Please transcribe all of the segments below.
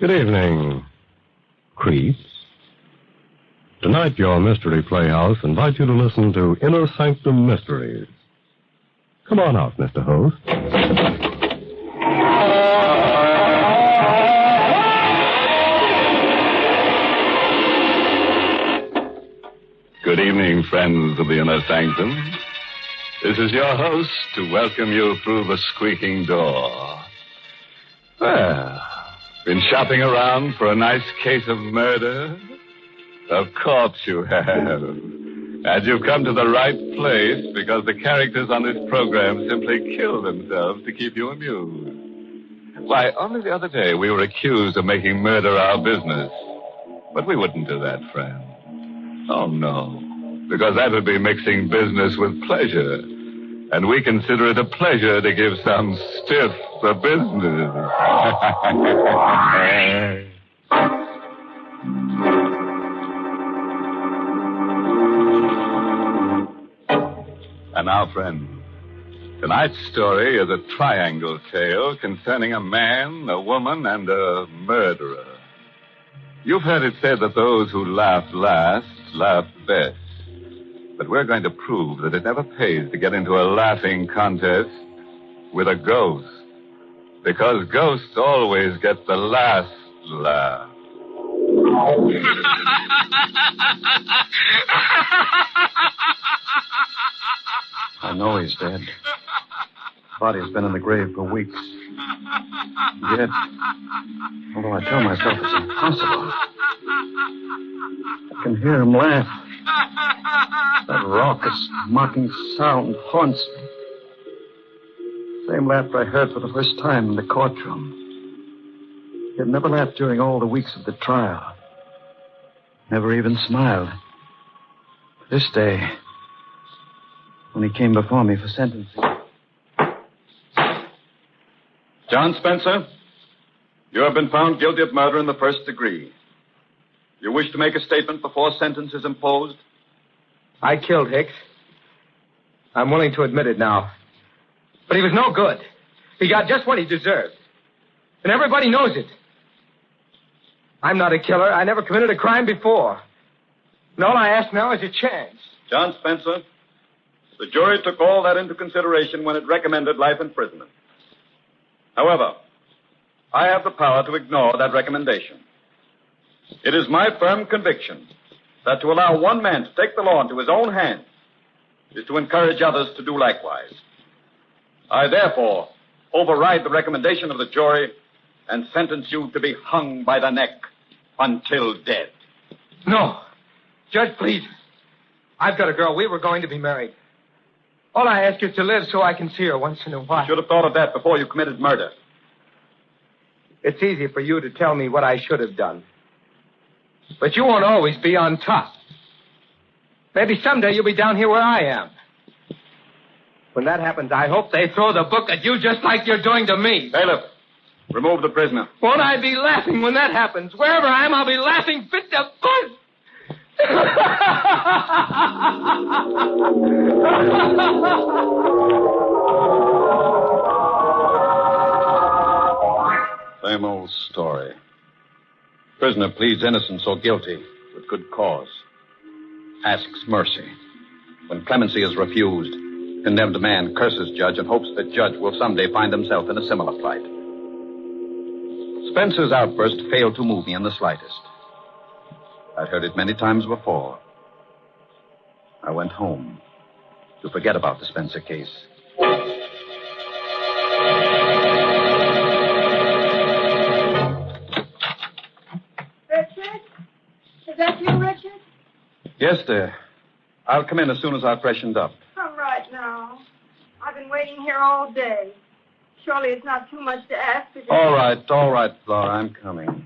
Good evening, creeps. Tonight, your Mystery Playhouse invites you to listen to Inner Sanctum Mysteries. Come on out, Mr. Host. Good evening, friends of the Inner Sanctum. This is your host to welcome you through the squeaking door. Well, been shopping around for a nice case of murder? Of course you have. And you've come to the right place because the characters on this program simply kill themselves to keep you amused. Why, only the other day we were accused of making murder our business. But we wouldn't do that, friend. Oh, no. Because that would be mixing business with pleasure. And we consider it a pleasure to give some stiff the business. And now, friends, tonight's story is a triangle tale concerning a man, a woman, and a murderer. You've heard it said that those who laugh last laugh best. But we're going to prove that it never pays to get into a laughing contest with a ghost. Because ghosts always get the last laugh. I know he's dead. Body's been in the grave for weeks. Yet, although I tell myself it's impossible, I can hear him laugh. That raucous, mocking sound haunts me. Same laughter I heard for the first time in the courtroom. He had never laughed during all the weeks of the trial. Never even smiled. This day, when he came before me for sentencing. John Spencer, you have been found guilty of murder in the first degree. You wish to make a statement before sentence is imposed? I killed Hicks. I'm willing to admit it now. But he was no good. He got just what he deserved. And everybody knows it. I'm not a killer. I never committed a crime before. And all I ask now is a chance. John Spencer, the jury took all that into consideration when it recommended life imprisonment. However, I have the power to ignore that recommendation. It is my firm conviction that to allow one man to take the law into his own hands is to encourage others to do likewise. I therefore override the recommendation of the jury and sentence you to be hung by the neck until dead. No. Judge, please. I've got a girl. We were going to be married. All I ask is to live so I can see her once in a while. You should have thought of that before you committed murder. It's easy for you to tell me what I should have done. But you won't always be on top. Maybe someday you'll be down here where I am. When that happens, I hope they throw the book at you just like you're doing to me. Bailiff, Remove the prisoner. Won't I be laughing when that happens? Wherever I am, I'll be laughing fit to buzz. Same old story. Prisoner pleads innocence or guilty with good cause. Asks mercy. When clemency is refused, condemned man curses judge and hopes that judge will someday find himself in a similar plight. Spencer's outburst failed to move me in the slightest. I'd heard it many times before. I went home to forget about the Spencer case. Richard? Is that you, Richard? Yes, dear. I'll come in as soon as I've freshened up. Come right now. I've been waiting here all day. Surely it's not too much to ask. All right, Laura. I'm coming.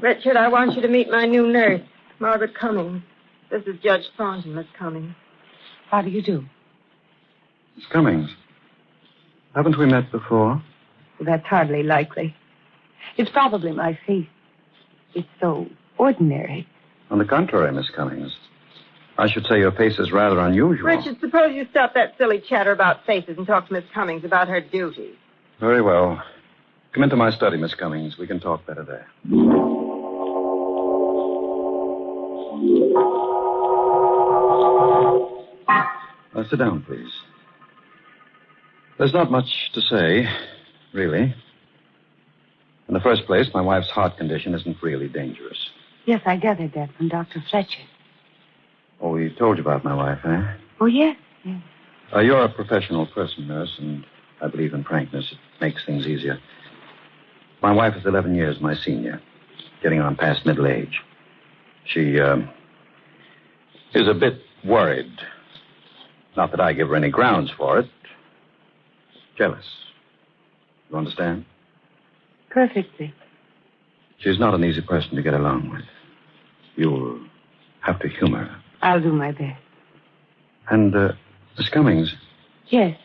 Richard, I want you to meet my new nurse, Margaret Cummings. This is Judge Thornton, Miss Cummings. How do you do? Miss Cummings, haven't we met before? That's hardly likely. It's probably my face. It's so ordinary. On the contrary, Miss Cummings. I should say your face is rather unusual. Richard, suppose you stop that silly chatter about faces and talk to Miss Cummings about her duties. Very well. Come into my study, Miss Cummings. We can talk better there. Now, sit down, please. There's not much to say, really. In the first place, my wife's heart condition isn't really dangerous. Yes, I gathered that from Dr. Fletcher. Oh, he told you about my wife, eh? Oh, yes. You're a professional person, nurse, and I believe in frankness. It makes things easier. My wife is 11 years my senior, getting on past middle age. She, is a bit worried. Not that I give her any grounds for it. Jealous. You understand? Perfectly. She's not an easy person to get along with. You'll have to humor her. I'll do my best. And, Miss Cummings. Yes.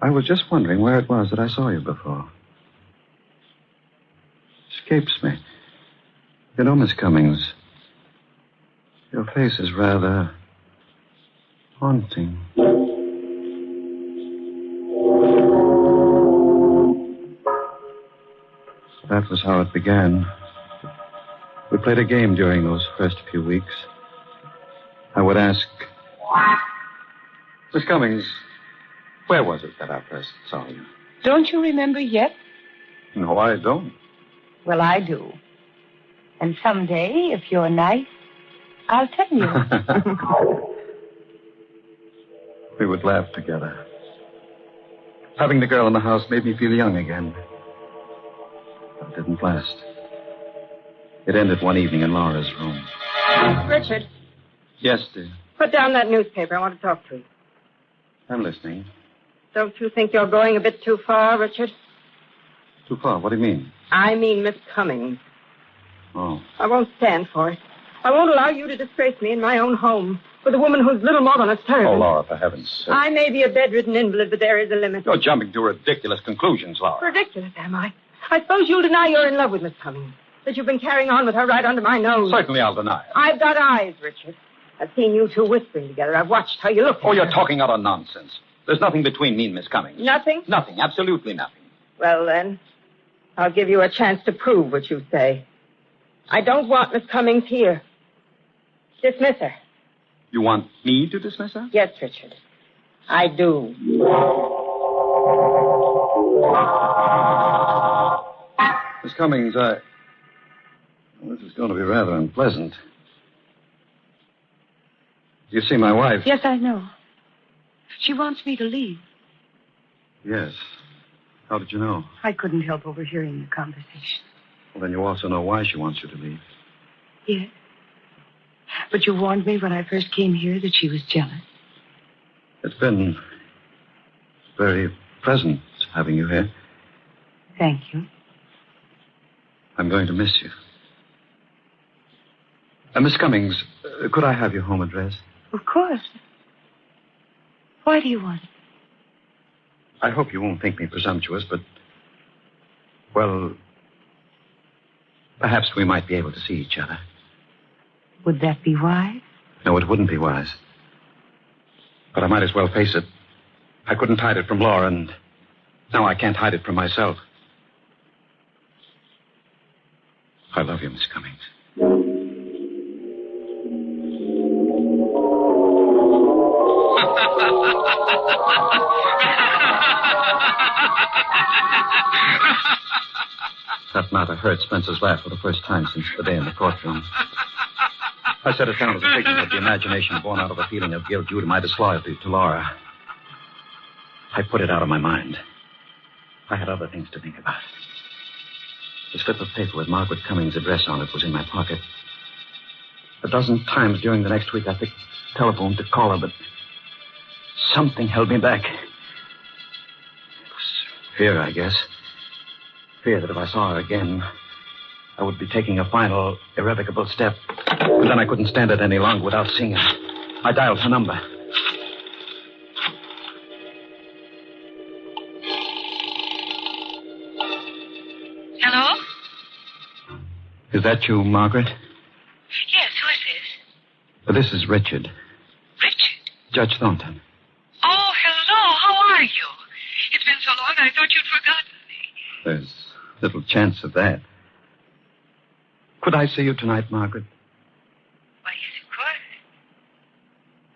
I was just wondering where it was that I saw you before. Escapes me. You know, Miss Cummings, your face is rather haunting. That was how it began. We played a game during those first few weeks. I would ask, Miss Cummings, where was it that I first saw you? Don't you remember yet? No, I don't. Well, I do. And someday, if you're nice, I'll tell you. We would laugh together. Having the girl in the house made me feel young again. But it didn't last. It ended one evening in Laura's room. Richard, Yes, dear. put down that newspaper. I want to talk to you. I'm listening. Don't you think you're going a bit too far, Richard? Too far. What do you mean? I mean Miss Cummings. Oh. I won't stand for it. I won't allow you to disgrace me in my own home with a woman who's little more than a servant. Oh, Laura, for heaven's sake. I may be a bedridden invalid, but there is a limit. You're jumping to ridiculous conclusions, Laura. Ridiculous, am I? I suppose you'll deny you're in love with Miss Cummings, that you've been carrying on with her right under my nose. Certainly I'll deny it. I've got eyes, Richard. I've seen you two whispering together. I've watched how you look at Oh, you're her. talking utter nonsense. There's nothing between me and Miss Cummings. Nothing? Nothing. Absolutely nothing. Well, then, I'll give you a chance to prove what you say. I don't want Miss Cummings here. Dismiss her. You want me to dismiss her? Yes, Richard. I do. Miss Cummings, well, this is going to be rather unpleasant. You see my wife? Yes, I know. She wants me to leave. Yes. How did you know? I couldn't help overhearing the conversation. Well, then you also know why she wants you to leave. Yes. But you warned me when I first came here that she was jealous. It's been very pleasant having you here. Thank you. I'm going to miss you. Miss Cummings, could I have your home address? Of course. Why do you want it? I hope you won't think me presumptuous, but, well, perhaps we might be able to see each other. Would that be wise? No, it wouldn't be wise. But I might as well face it. I couldn't hide it from Laura, and now I can't hide it from myself. I love you, Miss Cummings. That matter heard Spencer's laugh for the first time since the day in the courtroom. I set it down as a figment of the imagination born out of a feeling of guilt due to my disloyalty to Laura. I put it out of my mind. I had other things to think about. The slip of paper with Margaret Cummings' address on it was in my pocket. A dozen times during the next week I picked the telephone to call her, but something held me back. It was fear, I guess. Fear that if I saw her again, I would be taking a final, irrevocable step. And then I couldn't stand it any longer without seeing her. I dialed her number. Hello? Is that you, Margaret? Yes, who is this? This is Richard. Richard? Judge Thornton. Oh, hello. How are you? It's been so long I thought you'd forgotten me. There's little chance of that. Could I see you tonight, Margaret? Why, yes, of course.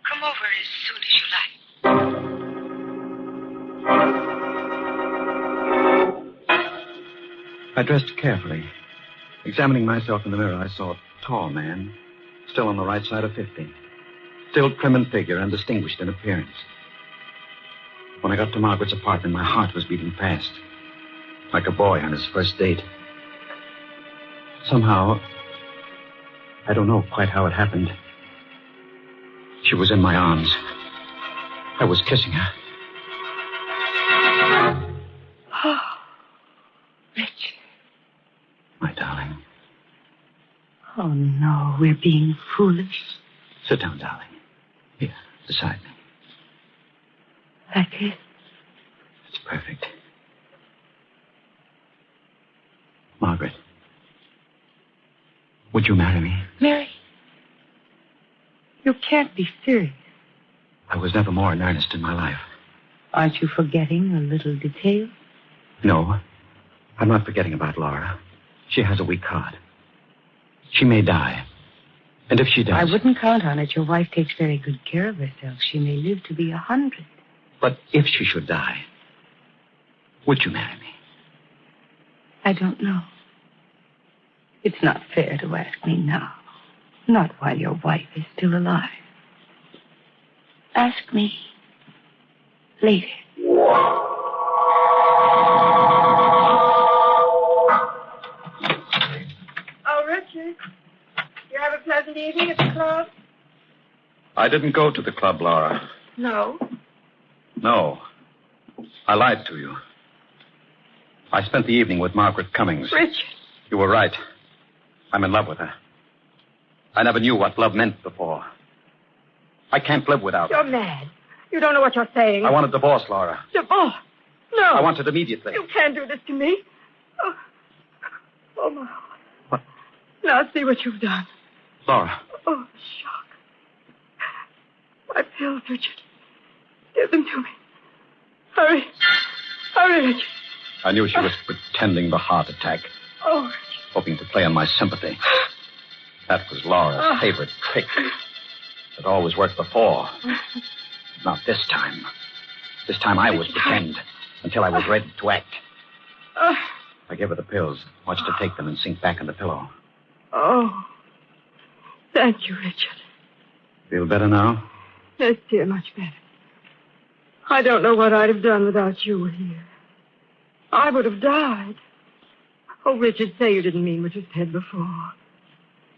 Come over as soon as you like. I dressed carefully. Examining myself in the mirror, I saw a tall man, still on the right side of 50. Still trim in figure and distinguished in appearance. When I got to Margaret's apartment, my heart was beating fast. Like a boy on his first date. Somehow, I don't know quite how it happened. She was in my arms. I was kissing her. Oh, Richard. My darling. Oh, no, we're being foolish. Sit down, darling. Here, beside me. Like this? It's perfect. Margaret. Would you marry me? Mary? You can't be serious. I was never more in earnest in my life. Aren't you forgetting a little detail? No. I'm not forgetting about Laura. She has a weak heart. She may die. And if she does... I wouldn't count on it. Your wife takes very good care of herself. She may live to be 100. But if she should die, would you marry me? I don't know. It's not fair to ask me now. Not while your wife is still alive. Ask me later. Oh, Richard. You have a pleasant evening at the club? I didn't go to the club, Laura. No. No. I lied to you. I spent the evening with Margaret Cummings. Richard. You were right. I'm in love with her. I never knew what love meant before. I can't live without her. You're mad. You don't know what you're saying. I want a divorce, Laura. Divorce? No. I want it immediately. You can't do this to me. Oh, my heart. What? Now see what you've done. Laura. Oh, shock. My pills, Richard. Give them to me. Hurry. Hurry, Richard. I knew she was pretending the heart attack, Oh, Richard. hoping to play on my sympathy. That was Laura's favorite trick. It always worked before. Not this time. This time I was pretend until I was ready to act. I gave her the pills, watched her take them and sink back in the pillow. Oh. Thank you, Richard. Feel better now? Yes, dear, much better. I don't know what I'd have done without you here. I would have died. Oh, Richard, say you didn't mean what you said before.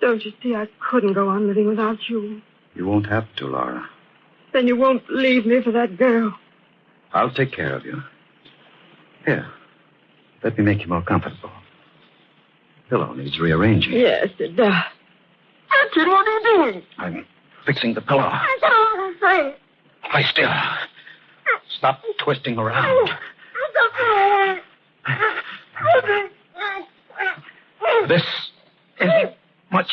Don't you see I couldn't go on living without you? You won't have to, Laura. Then you won't leave me for that girl. I'll take care of you. Here. Let me make you more comfortable. The pillow needs rearranging. Yes, it does. Richard, what are you doing? I'm fixing the pillow. I don't say. Lie still. Stop twisting around. This isn't much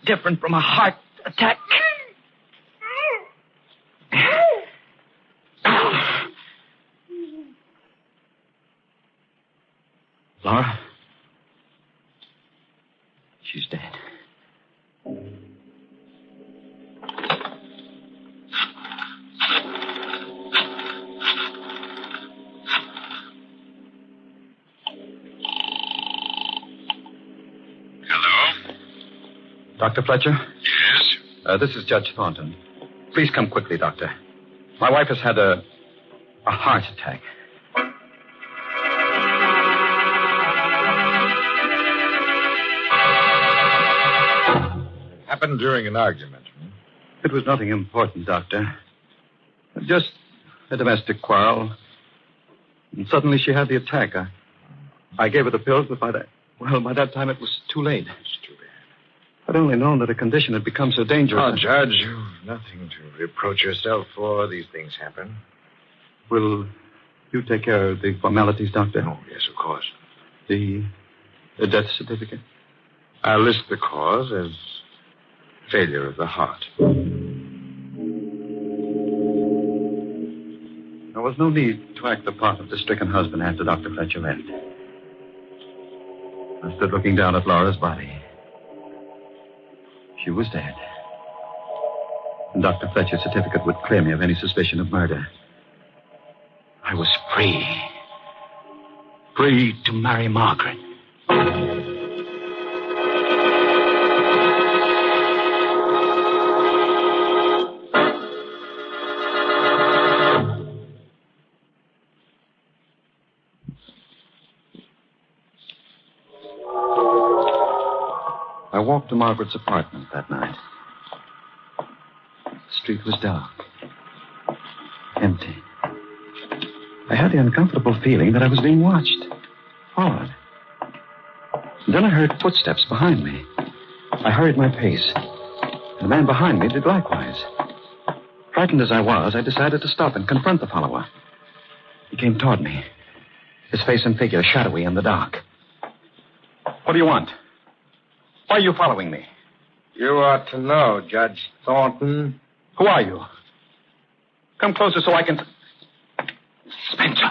different from a heart attack. Laura? She's dead. Dr. Fletcher? Yes? This is Judge Thornton. Please come quickly, Doctor. My wife has had a heart attack. It happened during an argument. It was nothing important, Doctor. Just a domestic quarrel. And suddenly she had the attack. I gave her the pills, but by that time it was too late. It's too bad. I'd only known that a condition had become so dangerous. Oh, Judge, you've nothing to reproach yourself for. These things happen. Will you take care of the formalities, Doctor? Oh, yes, of course. The death certificate? I'll list the cause as failure of the heart. There was no need to act the part of the stricken husband after Dr. Fletcher left. I stood looking down at Laura's body. She was dead. And Dr. Fletcher's certificate would clear me of any suspicion of murder. I was free. Free to marry Margaret. I walked to Margaret's apartment that night. The street was dark. Empty. I had the uncomfortable feeling that I was being watched. Followed. And then I heard footsteps behind me. I hurried my pace. And the man behind me did likewise. Frightened as I was, I decided to stop and confront the follower. He came toward me. His face and figure shadowy in the dark. What do you want? Why are you following me? You ought to know, Judge Thornton. Who are you? Come closer so I can... Spencer.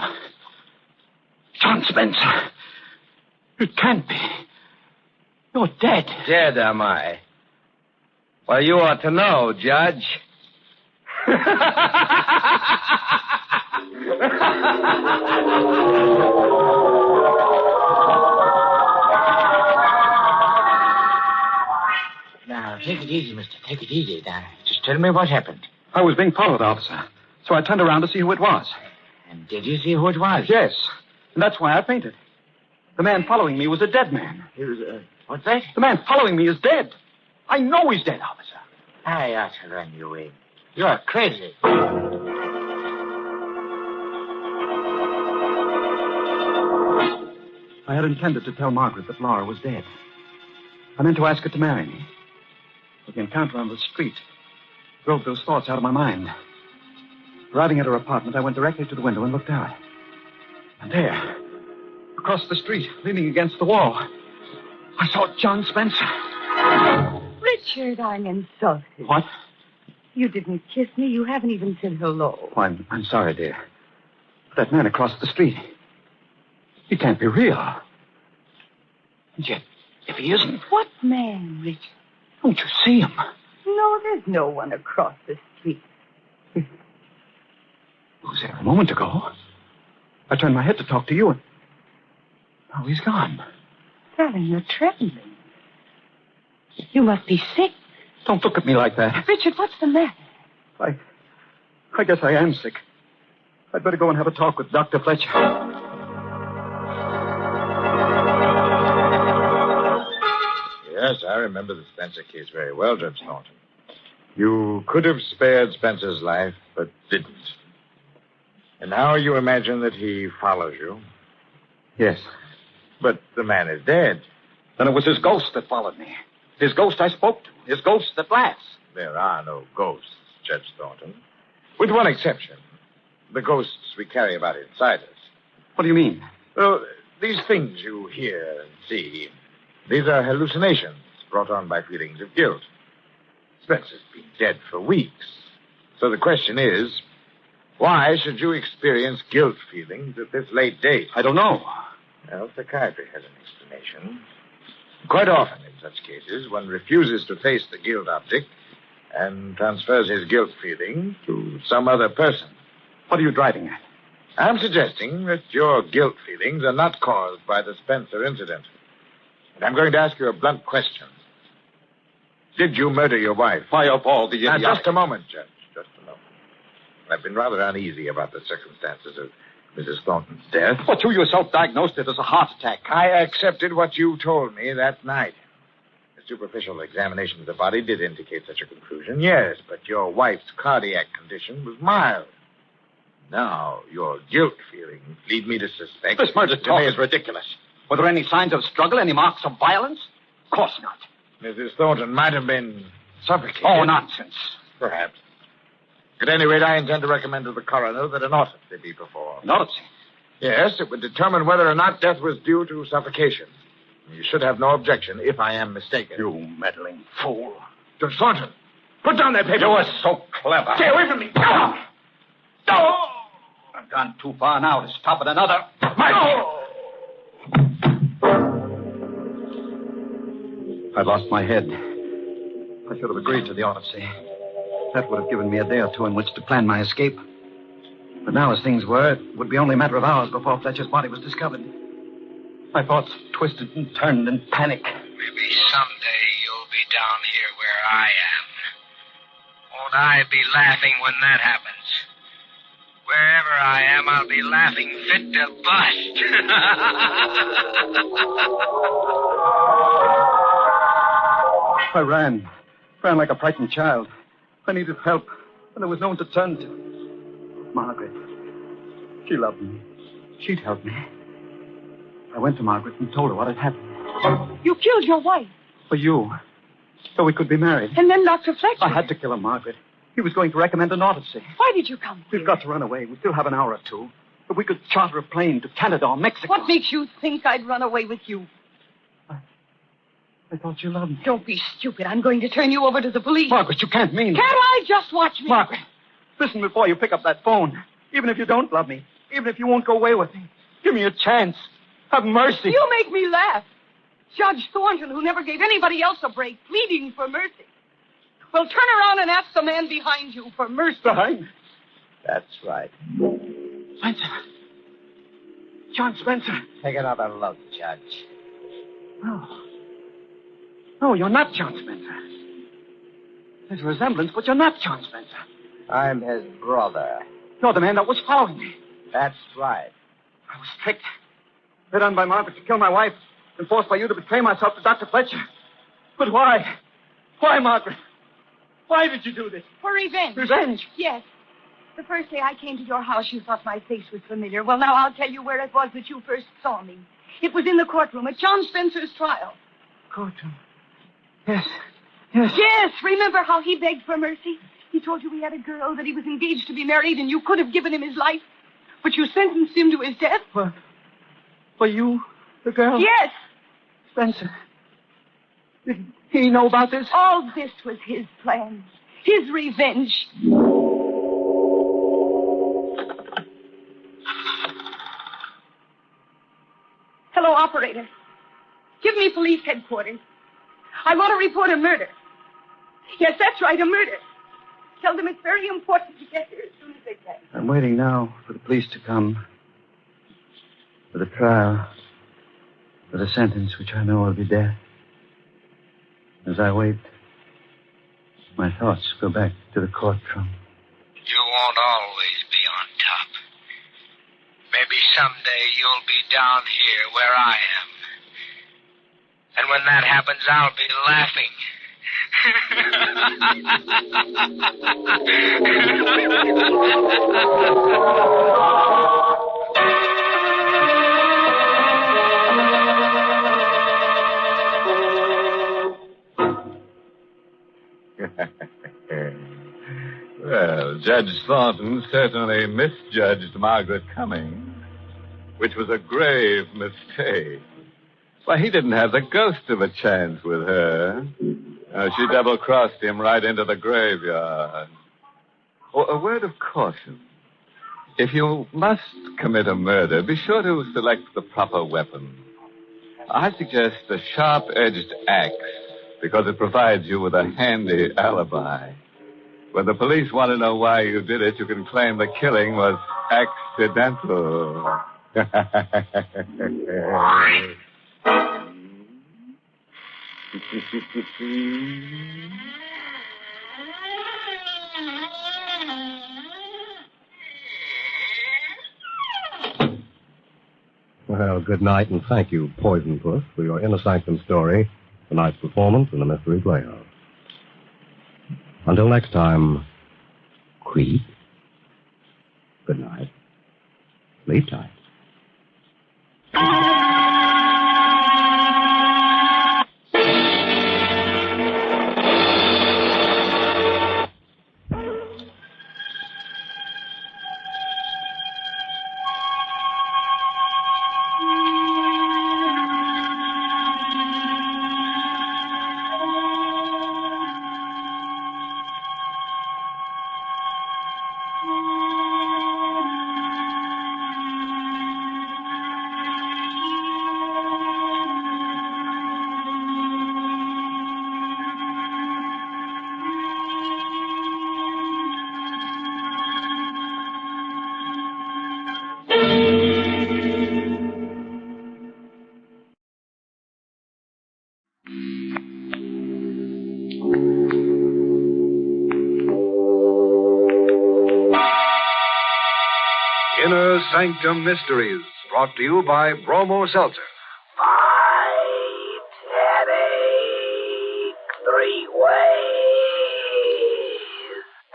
John Spencer. It can't be. You're dead. Dead, am I? Well, you ought to know, Judge. Now, take it easy, mister. Take it easy. Now, just tell me what happened. I was being followed, officer. So I turned around to see who it was. And did you see who it was? Yes. And that's why I fainted. The man following me was a dead man. He was, what's that? The man following me is dead. I know he's dead, officer. I ought to run you in. You're crazy. I had intended to tell Margaret that Laura was dead. I meant to ask her to marry me. But the encounter on the street drove those thoughts out of my mind. Arriving at her apartment, I went directly to the window and looked out. And there, across the street, leaning against the wall, I saw John Spencer. Richard, I'm insulted. What? You didn't kiss me. You haven't even said hello. Oh, I'm sorry, dear. That man across the street, he can't be real. And yet, if he isn't... What man, Richard? Don't you see him? No, there's no one across the street. He was there a moment ago. I turned my head to talk to you, and now he's gone. Darling, you're trembling. You must be sick. Don't look at me like that. Richard, what's the matter? I guess I am sick. I'd better go and have a talk with Dr. Fletcher. Yes, I remember the Spencer case very well, Judge Thornton. You could have spared Spencer's life, but didn't. And now you imagine that he follows you. Yes. But the man is dead. Then it was his ghost that followed me. His ghost I spoke to. His ghost that laughs. There are no ghosts, Judge Thornton. With one exception. the ghosts we carry about inside us. What do you mean? Well, these things you hear and see, these are hallucinations brought on by feelings of guilt. Spencer's been dead for weeks. So the question is, why should you experience guilt feelings at this late date? I don't know. Well, psychiatry has an explanation. Quite often in such cases, one refuses to face the guilt object and transfers his guilt feeling to some other person. What are you driving at? I'm suggesting that your guilt feelings are not caused by the Spencer incident. And I'm going to ask you a blunt question. Did you murder your wife? Fireball, the idiot. Now, just a moment, Judge. Just a moment. I've been rather uneasy about the circumstances of Mrs. Thornton's death. But you yourself diagnosed it as a heart attack. I accepted what you told me that night. A superficial examination of the body did indicate such a conclusion, yes, but your wife's cardiac condition was mild. Now, your guilt feelings lead me to suspect... This murder talk is ridiculous. Were there any signs of struggle, any marks of violence? Of course not. Mrs. Thornton might have been suffocated. Oh, nonsense. Perhaps. At any rate, I intend to recommend to the coroner that an autopsy be performed. An autopsy? Yes, it would determine whether or not death was due to suffocation. You should have no objection if I am mistaken. You meddling fool. Judge Thornton, put down that paper. You were so clever. Stay away from me. I've gone too far now to stop at another. I lost my head. I should have agreed to the autopsy. That would have given me a day or two in which to plan my escape. But now, as things were, it would be only a matter of hours before Fletcher's body was discovered. My thoughts twisted and turned in panic. Maybe someday you'll be down here where I am. Won't I be laughing when that happens? Wherever I am, I'll be laughing fit to bust. I ran like a frightened child. I needed help, and there was no one to turn to. Margaret. She loved me. She'd help me. I went to Margaret and told her what had happened. You killed your wife. For you. So we could be married. And then Dr. Fletcher. I had to kill him, Margaret. He was going to recommend an autopsy. Why did you come here? We've got to run away. We still have an hour or two. But we could charter a plane to Canada or Mexico. What makes you think I'd run away with you? I thought you loved me. Don't be stupid. I'm going to turn you over to the police. Margaret, you can't mean Can't I? Just watch me. Margaret, listen before you pick up that phone. Even if you don't love me, even if you won't go away with me, give me a chance. Have mercy. You make me laugh. Judge Thornton, who never gave anybody else a break, pleading for mercy. Well, turn around and ask the man behind you for mercy. Behind? That's right. Spencer. John Spencer. Take another look, Judge. No. No, you're not John Spencer. There's a resemblance, but you're not John Spencer. I'm his brother. You're the man that was following me. That's right. I was tricked. Led on by Margaret to kill my wife, and forced by you to betray myself to Dr. Fletcher. But why? Why, Margaret? Why did you do this? For revenge. Revenge? Yes. The first day I came to your house, you thought my face was familiar. Well, now I'll tell you where it was that you first saw me. It was in the courtroom at John Spencer's trial. Courtroom? Yes. Yes. Yes. Remember how he begged for mercy? He told you he had a girl, that he was engaged to be married, and you could have given him his life. But you sentenced him to his death. What? For you, the girl? Yes. Spencer. Did he know about this? All this was his plan. His revenge. Hello, operator. Give me police headquarters. I want to report a murder. Yes, that's right, a murder. Tell them it's very important to get here as soon as they can. I'm waiting now for the police to come. For the trial. For the sentence, which I know will be death. As I wait, my thoughts go back to the courtroom. You won't always be on top. Maybe someday you'll be down here where I am. And when that happens, I'll be laughing. Well, Well, Judge Thornton certainly misjudged Margaret Cummings, which was a grave mistake. Why, he didn't have the ghost of a chance with her. She double-crossed him right into the graveyard. Oh, a word of caution. If you must commit a murder, be sure to select the proper weapon. I suggest a sharp-edged axe, because it provides you with a handy alibi. When the police want to know why you did it, you can claim the killing was accidental. Well, good night, and thank you, Poison Puss, for your Inner Sanctum story, tonight's performance in the Mystery Playhouse. Until next time, Creep. Good night. Sleep tight. Inner Sanctum Mysteries, brought to you by Bromo Seltzer. Fight, headache, 3 ways.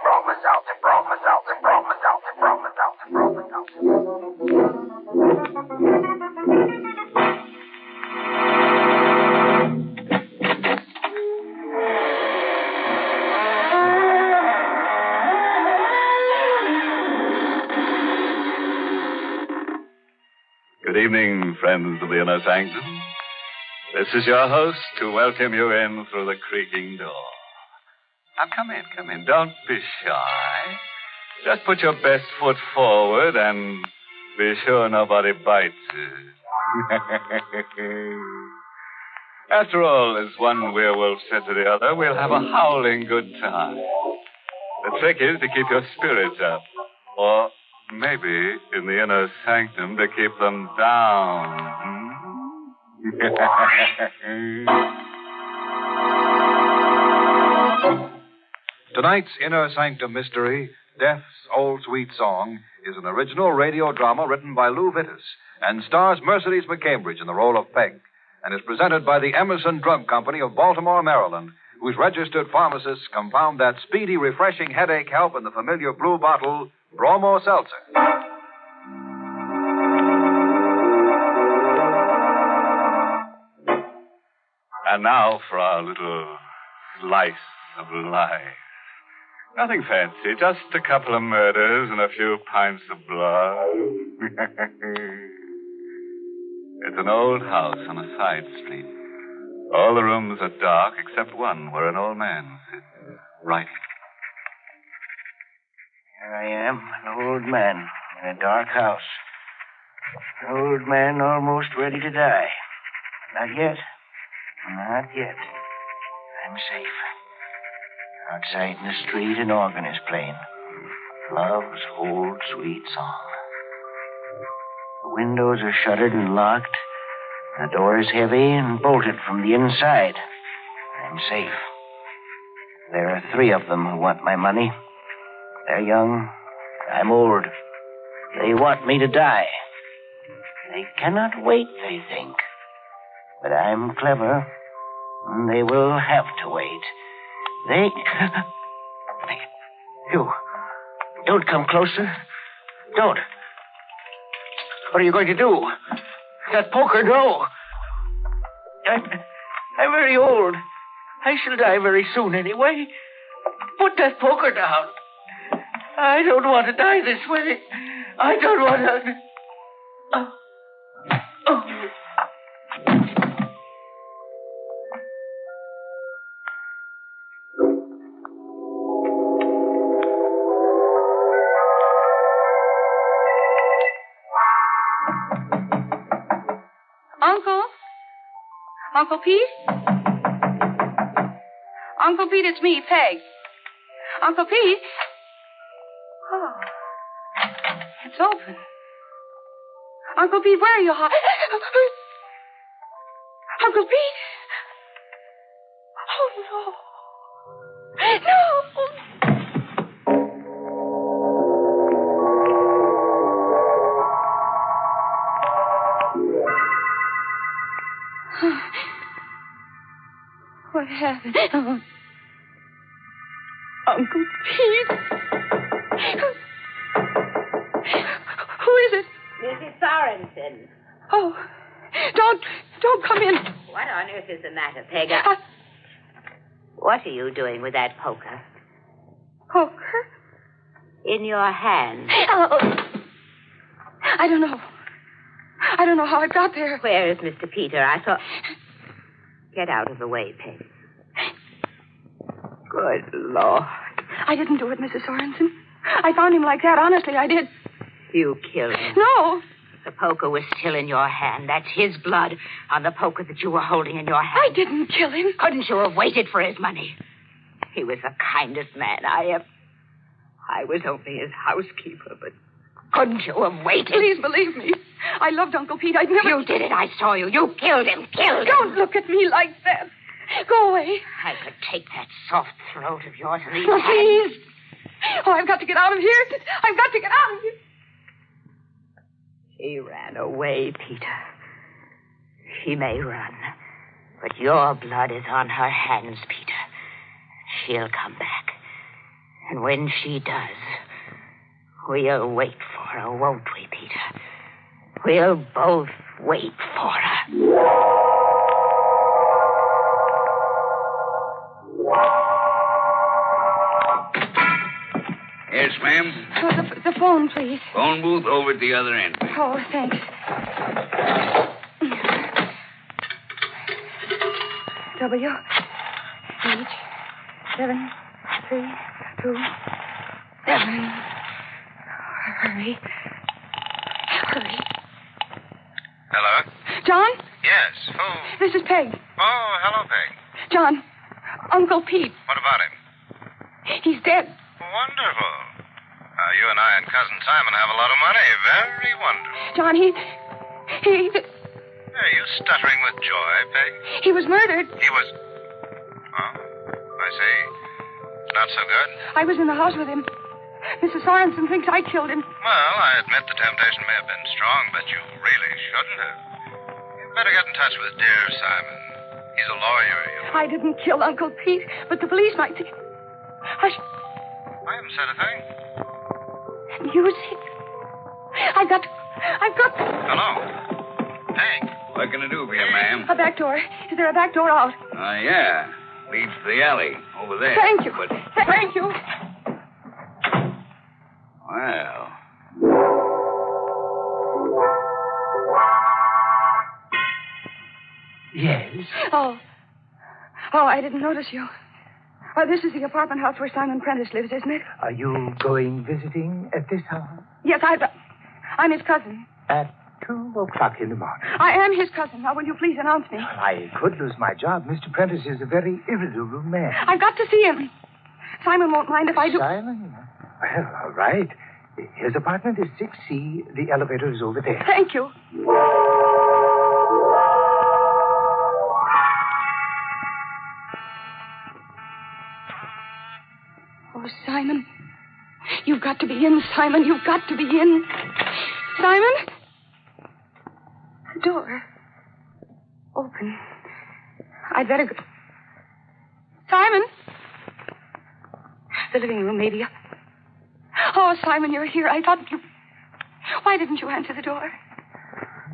Bromo Seltzer, Bromo Seltzer, Bromo Seltzer, Bromo Seltzer, Bromo Good evening, friends of the Inner Sanctum. This is your host to welcome you in through the creaking door. Now, come in. Don't be shy. Just put your best foot forward and be sure nobody bites you. After all, as one werewolf said to the other, we'll have a howling good time. The trick is to keep your spirits up. Or maybe in the Inner Sanctum to keep them down. Tonight's Inner Sanctum Mystery, Death's Old Sweet Song, is an original radio drama written by Lou Vittis and stars Mercedes McCambridge in the role of Peg, and is presented by the Emerson Drug Company of Baltimore, Maryland, whose registered pharmacists compound that speedy, refreshing headache help in the familiar blue bottle, Bromo Seltzer. And now for our little slice of life. Nothing fancy, just a couple of murders and a few pints of blood. It's an old house on a side street. All the rooms are dark except one where an old man sits writing. Here I am, an old man in a dark house. An old man almost ready to die. Not yet. Not yet. I'm safe. Outside in the street, an organ is playing. Love's old sweet song. The windows are shuttered and locked. The door is heavy and bolted from the inside. I'm safe. There are 3 of them who want my money. They're young. I'm old. They want me to die. They cannot wait, they think. But I'm clever, and they will have to wait. You. Don't come closer. Don't. What are you going to do? That poker, no. I'm very old. I shall die very soon anyway. Put that poker down. I don't want to die this way. I don't want to... Oh. Uncle? Uncle Pete? Uncle Pete, it's me, Peg. Uncle Pete? Oh. It's open. Uncle Pete, where are you? Uncle Pete? Oh, no. No! What happened? Uncle Pete. Who is it? Mrs. Sorensen. Oh, don't come in. What on earth is the matter, Peg? What are you doing with that poker? Poker? In your hand. Oh. I don't know. I don't know how it got there. Where is Mr. Peter? I thought... Get out of the way, Peg. Good Lord. I didn't do it, Mrs. Sorensen. I found him like that. Honestly, I did. You killed him. No. The poker was still in your hand. That's his blood on the poker that you were holding in your hand. I didn't kill him. Couldn't you have waited for his money? He was the kindest man I was only his housekeeper, but couldn't you have waited? Please believe me. I loved Uncle Pete. I'd never... You did it. I saw you. You killed him. Don't look at me like that. Go away. I could take that soft throat of yours and these No, hands. please. Oh, I've got to get out of here. I've got to get out of here. He ran away, Peter. She may run, but your blood is on her hands, Peter. She'll come back. And when she does, we'll wait for her, won't we, Peter? We'll both wait for her. Yes, ma'am? Oh, the phone, please. Phone booth over at the other end. Oh, thanks. W H 7 3 2 7. Hurry. Hello? John? Yes, who? This is Peg. Oh, hello, Peg. John, Uncle Pete. What about him? He's dead. Wonderful. You and I and Cousin Simon have a lot of money. Very wonderful. John, he... Are you stuttering with joy, Peg? He was murdered. He was... Oh, I see. Not so good. I was in the house with him. Mrs. Sorensen thinks I killed him. Well, I admit the temptation may have been strong, but you really shouldn't have. You'd better get in touch with dear Simon. He's a lawyer, you know. I didn't kill Uncle Pete, but the police might think... I haven't said a thing. Music. I've got... Hello. Peg. What can I do for you, ma'am? A back door. Is there a back door out? Yeah. Leads to the alley over there. Thank you. But... Thank you. Well... Yes? Oh, I didn't notice you. This is the apartment house where Simon Prentice lives, isn't it? Are you going visiting at this hour? Yes, I'm his cousin. At 2 o'clock in the morning. I am his cousin. Now, will you please announce me? Well, I could lose my job. Mr. Prentice is a very irritable man. I've got to see him. Simon won't mind if I do. Simon? Well, all right. His apartment is 6C. The elevator is over there. Thank you. Oh, Simon. You've got to be in, Simon. You've got to be in. Simon? The door. Open. I'd better go. Simon? The living room, maybe. Oh, Simon, you're here. I thought you... Why didn't you answer the door?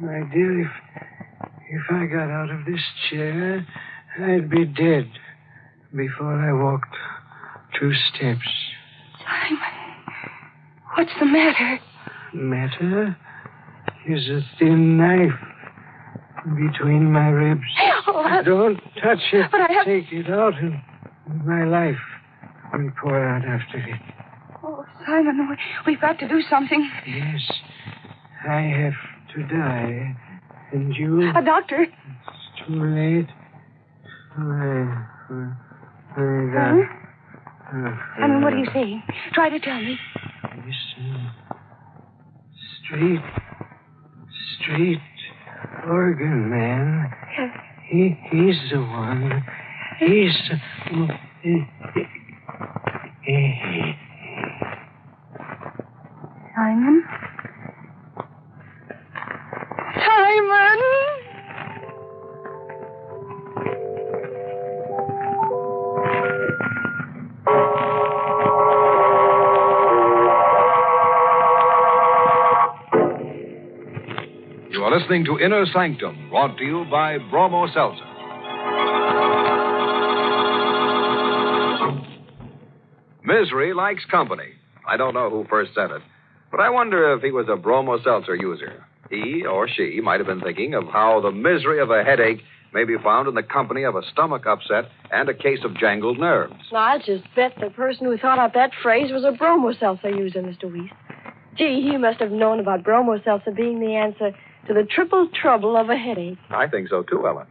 My dear, if I got out of this chair, I'd be dead before I walked 2 steps. Simon. What's the matter? Matter is a thin knife between my ribs. Oh, Don't touch it. But I have... Take it out of my life and pour out after it. Oh, Simon, we've got to do something. Yes, I have to die. And you? A doctor. It's too late. Simon, what are you saying? Try to tell me. Listen. Street organ man. He's the one. Simon? Simon! You are listening to Inner Sanctum, brought to you by Bromo Seltzer. Misery likes company. I don't know who first said it, but I wonder if he was a Bromo Seltzer user. He or she might have been thinking of how the misery of a headache may be found in the company of a stomach upset and a case of jangled nerves. I'll just bet the person who thought up that phrase was a Bromo Seltzer user, Mr. Weiss. Gee, he must have known about Bromo Seltzer being the answer to the triple trouble of a headache. I think so, too, Ellen.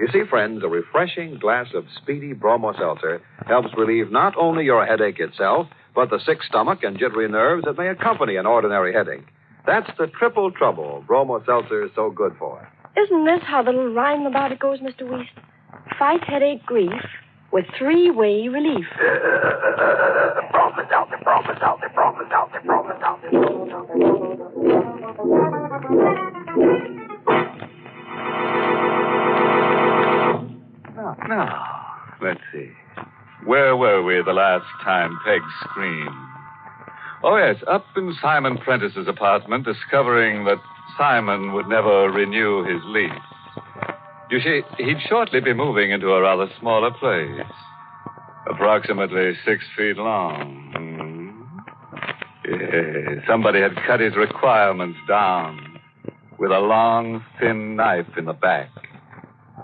You see, friends, a refreshing glass of speedy Bromo Seltzer helps relieve not only your headache itself, but the sick stomach and jittery nerves that may accompany an ordinary headache. That's the triple trouble Bromo Seltzer is so good for. Isn't this how the little rhyme about it goes, Mr. Weiss? Fight headache grief with three-way relief. Bromo Seltzer, Bromo Seltzer, Bromo Seltzer, Bromo Seltzer. Now, let's see. Where were we the last time Peg screamed? Oh, yes, up in Simon Prentice's apartment, discovering that Simon would never renew his lease. You see, he'd shortly be moving into a rather smaller place, approximately 6 feet long. Yeah, somebody had cut his requirements down with a long, thin knife in the back.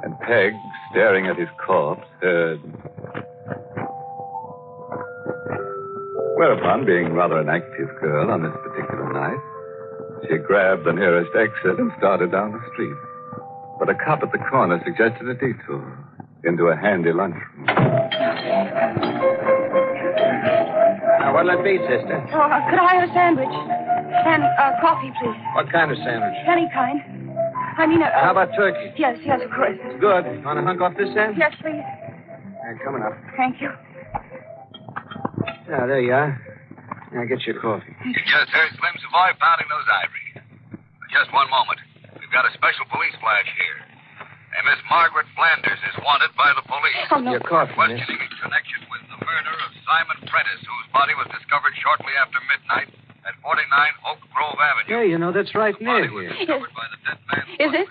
And Peg, staring at his corpse, heard. Whereupon, being rather an active girl on this particular night, she grabbed the nearest exit and started down the street. But a cop at the corner suggested a detour into a handy lunchroom. Now, what'll it be, sister? Oh, could I have a sandwich? And coffee, please. What kind of sandwich? Any kind. I mean, How about turkey? Yes, of course. Good. Want to hunk off this end? Yes, please. Coming up. Thank you. There you are. Now, get your coffee. You just heard Slim Savoy pounding those ivories. Just one moment. We've got a special police flash here. And Miss Margaret Flanders is wanted by the police. Oh, no. Your coffee, questioning in connection with the murder of Simon Prentice, whose body was discovered shortly after midnight at 49 Oak Grove Avenue. Yeah, you know, that's right near here. Is it?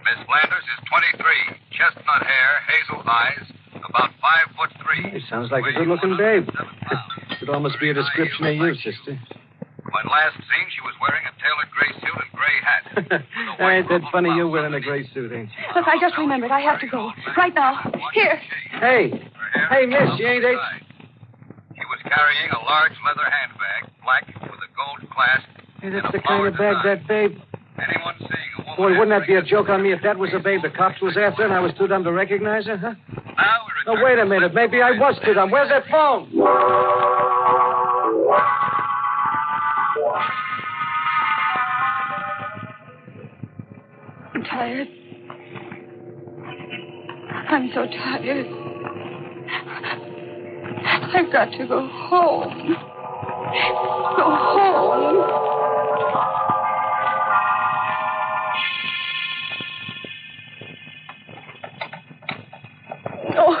Miss Flanders is 23, chestnut hair, hazel eyes, about 5'3". Hey, sounds like a good-looking babe. Could almost be a description of you, sister. When last seen, she was wearing a tailored gray suit and gray hat. Ain't that funny, you wearing a gray suit, ain't you? Look, I just remembered. I have to go. Right now. Here. Hey, miss, you ain't 8... She was carrying a large leather handbag, black, with a gold clasp. Hey, that's the kind of bag that babe... Anyone seeing a woman... Boy, wouldn't that be a joke on me if that was the babe the cops was after and I was too dumb to recognize her, huh? Now No, wait a minute. Maybe I was too dumb. Where's that phone? I'm tired. I'm so tired. I've got to go home. Go home. Oh,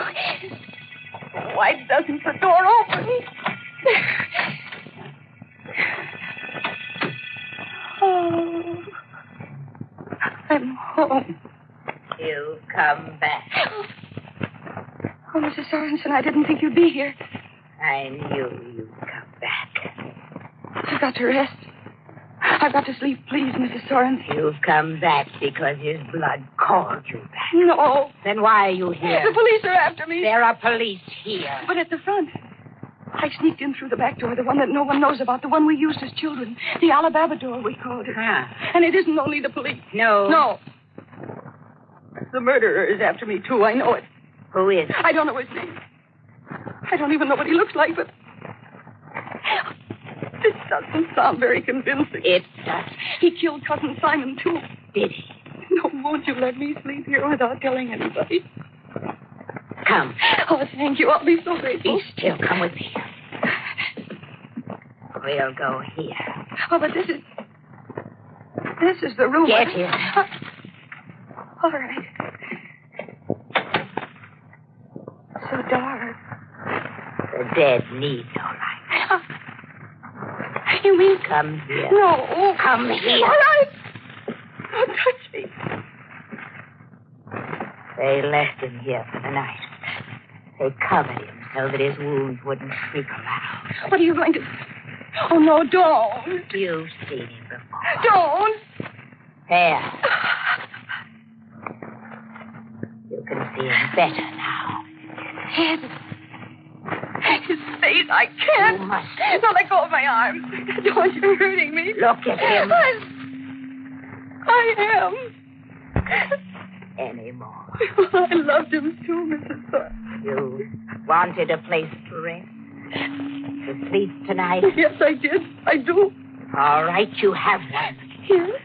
why doesn't the door open? Oh, I'm home. You've come back. Oh, Mrs. Sorensen, I didn't think you'd be here. I knew you'd come back. I've got to rest. I've got to sleep, please, Mrs. Sorensen. You've come back because his blood called you back. No. Then why are you here? The police are after me. There are police here. But at the front. I sneaked in through the back door, the one that no one knows about, the one we used as children. The Alabama door, we called it. And it isn't only the police. No. No. The murderer is after me, too. I know it. Who is? I don't know his name. I don't even know what he looks like, but... This doesn't sound very convincing. It does. He killed Cousin Simon, too. Did he? No, won't you let me sleep here without telling anybody? Come. Oh, thank you. I'll be so grateful. Be still. Come with me. We'll go here. Oh, but this is the room. Get in. All right. So dark. The dead need no light. You mean... Come here. No. Come here. All right. Don't touch me. They left him here for the night. They covered him so that his wounds wouldn't shriek aloud. What are you going to... Oh, no, don't. You've seen him before. Don't. There. You can see him better now. His face, I can't. You must. Now let go of my arms. Don't, you're hurting me. Look at him. I am. Any more? I loved him too, Mrs. Thorpe. You wanted a place to rest? To sleep tonight? Yes, I did. I do. All right, you have one. Here?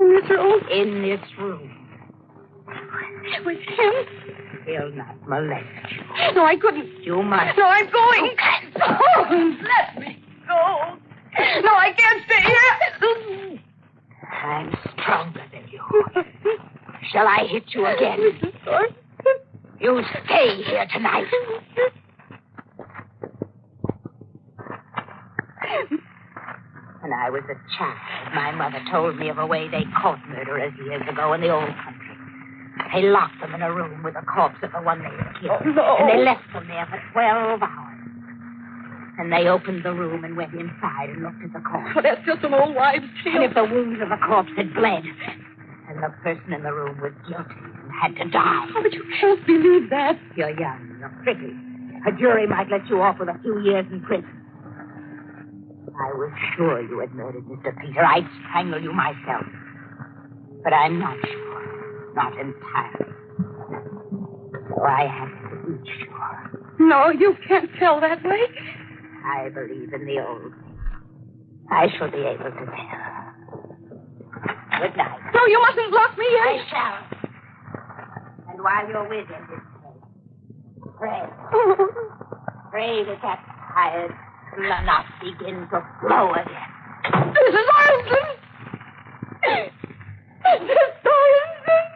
In this room? In this room. With him? He'll not molest you. No, I couldn't. You must. No, I'm going. Oh, let me go. No, I can't stay here. I'm stronger than you. Shall I hit you again? Mrs. Thorpe. You stay here tonight. When I was a child, my mother told me of a way they caught murderers years ago in the old country. They locked them in a room with the corpse of the one they had killed. Oh, no. And they left them there for 12 hours. And they opened the room and went inside and looked at the corpse. Oh, that's just an old wives' tale. And if the wounds of the corpse had bled, then the person in the room was guilty and had to die. Oh, but you can't believe that. You're young. You're pretty. A jury might let you off with a few years in prison. I was sure you had murdered Mr. Peter. I'd strangle you myself. But I'm not sure. Not entirely. So I have to be sure. No, you can't tell that way. I believe in the old. I shall be able to tell. Good night. No, you mustn't lock me in. I shall. And while you're with him, pray. Pray that that tired will not begin to flow again. Mrs. Armstrong! Mrs. Armstrong!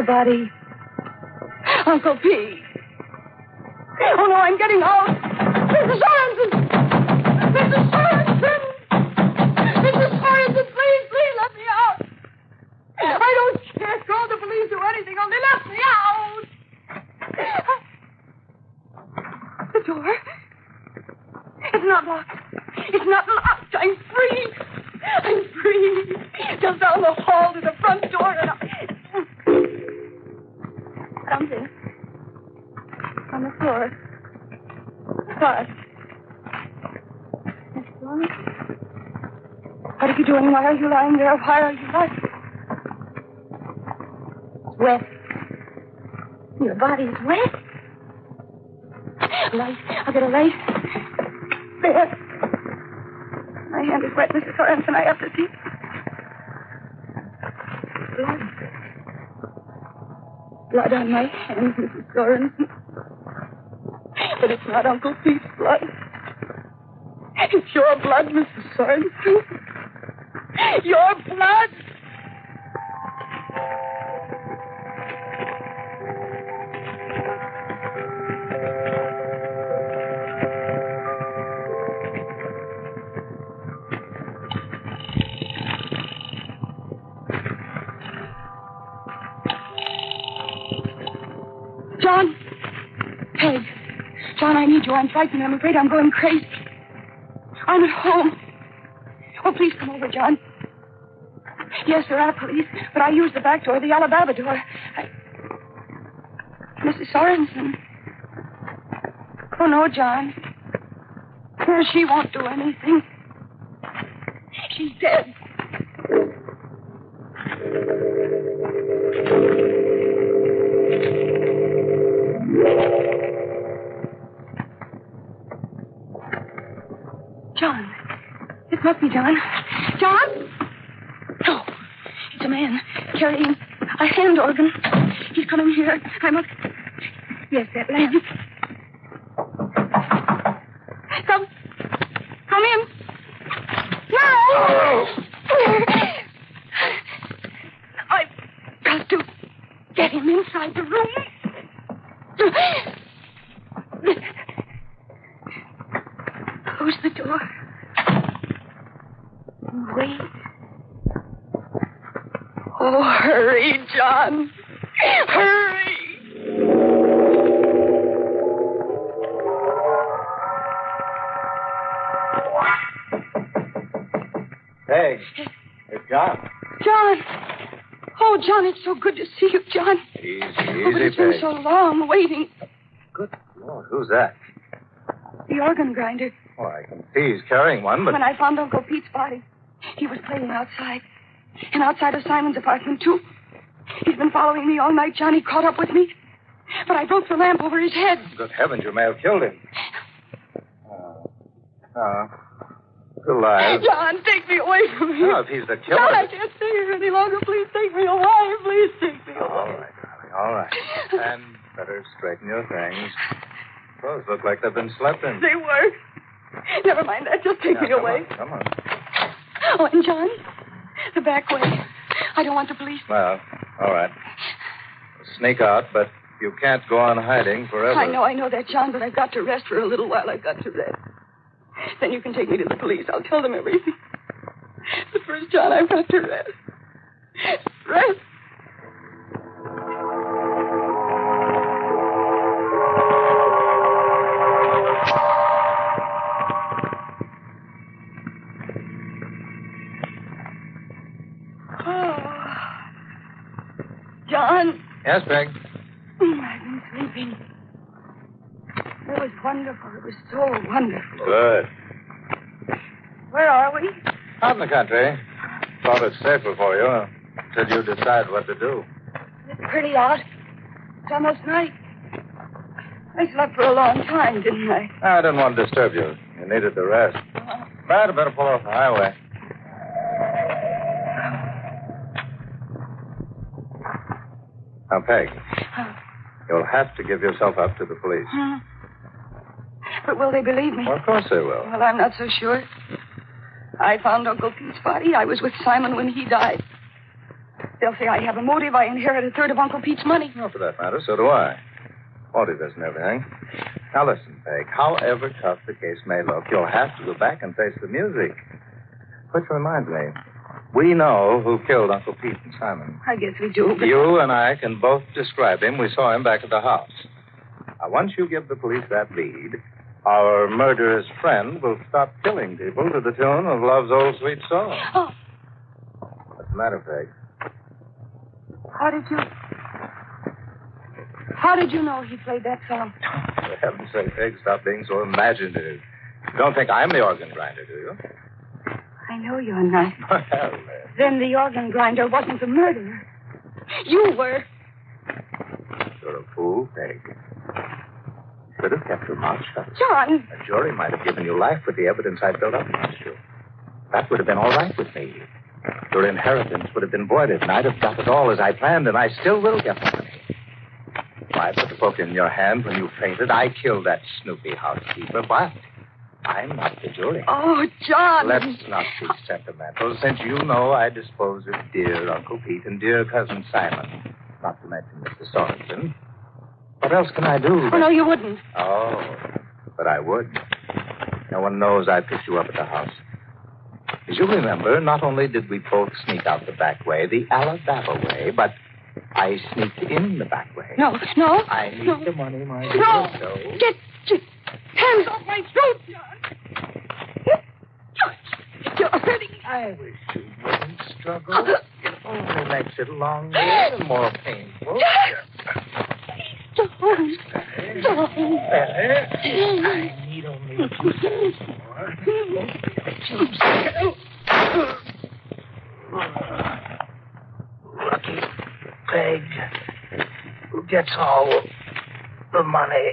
Body. Uncle P. Oh, no, I'm getting out. Mrs. Sorensen! Mrs. Sorensen! Mrs. Sorensen, please let me out. I don't care. Call the police or anything, only let me out. The door. It's not locked. It's not locked. I'm free. I'm free. Just down the hall to the front door and something on the floor. What? What are you doing? Why are you lying there? Why are you lying? It's wet. Your body is wet. Light. I'll get a light. There. My hand is wet, Mrs. Sorensen. I have to see. blood. Blood on my hands, Mrs. Sorensen. But it's not Uncle Pete's blood. It's your blood, Mrs. Sorensen. Your blood! John! Peg. John, I need you. I'm frightened. I'm afraid I'm going crazy. I'm at home. Oh, please come over, John. Yes, there are police, but I used the back door, the Alabama door. Mrs. Sorensen. Oh, no, John. She won't do anything. She's dead. John. It must be John. John? No. It's a man carrying a hand organ. He's coming here. I must... Yes, that lamp. Come in. No! I've got to get him inside the room. Close the door. Wait. Oh, hurry, John. Hurry. Peg, it's John. John. Oh, John, it's so good to see you, John. Easy, Oh, but it's been Peg. so long waiting. Good Lord, who's that? The organ grinder. Oh, I can see he's carrying one, but... When I found Uncle Pete's body, he was playing outside. And outside of Simon's apartment, too. He's been following me all night, John. He caught up with me. But I broke the lamp over his head. Good heavens, you may have killed him. He's alive. John, take me away from here. No, if he's the killer... John, I can't stay here any longer. Please take me away. Please take me away. All right, darling, all right. And better straighten your things. Clothes look like they've been slept in. They were. Never mind that. Just take me away. Come on. Oh, and John, the back way. I don't want the police. Well, all right. Sneak out, but you can't go on hiding forever. I know that, John, but I've got to rest for a little while. I've got to rest. Then you can take me to the police. I'll tell them everything. But first, John, I've got to rest. Rest. John. Yes, Peg? I've been sleeping. It was wonderful. It was so wonderful. Good. Where are we? Out in the country. Thought it's safer for you until you decide what to do. It's pretty out. It's almost night. I slept for a long time, didn't I? I didn't want to disturb you. You needed the rest. But I better pull off the highway. Now, Peg, you'll have to give yourself up to the police. But will they believe me? Well, of course they will. Well, I'm not so sure. I found Uncle Pete's body. I was with Simon when he died. They'll say I have a motive. I inherit a third of Uncle Pete's money. Well, for that matter, so do I. Motive isn't everything. Now, listen, Peg. However tough the case may look, you'll have to go back and face the music. Which reminds me, we know who killed Uncle Pete and Simon. I guess we do. But... You and I can both describe him. We saw him back at the house. Now, once you give the police that lead, our murderous friend will stop killing people to the tune of Love's Old Sweet Song. Oh. What's the matter, Peg? How did you know he played that song? For heaven's sake, Peg, stop being so imaginative. You don't think I'm the organ grinder, do you? I know you're not. Well, Then the organ grinder wasn't the murderer. You were. You're a fool, Peg. Should have kept your mouth shut. John! A jury might have given you life with the evidence I built up against you. That would have been all right with me. Your inheritance would have been voided, and I'd have got it all as I planned, and I still will get the money. I put the book in your hand when you fainted. I killed that snoopy housekeeper, but I'm not the jury. Oh, John! Let's not be sentimental, since you know I dispose of dear Uncle Pete and dear Cousin Simon, not to mention Mr. Sorensen. What else can I do? Oh, no, you wouldn't. Oh, but I would. No one knows I picked you up at the house. As you remember, not only did we both sneak out the back way, the Alabama way, but I sneaked in the back way. No. I need the money, my dear. No. So... Get your hands off my throat, John. You're hurting me. I wish you wouldn't struggle. It only makes it longer and more painful. John. I need only a few seconds more. Lucky Peg, who gets all the money.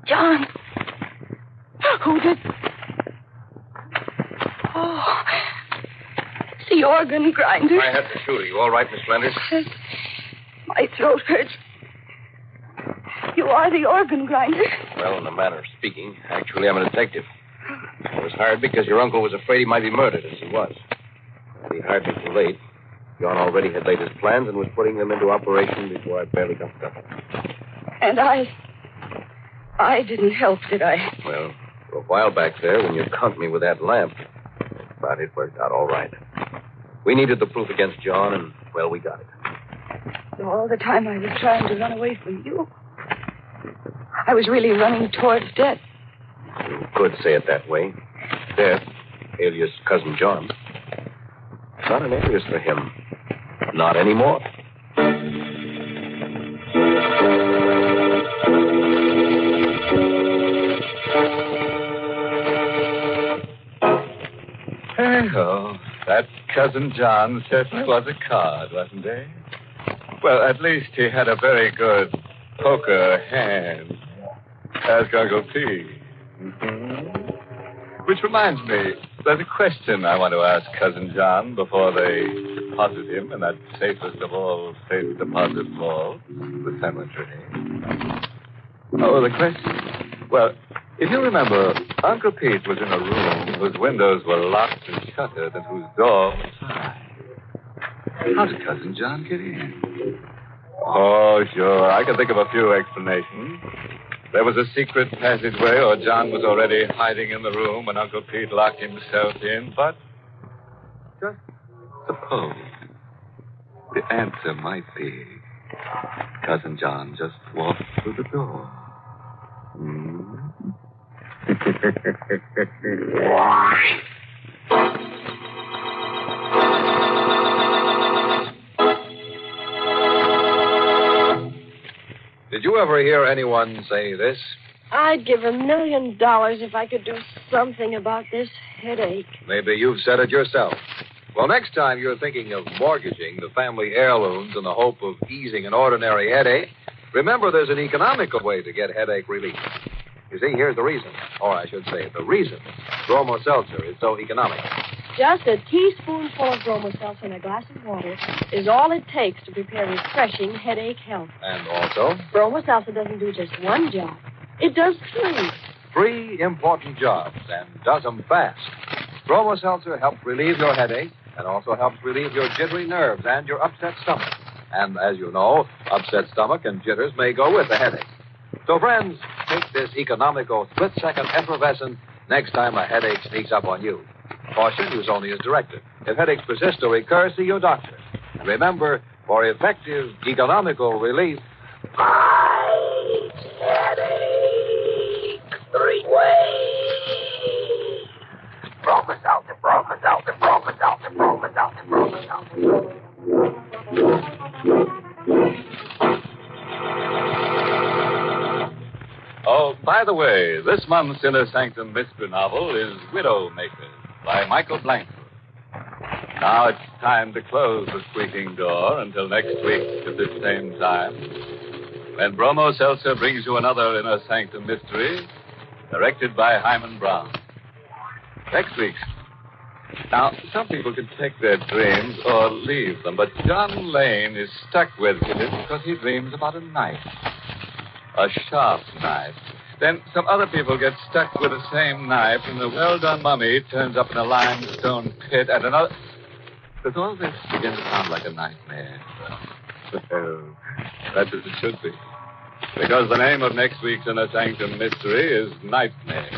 John. Who did... Oh, the organ grinder. I had to shoot her. You all right, Miss Flanders? My throat hurts. You are the organ grinder. Well, in a manner of speaking, actually, I'm a detective. I was hired because your uncle was afraid he might be murdered, as he was. But he hired me too late. John already had laid his plans and was putting them into operation before I barely got started. And I didn't help, did I? Well, for a while back there, when you caught me with that lamp, but it worked out all right. We needed the proof against John, and, well, we got it. So all the time I was trying to run away from you, I was really running towards death. You could say it that way. Death, alias Cousin John. Not an alias for him. Not anymore. Hey-ho. That Cousin John certainly was a card, wasn't he? Well, at least he had a very good poker hand. Ask Uncle Pete. Mm-hmm. Which reminds me, there's a question I want to ask Cousin John before they deposit him in that safest of all safe deposit vaults, the cemetery. Oh, the question? Well, if you remember, Uncle Pete was in a room whose windows were locked and shuttered and whose door was high. How did Cousin John get in? Oh, sure. I can think of a few explanations. There was a secret passageway, or John was already hiding in the room when Uncle Pete locked himself in. But just suppose the answer might be Cousin John just walked through the door. Did you ever hear anyone say this? I'd give $1 million if I could do something about this headache. Maybe you've said it yourself. Well, next time you're thinking of mortgaging the family heirlooms in the hope of easing an ordinary headache, remember there's an economical way to get headache relief. You see, here's the reason. Or I should say, the reason Bromo Seltzer is so economical. Just a teaspoonful of bromo seltzer in a glass of water is all it takes to prepare refreshing headache help. And also? Bromo seltzer doesn't do just one job. It does three. 3 important jobs, and does them fast. Bromo Seltzer helps relieve your headache and also helps relieve your jittery nerves and your upset stomach. And as you know, upset stomach and jitters may go with the headache. So, friends, take this economical split-second effervescent next time a headache sneaks up on you. Caution, use only as directed. If headaches persist or recur, see your doctor. And remember, for effective economical relief, Headache 3 ways. Bromo Seltzer, Bromo Seltzer, Bromo Seltzer, Bromo Seltzer, Bromo Seltzer. Oh, by the way, this month's Inner Sanctum mystery novel is Widowmakers by Michael Blankford. Now it's time to close the squeaking door until next week at this same time, when Bromo Seltzer brings you another Inner Sanctum mystery directed by Hyman Brown. Next week's Now, some people can take their dreams or leave them, but John Lane is stuck with it because he dreams about a knife. A sharp knife. Then some other people get stuck with the same knife, and the well-done mummy turns up in a limestone pit, and another... Does all this begin to sound like a nightmare? Well, that's as it should be. Because the name of next week's Inner Sanctum Mystery is Nightmare.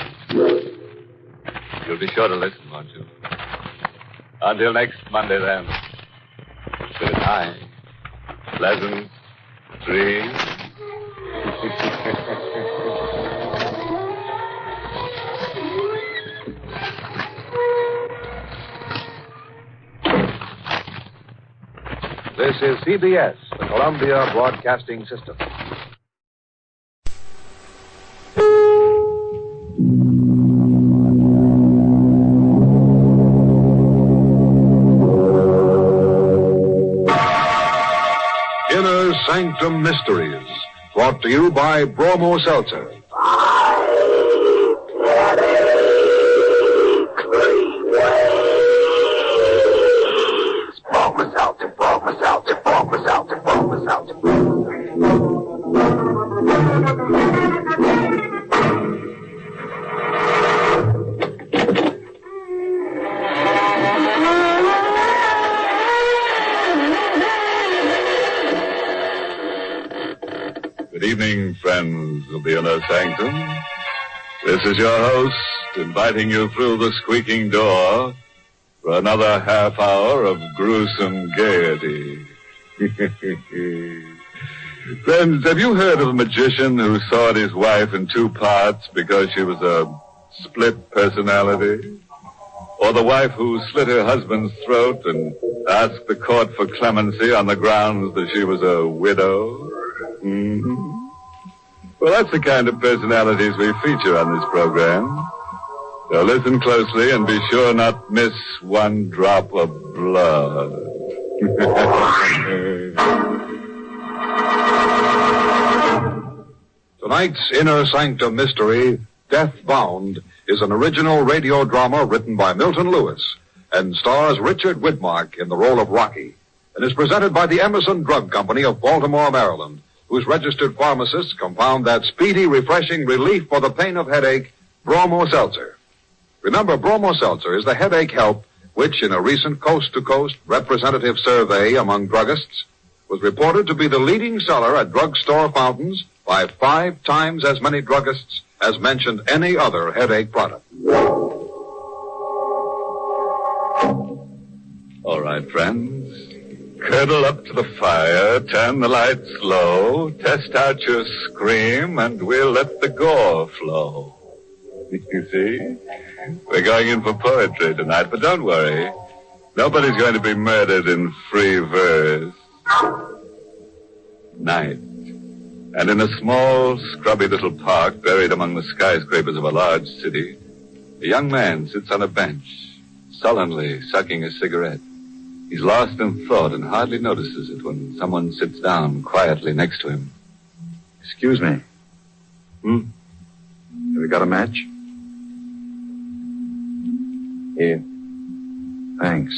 You'll be sure to listen, won't you? Until next Monday, then. Good night. Pleasant dreams. This is CBS, the Columbia Broadcasting System. Inner Sanctum Mysteries, brought to you by Bromo Seltzer. Good evening, friends of the Inner Sanctum. This is your host, inviting you through the squeaking door for another half hour of gruesome gaiety. Friends, have you heard of a magician who sawed his wife in two parts because she was a split personality? Or the wife who slit her husband's throat and asked the court for clemency on the grounds that she was a widow? Mm-hmm. Well, that's the kind of personalities we feature on this program. So listen closely and be sure not miss one drop of blood. Tonight's Inner Sanctum Mystery, Death Bound, is an original radio drama written by Milton Lewis and stars Richard Widmark in the role of Rocky, and is presented by the Emerson Drug Company of Baltimore, Maryland, whose registered pharmacists compound that speedy, refreshing relief for the pain of headache, Bromo Seltzer. Remember, Bromo Seltzer is the headache help which, in a recent coast-to-coast representative survey among druggists, was reported to be the leading seller at drugstore fountains by 5 times as many druggists as mentioned any other headache product. All right, friends. Curdle up to the fire, turn the lights low, test out your scream, and we'll let the gore flow. You see? We're going in for poetry tonight, but don't worry. Nobody's going to be murdered in free verse. Night. And in a small, scrubby little park buried among the skyscrapers of a large city, a young man sits on a bench, sullenly sucking a cigarette. He's lost in thought and hardly notices it when someone sits down quietly next to him. Excuse me. Have you got a match? Here. Thanks.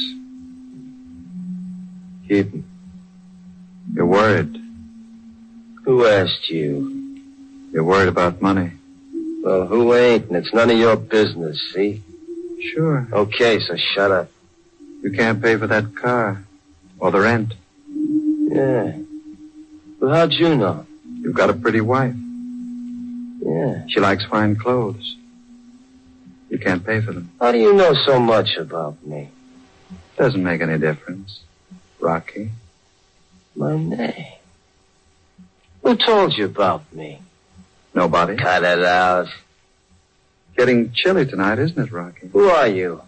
Keaton, you're worried. Who asked you? You're worried about money. Well, who ain't? And it's none of your business, see? Sure. Okay, so shut up. You can't pay for that car. Or the rent. Yeah. Well, how'd you know? You've got a pretty wife. Yeah. She likes fine clothes. You can't pay for them. How do you know so much about me? Doesn't make any difference. Rocky. My name. Who told you about me? Nobody. Cut it out. Getting chilly tonight, isn't it, Rocky? Who are you?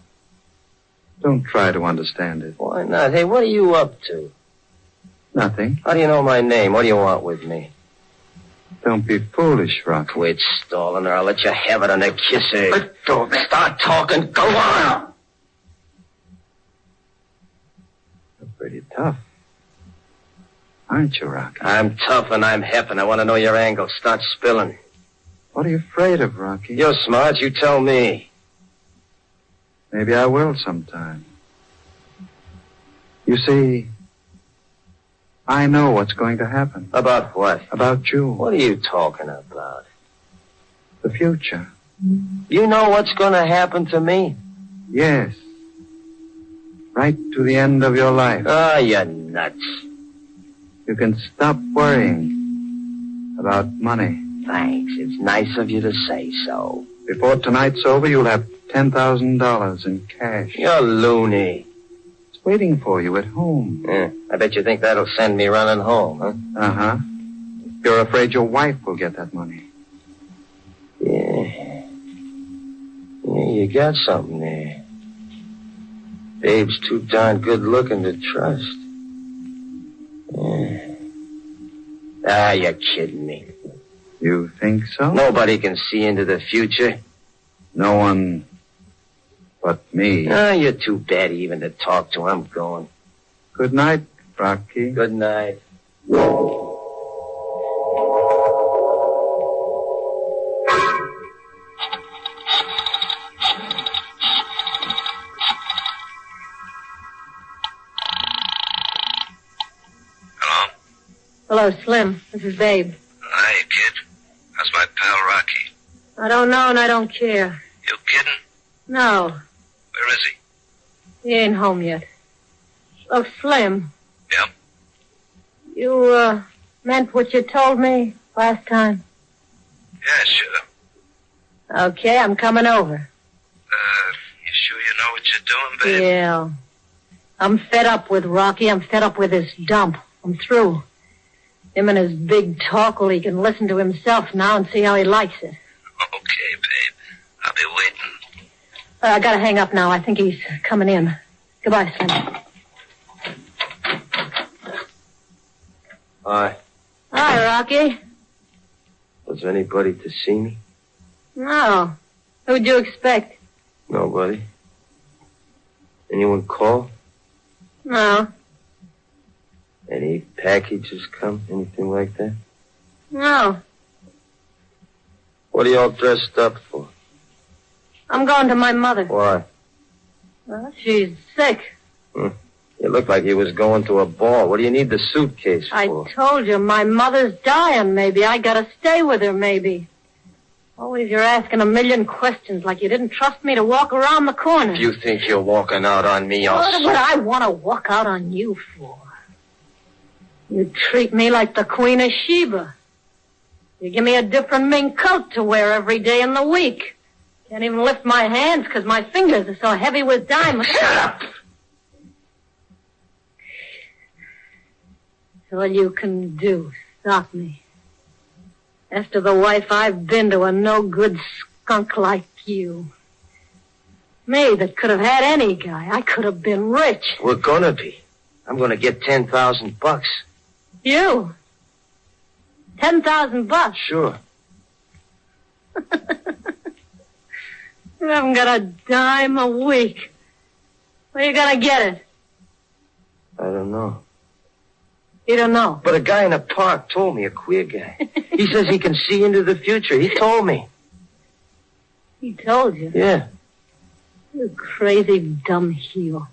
Don't try to understand it. Why not? Hey, what are you up to? Nothing. How do you know my name? What do you want with me? Don't be foolish, Rocky. Quit stalling or I'll let you have it on a kisser. Let go of me. Start talking. Go on. You're pretty tough. Aren't you, Rocky? I'm tough and I'm hep and I want to know your angle. Start spilling. What are you afraid of, Rocky? You're smart. You tell me. Maybe I will sometime. You see, I know what's going to happen. About what? About you. What are you talking about? The future. You know what's going to happen to me? Yes. Right to the end of your life. Ah, you're nuts. You can stop worrying about money. Thanks. It's nice of you to say so. Before tonight's over, you'll have $10,000 in cash. You're loony. It's waiting for you at home. Yeah, I bet you think that'll send me running home, huh? Uh-huh. You're afraid your wife will get that money. Yeah. Yeah, you got something there. Babe's too darn good looking to trust. Yeah. Ah, you're kidding me. You think so? Nobody can see into the future. No one but me. Ah, you're too bad even to talk to. I'm going. Good night, Rocky. Good night. Hello, Slim. This is Babe. Hi, kid. How's my pal Rocky? I don't know and I don't care. You kidding? No, Where is he? he ain't home yet. Oh, Slim. Yeah? You, meant what you told me last time? Yeah, sure. Okay, I'm coming over. You sure you know what you're doing, babe? Yeah. I'm fed up with Rocky. I'm fed up with this dump. I'm through. Him and his big talk, well, he can listen to himself now and see how he likes it. Okay, babe. I'll be waiting. I gotta hang up now. I think he's coming in. Goodbye, Slim. Hi. Hi, Rocky. Was anybody to see me? No. Who'd you expect? Nobody. Anyone call? No. Any packages come? Anything like that? No. What are you all dressed up for? I'm going to my mother. Why? Well, she's sick. You look like you was going to a ball. What do you need the suitcase for? I told you, my mother's dying, maybe. I gotta stay with her, maybe. Always you're asking a million questions like you didn't trust me to walk around the corner. If you think you're walking out on me, I'll... What would I want to walk out on you for? You treat me like the Queen of Sheba. You give me a different mink coat to wear every day in the week. Can't even lift my hands because my fingers are so heavy with diamonds. Shut up! All you can do, stop me. After the wife I've been to a no-good skunk like you. Me that could have had any guy. I could have been rich. We're gonna be. I'm gonna get $10,000. You? $10,000? Sure. You haven't got a dime a week. Where you gonna get it? I don't know. You don't know? But a guy in a park told me, a queer guy. He says he can see into the future. He told me. He told you? Yeah. You crazy dumb heel.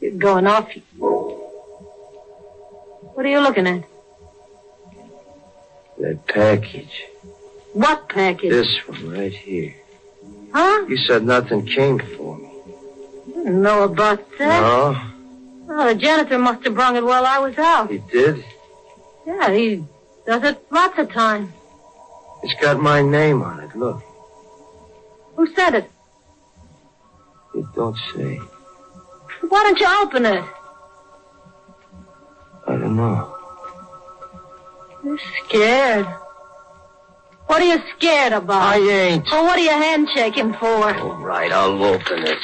You're going off. What are you looking at? That package. What package? This one right here. Huh? You said nothing came for me. I didn't know about that. No? Oh, the janitor must have brung it while I was out. He did? Yeah, he does it lots of times. It's got my name on it, look. Who said it? It don't say. Why don't you open it? I don't know. You're scared. What are you scared about? I ain't. Well, what are you handshaking for? All right, I'll open it.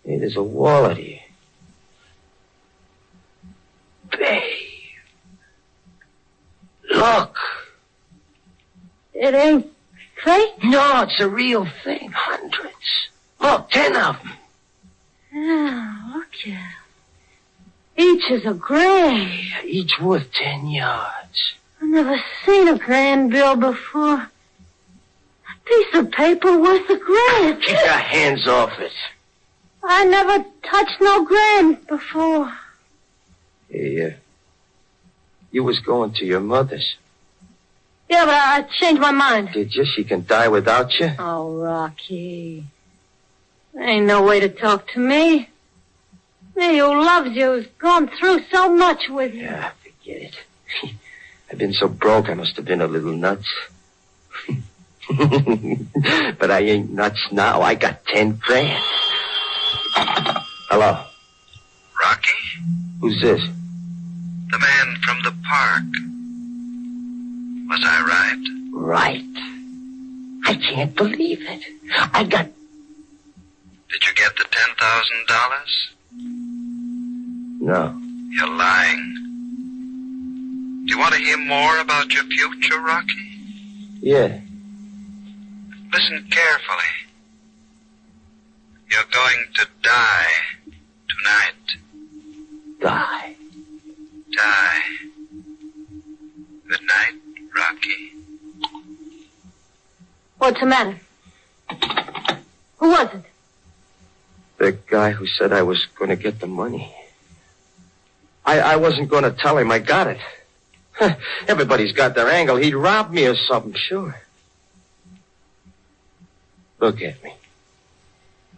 Hey, there's a wallet here. Babe. Look. It ain't fake? No, it's a real thing. Hundreds. Look, 10 of them. Oh, look at 'em. Each is a grand. Each worth 10 yards. I've never seen a grand bill before. Piece of paper worth $1,000. Keep your hands off it. I never touched no grand before. Hey, you was going to your mother's. Yeah, but I changed my mind. Did you? She can die without you? Oh, Rocky. There ain't no way to talk to me. Me who loves you has gone through so much with you. Yeah, forget it. I've been so broke I must have been a little nuts. But I ain't nuts now. I got 10 grand. Hello? Rocky? Who's this? The man from the park. Was I right? Right. I can't believe it. I got... Did you get the $10,000? No. You're lying. Do you want to hear more about your future, Rocky? Yeah. Listen carefully. You're going to die tonight. Die? Die. Good night, Rocky. What's the matter? Who was it? The guy who said I was going to get the money. I wasn't going to tell him I got it. Everybody's got their angle. He'd robbed me or something, sure. Look at me.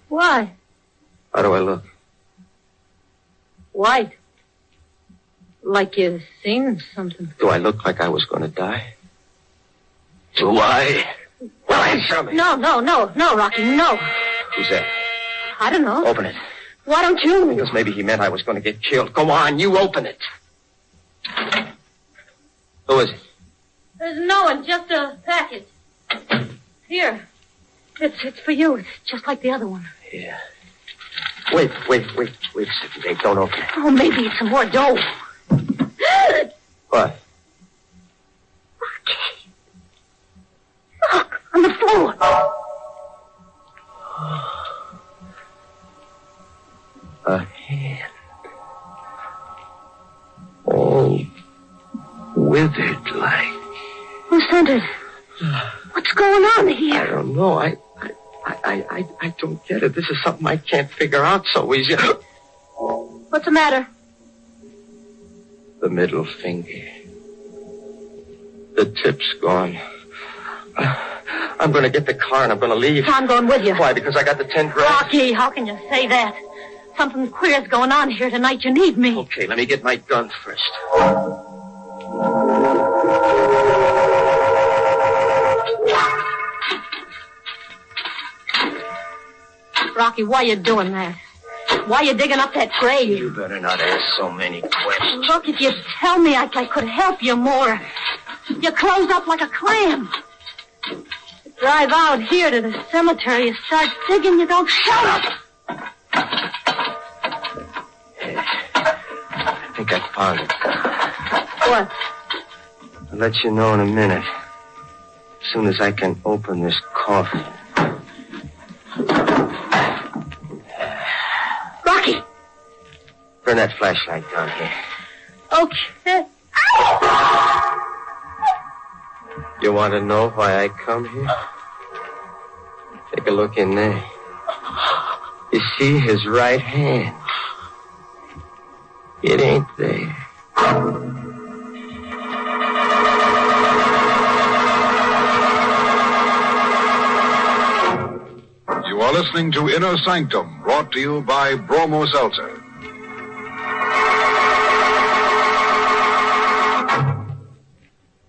Why? How do I look? White. Like you've seen something. Do I look like I was going to die? Do I? Well, answer me. No, Rocky, no. Who's that? I don't know. Open it. Why don't you? Because maybe he meant I was going to get killed. Go on, you open it. Who is it? There's no one, just a package. Here. It's for you. It's just like the other one. Yeah. Wait a second, Dave. Don't open it. Oh, maybe it's some more dough. What? Look, on the floor. A hand. All withered like. Who sent it? What's going on here? I don't know. I don't get it. This is something I can't figure out so easy. What's the matter? The middle finger. The tip's gone. I'm going to get the car and I'm going to leave. I'm going with you. Why? Because I got the 10 grand? Rocky, how can you say that? Something queer's going on here tonight. You need me. Okay, let me get my gun first. Rocky, why you doing that? Why you digging up that grave? You better not ask so many questions. Look, if you'd tell me, I could help you more. You close up like a clam. You drive out here to the cemetery, you start digging, you don't shut up. I think I found it. What? I'll let you know in a minute. As soon as I can open this coffin. Rocky! Turn that flashlight down here. Okay. You want to know why I come here? Take a look in there. You see his right hand? It ain't there. You are listening to Inner Sanctum, brought to you by Bromo Seltzer.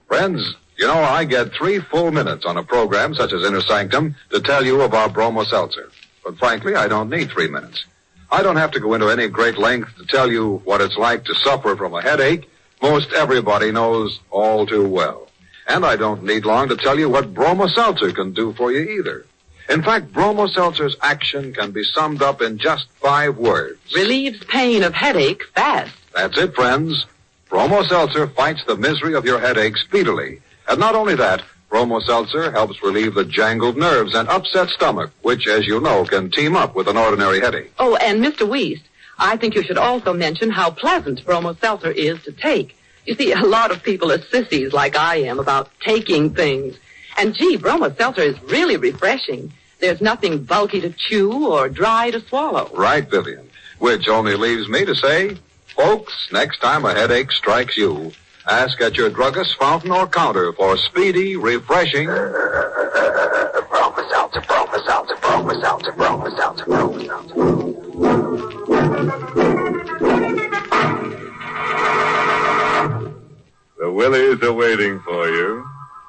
Friends, you know, I get 3 full minutes on a program such as Inner Sanctum to tell you about Bromo Seltzer. But frankly, I don't need 3 minutes. I don't have to go into any great length to tell you what it's like to suffer from a headache. Most everybody knows all too well. And I don't need long to tell you what Bromo Seltzer can do for you either. In fact, Bromo Seltzer's action can be summed up in just 5 words. Relieves pain of headache fast. That's it, friends. Bromo Seltzer fights the misery of your headache speedily. And not only that, Bromo Seltzer helps relieve the jangled nerves and upset stomach, which, as you know, can team up with an ordinary headache. Oh, and Mr. Wiest, I think you should also mention how pleasant Bromo Seltzer is to take. You see, a lot of people are sissies like I am about taking things. And, gee, bromo seltzer is really refreshing. There's nothing bulky to chew or dry to swallow. Right, Vivian. Which only leaves me to say, folks, next time a headache strikes you, ask at your druggist, fountain, or counter for speedy, refreshing... Bromo seltzer, bromo seltzer, bromo seltzer, bromo seltzer, bromo seltzer. The Willies are waiting for you.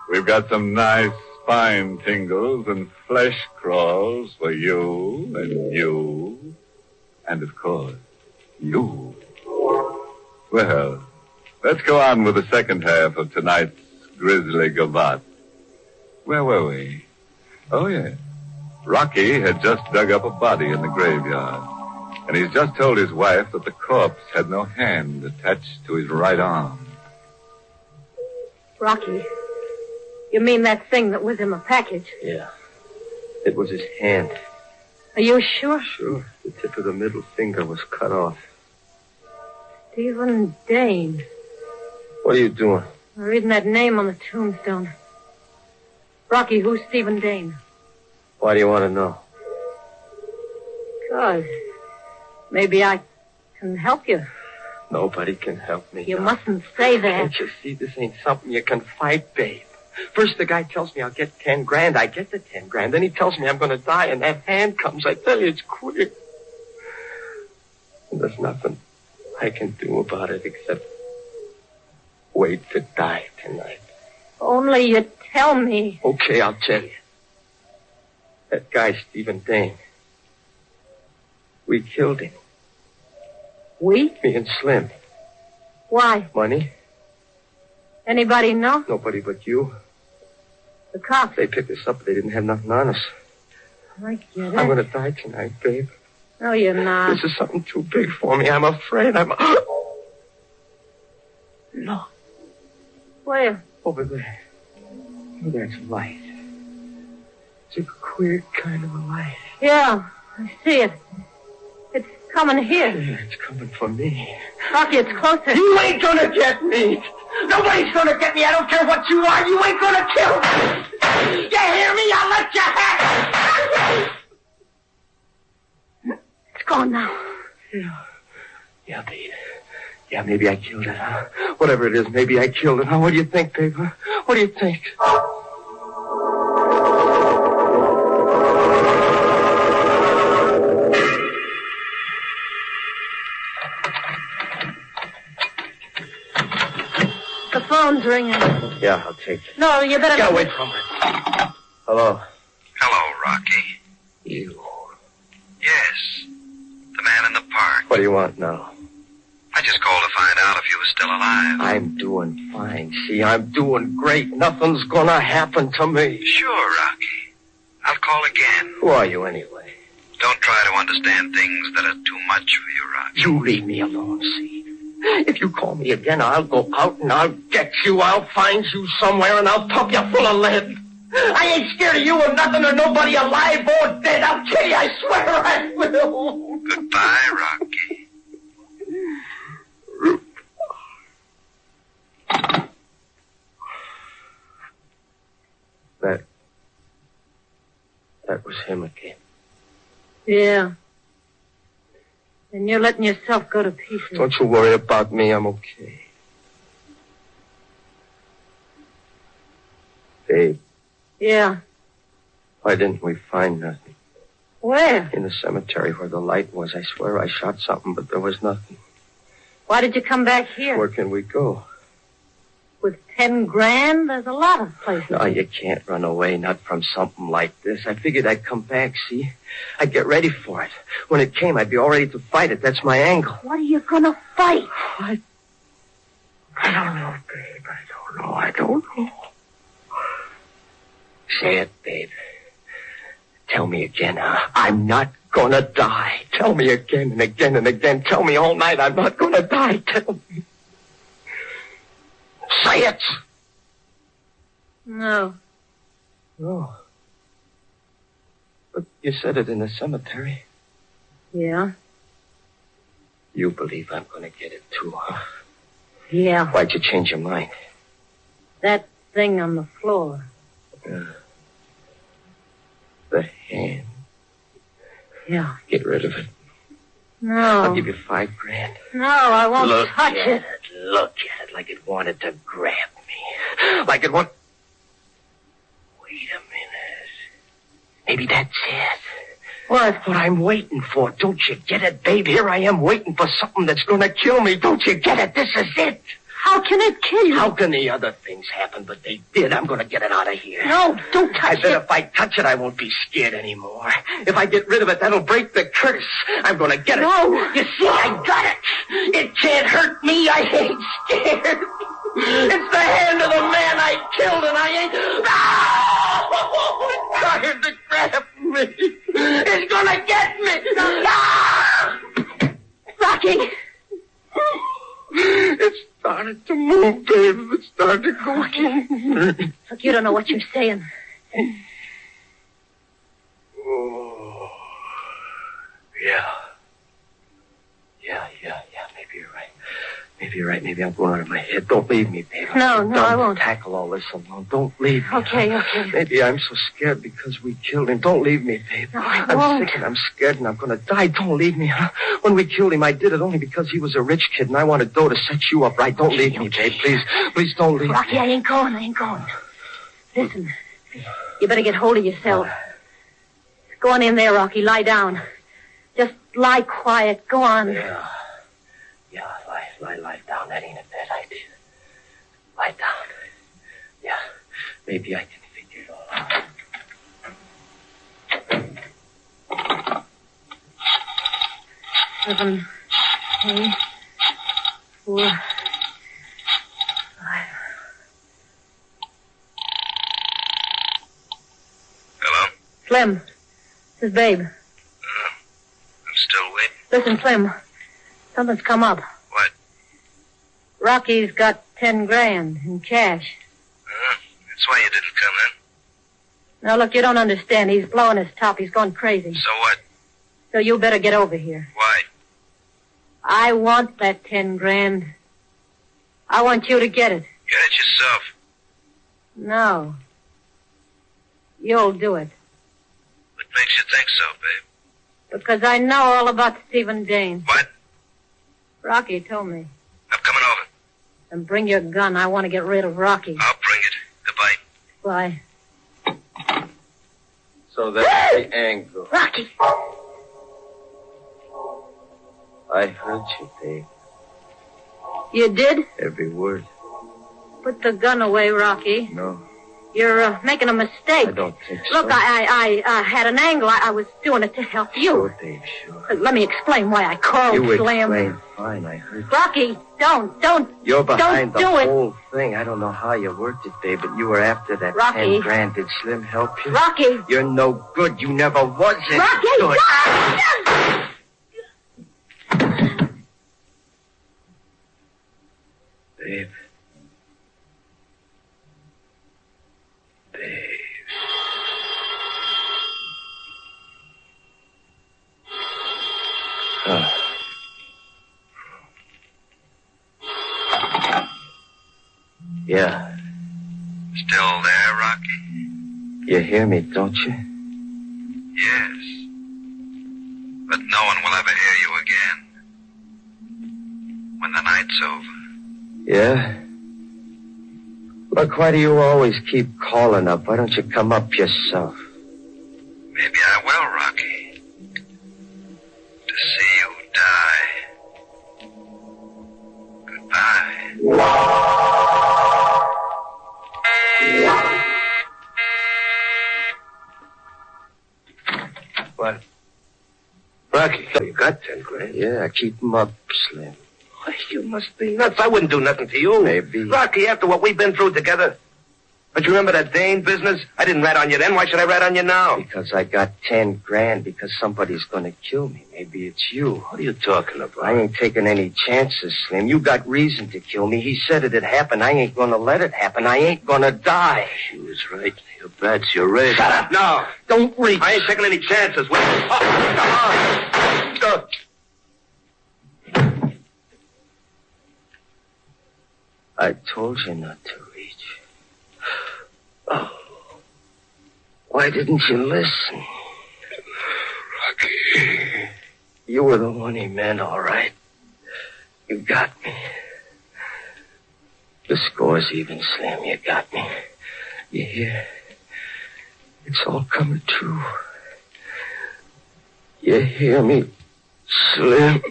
We've got some nice spine tingles and flesh crawls for you and you. And, of course, you. Well, let's go on with the second half of tonight's grisly gavotte. Where were we? Oh, yeah. Rocky had just dug up a body in the graveyard. And he's just told his wife that the corpse had no hand attached to his right arm. Rocky, you mean that thing that was in the package? Yeah. It was his hand. Are you sure? Sure. The tip of the middle finger was cut off. Stephen Dane. What are you doing? I'm reading that name on the tombstone. Rocky, who's Stephen Dane? Why do you want to know? Because maybe I can help you. Nobody can help me. You mustn't say that. Can't you see this ain't something you can fight, babe? First the guy tells me I'll get 10 grand. I get the 10 grand. Then he tells me I'm going to die, and that hand comes. I tell you, it's quick. And there's nothing I can do about it except wait to die tonight. Only you tell me. Okay, I'll tell you. That guy, Stephen Dane. We killed him. We? Me and Slim. Why? Money? Anybody know? Nobody but you. The cops. They picked us up, but they didn't have nothing on us. I get it. I'm going to die tonight, babe. No, you're not. This is something too big for me. I'm afraid. No. Where? Over there. Oh, there's light. It's a queer kind of a light. Yeah, I see it. It's coming here. Yeah, it's coming for me. Rocky, it's closer. You ain't gonna get me. Nobody's gonna get me. I don't care what you are. You ain't gonna kill me. You hear me? I'll let you have it. It's gone now. Yeah, babe. Yeah, maybe I killed it, huh? Whatever it is, maybe I killed it, huh? What do you think, babe? Huh? What do you think? The phone's ringing. Yeah, I'll take it. No, you better... Get away from it. Hello? Hello, Rocky. You. Yes. The man in the park. What do you want now? I just called to find out if you were still alive. I'm doing fine. See, I'm doing great. Nothing's gonna happen to me. Sure, Rocky. I'll call again. Who are you anyway? Don't try to understand things that are too much for you, Rocky. You leave me alone, see? If you call me again, I'll go out and I'll get you. I'll find you somewhere and I'll pump you full of lead. I ain't scared of you or nothing or nobody alive or dead. I'll kill you, I swear I will. Goodbye, Rocky. That was him again. Yeah. And you're letting yourself go to pieces. Don't you worry about me. I'm okay. Babe, Yeah. why didn't we find nothing? Where? In the cemetery where the light was. I swear I shot something, but there was nothing. Why did you come back here? Where can we go? With 10 grand? There's a lot of places. No, you can't run away, not from something like this. I figured I'd come back, see? I'd get ready for it. When it came, I'd be all ready to fight it. That's my angle. What are you gonna fight? I don't know, babe. I don't know. Say it, babe. Tell me again, huh? I'm not gonna die. Tell me again and again and again. Tell me all night I'm not gonna die. Tell me. Say it! No. No. But you said it in the cemetery. Yeah? You believe I'm gonna get it too, huh? Yeah. Why'd you change your mind? That thing on the floor. The hand. Yeah. Get rid of it. No. I'll give you $5,000. No, I won't Look touch at it. Look at it like it wanted to grab me. Like it want... Wait a minute. Maybe that's it. What? What I'm waiting for. Don't you get it, babe? Here I am waiting for something that's going to kill me. Don't you get it? This is it. How can it kill you? How can the other things happen? But they did. I'm going to get it out of here. No, don't touch I bet it. if I touch it, I won't be scared anymore. If I get rid of it, that'll break the curse. I'm going to get it. No. You see, I got it. It can't hurt me. I ain't scared. It's the hand of the man I killed, and I ain't... Oh, it's trying to grab me. It's going to get me. Ah! Rocky. It started to move, babe. It started to go in. Look, you don't know what you're saying. Oh. Yeah. Maybe you're right. Maybe I'm going out of my head. Don't leave me, babe. No, I won't. Tackle all this alone. Don't leave me. Okay. Maybe I'm so scared because we killed him. Don't leave me, babe. No, I I'm won't. sick and I'm scared and I'm going to die. Don't leave me, huh? When we killed him, I did it only because he was a rich kid and I wanted dough to set you up right. Don't leave me, babe. Please don't leave Rocky, me. I ain't going. Listen, you better get hold of yourself. Go on in there, Rocky. Lie down. Just lie quiet. Go on. Yeah, lie down. That ain't a bad idea. Lie down. Yeah, maybe I can figure it all out. 7, 8, 4, 5. Hello? Slim, this is Babe. I'm still waiting. Listen, Slim, something's come up. What? Rocky's got $10,000 in cash. That's why you didn't come in. Now, look, you don't understand. He's blowing his top. He's gone crazy. So what? So you better get over here. Why? I want that $10,000. I want you to get it. Get it yourself. No. You'll do it. What makes you think so, babe? Because I know all about Stephen Dane. What? Rocky told me. I'm coming over. And bring your gun. I want to get rid of Rocky. I'll bring it. Goodbye. Bye. So that's the angle. Rocky! I heard you, babe. You did? Every word. Put the gun away, Rocky. No, You're making a mistake. I don't think so. Look, I had an angle. I was doing it to help you. Sure, Dave, sure. Let me explain why I called You Slim. explained fine, I heard you. Rocky, don't. You're behind don't the do it. whole thing. I don't know how you worked it, babe, but you were after that Rocky. $10,000. Did Slim help you? Rocky. You're no good. You never was any Rocky, good. Babe. Yeah. Still there, Rocky? You hear me, don't you? Yes. But no one will ever hear you again. When the night's over. Yeah? Look, why do you always keep calling up? Why don't you come up yourself? Maybe I will, Rocky. To see you die. Goodbye. What? Rocky. So you got $10,000. Yeah, keep 'em up, Slim. Why, you must be nuts. I wouldn't do nothing to you. Maybe. Rocky, after what we've been through together. But you remember that Dane business? I didn't rat on you then. Why should I rat on you now? Because I got $10,000 because somebody's gonna kill me. Maybe it's you. What are you talking about? I ain't taking any chances, Slim. You got reason to kill me. He said it'd happen. I ain't gonna let it happen. I ain't gonna die. She was right. Your bats, you're red. Shut up. No. Don't reach. I ain't taking any chances. Wait. I told you not to reach. Oh. Why didn't you listen? Rocky. You were the one he meant, all right. You got me. The score's even, Slim. You got me. You hear? It's all coming true. You hear me, Slim?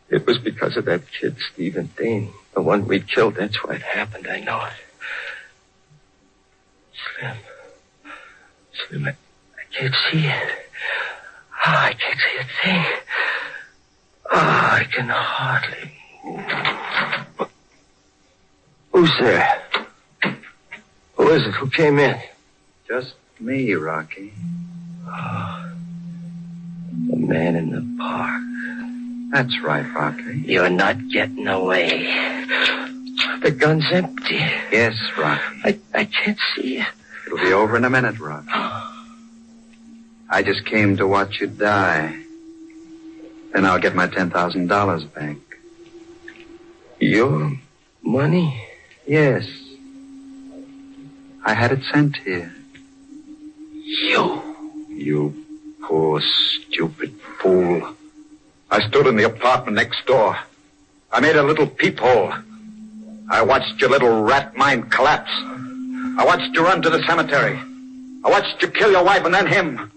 It was because of that kid, Stephen Dane, the one we killed. That's why it happened. I know it. Slim, I can't see it. Oh, I can't see a thing. Oh, I can hardly move. Who's there? Who is it? Who came in? Just me, Rocky. Oh, the man in the park. That's right, Rocky. You're not getting away. The gun's empty. Yes, Rocky. I can't see it. It'll be over in a minute, Rocky. I just came to watch you die. Then I'll get my $10,000 back. Your money? Yes. I had it sent here. You poor, stupid fool. I stood in the apartment next door. I made a little peephole. I watched your little rat mind collapse. I watched you run to the cemetery. I watched you kill your wife and then him.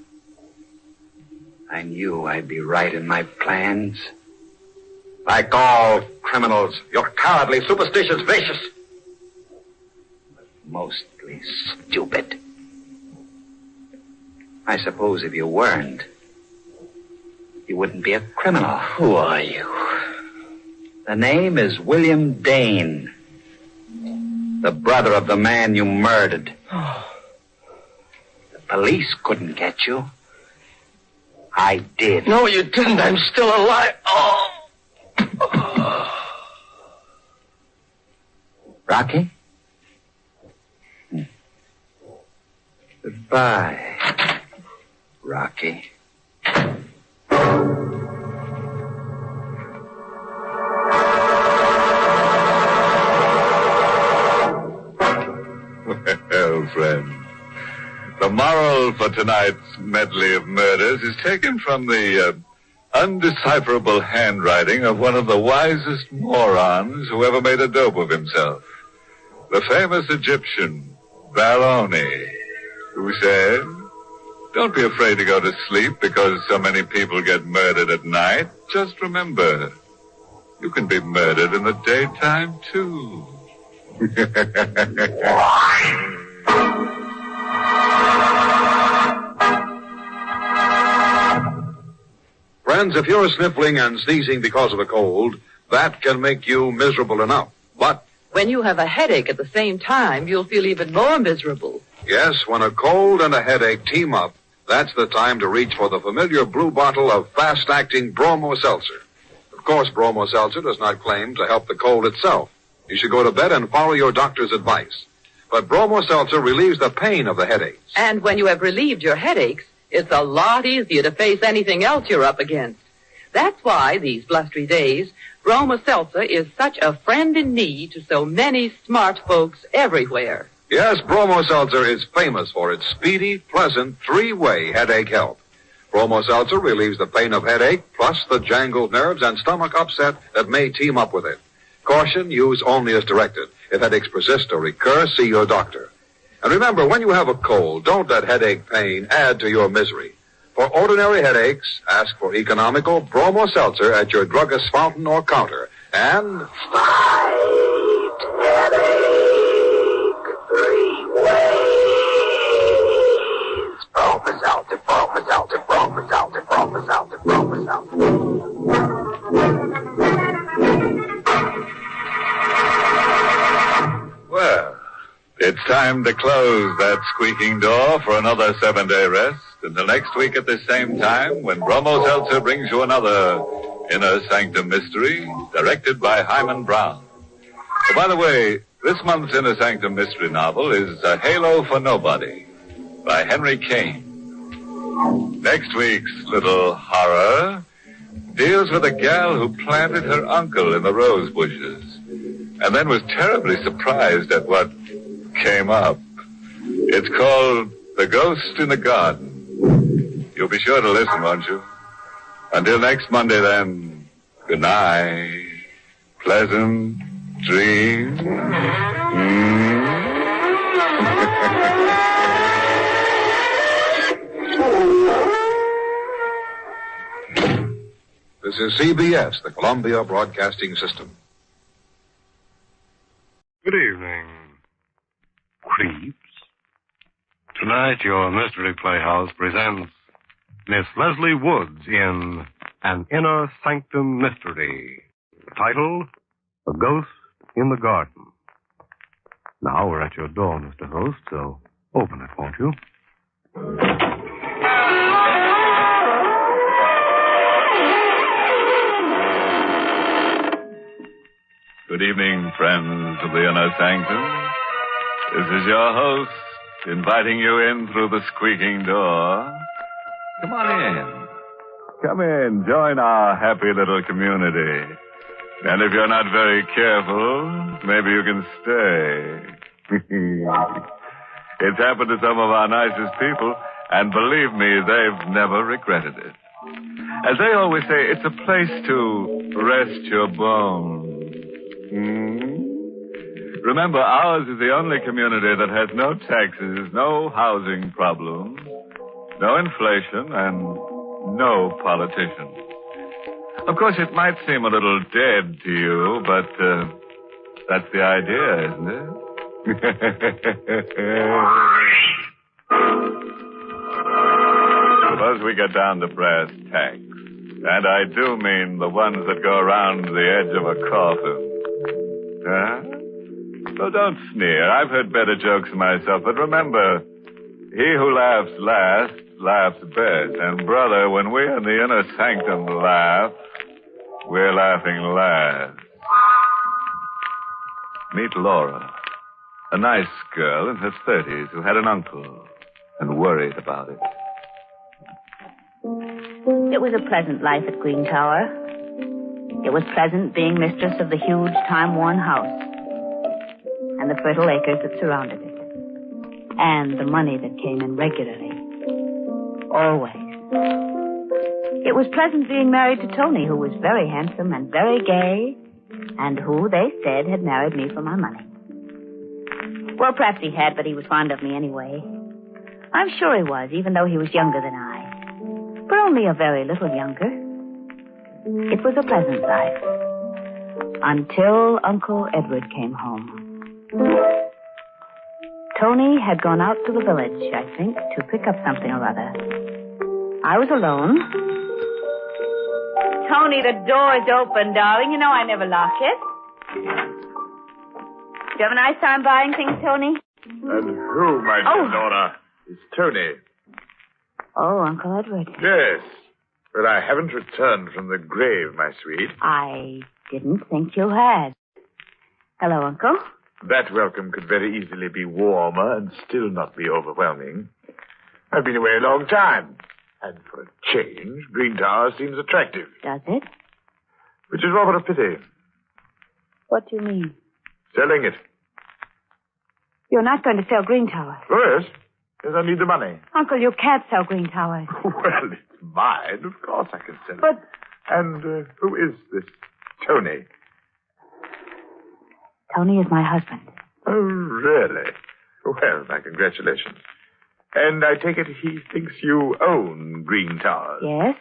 I knew I'd be right in my plans. Like all criminals, you're cowardly, superstitious, vicious. But mostly stupid. I suppose if you weren't, you wouldn't be a criminal. Who are you? The name is William Dane. The brother of the man you murdered. The police couldn't get you. I did. No, you didn't. I'm still alive. Rocky? Goodbye, Rocky. Well, friend, the moral for tonight's medley of murders is taken from the undecipherable handwriting of one of the wisest morons who ever made a dope of himself. The famous Egyptian, Baroni, who said, "Don't be afraid to go to sleep because so many people get murdered at night. Just remember, you can be murdered in the daytime, too." Friends, if you're sniffling and sneezing because of a cold, that can make you miserable enough. But when you have a headache at the same time, you'll feel even more miserable. yes, when a cold and a headache team up, that's the time to reach for the familiar blue bottle of fast-acting Bromo Seltzer. Of course, Bromo Seltzer does not claim to help the cold itself. You should go to bed and follow your doctor's advice. But Bromo Seltzer relieves the pain of the headaches. And when you have relieved your headaches, it's a lot easier to face anything else you're up against. That's why, these blustery days, Bromo Seltzer is such a friend in need to so many smart folks everywhere. Yes, Bromo Seltzer is famous for its speedy, pleasant, three-way headache help. Bromo Seltzer relieves the pain of headache, plus the jangled nerves and stomach upset that may team up with it. Caution, use only as directed. If headaches persist or recur, see your doctor. And remember, when you have a cold, don't let headache pain add to your misery. For ordinary headaches, ask for economical Bromo Seltzer at your druggist's fountain or counter. And Fight headache 3 ways. Bromo Seltzer, Bromo Seltzer, Bromo Seltzer, Bromo Seltzer, Bromo Seltzer. Well, it's time to close that squeaking door for another 7-day rest until next week at the same time when Bromo Seltzer brings you another Inner Sanctum mystery directed by Hyman Brown. Oh, by the way, this month's Inner Sanctum mystery novel is A Halo for Nobody by Henry Kane. Next week's little horror deals with a gal who planted her uncle in the rose bushes and then was terribly surprised at what came up. It's called The Ghost in the Garden. You'll be sure to listen, won't you? Until next Monday, then, good night. Pleasant dreams. This is CBS, the Columbia Broadcasting System. Good evening, creeps. Tonight, your Mystery Playhouse presents Miss Leslie Woods in An Inner Sanctum Mystery. The title, The Ghost in the Garden. Now we're at your door, Mr. Host, so open it, won't you? Good evening, friends of the Inner Sanctum. This is your host, inviting you in through the squeaking door. Come on in. Come in, join our happy little community. And if you're not very careful, maybe you can stay. It's happened to some of our nicest people, and believe me, they've never regretted it. As they always say, it's a place to rest your bones. Remember, ours is the only community that has no taxes, no housing problems, no inflation, and no politicians. Of course, it might seem a little dead to you, but that's the idea, isn't it? Suppose we get down to brass tacks. And I do mean the ones that go around the edge of a coffin. Huh? So don't sneer. I've heard better jokes myself, but remember, he who laughs last laughs best. And, brother, when we in the Inner Sanctum laugh, we're laughing last. Meet Laura, a nice girl in her 30s who had an uncle and worried about it. It was a pleasant life at Green Tower. It was pleasant being mistress of the huge, time-worn house and the fertile acres that surrounded it, and the money that came in regularly. Always. It was pleasant being married to Tony, who was very handsome and very gay, and who, they said, had married me for my money. Well, perhaps he had, but he was fond of me anyway. I'm sure he was, even though he was younger than I. But only a very little younger. It was a pleasant life. Until Uncle Edward came home. Tony had gone out to the village, I think, to pick up something or other. I was alone. Tony, the door's open, darling. You know I never lock it. Do you have a nice time buying things, Tony? And who, my dear Laura? It's Tony. Oh, Uncle Edward. Yes. But I haven't returned from the grave, my sweet. I didn't think you had. Hello, Uncle. That welcome could very easily be warmer and still not be overwhelming. I've been away a long time. And for a change, Green Tower seems attractive. Does it? Which is rather a pity. What do you mean? Selling it. You're not going to sell Green Tower? Oh, yes. Yes, I need the money. Uncle, you can't sell Green Tower. Well, it's mine. Of course I can sell it. But... And who is this Tony? Tony is my husband. Oh, really? Well, my congratulations. And I take it he thinks you own Green Tower? Yes.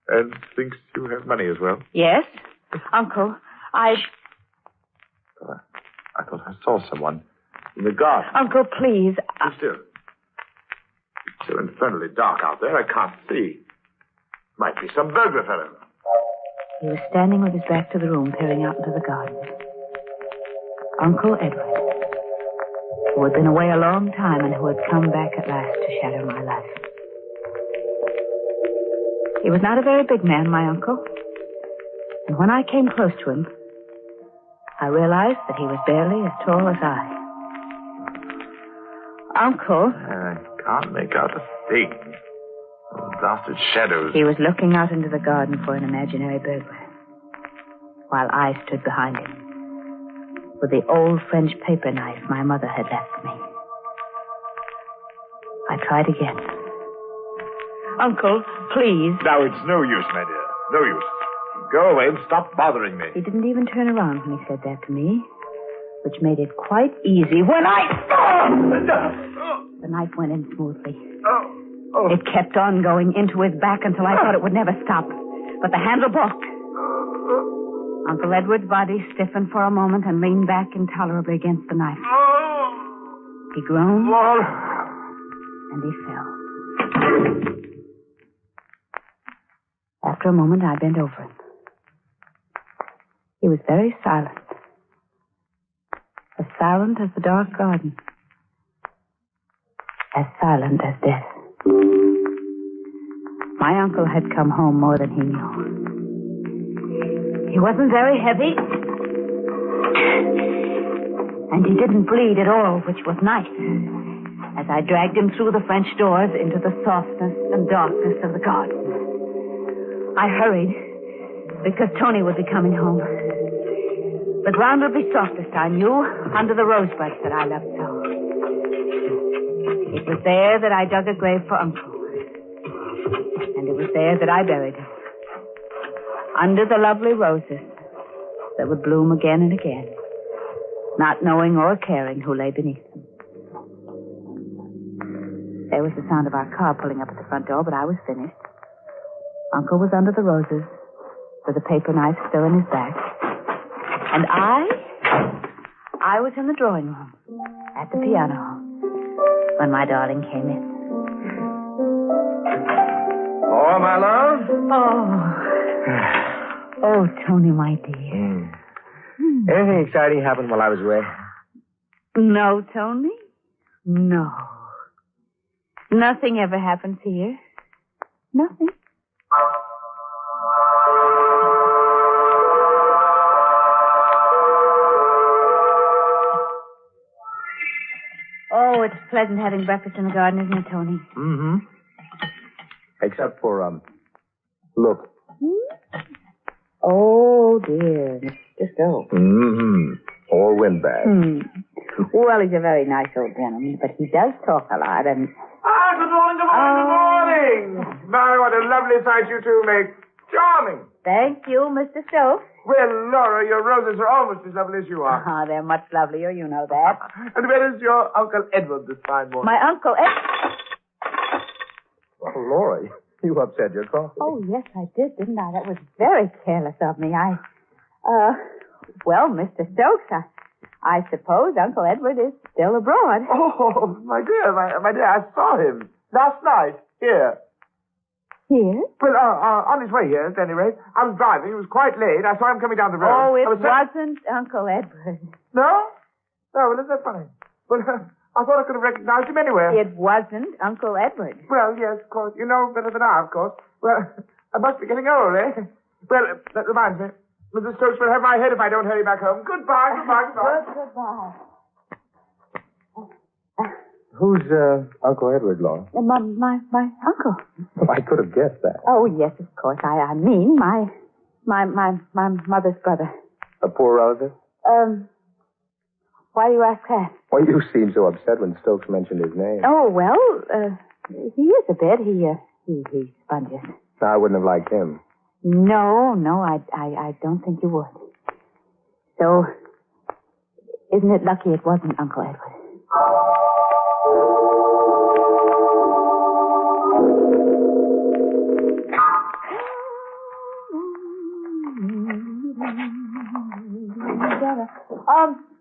And thinks you have money as well? Yes. Uncle, I thought I saw someone in the garden. Uncle, please. Still. It's so infernally dark out there, I can't see. Might be some burglar fellow. He was standing with his back to the room, peering out into the garden. Uncle Edward, who had been away a long time and who had come back at last to shatter my life. He was not a very big man, my uncle. And when I came close to him, I realized that he was barely as tall as I. Uncle. I can't make out a thing. Those blasted shadows. He was looking out into the garden for an imaginary burglar, while I stood behind him, with the old French paper knife my mother had left me. I tried again. Uncle, please. Now, it's no use, my dear. No use. Go away and stop bothering me. He didn't even turn around when he said that to me, which made it quite easy when The knife went in smoothly. It kept on going into his back until I thought it would never stop. But the handle balked. Uncle Edward's body stiffened for a moment and leaned back intolerably against the knife. He groaned, and he fell. After a moment, I bent over him. He was very silent. As silent as the dark garden. As silent as death. My uncle had come home more than he knew. He wasn't very heavy. And he didn't bleed at all, which was nice. As I dragged him through the French doors into the softness and darkness of the garden. I hurried, because Tony would be coming home. The ground would be softest, I knew, under the rosebuds that I loved so. It was there that I dug a grave for Uncle. And it was there that I buried him. Under the lovely roses that would bloom again and again, not knowing or caring who lay beneath them. There was the sound of our car pulling up at the front door, but I was finished. Uncle was under the roses, with a paper knife still in his back. And I was in the drawing room, at the piano, when my darling came in. Oh, my love? Oh, Tony, my dear. Anything exciting happened while I was away? No, Tony. No. Nothing ever happens here. Nothing. Oh, it's pleasant having breakfast in the garden, isn't it, Tony? Mm-hmm. Except for, look. Oh, dear. Mr. Stokes. Mm-hmm. Or windbag. Well, he's a very nice old gentleman, but he does talk a lot, and... Good morning, good morning, good morning. My, what a lovely sight you two make. Charming. Thank you, Mr. Stokes. Well, Laura, your roses are almost as lovely as you are. They're much lovelier, you know that. And where is your Uncle Edward this fine morning? My Uncle Edward? Oh, Laura, you upset your coffee. Oh, yes, I did, didn't I? That was very careless of me. Well, Mr. Stokes, I suppose Uncle Edward is still abroad. Oh, my dear, my dear, I saw him last night here. Here? Well, on his way here, at any rate. I was driving. It was quite late. I saw him coming down the road. Oh, it wasn't Uncle Edward. No? No, well, isn't that funny? Well, I thought I could have recognized him anywhere. It wasn't Uncle Edward. Well, yes, of course. You know better than I, of course. Well, I must be getting old, eh? Well, that reminds me. Mrs. Stokes will have my head if I don't hurry back home. Goodbye, goodbye, goodbye. Goodbye. Who's, Uncle Edward, Laura? My uncle. Well, I could have guessed that. Oh, yes, of course. I mean, my mother's brother. A poor relative? Why do you ask that? Well, you seemed so upset when Stokes mentioned his name. Oh, well, he is a bit. He sponges. I wouldn't have liked him. No, I don't think you would. So, isn't it lucky it wasn't Uncle Edward?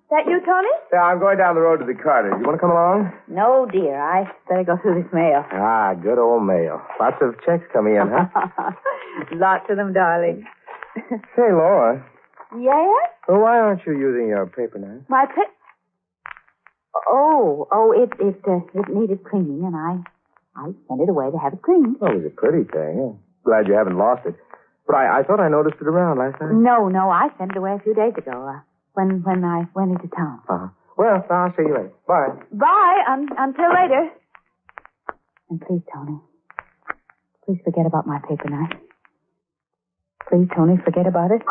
That you, Tony? Yeah, I'm going down the road to the Carters. You want to come along? No, dear. I better go through this mail. Ah, good old mail. Lots of checks coming in, huh? Lots of them, darling. Say, Laura. Yes? Well, why aren't you using your paper knife? My it needed cleaning, and I sent it away to have it cleaned. Oh, it was a pretty thing. Yeah. Glad you haven't lost it. But I thought I noticed it around last night. No, I sent it away a few days ago, when I went into town. Uh-huh. Well, I'll see you later. Bye. Bye, until later. And please, Tony, please forget about my paper knife. Please, Tony, forget about it.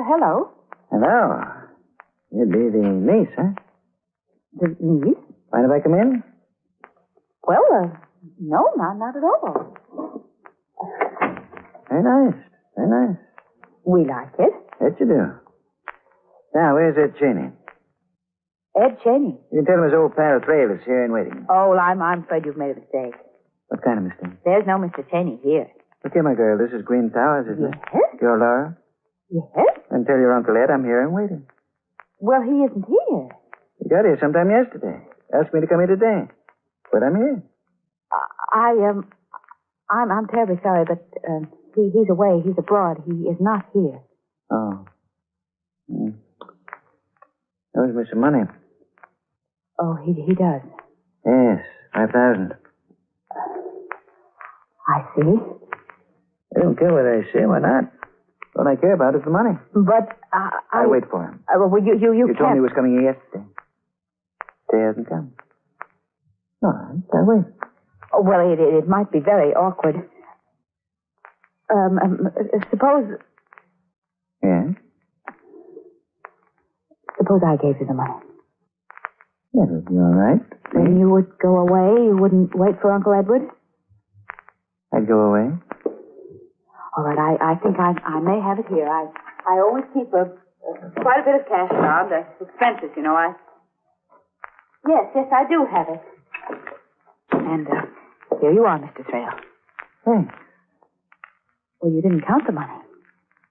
hello. Hello. You'd be the niece, huh? The niece? Mind if I come in? Well, no, not at all. Very nice. Very nice. We like it. Bet you do. Now, where's Ed Cheney? Ed Cheney. You can tell him his old pal Trail is here and waiting. Oh, well, I'm afraid you've made a mistake. What kind of mistake? There's no Mr. Cheney here. Look here, my girl. This is Green Towers, isn't it? You're Laura? Yes? And tell your Uncle Ed I'm here and waiting. Well, he isn't here. He got here sometime yesterday. Asked me to come here today. But I'm here. I'm terribly sorry, but he's away. He's abroad. He is not here. Oh. Owes me some money. Oh, he does. Yes, 5,000. I see. I don't care whether I say him or not. All I care about is the money. But I'll wait for him. Well, you You can't. told me he was coming here yesterday. Today hasn't come. All right, I'll wait. Oh, well, it might be very awkward. Suppose I gave you the money. Yeah, it would be all right. Then you would go away? You wouldn't wait for Uncle Edward? I'd go away. All right, I think I may have it here. I always keep quite a bit of cash around. Expenses, you know. Yes, I do have it. And here you are, Mr. Trail. Thanks. Well, you didn't count the money.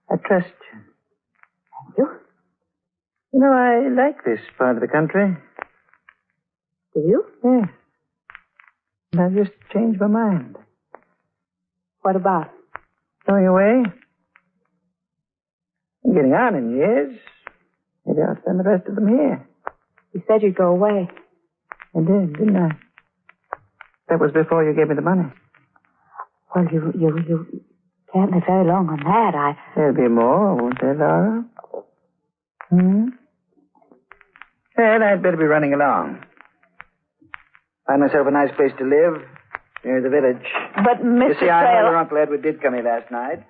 I trust you. Thank you. You know, I like this part of the country. Do you? Yes. And I've just changed my mind. What about? Going away. I'm getting on in years. Maybe I'll spend the rest of them here. You said you'd go away. I did, didn't I? That was before you gave me the money. Well, you can't live very long on that. There'll be more, won't there, Laura? Well, I'd better be running along. Find myself a nice place to live, near the village. But, Mr. You see, I know Trail... your Uncle Edward did come here last night.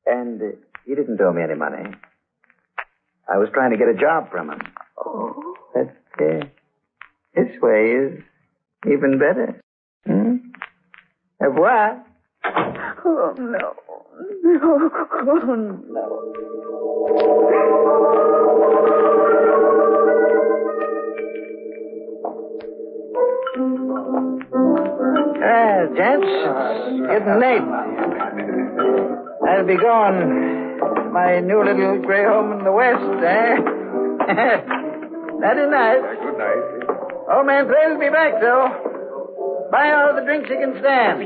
And he didn't owe me any money. I was trying to get a job from him. Oh. But this way is even better. Au revoir. Oh, no. No. Oh, no. Gents, it's getting late. I'll be going to my new little gray home in the west, That is nice. Good night. Old man Trail will be back, though. Buy all the drinks you can stand.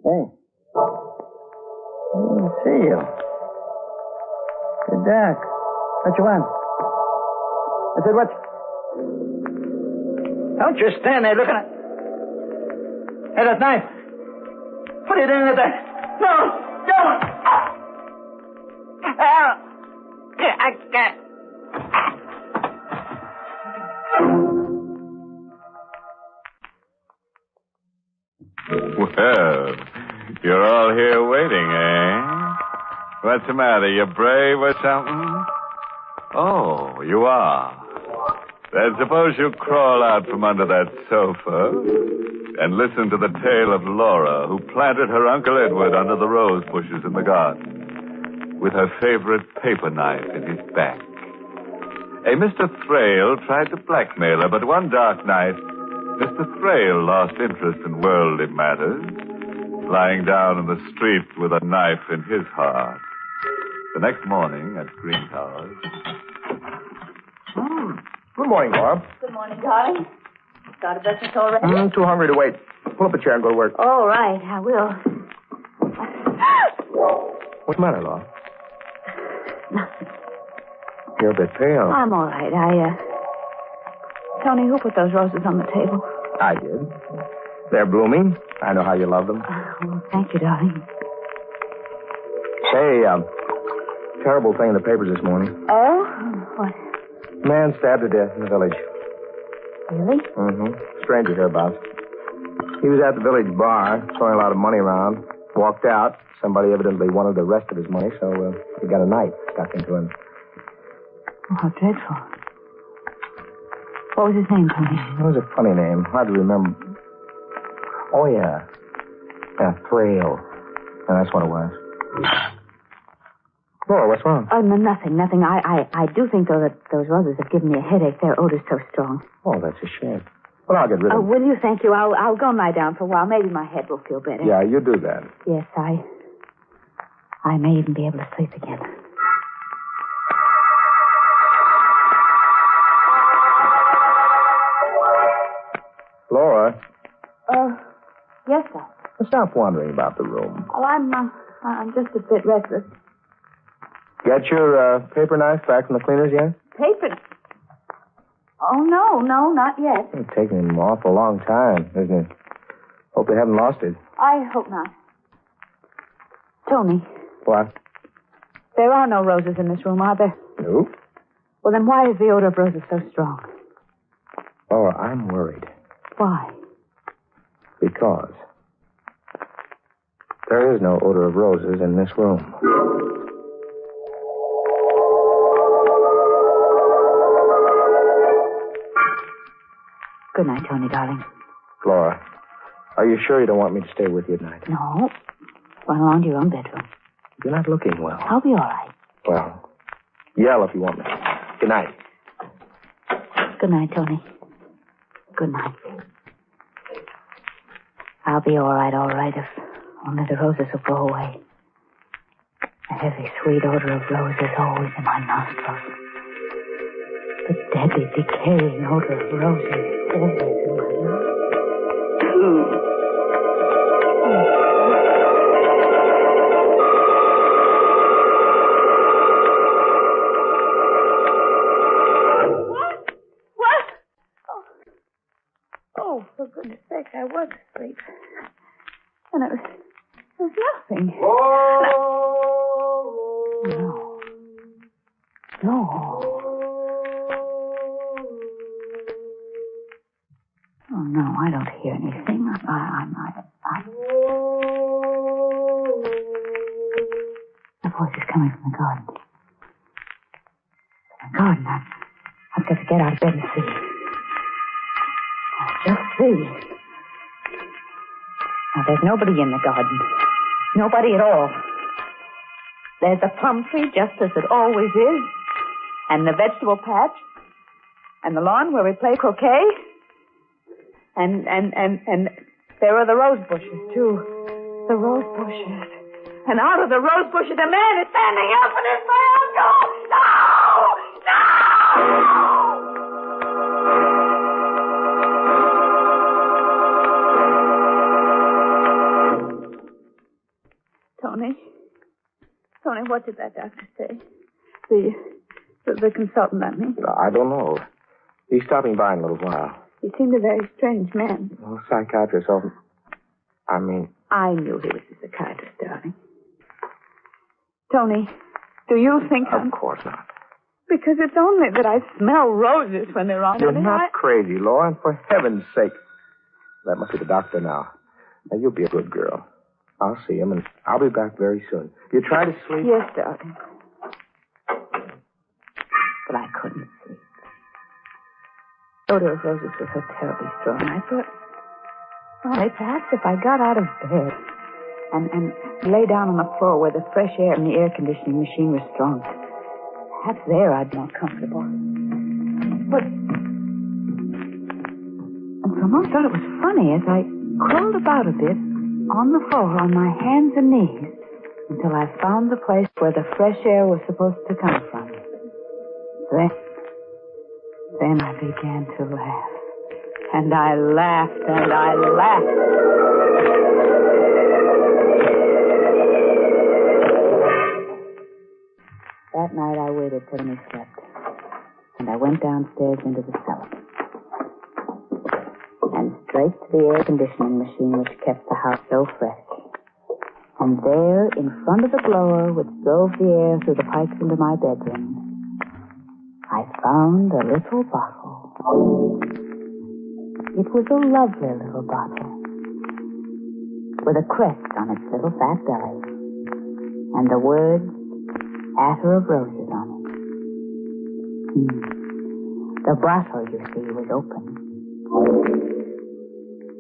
Hey. I didn't see you. Good dark. What you want? I said, what? Don't just stand there looking at... Hey, that knife. Put it in there. No, don't. I can't. Well, you're all here waiting, eh? What's the matter? You brave or something? Oh, you are. Then suppose you crawl out from under that sofa and listen to the tale of Laura, who planted her Uncle Edward under the rose bushes in the garden with her favorite paper knife in his back. A Mr. Thrale tried to blackmail her, but one dark night, Mr. Thrale lost interest in worldly matters, lying down in the street with a knife in his heart. The next morning at Green Towers. Good morning, Laura. Good morning, darling. Started breakfast already? Too hungry to wait. Pull up a chair and go to work. All right, I will. What's the matter, Laura? You're a bit pale. I'm all right. Tony, who put those roses on the table? I did. They're blooming. I know how you love them. Well, thank you, darling. Hey, terrible thing in the papers this morning. Oh? What? Man stabbed to death in the village. Really? Mm-hmm. Stranger hereabouts. He was at the village bar, throwing a lot of money around. Walked out. Somebody evidently wanted the rest of his money, so he got a knife stuck into him. Oh, how dreadful. What was his name, Tony? It was a funny name. Hard to remember. Oh, yeah. Yeah, Thrail. Yeah, that's what it was. Laura, what's wrong? Oh, no, nothing. I do think, though, that those roses have given me a headache. Their odor's so strong. Oh, that's a shame. Well, I'll get rid of them. Will you? Thank you. I'll go and lie down for a while. Maybe my head will feel better. Yeah, you do that. Yes, I may even be able to sleep again. Laura, Yes, sir. stop wandering about the room. Oh, I'm just a bit restless. Got your paper knife back from the cleaners yet? Paper? Oh, no, not yet. It's taken an awful long time, isn't it? Hope they haven't lost it. I hope not. Tony, What? there are no roses in this room, are there? Nope. Well, then why is the odor of roses so strong? Laura, I'm worried. Why? Because there is no odor of roses in this room. Good night, Tony, darling. Laura, are you sure you don't want me to stay with you at night? No. Run along to your own bedroom. You're not looking well. I'll be all right. Well, yell if you want me. Good night. Good night, Tony. Good night. I'll be all right, if only the roses will go away. The heavy, sweet odor of roses always in my nostrils. The deadly, decaying odor of roses always in my nostrils. What? Oh, for goodness sake, I was asleep. And it was nothing. No. Oh, no, I don't hear anything. The voice is coming from the garden. The garden. I've got to get out of bed and see. Just see. Now, there's nobody in the garden. Nobody at all. There's the plum tree, just as it always is. And the vegetable patch. And the lawn where we play croquet. And there are the rose bushes, too. The rose bushes. And out of the rose bushes, a man is standing up, and it's my uncle! No! Tony, what did that doctor say? The consultant, I mean. I don't know. He's stopping by in a little while. He seemed a very strange man. Well, psychiatrist often... I knew he was a psychiatrist, darling. Tony, do you think Of course not. Because it's only that I smell roses when they're on. You're not crazy, Laura, and for heaven's sake. That must be the doctor now. Now, you'll be a good girl. I'll see him, and I'll be back very soon. You try to sleep? Yes, darling. But I couldn't sleep. The odor of roses was so terribly strong. I thought, perhaps if I got out of bed and lay down on the floor where the fresh air in the air conditioning machine was strong, perhaps there I'd be more comfortable. But and for a moment I thought it was funny as I crawled about a bit on the floor on my hands and knees until I found the place where the fresh air was supposed to come from. Then I began to laugh. And I laughed and I laughed. That night I waited till he slept. And I went downstairs into the cellar. And straight to the air conditioning machine which kept the house so fresh. And there, in front of the blower which drove the air through the pipes into my bedroom, I found a little bottle. It was a lovely little bottle, with a crest on its little fat belly, and the words, Attar of Roses, on it. The bottle, you see, was open.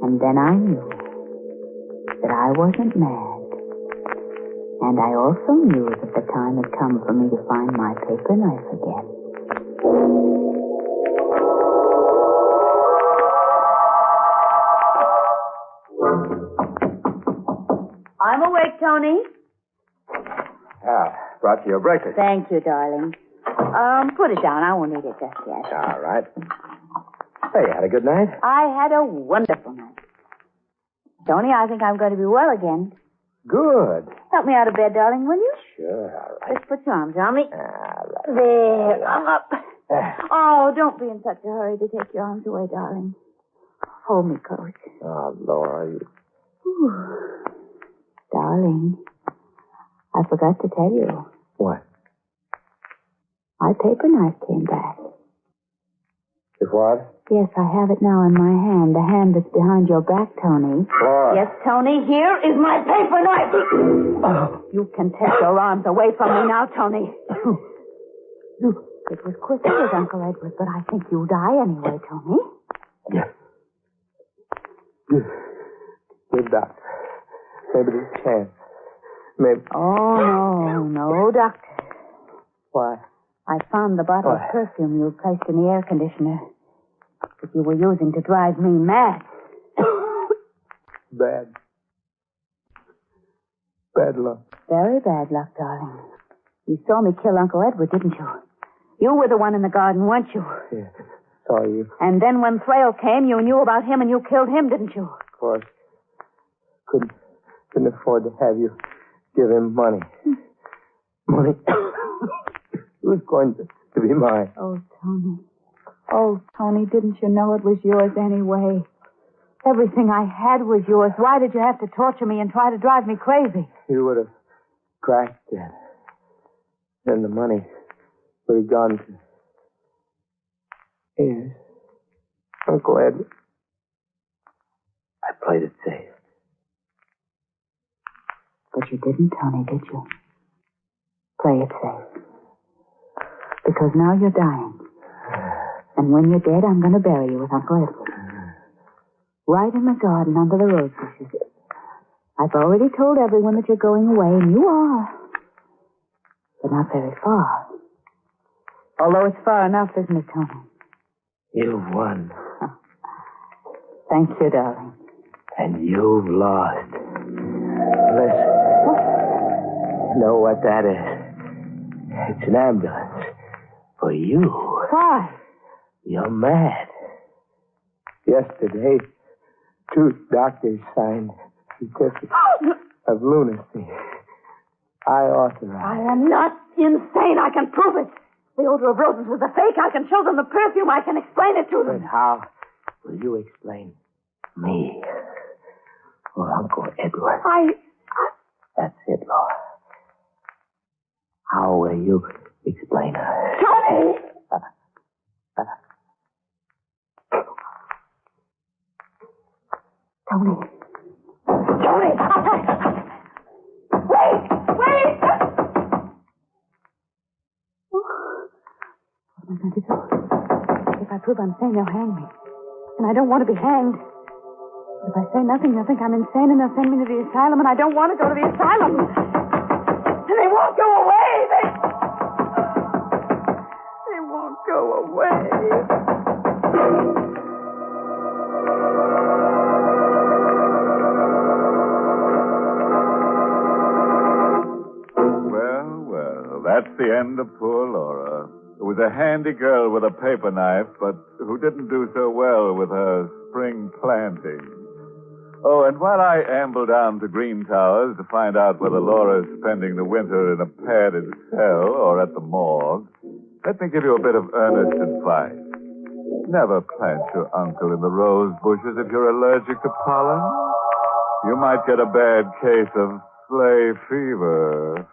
And then I knew that I wasn't mad. And I also knew that the time had come for me to find my paper knife again. I'm awake, Tony. Brought you your breakfast. Thank you, darling. Put it down. I won't eat it just yet. All right. Hey, you had a good night? I had a wonderful night. Tony, I think I'm going to be well again. Good. Help me out of bed, darling, will you? Sure, all right. Just put your arms around me. All right. There, I'm up. Oh, don't be in such a hurry to take your arms away, darling. Hold me close. Oh, Laura, you... Darling, I forgot to tell you. What? My paper knife came back. If what? Yes, I have it now in my hand. The hand that's behind your back, Tony. Laura. Yes, Tony, here is my paper knife. You can take your arms away from me now, Tony. It was quicker with Uncle Edward, but I think you'll die anyway, Tony. Yeah. Good doctor. Maybe there's a chance. Maybe. Oh, no, doctor. Why? I found the bottle of perfume you placed in the air conditioner that you were using to drive me mad. Bad. Bad luck. Very bad luck, darling. You saw me kill Uncle Edward, didn't you? You were the one in the garden, weren't you? Yeah, saw you. And then when Thrale came, you knew about him and you killed him, didn't you? Of course. Couldn't afford to have you give him money. Money. It was going to be mine. Oh, Tony. Oh, Tony, didn't you know it was yours anyway? Everything I had was yours. Why did you have to torture me and try to drive me crazy? You would have cracked it. Then the money would have gone to... Yes. Uncle Edward. I played it safe. But you didn't, Tony, did you? Play it safe. Because now you're dying. And when you're dead, I'm going to bury you with Uncle Edward. Right in the garden under the rose bushes. I've already told everyone that you're going away, and you are. But not very far. Although it's far enough, isn't it, Tony? You've won. Thank you, darling. And you've lost. Listen. You know what that is? It's an ambulance. For you. Why? You're mad. Yesterday, 2 doctors signed certificate of lunacy. I authorized. I am not insane. I can prove it. The odor of roses was a fake. I can show them the perfume. I can explain it to them. But how will you explain me or Uncle Edward? That's it, Laura. How will you explain her? Tony! Tony. Tony! Wait! Wait! What am I going to do? If I prove I'm sane, they'll hang me. And I don't want to be hanged. If I say nothing, they'll think I'm insane and they'll send me to the asylum, and I don't want to go to the asylum. And they won't go away. They won't go away. Well, that's the end of poor Laura, who was a handy girl with a paper knife, but who didn't do so well with her spring planting. Oh, and while I amble down to Green Towers to find out whether Laura's spending the winter in a padded cell or at the morgue, let me give you a bit of earnest advice. Never plant your uncle in the rose bushes if you're allergic to pollen. You might get a bad case of sleigh fever.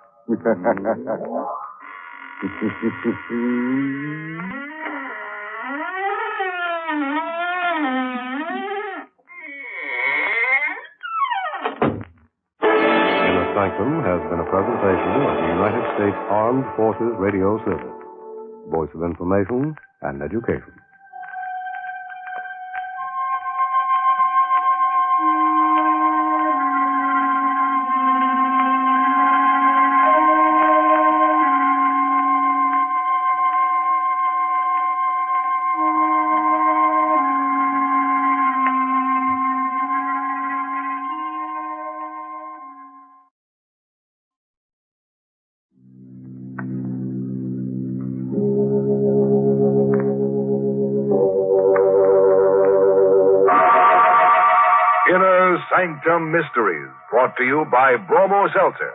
Sanctum has been a presentation of the United States Armed Forces Radio Service, voice of information and education. Sanctum Mysteries, brought to you by Bromo Seltzer.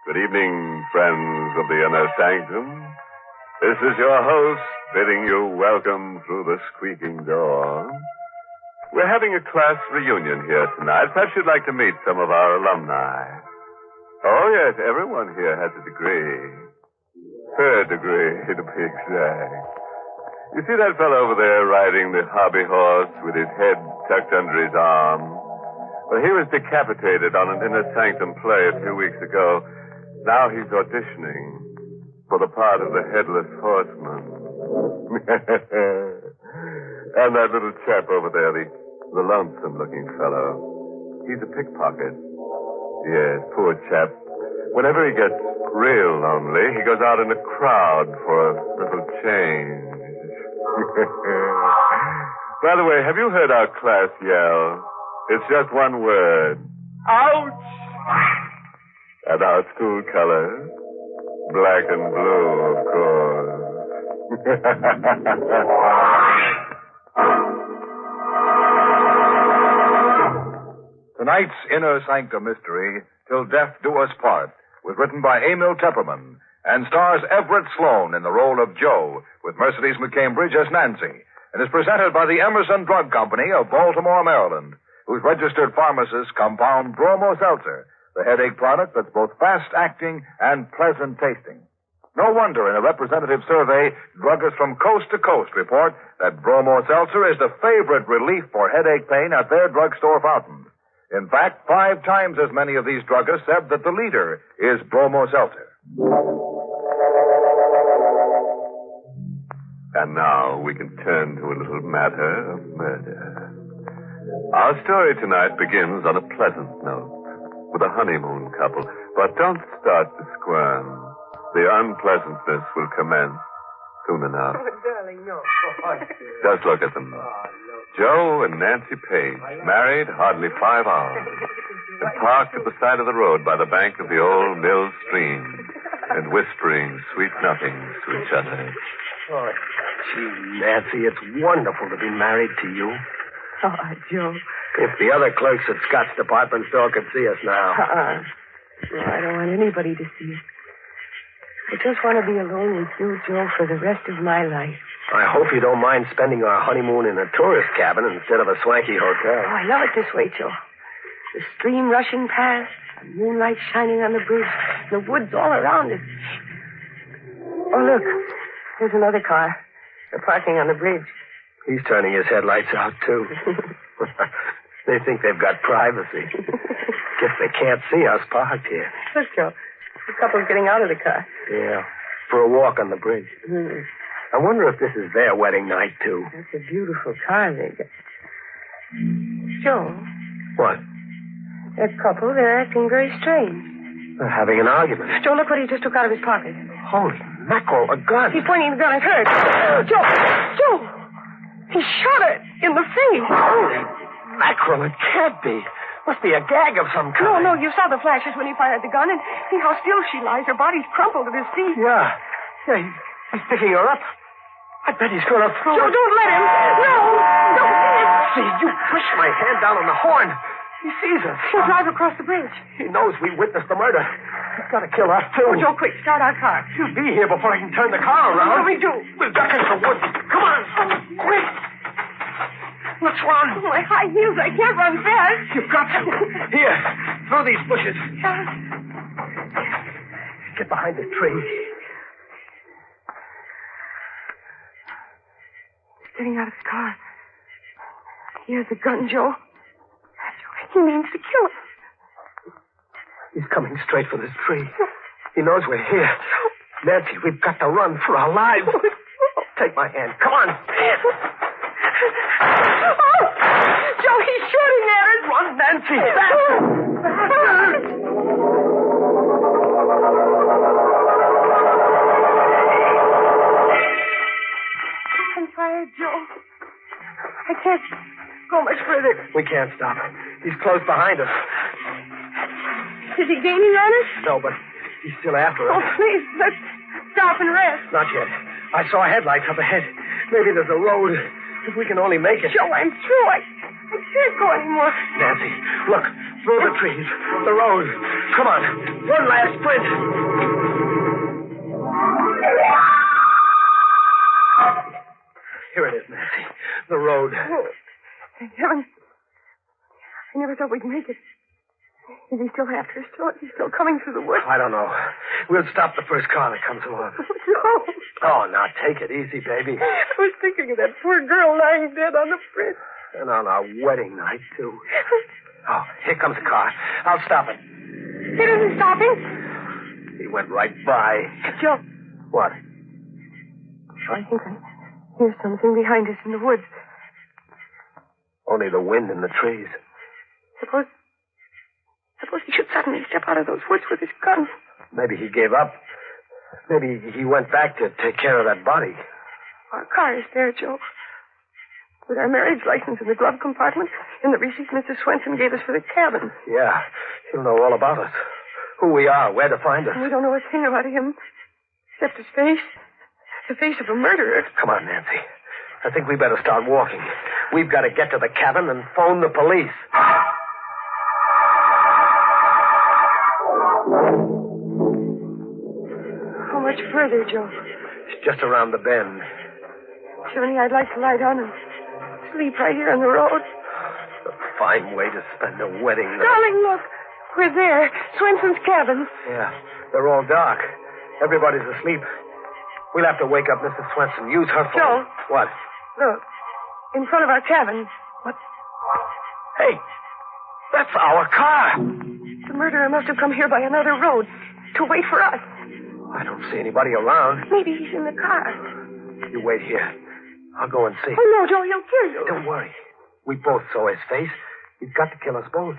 Good evening, friends of the Inner Sanctum. This is your host bidding you welcome through the squeaking door. We're having a class reunion here tonight. Perhaps you'd like to meet some of our alumni. Oh, yes, everyone here has a degree. Third degree, to be exact. You see that fellow over there riding the hobby horse with his head tucked under his arm? Well, he was decapitated on an Inner Sanctum play a few weeks ago. Now he's auditioning for the part of the Headless Horseman. And that little chap over there, the lonesome-looking fellow, he's a pickpocket. Yes, poor chap. Whenever he gets real lonely, he goes out in a crowd for a little change. By the way, have you heard our class yell? It's just one word. Ouch! And our school colors, black and blue, of course. Tonight's Inner Sanctum Mystery, Till Death Do Us Part, was written by Emil Tepperman and stars Everett Sloan in the role of Joe, with Mercedes McCambridge as Nancy, and is presented by the Emerson Drug Company of Baltimore, Maryland, whose registered pharmacist compound Bromo Seltzer, the headache product that's both fast-acting and pleasant-tasting. No wonder in a representative survey, druggists from coast to coast report that Bromo Seltzer is the favorite relief for headache pain at their drugstore fountains. In fact, 5 times as many of these druggists said that the leader is Bromo Seltzer. And now we can turn to a little matter of murder. Our story tonight begins on a pleasant note, with a honeymoon couple. But don't start to squirm. The unpleasantness will commence soon enough. Oh, darling, no. Just look at them. Joe and Nancy Page, married hardly 5 hours, and parked at the side of the road by the bank of the old mill stream, and whispering sweet nothings to each other. Oh, gee, Nancy, it's wonderful to be married to you. Oh, Joe. If the other clerks at Scott's department store could see us now. No, I don't want anybody to see us. I just want to be alone with you, Joe, for the rest of my life. I hope you don't mind spending our honeymoon in a tourist cabin instead of a swanky hotel. Oh, I love it this way, Joe. The stream rushing past, the moonlight shining on the bridge, the woods all around us. Oh, look. There's another car. They're parking on the bridge. He's turning his headlights out, too. They think they've got privacy. Guess they can't see us parked here. Look, Joe. The couple's getting out of the car. Yeah, for a walk on the bridge. Mm. I wonder if this is their wedding night, too. That's a beautiful car they got. Joe. What? That couple, they're acting very strange. They're having an argument. Joe, look what he just took out of his pocket. Holy mackerel, a gun. He's pointing the gun at her. Joe! Joe! He shot her in the face. Holy mackerel, it can't be. Must be a gag of some kind. No, you saw the flashes when he fired the gun, and see how still she lies. Her body's crumpled at his feet. Yeah, he's picking her up. I bet he's going to throw Joe, her. don't let him. No! See, you pushed my hand down on the horn. He sees us. He'll drive across the bridge. He knows we witnessed the murder. He's got to kill us, too. Oh, Joe, quick, start our car. He'll be here before I can turn the car around. What do we do? We'll duck into the woods. Come on. Quick. Let's run. Oh, my high heels. I can't run fast. You've got to. Here, through these bushes. Get behind the tree. He's getting out of his car. He has a gun, Joe. He means to kill us. He's coming straight for this tree. He knows we're here. Nancy, we've got to run for our lives. Take my hand. Come on. Oh, Joe, he's shooting at us. Run, Nancy. Faster. I'm tired, Joe. I can't go much further. We can't stop. He's close behind us. Is he gaining on us? No, but he's still after us. Oh, please, let's stop and rest. Not yet. I saw headlights up ahead. Maybe there's a road. If we can only make it. Joe, I'm through. I can't go anymore. Nancy, look. Through the trees. The road. Come on. One last sprint. Here it is, Nancy. The road. Oh, thank heaven. I never thought we'd make it. Is he still after us? He's still coming through the woods? I don't know. We'll stop the first car that comes along. No. Oh, now take it easy, baby. I was thinking of that poor girl lying dead on the bridge. And on our wedding night, too. Oh, here comes the car. I'll stop it. It isn't stopping. He went right by. Joe. What? I think I hear something behind us in the woods. Only the wind in the trees. Suppose he should suddenly step out of those woods with his gun. Maybe he gave up. Maybe he went back to take care of that body. Our car is there, Joe. With our marriage license in the glove compartment and the receipt Mrs. Swenson gave us for the cabin. Yeah, he'll know all about us. Who we are, where to find us. We don't know a thing about him, except his face. The face of a murderer. Come on, Nancy. I think we better start walking. We've got to get to the cabin and phone the police. How much further, Joe? It's just around the bend. Johnny, I'd like to lie down and sleep right here on the road. A fine way to spend a wedding night. Darling, look. We're there. Swenson's cabin. Yeah, they're all dark. Everybody's asleep. We'll have to wake up Mrs. Swenson. Use her phone. Joe. What? Look. In front of our cabin. What? Hey, that's our car. The murderer must have come here by another road to wait for us. I don't see anybody around. Maybe he's in the car. You wait here. I'll go and see. Oh, no, Joe, he'll kill you. Don't worry. We both saw his face. He's got to kill us both.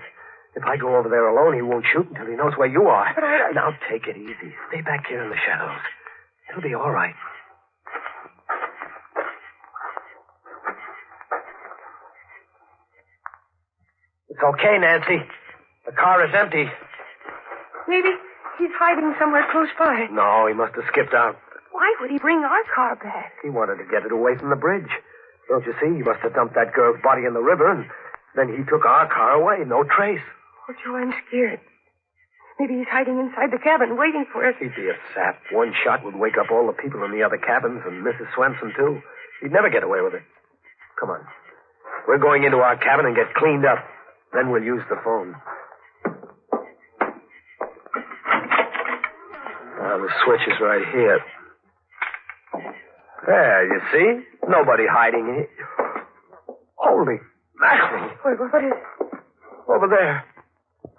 If I go over there alone, he won't shoot until he knows where you are. But Now, take it easy. Stay back here in the shadows. It'll be all right. It's okay, Nancy. The car is empty. Maybe he's hiding somewhere close by. No, he must have skipped out. Why would he bring our car back? He wanted to get it away from the bridge. Don't you see? He must have dumped that girl's body in the river, and then he took our car away. No trace. Oh, Joe, I'm scared. Maybe he's hiding inside the cabin, waiting for us. He'd be a sap. One shot would wake up all the people in the other cabins, and Mrs. Swenson, too. He'd never get away with it. Come on. We're going into our cabin and get cleaned up. Then we'll use the phone. The switch is right here. There, you see? Nobody hiding here. Holy mackerel. What is it? Over there.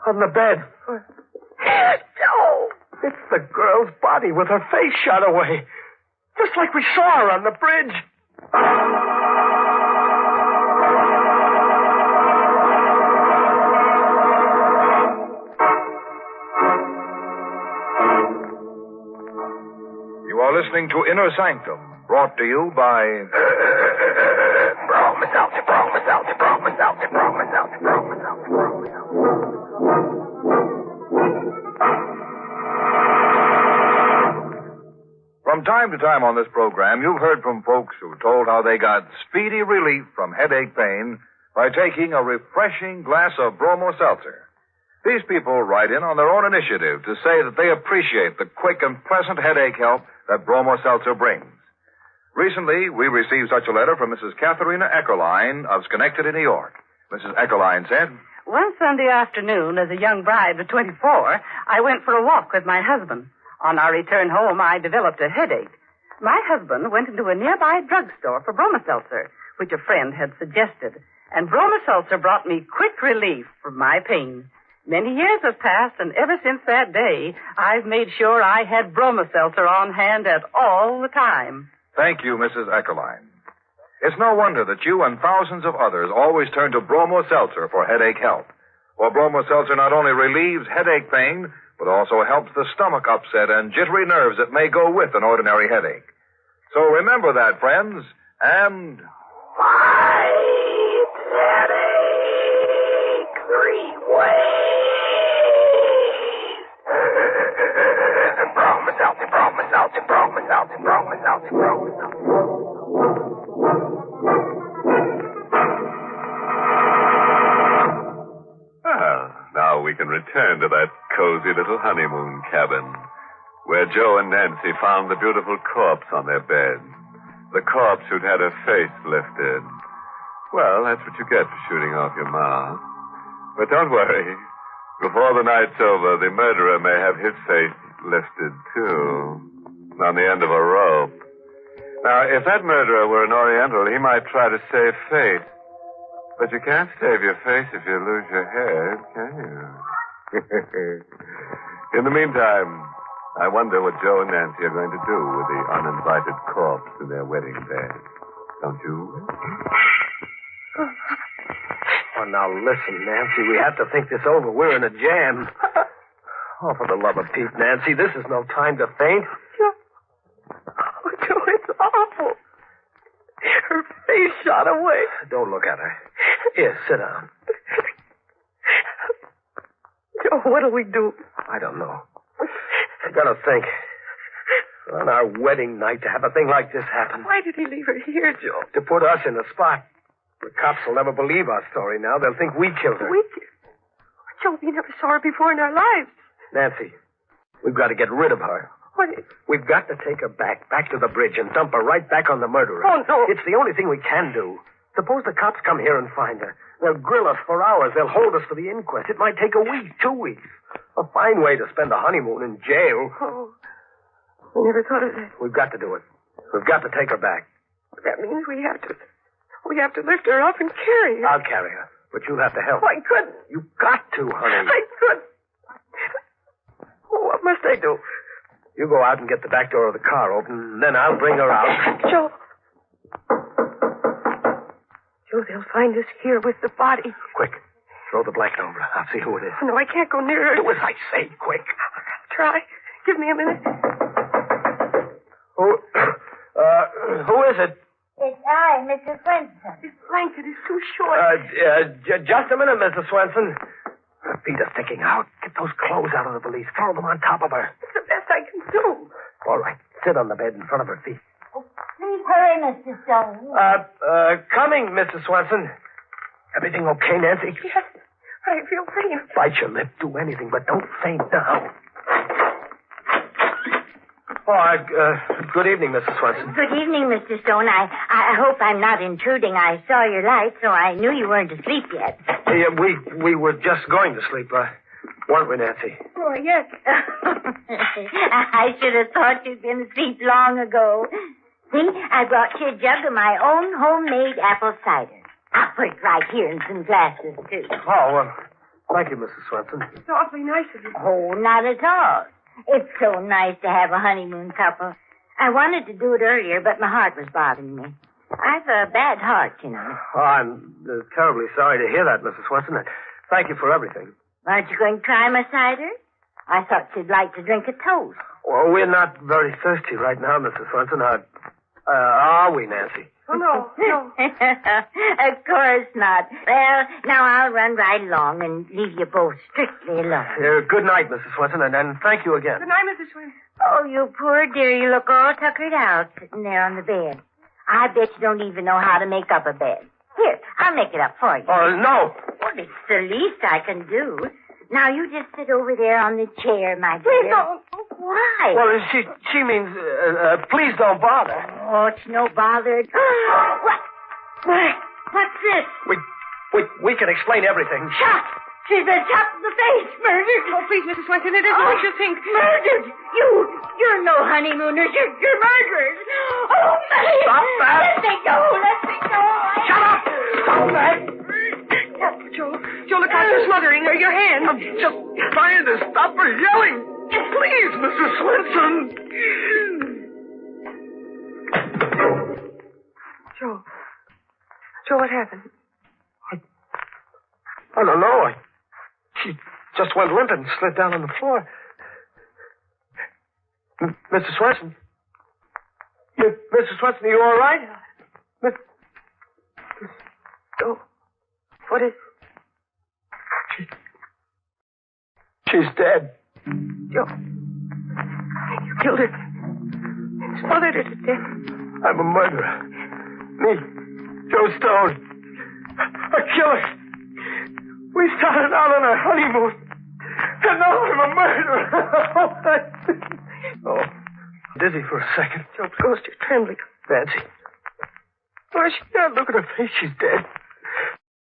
On the bed. No! It's the girl's body with her face shot away. Just like we saw her on the bridge. You are listening to Inner Sanctum, brought to you by... From time to time on this program, you've heard from folks who told how they got speedy relief from headache pain by taking a refreshing glass of Bromo Seltzer. These people write in on their own initiative to say that they appreciate the quick and pleasant headache help that Bromo Seltzer brings. Recently, we received such a letter from Mrs. Katharina Eckerline of Schenectady, New York. Mrs. Eckerline said, One Sunday afternoon, as a young bride of 24, I went for a walk with my husband. On our return home, I developed a headache. My husband went into a nearby drugstore for Bromo Seltzer, which a friend had suggested. And Bromo Seltzer brought me quick relief from my pain. Many years have passed, and ever since that day, I've made sure I had Bromo Seltzer on hand at all the time. Thank you, Mrs. Eckerline. It's no wonder that you and thousands of others always turn to Bromo Seltzer for headache help. For Bromo Seltzer not only relieves headache pain, but also helps the stomach upset and jittery nerves that may go with an ordinary headache. So remember that, friends, and... Fight headache 3 ways. Bromo Seltzer, Bromo Seltzer, Bromo Seltzer, Bromo Seltzer, Bromo Seltzer. Now we can return to that cozy little honeymoon cabin where Joe and Nancy found the beautiful corpse on their bed. The corpse who'd had her face lifted. Well, that's what you get for shooting off your mouth. But don't worry. Before the night's over, the murderer may have his face lifted, too, on the end of a rope. Now, if that murderer were an Oriental, he might try to save face. But you can't save your face if you lose your head, can you? In the meantime, I wonder what Joe and Nancy are going to do with the uninvited corpse in their wedding bed. Don't you? Oh, now listen, Nancy. We have to think this over. We're in a jam. Oh, for the love of Pete, Nancy, this is no time to faint. Oh, Joe, it's awful. Her face shot away. Don't look at her. Here, sit down. Joe, what'll we do? I don't know. I gotta think. On our wedding night to have a thing like this happen. Why did he leave her here, Joe? To put us in the spot. The cops will never believe our story now. They'll think we killed her. Joe, we never saw her before in our lives. Nancy, we've got to get rid of her. What? We've got to take her back to the bridge and dump her right back on the murderer. Oh, no. It's the only thing we can do. Suppose the cops come here and find her. They'll grill us for hours. They'll hold us for the inquest. It might take a week, 2 weeks. A fine way to spend a honeymoon in jail. Oh, I never thought of that. We've got to do it. We've got to take her back. That means we have to lift her up and carry her. I'll carry her, but you'll have to help. Oh, I couldn't. You've got to, honey. I couldn't. Oh, what must I do? You go out and get the back door of the car open, and then I'll bring her out. Joe, they'll find us here with the body. Quick. Throw the blanket over her. I'll see who it is. Oh, no, I can't go near her. Do as I say, quick. Try. Give me a minute. Who is it? It's I, Mrs. Swenson. This blanket is too short. Just a minute, Mrs. Swenson. Her feet are sticking out. Get those clothes out of the valise. Throw them on top of her. It's the best I can do. All right. Sit on the bed in front of her feet. Please hurry, Mr. Stone. Coming, Mrs. Swenson. Everything okay, Nancy? Yes. I feel faint. Bite your lip. Do anything, but don't faint now. Good evening, Mrs. Swenson. Good evening, Mr. Stone. I hope I'm not intruding. I saw your light, so I knew you weren't asleep yet. We were just going to sleep, weren't we, Nancy? Oh, yes. I should have thought you'd been asleep long ago. See, I brought you a jug of my own homemade apple cider. I'll put it right here in some glasses, too. Oh, thank you, Mrs. Swenson. It's awfully nice of you. Oh, not at all. It's so nice to have a honeymoon couple. I wanted to do it earlier, but my heart was bothering me. I've a bad heart, you know. Oh, I'm terribly sorry to hear that, Mrs. Swenson. Thank you for everything. Aren't you going to try my cider? I thought you'd like to drink a toast. Well, we're not very thirsty right now, Mrs. Swenson. Are we, Nancy? Oh, no. Of course not. Well, now I'll run right along and leave you both strictly alone. Good night, Mrs. Swenson, and thank you again. Good night, Mrs. Swenson. Oh, you poor dear. You look all tuckered out sitting there on the bed. I bet you don't even know how to make up a bed. Here, I'll make it up for you. Oh, no. Well, it's the least I can do. Now, you just sit over there on the chair, my dear. Please don't. Why? Well, she means, please don't bother. Oh, it's no bother. What's this? We can explain everything. Shot! She's been shot in the face. Murdered. Oh, please, Mrs. Swenson, it isn't what you think. Murdered. You're no honeymooners. You're murderers. Oh, my. Stop that. Let me go. Shut up. Stop that. Joe, look out, you're smothering her. Your hand. I'm just trying to stop her yelling. Please, Mrs. Swenson. Joe, what happened? I don't know. She just went limp and slid down on the floor. Mr. Swenson? Mr. Swenson, are you all right? Joe, what is... She's dead. Joe, you killed her. Smothered her to death. I'm a murderer. Me, Joe Stone. A killer. We started out on our honeymoon. And now I'm a murderer. Oh, dizzy for a second. Joe, Ghost, you're trembling. Nancy. Why, look at her face. She's dead.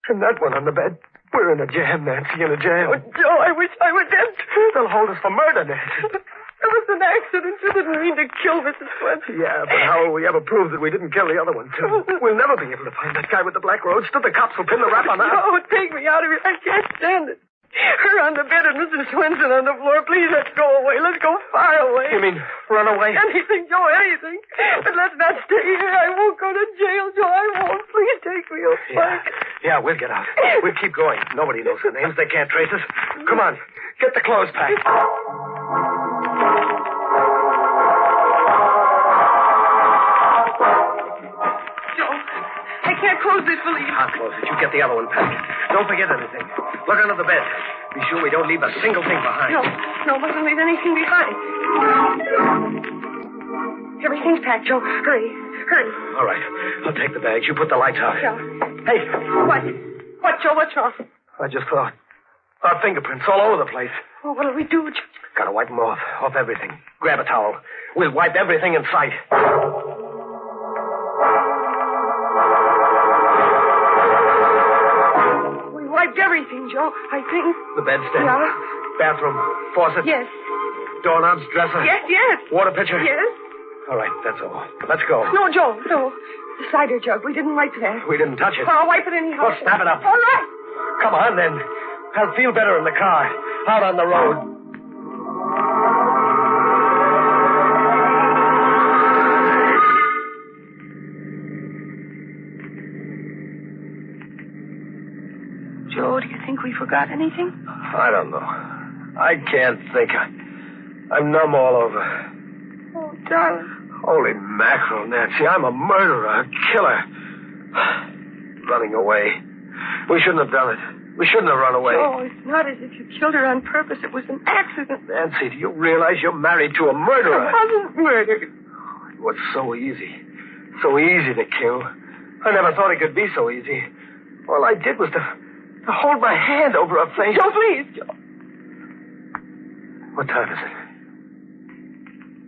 And that one on the bed. We're in a jam, Nancy, in a jam. Oh, Joe, I wish I were dead. They'll hold us for murder, Nancy. It was an accident. You didn't mean to kill Mrs. Swenson. Yeah, but how will we ever prove that we didn't kill the other one, too? We'll never be able to find that guy with the black roadster. The cops will pin the rap on us. Oh, take me out of here. I can't stand it. Her on the bed and Mrs. Swenson on the floor. Please, let's go away. Let's go far away. You mean run away? Anything, Joe, anything. But let's not stay here. I won't go to jail, Joe. I won't. Please take me away. Yeah, we'll get out. We'll keep going. Nobody knows our names. They can't trace us. Come on. Get the clothes packed. I can't close this valise. I'll close it. You get the other one packed. Don't forget anything. Look under the bed. Be sure we don't leave a single thing behind. No, mustn't leave anything behind. Everything's packed, Joe. Hurry. All right. I'll take the bags. You put the lights out. Yeah. Hey. What, Joe? What's wrong? I just thought. Our fingerprints all over the place. Oh, what'll we do, Joe? Gotta wipe them off everything. Grab a towel. We'll wipe everything in sight. We wiped everything, Joe, I think. The bedstead. Yeah. Bathroom. Faucet. Yes. Doorknobs, dresser. Yes. Water pitcher. Yes. All right, that's all. Let's go. No, Joe, no. The cider jug. We didn't wipe that. We didn't touch it. I'll wipe it anyhow. Well, snap it up. All right. Come on, then. I'll feel better in the car. Out on the road. Joe, do you think we forgot anything? I don't know. I can't think. I'm numb all over. Oh, darling. Holy mackerel, Nancy. I'm a murderer, a killer. Running away. We shouldn't have done it. We shouldn't have run away. Joe, it's not as if you killed her on purpose. It was an accident. Nancy, do you realize you're married to a murderer? I wasn't murdered. It was so easy. So easy to kill. I never thought it could be so easy. All I did was to hold my hand over her face. Joe, please, Joe. What time is it?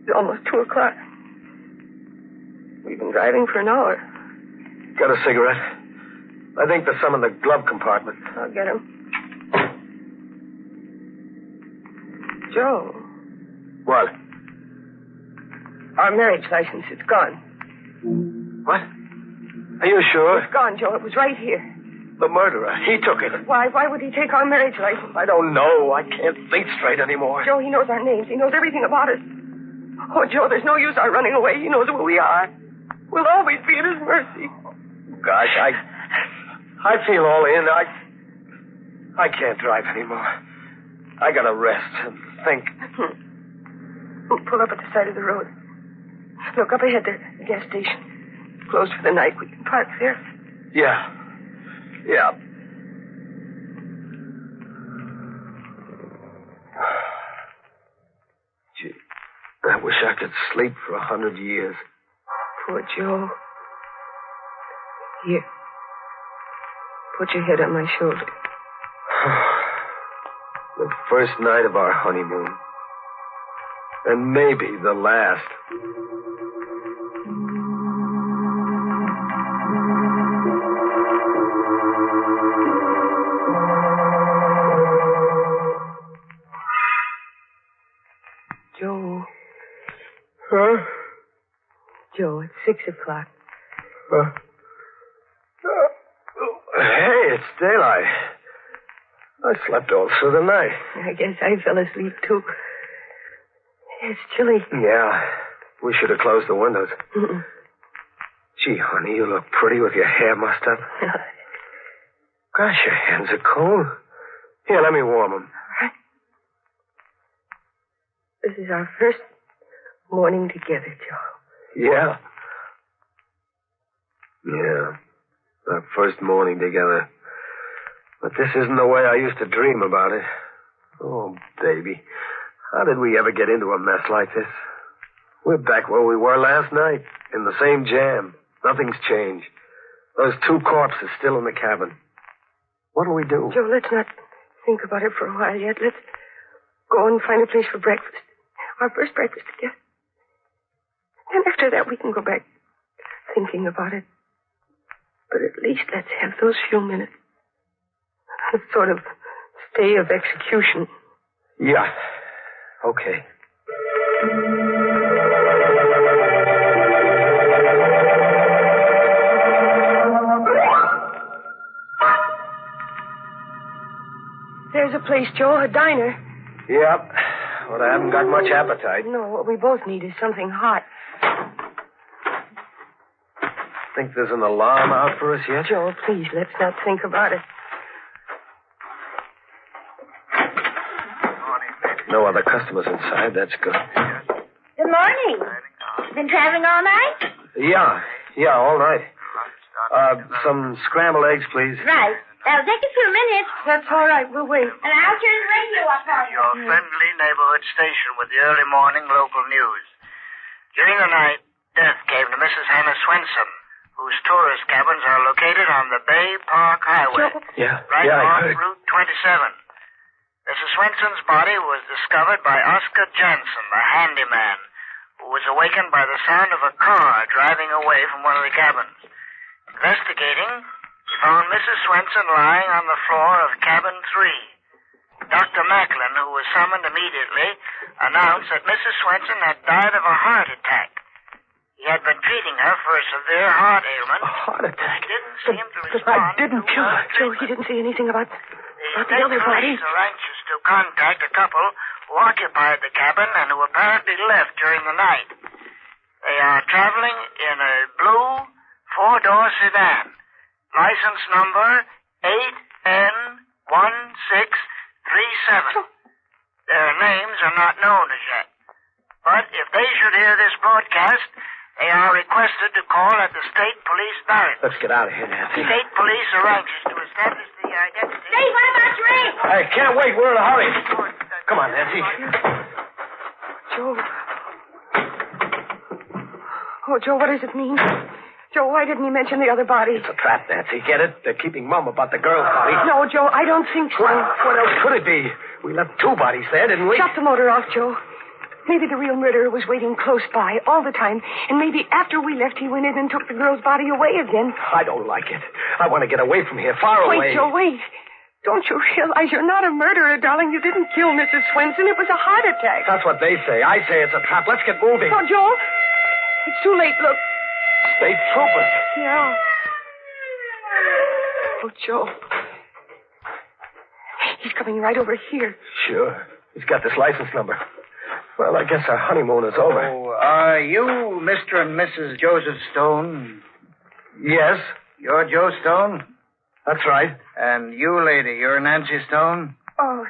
It's almost 2:00. We've been driving for an hour. Got a cigarette? I think there's some in the glove compartment. I'll get him. Joe. What? Our marriage license is gone. What? Are you sure? It's gone, Joe. It was right here. The murderer. He took it. Why would he take our marriage license? I don't know. I can't think straight anymore. Joe, he knows our names. He knows everything about us. Oh, Joe, there's no use our running away. He knows who we are. We'll always be at his mercy. Gosh, I feel all in. I can't drive anymore. I gotta rest and think. We'll pull up at the side of the road. Look, up ahead, there's the gas station. Closed for the night. We can park there. Yeah. Gee, I wish I could sleep for 100 years. Poor Joe. Here. Put your head on my shoulder. The first night of our honeymoon. And maybe the last. Joe. Huh? Joe, it's 6 o'clock. Hey, it's daylight. I slept all through the night. I guess I fell asleep, too. It's chilly. Yeah. We should have closed the windows. Mm-mm. Gee, honey, you look pretty with your hair mussed up. Gosh, your hands are cold. Here, let me warm them. This is our first morning together, Joe. Yeah. Yeah. Our first morning together. But this isn't the way I used to dream about it. Oh, baby. How did we ever get into a mess like this? We're back where we were last night, in the same jam. Nothing's changed. Those 2 corpses still in the cabin. What'll we do? Joe, let's not think about it for a while yet. Let's go and find a place for breakfast. Our first breakfast together. And after that, we can go back thinking about it. But at least let's have those few minutes. A sort of stay of execution. Yeah. Okay. There's a place, Joe, a diner. Yep. But I haven't got much appetite. No, what we both need is something hot. Think there's an alarm out for us yet? Joe, please, let's not think about it. No other customers inside. That's good. Good morning. Been traveling all night? Yeah, all night. Some scrambled eggs, please. Right. That'll take a few minutes. That's all right. We'll wait. And I'll turn the radio up on you. Your friendly neighborhood station with the early morning local news. During the night, death came to Mrs. Hannah Swenson, whose tourist cabins are located on the Bay Park Highway. Yeah, right I on heard. Route 27. Mrs. Swenson's body was discovered by Oscar Jansen, the handyman, who was awakened by the sound of a car driving away from one of the cabins. Investigating, he found Mrs. Swenson lying on the floor of cabin 3. Dr. Macklin, who was summoned immediately, announced that Mrs. Swenson had died of a heart attack. He had been treating her for a severe heart ailment. A heart attack? He didn't seem to respond. I didn't kill her. Joe, he didn't say anything about the other body. Police are anxious to contact a couple who occupied the cabin and who apparently left during the night. They are traveling in a blue 4-door sedan. License number 8N1637. Their names are not known as yet. But if they should hear this broadcast, they are requested to call at the State Police Barracks. Let's get out of here, Nancy. State Police are anxious to establish the identity. Hey, what about your eggs? I can't wait. We're in a hurry. Come on, Nancy. Joe. Oh, Joe, what does it mean? Joe, why didn't he mention the other body? It's a trap, Nancy. Get it? They're keeping mum about the girl's body. No, Joe, I don't think so. What else could it be? We left 2 bodies there, didn't we? Shut the motor off, Joe. Maybe the real murderer was waiting close by all the time, and maybe after we left, he went in and took the girl's body away again. I don't like it. I want to get away from here, far away. Wait, Joe, wait. Don't you realize you're not a murderer, darling? You didn't kill Mrs. Swenson. It was a heart attack. That's what they say. I say it's a trap. Let's get moving. Oh, Joe, it's too late. Look. State troopers. Yeah. Oh, Joe. He's coming right over here. Sure. He's got this license number. Well, I guess our honeymoon is over. Oh, are you Mr. and Mrs. Joseph Stone? Yes. You're Joe Stone? That's right. And you, lady, you're Nancy Stone? Oh,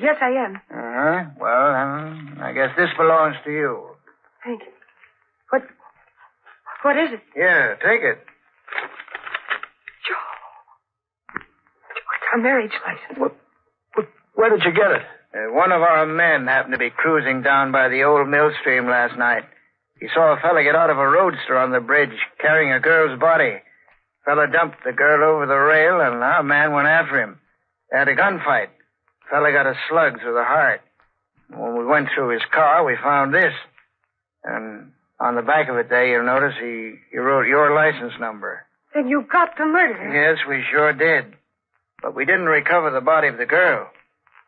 yes, I am. Uh-huh. Well, I guess this belongs to you. Thank you. What is it? Here, take it. Joe, it's our marriage license. Where did you get it? One of our men happened to be cruising down by the old mill stream last night. He saw a fella get out of a roadster on the bridge carrying a girl's body. Fella dumped the girl over the rail, and our man went after him. They had a gunfight. Fella got a slug through the heart. When we went through his car, we found this. And on the back of it there, you'll notice he wrote your license number. Then you got the murderer. Yes, we sure did. But we didn't recover the body of the girl.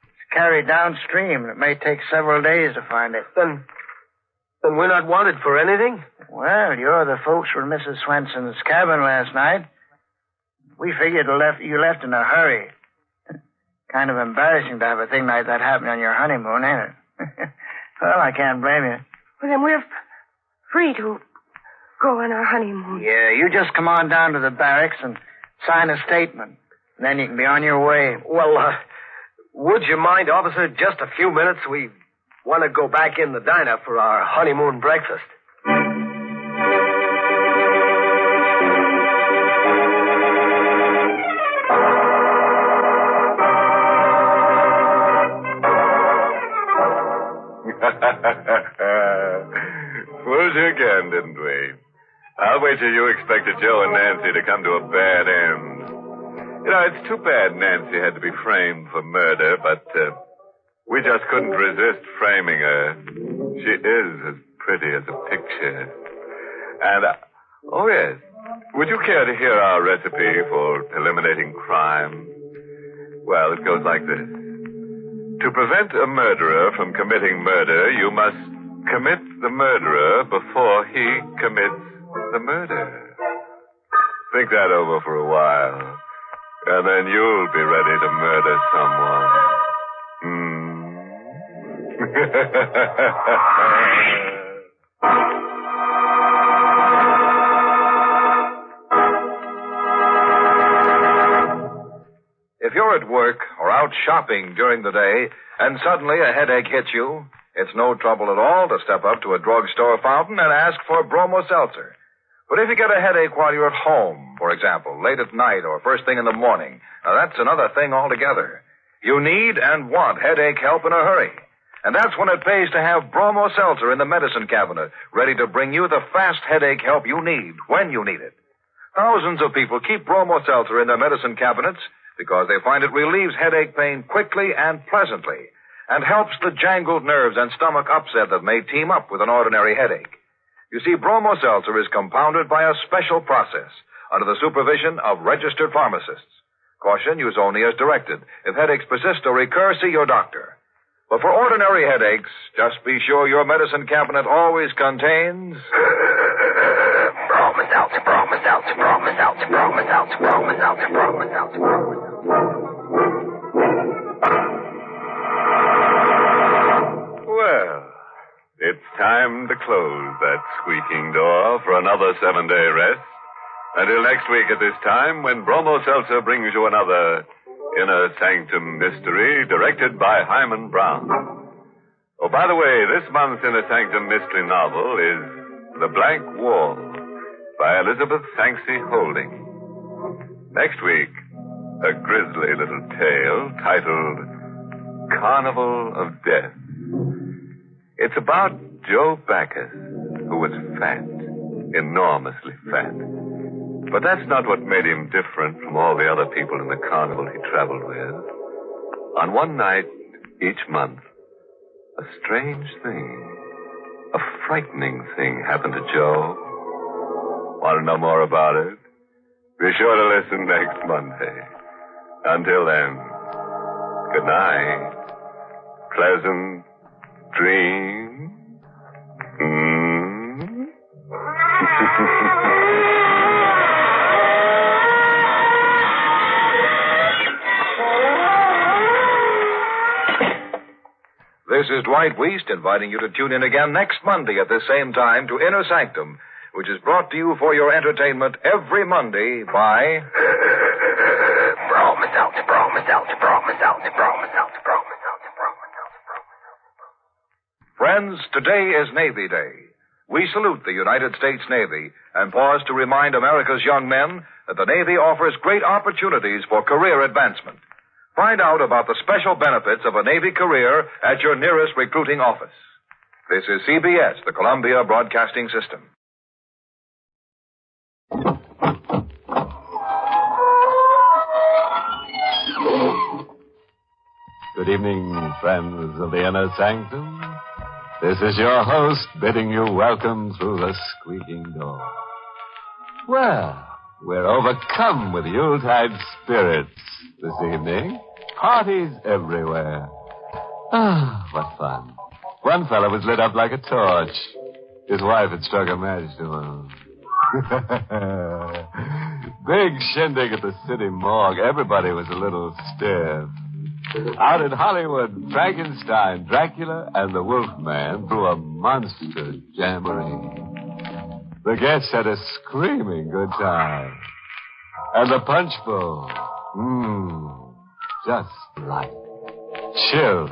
It's carried downstream, and it may take several days to find it. Then we're not wanted for anything? Well, you're the folks from Mrs. Swenson's cabin last night. We figured you left in a hurry. Kind of embarrassing to have a thing like that happen on your honeymoon, ain't it? Well, I can't blame you. Well, then we're free to go on our honeymoon. Yeah, you just come on down to the barracks and sign a statement. And then you can be on your way. Well, would you mind, officer, just a few minutes? We want to go back in the diner for our honeymoon breakfast. Fooled you again, didn't we? I'll wager you expected Joe and Nancy to come to a bad end. You know, it's too bad Nancy had to be framed for murder, but we just couldn't resist framing her. She is as pretty as a picture. And, oh yes, would you care to hear our recipe for eliminating crime? Well, it goes like this. To prevent a murderer from committing murder, you must commit the murderer before he commits the murder. Think that over for a while, and then you'll be ready to murder someone. If you're at work or out shopping during the day and suddenly a headache hits you, it's no trouble at all to step up to a drugstore fountain and ask for Bromo Seltzer. But if you get a headache while you're at home, for example, late at night or first thing in the morning, now that's another thing altogether. You need and want headache help in a hurry. And that's when it pays to have Bromo Seltzer in the medicine cabinet, ready to bring you the fast headache help you need when you need it. Thousands of people keep Bromo Seltzer in their medicine cabinets because they find it relieves headache pain quickly and pleasantly and helps the jangled nerves and stomach upset that may team up with an ordinary headache. You see, Bromo Seltzer is compounded by a special process under the supervision of registered pharmacists. Caution, use only as directed. If headaches persist or recur, see your doctor. But for ordinary headaches, just be sure your medicine cabinet always contains... Bromo Seltzer, Bromo Seltzer, Bromo Seltzer, Bromo Seltzer, Bromo Seltzer, Bromo Seltzer, Bromo Seltzer. Well, it's time to close that squeaking door for another 7-day rest. Until next week at this time, when Bromo Seltzer brings you another Inner Sanctum mystery directed by Hyman Brown. Oh, by the way, this month's Inner Sanctum mystery novel is The Blank Wall by Elizabeth Fancy Holding. Next week, a grisly little tale titled Carnival of Death. It's about Joe Backus, who was fat, enormously fat. But that's not what made him different from all the other people in the carnival he traveled with. On one night each month, a strange thing, a frightening thing happened to Joe. Want to know more about it? Be sure to listen next Monday. Until then, good night. Pleasant dreams. This is Dwight Weist inviting you to tune in again next Monday at this same time to Inner Sanctum, which is brought to you for your entertainment every Monday by... Bromo Seltzer, Bromo Seltzer, Bromo Seltzer, Bromo Seltzer, Bromo Seltzer, Bromo Seltzer, Bromo Seltzer. Friends, today is Navy Day. We salute the United States Navy and pause to remind America's young men that the Navy offers great opportunities for career advancement. Find out about the special benefits of a Navy career at your nearest recruiting office. This is CBS, the Columbia Broadcasting System. Good evening, friends of the Inner Sanctum. This is your host bidding you welcome through the squeaking door. Well, we're overcome with Yuletide spirits this evening. Parties everywhere. Ah, what fun. One fellow was lit up like a torch. His wife had struck a match to him. Big shindig at the city morgue. Everybody was a little stiff. Out in Hollywood, Frankenstein, Dracula, and the Wolfman threw a monster jamboree. The guests had a screaming good time. And the punch bowl, just right. Chilled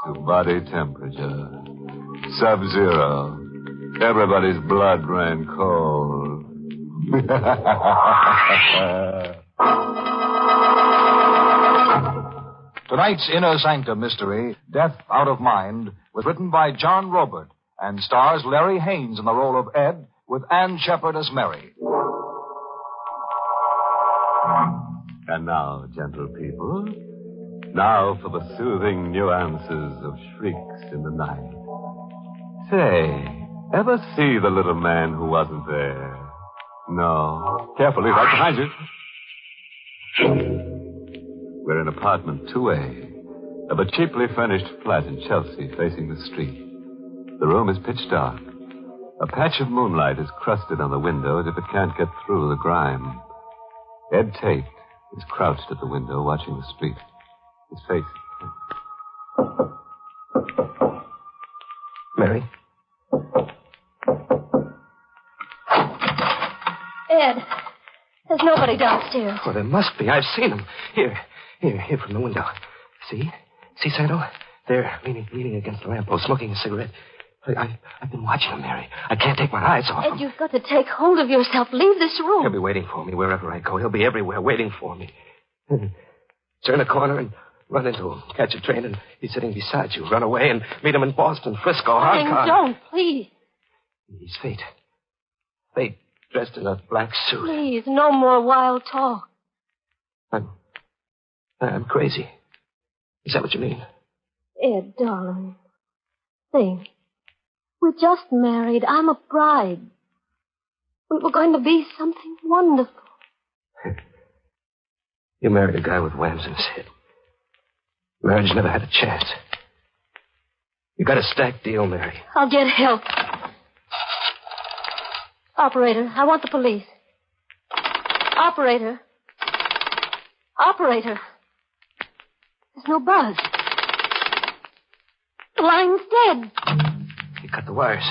to body temperature. Sub-zero. Everybody's blood ran cold. Tonight's Inner Sanctum mystery, Death Out of Mind, was written by John Robert and stars Larry Haynes in the role of Ed with Ann Shepard as Mary. And now, gentle people, now for the soothing nuances of shrieks in the night. Say, ever see the little man who wasn't there? No. Carefully, right behind you. We're in apartment 2A of a cheaply furnished flat in Chelsea facing the street. The room is pitch dark. A patch of moonlight is crusted on the window as if it can't get through the grime. Ed Tate is crouched at the window watching the street. His face... Mary? Ed, there's nobody downstairs. Oh, there must be. I've seen him. Here from the window. See? See, Santo? There, leaning against the lamppost, smoking a cigarette. I've been watching him, Mary. I can't take my eyes off him. Ed, you've got to take hold of yourself. Leave this room. He'll be waiting for me wherever I go. He'll be everywhere waiting for me. Turn a corner and run into him. Catch a train and he's sitting beside you. Run away and meet him in Boston, Frisco, Hong Kong. Don't, please. He's Fate. Fate dressed in a black suit. Please, no more wild talk. I'm crazy. Is that what you mean? Ed, darling. Think. We're just married. I'm a bride. We were going to be something wonderful. You married a guy with whams in his head. Marriage never had a chance. You got a stacked deal, Mary. I'll get help. Operator, I want the police. Operator. There's no buzz. The line's dead. He cut the wires.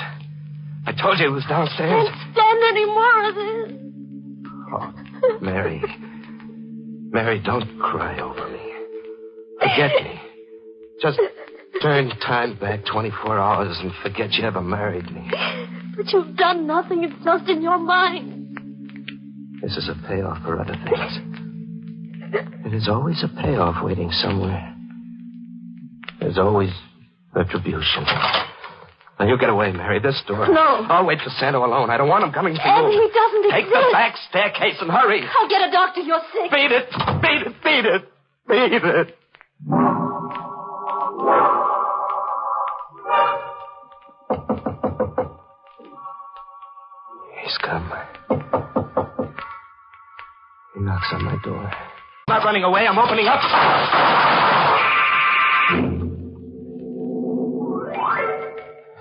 I told you he was downstairs. I can't stand any more of this. Oh, Mary. Mary, don't cry over me. Forget me. Just turn time back 24 hours and forget you ever married me. But you've done nothing. It's just in your mind. This is a payoff for other things. There's always a payoff waiting somewhere. There's always retribution. Now, you get away, Mary. This door. No. I'll wait for Santa alone. I don't want him coming to And you. he doesn't Take exist. the back staircase and hurry. I'll get a doctor. You're sick. Beat it. He's come. He knocks on my door. I'm not running away. I'm opening up.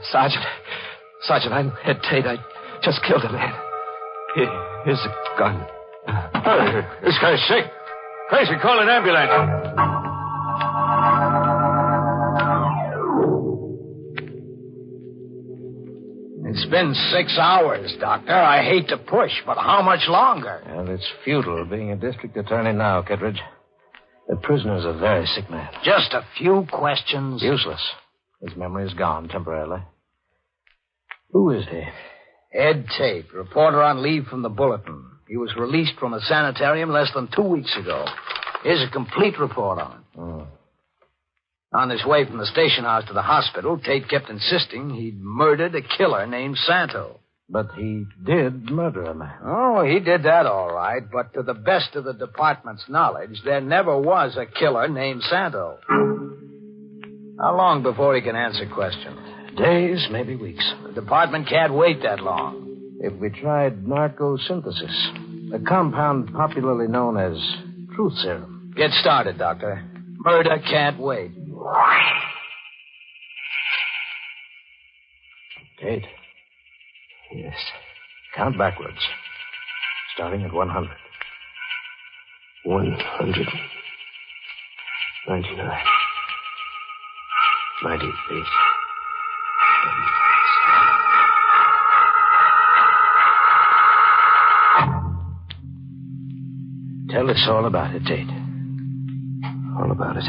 Sergeant, I'm Ed Tate. I just killed a man. Here's a gun. Hey, this guy's sick. Crazy, call an ambulance. It's been 6 hours, Doctor. I hate to push, but how much longer? And it's futile being a district attorney now, Kittredge. The prisoner's a very sick man. Just a few questions. Useless. His memory is gone temporarily. Who is he? Ed Tate, reporter on leave from the Bulletin. He was released from a sanitarium less than 2 weeks ago. Here's a complete report on him. Oh. On his way from the station house to the hospital, Tate kept insisting he'd murdered a killer named Santo. But he did murder a man. Oh, he did that all right, but to the best of the department's knowledge, there never was a killer named Santo. How long before he can answer questions? Days, maybe weeks. The department can't wait that long. If we tried narcosynthesis, a compound popularly known as truth serum. Get started, Doctor. Murder can't wait. Kate. Yes. Count backwards. Starting at 100. 100. 99. 98. Tell us all about it, Tate. All about it.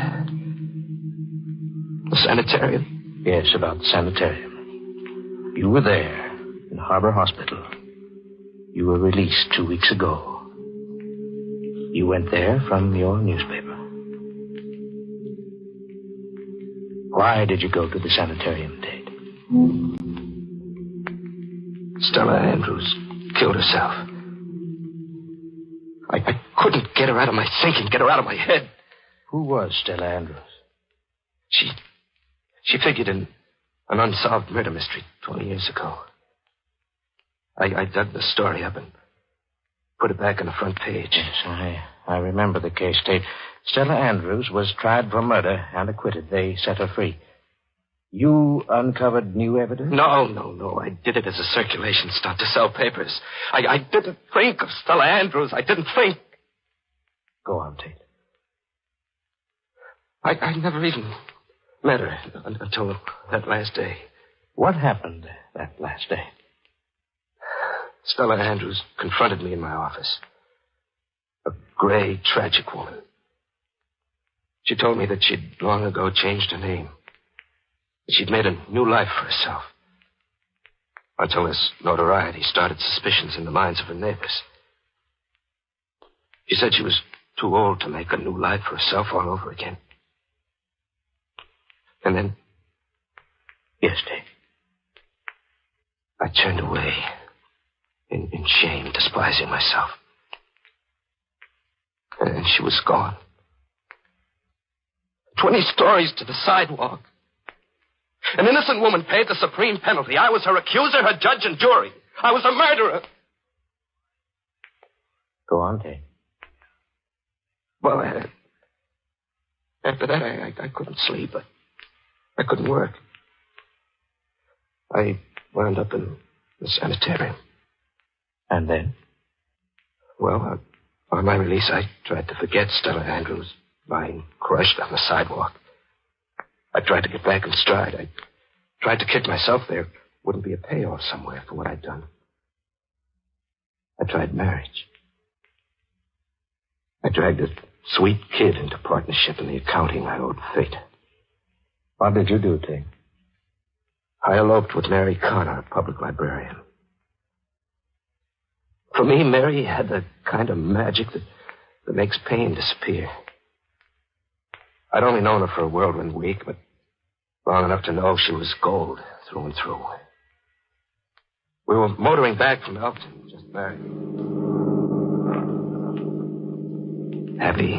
The sanitarium? Yes, about the sanitarium. You were there in Harbor Hospital. You were released 2 weeks ago. You went there from your newspaper. Why did you go to the sanitarium, Tate? Stella Andrews killed herself. I couldn't get her out of my thinking, get her out of my head. Who was Stella Andrews? She figured in an unsolved murder mystery 20 years ago. I dug the story up and put it back on the front page. Yes, I remember the case, Tate. Stella Andrews was tried for murder and acquitted. They set her free. You uncovered new evidence? No. I did it as a circulation stunt to sell papers. I didn't think of Stella Andrews. I didn't think. Go on, Tate. I never even met her until that last day. What happened that last day? Stella Andrews confronted me in my office. A gray, tragic woman. She told me that she'd long ago changed her name. That she'd made a new life for herself. Until this notoriety started suspicions in the minds of her neighbors. She said she was too old to make a new life for herself all over again. And then... Yes, Dave. I turned away. In shame, despising myself. And she was gone. 20 stories to the sidewalk. An innocent woman paid the supreme penalty. I was her accuser, her judge, and jury. I was a murderer. Go on, Dave. Well, after that, I couldn't sleep. I couldn't work. I wound up in the sanitarium. And then? Well, on my release, I tried to forget Stella Andrews lying crushed on the sidewalk. I tried to get back in stride. I tried to kid myself there wouldn't be a payoff somewhere for what I'd done. I tried marriage. I dragged a sweet kid into partnership in the accounting I owed fate. What did you do, Tate? I eloped with Mary Connor, a public librarian. For me, Mary had the kind of magic that makes pain disappear. I'd only known her for a whirlwind week, but long enough to know she was gold through and through. We were motoring back from Elkton, just married. Happy.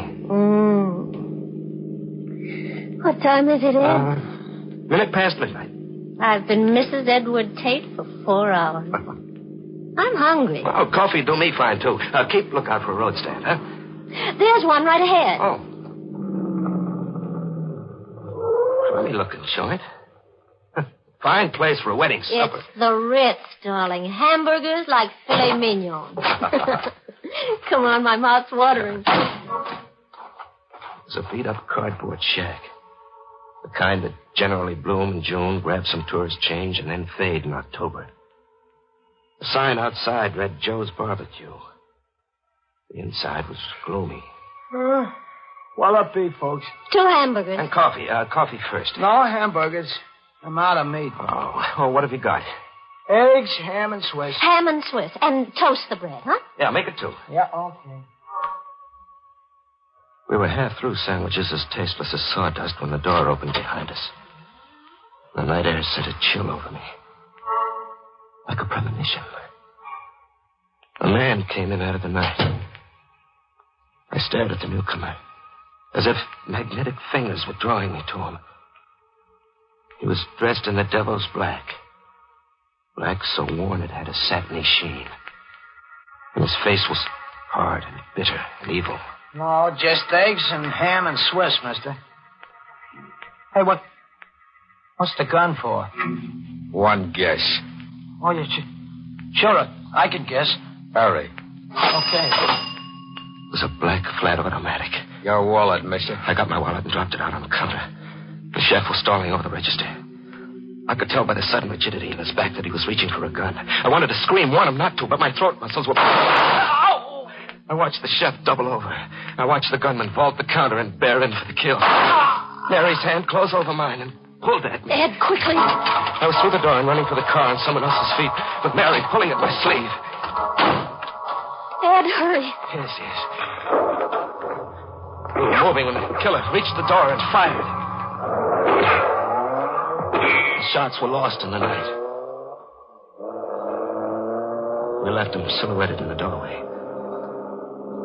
What time is it, Ed? Minute past midnight. I've been Mrs. Edward Tate for 4 hours. I'm hungry. Oh, coffee do me fine, too. Keep lookout for a road stand, huh? There's one right ahead. Oh. Funny looking joint. Fine place for a wedding supper. It's the Ritz, darling. Hamburgers like filet mignon. Come on, my mouth's watering. It's a beat-up cardboard shack. The kind that generally bloom in June, grab some tourist change, and then fade in October. The sign outside read Joe's Barbecue. The inside was gloomy. What'll it be, folks? 2 hamburgers. And coffee. Coffee first. No hamburgers. I'm out of meat. Oh, what have you got? Eggs, ham, and Swiss. Ham and Swiss. And toast the bread, huh? Yeah, make it 2. Yeah, okay. We were half through sandwiches as tasteless as sawdust when the door opened behind us. The night air sent a chill over me. Like a premonition. A man came in out of the night. I stared at the newcomer, as if magnetic fingers were drawing me to him. He was dressed in the devil's black. Black so worn it had a satiny sheen. And his face was hard and bitter and evil. No, just eggs and ham and Swiss, mister. Hey, what's the gun for? One guess. Oh, sure, I can guess. Hurry. Okay. It was a black flat automatic. Your wallet, mister. I got my wallet and dropped it out on the counter. The chef was stalling over the register. I could tell by the sudden rigidity in his back that he was reaching for a gun. I wanted to scream, warn him not to, but my throat muscles were... Ow! I watched the chef double over. I watched the gunman vault the counter and bear in for the kill. Mary's hand closed over mine and pulled at me. Ed, quickly. I was through the door and running for the car on someone else's feet, with Mary pulling at my sleeve. Ed, hurry. Yes. We were moving when the killer reached the door and fired. The shots were lost in the night. We left him silhouetted in the doorway.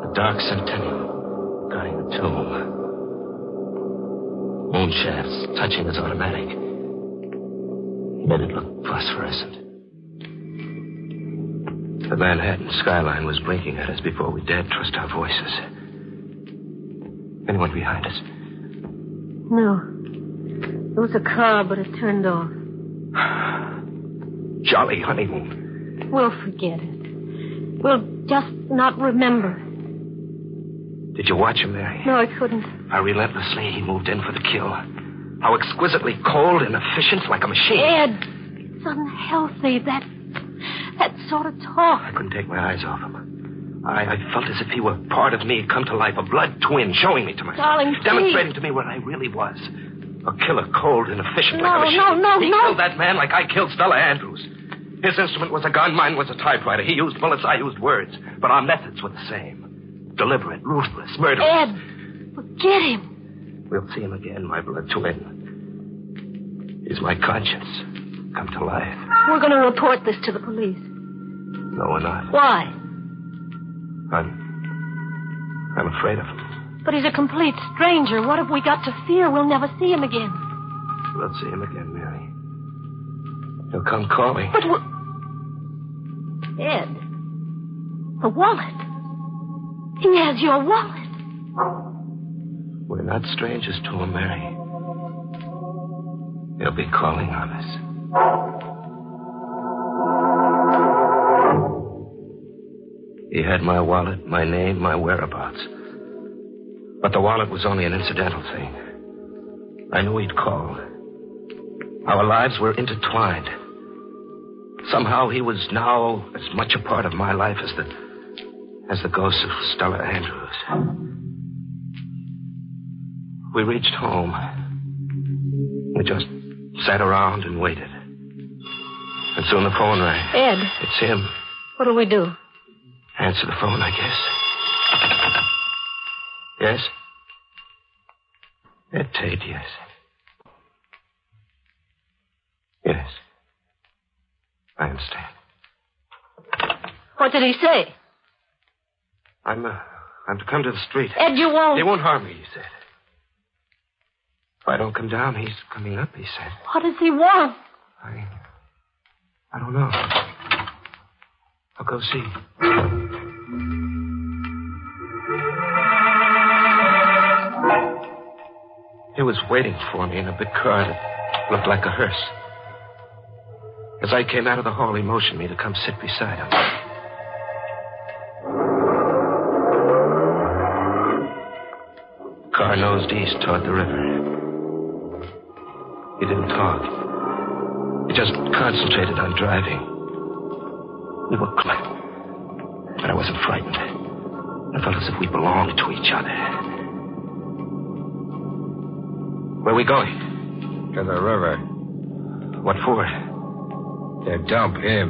A dark centennial guarding the tomb. Moon shafts touching his automatic. He made it look phosphorescent. The Manhattan skyline was blinking at us before we dared trust our voices. Anyone behind us? No. There was a car, but it turned off. Jolly honeymoon. We'll forget it. We'll just not remember. Did you watch him, Mary? No, I couldn't. How relentlessly he moved in for the kill. How exquisitely cold and efficient, like a machine. Ed, it's unhealthy, that sort of talk. I couldn't take my eyes off him. I felt as if he were part of me, come to life, a blood twin, showing me to myself. Darling, demonstrating to me what I really was. A killer, cold and efficient, like a machine. He No. killed that man like I killed Stella Andrews. His instrument was a gun, mine was a typewriter. He used bullets, I used words. But our methods were the same. Deliberate, ruthless, murderous. Ed, forget him. We'll see him again, my blood twin. He's my conscience, come to life. We're going to report this to the police. No, we're not. Why? I'm afraid of him. But he's a complete stranger. What have we got to fear? We'll never see him again. We'll see him again, Mary. He'll come calling. But Ed, the wallet. He has your wallet. We're not strangers to him, Mary. He'll be calling on us. He had my wallet, my name, my whereabouts. But the wallet was only an incidental thing. I knew he'd call. Our lives were intertwined. Somehow he was now as much a part of my life as the ghost of Stella Andrews. We reached home. We just sat around and waited. And soon the phone rang. Ed. It's him. What do we do? Answer the phone, I guess. Yes? Ed Tate, yes. Yes. I understand. What did he say? I'm to come to the street. Ed, you won't. He won't harm me, he said. If I don't come down, he's coming up, he said. What does he want? I don't know. I'll go see. He was waiting for me in a big car that looked like a hearse. As I came out of the hall, he motioned me to come sit beside him. The car nosed east toward the river. He didn't talk. He just concentrated on driving. We were close, but I wasn't frightened. I felt as if we belonged to each other. Where are we going? To the river. What for? To dump him.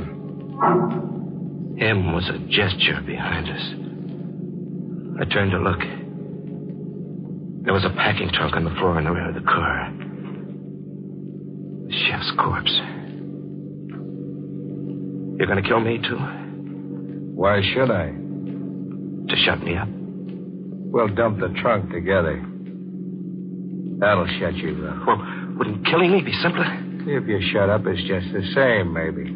Him was a gesture behind us. I turned to look. There was a packing trunk on the floor in the rear of the car. The chef's corpse. You're going to kill me, too? Why should I? To shut me up? We'll dump the trunk together. That'll shut you up. Well, Wouldn't killing me be simpler? If you shut up, it's just the same, maybe.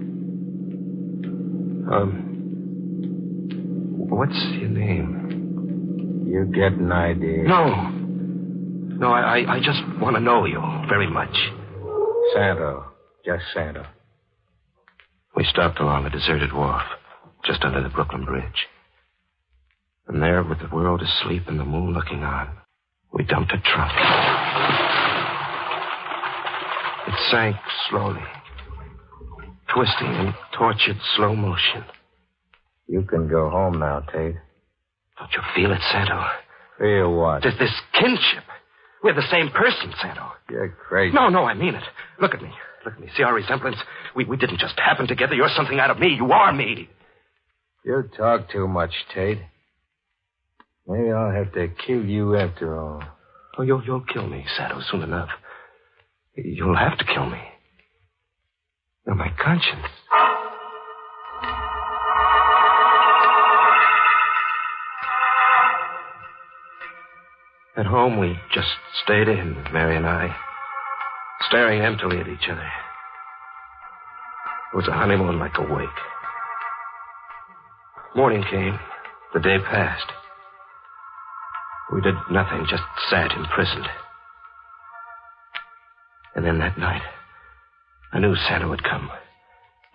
What's your name? You get an idea. No, I just want to know you very much. Santo. Just Santo. We stopped along a deserted wharf, just under the Brooklyn Bridge. And there, with the world asleep and the moon looking on, we dumped a trunk. It sank slowly, twisting in tortured slow motion. You can go home now, Tate. Don't you feel it, Santo? Feel what? There's this kinship. We're the same person, Santo. You're crazy. No, I mean it. Look at me. See our resemblance? We didn't just happen together. You're something out of me. You are me. You talk too much, Tate. Maybe I'll have to kill you after all. Oh, you'll kill me, Santo, soon enough. You'll have to kill me. You're my conscience. At home, we just stayed in, Mary and I, staring emptily at each other. It was a honeymoon like a wake. Morning came. The day passed. We did nothing, just sat imprisoned. And then that night, I knew Santa would come.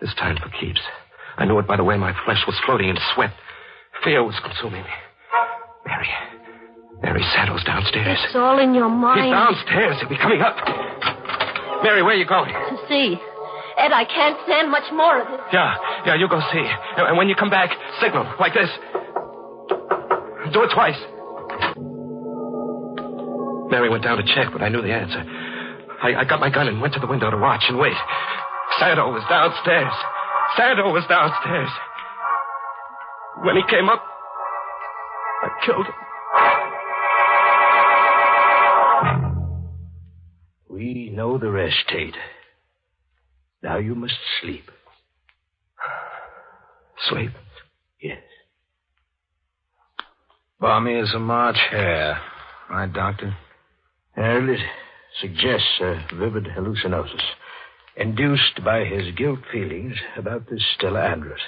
This time for keeps. I knew it by the way my flesh was floating in sweat. Fear was consuming me. Mary, Santo's downstairs. It's all in your mind. He's downstairs. He'll be coming up. Mary, where are you going? To see. Ed, I can't stand much more of this. Yeah, you go see. And when you come back, signal, like this. Do it twice. Mary went down to check, but I knew the answer. I got my gun and went to the window to watch and wait. Santo was downstairs. When he came up, I killed him. We know the rest, Tate. Now you must sleep. Sleep? Yes. Balmy as a March hare. Right, Doctor? It suggests a vivid hallucinosis induced by his guilt feelings about this Stella Andrews.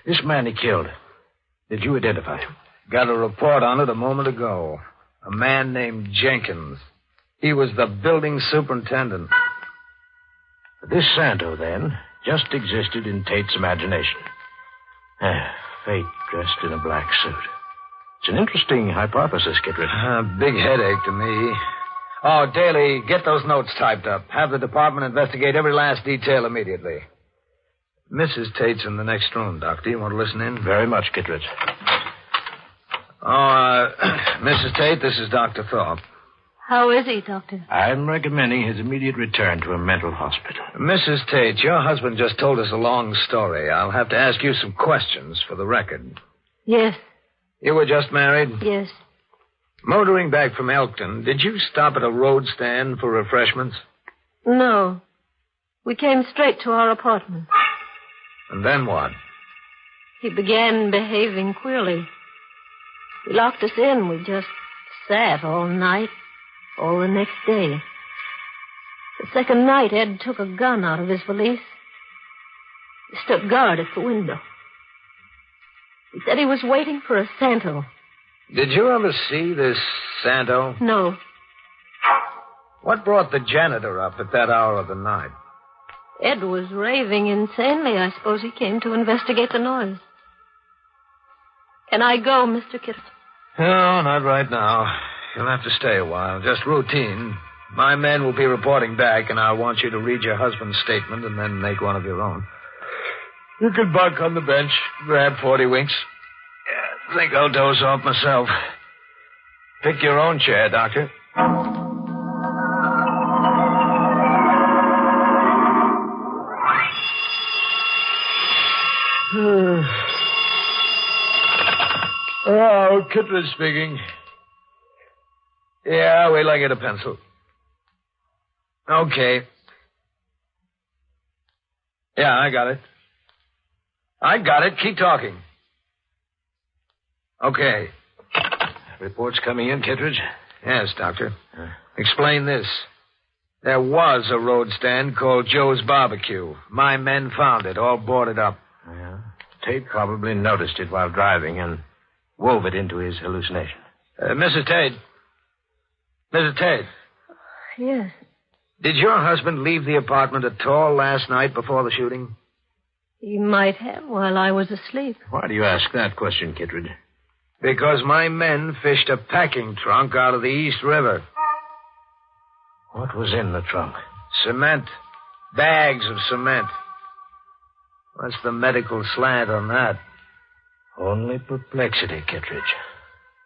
This man he killed, did you identify him? Got a report on it a moment ago. A man named Jenkins. He was the building superintendent. This Santo, then, just existed in Tate's imagination. Fate dressed in a black suit. It's an interesting hypothesis, Kittredge. Big headache to me. Oh, Daly, get those notes typed up. Have the department investigate every last detail immediately. Mrs. Tate's in the next room, Doctor. You want to listen in? Very much, Kittredge. Mrs. Tate, this is Dr. Thorpe. How is he, Doctor? I'm recommending his immediate return to a mental hospital. Mrs. Tate, your husband just told us a long story. I'll have to ask you some questions for the record. Yes. You were just married? Yes. Motoring back from Elkton, did you stop at a road stand for refreshments? No. We came straight to our apartment. And then what? He began behaving queerly. He locked us in. We just sat all night, all the next day. The second night, Ed took a gun out of his valise. He stood guard at the window. He said he was waiting for a Santo. Did you ever see this Santo? No. What brought the janitor up at that hour of the night? Ed was raving insanely. I suppose he came to investigate the noise. Can I go, Mr. Kittle? No, not right now. You'll have to stay a while. Just routine. My men will be reporting back, and I want you to read your husband's statement and then make one of your own. You can bunk on the bench, grab 40 winks. I think I'll doze off myself. Pick your own chair, Doctor. Oh, Kittredge speaking. Yeah, wait till I get a pencil. Okay. Yeah, I got it. Keep talking. Okay. Reports coming in, Kittredge. Yes, Doctor. Explain this. There was a road stand called Joe's Barbecue. My men found it, all boarded up. Yeah. Tate probably noticed it while driving and wove it into his hallucination. Mrs. Tate. Mrs. Tate. Yes. Did your husband leave the apartment at all last night before the shooting? He might have while I was asleep. Why do you ask that question, Kittredge? Because my men fished a packing trunk out of the East River. What was in the trunk? Cement. Bags of cement. What's the medical slant on that? Only perplexity, Kittredge.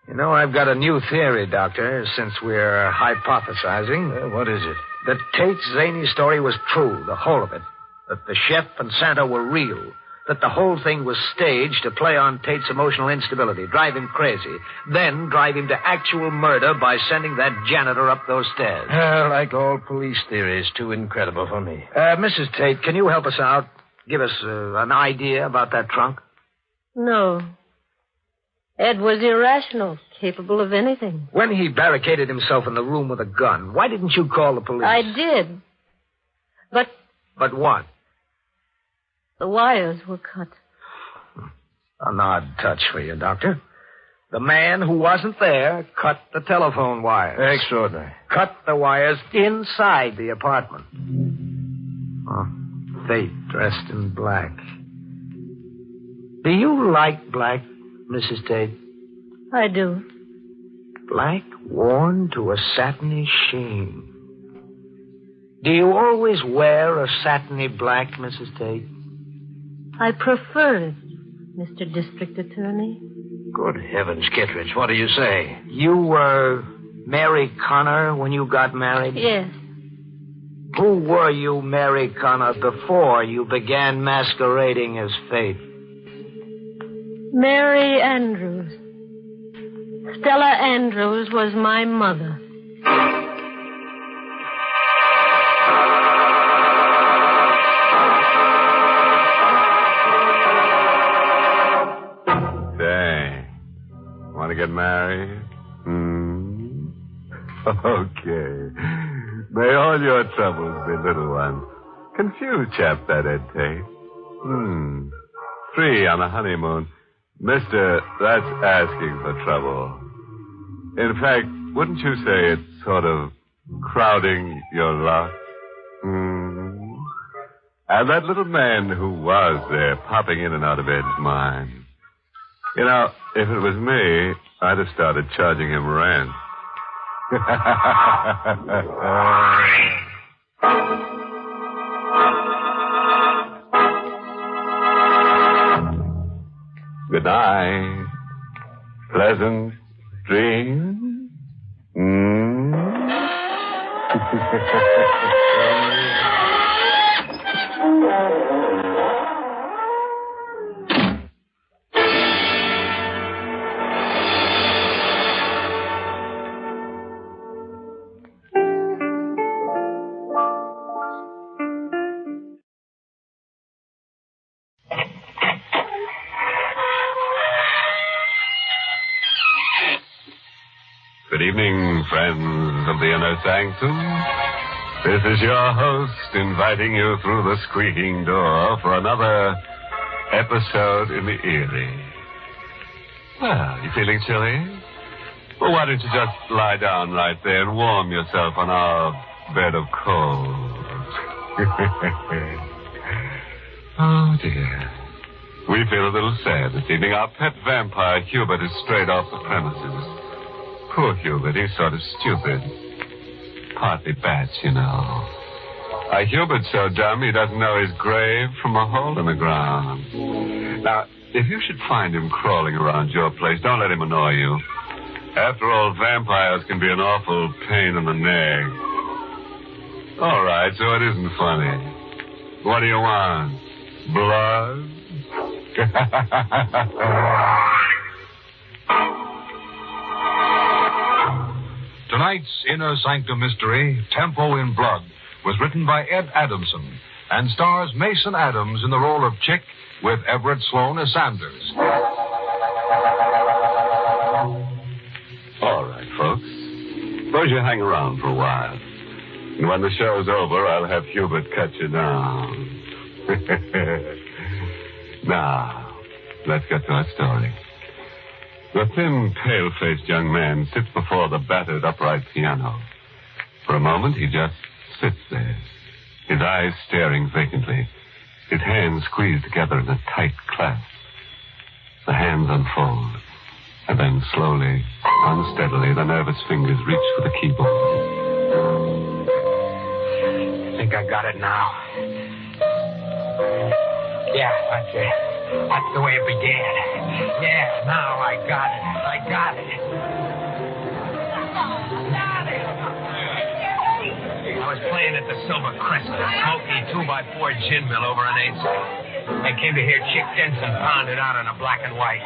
You know, I've got a new theory, Doctor, since we're hypothesizing. What is it? That Tate's zany story was true, the whole of it. That the chef and Santa were real. That the whole thing was staged to play on Tate's emotional instability, drive him crazy, then drive him to actual murder by sending that janitor up those stairs. Like all police theories, too incredible for me. Mrs. Tate, can you help us out? Give us an idea about that trunk? No. Ed was irrational, capable of anything. When he barricaded himself in the room with a gun, why didn't you call the police? I did. But what? The wires were cut. An odd touch for you, Doctor. The man who wasn't there cut the telephone wires. Extraordinary. Cut the wires inside the apartment. Oh, Fate dressed in black. Do you like black, Mrs. Tate? I do. Black worn to a satiny sheen. Do you always wear a satiny black, Mrs. Tate? I prefer it, Mr. District Attorney. Good heavens, Kittredge, what do you say? You were Mary Connor when you got married? Yes. Who were you, Mary Connor, before you began masquerading as Fate? Mary Andrews. Stella Andrews was my mother. Want to get married? Okay. May all your troubles be little ones. Confused chap, that Ed Tate. 3 on a honeymoon. Mister, that's asking for trouble. In fact, wouldn't you say it's sort of crowding your luck? And that little man who was there, popping in and out of Ed's mind. You know, if it was me, I'd have started charging him rent. Good night. Pleasant dreams. Good evening, friends of the Inner Sanctum. This is your host inviting you through the squeaking door for another episode in the Eerie. Well, you feeling chilly? Well, why don't you just lie down right there and warm yourself on our bed of coals? Oh, dear. We feel a little sad this evening. Our pet vampire, Hubert, is straight off the premises. Poor Hubert, he's sort of stupid. Partly bats, you know. Hubert's so dumb he doesn't know his grave from a hole in the ground. Now, if you should find him crawling around your place, don't let him annoy you. After all, vampires can be an awful pain in the neck. All right, so it isn't funny. What do you want? Blood? Tonight's Inner Sanctum mystery, Tempo in Blood, was written by Ed Adamson and stars Mason Adams in the role of Chick with Everett Sloan as Sanders. All right, folks. Suppose you hang around for a while. And when the show's over, I'll have Hubert cut you down. Now, let's get to our story. The thin, pale-faced young man sits before the battered upright piano. For a moment, he just sits there, his eyes staring vacantly, his hands squeezed together in a tight clasp. The hands unfold, and then slowly, unsteadily, the nervous fingers reach for the keyboard. I think I got it now. Yeah, that's it. That's the way it began. Yeah, now I got it. I got it. I was playing at the Silver Crescent, a smoky 2x4 gin mill over on 8th Street. I came to hear Chick Denson pound it out on a black and white.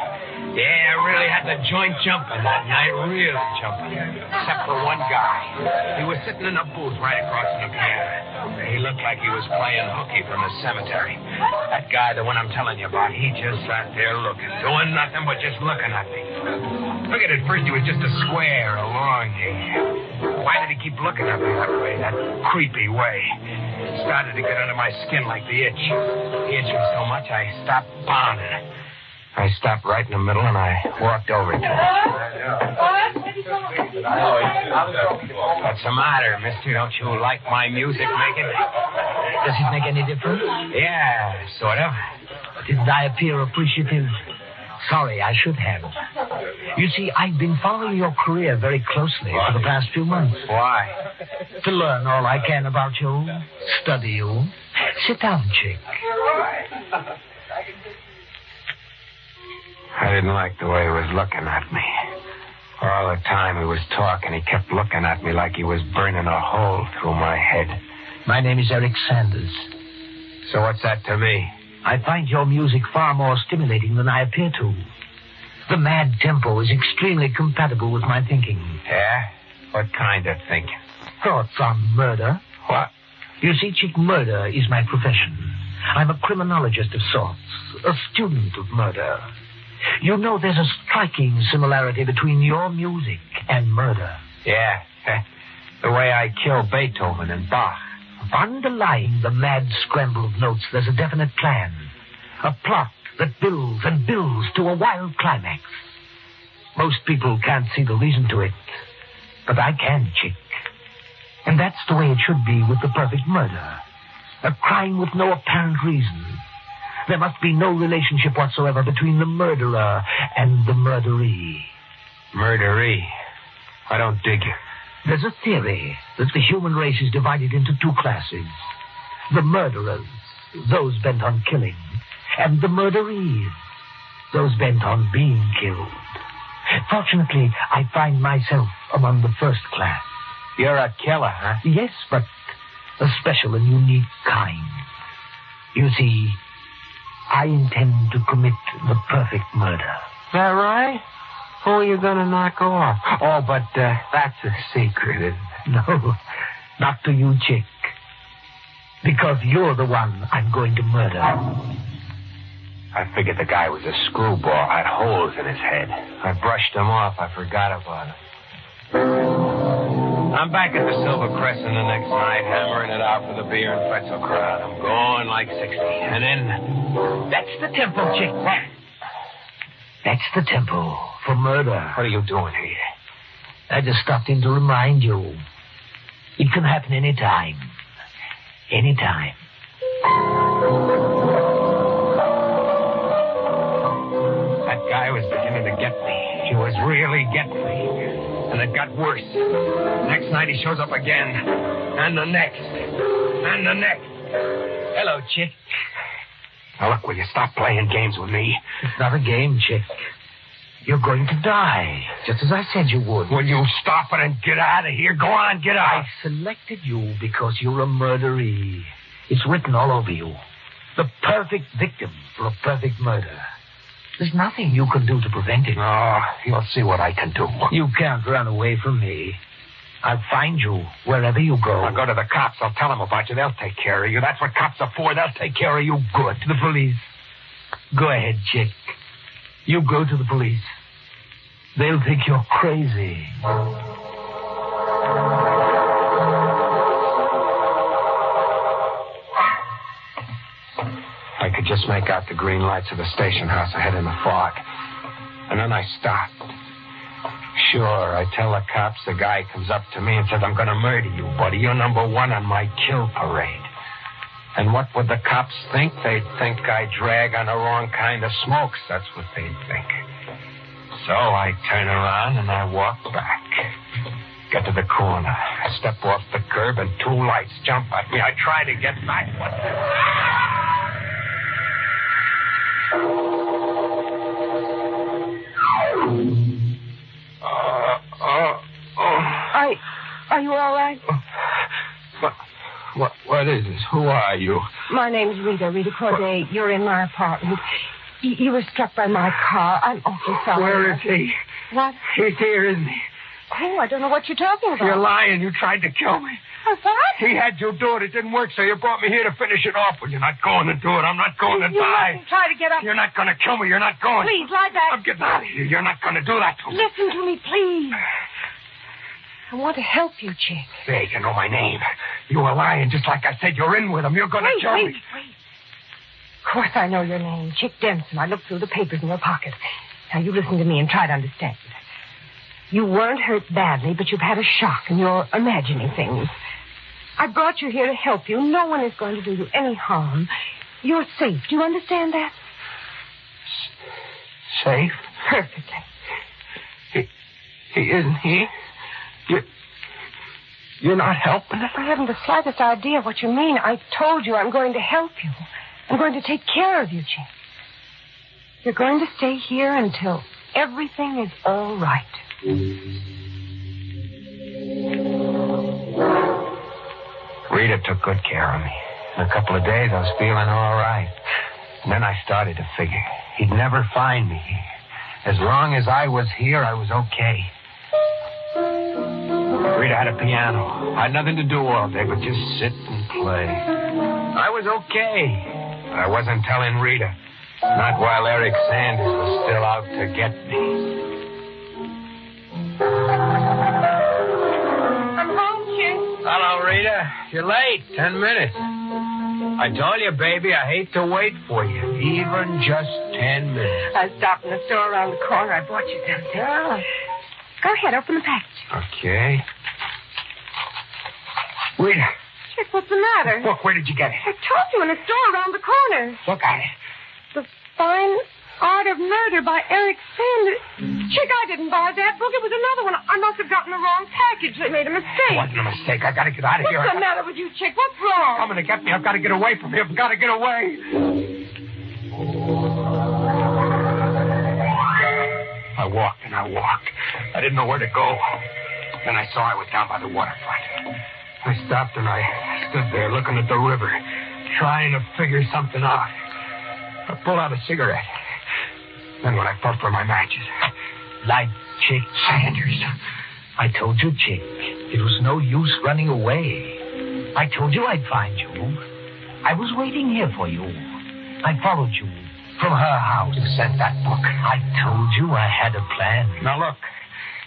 Yeah, I really had the joint jumping that night, really jumping. Except for one guy. He was sitting in a booth right across from the piano. He looked like he was playing hooky from the cemetery. That guy, the one I'm telling you about, he just sat there looking, doing nothing but just looking at me. Figured at first he was just a square, a long Why did he keep looking at me that way, that creepy way? It started to get under my skin like the itch. The itch was so much I stopped pounding. I stopped right in the middle and I walked over to him. What's the matter, mister? Don't you like my music making? Does it make any difference? Yeah, sort of. Didn't I appear appreciative? Sorry, I should have. You see, I've been following your career very closely for the past few months. Why? To learn all I can about you, study you. Sit down, Chick. I didn't like the way he was looking at me. All the time he was talking, he kept looking at me like he was burning a hole through my head. My name is Eric Sanders. So what's that to me? I find your music far more stimulating than I appear to. The mad tempo is extremely compatible with my thinking. Yeah? What kind of thinking? Thoughts on murder. What? You see, Chick, murder is my profession. I'm a criminologist of sorts, a student of murder. You know, there's a striking similarity between your music and murder. Yeah. The way I kill Beethoven and Bach. Underlying the mad scramble of notes, there's a definite plan. A plot that builds and builds to a wild climax. Most people can't see the reason to it, but I can, Chick. And that's the way it should be with the perfect murder. A crime with no apparent reason. There must be no relationship whatsoever between the murderer and the murderee. Murderee? I don't dig you. There's a theory that the human race is divided into two classes. The murderers, those bent on killing, and the murderees, those bent on being killed. Fortunately, I find myself among the first class. You're a killer, huh? Yes, but a special and unique kind. You see, I intend to commit the perfect murder. Is that right? Who are you going to knock off? Oh, but that's a secret, isn't it? No, not to you, Chick. Because you're the one I'm going to murder. I figured the guy was a screwball, had holes in his head. I brushed him off. I forgot about him. I'm back at the Silver Crescent the next night, hammering it out for the beer and pretzel crowd. I'm going like 60. And then... That's the tempo, Chick. That's the tempo for murder. What are you doing here? I just stopped in to remind you. It can happen any time. Any time. That guy was beginning to get me. He was really getting me. And it got worse. Next night he shows up again. And the next. And the next. Hello, Chick. Now, look, will you stop playing games with me? It's not a game, Chick. You're going to die, just as I said you would. Will you stop it and get out of here? Go on, get out. I selected you because you're a murderee. It's written all over you. The perfect victim for a perfect murder. There's nothing you can do to prevent it. Oh, you'll see what I can do. You can't run away from me. I'll find you wherever you go. I'll go to the cops. I'll tell them about you. They'll take care of you. That's what cops are for. They'll take care of you good. The police. Go ahead, Chick. You go to the police. They'll think you're crazy. I could just make out the green lights of the station house ahead in the fog. And then I stopped. Sure, I tell the cops, the guy comes up to me and says, I'm going to murder you, buddy. You're number one on my kill parade. And what would the cops think? They'd think I drag on the wrong kind of smokes. That's what they'd think. So I turn around and I walk back. Get to the corner. I step off the curb and two lights jump at me. I try to get back. Are you all right? What is this? Who are you? My name's Rita Corday. You're in my apartment. You were struck by my car. I'm awfully sorry. Where is he? What? He's here, isn't he? Oh, I don't know what you're talking about. You're lying. You tried to kill me. What? He had you do it. It didn't work, so you brought me here to finish it off. Well, you're not going to do it. I'm not going to You die. mustn't try to get up. You're not going to kill me. You're not going. Please, lie back. I'm getting out of here. You're not going to do that to me. Listen to me, please. I want to help you, Chick. Say, you know my name. You were lying, just like I said. You're in with him. You're going to kill me. Wait. Of course I know your name, Chick Denson. I looked through the papers in your pocket. Now, you listen to me and try to understand. You weren't hurt badly, but you've had a shock, and you're imagining things. I brought you here to help you. No one is going to do you any harm. You're safe. Do you understand that? Safe? Perfectly. He isn't he? You're not helping us? I haven't the slightest idea what you mean. I told you I'm going to help you. I'm going to take care of you, Chick. You're going to stay here until everything is all right. Rita took good care of me. In a couple of days, I was feeling all right. And then I started to figure he'd never find me. As long as I was here, I was okay. Rita had a piano. I had nothing to do all day but just sit and play. I was okay. But I wasn't telling Rita. Not while Eric Sanders was still out to get me. I'm home, Chick. Hello, Rita. You're late. 10 minutes. I told you, baby, I hate to wait for you. Even just 10 minutes. I stopped in the store around the corner. I bought you something. Oh. Go ahead, open the package. Okay. Rita. Chick, what's the matter? Look, where did you get it? I told you, in a store around the corner. Look at it. The Fine Art of Murder by Eric Sanders. Chick, I didn't buy that book. It was another one. I must have gotten the wrong package. They made a mistake. It wasn't a mistake. I got to get out of here. What's the matter with you, Chick? What's wrong? Coming to get me. I've got to get away from here. I've got to get away. I walked and I walked. I didn't know where to go. Then I saw I was down by the waterfront. I stopped and I stood there looking at the river, trying to figure something out. I pulled out a cigarette. Then when I felt for my matches, light Chick Sanders. I told you, Chick, it was no use running away. I told you I'd find you. I was waiting here for you. I followed you from her house. You sent that book. I told you I had a plan. Now look,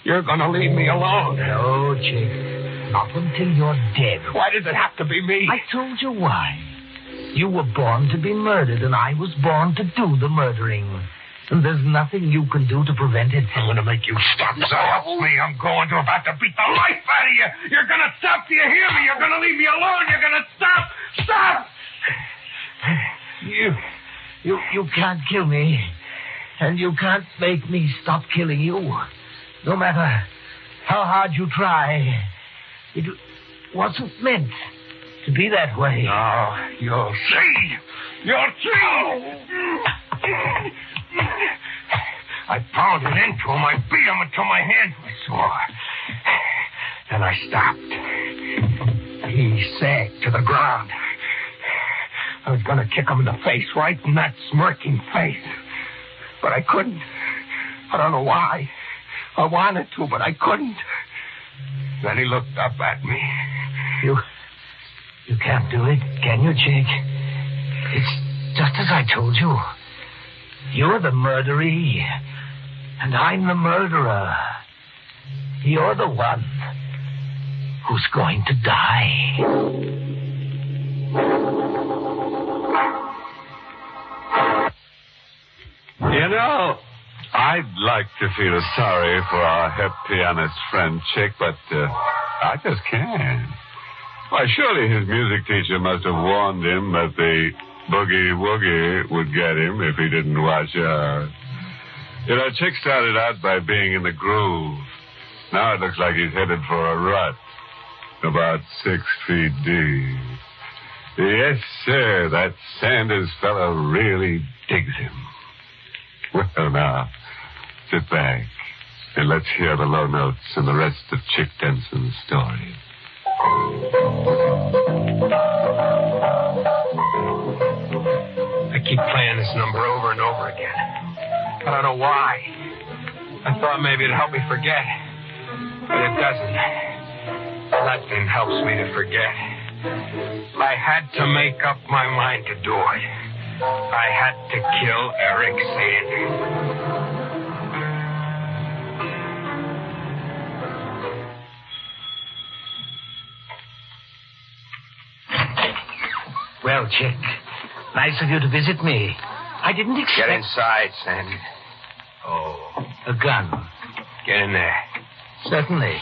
you're going to leave me alone. No, Chick. Not until you're dead. Why does it have to be me? I told you why. You were born to be murdered, and I was born to do the murdering. And there's nothing you can do to prevent it. I'm going to make you stop. So help me. I'm going to about to beat the life out of you. You're going to stop. Do you hear me? You're going to leave me alone. You're going to stop. Stop. You can't kill me. And you can't make me stop killing you. No matter how hard you try. It wasn't meant to be that way. No, you'll see. You'll see. I pounded into him. I beat him until my hands were sore. Then I stopped. He sagged to the ground. I was going to kick him in the face, right in that smirking face. But I couldn't. I don't know why. I wanted to, but I couldn't. Then he looked up at me. You can't do it, can you, Chick? It's just as I told you. You're the murderee, and I'm the murderer. You're the one, who's going to die. You know, I'd like to feel sorry for our hip pianist friend Chick, but I just can't. Why, surely his music teacher must have warned him that the boogie woogie would get him if he didn't watch out. You know, Chick started out by being in the groove. Now it looks like he's headed for a rut, about 6 feet deep. Yes, sir, that Sanders fellow really digs him. Well, now, sit back and let's hear the low notes and the rest of Chick Denson's story. I keep playing this number over and over again. I don't know why. I thought maybe it'd help me forget. But it doesn't. Nothing helps me to forget. I had to make up my mind to do it. I had to kill Eric Sanders. Well, Chick, nice of you to visit me. I didn't expect... Get inside, Sandy. Oh, a gun. Get in there. Certainly.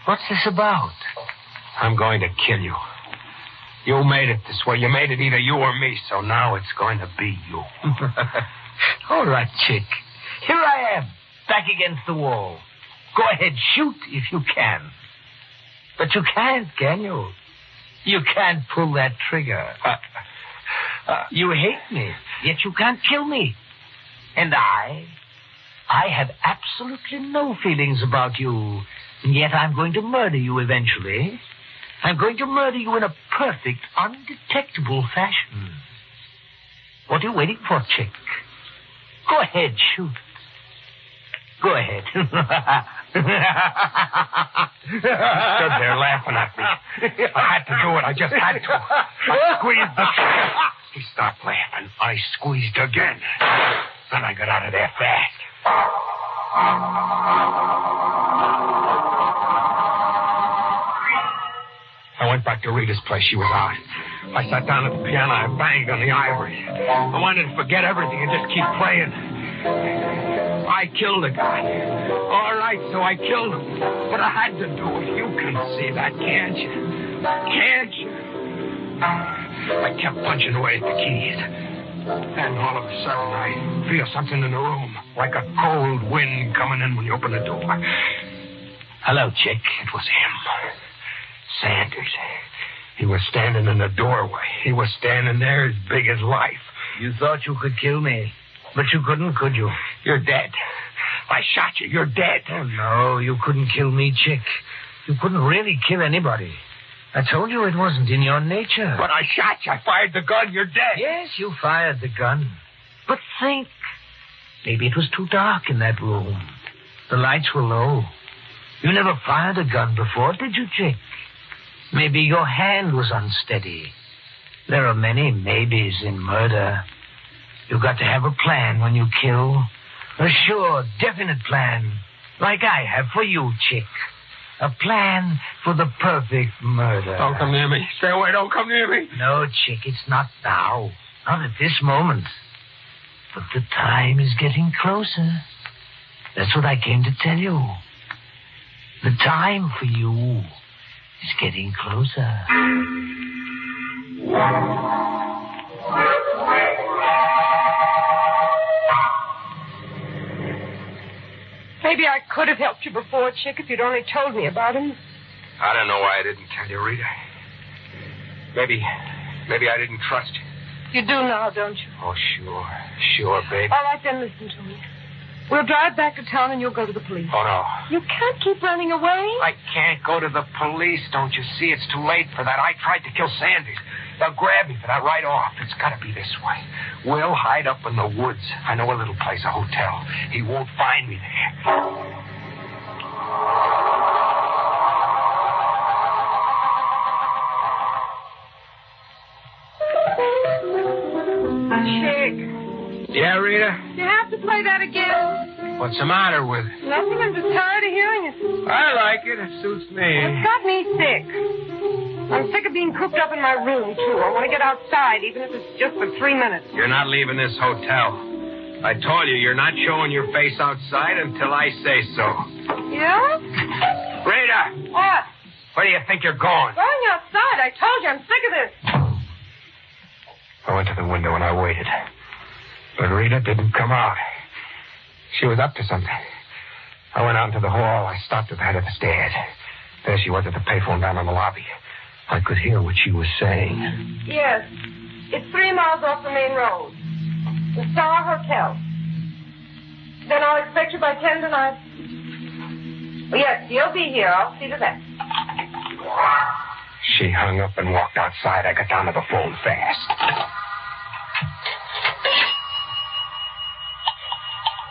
What's this about? I'm going to kill you. You made it this way. You made it either you or me, so now it's going to be you. All right, Chick. Here I am, back against the wall. Go ahead, shoot if you can. But you can't, can you? You can't pull that trigger. You hate me, yet you can't kill me. And I have absolutely no feelings about you, and yet I'm going to murder you eventually. I'm going to murder you in a perfect, undetectable fashion. What are you waiting for, Chick? Go ahead, shoot. Go ahead. Stood there laughing at me. I had to do it. I just had to. I squeezed the trigger. He stopped laughing. I squeezed again. Then I got out of there fast. I went back to Rita's place. She was out. I sat down at the piano. I banged on the ivory. I wanted to forget everything and just keep playing. I killed the guy. All right, so I killed him. But I had to do it. You can see that, can't you? Can't you? I kept punching away at the keys. Then all of a sudden, I feel something in the room, like a cold wind coming in when you open the door. Hello, Chick. It was him. Sanders. He was standing in the doorway. He was standing there as big as life. You thought you could kill me, but you couldn't, could you? You're dead. I shot you. You're dead. Oh, no, you couldn't kill me, Chick. You couldn't really kill anybody. I told you it wasn't in your nature. But I shot you. I fired the gun. You're dead. Yes, you fired the gun. But think. Maybe it was too dark in that room. The lights were low. You never fired a gun before, did you, Chick? Maybe your hand was unsteady. There are many maybes in murder. You've got to have a plan when you kill. A sure, definite plan. Like I have for you, Chick. A plan for the perfect murder. Don't come near me. Stay away. Don't come near me. No, Chick, it's not now. Not at this moment. But the time is getting closer. That's what I came to tell you. The time for you is getting closer. Maybe I could have helped you before, Chick, if you'd only told me about him. I don't know why I didn't tell you, Rita. Maybe I didn't trust you. You do now, don't you? Oh, sure, babe. All right, then listen to me. We'll drive back to town and you'll go to the police. Oh, no. You can't keep running away. I can't go to the police, don't you see? It's too late for that. I tried to kill Sanders. They'll grab me for that right off. It's got to be this way. We'll hide up in the woods. I know a little place, a hotel. He won't find me there. Chick. Yeah, Rita? You have to play that again. What's the matter with it? Nothing. I'm just tired of hearing it. I like it. It suits me. It's got me sick. I'm sick of being cooped up in my room, too. I want to get outside, even if it's just for 3 minutes. You're not leaving this hotel. I told you, you're not showing your face outside until I say so. Yeah? Rita! What? Where do you think you're going? Going outside. I told you I'm sick of this. I went to the window and I waited. But Rita didn't come out. She was up to something. I went out into the hall. I stopped at the head of the stairs. There she was at the payphone down in the lobby. I could hear what she was saying. Yes. It's 3 miles off the main road. The Star Hotel. Then I'll expect you by 10 tonight. Yes, you'll be here. I'll see to that. She hung up and walked outside. I got down to the phone fast.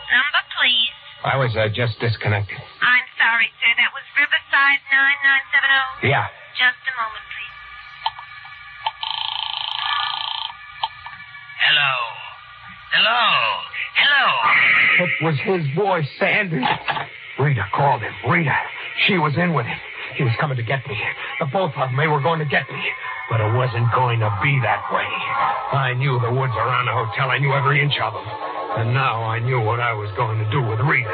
Number, please. I was just disconnected. I'm sorry, sir. That was Riverside 9970. Yeah. Just a moment, please. Hello. It was his voice, Sanders. Rita called him. Rita. She was in with him. He was coming to get me. The both of them, they were going to get me. But it wasn't going to be that way. I knew the woods around the hotel. I knew every inch of them. And now I knew what I was going to do with Rita.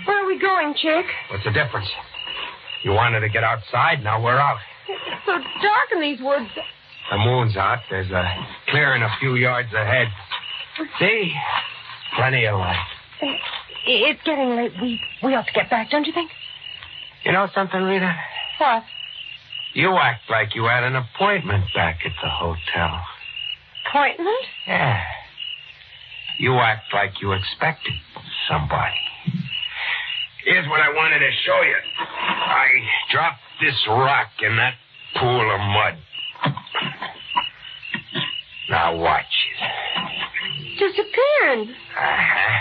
Where are we going, Chick? What's the difference? You wanted to get outside, now we're out. It's so dark in these woods. The moon's out. There's a clearing a few yards ahead. See? Plenty of light. It's getting late. We ought to get back, don't you think? You know something, Rita? What? You act like you had an appointment back at the hotel. Appointment? Yeah. You act like you expected somebody. Here's what I wanted to show you. I dropped this rock in that pool of mud. Now watch it. Disappeared. Uh-huh.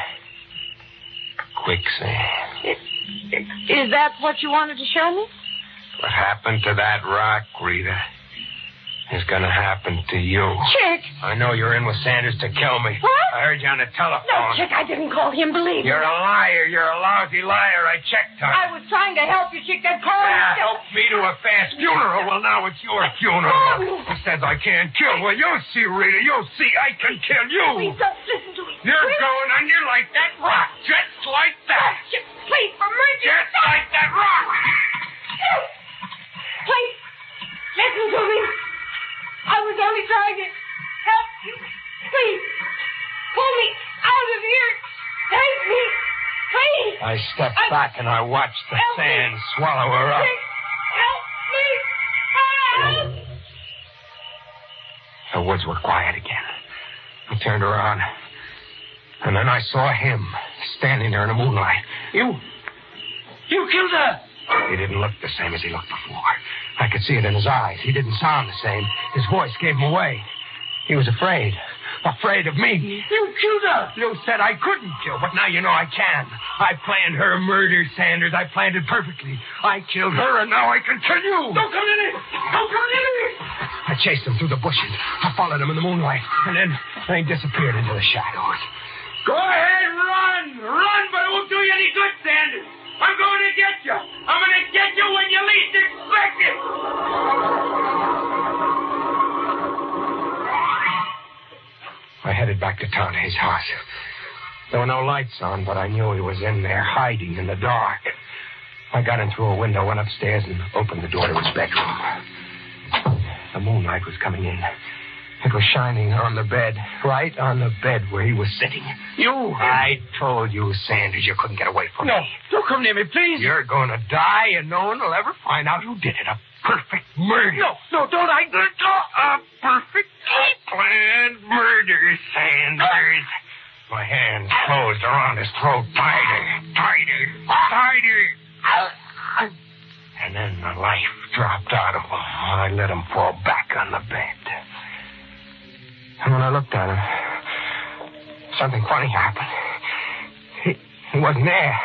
Quicksand. Is that what you wanted to show me? What happened to that rock, Rita, is going to happen to you. Chick! I know you're in with Sanders to kill me. What? I heard you on the telephone. No, Chick, I didn't call him, believe me. You're a liar. You're a lousy liar. I checked her. I was trying to help you, Chick. That call help me to a fast funeral. Well, now it's your funeral. Oh. He says I can't kill. Well, you'll see, Rita. You'll see. I can kill you. Please don't listen to me. You're going under like that rock. Just like that. Oh, Chick, please, for mercy. Just like that rock. Please, listen to me. I was only trying to help you. Please, pull me out of here. Save me, please. I stepped back and I watched the sand swallow her up. Help me. Help. The woods were quiet again. I turned around, and then I saw him standing there in the moonlight. You killed her. He didn't look the same as he looked before. I could see it in his eyes. He didn't sound the same. His voice gave him away. He was afraid. Afraid of me. You killed her. You said I couldn't kill, but now you know I can. I planned her murder, Sanders. I planned it perfectly. I killed her, and now I can kill you. Don't come in it. Don't come in it. I chased him through the bushes. I followed him in the moonlight, and then he disappeared into the shadows. Go ahead, run. Run, but it won't do you any good, Sanders. I'm going to get you. I'm going to get you when you least expect it. I headed back to town to his house. There were no lights on, but I knew he was in there, hiding in the dark. I got in through a window, went upstairs, and opened the door to his bedroom. The moonlight was coming in. It was shining on the bed, right on the bed where he was sitting. I told you, Sanders, you couldn't get away from me. No, don't come near me, please. You're going to die, and no one will ever find out who did it. A perfect murder. No, don't I? A perfectly planned murder, Sanders. My hands closed around his throat, tighter. And then the life dropped out of him. I let him fall back on the bed. And when I looked at him, something funny happened. He wasn't there.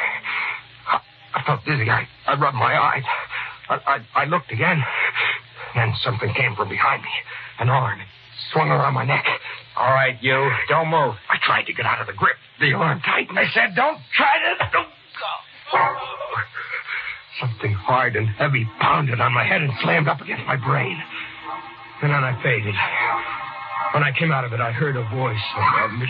I felt dizzy. I rubbed my eyes. I looked again. Then something came from behind me. An arm swung around my neck. All right, you. Don't move. I tried to get out of the grip. The arm tightened. I said, don't try to... Don't go. Something hard and heavy pounded on my head and slammed up against my brain. And then I faded. When I came out of it, I heard a voice above me.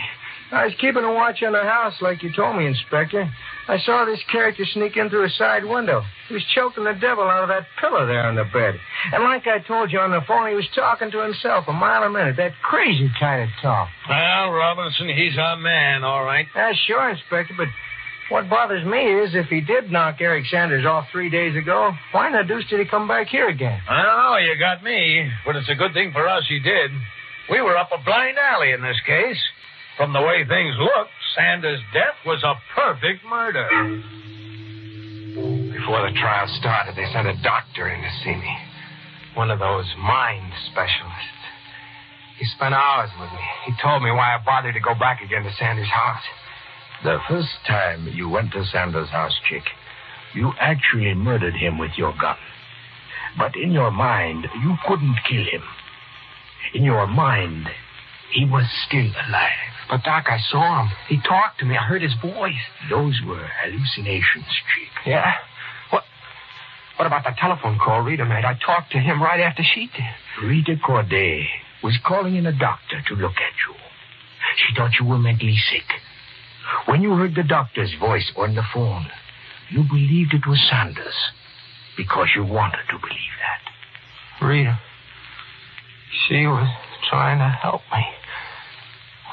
I was keeping a watch on the house like you told me, Inspector. I saw this character sneak in through a side window. He was choking the devil out of that pillow there on the bed. And like I told you on the phone, he was talking to himself a mile a minute. That crazy kind of talk. Well, Robinson, he's our man, all right. Sure, Inspector, but what bothers me is if he did knock Eric Sanders off 3 days ago, why in the deuce did he come back here again? I don't know, you got me. But it's a good thing for us he did. We were up a blind alley in this case. From the way things looked, Sanders' death was a perfect murder. Before the trial started, they sent a doctor in to see me. One of those mind specialists. He spent hours with me. He told me why I bothered to go back again to Sanders' house. The first time you went to Sanders' house, Chick, you actually murdered him with your gun. But in your mind, you couldn't kill him. In your mind, he was still alive. But, Doc, I saw him. He talked to me. I heard his voice. Those were hallucinations, Chick. Yeah? What about the telephone call Rita made? I talked to him right after she did. Rita Corday was calling in a doctor to look at you. She thought you were mentally sick. When you heard the doctor's voice on the phone, you believed it was Sanders because you wanted to believe that. Rita, she was trying to help me.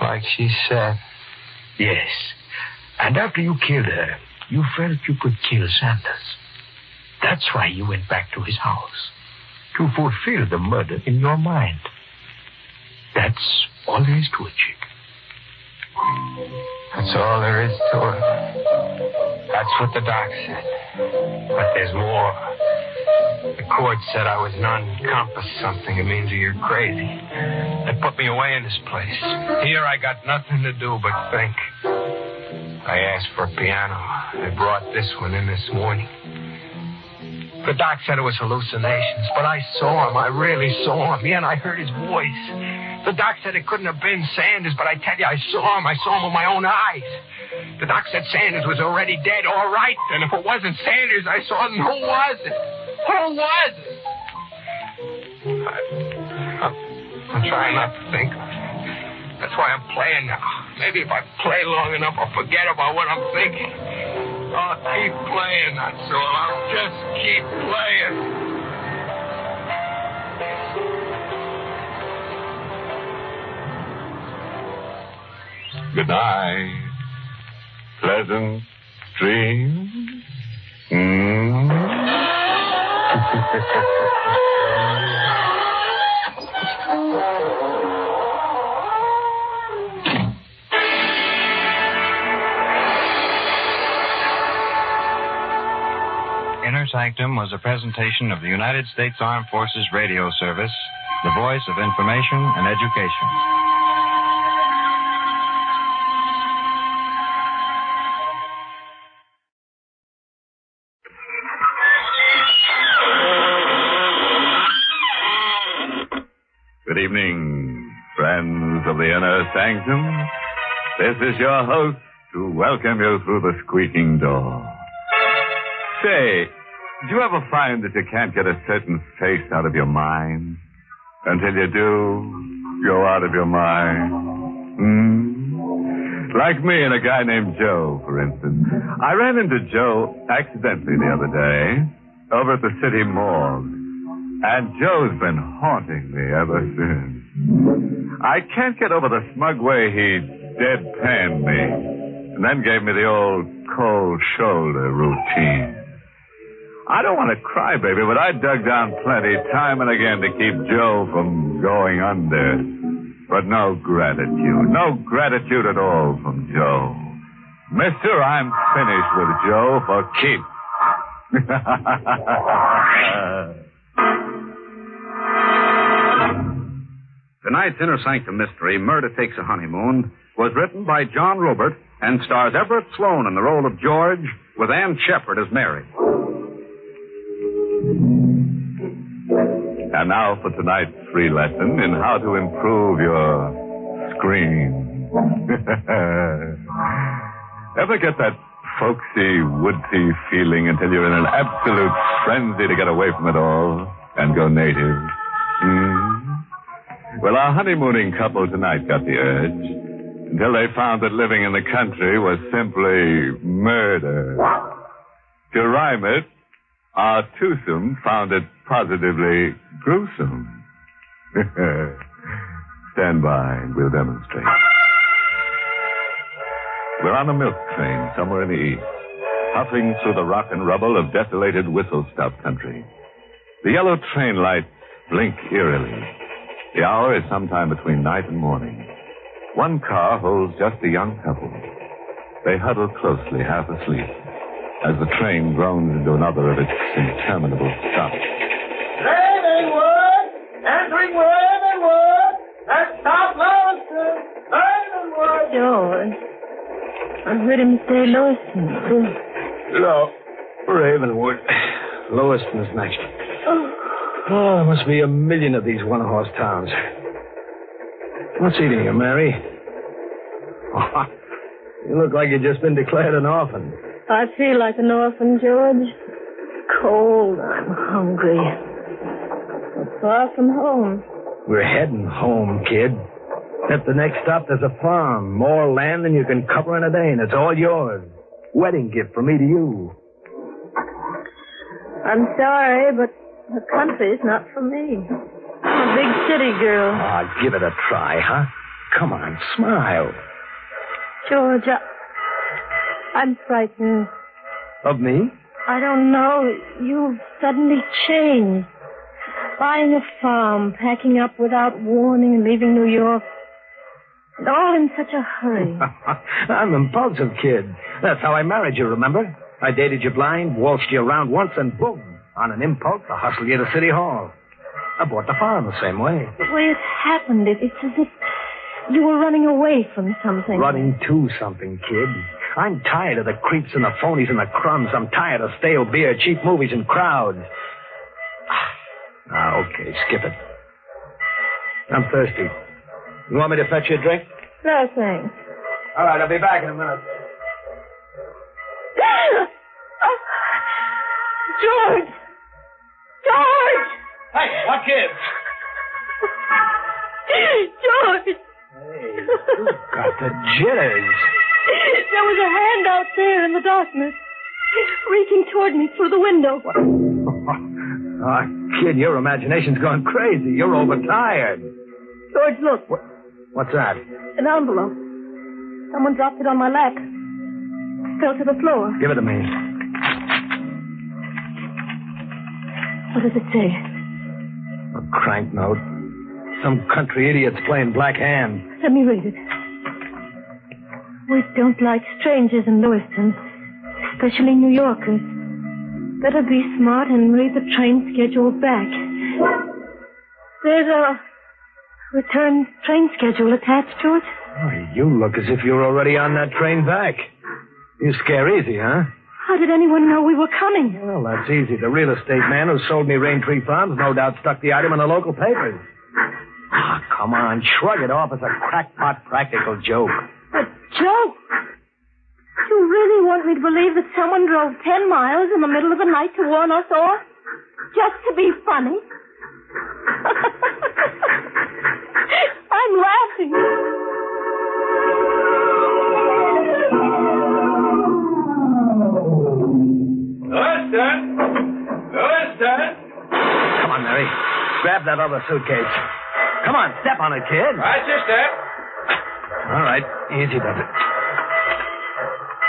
Like she said. Yes. And after you killed her, you felt you could kill Sanders. That's why you went back to his house. To fulfill the murder in your mind. That's all there is to it, Chick. That's all there is to it. That's what the doc said. But there's more. The court said I was non-compass something. It means that you're crazy. They put me away in this place. Here I got nothing to do but think. I asked for a piano. They brought this one in this morning. The doc said it was hallucinations, but I saw him. I really saw him. Yeah, and I heard his voice. The doc said it couldn't have been Sanders, but I tell you, I saw him. I saw him with my own eyes. The doc said Sanders was already dead. All right, then. If it wasn't Sanders, I saw him. Who was it? Who was it? I'm trying not to think. That's why I'm playing now. Maybe if I play long enough, I'll forget about what I'm thinking. I'll keep playing, that's all. I'll just keep playing. Good night. Pleasant dreams. Inner Sanctum was a presentation of the United States Armed Forces Radio Service, the voice of information and education. Good evening, friends of the Inner Sanctum. This is your host to welcome you through the squeaking door. Say, do you ever find that you can't get a certain face out of your mind? Until you do, you're out of your mind. Like me and a guy named Joe, for instance. I ran into Joe accidentally the other day over at the city morgue. And Joe's been haunting me ever since. I can't get over the smug way he deadpanned me and then gave me the old cold shoulder routine. I don't want to cry, baby, but I dug down plenty time and again to keep Joe from going under. But no gratitude at all from Joe. Mister, I'm finished with Joe for keeps. Tonight's Inner Sanctum mystery, Murder Takes a Honeymoon, was written by John Robert and stars Everett Sloane in the role of George, with Ann Shepard as Mary. And now for tonight's free lesson in how to improve your scream. Ever get that folksy, woodsy feeling until you're in an absolute frenzy to get away from it all and go native? Well, our honeymooning couple tonight got the urge until they found that living in the country was simply murder. To rhyme it, our twosome found it positively gruesome. Stand by and we'll demonstrate. We're on a milk train somewhere in the east, puffing through the rock and rubble of desolated whistle-stop country. The yellow train lights blink eerily. The hour is sometime between night and morning. One car holds just a young couple. They huddle closely, half asleep, as the train groans into another of its interminable stops. Ravenwood! Entering Ravenwood! That's South Lewiston! Ravenwood! George, I heard him say Lewiston, too. No, Ravenwood. Lewiston's next. Oh, there must be a million of these one-horse towns. What's eating you, Mary? Oh, you look like you've just been declared an orphan. I feel like an orphan, George. Cold, I'm hungry. I'm far from home. We're heading home, kid. At the next stop, there's a farm. More land than you can cover in a day, and it's all yours. Wedding gift from me to you. I'm sorry, but the country's not for me. I'm a big city girl. Ah, give it a try, huh? Come on, smile. George, I'm frightened. Of me? I don't know. You've suddenly changed. Buying a farm, packing up without warning, and leaving New York. And all in such a hurry. I'm impulsive, kid. That's how I married you, remember? I dated you blind, waltzed you around once, and boom, on an impulse, I hustled you to City Hall. I bought the farm the same way. The way it happened, it's as if you were running away from something. Running to something, kid. I'm tired of the creeps and the phonies and the crumbs. I'm tired of stale beer, cheap movies, and crowds. Okay, skip it. I'm thirsty. You want me to fetch you a drink? No, thanks. All right, I'll be back in a minute. George! George! Hey, what kid? George! Hey, you got the jitters. There was a hand out there in the darkness, reaching toward me through the window. Oh, kid, your imagination's gone crazy. You're overtired. George, look. What's that? An envelope. Someone dropped it on my lap. Fell to the floor. Give it to me. What does it say? A crank note. Some country idiot's playing black hand. Let me read it. We don't like strangers in Lewiston, especially New Yorkers. Better be smart and read the train schedule back. There's a return train schedule attached to it. Oh, you look as if you were already on that train back. You scare easy, huh? How did anyone know we were coming? Well, that's easy. The real estate man who sold me Raintree Farms no doubt stuck the item in the local papers. Ah, come on. Shrug it off as a crackpot practical joke. A joke? You really want me to believe that someone drove 10 miles in the middle of the night to warn us off? Just to be funny? I'm laughing. Lewiston! Come on, Mary. Grab that other suitcase. Come on, step on it, kid. Right, your step. All right, easy does it.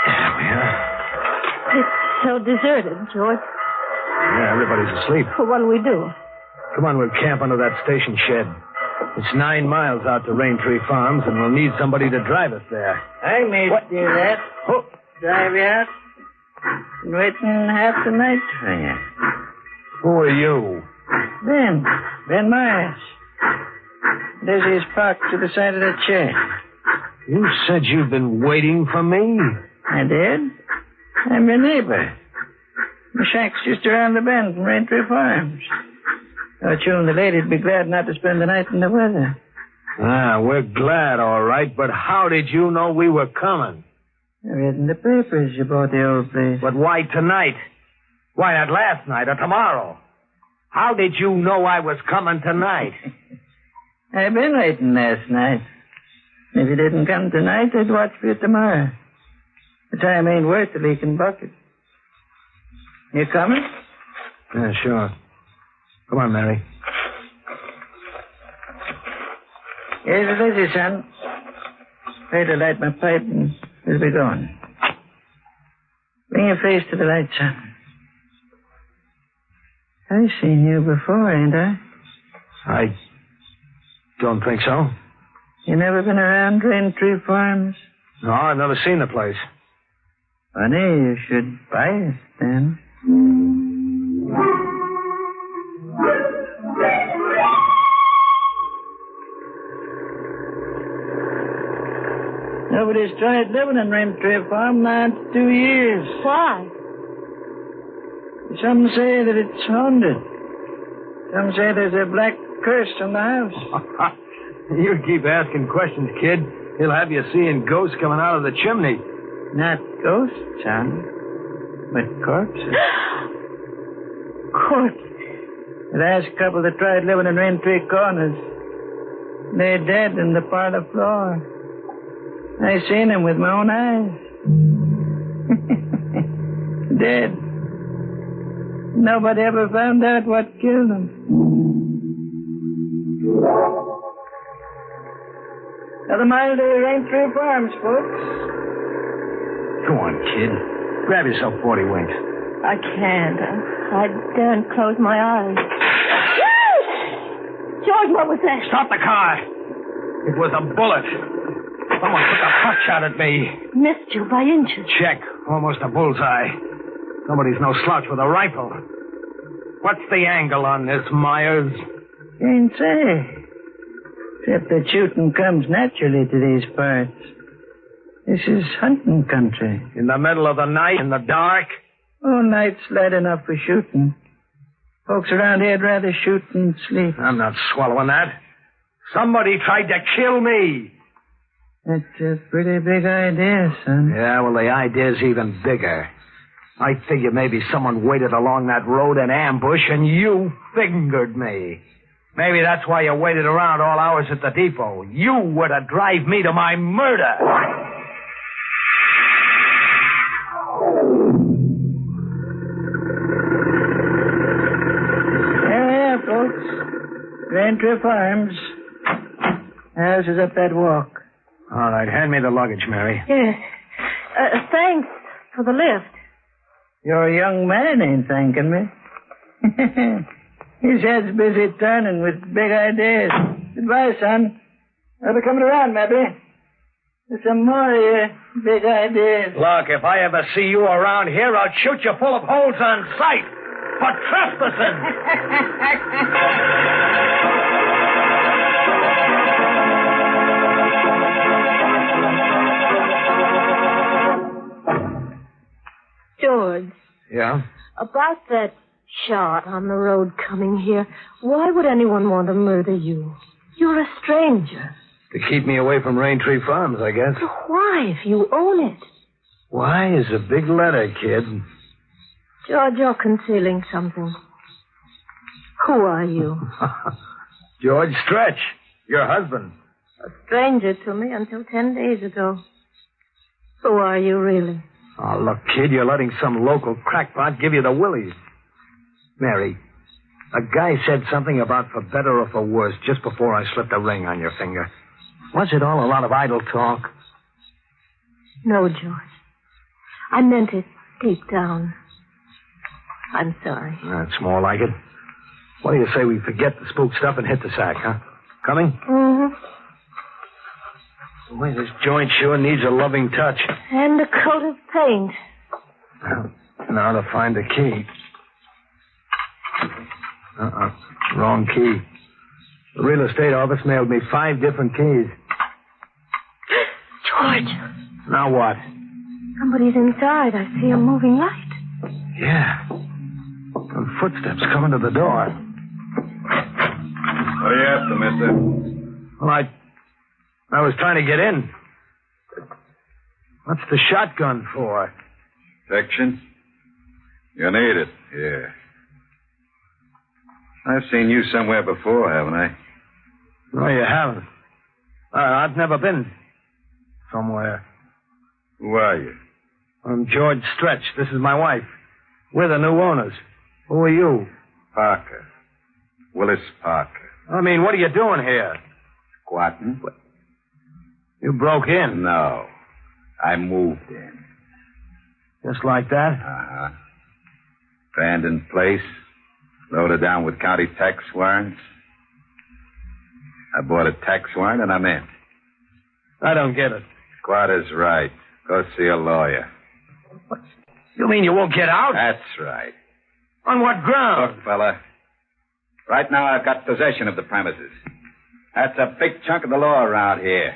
There we are. It's so deserted, George. Yeah, everybody's asleep. Well, what'll we do? Come on, we'll camp under that station shed. It's 9 miles out to Raintree Farms, and we'll need somebody to drive us there. I may do that. Oh. Drive you out. Been waiting half the night for you. Who are you? Ben Myers. Daisy's parked to the side of that chair. You said you've been waiting for me? I did. I'm your neighbor. The shack's just around the bend from Raintree Farms. Thought you and the lady'd be glad not to spend the night in the weather. Ah, we're glad, all right, but how did you know we were coming? I read in the papers you bought the old place. But why tonight? Why not last night or tomorrow? How did you know I was coming tonight? I've been waiting last night. If you didn't come tonight, I'd watch for you tomorrow. The time ain't worth a leaking bucket. You coming? Yeah, sure. Come on, Mary. Here's the busy, son. Try to light my pipe and we'll be going. Bring your face to the light, son. I've seen you before, ain't I? I don't think so. You never been around Raintree Farms? No, I've never seen the place. Funny, you should buy it, then. Nobody's tried living in Raintree Farm now 2 years. Why? Some say that it's haunted. Some say there's a black curse on the house. You keep asking questions, kid. He'll have you seeing ghosts coming out of the chimney. Not ghosts, son, but corpses. Corpses? The last couple that tried living in Raintree Corners, they're dead in the parlor floor. I seen them with my own eyes. Dead. Nobody ever found out what killed them. Another mile to Raintree Farms, folks. Go on, kid. Grab yourself 40 winks. I can't. I daren't close my eyes. George, what was that? Stop the car. It was a bullet. Someone took a pot shot at me. Missed you by inches. Check. Almost a bullseye. Nobody's no slouch with a rifle. What's the angle on this, Myers? Can't say. Except that shooting comes naturally to these parts. This is hunting country. In the middle of the night, in the dark? Oh, night's light enough for shooting. Folks around here'd rather shoot than sleep. I'm not swallowing that. Somebody tried to kill me. That's a pretty big idea, son. Yeah, well, the idea's even bigger. I figured maybe someone waited along that road in ambush and you fingered me. Maybe that's why you waited around all hours at the depot. You were to drive me to my murder. Yeah, folks. Raintree Farms. House is up that walk. All right, hand me the luggage, Mary. Yes. Thanks for the lift. Your young man ain't thanking me. His head's busy turning with big ideas. Goodbye, son. I'll be coming around, maybe. With some more big ideas. Look, if I ever see you around here, I'll shoot you full of holes on sight for trespassing. George. Yeah? About that shot on the road coming here, why would anyone want to murder you? You're a stranger. To keep me away from Raintree Farms, I guess. Why, if you own it? Why is a big letter, kid. George, you're concealing something. Who are you? George Stretch, your husband. A stranger to me until 10 days ago. Who are you, really? Oh, look, kid, you're letting some local crackpot give you the willies. Mary, a guy said something about for better or for worse just before I slipped a ring on your finger. Was it all a lot of idle talk? No, George. I meant it deep down. I'm sorry. That's more like it. What do you say we forget the spook stuff and hit the sack, huh? Coming? Mm-hmm. Boy, this joint sure needs a loving touch. And a coat of paint. Now to find the key. Wrong key. The real estate office mailed me 5 different keys. George. Now what? Somebody's inside. I see a moving light. Yeah. Some footsteps coming to the door. What are you after, mister? Well, I was trying to get in. What's the shotgun for? Protection? You need it, yeah. I've seen you somewhere before, haven't I? No, you haven't. I've never been somewhere. Who are you? I'm George Stretch. This is my wife. We're the new owners. Who are you? Parker. Willis Parker. I mean, what are you doing here? Squatting? You broke in? No. I moved in. Just like that? Uh-huh. Abandoned place. Loaded down with county tax warrants. I bought a tax warrant and I'm in. I don't get it. Squatter's right. Go see a lawyer. What? You mean you won't get out? That's right. On what ground? Look, fella. Right now I've got possession of the premises. That's a big chunk of the law around here.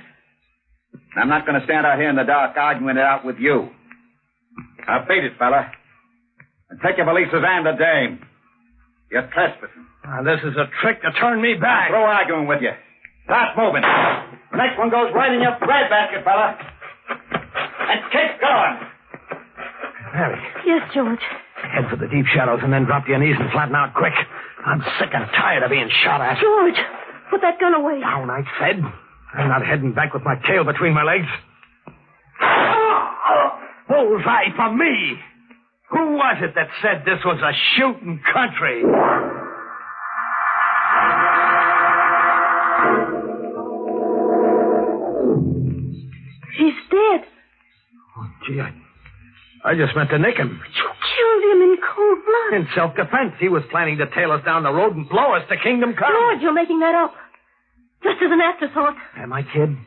I'm not going to stand out here in the dark arguing it out with you. Now beat it, fella. And take your valises and the dame. You're trespassing. This is a trick to turn me back. Through arguing with you. Start moving. The next one goes right in your breadbasket, fella. And keep going. Mary. Yes, George. Head for the deep shadows and then drop to your knees and flatten out quick. I'm sick and tired of being shot at. George, put that gun away. Down, I said. I'm not heading back with my tail between my legs. Bullseye for me. Who was it that said this was a shooting country? He's dead. Oh, gee, I just meant to nick him. You killed him in cold blood. In self-defense. He was planning to tail us down the road and blow us to kingdom come. George, you're making that up. Just as an afterthought. Am I, kid?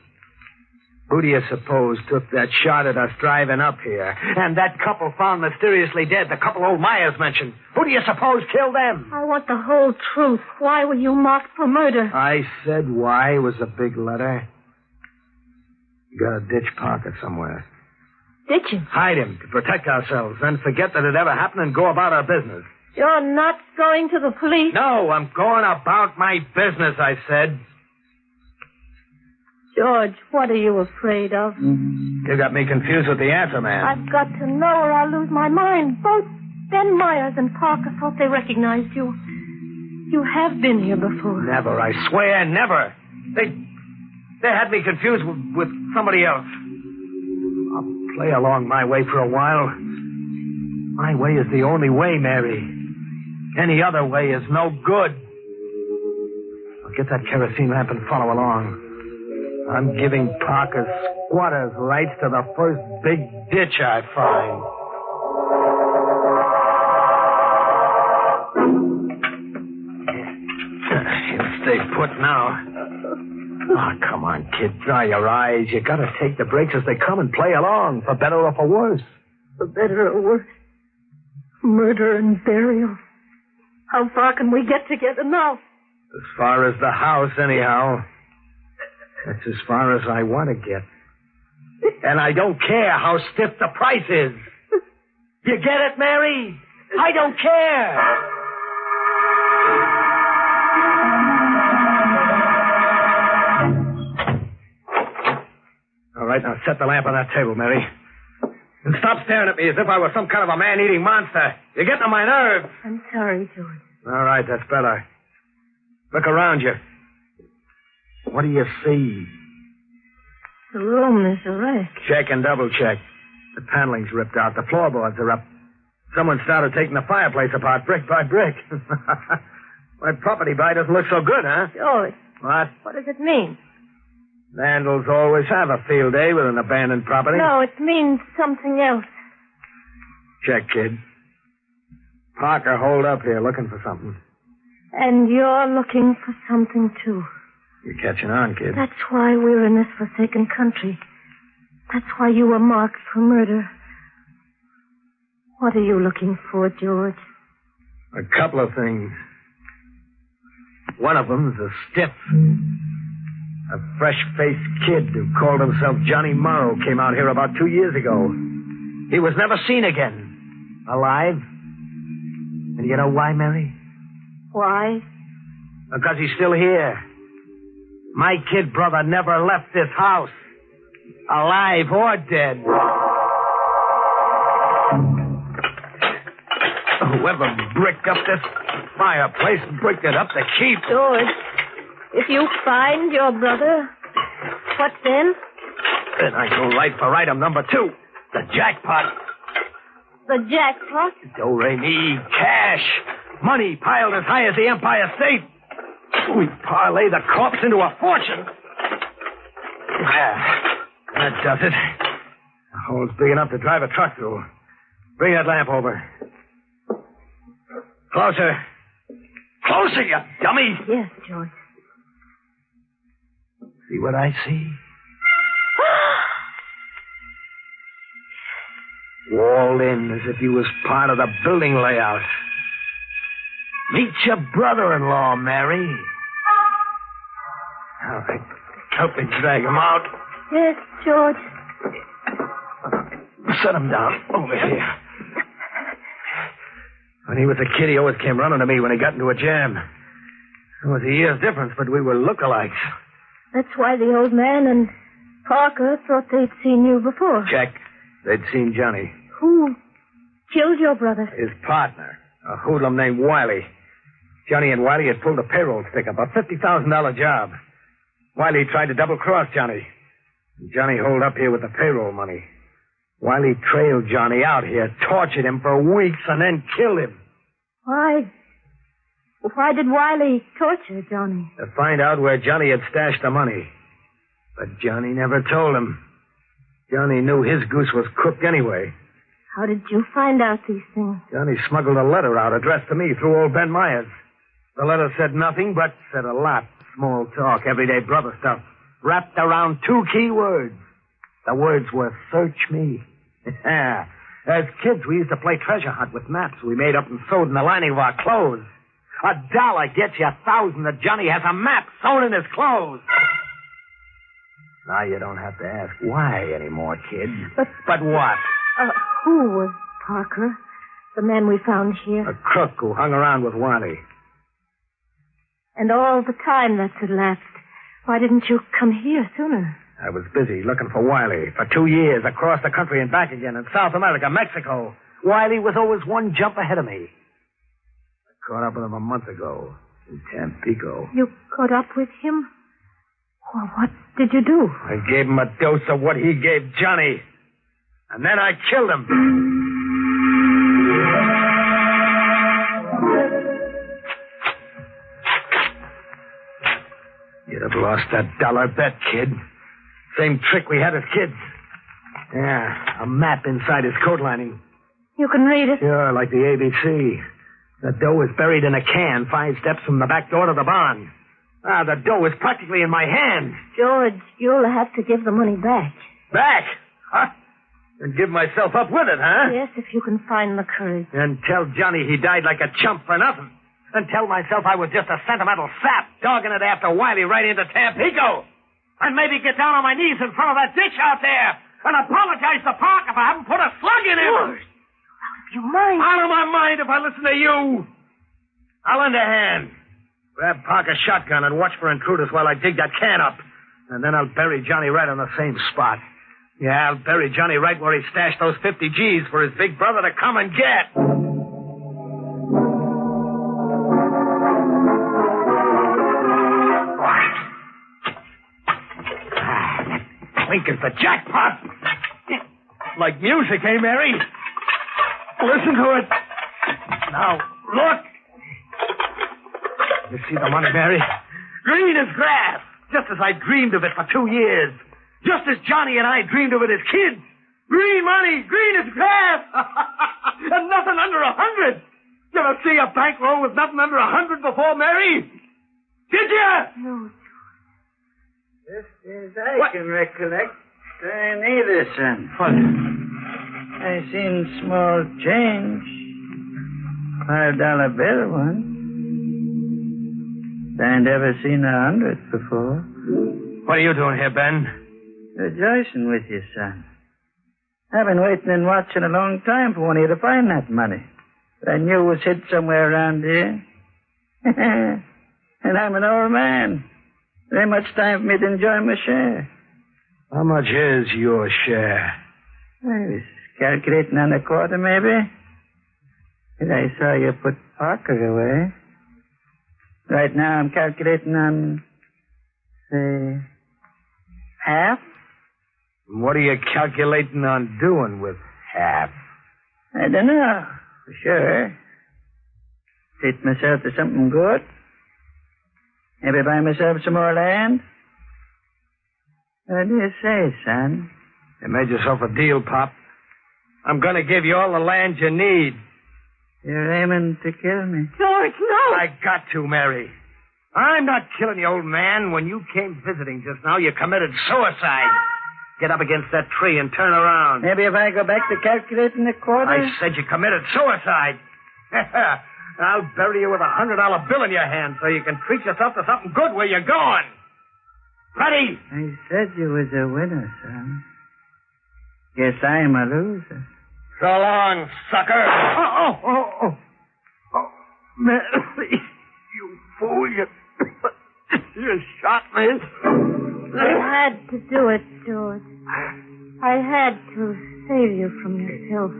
Who do you suppose took that shot at us driving up here? And that couple found mysteriously dead, the couple old Myers mentioned. Who do you suppose killed them? I want the whole truth. Why were you marked for murder? I said why was a big letter. You gotta ditch Parker somewhere. Ditch him? Hide him to protect ourselves, then forget that it ever happened and go about our business. You're not going to the police? No, I'm going about my business, I said. George, what are you afraid of? You got me confused with the answer, man. I've got to know or I'll lose my mind. Both Ben Myers and Parker thought they recognized you. You have been here before. Never, I swear, never. They had me confused with somebody else. I'll play along my way for a while. My way is the only way, Mary. Any other way is no good. I'll get that kerosene lamp and follow along. I'm giving Parker's squatters rights to the first big ditch I find. He'll stay put now. Oh, come on, kid. Dry your eyes. You gotta take the breaks as they come and play along, for better or for worse. For better or worse. Murder and burial. How far can we get together now? As far as the house, anyhow. That's as far as I want to get. And I don't care how stiff the price is. You get it, Mary? I don't care. All right, now set the lamp on that table, Mary. And stop staring at me as if I was some kind of a man-eating monster. You're getting on my nerves. I'm sorry, George. All right, that's better. Look around you. What do you see? The room is a wreck. Check and double check. The paneling's ripped out. The floorboards are up. Someone started taking the fireplace apart brick by brick. My property buy doesn't look so good, huh? George. What? What does it mean? Vandals always have a field day with an abandoned property. No, it means something else. Check, kid. Parker holed up here looking for something. And you're looking for something, too. You're catching on, kid. That's why we're in this forsaken country. That's why you were marked for murder. What are you looking for, George? A couple of things. One of them's a stiff. A fresh-faced kid who called himself Johnny Morrow came out here about 2 years ago. He was never seen again. Alive. And you know why, Mary? Why? Because he's still here. My kid brother never left this house. Alive or dead. Whoever bricked up this fireplace bricked it up to keep. George, if you find your brother, what then? Then I go right for item number 2. The jackpot. The jackpot? Do-re-mi, cash. Money piled as high as the Empire State. We parlay the corpse into a fortune. That does it. The hole's big enough to drive a truck through. Bring that lamp over. Closer. Closer, you dummy. Yes, George. See what I see? Walled in as if he was part of the building layout. Meet your brother-in-law, Mary. All right. Help me drag him out. Yes, George. Set him down over here. When he was a kid, he always came running to me when he got into a jam. There was a year's difference, but we were lookalikes. That's why the old man and Parker thought they'd seen you before. Check. They'd seen Johnny. Who killed your brother? His partner, a hoodlum named Wiley. Johnny and Wiley had pulled a payroll stick-up, a $50,000 job. Wiley tried to double-cross Johnny. Johnny holed up here with the payroll money. Wiley trailed Johnny out here, tortured him for weeks, and then killed him. Why? Why did Wiley torture Johnny? To find out where Johnny had stashed the money. But Johnny never told him. Johnny knew his goose was cooked anyway. How did you find out these things? Johnny smuggled a letter out addressed to me through old Ben Myers. The letter said nothing, but said a lot. Small talk, everyday brother stuff. Wrapped around 2 key words. The words were, search me. As kids, we used to play treasure hunt with maps we made up and sewed in the lining of our clothes. $1 gets you 1,000 that Johnny has a map sewn in his clothes. Now you don't have to ask why anymore, kid. But what? Who was Parker, the man we found here? A crook who hung around with Wiley. And all the time that's elapsed, why didn't you come here sooner? I was busy looking for Wiley for 2 years, across the country and back again, in South America, Mexico. Wiley was always one jump ahead of me. I caught up with him a month ago in Tampico. You caught up with him? Well, what did you do? I gave him a dose of what he gave Johnny. And then I killed him. You'd have lost that $1 bet, kid. Same trick we had as kids. Yeah, a map inside his coat lining. You can read it? Sure, like the ABC. The dough is buried in a can 5 steps from the back door to the barn. The dough is practically in my hand. George, you'll have to give the money back. Back? Huh? And give myself up with it, huh? Yes, if you can find the courage. And tell Johnny he died like a chump for nothing. And tell myself I was just a sentimental sap dogging it after Wiley right into Tampico. And maybe get down on my knees in front of that ditch out there and apologize to Parker for having put a slug in him. George, out of your mind. Out of my mind if I listen to you. I'll lend a hand. Grab Parker's shotgun and watch for intruders while I dig that can up. And then I'll bury Johnny right on the same spot. Yeah, I'll bury Johnny right where he stashed those 50 G's for his big brother to come and get. That clink is the jackpot. Like music, eh, Mary? Listen to it. Now, look. You see the money, Mary? Green as grass, just as I dreamed of it for 2 years. Just as Johnny and I dreamed of it as kids. Green money, green as grass. And nothing under 100. You ever see a bankroll with nothing under 100 before, Mary? Did you? No. Just as I can recollect, I neither, son. What? I seen small change. $5 bill once. I never seen 100 before. What are you doing here, Ben? Rejoicing with you, son. I've been waiting and watching a long time for one of you to find that money. But I knew it was hid somewhere around here. And I'm an old man. There ain't much time for me to enjoy my share. How much is your share? I was calculating on a quarter, maybe. And I saw you put Parker away. Right now I'm calculating on, say, half. What are you calculating on doing with half? I don't know, for sure. Treat myself to something good. Maybe buy myself some more land. What do you say, son? You made yourself a deal, Pop. I'm going to give you all the land you need. You're aiming to kill me. George, no! I got to, Mary. I'm not killing you, old man. When you came visiting just now, you committed suicide. Get up against that tree and turn around. Maybe if I go back to calculating the quarter? I said you committed suicide. I'll bury you with $100 bill in your hand so you can treat yourself to something good where you're going. Ready? I said you was a winner, son. Guess I'm a loser. So long, sucker. Oh. Mary, you fool, you shot me. I had to do it, George. I had to save you from yourself.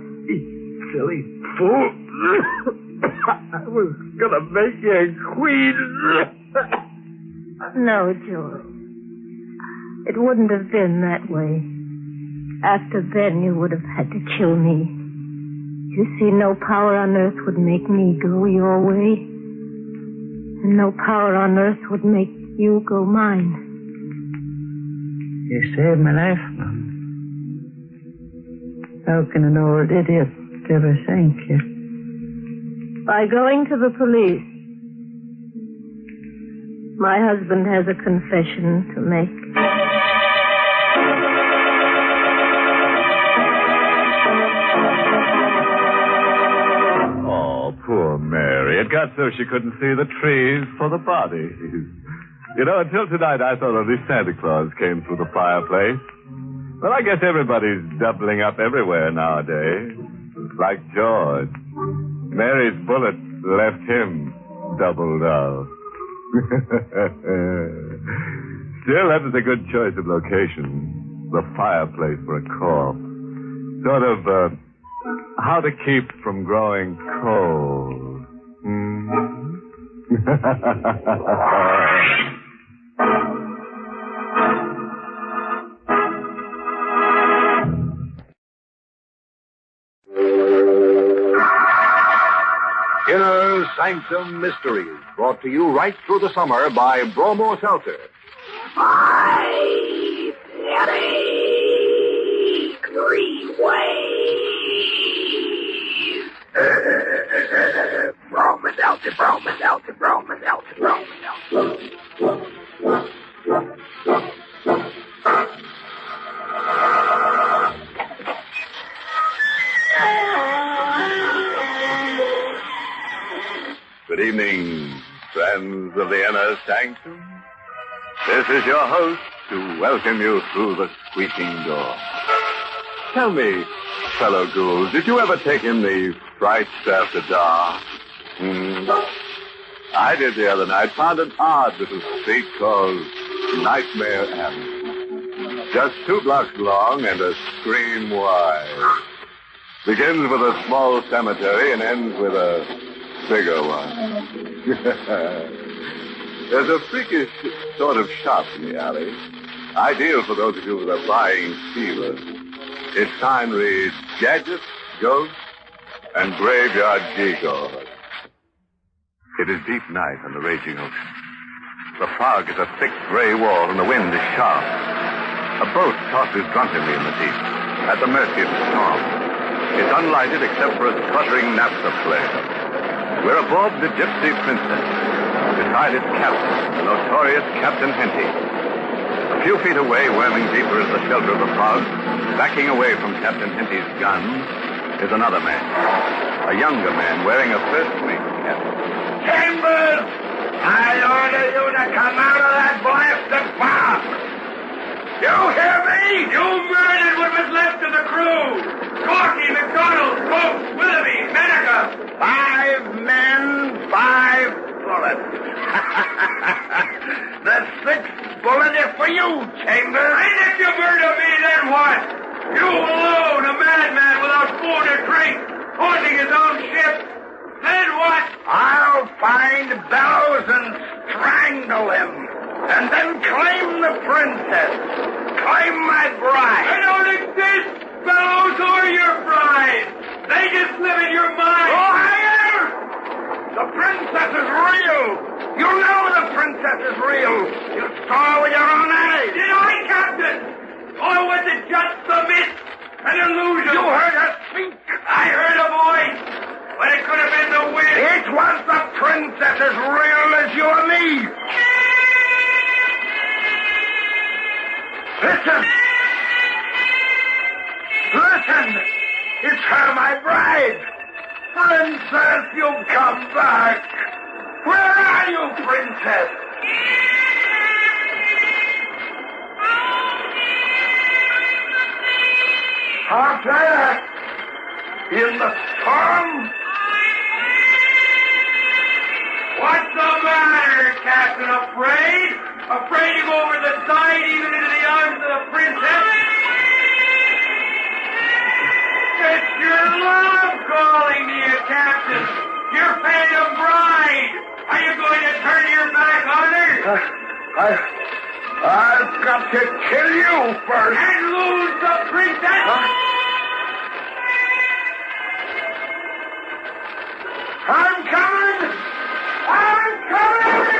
Silly fool. I was gonna make you a queen. No, George. It wouldn't have been that way. After then, you would have had to kill me. You see, no power on earth would make me go your way. And no power on earth would make you go mine. You saved my life, Mom. How can an old idiot ever thank you? By going to the police. My husband has a confession to make. Poor Mary. It got so she couldn't see the trees for the bodies. You know, until tonight I thought only Santa Claus came through the fireplace. Well, I guess everybody's doubling up everywhere nowadays. Like George. Mary's bullet left him doubled up. Still, that was a good choice of location. The fireplace for a corpse. Sort of, how to keep from growing cold. Inner Sanctum Mysteries, brought to you right through the summer by Bromo Seltzer. 5, 3 ways. Bromo Seltzer, Bromo Seltzer, Bromo Seltzer, Bromo Seltzer. Good evening, friends of the Inner Sanctum. This is your host to welcome you through the squeaking door. Tell me, fellow ghouls, did you ever take in the frights after dark? I did the other night. Found an odd little street called Nightmare Alley. Just 2 blocks long and a screen wide. Begins with a small cemetery and ends with a bigger one. There's a freakish sort of shop in the alley. Ideal for those of you with a buying fever. Its sign reads, Gadgets, Ghosts, and Graveyard Gigos. It is deep night on the raging ocean. The fog is a thick gray wall and the wind is sharp. A boat tosses drunkenly in the deep, at the mercy of the storm. It's unlighted except for a sputtering naphtha flare. We're aboard the Gypsy Princess. Beside its captain, the notorious Captain Henty. A few feet away, worming deeper as the shelter of the fog, backing away from Captain Henty's gun, is another man. A younger man wearing a first-mate cap. Chambers! I order you to come out of that blasted box! You hear me? You murdered what was left of the crew! Corky, McDonald, Pope, Willoughby, Menaker! 5 men, 5 bullet. The sixth bullet is for you, Chambers. And if you murder me, then what? You alone, a madman without food or drink, haunting his own ship. Then what? I'll find Bellows and strangle him. And then claim the princess. Claim my bride. I don't exist, Bellows, or your bride. They just live in your mind. Liar! The princess is real. You know the princess is real. You saw with your own eyes. Did I, Captain? Or was it just a mist? An illusion? You heard her speak. I heard a voice. But it could have been the wind. It was the princess as real as you and me. Listen. Listen. It's her, my bride. Princess, you've come back. Where are you, princess? Out there. In the storm. What's the matter, Captain? Afraid? Afraid to go over the side, even into the arms of the princess? It's your love calling to you, Captain. Your phantom bride. Are you going to turn your back on her? I've got to kill you first. And lose the princess? I'm coming! I'm coming!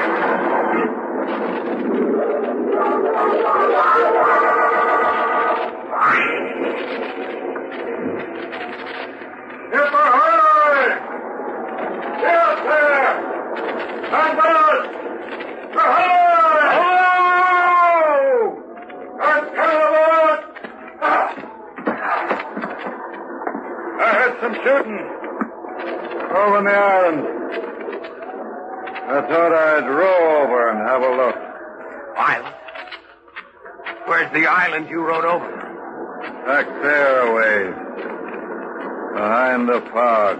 Get the herd! Yes, sir! And us! The herd! Hello! And I heard some shooting. Over in the island. I thought I'd row over and have a look. Island? Where's the island you rode over? Back there a ways. Behind the fog.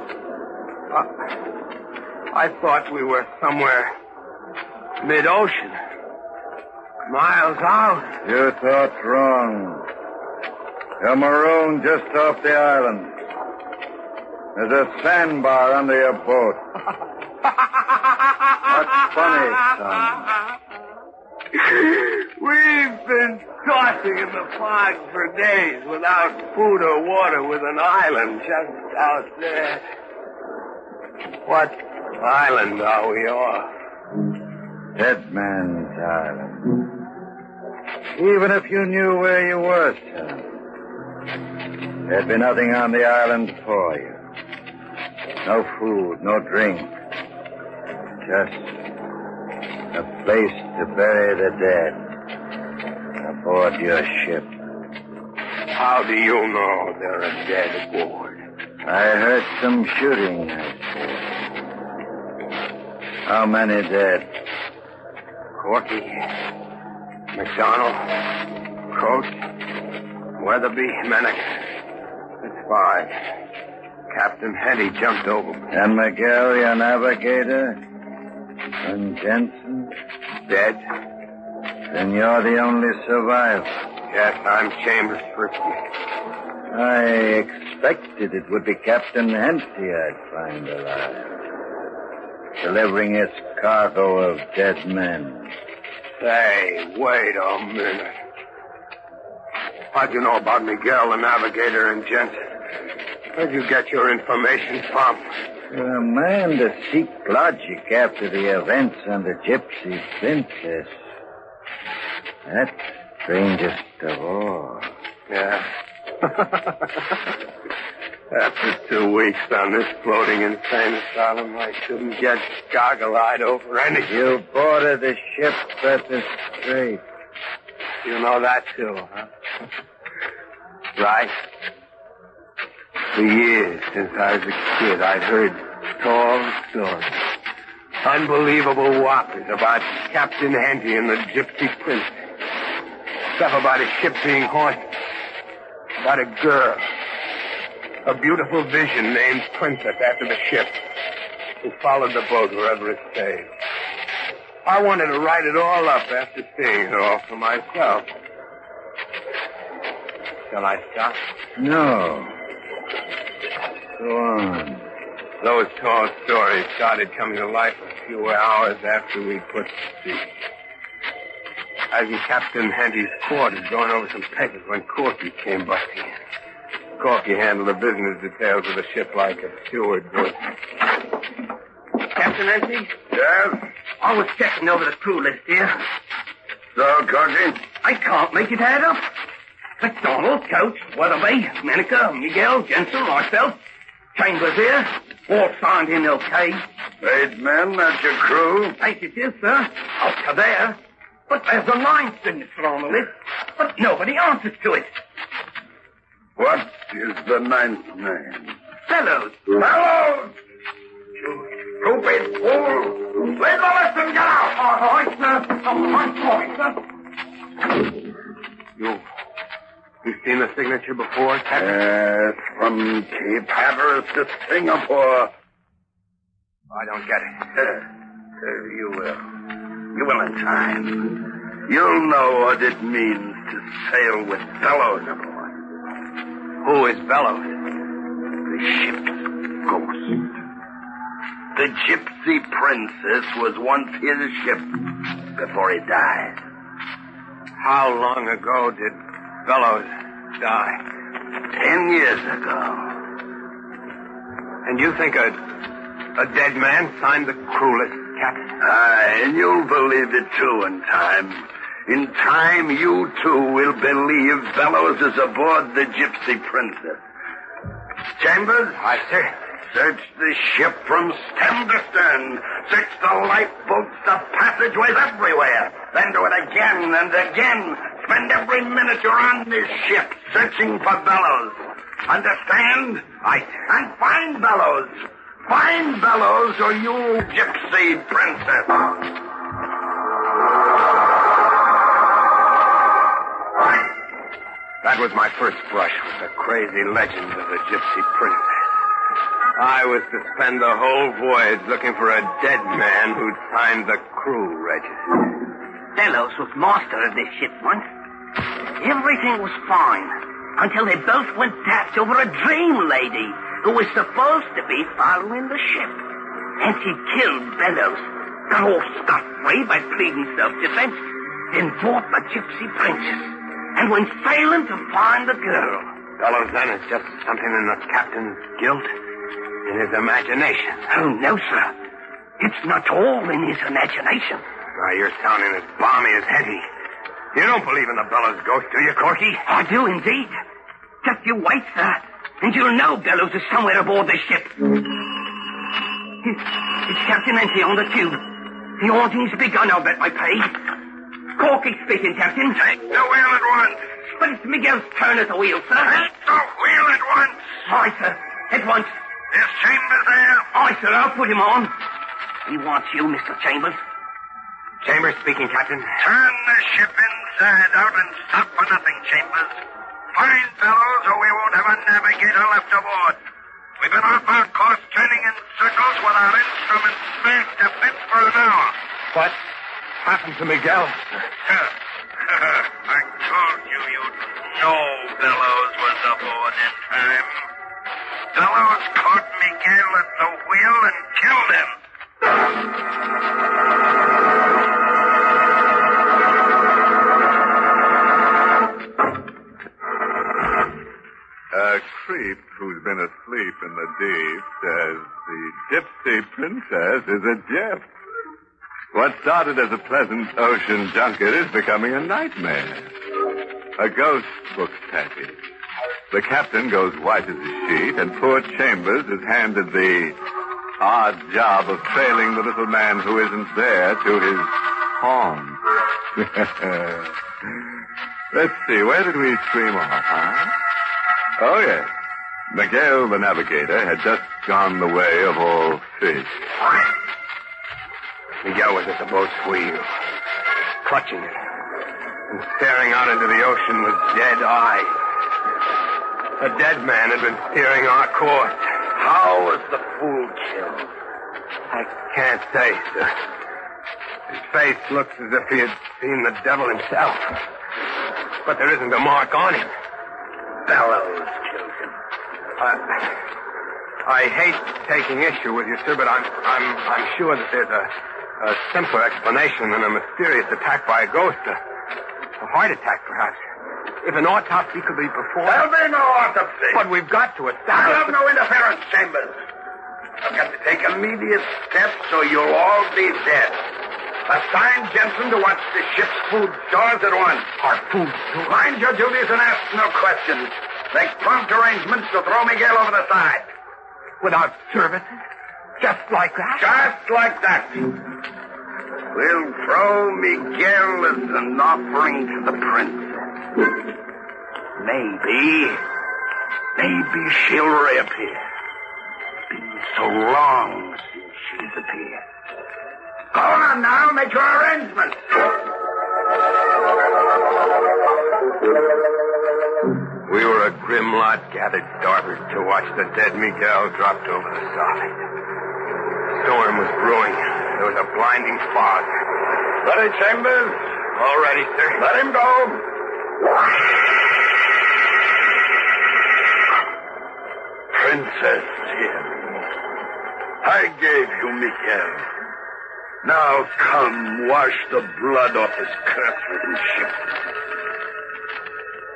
I thought we were somewhere mid-ocean. Miles out. You thought wrong. You're marooned just off the island. There's a sandbar under your boat. What's funny, son? We've been tossing in the fog for days without food or water with an island just out there. What island are we off? Dead Man's Island. Even if you knew where you were, son, there'd be nothing on the island for you. No food, no drink. Just a place to bury the dead aboard your ship. How do you know there are dead aboard? I heard some shooting, I said. How many dead? Corky, McDonald, Croce, Weatherby, Mennick. That's 5. Captain Henty jumped over. And Miguel, your navigator? And Jensen? Dead. Then you're the only survivor. Yes, I'm Chambers' first mate. I expected it would be Captain Henty I'd find alive. Delivering his cargo of dead men. Say, wait a minute. How'd you know about Miguel, the navigator, and Jensen? Where'd you get your information from? You're a man to seek logic after the events on the Gypsy Princess. That's strangest of all. Yeah. After 2 weeks on this floating insane asylum, I shouldn't get goggle-eyed over anything. You boarded the ship at the Strait. You know that, too, huh? Right. For years, since I was a kid, I'd heard tall stories. Unbelievable whoppers about Captain Henty and the Gypsy Prince. Stuff about a ship being haunted. About a girl. A beautiful vision named Princess after the ship, who followed the boat wherever it stayed. I wanted to write it all up after seeing it all for myself. Shall I stop? No. Go on. Those tall stories started coming to life a few hours after we put to sea. I was in Captain Henty's quarters going over some papers when Corky came busting in. Corky handled the business details of the ship like a steward would. Captain Henty? Yes? I was checking over the crew list here. So, Corky? I can't make it add up. McDonald, Coates, Weatherby, Menica, Miguel, Jensen, myself. Chambers here. All signed in okay. 8 men, that's your crew? 8 it is, sir. Up to there. But there's a 9th signature on the list. But nobody answers to it. What is the 9th name? Fellows. Fellows! You stupid fool! Leave the list and get out! All right, sir. I'm sorry, sir. You've seen the signature before, Captain? Yes, from Cape Hatteras to Singapore. I don't get it. You will. You will in time. You'll know what it means to sail with Bellows aboard. Who is Bellows? The ship's ghost. The Gypsy Princess was once his ship before he died. How long ago did Bellows die? 10 years ago. And you think a dead man signed the crew list, Captain? Aye, and you'll believe it too in time. In time, you too will believe Bellows is aboard the Gypsy Princess. Chambers? Aye, sir. Search the ship from stem to stern. Search the lifeboats, the passageways, everywhere. Then do it again and again. Spend every minute you're on this ship searching for Bellows. Understand? Aye, sir. And find Bellows. Find Bellows or you Gypsy Princess. That was my first brush with the crazy legend of the Gypsy Princess. I was to spend the whole voyage looking for a dead man who'd signed the crew register. Bellows was master of this ship once. Everything was fine until they both went daft over a dream lady who was supposed to be following the ship. And she killed Bellows, got off scot-free by pleading self-defense, then fought the Gypsy Princess, and went sailing to find the girl. Bellows then is just something in the captain's guilt, in his imagination. Oh, no, sir. It's not all in his imagination. Now, you're sounding as balmy as Hetty. You don't believe in the Bellows ghost, do you, Corky? I do indeed. Just you wait, sir, and you'll know Bellows is somewhere aboard the ship. It's Captain Henty on the tube. The awning's begun, I'll bet my pay. Corky speaking, Captain. Take the wheel at once. But it's Miguel's turn at the wheel, sir. Take the wheel at once. Aye, sir. At once. Is Chambers there? Aye, sir. I'll put him on. He wants you, Mr. Chambers. Chambers speaking, Captain. Turn the ship inside out and stop for nothing, Chambers. Find Bellows or we won't have a navigator left aboard. We've been off our course turning in circles with our instruments smashed to bits for an hour. What happened to Miguel? I told you you'd know Bellows was aboard in time. Bellows caught Miguel at the wheel and killed him. A creep who's been asleep in the deep says the Gypsy Princess is a gyp. What started as a pleasant ocean junket is becoming a nightmare. A ghost book package. The captain goes white as a sheet, and poor Chambers is handed the odd job of trailing the little man who isn't there to his home. Let's see, where did we stream off, huh? Oh, yes. Miguel, the navigator, had just gone the way of all fish. Miguel was at the boat's wheel, clutching it, and staring out into the ocean with dead eyes. A dead man had been steering our course. How was the fool killed? I can't say, sir. His face looks as if he had seen the devil himself. But there isn't a mark on him. Bellows killed him. I hate taking issue with you, sir, but I'm sure that there's a simpler explanation than a mysterious attack by a ghost. A heart attack, perhaps. If an autopsy could be performed... There'll be no autopsy. But we've got to establish... I'll have no interference, Chambers. I've got to take immediate steps or you'll all be dead. Assign Jensen to watch the ship's food stores at once. Our food stores? Mind your duties and ask no questions. Make prompt arrangements to throw Miguel over the side. Without services? Just like that? Just like that. We'll throw Miguel as an offering to the princess. Maybe she'll reappear. It's been so long since she's appeared. Go on now, make your arrangements. We were a grim lot gathered starboard to watch the dead Miguel dropped over the side. The storm was brewing. There was a blinding fog. Ready, Chambers? All ready, sir. Let him go. Princess Jim, I gave you Miguel. Now come, wash the blood off his curse-ridden ship.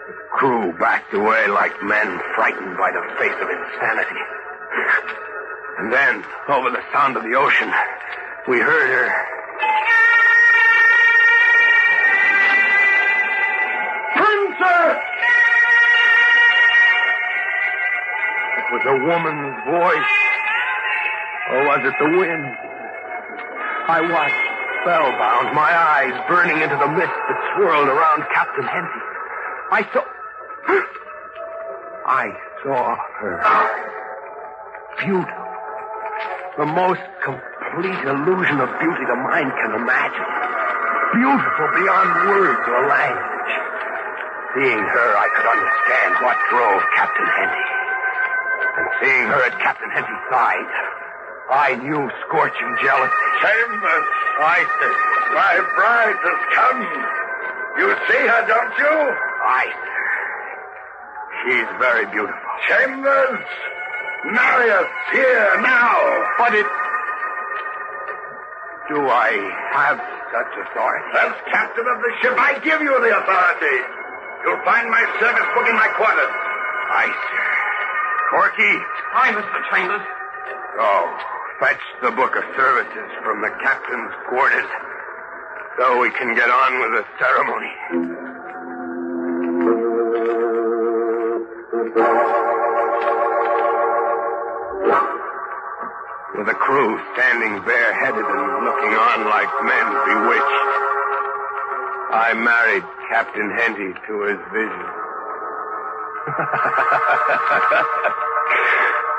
The crew backed away like men frightened by the face of insanity. And then, over the sound of the ocean, we heard her. Princess! It was a woman's voice. Or was it the wind? I watched, spellbound, my eyes burning into the mist that swirled around Captain Henty. I saw her. Beautiful. The most complete illusion of beauty the mind can imagine. Beautiful beyond words or language. Seeing her, I could understand what drove Captain Henty. And seeing her at Captain Henty's side, I knew scorching jealousy. Chambers! Aye, sir. My bride has come. You see her, don't you? Aye, sir. She's very beautiful. Chambers! Marry us here, now. But do I have such authority? As captain of the ship, I give you the authority. You'll find my service book in my quarters. Aye, sir. Corky? Aye, Mr. Chambers. Oh, fetch the book of services from the captain's quarters so we can get on with the ceremony. With the crew standing bareheaded and looking on like men bewitched, I married Captain Henty to his vision.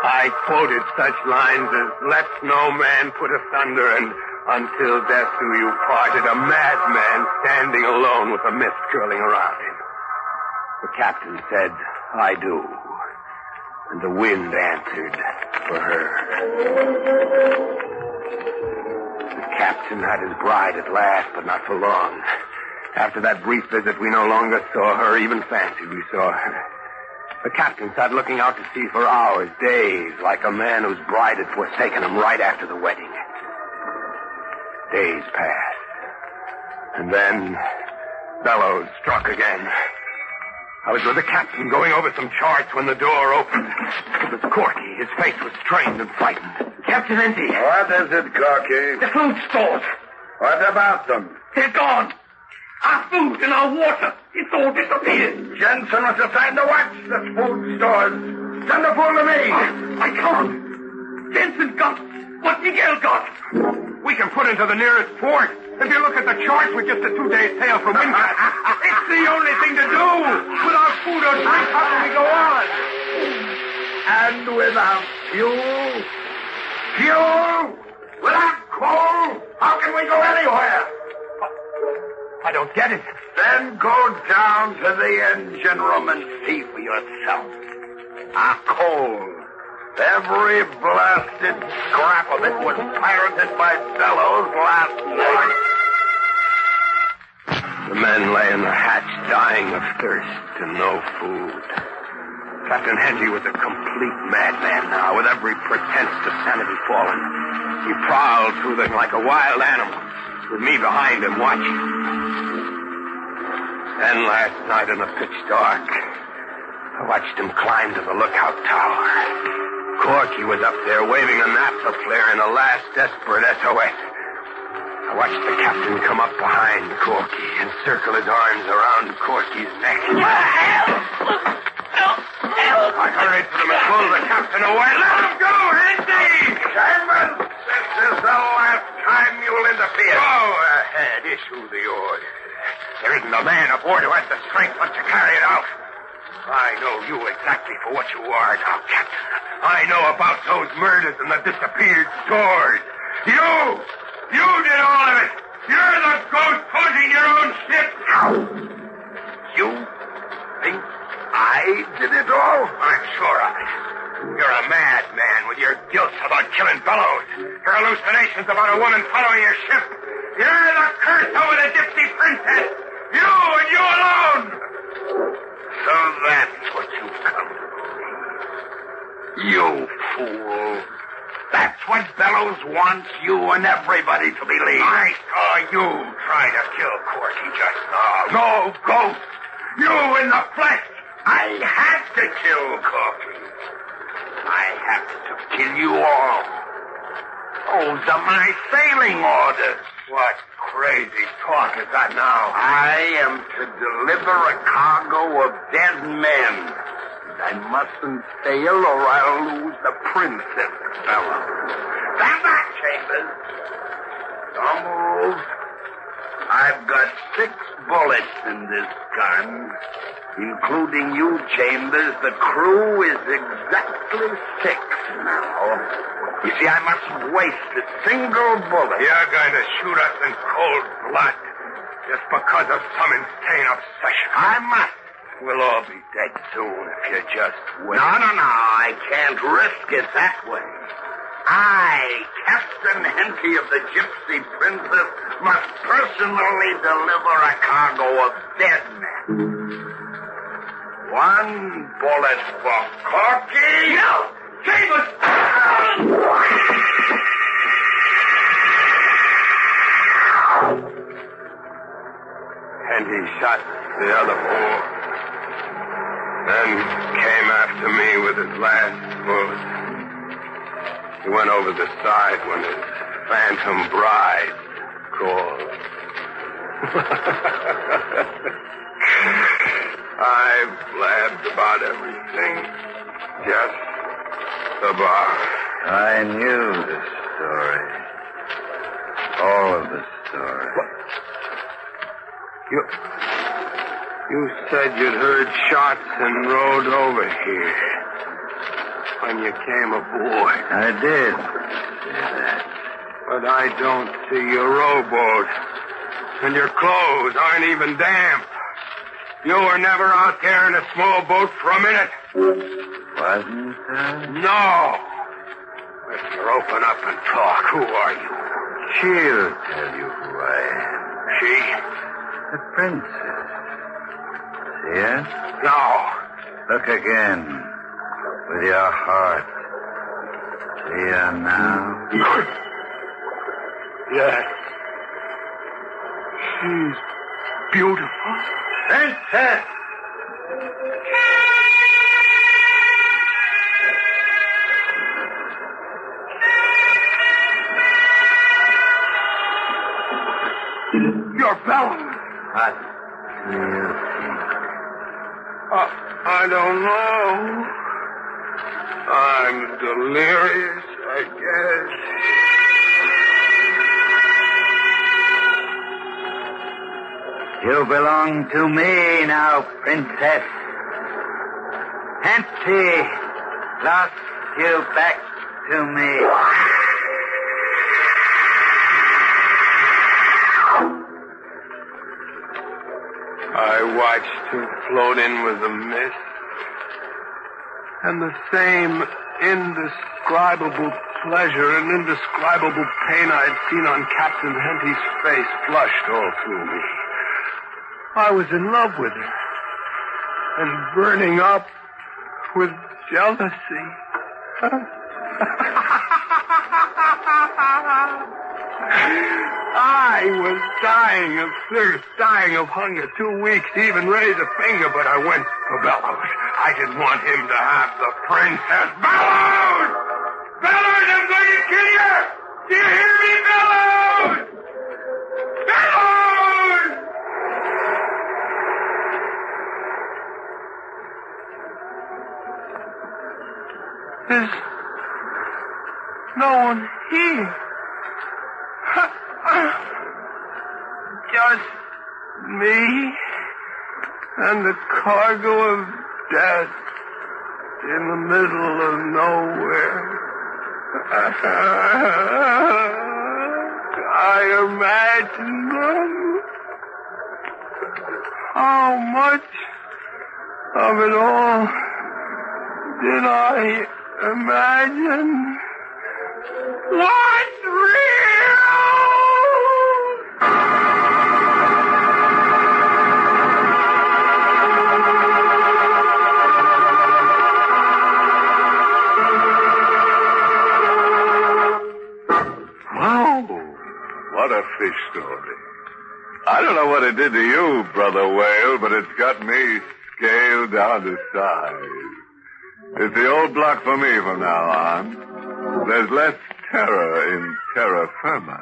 I quoted such lines as, "Let no man put asunder, and until death do you parted, a madman standing alone with a mist curling around him." The captain said, "I do." And the wind answered for her. The captain had his bride at last, but not for long. After that brief visit, we no longer saw her, even fancied we saw her. The captain sat looking out to sea for hours, days, like a man whose bride had forsaken him right after the wedding. Days passed. And then bellows struck again. I was with the captain going over some charts when the door opened. It was Corky. His face was strained and frightened. Captain Henty. What is it, Corky? The food stores. What about them? They're gone. Our food and our water. It's all disappeared. Jensen was assigned to watch the food stores. Send the fool to me. I can't. Jensen got what Miguel got. We can put into the nearest port. If you look at the charts, we're just a 2-day sail from Windcast. It's the only thing to do. Without food or drink, how can we go on? And without fuel? Fuel? Without coal? How can we go anywhere? I don't get it. Then go down to the engine room and see for yourself. Our coal. Every blasted scrap of it was pirated by fellows last night. The men lay in the hatch dying of thirst and no food. Captain Henty was a complete madman now, with every pretense of sanity fallen. He prowled through them like a wild animal, with me behind him watching. Then last night in the pitch dark, I watched him climb to the lookout tower. Corky was up there waving a naphtha flare in a last desperate SOS. I watched the captain come up behind Corky and circle his arms around Corky's neck. Help! I hurried to them and pulled the captain away. Let him go, Henty! Chambers, this is the last time you'll interfere. Go ahead, issue the order. There isn't a man aboard who has the strength left to carry it out. I know you exactly for what you are now, Captain. I know about those murders and the disappeared stores. You did all of it. You're the ghost haunting your own ship. You think I did it all? I'm sure of it. You're a madman with your guilt about killing Bellows. Your hallucinations about a woman following your ship. You're the curse over the gypsy princess. You and you alone. So that's what you've come to believe. You fool. That's what Bellows wants you and everybody to believe. I saw you try to kill Corky just now. No, Ghost. You in the flesh. I had to kill Corky. I have to kill you all. Those are my sailing orders. What crazy talk is that now? I am to deliver a cargo of dead men. I mustn't fail or I'll lose the princess, fella. Stand back, Chambers. Don't move. I've got 6 bullets in this gun, including you, Chambers. The crew is exactly 6 now. You see, I mustn't waste a single bullet. You're going to shoot us in cold blood just because of some insane obsession. I must. We'll all be dead soon if you just wait. No. I can't risk it that way. I, Captain Henty of the Gypsy Princess, must personally deliver a cargo of dead men. 1 bullet for Corky. No! Save us! Henty shot the other 4. Then came after me with his last bullet. He went over the side when his phantom bride called. I've blabbed about everything. Just about. I knew the story. All of the story. What? You said you'd heard shots and rode over here when you came aboard. I did say that. But I don't see your rowboat. And your clothes aren't even damp. You were never out there in a small boat for a minute. Wasn't there? No. Mister, open up and talk. Who are you? She'll tell you who I am. She? The princess. See her? No. Look again. With your heart. See her now? Yes. She's beautiful. Princess! You're Bellows. What do you think? I don't know. I'm delirious, I guess. You belong to me now, princess. Henty lost you back to me. I watched her float in with the mist. And the same indescribable pleasure and indescribable pain I'd seen on Captain Henty's face flushed all through me. I was in love with her. And burning up with jealousy. I was dying of thirst, dying of hunger, 2 weeks to even raise a finger, but I went for Bellows. I didn't want him to have the princess. Bellows! Bellows, I'm going to kill you! Do you hear me, Bellows? Bellows! There's no one here. Just me and the cargo of death in the middle of nowhere. I imagine them. How much of it all did I imagine? What's real? What a fish story. I don't know what it did to you, Brother Whale, but it's got me scaled down to size. It's the old block for me from now on. There's less terror in terra firma.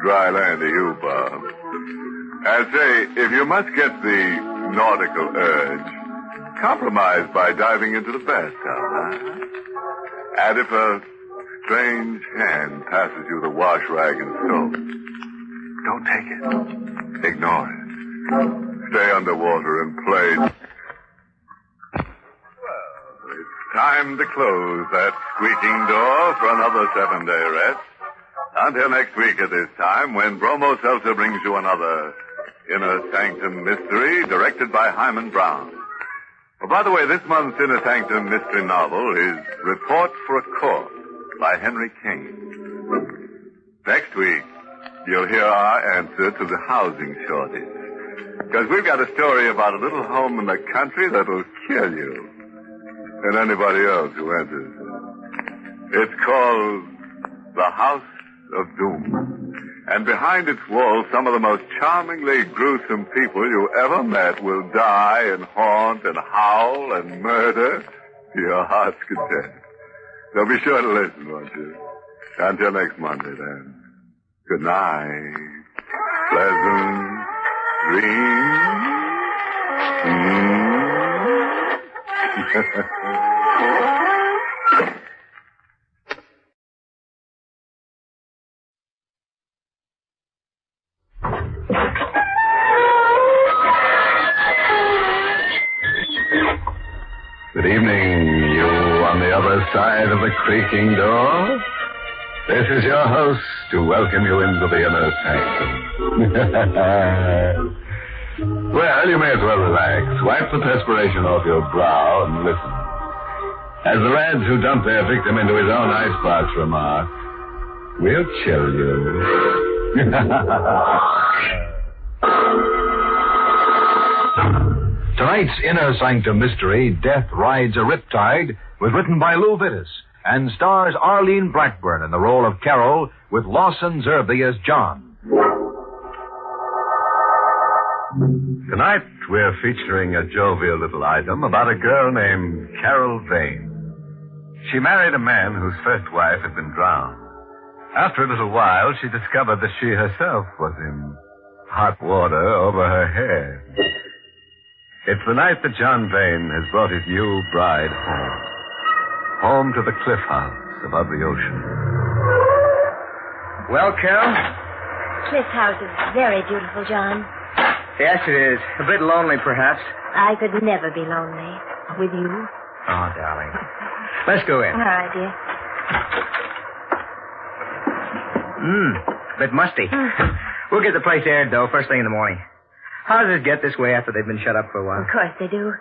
Dry land to you, Bob. I'd say, if you must get the nautical urge, compromise by diving into the bathtub, huh? And if a strange hand passes you the wash rag and soap, don't take it. Ignore it. Stay underwater and play. Well, it's time to close that squeaking door for another 7-day rest. Until next week at this time, when Bromo Seltzer brings you another Inner Sanctum mystery directed by Hyman Brown. Well, by the way, this month's Inner Sanctum mystery novel is Report for a Corpse by Henry Kane. Next week, you'll hear our answer to the housing shortage. Because we've got a story about a little home in the country that'll kill you. And anybody else who enters. It's called The House of Doom. And behind its walls, some of the most charmingly gruesome people you ever met will die and haunt and howl and murder to your heart's content. So be sure to listen, won't you? Until next Monday, then. Good night. Pleasant dreams. Good evening, you on the other side of the creaking door. This is your host to welcome you into the Inner Sanctum. Well, you may as well relax. Wipe the perspiration off your brow and listen. As the lads who dumped their victim into his own icebox remark, we'll chill you. Tonight's Inner Sanctum mystery, Death Rides a Riptide, was written by Lou Vittis and stars Arlene Blackburn in the role of Carol with Lawson Zerby as John. Tonight, we're featuring a jovial little item about a girl named Carol Vane. She married a man whose first wife had been drowned. After a little while, she discovered that she herself was in hot water over her head. It's the night that John Vane has brought his new bride home. Home to the cliff house above the ocean. Well, Carol? Cliff House is very beautiful, John. Yes, it is. A bit lonely, perhaps. I could never be lonely with you. Oh, darling. Let's go in. All right, dear. A bit musty. We'll get the place aired, though, first thing in the morning. How does it get this way after they've been shut up for a while? Of course they do.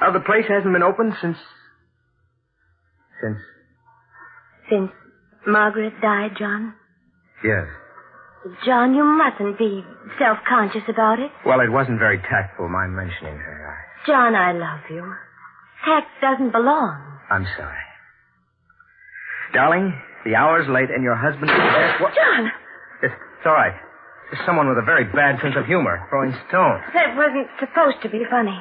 Oh, the place hasn't been open since... Since Margaret died, John? Yes. John, you mustn't be self-conscious about it. Well, it wasn't very tactful, my mentioning her. John, I love you. Tact doesn't belong. I'm sorry. Darling, the hour's late and your husband... John! It's all right. There's someone with a very bad sense of humor throwing stones. That wasn't supposed to be funny.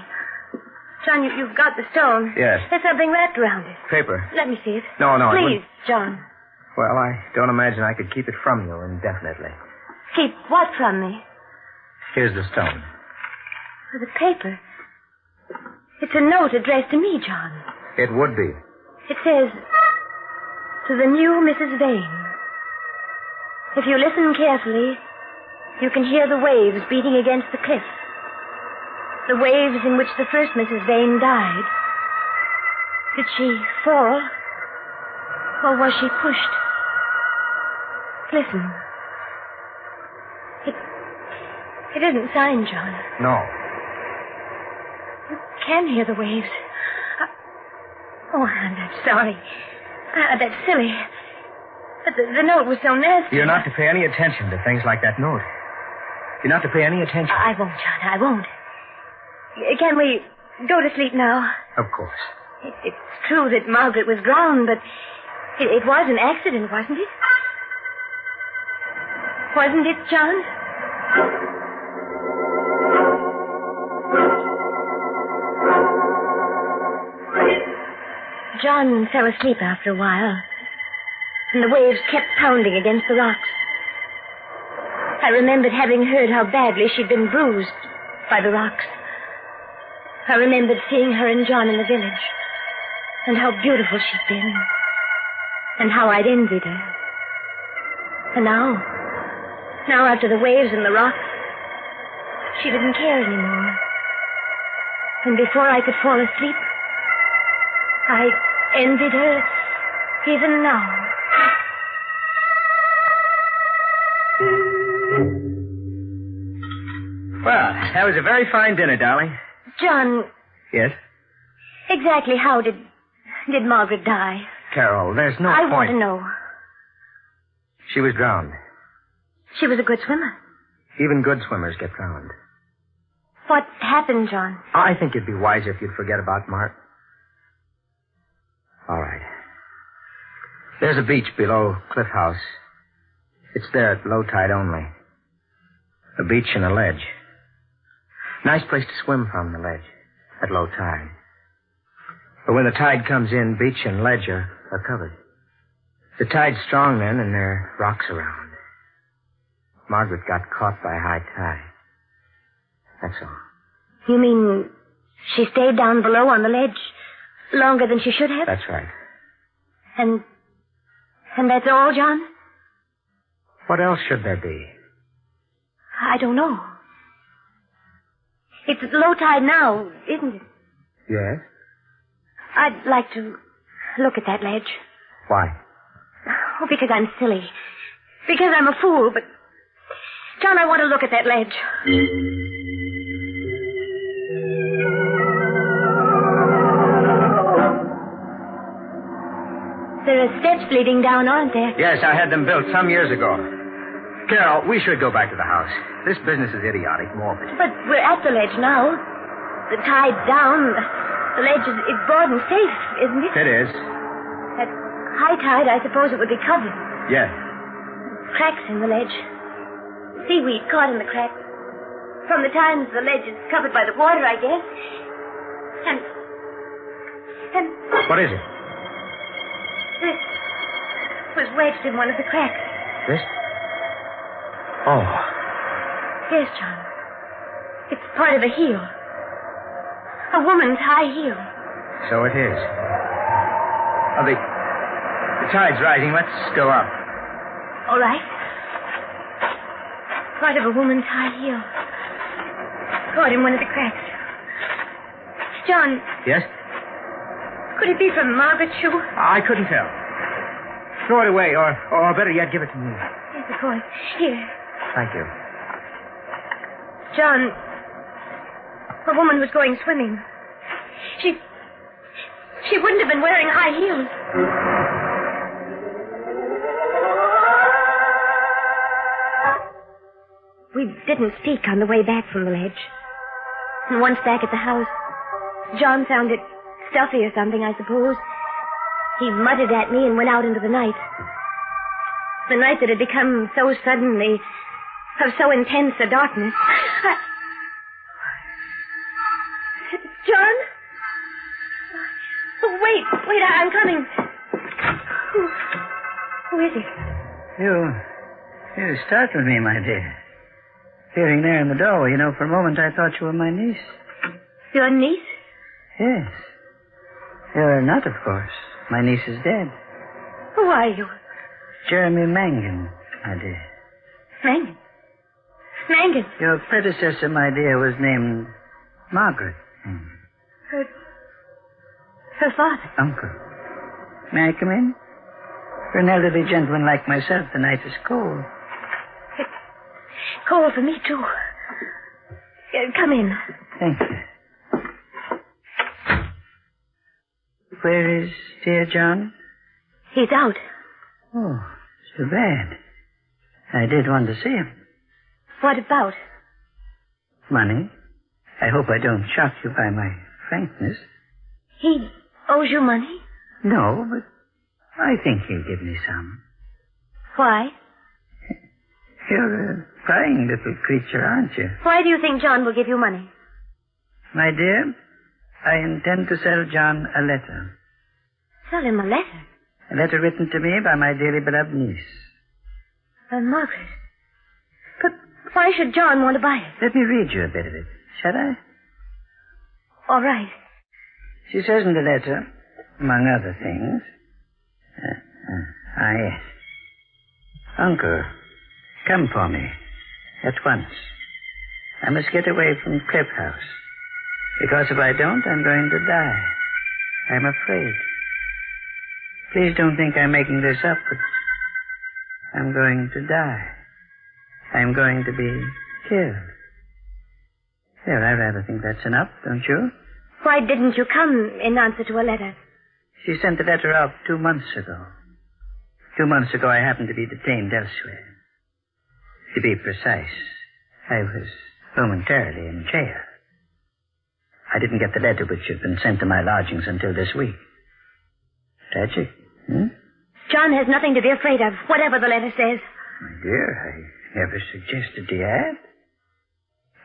John, you've got the stone. Yes. There's something wrapped around it. Paper. Let me see it. No. Please, John. Well, I don't imagine I could keep it from you indefinitely. Keep what from me? Here's the stone. The paper. It's a note addressed to me, John. It would be. It says, to the new Mrs. Vane. If you listen carefully, you can hear the waves beating against the cliff. The waves in which the first Mrs. Vane died. Did she fall? Or was she pushed? Listen. It isn't signed, John. No. You can hear the waves. Oh, I'm sorry. That's silly. But the note was so nasty. You're not to pay any attention to things like that note. You're not to pay any attention. I won't, John. I won't. Can we go to sleep now? Of course. It's true that Margaret was drowned, but it was an accident, wasn't it? Wasn't it, John? John fell asleep after a while, and the waves kept pounding against the rocks. I remembered having heard how badly she'd been bruised by the rocks. I remembered seeing her and John in the village, and how beautiful she'd been, and how I'd envied her. And now after the waves and the rocks, she didn't care anymore. And before I could fall asleep, I envied her even now. Well, that was a very fine dinner, darling. John, Yes? exactly how did Margaret die? Carol, there's no I point. want to know. She was drowned. She was a good swimmer. Even good swimmers get drowned. What happened, John? I think it'd be wiser if you'd forget about Mark. All right. There's a beach below Cliff House. It's there at low tide only. A beach and a ledge. Nice place to swim from, the ledge, at low tide. But when the tide comes in, beach and ledge are covered. The tide's strong then, and there are rocks around. Margaret got caught by high tide. That's all. You mean she stayed down below on the ledge longer than she should have? That's right. And that's all, John? What else should there be? I don't know. It's low tide now, isn't it? Yes? I'd like to look at that ledge. Why? Oh, because I'm silly. Because I'm a fool, but... John, I want to look at that ledge. There are steps leading down, aren't there? Yes, I had them built some years ago. Carol, we should go back to the house. This business is idiotic, morbid. But we're at the ledge now. The tide's down. The ledge is broad and safe, isn't it? It is. At high tide, I suppose it would be covered. Yes. Cracks in the ledge. Seaweed caught in the cracks. From the times the ledge is covered by the water, I guess. And... What is it? This was wedged in one of the cracks. This? Oh. Yes, John. It's part of a heel. A woman's high heel. So it is. Oh, the tide's rising. Let's go up. All right. Part of a woman's high heel. Caught in one of the cracks. John. Yes? Could it be from Margaret's shoe? I couldn't tell. Throw it away, or better yet, give it to me. Yes, of course. Here. Thank you. John, a woman was going swimming. She wouldn't have been wearing high heels. We didn't speak on the way back from the ledge. And once back at the house, John found it stuffy or something, I suppose. He muttered at me and went out into the night. The night that had become so suddenly, of so intense a darkness. John? Oh, wait, I'm coming. Who is it? You startled me, my dear. Peering there in the doorway, for a moment I thought you were my niece. Your niece? Yes. You're not, of course. My niece is dead. Who are you? Jeremy Mangan, my dear. Mangan? Mangan? Your predecessor, my dear, was named Margaret. Her father? Uncle. May I come in? For an elderly gentleman like myself, the night is cold. It's cold for me, too. Come in. Thank you. Where is dear John? He's out. Oh, too bad. I did want to see him. What about? Money. I hope I don't shock you by my frankness. He owes you money? No, but I think he'll give me some. Why? You're a prying little creature, aren't you? Why do you think John will give you money? My dear, I intend to sell John a letter. Sell him a letter? A letter written to me by my dearly beloved niece. Margaret. But why should John want to buy it? Let me read you a bit of it, shall I? All right. She says in the letter, among other things... yes. Uncle, come for me. At once. I must get away from Cliff House. Because if I don't, I'm going to die. I'm afraid. Please don't think I'm making this up, but I'm going to die. I'm going to be killed. There, I rather think that's enough, don't you? Why didn't you come in answer to a letter? She sent the letter out 2 months ago. 2 months ago, I happened to be detained elsewhere. To be precise, I was momentarily in jail. I didn't get the letter which had been sent to my lodgings until this week. Tragic, John has nothing to be afraid of, whatever the letter says. My dear, I never suggested he had.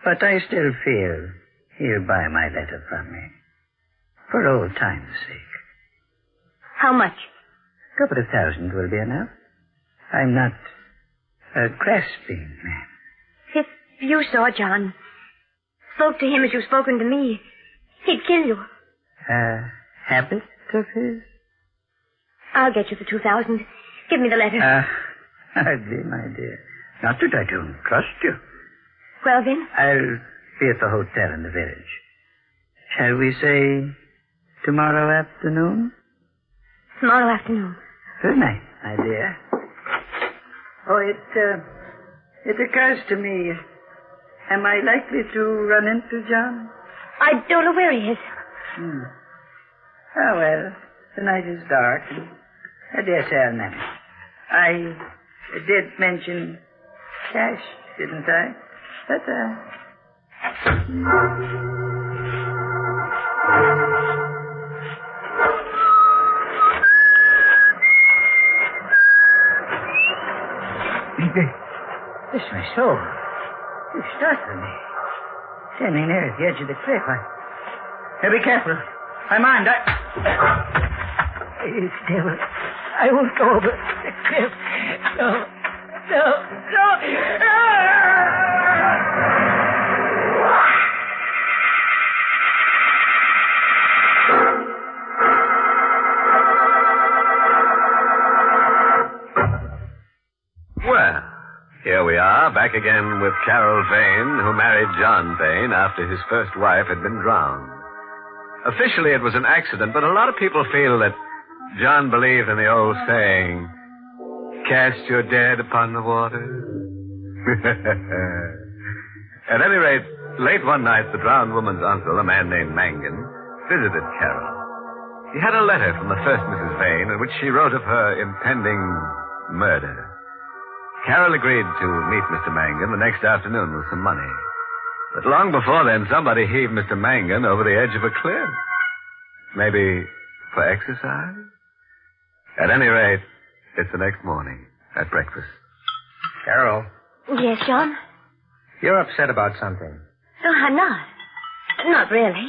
But I still feel he'll buy my letter from me. For old time's sake. How much? A couple of $1,000 will be enough. I'm not a grasping man. If you saw John, spoke to him as you've spoken to me, he'd kill you. A habit of his? I'll get you the $2,000. Give me the letter. Hardly, my dear. Not that I don't trust you. Well, then? I'll be at the hotel in the village. Shall we say tomorrow afternoon? Tomorrow afternoon. Good night, my dear. Oh, it occurs to me, am I likely to run into John? I don't know where he is. Oh, well, the night is dark. I dare say I'll manage. I did mention cash, didn't I? But, Bless my soul. You startled me. Standing there at the edge of the cliff. Now be careful. I'm armed. You devil. I won't go over the cliff. No. Well, here we are, back again with Carol Vane, who married John Vane after his first wife had been drowned. Officially, it was an accident, but a lot of people feel that John believed in the old saying, cast your dead upon the water. At any rate, late one night, the drowned woman's uncle, a man named Mangan, visited Carol. He had a letter from the first Mrs. Vane in which she wrote of her impending murder. Carol agreed to meet Mr. Mangan the next afternoon with some money. But long before then, somebody heaved Mr. Mangan over the edge of a cliff. Maybe for exercise? At any rate, it's the next morning at breakfast. Carol, Yes, John? you're upset about something. No, I'm not. Not really.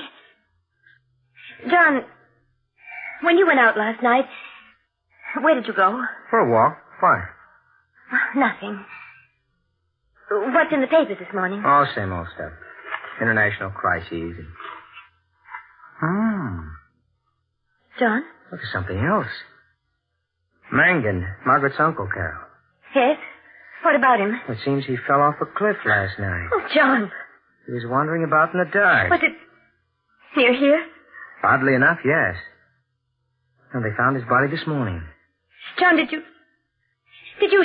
John, when you went out last night, where did you go? For a walk. Why? Nothing. What's in the papers this morning? Oh, same old stuff. International crises. John? Look at something else. Mangan, Margaret's uncle, Carol. Yes? What about him? It seems he fell off a cliff last night. Oh, John. He was wandering about in the dark. Was it near here? Oddly enough, yes. And they found his body this morning. John, did you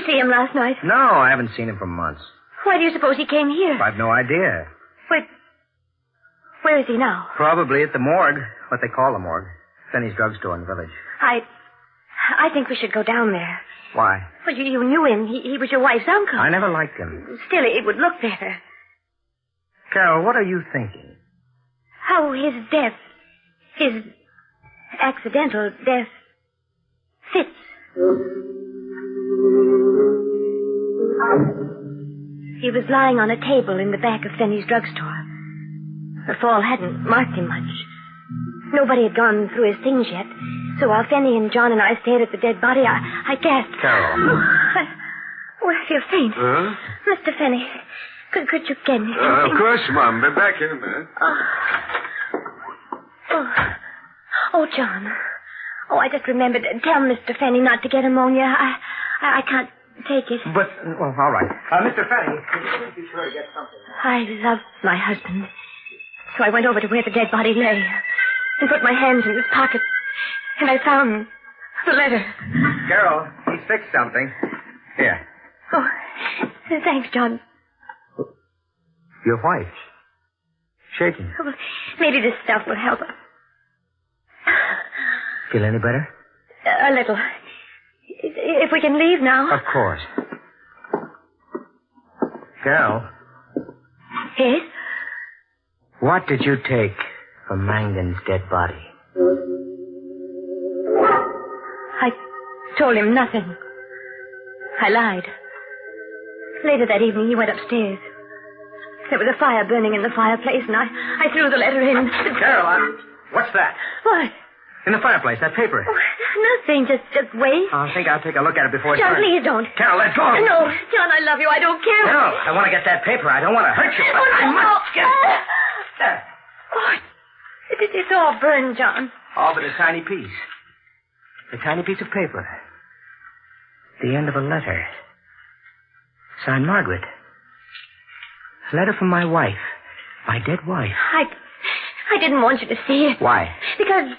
see him last night? No, I haven't seen him for months. Why do you suppose he came here? I've no idea. Where is he now? Probably at the morgue, what they call the morgue. Fenny's drugstore in the village. I think we should go down there. Why? Well, you knew him. He was your wife's uncle. I never liked him. Still, it would look better. Carol, what are you thinking? How his death, his accidental death, fits. He was lying on a table in the back of Fenny's drugstore. The fall hadn't marked him much. Nobody had gone through his things yet. So while Fenny and John and I stared at the dead body, I gasped. Carol. I feel faint. Huh? Mr. Fenny, could you get me something? Of course, Mom. Be back in a minute. Oh, John. Oh, I just remembered. Tell Mr. Fenny not to get pneumonia. I can't take it. But, well, all right. Mr. Fenny, be sure to get something. I love my husband. So I went over to where the dead body lay and put my hands in his pocket. And I found the letter. Carol, he's fixed something. Here. Oh, thanks, John. Your wife. Shaking. Oh, maybe this stuff will help. Feel any better? A little. If we can leave now. Of course. Carol. Yes? What did you take from Mangan's dead body? I told him nothing. I lied. Later that evening, he went upstairs. There was a fire burning in the fireplace, and I threw the letter in. Carol, what's that? What? In the fireplace, that paper. Oh, nothing. Just wait. I think I'll take a look at it before it John, burns. please don't. Carol, let go. No, John, I love you. I don't care. No, I want to get that paper. I don't want to hurt you, but I must get it. There. Oh, it's all burned, John. All but a tiny piece. A tiny piece of paper. The end of a letter. Signed Margaret. A letter from my wife. My dead wife. I didn't want you to see it. Why? Because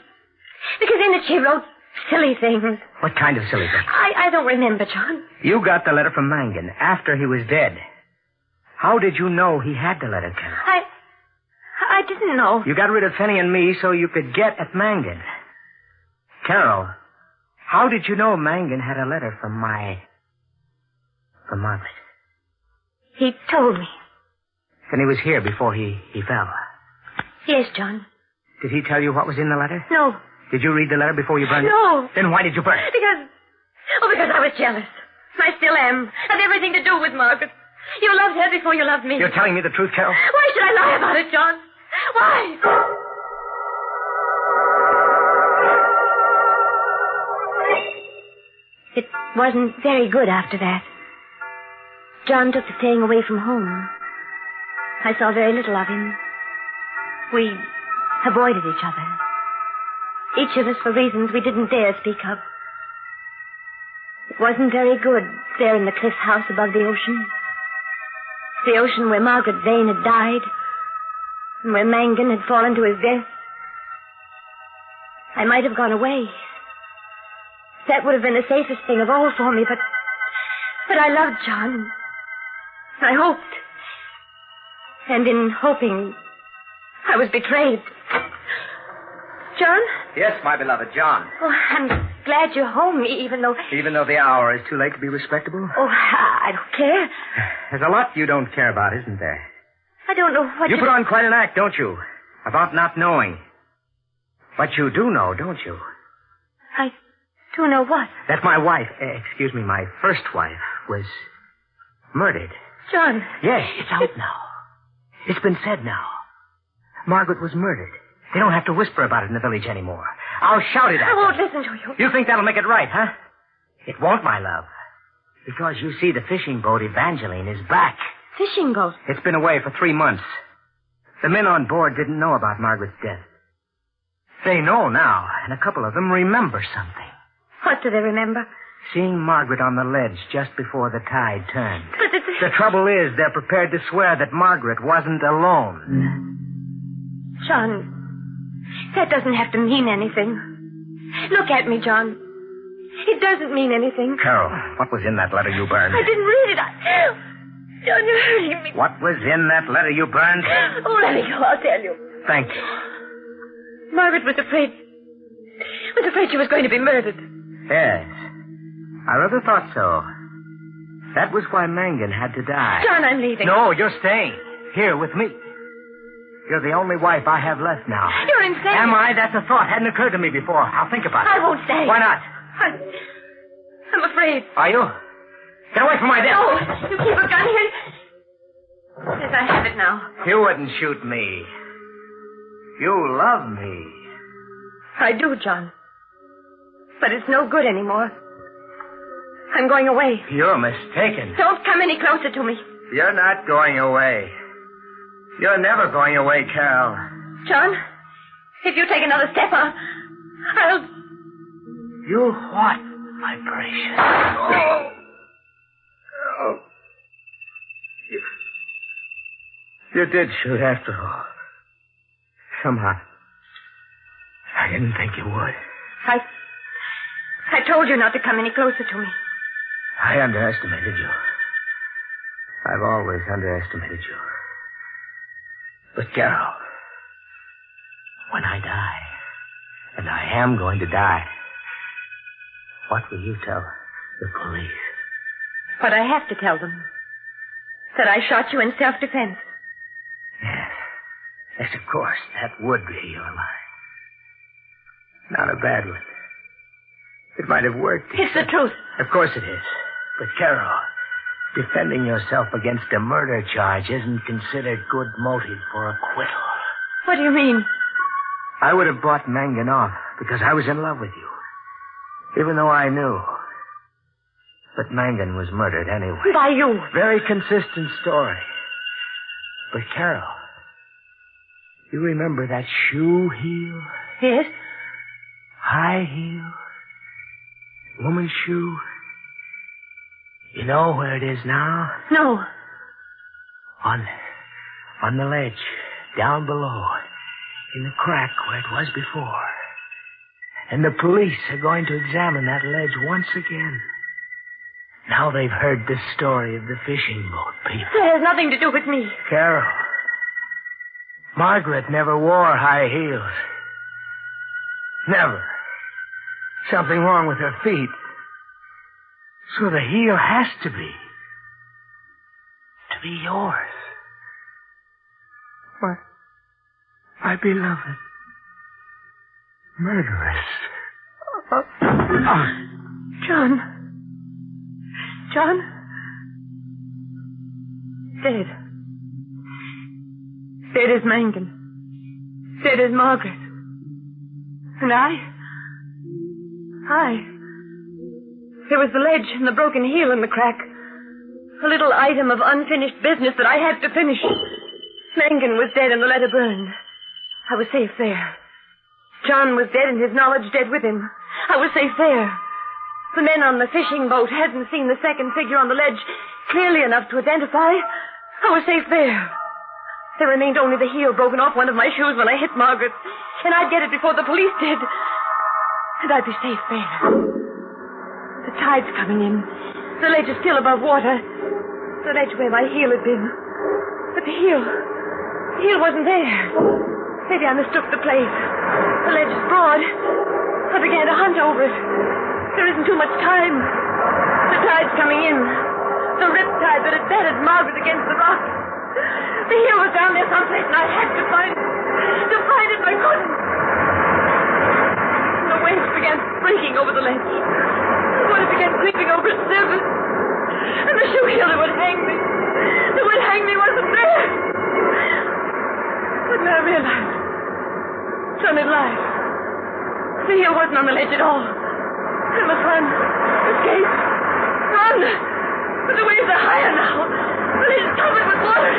in it she wrote silly things. What kind of silly things? I don't remember, John. You got the letter from Mangan after he was dead. How did you know he had the letter, Carol? I didn't know. You got rid of Fenny and me so you could get at Mangan. Carol, how did you know Mangan had a letter from Margaret? He told me. And he was here before he fell. Yes, John. Did he tell you what was in the letter? No. Did you read the letter before you burned it? No. Then why did you burn it? Because I was jealous. I still am. Had everything to do with Margaret. You loved her before you loved me. You're telling me the truth, Carol? Why should I lie about it, John? Why? It wasn't very good after that. John took to staying away from home. I saw very little of him. We avoided each other. Each of us for reasons we didn't dare speak of. It wasn't very good there in the cliff house above the ocean. The ocean where Margaret Vane had died, and where Mangan had fallen to his death. I might have gone away. That would have been the safest thing of all for me, but I loved John. I hoped. And in hoping, I was betrayed. John? Yes, my beloved, John. Oh, I'm glad you're home, even though... Even though the hour is too late to be respectable? Oh, I don't care. There's a lot you don't care about, isn't there? I don't know what You put on quite an act, don't you? About not knowing. But you do know, don't you? I do know what? That my wife, my first wife, was murdered. John. Yes, it's out now. It's been said now. Margaret was murdered. They don't have to whisper about it in the village anymore. I'll shout it at I won't them. listen to you. You think that'll make it right, huh? It won't, my love. Because you see, the fishing boat Evangeline is back. Fishing boat? It's been away for 3 months. The men on board didn't know about Margaret's death. They know now, and a couple of them remember something. What do they remember? Seeing Margaret on the ledge just before the tide turned. But The trouble is, they're prepared to swear that Margaret wasn't alone. John, that doesn't have to mean anything. Look at me, John. It doesn't mean anything. Carol, what was in that letter you burned? I didn't read it. John, you're hurting me. What was in that letter you burned? Oh, let me go. I'll tell you. Thank you. Margaret was afraid she was going to be murdered. Yes. I rather thought so. That was why Mangan had to die. John, I'm leaving. No, you're staying. Here with me. You're the only wife I have left now. You're insane. Am I? That's a thought. Hadn't occurred to me before. I'll think about it. I won't stay. Why not? I'm afraid. Are you? Get away from my desk. No, you keep a gun here. Yes, I have it now. You wouldn't shoot me. You love me. I do, John. But it's no good anymore. I'm going away. You're mistaken. Don't come any closer to me. You're not going away. You're never going away, Carol. John, if you take another step, I'll... You what, my precious? Oh. You did shoot after all. Somehow. I didn't think you would. I told you not to come any closer to me. I underestimated you. I've always underestimated you. But, Carol, when I die, and I am going to die, what will you tell the police? What I have to tell them. That I shot you in self-defense. Yes, of course, that would be your lie. Not a bad one. It might have worked. It's the truth. Of course it is. But, Carol, defending yourself against a murder charge isn't considered good motive for acquittal. What do you mean? I would have bought Mangan off because I was in love with you. Even though I knew. But Mangan was murdered anyway. By you. Very consistent story. But, Carol, you remember that shoe heel? Yes. High heel. Woman's shoe. You know where it is now? No. On the ledge, down below, in the crack where it was before. And the police are going to examine that ledge once again. Now they've heard the story of the fishing boat people. It has nothing to do with me. Carol, Margaret never wore high heels. Never. Something wrong with her feet. So the heel has to be yours. My beloved. Murderess. John. Dead. Dead is Mangan. Dead is Margaret. And I? There was the ledge and the broken heel in the crack. A little item of unfinished business that I had to finish. Mangan was dead and the letter burned. I was safe there. John was dead and his knowledge dead with him. I was safe there. The men on the fishing boat hadn't seen the second figure on the ledge clearly enough to identify. I was safe there. There remained only the heel broken off one of my shoes when I hit Margaret. And I'd get it before the police did. And I'd be safe there. The tide's coming in. The ledge is still above water. The ledge where my heel had been. But the heel wasn't there. Maybe I mistook the place. The ledge is broad. I began to hunt over it. There isn't too much time. The tide's coming in. The riptide that had battered Margaret against the rock. The heel was down there someplace, and I had to find it. To find it, I couldn't. And the waves began breaking over the ledge. The water began creeping over its surface. And the shoe heel that would hang me. That would hang me wasn't there. But then I realized. Son had lied. The heel wasn't on the ledge at all. I must run. Escape. Run. But the waves are higher now. The ledge is covered with water.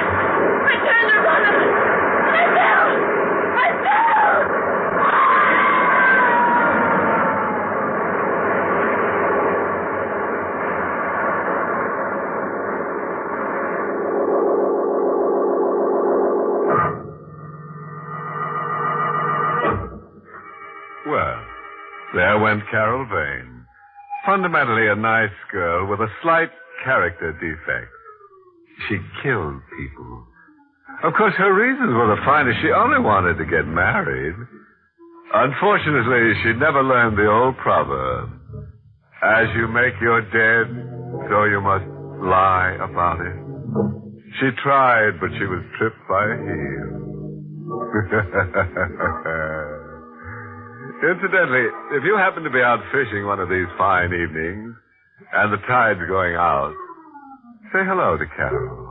I turned to run and I fell. I fell. Well, there went Carol Vane. Fundamentally a nice girl with a slight character defect. She killed people. Of course, her reasons were the finest. She only wanted to get married. Unfortunately, she never learned the old proverb. As you make your dead, so you must lie about it. She tried, but she was tripped by a heel. Incidentally, if you happen to be out fishing one of these fine evenings, and the tide's going out, say hello to Carol.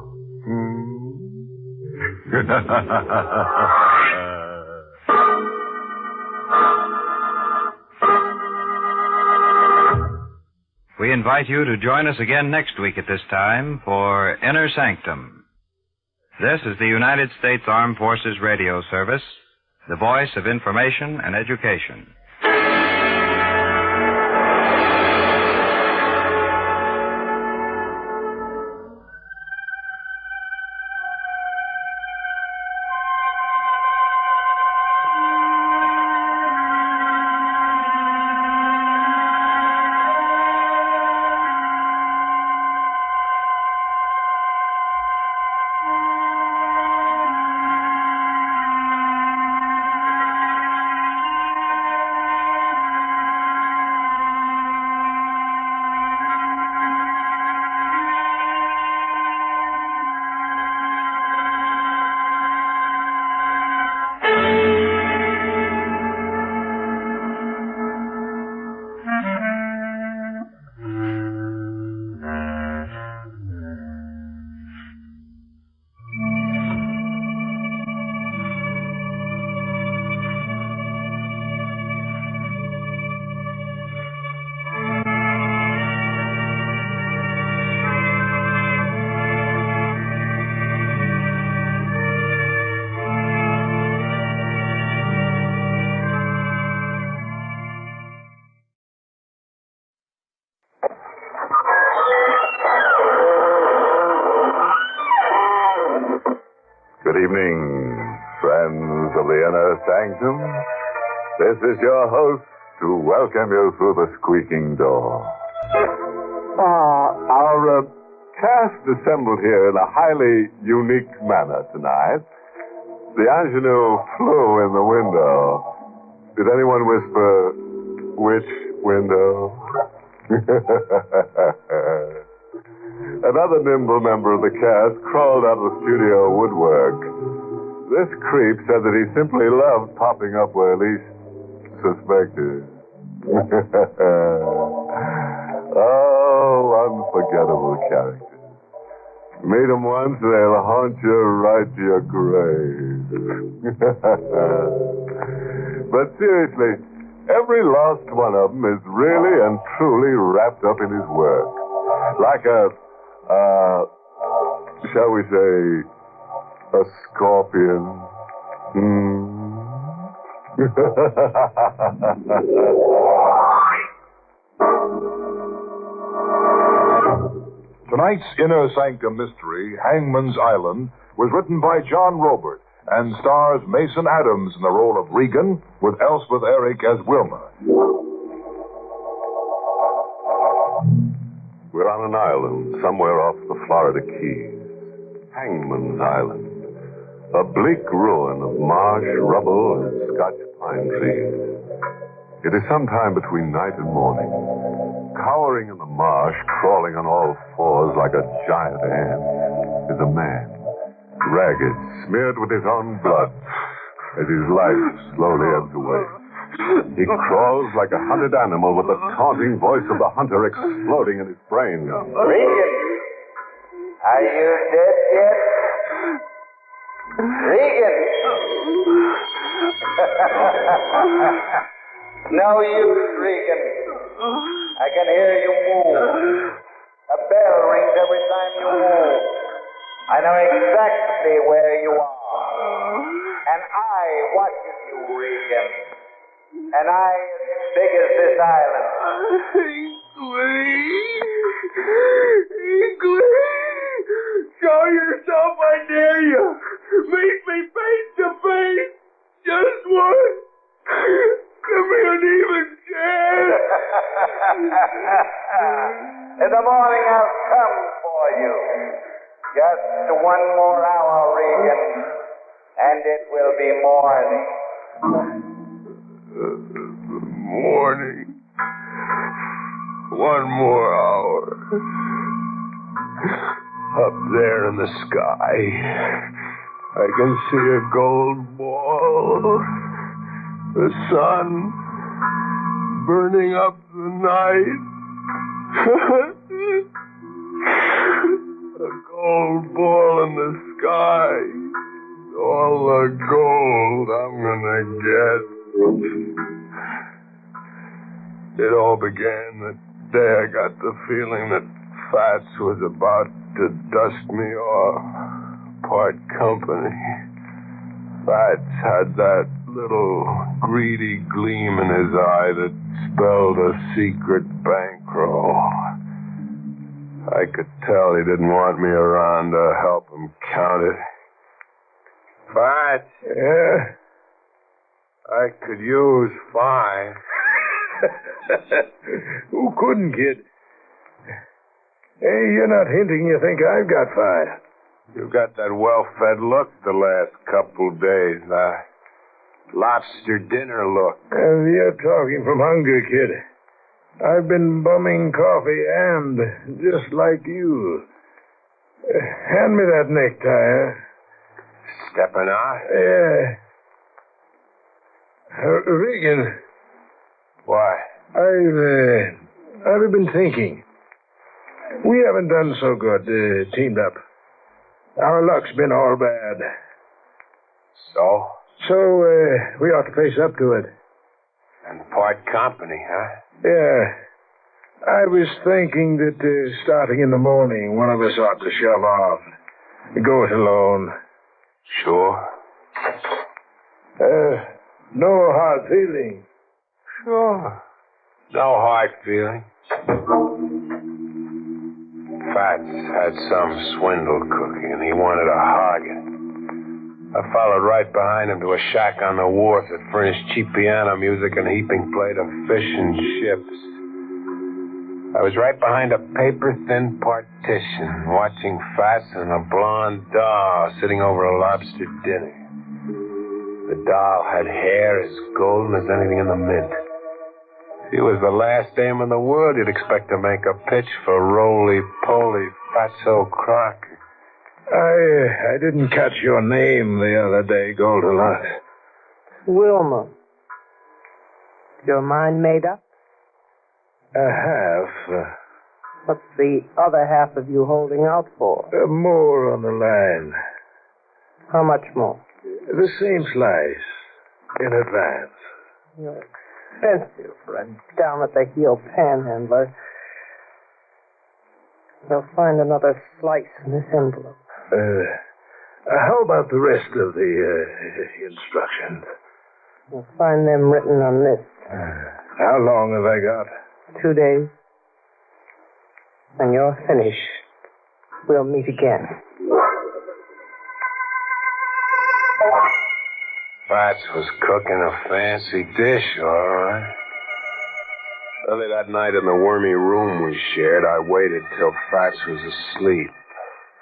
We invite you to join us again next week at this time for Inner Sanctum. This is the United States Armed Forces Radio Service, the voice of information and education. Good evening, friends of the Inner Sanctum. This is your host to welcome you through the squeaking door. Our cast assembled here in a highly unique manner tonight. The ingenue flew in the window. Did anyone whisper, which window? Another nimble member of the cast crawled out of the studio woodwork. This creep said that he simply loved popping up where least suspected. Oh, unforgettable characters. Meet them once, they'll haunt you right to your grave. But seriously, every last one of them is really and truly wrapped up in his work. Like shall we say, a scorpion. Tonight's Inner Sanctum mystery, Hangman's Island, was written by John Robert and stars Mason Adams in the role of Regan, with Elspeth Eric as Wilma. We're on an island somewhere off the Florida Keys. Hangman's Island. A bleak ruin of marsh, rubble, and Scotch pine trees. It is sometime between night and morning. cowering in the marsh, crawling on all fours like a giant ant, is a man, ragged, smeared with his own blood, as his life slowly ebbs away. He crawls like a hunted animal with the taunting voice of the hunter exploding in his brain. Regan, are you dead yet? Regan! No use, Regan. I can hear you move. A bell rings every time you move. I know exactly where you are. And I watches you, Regan. And I as big as this island. Show yourself, I dare you. Meet me face to face. Just once. Give me an even chance. In the morning I'll come for you. Just 1 more hour, Regan. And it will be morning. Morning. 1 more hour. Up there in the sky, I can see a gold ball. The sun burning up the night. A gold ball in the sky. All the gold I'm gonna get. It all began the day I got the feeling that Fats was about to dust me off. Part company. Fats had that little greedy gleam in his eye that spelled a secret bankroll. I could tell he didn't want me around to help him count it. Fats? Yeah? I could use 5. Who couldn't, kid? Hey, you're not hinting you think I've got 5. You got that well-fed look the last couple days. Lobster dinner look. You're talking from hunger, kid. I've been bumming coffee and just like you. Hand me that necktie. Stepping out? Yeah. Regan. Why? I've been thinking. We haven't done so good, teamed up. Our luck's been all bad. So? So, we ought to face up to it. And part company, huh? Yeah. I was thinking that starting in the morning, one of us ought to shove off. Go it alone. Sure. No hard feeling. Sure. No hard feeling. Fats had some swindle cooking, and he wanted to hog it. I followed right behind him to a shack on the wharf that furnished cheap piano music and a heaping plate of fish and chips. I was right behind a paper-thin partition, watching Fats and a blonde doll sitting over a lobster dinner. The doll had hair as golden as anything in the mint. She was the last dame in the world you'd expect to make a pitch for roly-poly Fatso Crocker. I didn't catch your name the other day, Goldilocks. Wilma. Your mind made up? Half. What's the other half of you holding out for? More on the line. How much more? The same slice. In advance. You're expensive for a down-at-the-heel panhandler. You'll find another slice in this envelope. How about the rest of the instructions? You'll find them written on this. How long have I got? 2 days. When you're finished, we'll meet again. Fats was cooking a fancy dish, all right. Early that night in the wormy room we shared, I waited till Fats was asleep.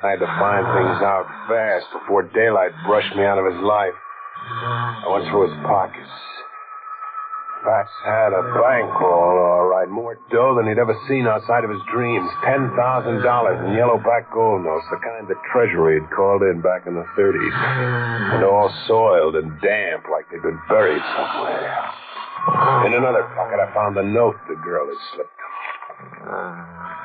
I had to find things out fast before daylight brushed me out of his life. I went through his pockets. Fats had a bankroll, all right. More dough than he'd ever seen outside of his dreams. $10,000 in yellow-back gold notes, the kind the Treasury had called in back in the 30s. And all soiled and damp like they'd been buried somewhere. In another pocket, I found the note the girl had slipped him.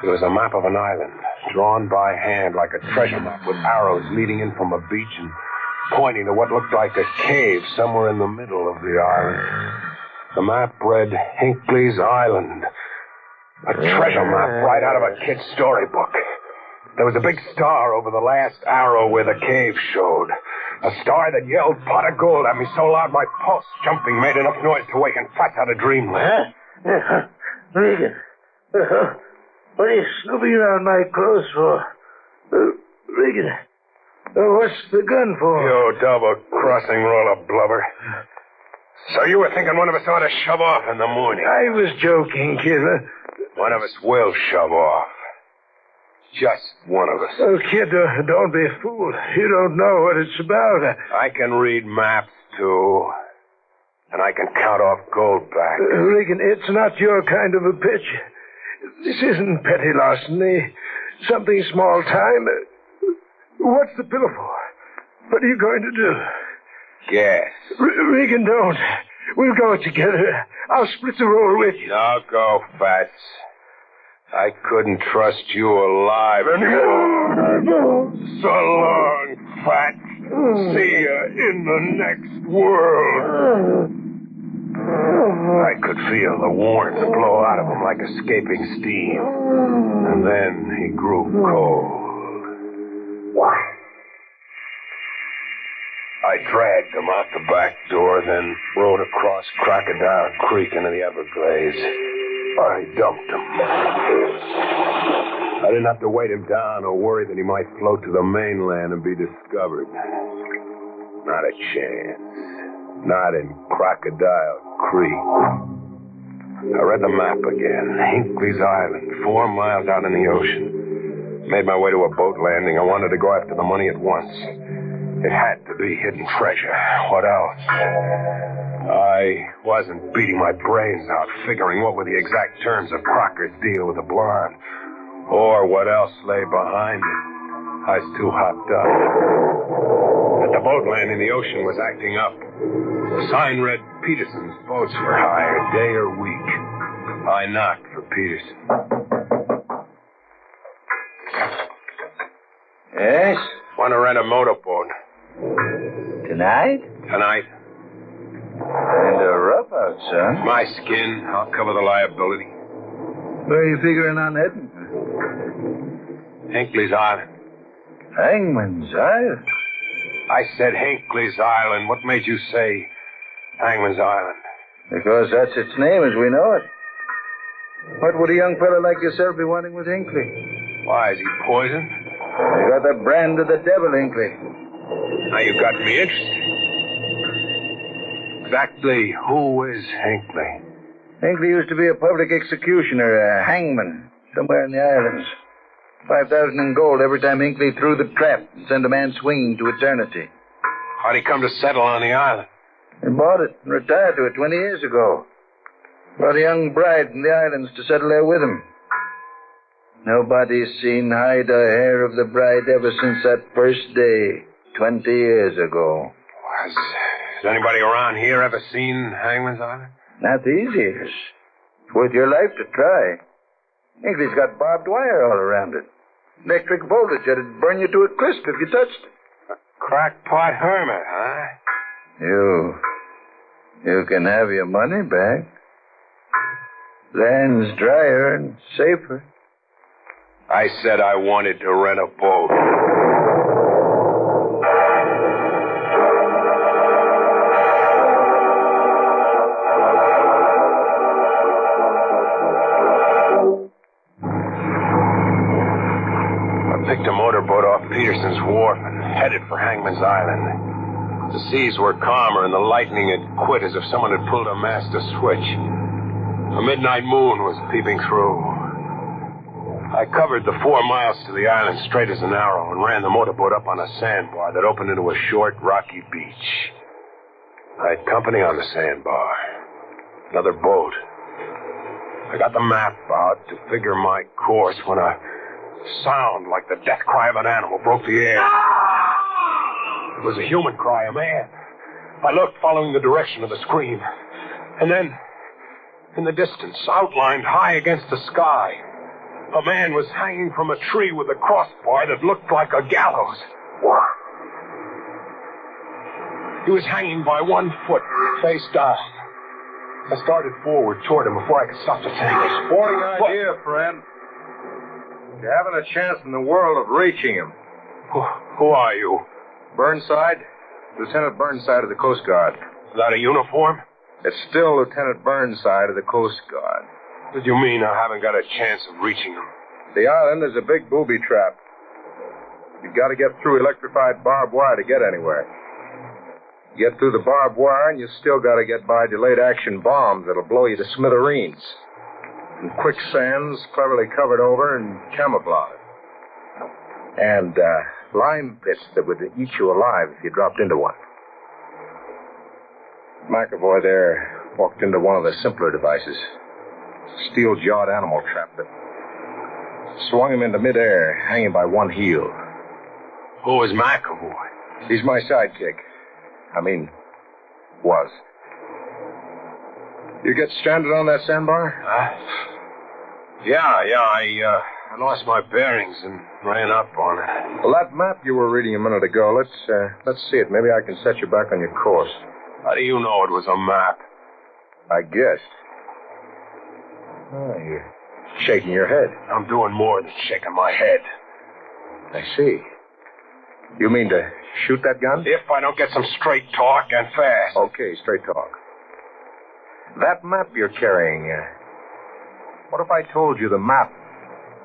It was a map of an island, drawn by hand like a treasure map with arrows leading in from a beach and pointing to what looked like a cave somewhere in the middle of the island. The map read Hinckley's Island. A treasure map right out of a kid's storybook. There was a big star over the last arrow where the cave showed. A star that yelled pot of gold at me so loud my pulse jumping made enough noise to waken Fats out of dreamland. Regan, what are you snooping around my clothes for? Regan, what's the gun for? You double-crossing roll of blubber. So you were thinking one of us ought to shove off in the morning? I was joking, kid. One of us will shove off. Just one of us. Oh, kid, don't be a fool. You don't know what it's about. I can read maps, too. And I can count off gold back. Regan, it's not your kind of a pitch. This isn't petty larceny. Something small time. What's the pillow for? What are you going to do? Guess. Regan, don't. We'll go together. I'll split the roll with you. Now go, Fats. I couldn't trust you alive anymore. So long, Fats. See ya in the next world. I could feel the warmth blow out of him like escaping steam. And then he grew cold. I dragged him out the back door, then rode across Crocodile Creek into the Everglades. I dumped him. I didn't have to weight him down or worry that he might float to the mainland and be discovered. Not a chance. Not in Crocodile Creek. I read the map again. Hinckley's Island, 4 miles out in the ocean. Made my way to a boat landing. I wanted to go after the money at once. It had to be hidden treasure. What else? I wasn't beating my brains out figuring what were the exact terms of Crocker's deal with the blonde. Or what else lay behind it. I was too hopped up. At the boat landing, the ocean was acting up. The sign read Peterson's boats for hire, day or week. I knocked for Peterson. Yes? Want to rent a motorboat. Tonight? Tonight. Kind of rough out, son. My skin. I'll cover the liability. Where are you figuring on heading? Hinckley's Island. Hangman's Island? I said Hinckley's Island. What made you say Hangman's Island? Because that's its name as we know it. What would a young fellow like yourself be wanting with Hinckley? Why, is he poisoned? You got the brand of the devil, Hinckley. Now you got me interested. Exactly who is Hinckley? Hinckley used to be a public executioner, a hangman, somewhere in the islands. 5,000 in gold every time Hinckley threw the trap and sent a man swinging to eternity. How'd he come to settle on the island? He bought it and retired to it 20 years ago. Brought a young bride from the islands to settle there with him. Nobody's seen hide or hair of the bride ever since that first day, 20 years ago. Has anybody around here ever seen Hangman's Island? Not the easiest. It's worth your life to try. Hinckley's got barbed wire all around it. Electric voltage that'd burn you to a crisp if you touched it. A crackpot hermit, huh? You can have your money back. Land's drier and safer. I said I wanted to rent a boat. Picked a motorboat off Peterson's Wharf and headed for Hangman's Island. The seas were calmer and the lightning had quit as if someone had pulled a master switch. A midnight moon was peeping through. I covered the 4 miles to the island straight as an arrow and ran the motorboat up on a sandbar that opened into a short, rocky beach. I had company on the sandbar. Another boat. I got the map out to figure my course when a sound like the death cry of an animal broke the air. It was a human cry, a man. I looked, following the direction of the scream. And then, in the distance, outlined high against the sky, a man was hanging from a tree with a crossbar that looked like a gallows. He was hanging by one foot, face down. I started forward toward him before I could stop to think. Sporting idea, friend. You haven't a chance in the world of reaching him. Who are you? Burnside? Lieutenant Burnside of the Coast Guard. Is that a uniform? It's still Lieutenant Burnside of the Coast Guard. What do you mean I haven't got a chance of reaching him? The island is a big booby trap. You've got to get through electrified barbed wire to get anywhere. Get through the barbed wire, and you still got to get by delayed action bombs that'll blow you to smithereens. And quicksands cleverly covered over and camouflaged. And lime pits that would eat you alive if you dropped into one. McAvoy there walked into one of the simpler devices. Steel-jawed animal trap that swung him into midair, hanging by one heel. Who is McAvoy? He's my sidekick. Was. You get stranded on that sandbar? Yeah, I lost my bearings and ran up on it. Well, that map you were reading a minute ago, let's see it. Maybe I can set you back on your course. How do you know it was a map? I guessed. Oh, you're shaking your head. I'm doing more than shaking my head. I see. You mean to shoot that gun? If I don't get some straight talk and fast. Okay, straight talk. That map you're carrying, what if I told you the map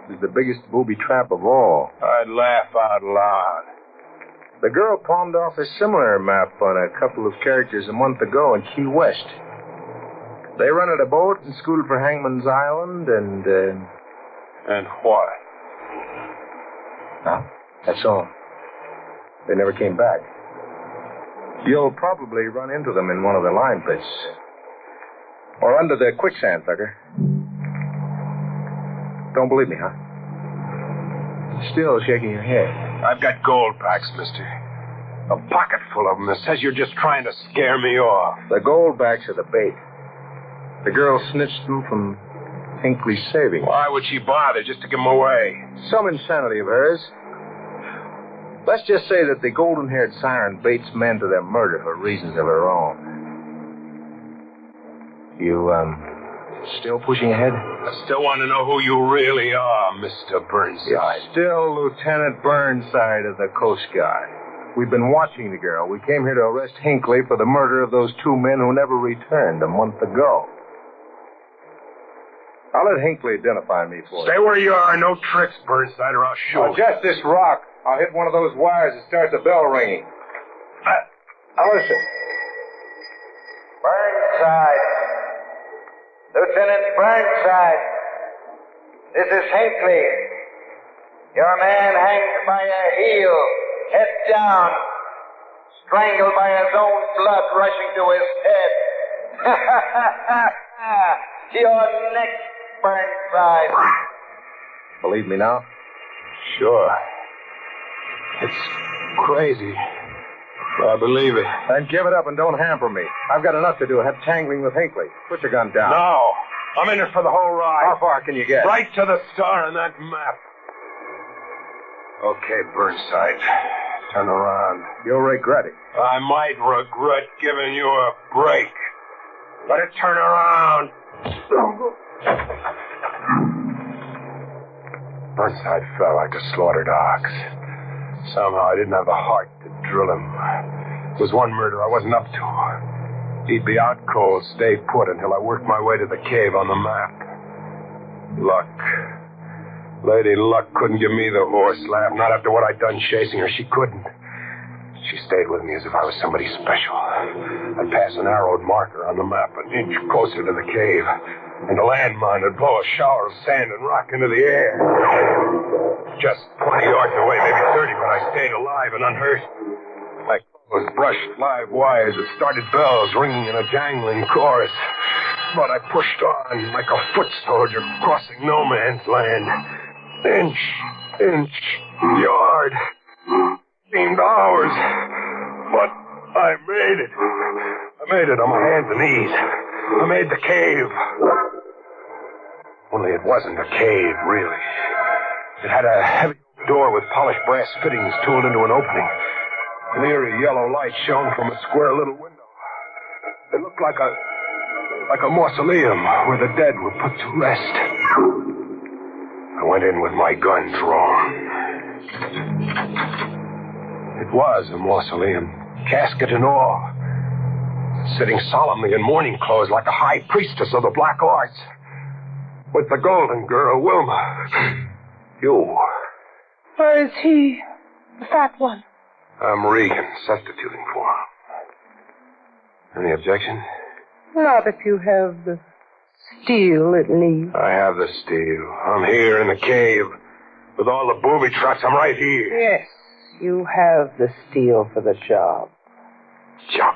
is the biggest booby trap of all? I'd laugh out loud. The girl palmed off a similar map on a couple of characters a month ago in Key West. They rented a boat and scooted for Hangman's Island and... And what? Huh? That's all. They never came back. You'll probably run into them in one of the lime pits. Or under the quicksand, Tucker. Don't believe me, huh? Still shaking your head. I've got gold packs, mister. A pocket full of them that says you're just trying to scare me off. The gold backs are the bait. The girl snitched them from Hinckley's savings. Why would she bother just to give them away? Some insanity of hers. Let's just say that the golden-haired siren baits men to their murder for reasons of her own. You, still pushing ahead? I still want to know who you really are, Mr. Burnside. You're still Lieutenant Burnside of the Coast Guard. We've been watching the girl. We came here to arrest Hinckley for the murder of those two men who never returned a month ago. I'll let Hinckley identify me for you. Stay where you are. No tricks, Burnside, or I'll shoot. Oh, just this rock. I'll hit one of those wires that starts the bell ringing. Now listen. Burnside. Lieutenant Burnside. This is Hinckley. Your man hangs by a heel, head down, strangled by his own blood rushing to his head. You're next, Burnside. Believe me now? Sure. It's crazy. But I believe it. Then give it up and don't hamper me. I've got enough to do. Have tangling with Hinckley. Put your gun down. No. I'm in it for the whole ride. How far can you get? Right to the star on that map. Okay, Burnside. Turn around. You'll regret it. I might regret giving you a break. Better turn around. Burnside fell like a slaughtered ox. Somehow I didn't have the heart to drill him. It was one murder I wasn't up to. He'd be out cold, stay put until I worked my way to the cave on the map. Luck. Lady Luck couldn't give me the horse laugh. Not after what I'd done chasing her. She couldn't. She stayed with me as if I was somebody special. I'd pass an arrowed marker on the map an inch closer to the cave, and a landmine would blow a shower of sand and rock into the air. Just 20 yards away, maybe 30, but I stayed alive and unhurt. My clothes brushed live wires that started bells ringing in a jangling chorus. but I pushed on like a foot soldier crossing no man's land. Inch, yard. Seemed hours, but I made it. I made it on my hands and knees. I made the cave. Only it wasn't a cave, really. It had a heavy door with polished brass fittings tooled into an opening. An eerie yellow light shone from a square little window. It looked like a mausoleum where the dead were put to rest. I went in with my gun drawn. It was a mausoleum, casket and all, sitting solemnly in mourning clothes like a high priestess of the black arts, with the golden girl, Wilma. You. Where is he? The fat one. I'm Regan, substituting for him. Any objection? Not if you have the steel it needs. I have the steel. I'm here in the cave. With all the booby traps, I'm right here. Yes, you have the steel for the job. Job?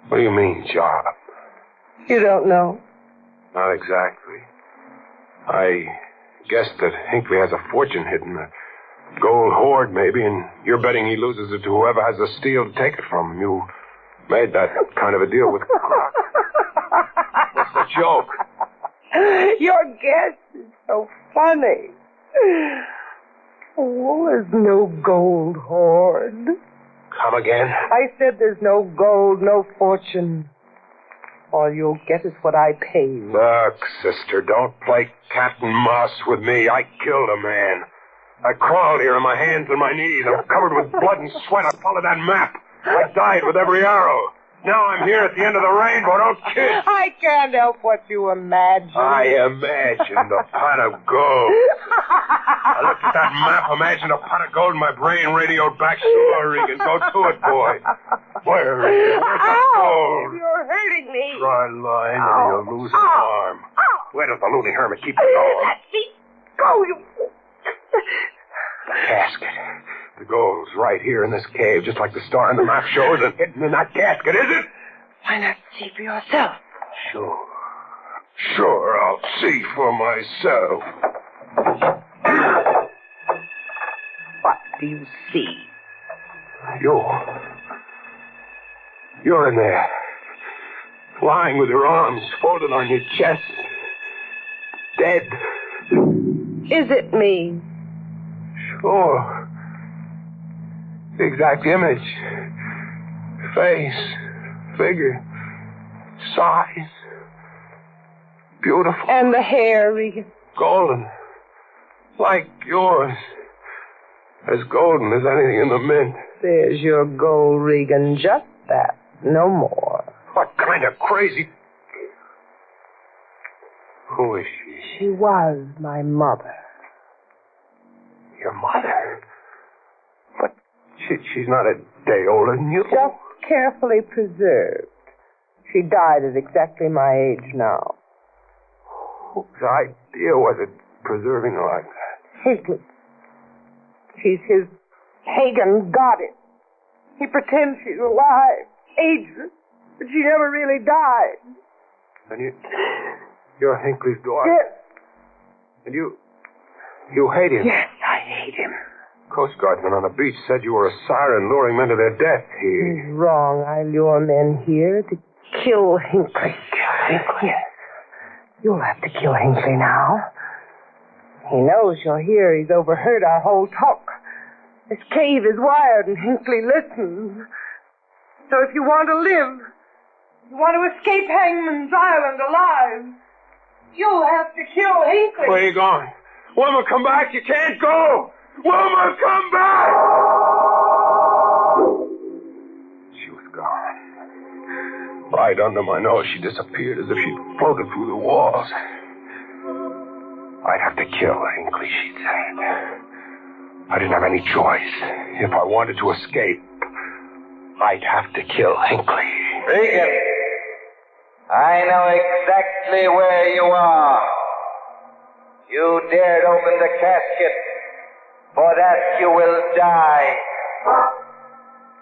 What do you mean, job? You don't know? Not exactly. I guessed that Hinckley has a fortune hidden, a gold hoard maybe, and you're betting he loses it to whoever has the steel to take it from him. You made that kind of a deal with Croc. What's the joke? Your guess is so funny. Oh, there's no gold hoard. Come again? I said there's no gold, no fortune. All you'll get is what I pay you. Look, sister, don't play cat and mouse with me. I killed a man. I crawled here on my hands and my knees. I'm covered with blood and sweat. I followed that map. I died with every arrow. Now I'm here at the end of the rainbow. Don't kid. I can't help what you imagine. I imagined a pot of gold. I looked at that map, imagined a pot of gold, and my brain radioed back. Sure, Regan, go to it, boy. Where is it? Where's the gold? You're hurting me. Try lying and you'll lose an arm. Where does the loony hermit keep the gold? Let me go, you... The casket. The gold's right here in this cave, just like the star in the map shows, and hidden in that casket, is it? Why not see for yourself? Sure, I'll see for myself. What do you see? You're in there, lying with your arms folded on your chest, dead. Is it me? Sure. The exact image. Face, figure, size. Beautiful. And the hair, Regan. Golden. Like yours. As golden as anything in the mint. There's your gold, Regan. Just that. No more. What kind of crazy... Who is she? She was my mother. Your mother? But she's not a day older than you. Just carefully preserved. She died at exactly my age now. Whose idea was it preserving her like that? Hinckley. She's his pagan goddess. He pretends she's alive, ageless, but she never really died. And you're Hinckley's daughter? Yes. And you hate him? Yes, I hate him. Coast Guardsmen on the beach said you were a siren luring men to their death here. He's wrong. I lure men here to kill Hinckley. Kill Hinckley? Yes. You'll have to kill Hinckley now. He knows you're here. He's overheard our whole talk. This cave is wired and Hinckley listens. So if you want to live, you want to escape Hangman's Island alive, you'll have to kill Hinckley. Where are you going? Wilma, come back. You can't go. Wilma, come back! She was gone. Right under my nose, she disappeared as if she'd floated through the walls. I'd have to kill Hinckley, she'd said. I didn't have any choice. If I wanted to escape, I'd have to kill Hinckley. Regan, I know exactly where you are. You dared open the casket. For that you will die.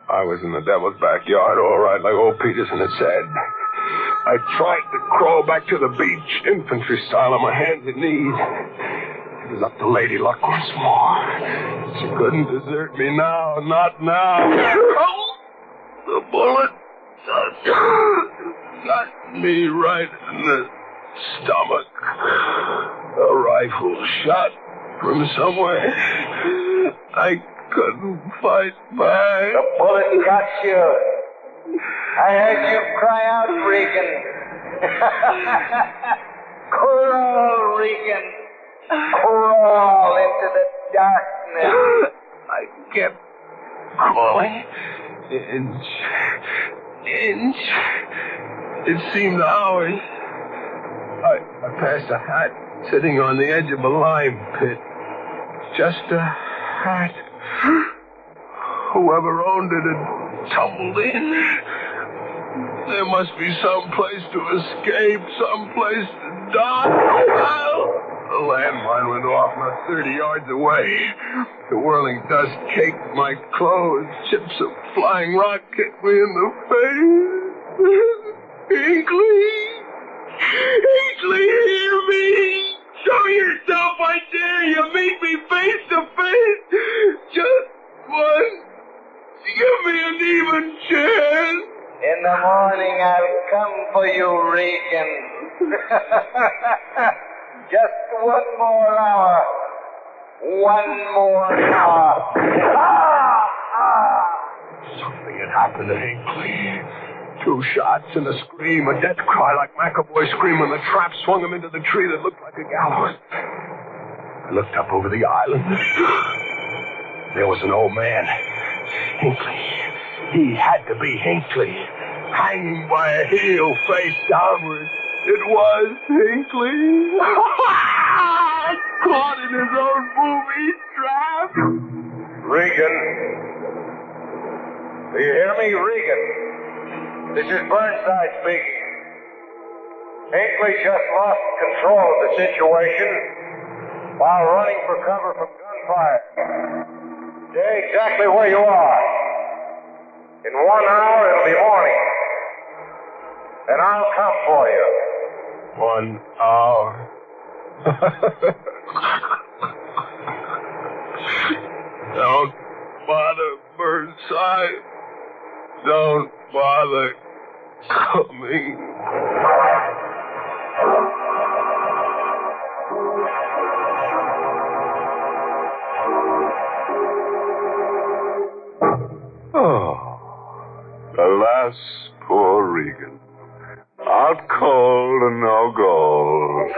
I was in the devil's backyard, all right, like old Peterson had said. I tried to crawl back to the beach, infantry style, on my hands and knees. It was up to Lady Luck once more. She couldn't desert me now, not now. Oh, the bullet got me right in the stomach. A rifle shot from somewhere. I couldn't fight back. The bullet got you. I heard you cry out, Regan. Crawl, Regan. Crawl into the darkness. I kept crawling. Inch. It seemed hours. I passed a hat sitting on the edge of a lime pit. Just a hat. Whoever owned it had tumbled in. There must be some place to escape, some place to die. The landmine went off not 30 yards away. The whirling dust caked my clothes. Chips of flying rock hit me in the face. Hinckley! Hinckley, hear me! Show yourself, I dare you! Meet me face to face! Just once! Give me an even chance! In the morning, I'll come for you, Regan. Just one more hour. One more hour. Something had happened to Hinckley. 2 shots and a scream, a death cry like McAvoy's scream when the trap swung him into the tree that looked like a gallows. I looked up over the island. There was an old man. Hinckley. He had to be Hinckley. Hanging by a heel, face downward. It was Hinckley. Caught in his own booby trap. Regan. Do you hear me, Regan? This is Burnside speaking. Hinckley just lost control of the situation while running for cover from gunfire. Stay exactly where you are. In 1 hour, it'll be morning. Then I'll come for you. 1 hour. Don't bother, Burnside. Don't bother coming. Oh, alas, poor Regan. Out cold and no gold.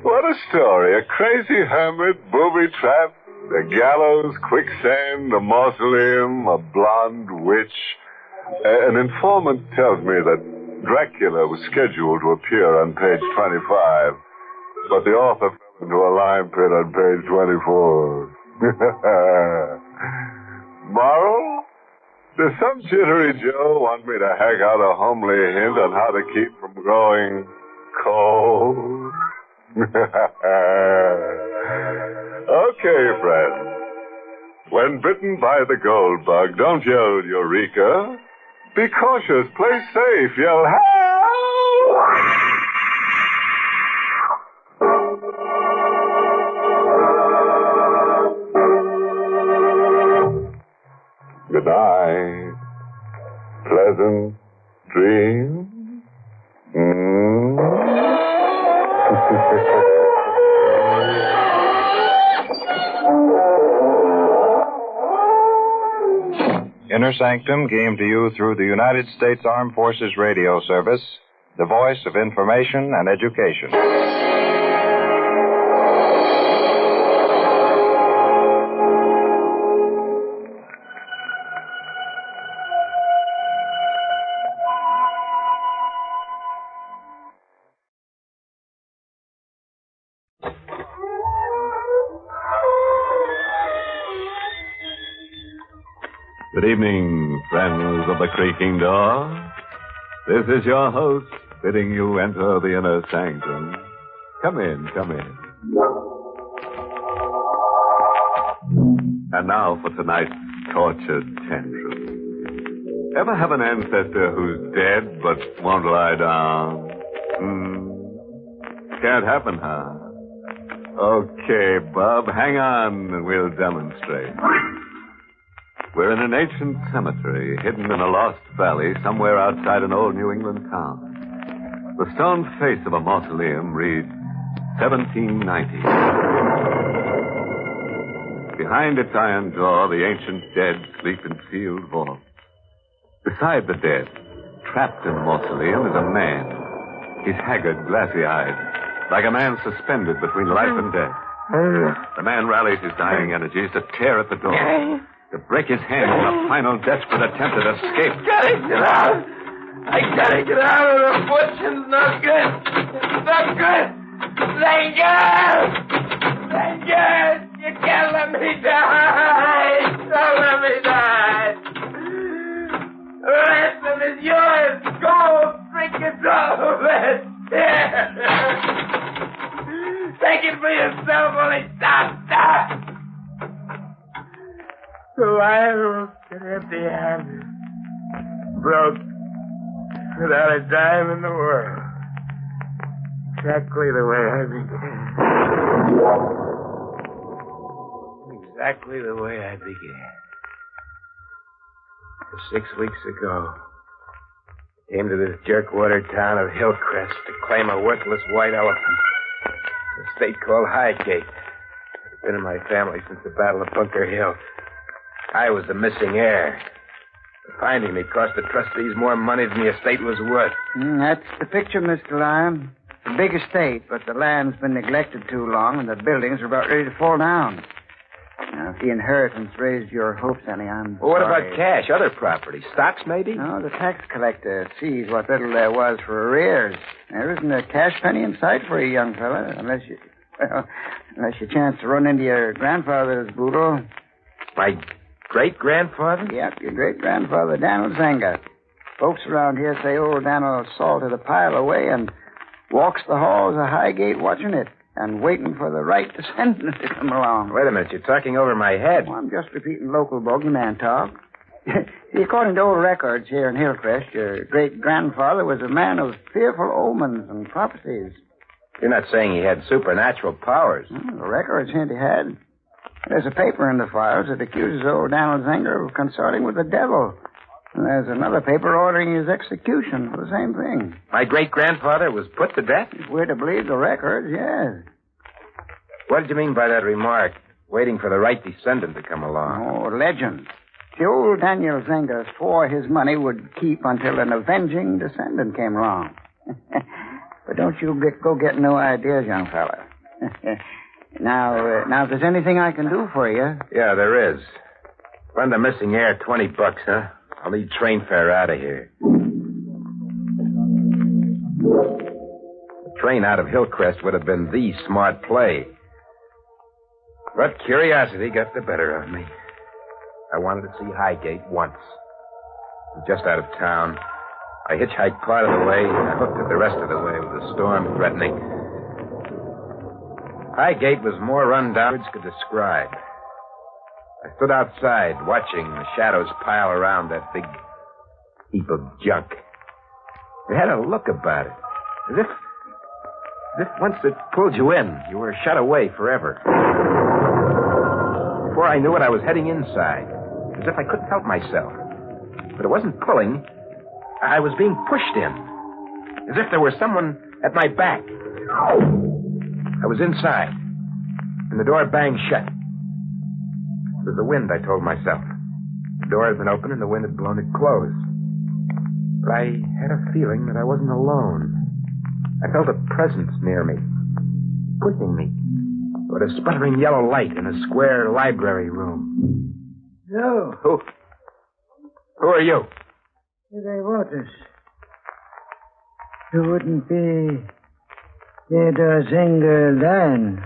What a story. A crazy hermit, booby trap, a gallows, quicksand, a mausoleum, a blonde witch. An informant tells me that Dracula was scheduled to appear on page 25, but the author fell into a lime pit on page 24. Moral? Does some jittery Joe want me to hack out a homely hint on how to keep from growing cold? Okay, friends. When bitten by the gold bug, don't yell Eureka. Be cautious. Play safe. Yell help! Good night. Pleasant dreams. Inner Sanctum came to you through the United States Armed Forces Radio Service, the voice of information and education. Good evening, friends of the creaking door. This is your host bidding you enter the inner sanctum. Come in, come in. And now for tonight's tortured tantrum. Ever have an ancestor who's dead but won't lie down? Can't happen, huh? Okay, Bob, hang on and we'll demonstrate. We're in an ancient cemetery hidden in a lost valley somewhere outside an old New England town. The stone face of a mausoleum reads 1790. Behind its iron door, the ancient dead sleep in sealed vaults. Beside the dead, trapped in the mausoleum, is a man. He's haggard, glassy-eyed, like a man suspended between life and death. The man rallies his dying energies to tear at the door, to break his hand in a final desperate attempt at escape. Gotta get out! I gotta get out of the fortune's not good! It's not good! Let go! Let go! You can't let me die! Don't let me die! The ransom is yours! Go! Drink it all of it! Take it for yourself, only stop! So I was empty-handed, broke, without a dime in the world. Exactly the way I began. Exactly the way I began. 6 weeks ago, I came to this jerkwater town of Hillcrest to claim a worthless white elephant. A state called Highgate. It's been in my family since the Battle of Bunker Hill. I was the missing heir. Finding me cost the trustees more money than the estate was worth. That's the picture, Mr. Lyon. The big estate, but the land's been neglected too long, and the buildings are about ready to fall down. Now, if the inheritance raised your hopes any, I'm Well, what sorry. about cash, other property, stocks maybe? No, the tax collector sees what little there was for arrears. There isn't a cash penny in sight for you, young fella, unless you chance to run into your grandfather's boodle. My great-grandfather? Yep, your great-grandfather, Daniel Zenga. Folks around here say old Daniel salted a pile away and walks the halls of Highgate watching it and waiting for the right descendant to come along. Wait a minute, you're talking over my head. Well, I'm just repeating local bogeyman talk. See, according to old records here in Hillcrest, your great-grandfather was a man of fearful omens and prophecies. You're not saying he had supernatural powers. Well, the records hint he had. There's a paper in the files that accuses old Daniel Zenger of consorting with the devil. And there's another paper ordering his execution for the same thing. My great-grandfather was put to death? If we're to believe the records, yes. What did you mean by that remark? Waiting for the right descendant to come along. Oh, legend. The old Daniel Zenger swore his money would keep until an avenging descendant came along. But don't you go get no ideas, young fella. Now, if there's anything I can do for you... Yeah, there is. Fund the missing heir $20, huh? I'll need train fare out of here. The train out of Hillcrest would have been the smart play. But curiosity got the better of me. I wanted to see Highgate once. I'm just out of town. I hitchhiked part of the way, and I hooked it the rest of the way with the storm threatening. Highgate was more run down than words could describe. I stood outside, watching the shadows pile around that big heap of junk. It had a look about it, as if once it pulled you in, you were shut away forever. Before I knew it, I was heading inside, as if I couldn't help myself. But it wasn't pulling. I was being pushed in, as if there were someone at my back. I was inside, and the door banged shut. It was the wind, I told myself. The door had been open, and the wind had blown it closed. But I had a feeling that I wasn't alone. I felt a presence near me, pushing me toward a sputtering yellow light in a square library room. No. Who are you? They Waters. You wouldn't be Theodore Zenger Lyon.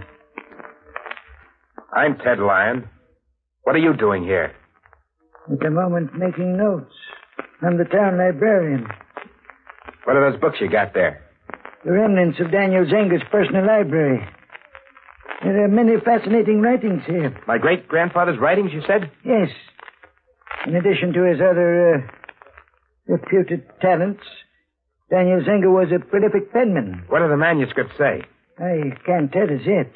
I'm Ted Lyon. What are you doing here? At the moment, making notes. I'm the town librarian. What are those books you got there? The remnants of Daniel Zenger's personal library. There are many fascinating writings here. My great-grandfather's writings, you said? Yes. In addition to his other Reputed talents. Daniel Zenga was a prolific penman. What do the manuscripts say? I can't tell as yet.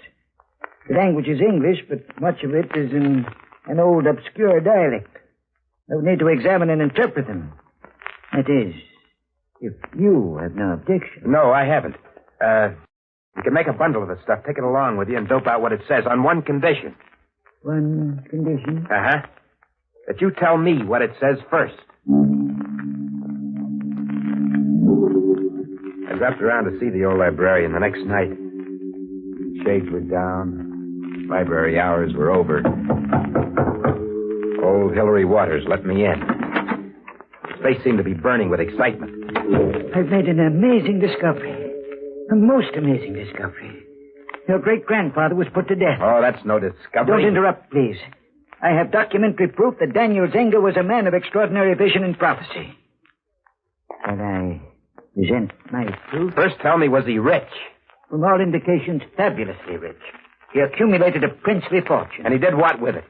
The language is English, but much of it is in an old, obscure dialect. I would need to examine and interpret them. That is, if you have no objection. No, I haven't. You can make a bundle of the stuff, take it along with you, and dope out what it says on one condition. One condition? Uh-huh. That you tell me what it says first. I dropped around to see the old librarian the next night. Shades were down. Library hours were over. Old Hillary Waters let me in. His face seemed to be burning with excitement. I've made an amazing discovery. A most amazing discovery. Your great-grandfather was put to death. Oh, that's no discovery. Don't interrupt, please. I have documentary proof that Daniel Zenga was a man of extraordinary vision and prophecy. Can I present my proof? First tell me, was he rich? From all indications, fabulously rich. He accumulated a princely fortune. And he did what with it?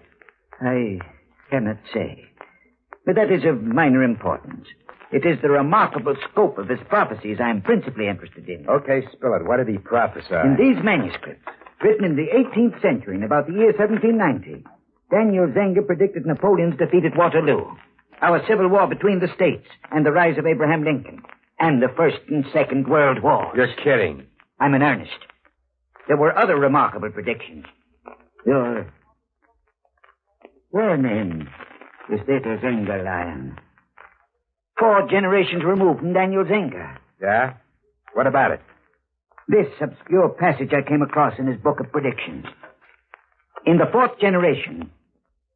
I cannot say. But that is of minor importance. It is the remarkable scope of his prophecies I am principally interested in. Okay, spill it. What did he prophesy? In these manuscripts, written in the 18th century, in about the year 1790, Daniel Zenga predicted Napoleon's defeat at Waterloo, our civil war between the states, and the rise of Abraham Lincoln, and the First and Second World Wars. You're kidding. I'm in earnest. There were other remarkable predictions. Your name is Data Zenga Lion. 4 generations removed from Daniel Zenga. Yeah? What about it? This obscure passage I came across in his book of predictions. In the 4th generation,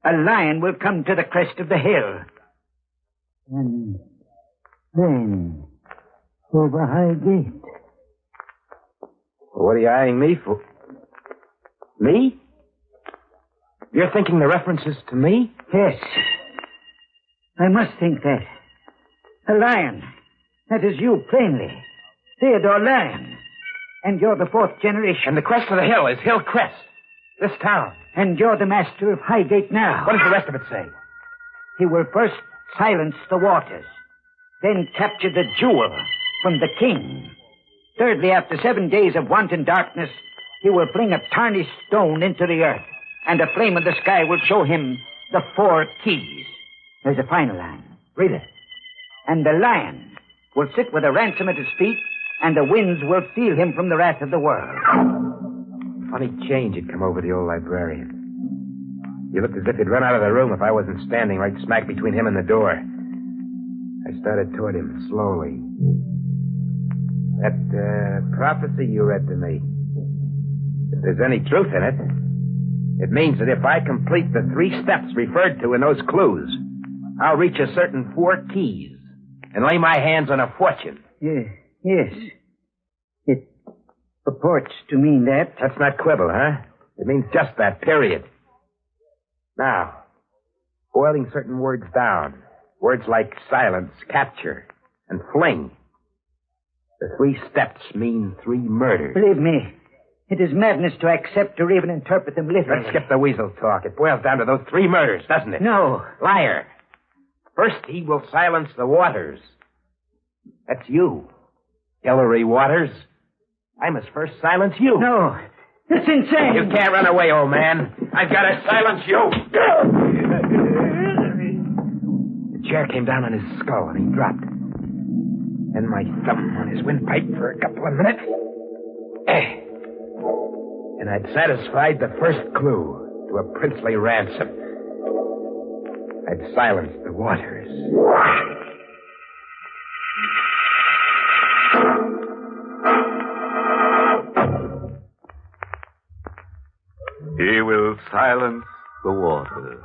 a lion will come to the crest of the hill. And then, over Highgate. What are you eyeing me for? Me? You're thinking the reference is to me? Yes. I must think that. A lion. That is you, plainly. Theodore Lyon. And you're the 4th generation. And the crest of the hill is Hill Crest. This town. And you're the master of Highgate now. What does the rest of it say? He will first silence the waters. Then capture the jewel from the king. Thirdly, after 7 days of wanton darkness, he will fling a tarnished stone into the earth. And a flame in the sky will show him the 4 keys. There's a final line. Read it. And the lion will sit with a ransom at his feet, and the winds will steal him from the wrath of the world. Funny change had come over the old librarian. He looked as if he'd run out of the room if I wasn't standing right smack between him and the door. I started toward him slowly. That prophecy you read to me, if there's any truth in it, it means that if I complete the 3 steps referred to in those clues, I'll reach a certain 4 keys and lay my hands on a fortune. Yes. It purports to mean that. That's not quibble, huh? It means just that, period. Now, boiling certain words down, words like silence, capture, and fling. The 3 steps mean 3 murders. Believe me, it is madness to accept or even interpret them literally. Let's skip the weasel talk. It boils down to those 3 murders, doesn't it? No. Liar. First, he will silence the waters. That's you, Hillary Waters. I must first silence you. No. It's insane. You can't run away, old man. I've got to silence you. The chair came down on his skull and he dropped. Then my thumb on his windpipe for a couple of minutes. And I'd satisfied the first clue to a princely ransom. I'd silenced the waters. He will silence the waters.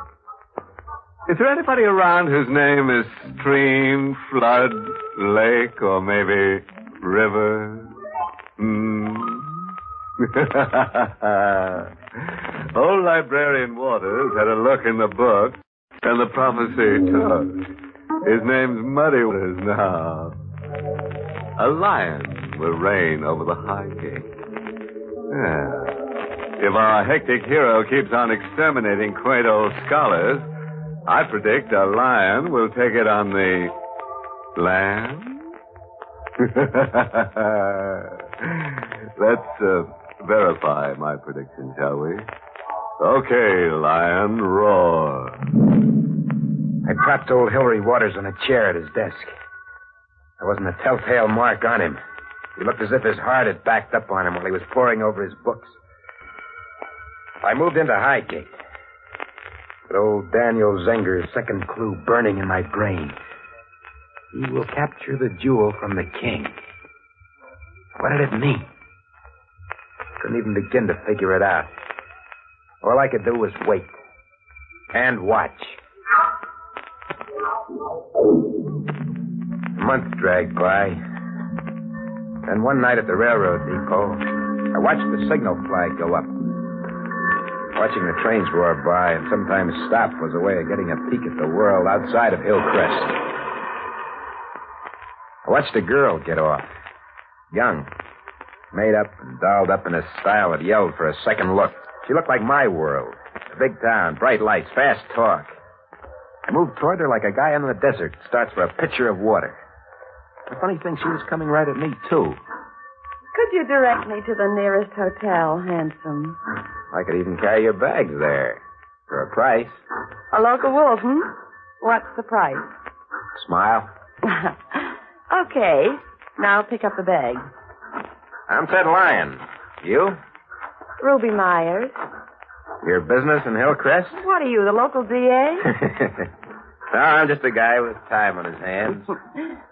Is there anybody around whose name is stream, flood, lake, or maybe river? Old Librarian Waters had a look in the book, and the prophecy took. His name's Muddy Waters now. A lion will reign over the Highgate. Yeah. If our hectic hero keeps on exterminating quaint old scholars, I predict a lion will take it on the Land? Let's verify my prediction, shall we? Okay, lion, roar. I propped old Hillary Waters on a chair at his desk. There wasn't a telltale mark on him. He looked as if his heart had backed up on him while he was poring over his books. I moved into Highgate. But old Daniel Zenger's second clue burning in my brain. He will capture the jewel from the king. What did it mean? Couldn't even begin to figure it out. All I could do was wait. And watch. A month dragged by. And one night at the railroad depot, I watched the signal flag go up. Watching the trains roar by and sometimes stop was a way of getting a peek at the world outside of Hillcrest. I watched a girl get off. Young. Made up and dolled up in a style that yelled for a second look. She looked like my world. A big town, bright lights, fast talk. I moved toward her like a guy in the desert starts for a pitcher of water. The funny thing, she was coming right at me, too. Could you direct me to the nearest hotel, handsome? I could even carry your bags there. For a price. A local wolf, What's the price? Smile. Okay. Now pick up the bag. I'm Ted Lyon. You? Ruby Myers. Your business in Hillcrest? What are you, the local DA? No, I'm just a guy with time on his hands.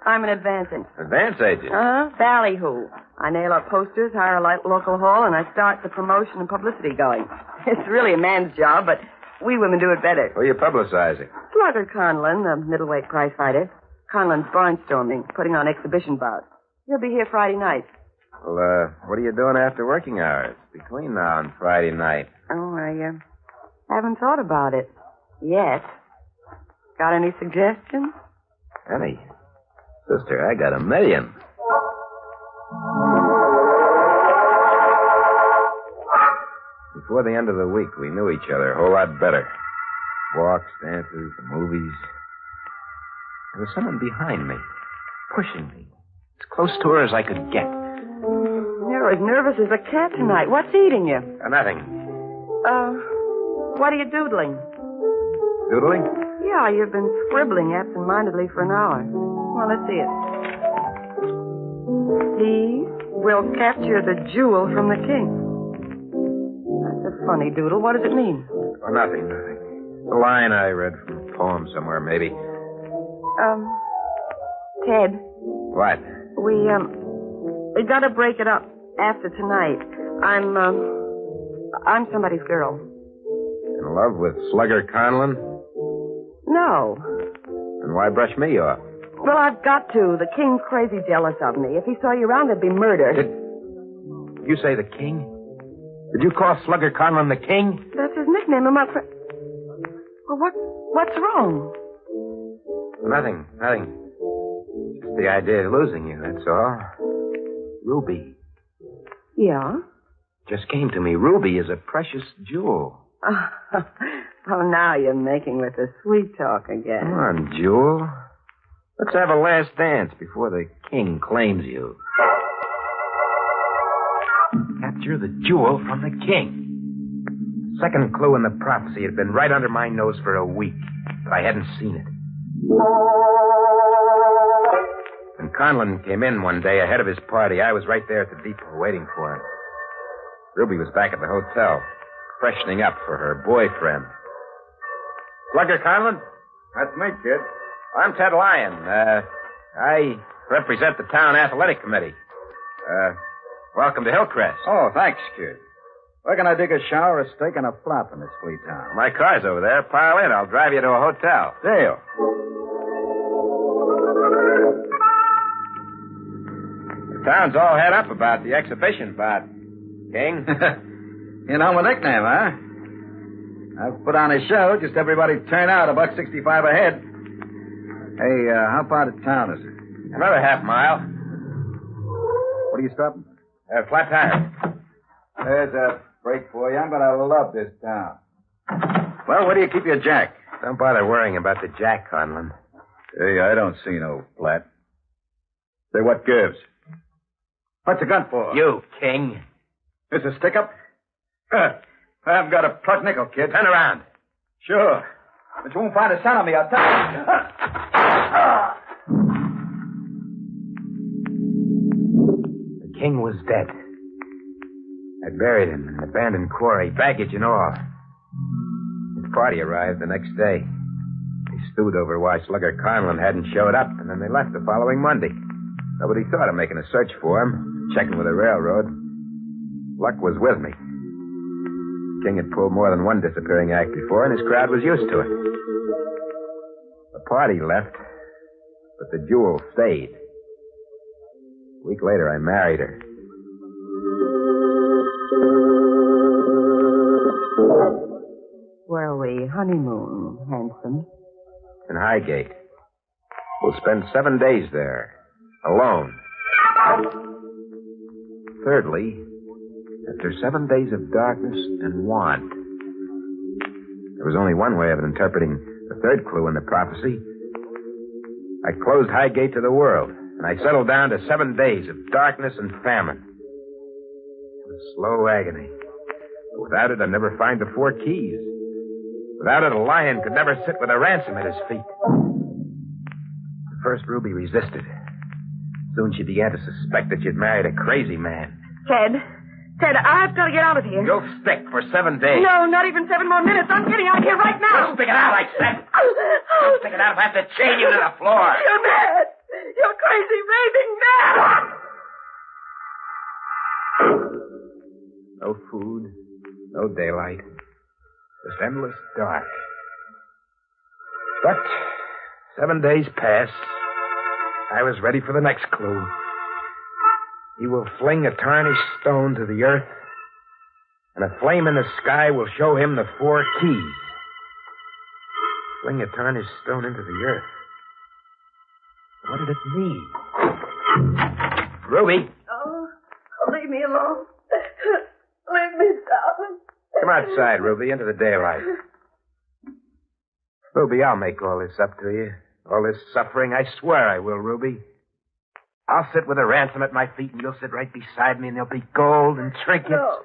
I'm an advance agent. Advance agent? Ballyhoo. I nail up posters, hire a local hall, and I start the promotion and publicity going. It's really a man's job, but we women do it better. Who are you publicizing? Slugger Conlon, the middleweight prize fighter. Conlon's barnstorming, putting on exhibition bouts. He'll be here Friday night. Well, what are you doing after working hours? Between now and Friday night. Oh, I haven't thought about it yet. Got any suggestions? Honey, sister, I got $1 million. Before the end of the week, we knew each other a whole lot better. Walks, dances, the movies. There was someone behind me, pushing me, as close to her as I could get. You're as nervous as a cat tonight. What's eating you? Nothing. What are you doodling? Doodling? Yeah, you've been scribbling absent-mindedly for an hour. Well, let's see it. He will capture the jewel from the king. That's a funny doodle. What does it mean? Oh, nothing. A line I read from a poem somewhere, maybe. Ted. What? We gotta break it up after tonight. I'm somebody's girl. In love with Slugger Conlon? No. Then why brush me off? Well, I've got to. The king's crazy jealous of me. If he saw you around, there'd be murder. Did you say the king? Did you call Slugger Conlon the king? That's his nickname. Well, what's wrong? Nothing. Just the idea of losing you, that's all. Ruby. Yeah? Just came to me. Ruby is a precious jewel. Oh, now you're making with the sweet talk again. Come on, Jewel. Let's have a last dance before the king claims you. Capture the jewel from the king. Second clue in the prophecy had been right under my nose for a week, but I hadn't seen it. When Conlon came in one day ahead of his party, I was right there at the depot waiting for him. Ruby was back at the hotel, freshening up for her boyfriend. Slugger Conlon? That's me, kid. I'm Ted Lyon. I represent the town athletic committee. Welcome to Hillcrest. Oh, thanks, kid. Where can I dig a shower, a steak, and a flop in this flea town? My car's over there. Pile in. I'll drive you to a hotel. Deal. The town's all head up about the exhibition bout, King. You know my nickname, huh? I've put on a show. Just everybody turn out $1.65 a head. Hey, how far to town is it? Another half mile. What are you stopping? Flat tire. There's a break for you. I'm going to love this town. Well, where do you keep your jack? Don't bother worrying about the jack, Conlon. Hey, I don't see no flat. Say, what gives? What's the gun for? You, King. This a stick-up? Good. I've got a plug nickel, kid. Turn around. Sure. But you won't find a cent on me, I'll tell you. The King was dead. I buried him in an abandoned quarry, baggage and all. His party arrived the next day. They stewed over why Slugger Conlon hadn't showed up, and then they left the following Monday. Nobody thought of making a search for him, checking with the railroad. Luck was with me. King had pulled more than one disappearing act before, and his crowd was used to it. The party left, but the jewel stayed. A week later, I married her. Where are we? Honeymoon, handsome. In Highgate. We'll spend 7 days there, alone. Thirdly, after 7 days of darkness and want, there was only one way of interpreting the third clue in the prophecy. I closed Highgate to the world, and I settled down to 7 days of darkness and famine. It was slow agony. But without it, I'd never find the 4 keys. Without it, a lion could never sit with a ransom at his feet. At first, Ruby resisted. Soon she began to suspect that you'd married a crazy man. Ted, I've got to get out of here. You'll stick for 7 days. No, not even 7 more minutes. I'm getting out of here right now. You'll stick it out, I said. You'll stick it out if I have to chain you to the floor. You're mad. You're crazy, raving mad. No food, no daylight, just endless dark. But 7 days passed. I was ready for the next clue. He will fling a tarnished stone to the earth, and a flame in the sky will show him the 4 keys. Fling a tarnished stone into the earth. What did it mean? Ruby! Oh, leave me alone. Leave me, darling. Come outside, Ruby, into the daylight. Ruby, I'll make all this up to you. All this suffering, I swear I will, Ruby. I'll sit with a ransom at my feet, and you'll sit right beside me, and there'll be gold and trinkets. No.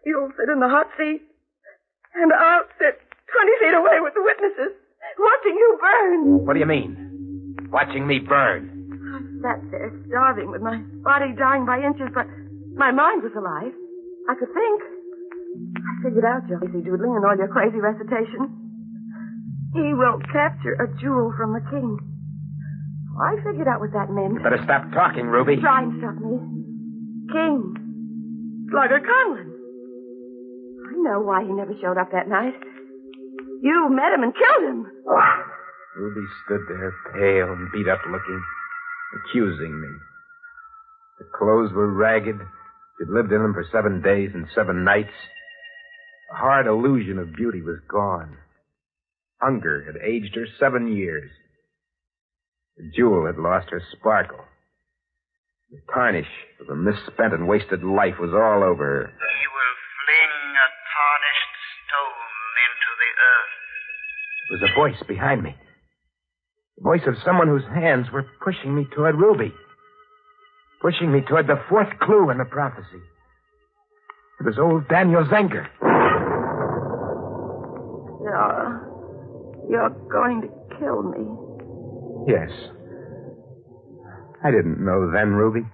You'll sit in the hot seat, and I'll sit 20 feet away with the witnesses, watching you burn. What do you mean? Watching me burn? I sat there starving with my body dying by inches, but my mind was alive. I could think. I figured out your lazy doodling and all your crazy recitation. He will capture a jewel from the king. I figured out what that meant. You better stop talking, Ruby. Try and stop me. King. Slugger Conlon. I know why he never showed up that night. You met him and killed him. Ruby stood there, pale and beat up looking, accusing me. The clothes were ragged. She'd lived in them for 7 days and 7 nights. The hard illusion of beauty was gone. Hunger had aged her 7 years. The jewel had lost her sparkle. The tarnish of a misspent and wasted life was all over her. He will fling a tarnished stone into the earth. It was a voice behind me. The voice of someone whose hands were pushing me toward Ruby. Pushing me toward the 4th clue in the prophecy. It was old Daniel Zenger. You're going to kill me. Yes. I didn't know then, Ruby,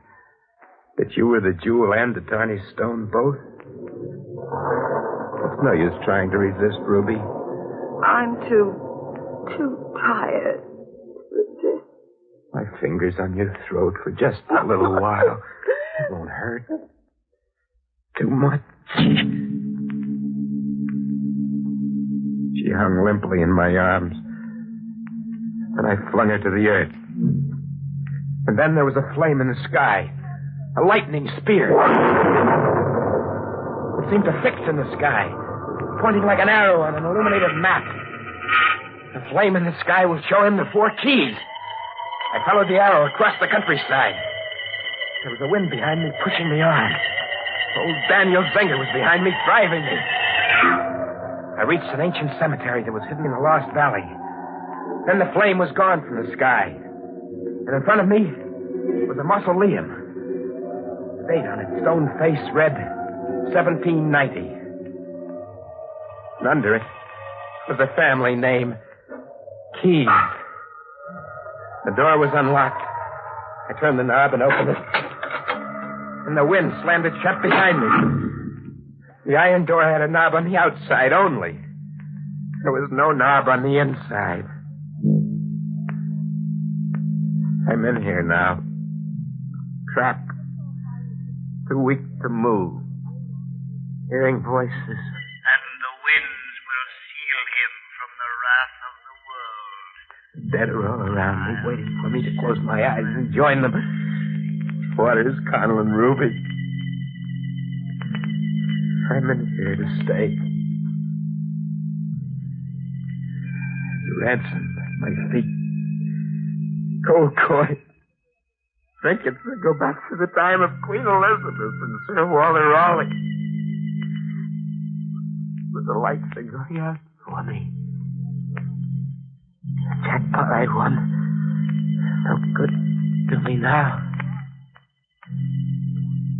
that you were the jewel and the tarnished stone both. It's no use trying to resist, Ruby. I'm too tired to resist. My fingers on your throat for just a little while. It won't hurt. Too much. She hung limply in my arms. And I flung her to the earth. And then there was a flame in the sky. A lightning spear. It seemed to fix in the sky, pointing like an arrow on an illuminated map. The flame in the sky will show him the 4 keys. I followed the arrow across the countryside. There was a wind behind me, pushing me on. Old Daniel Zenger was behind me, driving me. I reached an ancient cemetery that was hidden in a lost valley. Then the flame was gone from the sky. And in front of me, It was a mausoleum. The date on its stone face read 1790. And under it was a family name, Keyes. The door was unlocked. I turned the knob and opened it. And the wind slammed it shut behind me. The iron door had a knob on the outside only. There was no knob on the inside. I'm in here now. Trapped. Too weak to move. Hearing voices. And the winds will seal him from the wrath of the world. Dead are all around me, waiting for me to close my eyes and join them. Waters, Connell, and Ruby. I'm in here to stay. Ransom at my feet. Cold coin. Trinkets that go back to the time of Queen Elizabeth and Sir Walter Raleigh. But the lights are going out for me. The jackpot I won. No good to me now.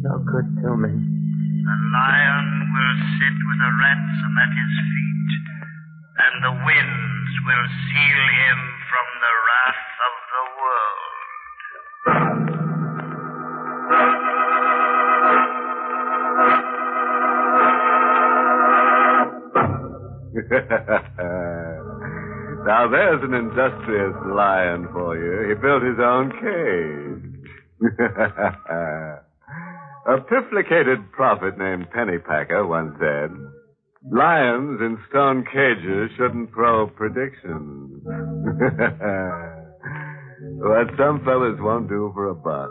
No good to me. The lion will sit with a ransom at his feet, and the winds will seal him from the wrath of the world. Now there's an industrious lion for you. He built his own cage. A pifflicated prophet named Pennypacker once said, lions in stone cages shouldn't throw predictions. What some fellas won't do for a buck.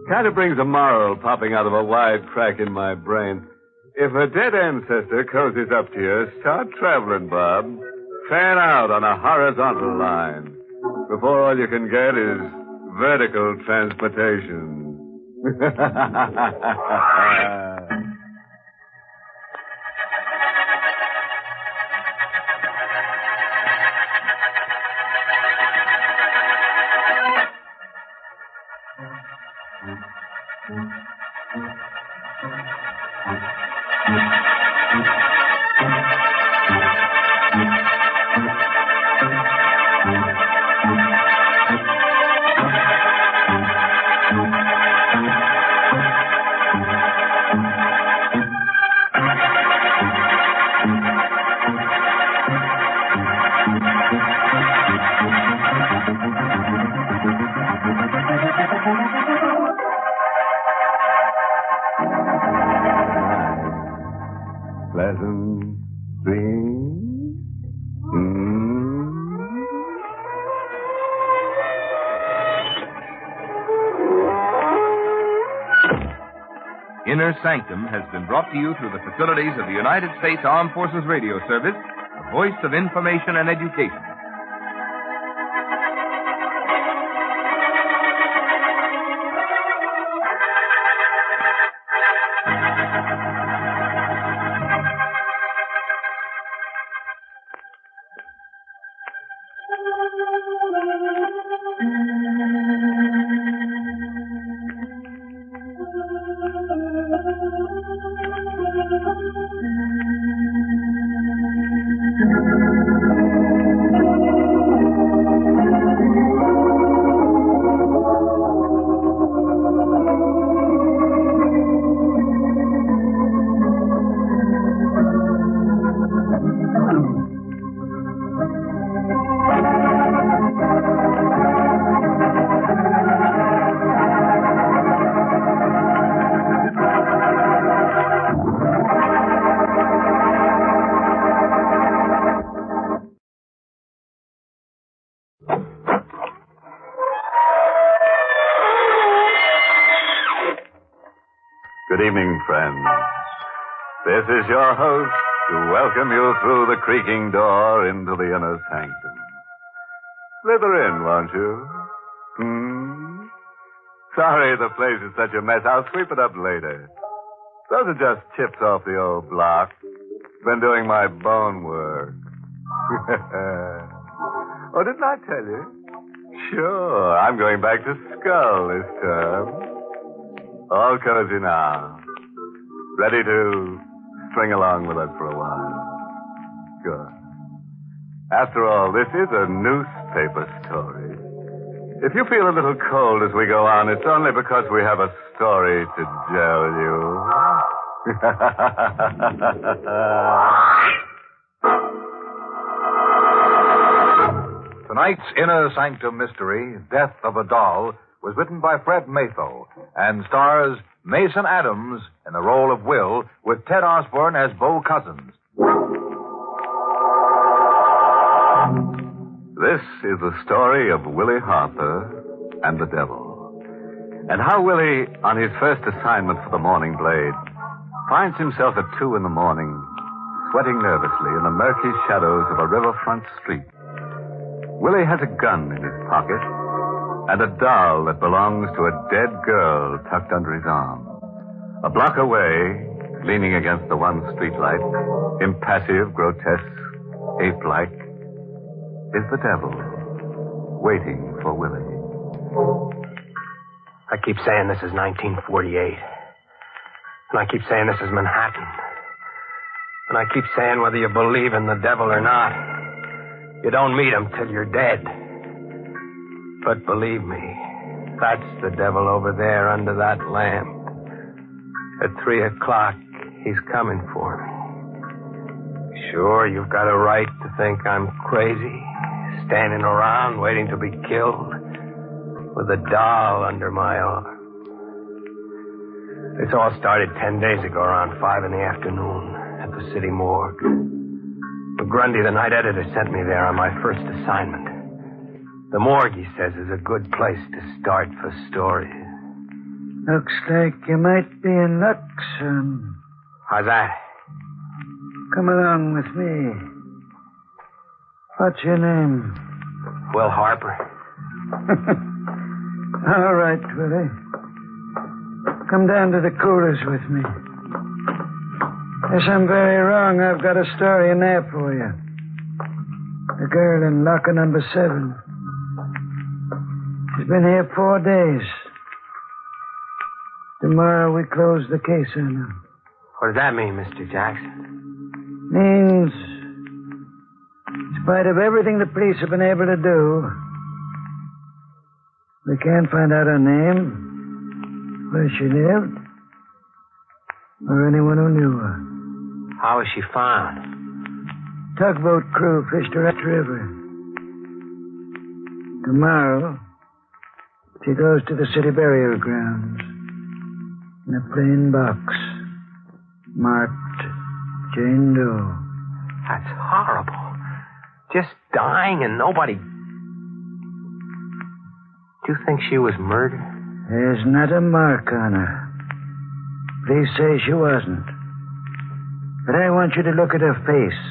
Kind of brings a moral popping out of a wide crack in my brain. If a dead ancestor cozies up to you, start traveling, Bob. Fan out on a horizontal line before all you can get is vertical transportation. Pleasant dreams. Inner Sanctum has been brought to you through the facilities of the United States Armed Forces Radio Service, the voice of information and education. Good evening, friends. This is your host to welcome you through the creaking door into the inner sanctum. Slither in, won't you? Sorry the place is such a mess. I'll sweep it up later. Those are just chips off the old block. Been doing my bone work. Oh, didn't I tell you? sure. I'm going back to Skull this term. All cozy now. Ready to string along with us for a while. Good. After all, this is a newspaper story. If you feel a little cold as we go on, it's only because we have a story to tell you. Tonight's Inner Sanctum mystery, Death of a Doll, was written by Fred Matho and stars Mason Adams in the role of Will, with Ted Osborne as Bo Cousins. This is the story of Willie Harper and the devil. And how Willie, on his first assignment for the Morning Blade, finds himself at 2 in the morning, sweating nervously in the murky shadows of a riverfront street. Willie has a gun in his pocket and a doll that belongs to a dead girl tucked under his arm. A block away, leaning against the one streetlight, impassive, grotesque, ape-like, is the devil, waiting for Willie. I keep saying this is 1948. And I keep saying this is Manhattan. And I keep saying whether you believe in the devil or not, you don't meet him till you're dead. But believe me, that's the devil over there under that lamp. At 3 o'clock, he's coming for me. Sure, you've got a right to think I'm crazy, standing around waiting to be killed with a doll under my arm. This all started 10 days ago around 5 in the afternoon at the city morgue. McGrundy, the night editor, sent me there on my first assignment. The morgue, he says, is a good place to start for stories. Looks like you might be in luck, son. How's that? Come along with me. What's your name? Will Harper. All right, Willie. Come down to the coolers with me. Yes, I'm very wrong. I've got a story in there for you. The girl in locker number 7. She's been here 4 days. Tomorrow we close the case on her. What does that mean, Mr. Jackson? Means, in spite of everything the police have been able to do, we can't find out her name, where she lived, or anyone who knew her. How was she found? Tugboat crew fished her up the river. Tomorrow, she goes to the city burial grounds in a plain box marked Jane Doe. That's horrible. Just dying and nobody... Do you think she was murdered? There's not a mark on her. Police say she wasn't. But I want you to look at her face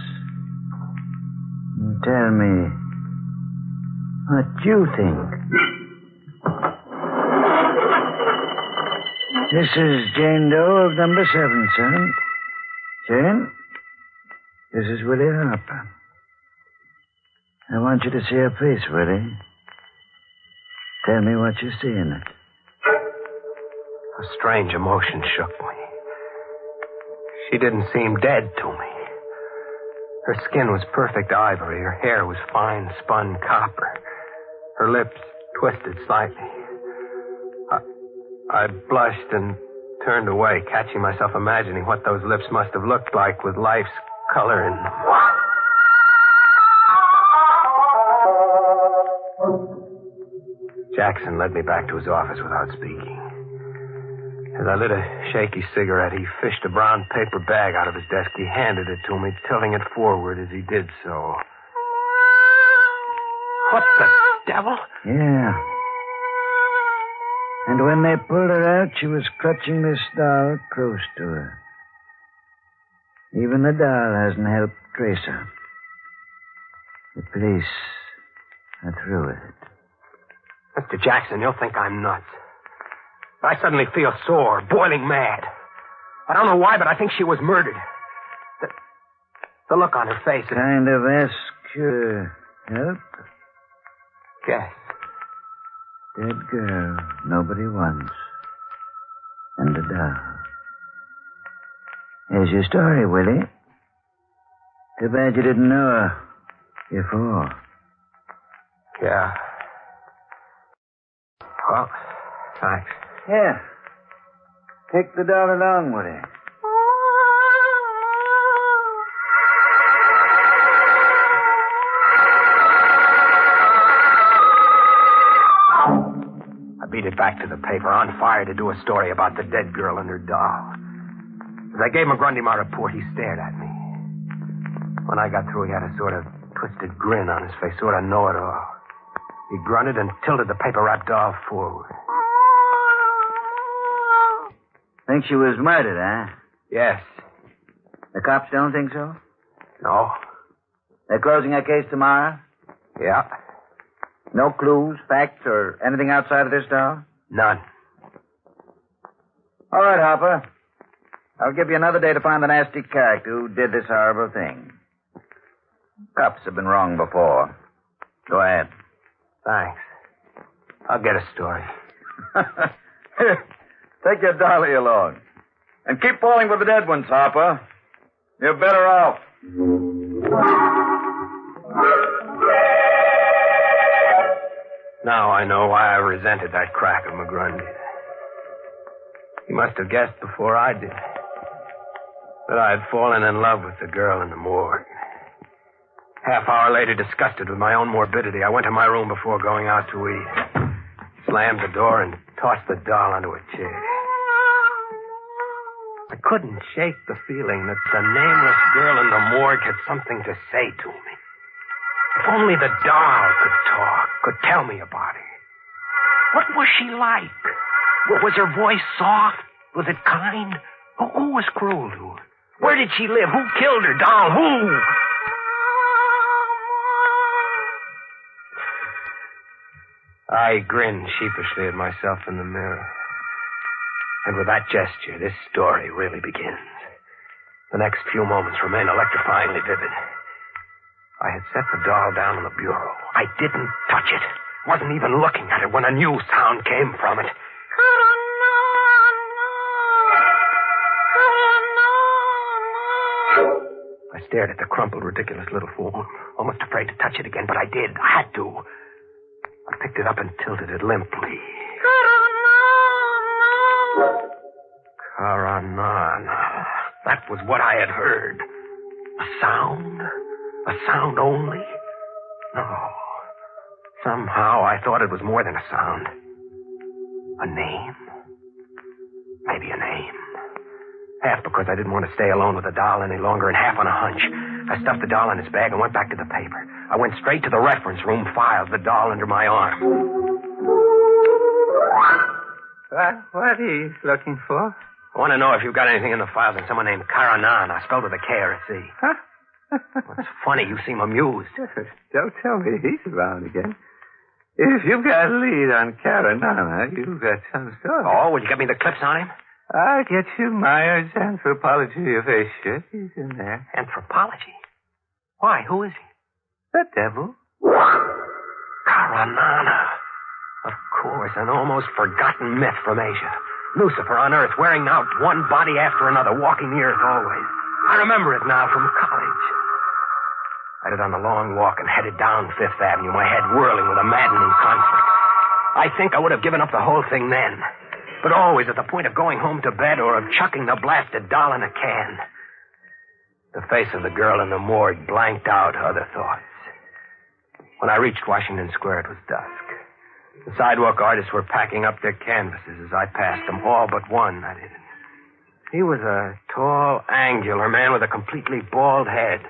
and tell me what you think. This is Jane Doe of number 7, son. Jane, this is Willie Harper. I want you to see her face, Willie. Tell me what you see in it. A strange emotion shook me. She didn't seem dead to me. Her skin was perfect ivory. Her hair was fine spun copper. Her lips twisted slightly. I blushed and turned away, catching myself imagining what those lips must have looked like with life's color in them. Jackson led me back to his office without speaking. As I lit a shaky cigarette, he fished a brown paper bag out of his desk. He handed it to me, tilting it forward as he did so. What the devil? Yeah. And when they pulled her out, she was clutching this doll close to her. Even the doll hasn't helped trace her. The police are through with it. Mr. Jackson, you'll think I'm nuts. But I suddenly feel sore, boiling mad. I don't know why, but I think she was murdered. The look on her face. Kind of ask your help? Yes. Dead girl nobody wants. And a doll. Here's your story, Willie. Too bad you didn't know her before. Yeah. Well, thanks. Here. Take the doll along, Willie. I beat it back to the paper, on fire to do a story about the dead girl and her doll. As I gave McGrundy my report, he stared at me. When I got through, he had a sort of twisted grin on his face, sort of know-it-all. He grunted and tilted the paper-wrapped doll forward. Think she was murdered, huh? Yes. The cops don't think so? No. They're closing our case tomorrow? Yeah. No clues, facts, or anything outside of this doll? None. All right, Hopper. I'll give you another day to find the nasty character who did this horrible thing. Cops have been wrong before. Go ahead. Thanks. I'll get a story. Take your dolly along. And keep falling for the dead ones, Hopper. You're better off. Now I know why I resented that crack of McGrundy. He must have guessed before I did that I had fallen in love with the girl in the morgue. Half hour later, disgusted with my own morbidity, I went to my room before going out to eat. Slammed the door and tossed the doll onto a chair. I couldn't shake the feeling that the nameless girl in the morgue had something to say to me. If only the doll could talk, could tell me about her. What was she like? Was her voice soft? Was it kind? Who was cruel to her? Where did she live? Who killed her? Doll, who? I grinned sheepishly at myself in the mirror. And with that gesture, this story really begins. The next few moments remain electrifyingly vivid. I had set the doll down on the bureau. I didn't touch it. Wasn't even looking at it when a new sound came from it. I stared at the crumpled, ridiculous little form, almost afraid to touch it again, but I did. I had to. I picked it up and tilted it limply. Karanana. That was what I had heard. A sound? A sound only? No. Somehow I thought it was more than a sound. A name? Maybe a name. Half because I didn't want to stay alone with the doll any longer, and half on a hunch. I stuffed the doll in its bag and went back to the paper. I went straight to the reference room, filed the doll under my arm. What are you looking for? I want to know if you've got anything in the files on someone named Karanana, spelled with a K or a C. Huh? It's funny, you seem amused. Don't tell me he's around again. If you've got a lead on Karanana, you've got some story. Oh, will you get me the clips on him? I'll get you Myers' Anthropology of Asia. He's in there. Anthropology? Why? Who is he? The devil. Karanana. Of course, an almost forgotten myth from Asia. Lucifer on Earth, wearing out one body after another, walking the earth always. I remember it now from college. I had on a long walk and headed down Fifth Avenue, my head whirling with a maddening conflict. I think I would have given up the whole thing then, but always at the point of going home to bed or of chucking the blasted doll in a can. The face of the girl in the morgue blanked out other thoughts. When I reached Washington Square, it was dusk. The sidewalk artists were packing up their canvases as I passed them, all but one, that is. He was a tall, angular man with a completely bald head,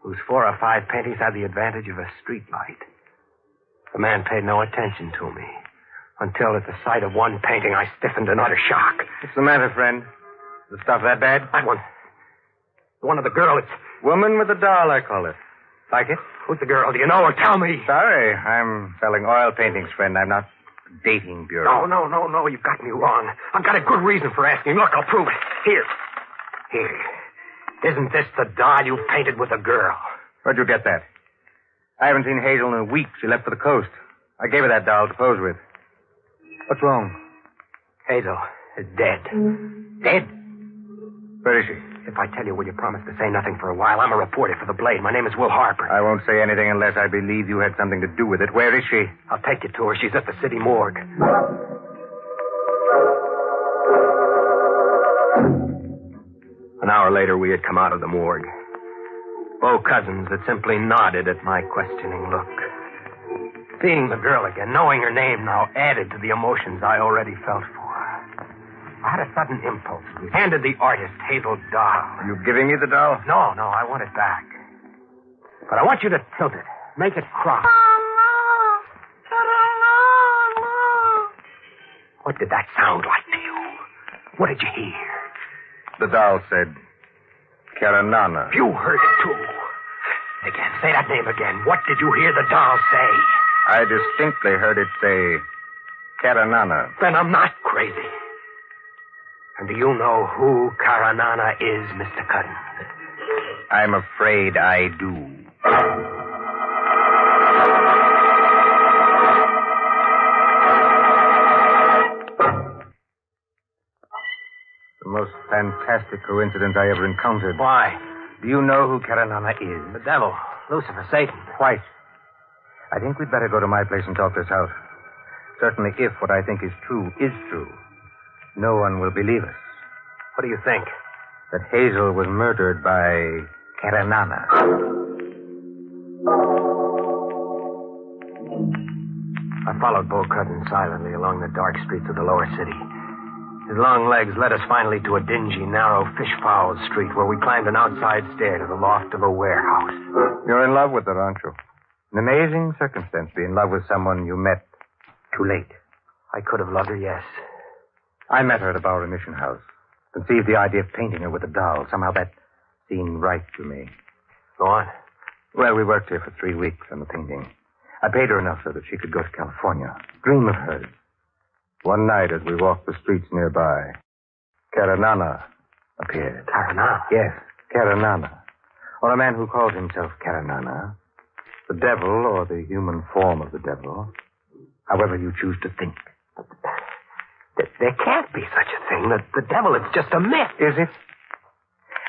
whose 4 or 5 paintings had the advantage of a street light. The man paid no attention to me, until at the sight of one painting I stiffened in utter shock. What's the matter, friend? Is the stuff that bad? That one. The one of the girl, it's... Woman with a doll, I call it. Like it? Who's the girl? Do you know her? Tell me. Sorry, I'm selling oil paintings, friend. I'm not dating bureau. No. You've got me wrong. I've got a good reason for asking. Look, I'll prove it. Here. Isn't this the doll you painted with a girl? Where'd you get that? I haven't seen Hazel in a week. She left for the coast. I gave her that doll to pose with. What's wrong? Hazel is dead. Dead? Where is she? If I tell you, will you promise to say nothing for a while? I'm a reporter for the Blade. My name is Will Harper. I won't say anything unless I believe you had something to do with it. Where is she? I'll take you to her. She's at the city morgue. An hour later, we had come out of the morgue. Bo Cousins had simply nodded at my questioning look. Seeing the girl again, knowing her name now, added to the emotions I already felt for her. I had a sudden impulse and handed the artist Hazel's doll. Are you giving me the doll? No, I want it back. But I want you to tilt it. Make it cry. What did that sound like to you? What did you hear? The doll said, Karanana. You heard it, too. Again, say that name again. What did you hear the doll say? I distinctly heard it say, Karanana. Then I'm not crazy. And do you know who Karanana is, Mr. Cutton? I'm afraid I do. The most fantastic coincidence I ever encountered. Why? Do you know who Karanana is? The devil. Lucifer, Satan. Quite. I think we'd better go to my place and talk this out. Certainly, if what I think is true, no one will believe us. What do you think? That Hazel was murdered by Karanana. I followed Bo Cousins silently along the dark streets of the lower city. His long legs led us finally to a dingy, narrow, fish-fowl street where we climbed an outside stair to the loft of a warehouse. You're in love with her, aren't you? An amazing circumstance, be in love with someone you met too late. I could have loved her, yes. I met her at a Bowery Mission House. Conceived the idea of painting her with a doll. Somehow that seemed right to me. Go on. Well, we worked here for 3 weeks on the painting. I paid her enough so that she could go to California. Dream of hers. One night as we walked the streets nearby, Karanana appeared. Karanana? Yes, Karanana. Or a man who calls himself Karanana. The devil, or the human form of the devil. However you choose to think. There can't be such a thing. The devil, it's just a myth. Is it?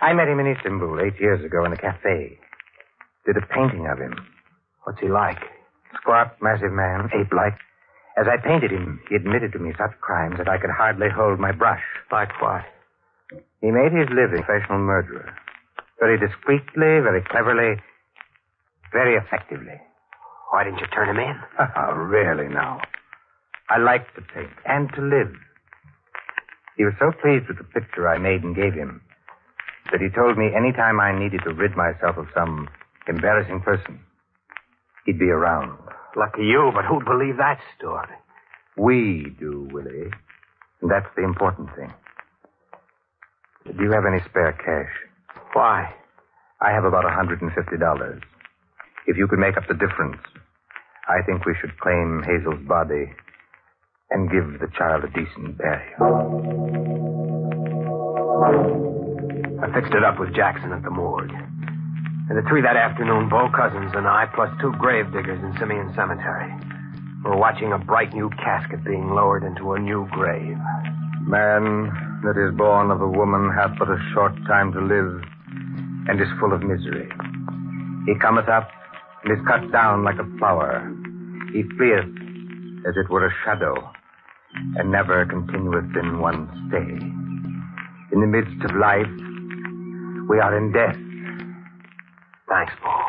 I met him in Istanbul 8 years ago in a cafe. Did a painting of him. What's he like? Squat, massive man, ape-like. As I painted him, he admitted to me such crimes that I could hardly hold my brush. Like what? He made his living a professional murderer. Very discreetly, very cleverly, very effectively. Why didn't you turn him in? Really now. I liked to paint and to live. He was so pleased with the picture I made and gave him that he told me any time I needed to rid myself of some embarrassing person, he'd be around. Lucky you, but who'd believe that story? We do, Willie. And that's the important thing. Do you have any spare cash? Why? I have about $150. If you could make up the difference, I think we should claim Hazel's body and give the child a decent burial. I fixed it up with Jackson at the morgue. And at 3 that afternoon, Bo Cousins and I, plus 2 grave diggers in Simeon Cemetery, were watching a bright new casket being lowered into a new grave. Man that is born of a woman hath but a short time to live, and is full of misery. He cometh up, and is cut down like a flower. He fleeth as it were a shadow, and never continueth in one stay. In the midst of life, we are in death. Thanks, Paul.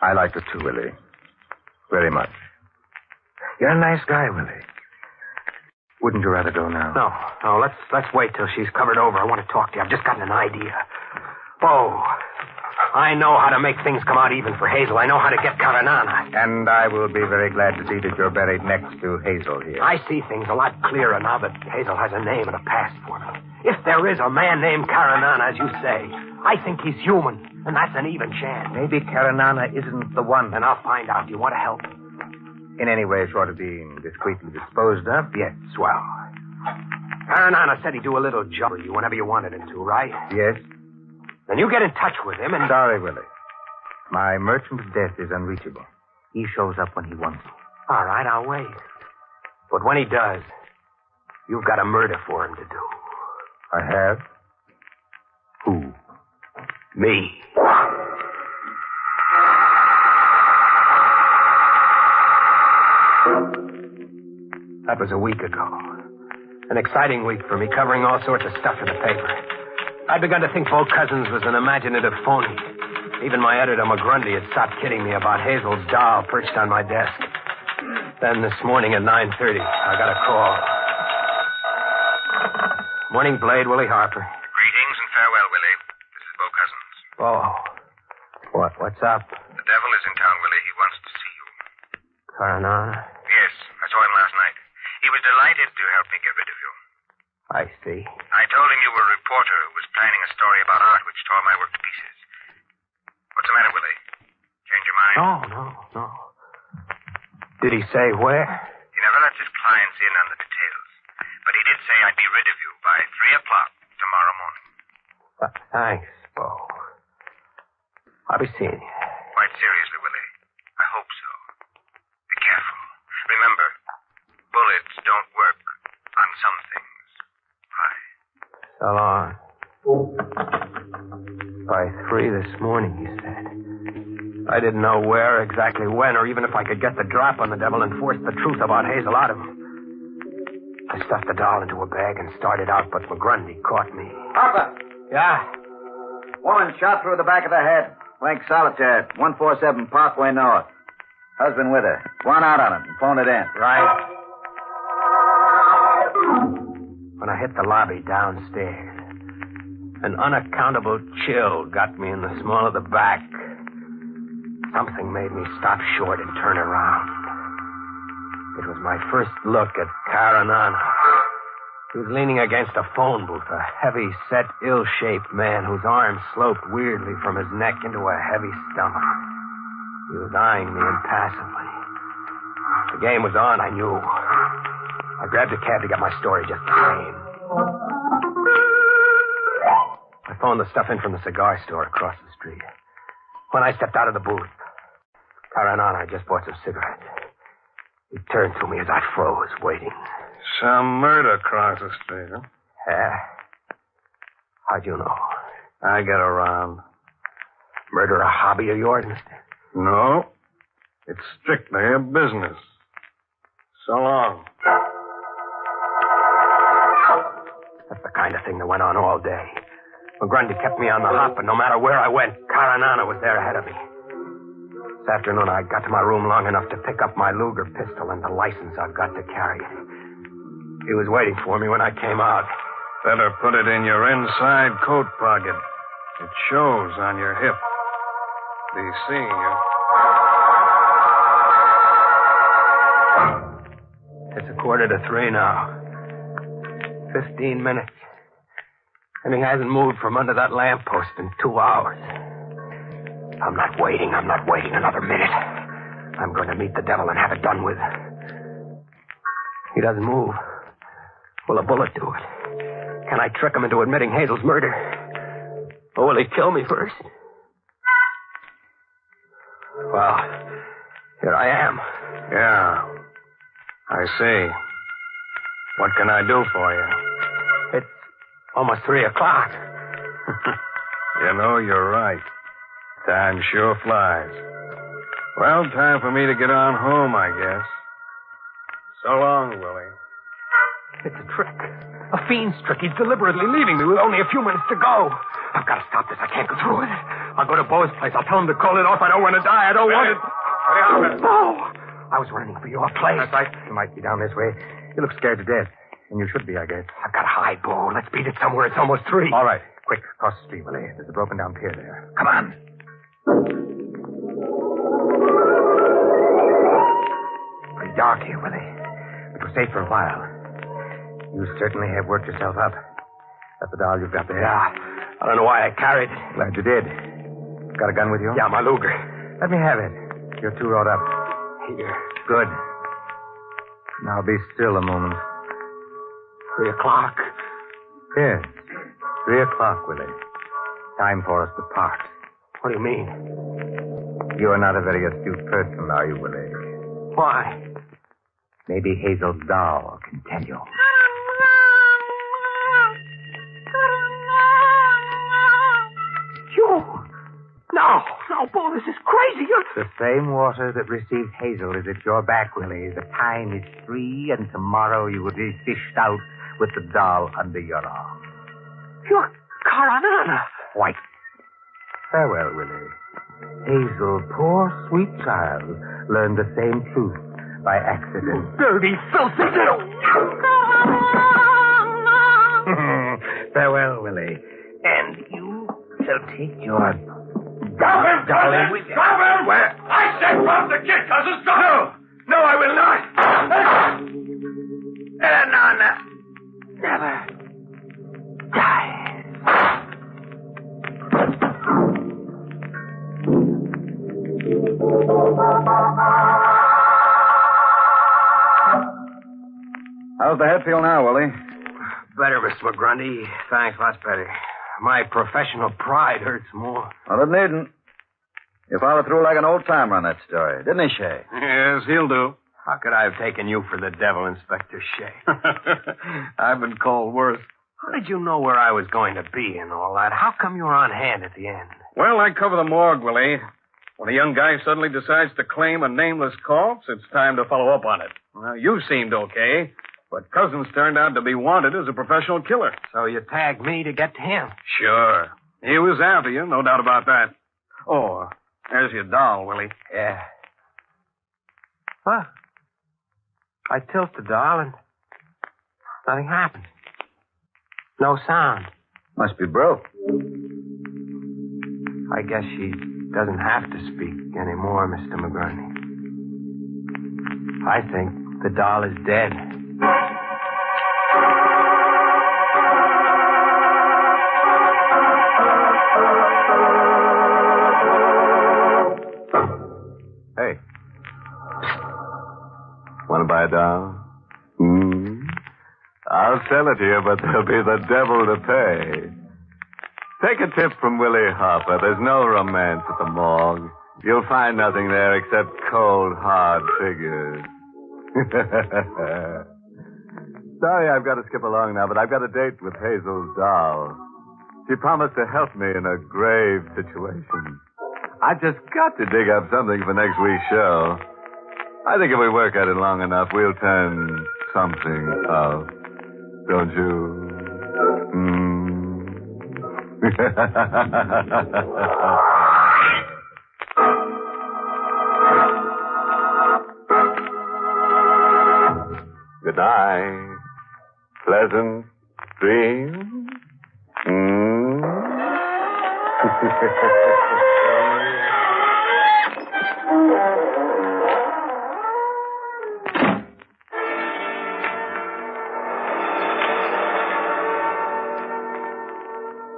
I like it too, Willie. Very much. You're a nice guy, Willie. Wouldn't you rather go now? No, let's wait till she's covered over. I want to talk to you. I've just gotten an idea. Bo, I know how to make things come out even for Hazel. I know how to get Karanana. And I will be very glad to see that you're buried next to Hazel here. I see things a lot clearer now that Hazel has a name and a past for me. If there is a man named Karanana, as you say, I think he's human, and that's an even chance. Maybe Karanana isn't the one. Then I'll find out. Do you want to help? In any way short of being discreetly disposed of? Yes, swell. Karanana said he'd do a little job for you whenever you wanted him to, right? Yes. Then you get in touch with him and... Sorry, Willie. My merchant of death is unreachable. He shows up when he wants to. All right, I'll wait. But when he does, you've got a murder for him to do. I have? Who? Me. That was a week ago. An exciting week for me, covering all sorts of stuff in the paper. I'd begun to think Bo Cousins was an imaginative phony. Even my editor, McGrundy, had stopped kidding me about Hazel's doll perched on my desk. Then this morning at 9:30, I got a call. Morning, Blade, Willie Harper. Greetings and farewell, Willie. This is Bo Cousins. Oh. What's up? The devil is in town, Willie. He wants to see you. Caranana? Yes, I saw him last night. He was delighted to help me get rid of you. I see. I told him you were a reporter who was planning a story about art which tore my work to pieces. What's the matter, Willie? Change your mind? No. Did he say where? He never lets his clients in on the details. But he did say I'd be rid of you by 3 o'clock tomorrow morning. Thanks, Bo. I'll be seeing you. Quite seriously, Willie. I hope so. Be careful. Remember, bullets don't work on some things. Bye. So long. By 3 this morning, he said. I didn't know where, exactly when, or even if I could get the drop on the devil and force the truth about Hazel out of him. I stuffed the doll into a bag and started out, but McGrundy caught me. Harper! Yeah? Woman shot through the back of the head. Link solitaire, 147 Parkway North. Husband with her. Gone out on it and phoned it in. Right. When I hit the lobby downstairs, an unaccountable chill got me in the small of the back. Something made me stop short and turn around. It was my first look at Caranana. He was leaning against a phone booth, a heavy-set, ill-shaped man whose arms sloped weirdly from his neck into a heavy stomach. He was eyeing me impassively. The game was on, I knew. I grabbed a cab to get my story just the same. I phoned the stuff in from the cigar store across the street. When I stepped out of the booth, Caranana had just bought some cigarettes. He turned to me as I froze, waiting. Some murder across the street, huh? Yeah. How'd you know? I get around. Murder a hobby of yours, mister? No. It's strictly a business. So long. That's the kind of thing that went on all day. McGrundy kept me on the hop, and no matter where I went, Caranana was there ahead of me. This afternoon, I got to my room long enough to pick up my Luger pistol and the license I've got to carry it. He was waiting for me when I came out. Better put it in your inside coat pocket. It shows on your hip. Be seeing you. It's 2:45 now. 15 minutes. And he hasn't moved from under that lamppost in 2 hours. I'm not waiting another minute. I'm going to meet the devil and have it done with. He doesn't move. Will a bullet do it? Can I trick him into admitting Hazel's murder? Or will he kill me first? Well, here I am. Yeah. I see. What can I do for you? It's almost 3 o'clock. You know, you're right. Time sure flies. Well, time for me to get on home, I guess. So long, Willie. It's a trick. A fiend's trick. He's deliberately leaving me with only a few minutes to go. I've got to stop this. I can't go through it. I'll go to Bo's place. I'll tell him to call it off. I don't want to die. I don't want it. Bo! I was running for your place. That's right. You might be down this way. You look scared to death. And you should be, I guess. I've got to hide, Bo. Let's beat it somewhere. It's almost 3. All right. Quick, cross the street, Willie. There's a broken down pier there. Come on. Pretty dark here, Willie. But we're safe for a while. You certainly have worked yourself up. That's the doll you've got there. Yeah. I don't know why I carried it. Glad you did. Got a gun with you? Yeah, my Luger. Let me have it. You're too wrought up. Here. Good. Now be still a moment. 3 o'clock. Yes. 3 o'clock, Willie. Time for us to part. What do you mean? You are not a very astute person, are you, Willie? Why? Maybe Hazel's doll can tell you. No, Bo, this is crazy. The same water that received Hazel is at your back, Willie. The time is free, and tomorrow you will be fished out with the doll under your arm. You're Karanana. White. Farewell, Willie. Hazel, poor sweet child, learned the same truth by accident. Dirty, filthy little... Farewell, Willie. And you shall take your... Stop him! Darling, with you. Stop him! Where? I said drop the kid, cousin. Stop! No, I will not. Nana never dies. How's the head feel now, Willie? Better, Mr. McGrundy. Thanks, lots better. My professional pride hurts more. Well, it needn't. You followed through like an old timer on that story, didn't he, Shay? Yes, he'll do. How could I have taken you for the devil, Inspector Shea? I've been called worse. How did you know where I was going to be and all that? How come you were on hand at the end? Well, I cover the morgue, Willie. When a young guy suddenly decides to claim a nameless corpse, it's time to follow up on it. Well, you seemed okay, but Cousins turned out to be wanted as a professional killer. So you tagged me to get to him? Sure. He was after you, no doubt about that. Oh, there's your doll, Willie. Yeah. Huh? I tilt the doll and nothing happens. No sound. Must be broke. I guess she doesn't have to speak anymore, Mr. McGurney. I think the doll is dead. Hey. Want to buy a doll? I'll sell it to you, but there'll be the devil to pay. Take a tip from Willie Hopper. There's no romance at the morgue. You'll find nothing there except cold, hard figures. Sorry I've got to skip along now, but I've got a date with Hazel's doll. She promised to help me in a grave situation. I just got to dig up something for next week's show. I think if we work at it long enough, we'll turn something up. Don't you? Good night. Pleasant dreams.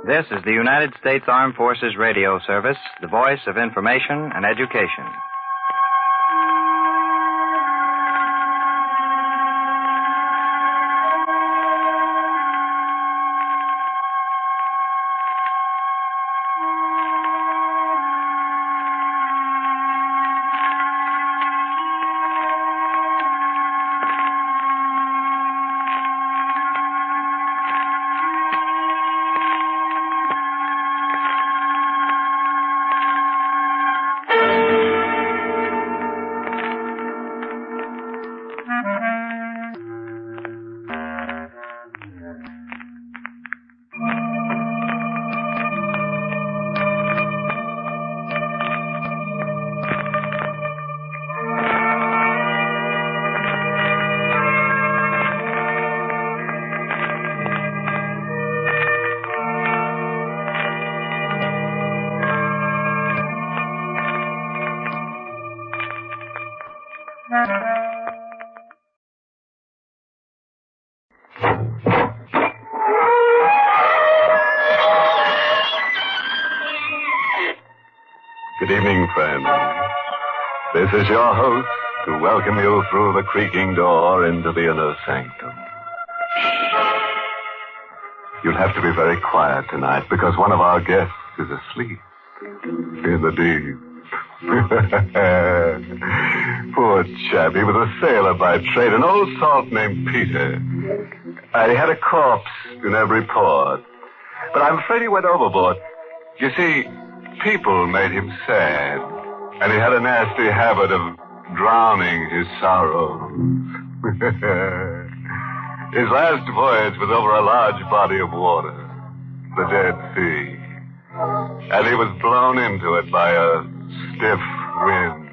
This is the United States Armed Forces Radio Service, the voice of information and education. Good evening, friends. This is your host to welcome you through the creaking door into the inner sanctum. You'll have to be very quiet tonight because one of our guests is asleep in the deep, Poor chap. He was a sailor by trade, an old salt named Peter. He had a corpse in every port. But I'm afraid he went overboard. You see, people made him sad. And he had a nasty habit of drowning his sorrow. His last voyage was over a large body of water, the Dead Sea. And he was blown into it by a stiff wind.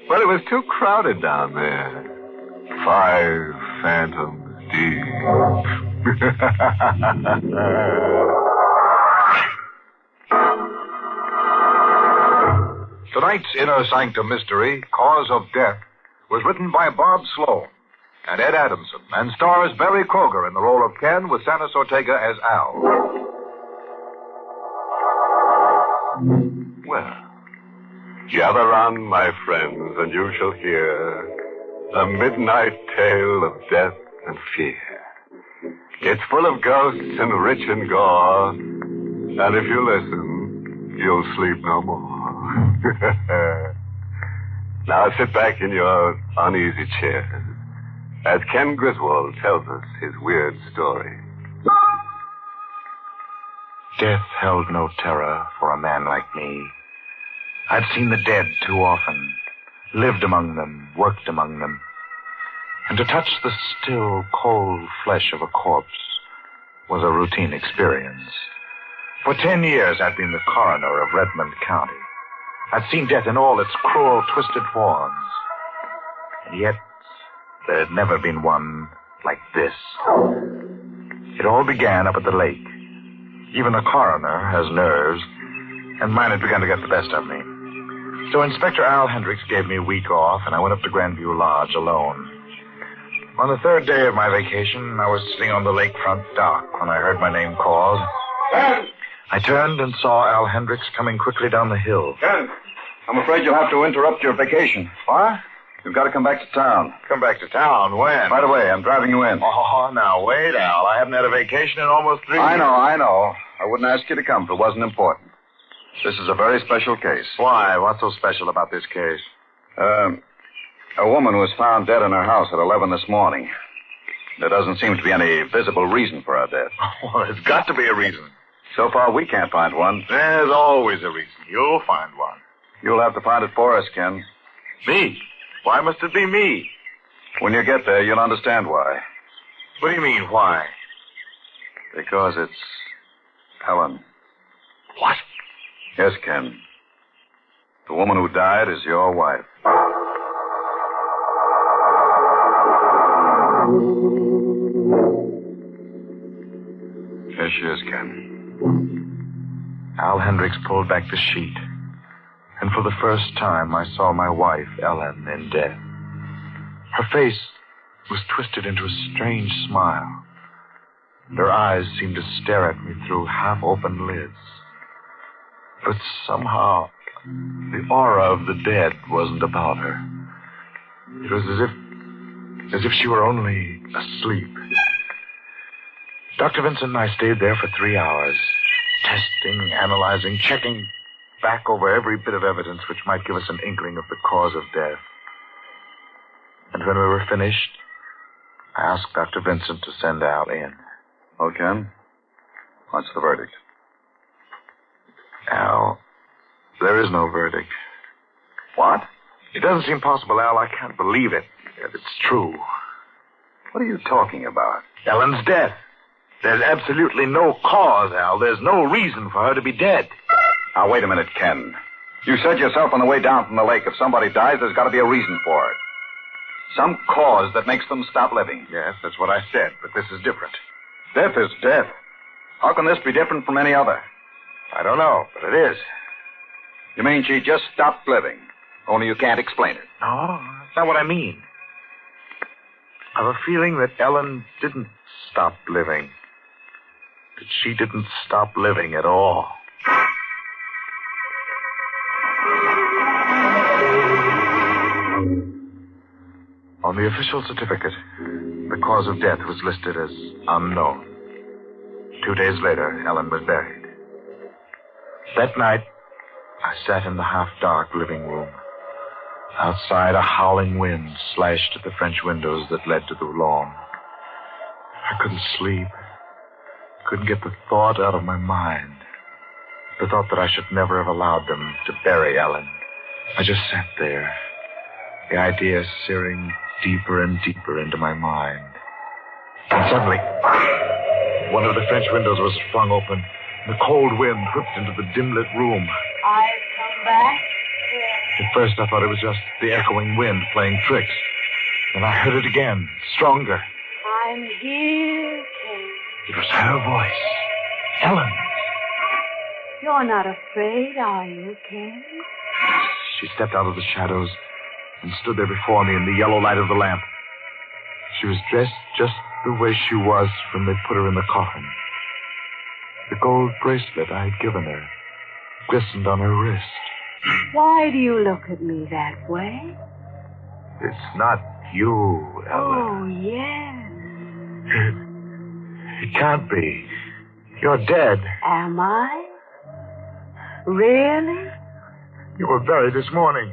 But it was too crowded down there. 5 fathoms deep. Tonight's Inner Sanctum mystery, Cause of Death, was written by Bob Sloan and Ed Adamson, and stars Barry Kroger in the role of Ken with Santos Ortega as Al. Well, gather round, my friends, and you shall hear a midnight tale of death and fear. It's full of ghosts and rich in gore, and if you listen, you'll sleep no more. Now sit back in your uneasy chairs as Ken Griswold tells us his weird story. Death held no terror for a man like me. I'd seen the dead too often, lived among them, worked among them. And to touch the still, cold flesh of a corpse was a routine experience. For 10 years, I'd been the coroner of Redmond County. I'd seen death in all its cruel, twisted forms. And yet, there had never been one like this. It all began up at the lake. Even the coroner has nerves, and mine had begun to get the best of me. So Inspector Al Hendricks gave me a week off, and I went up to Grandview Lodge alone. On the 3rd day of my vacation, I was sitting on the lakefront dock when I heard my name called. Ken! I turned and saw Al Hendricks coming quickly down the hill. Ken, I'm afraid you'll have to interrupt your vacation. What? You've got to come back to town. Come back to town? When? Right away. I'm driving you in. Oh, now, wait, Al. I haven't had a vacation in almost 3 years. I know. I wouldn't ask you to come if it wasn't important. This is a very special case. Why? What's so special about this case? A woman was found dead in her house at 11 this morning. There doesn't seem to be any visible reason for her death. Well, there's got to be a reason. So far, we can't find one. There's always a reason. You'll find one. You'll have to find it for us, Ken. Me? Why must it be me? When you get there, you'll understand why. What do you mean, why? Because it's Helen. What? Yes, Ken. The woman who died is your wife. Here she is, Ken. Al Hendricks pulled back the sheet. And for the first time, I saw my wife, Ellen, in death. Her face was twisted into a strange smile. And her eyes seemed to stare at me through half-open lids. But somehow, the aura of the dead wasn't about her. It was as if she were only asleep. Dr. Vincent and I stayed there for 3 hours, testing, analyzing, checking back over every bit of evidence which might give us an inkling of the cause of death. And when we were finished, I asked Dr. Vincent to send Al in. Oh, Ken? What's the verdict? Al, there is no verdict. What? It doesn't seem possible, Al. I can't believe it. Yet it's true. What are you talking about? Ellen's death. There's absolutely no cause, Al. There's no reason for her to be dead. Now, wait a minute, Ken. You said yourself on the way down from the lake, if somebody dies, there's got to be a reason for it. Some cause that makes them stop living. Yes, that's what I said, but this is different. Death is death. How can this be different from any other? I don't know, but it is. You mean she just stopped living, only you can't explain it? No, that's not what I mean. I have a feeling that Ellen didn't stop living. That she didn't stop living at all. On the official certificate, the cause of death was listed as unknown. 2 days later, Ellen was buried. That night, I I sat in the half-dark living room. Outside, a howling wind slashed at the French windows that led to the lawn. I couldn't sleep. Couldn't get the thought out of my mind. The thought that I should never have allowed them to bury Ellen. I just sat there, the idea searing deeper and deeper into my mind. And suddenly, one of the French windows was flung open. The cold wind whipped into the dim-lit room. I've come back. At first, I thought it was just the echoing wind playing tricks. Then I heard it again, stronger. I'm here, Ken. It was her voice. Ellen. You're not afraid, are you, Ken? She stepped out of the shadows and stood there before me in the yellow light of the lamp. She was dressed just the way she was when they put her in the coffin. The gold bracelet I had given her glistened on her wrist. Why do you look at me that way? It's not you, Ellen. Oh, yes. It can't be. You're dead. Am I? Really? You were buried this morning.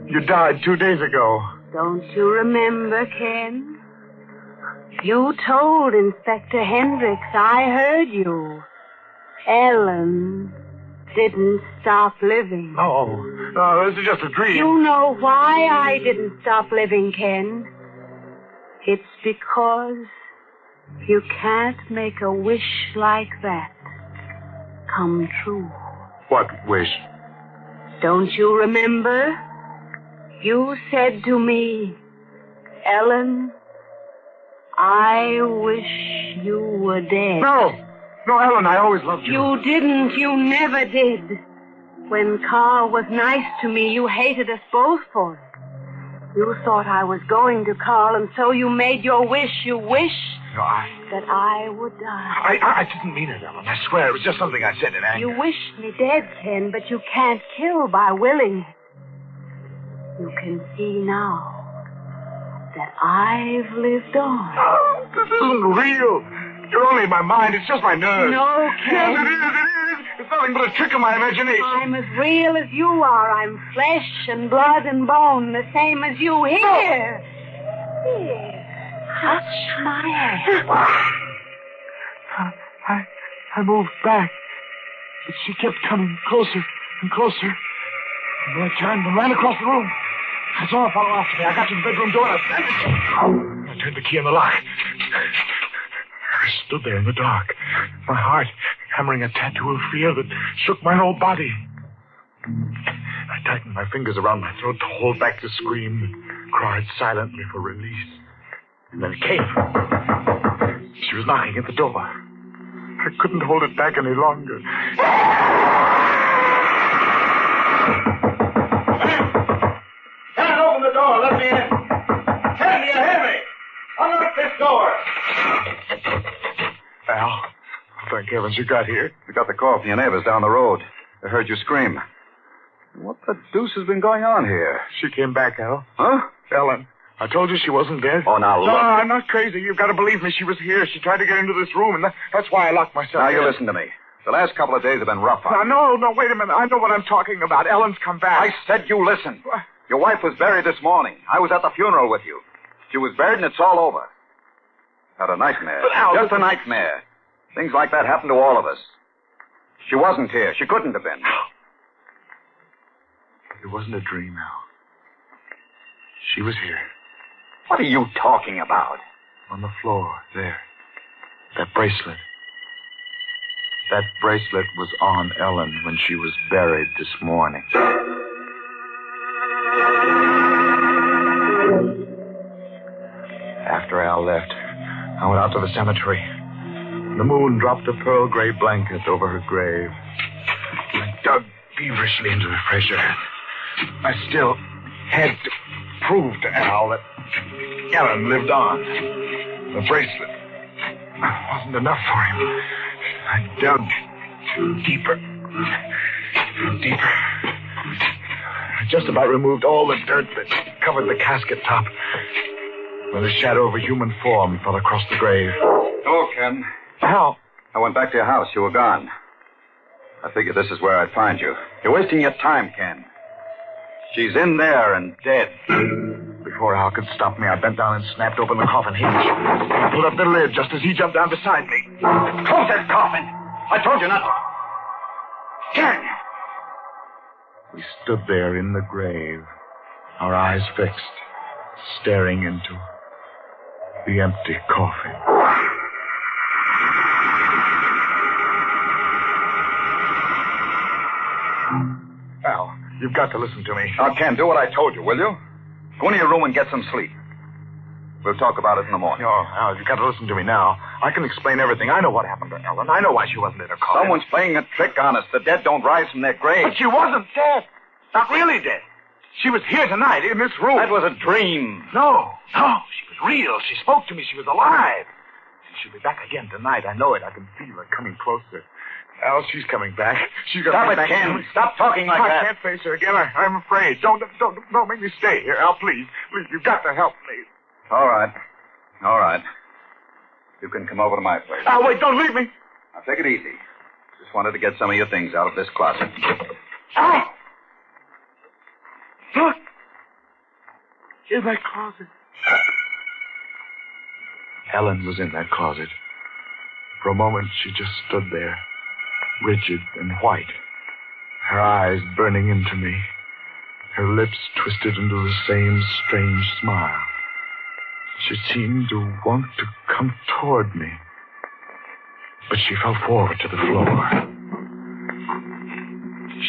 You died 2 days ago. Don't you remember, Ken? You told Inspector Hendricks. I heard you. Ellen didn't stop living. No, this is just a dream. You know why I didn't stop living, Ken? It's because you can't make a wish like that come true. What wish? Don't you remember? You said to me, Ellen, I wish you were dead. No, Ellen, I always loved you. You didn't. You never did. When Carl was nice to me, you hated us both for it. You thought I was going to Carl, and so you made your wish. You wished that I would die. I didn't mean it, Ellen. I swear, it was just something I said in anger. You wished me dead, Ken, but you can't kill by willing it. You can see now that I've lived on. This isn't real. You're only in my mind. It's just my nerves. No, Ken. Yes, it is. It's nothing but a trick of my imagination. I'm as real as you are. I'm flesh and blood and bone, the same as you. Here. Here. Touch my hand. I moved back, but she kept coming closer and closer. And then I turned and ran across the room. I saw her follow after me. I got to the bedroom door and I turned the key in the lock. I stood there in the dark, my heart hammering a tattoo of fear that shook my whole body. I tightened my fingers around my throat to hold back the scream and cried silently for release. And then it came. She was knocking at the door. I couldn't hold it back any longer. Can't open the door. Let me in. Can you hear me? Unlock this door. Al, thank heavens you got here. We got the call from your neighbors down the road. They heard you scream. What the deuce has been going on here? She came back, Al. Huh? Ellen, I told you she wasn't dead. Oh, now look. No, I'm not crazy. You've got to believe me. She was here. She tried to get into this room, and that's why I locked myself Now, in. you listen to me. The last couple of days have been rough on you. No, wait a minute. I know what I'm talking about. Ellen's come back. I said you listen. Your wife was buried this morning. I was at the funeral with you. She was buried, and it's all over. Had a nightmare. But Al, just a nightmare. Things like that happen to all of us. She wasn't here. She couldn't have been. It wasn't a dream, Al. She was here. What are you talking about? On the floor, there. That bracelet. That bracelet was on Ellen when she was buried this morning. After Al left, I went out to the cemetery. The moon dropped a pearl gray blanket over her grave. I dug feverishly into the fresh earth. I still had to prove to Al that Ellen lived on. The bracelet wasn't enough for him. I dug deeper and deeper. I just about removed all the dirt that covered the casket top when the shadow of a human form fell across the grave. Hello, Ken. Al. I went back to your house. You were gone. I figured this is where I'd find you. You're wasting your time, Ken. She's in there and dead. Before Al could stop me, I bent down and snapped open the coffin hinge. I pulled up the lid just as he jumped down beside me. Close that coffin! I told you not to. Ken! We stood there in the grave, our eyes fixed, staring into the empty coffin. Al, you've got to listen to me. Now, Ken, do what I told you, will you? Go into your room and get some sleep. We'll talk about it in the morning. No, Al, you've got to listen to me now. I can explain everything. I know what happened to Ellen. I know why she wasn't in her car. Someone's playing a trick on us. The dead don't rise from their graves. But she wasn't dead. Not really dead. She was here tonight in this room. That was a dream. No, she was real. She spoke to me. She was alive. And she'll be back again tonight. I know it. I can feel her coming closer. Al, she's coming back. She's going Stop to it, back. Ken. Stop talking like that. I can't face her again. I'm afraid. Don't make me stay here, Al. Please, you've got to help me. All right. You can come over to my place. Al, wait! Don't leave me. Now, take it easy. Just wanted to get some of your things out of this closet. Al! Look! In that closet. Ellen was in that closet. For a moment, she just stood there, rigid and white, her eyes burning into me, her lips twisted into the same strange smile. She seemed to want to come toward me, but she fell forward to the floor.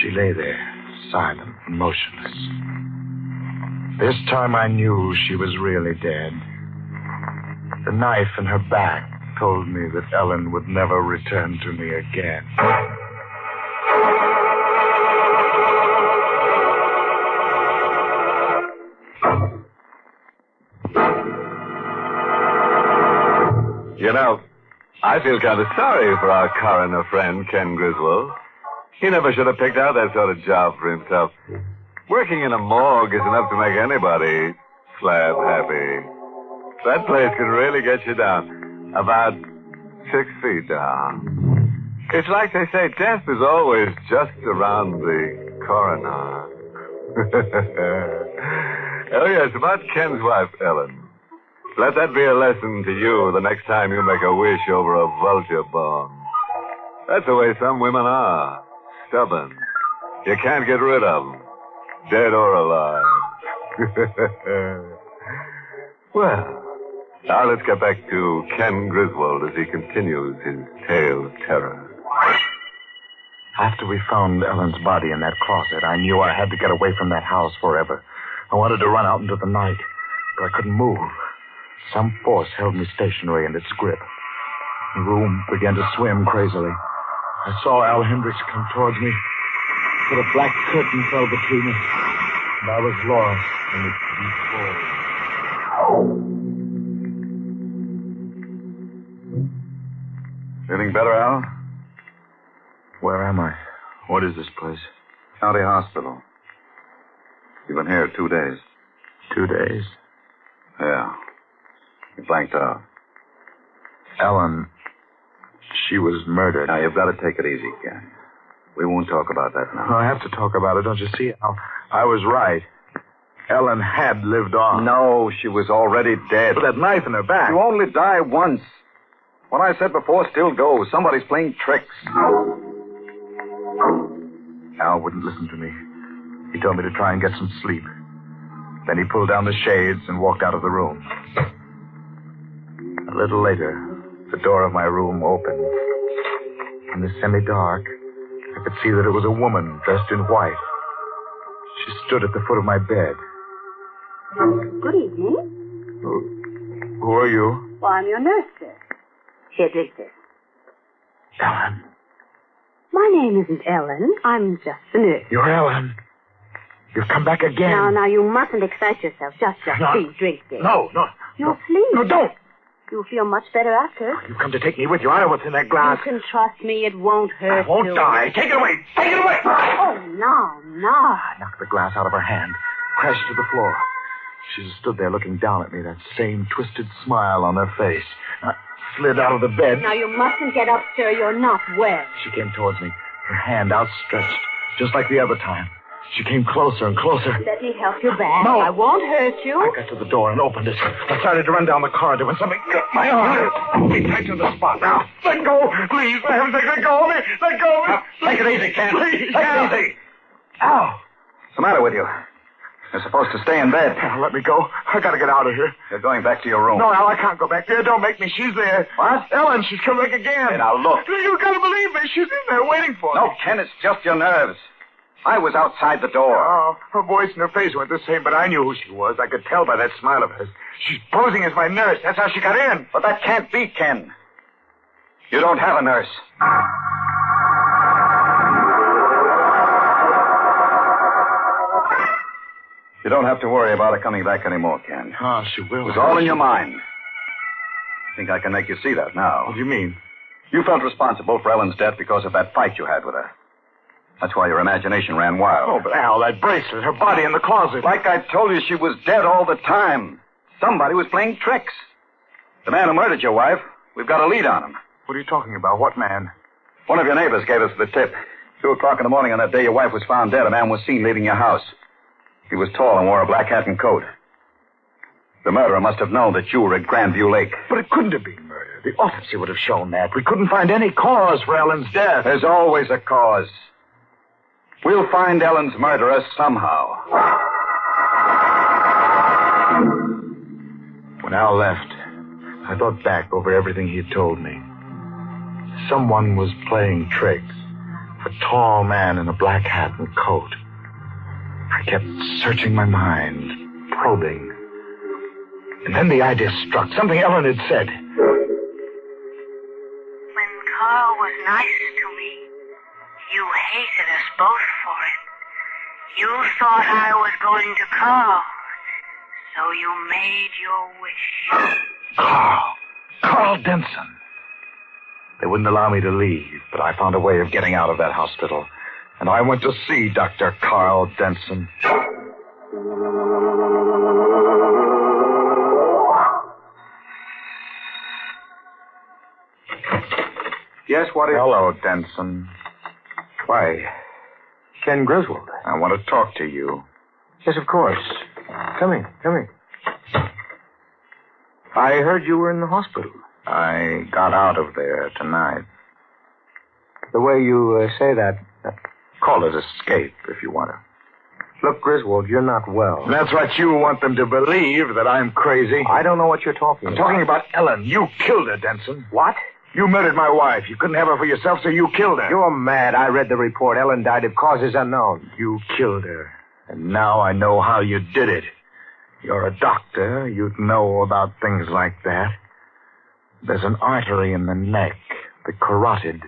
She lay there, silent and motionless. This time I knew she was really dead. The knife in her back told me that Ellen would never return to me again. You know, I feel kind of sorry for our coroner friend, Ken Griswold. He never should have picked out that sort of job for himself. Working in a morgue is enough to make anybody slab happy. That place can really get you down about 6 feet down. It's like they say, death is always just around the corner. Oh, yes, about Ken's wife, Ellen. Let that be a lesson to you the next time you make a wish over a vulture bone. That's the way some women are. Stubborn. You can't get rid of them. Dead or alive. Well, now let's get back to Ken Griswold as he continues his tale of terror. After we found Ellen's body in that closet, I knew I had to get away from that house forever. I wanted to run out into the night, but I couldn't move. Some force held me stationary in its grip. The room began to swim crazily. I saw Al Hendricks come towards me, but a black curtain fell between us, and I was lost in its deep fall. Feeling better, Al? Where am I? What is this place? County Hospital. You've been here 2 days. 2 days? Yeah. You blanked out. Ellen, she was murdered. Now, you've got to take it easy, Ken. We won't talk about that now. No, I have to talk about it, don't you see? I was right. Ellen had lived on. No, she was already dead. With that knife in her back. You only die once. What I said before still goes. Somebody's playing tricks. Al wouldn't listen to me. He told me to try and get some sleep. Then he pulled down the shades and walked out of the room. A little later, the door of my room opened. In the semi-dark, I could see that it was a woman dressed in white. She stood at the foot of my bed. Good evening. Who are you? Well, I'm your nurse, sir. Here, drink this. Ellen. My name isn't Ellen. I'm just the nurse. You're Ellen. You've come back again. Now, you mustn't excite yourself. Just No. please drink this. No. You'll sleep. No, don't. You'll feel much better after. You've come to take me with you. I know what's in that glass. You can trust me. It won't hurt. I won't die. Take it away. Take it away. Oh, no. I knocked the glass out of her hand, crashed to the floor. She just stood there looking down at me, that same twisted smile on her face. I slid out of the bed. Now, you mustn't get up, sir. You're not well. She came towards me, her hand outstretched, just like the other time. She came closer and closer. Let me help you back. No. I won't hurt you. I got to the door and opened it. I started to run down the corridor when something cut my arm. We tied to the spot. Now, let go, please. For heaven's sake, let go of me. Let go of me. Take it easy, Ken. Please. Take it easy. Ow. What's the matter with you? You're supposed to stay in bed. Now, let me go. I gotta get out of here. You're going back to your room. No, Al, I can't go back there. Don't make me. She's there. What? Ellen, she's come back again. Hey, now, look. You gotta believe me. She's in there waiting for me. No, Ken, it's just your nerves. I was outside the door. Oh, her voice and her face weren't the same, but I knew who she was. I could tell by that smile of hers. She's posing as my nurse. That's how she got in. But that can't be, Ken. You don't have a nurse. You don't have to worry about her coming back anymore, Ken. Oh, she will. It was all in your mind. I think I can make you see that now. What do you mean? You felt responsible for Ellen's death because of that fight you had with her. That's why your imagination ran wild. Oh, but Al, that bracelet, her body in the closet. Like I told you, she was dead all the time. Somebody was playing tricks. The man who murdered your wife, we've got a lead on him. What are you talking about? What man? One of your neighbors gave us the tip. 2:00 in the morning on that day your wife was found dead, a man was seen leaving your house. He was tall and wore a black hat and coat. The murderer must have known that you were at Grandview Lake. But it couldn't have been murder. The autopsy would have shown that. We couldn't find any cause for Ellen's death. There's always a cause. We'll find Ellen's murderer somehow. When Al left, I thought back over everything he had told me. Someone was playing tricks. A tall man in a black hat and coat. I kept searching my mind, probing. And then the idea struck. Something Ellen had said. When Carl was nice to me, you hated us both for it. You thought I was going to call, so you made your wish. Carl Denson. They wouldn't allow me to leave, but I found a way of getting out of that hospital. And I went to see Dr. Carl Denson. Yes, what is... Hello, Denson. Why, Ken Griswold. I want to talk to you. Yes, of course. Come in. I heard you were in the hospital. I got out of there tonight. The way you say that... Call it escape, if you want to. Look, Griswold, you're not well. That's what you want them to believe, that I'm crazy. I don't know what you're talking about. I'm talking about Ellen. You killed her, Denson. What? You murdered my wife. You couldn't have her for yourself, so you killed her. You're mad. I read the report. Ellen died of causes unknown. You killed her. And now I know how you did it. You're a doctor. You'd know about things like that. There's an artery in the neck, the carotid.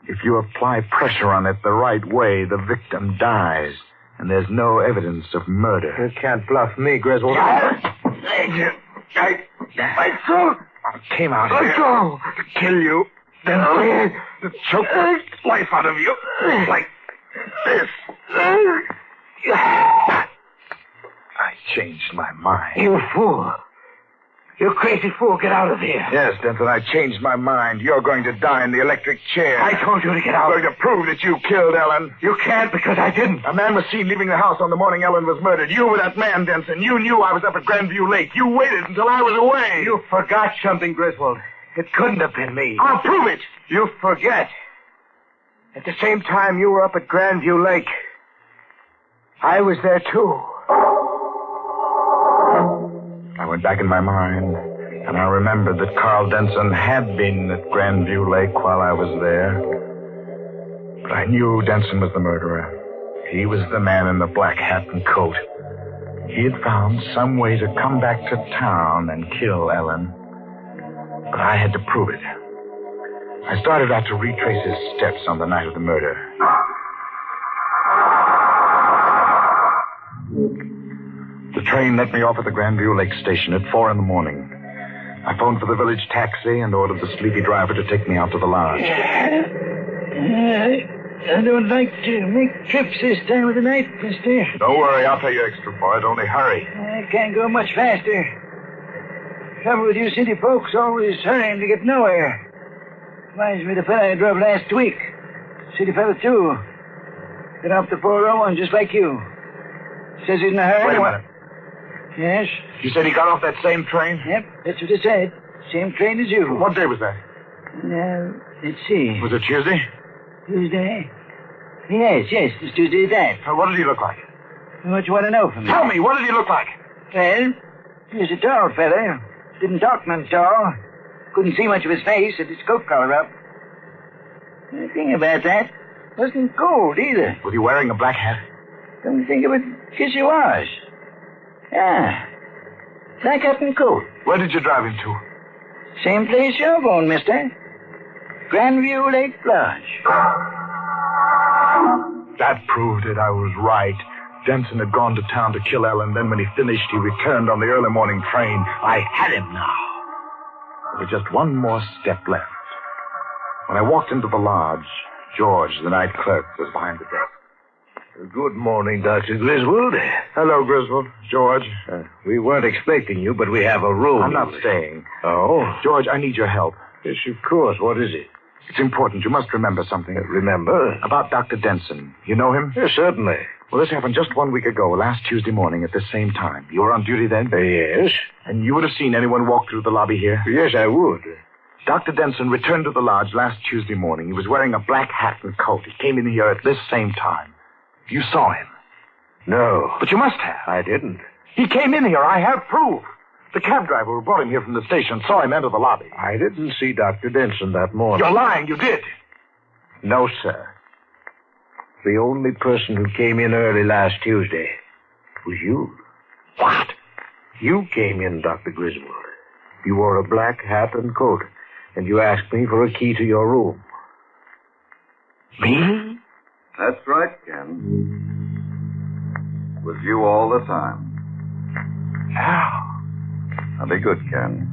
If you apply pressure on it the right way, the victim dies. And there's no evidence of murder. You can't bluff me, Griswold. My throat! I came out here to kill you. Then to choke the life out of you. Like this. I changed my mind. You fool. You crazy fool, get out of here. Yes, Denton, I changed my mind. You're going to die in the electric chair. I told you to get out. I'm going to prove that you killed Ellen. You can't because I didn't. A man was seen leaving the house on the morning Ellen was murdered. You were that man, Denton. You knew I was up at Grandview Lake. You waited until I was away. You forgot something, Griswold. It couldn't have been me. I'll prove it. You forget. At the same time you were up at Grandview Lake, I was there too. I went back in my mind, and I remembered that Carl Denson had been at Grandview Lake while I was there. But I knew Denson was the murderer. He was the man in the black hat and coat. He had found some way to come back to town and kill Ellen. But I had to prove it. I started out to retrace his steps on the night of the murder. The train let me off at the Grandview Lake station at 4 a.m. I phoned for the village taxi and ordered the sleepy driver to take me out to the lodge. I don't like to make trips this time of the night, mister. Don't worry, I'll pay you extra for it. Only hurry. I can't go much faster. Trouble with you city folks, always hurrying to get nowhere. Reminds me of the fellow I drove last week. City fella, too. Got off the 401 just like you. Says he's in a hurry. Wait a minute. Yes? You said he got off that same train? Yep, that's what he said. Same train as you. What day was that? Now, let's see. Was it Tuesday? Tuesday? Yes, it's Tuesday that. What did he look like? What you want to know from me? Tell me, what did he look like? Well, he's a tall fella. Didn't talk none tall. Couldn't see much of his face, had his coat collar up. The thing about that, wasn't cold either. Was he wearing a black hat? Don't think of it, guess he was. Ah, black hat and coat. Where did you drive him to? Same place you're going, mister. Grandview Lake Lodge. That proved it. I was right. Denson had gone to town to kill Ellen. Then when he finished, he returned on the early morning train. I had him now. There was just one more step left. When I walked into the lodge, George, the night clerk, was behind the desk. Good morning, Dr. Griswold. Hello, Griswold. George. We weren't expecting you, but we have a room. I'm not staying. Oh? George, I need your help. Yes, of course. What is it? It's important. You must remember something. Remember? About Dr. Denson. You know him? Yes, certainly. Well, this happened just 1 week ago, last Tuesday morning at this same time. You were on duty then? Yes. And you would have seen anyone walk through the lobby here? Yes, I would. Dr. Denson returned to the lodge last Tuesday morning. He was wearing a black hat and coat. He came in here at this same time. You saw him. No. But you must have. I didn't. He came in here. I have proof. The cab driver who brought him here from the station saw him enter the lobby. I didn't see Dr. Denson that morning. You're lying. You did. No, sir. The only person who came in early last Tuesday was you. What? You came in, Dr. Griswold. You wore a black hat and coat, and you asked me for a key to your room. Me? That's right, Ken. With you all the time. Al. Now be good, Ken.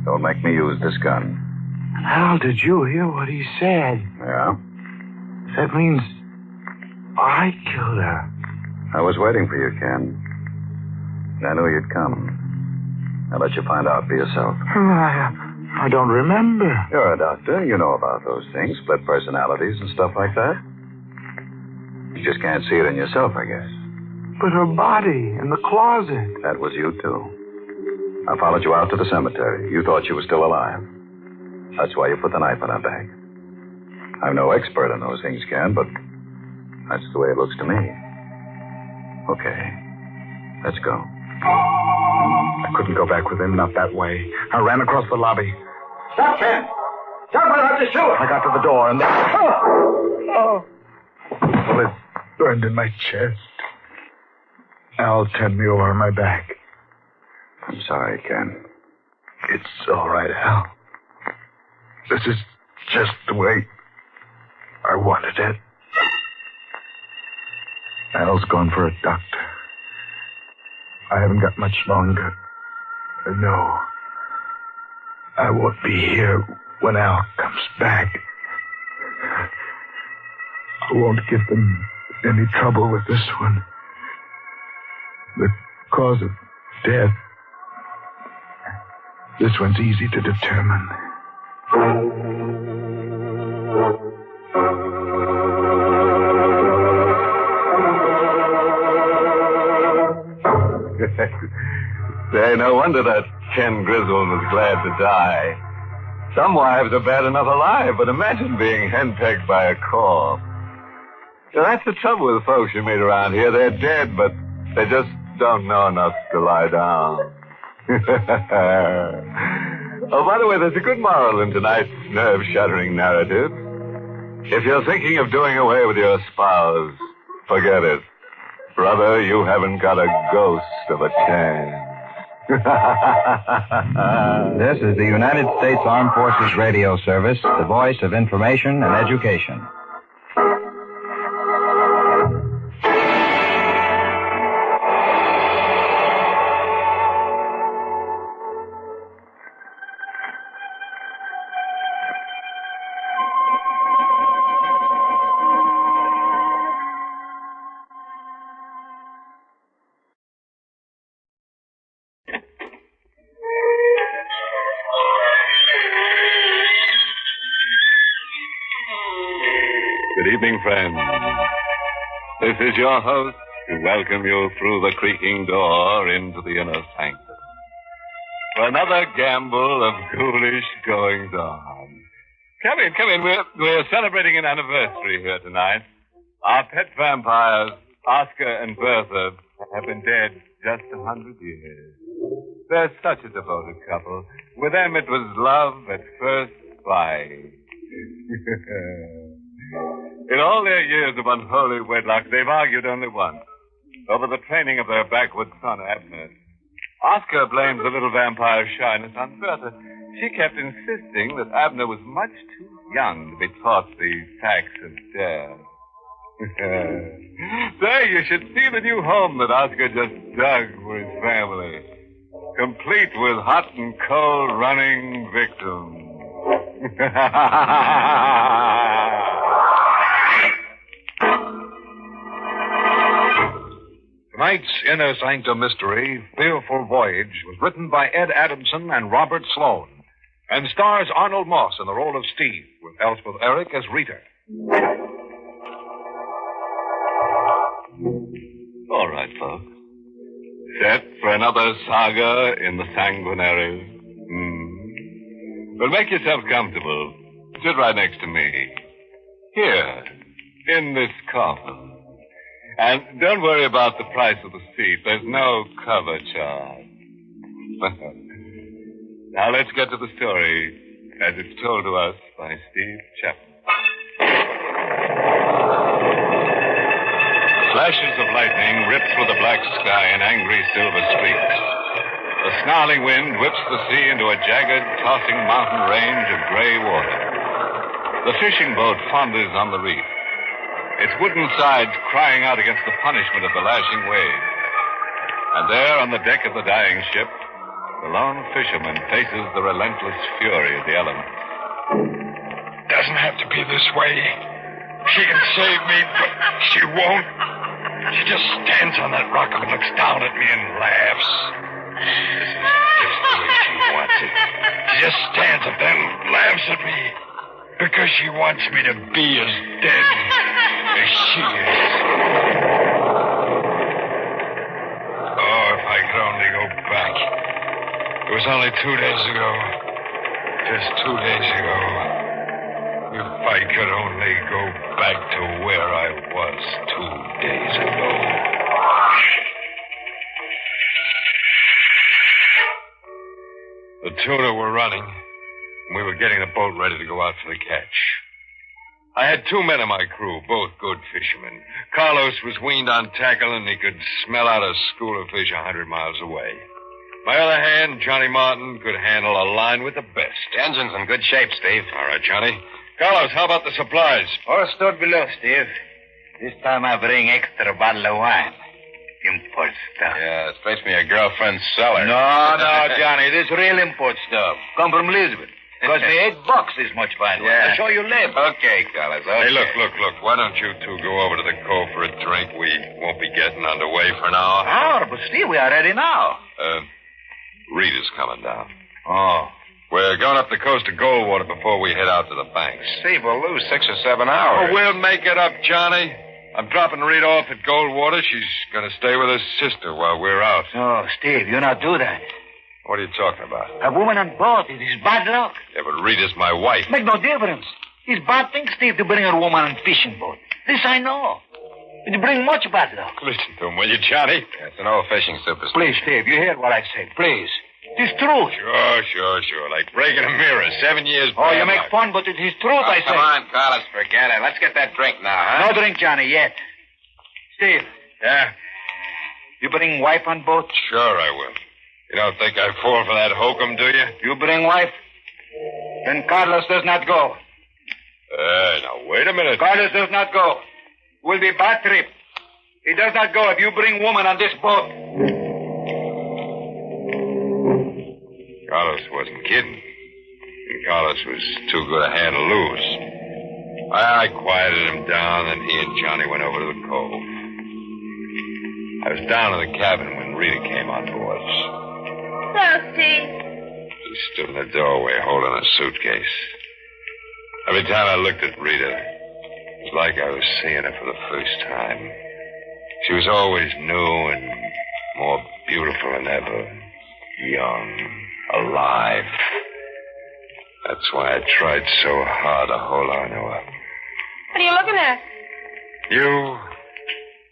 Don't make me use this gun. Al, did you hear what he said? Yeah? That means I killed her. I was waiting for you, Ken. I knew you'd come. I'll let you find out for yourself. I don't remember. You're a doctor. You know about those things, split personalities and stuff like that. You just can't see it in yourself, I guess. But her body in the closet. That was you, too. I followed you out to the cemetery. You thought she was still alive. That's why you put the knife in her bag. I'm no expert in those things, Ken, but that's the way it looks to me. Okay. Let's go. I couldn't go back with him, not that way. I ran across the lobby. Stop, Ben! Stop, I'll have to shoot! I got to the door and then... Oh! Bullet burned in my chest. Al turned me over on my back. I'm sorry, Ken. It's all right, Al. This is just the way I wanted it. Al's gone for a doctor. I haven't got much longer. No. I won't be here when Al comes back. I won't give them any trouble with this one. The cause of death. This one's easy to determine. Say, no wonder that Ken Griswold was glad to die. Some wives are bad enough alive, but imagine being henpecked by a corpse. That's the trouble with folks you meet around here. They're dead, but they just don't know enough to lie down. Oh, by the way, there's a good moral in tonight's nerve-shattering narrative. If you're thinking of doing away with your spouse, forget it. Brother, you haven't got a ghost of a chance. This is the United States Armed Forces Radio Service, the voice of information and education. Good evening, friends. This is your host to welcome you through the creaking door into the inner sanctum for another gamble of ghoulish goings-on. Come in. We're celebrating an anniversary here tonight. Our pet vampires, Oscar and Bertha, have been dead just 100 years. They're such a devoted couple. With them, it was love at first sight. In all their years of unholy wedlock, they've argued only once, over the training of their backward son, Abner. Oscar blames the little vampire's shyness on Bertha. She kept insisting that Abner was much too young to be taught the facts of death. Say, you should see the new home that Oscar just dug for his family, complete with hot and cold running victims. Tonight's Inner Sanctum Mystery, Fearful Voyage, was written by Ed Adamson and Robert Sloan, and stars Arnold Moss in the role of Steve, with Elspeth Eric as Rita. All right, folks. Set for another saga in the sanguinary. Well, make yourself comfortable. Sit right next to me. Here, in this coffin. And don't worry about the price of the seat. There's no cover charge. Now let's get to the story as it's told to us by Steve Chapman. Flashes of lightning rip through the black sky in angry silver streaks. The snarling wind whips the sea into a jagged, tossing mountain range of gray water. The fishing boat founders on the reef, its wooden sides crying out against the punishment of the lashing waves. And there on the deck of the dying ship, the lone fisherman faces the relentless fury of the elements. Doesn't have to be this way. She can save me, but she won't. She just stands on that rock and looks down at me and laughs. This is just the way she wants it. She just stands up there and laughs at me because she wants me to be as dead as she is. Oh, if I could only go back. It was only 2 days ago. Just 2 days ago. If I could only go back to where I was 2 days ago. The tuna were running, and we were getting the boat ready to go out for the catch. I had 2 men in my crew, both good fishermen. Carlos was weaned on tackle, and he could smell out a school of fish 100 miles away. My other hand, Johnny Martin, could handle a line with the best. The engine's in good shape, Steve. All right, Johnny. Carlos, how about the supplies? All stored below, Steve. This time I bring extra bottle of wine. Import stuff. Yeah, it fetch me a girlfriend's cellar. No, Johnny. This real import stuff. Come from Lisbon. Cost me $8 this much fine wine. Yeah. I'll show you later. Okay, Carlos. Okay. Hey, look. Why don't you two go over to the cove for a drink? We won't be getting underway for an hour. Hour? But Steve, we are ready now. Rita's coming down. Oh. We're going up the coast to Goldwater before we head out to the banks. Steve, we'll lose 6 or 7 hours. Oh, we'll make it up, Johnny. I'm dropping Rita off at Goldwater. She's going to stay with her sister while we're out. No, Steve, you not do that. What are you talking about? A woman on board. It is bad luck. Yeah, but Rita's my wife. Make no difference. It's bad thing, Steve, to bring a woman on fishing boat. This I know. It bring much bad luck. Listen to him, will you, Johnny? Yeah, it's an old fishing superstition. Please, Steve, you hear what I say. Please. It is truth. Sure. Like breaking a mirror. 7 years back. Oh, you make fun, but it is truth, I say. Come on, Carlos, forget it. Let's get that drink now, huh? No drink, Johnny, yet. Steve. Yeah? You bring wife on boat? Sure I will. You don't think I fall for that hokum, do you? You bring wife? Then Carlos does not go. Now, wait a minute. Carlos does not go. Will be bad trip. He does not go if you bring woman on this boat. Carlos wasn't kidding. Carlos was too good a hand to lose. I quieted him down, and he and Johnny went over to the cove. I was down in the cabin when Rita came on board. Hello, Steve. She stood in the doorway holding a suitcase. Every time I looked at Rita, It's like I was seeing her for the first time. She was always new and more beautiful than ever. Young, alive. That's why I tried so hard to hold on to her. What are you looking at? You?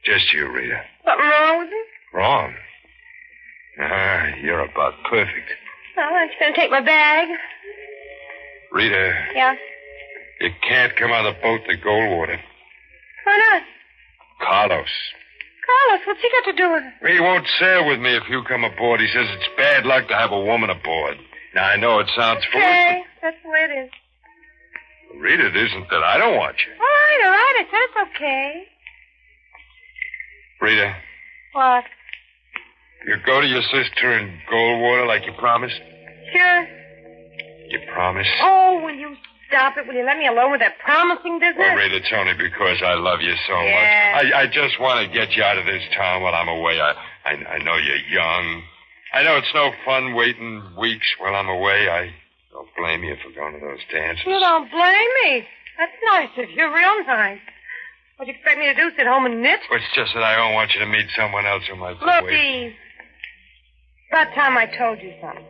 Just you, Rita. Something wrong with it? Wrong? You're about perfect. Well, I'm just going to take my bag. Rita, Yeah? you can't come on the boat to Goldwater. Why not? Carlos. Carlos, what's he got to do with it? He won't sail with me if you come aboard. He says it's bad luck to have a woman aboard. Now, I know it sounds foolish, Okay, that's the way it is. but Rita, it isn't that I don't want you. All right, I said it's okay. Rita, What? you go to your sister in Goldwater like you promised? Sure. You promised? Oh, will you stop it? Will you let me alone with that promising business? Oh, Rita, it's only because I love you so Yeah. much. I just want to get you out of this town while I'm away. I know you're young. I know it's no fun waiting weeks while I'm away. I don't blame you for going to those dances. You don't blame me. That's nice of you, real nice. What do you expect me to do, sit home and knit? It's just that I don't want you to meet someone else who might Look, wait. Eve. About time I told you something.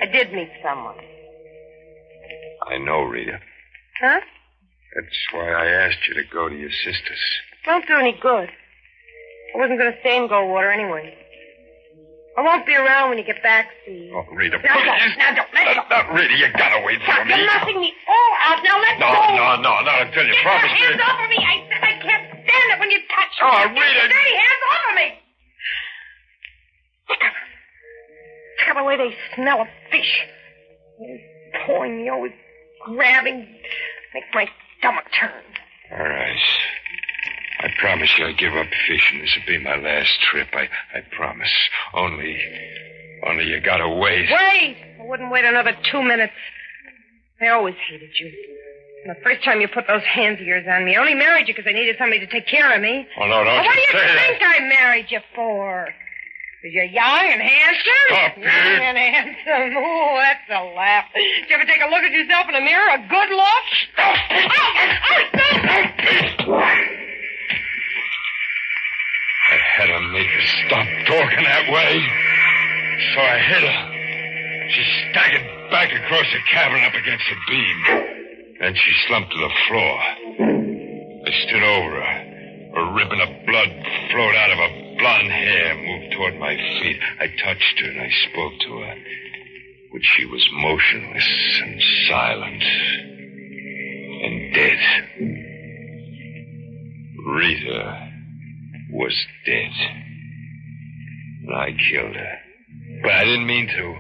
I did meet someone. I know, Rita. Huh? That's why I asked you to go to your sister's. Won't do any good. I wasn't going to stay in Goldwater anyway. I won't be around when you get back, Steve. Oh, Rita, Now don't, let go. Now, Rita, you gotta wait for me. You're knocking me all out. Now let No, go. not until you Get promise your hands me. off of me. I said I can't stand it when you touch me. Oh, Get your Rita. dirty hands off of me. Look at the way they smell of fish. Always pulling me, always grabbing. Makes my stomach turn. All right. I promise you I'll give up fishing. This will be my last trip. I promise. Only you gotta wait. Wait! I wouldn't wait another 2 minutes. I always hated you. And the first time you put those hands of yours on me, I only married you because I needed somebody to take care of me. Oh, no, don't What do you you say that. think I married you for? Because you're young and handsome? Stop Young and handsome. Oh, that's a laugh. Did you ever take a look at yourself in the mirror? A good look? I had to make her stop talking that way. So I hit her. She staggered back across the cabin up against the beam. Then she slumped to the floor. I stood over her. A ribbon of blood flowed out of her blonde hair, moved toward my feet. I touched her and I spoke to her. But she was motionless and silent. And dead. Rita was dead. And I killed her. But I didn't mean to.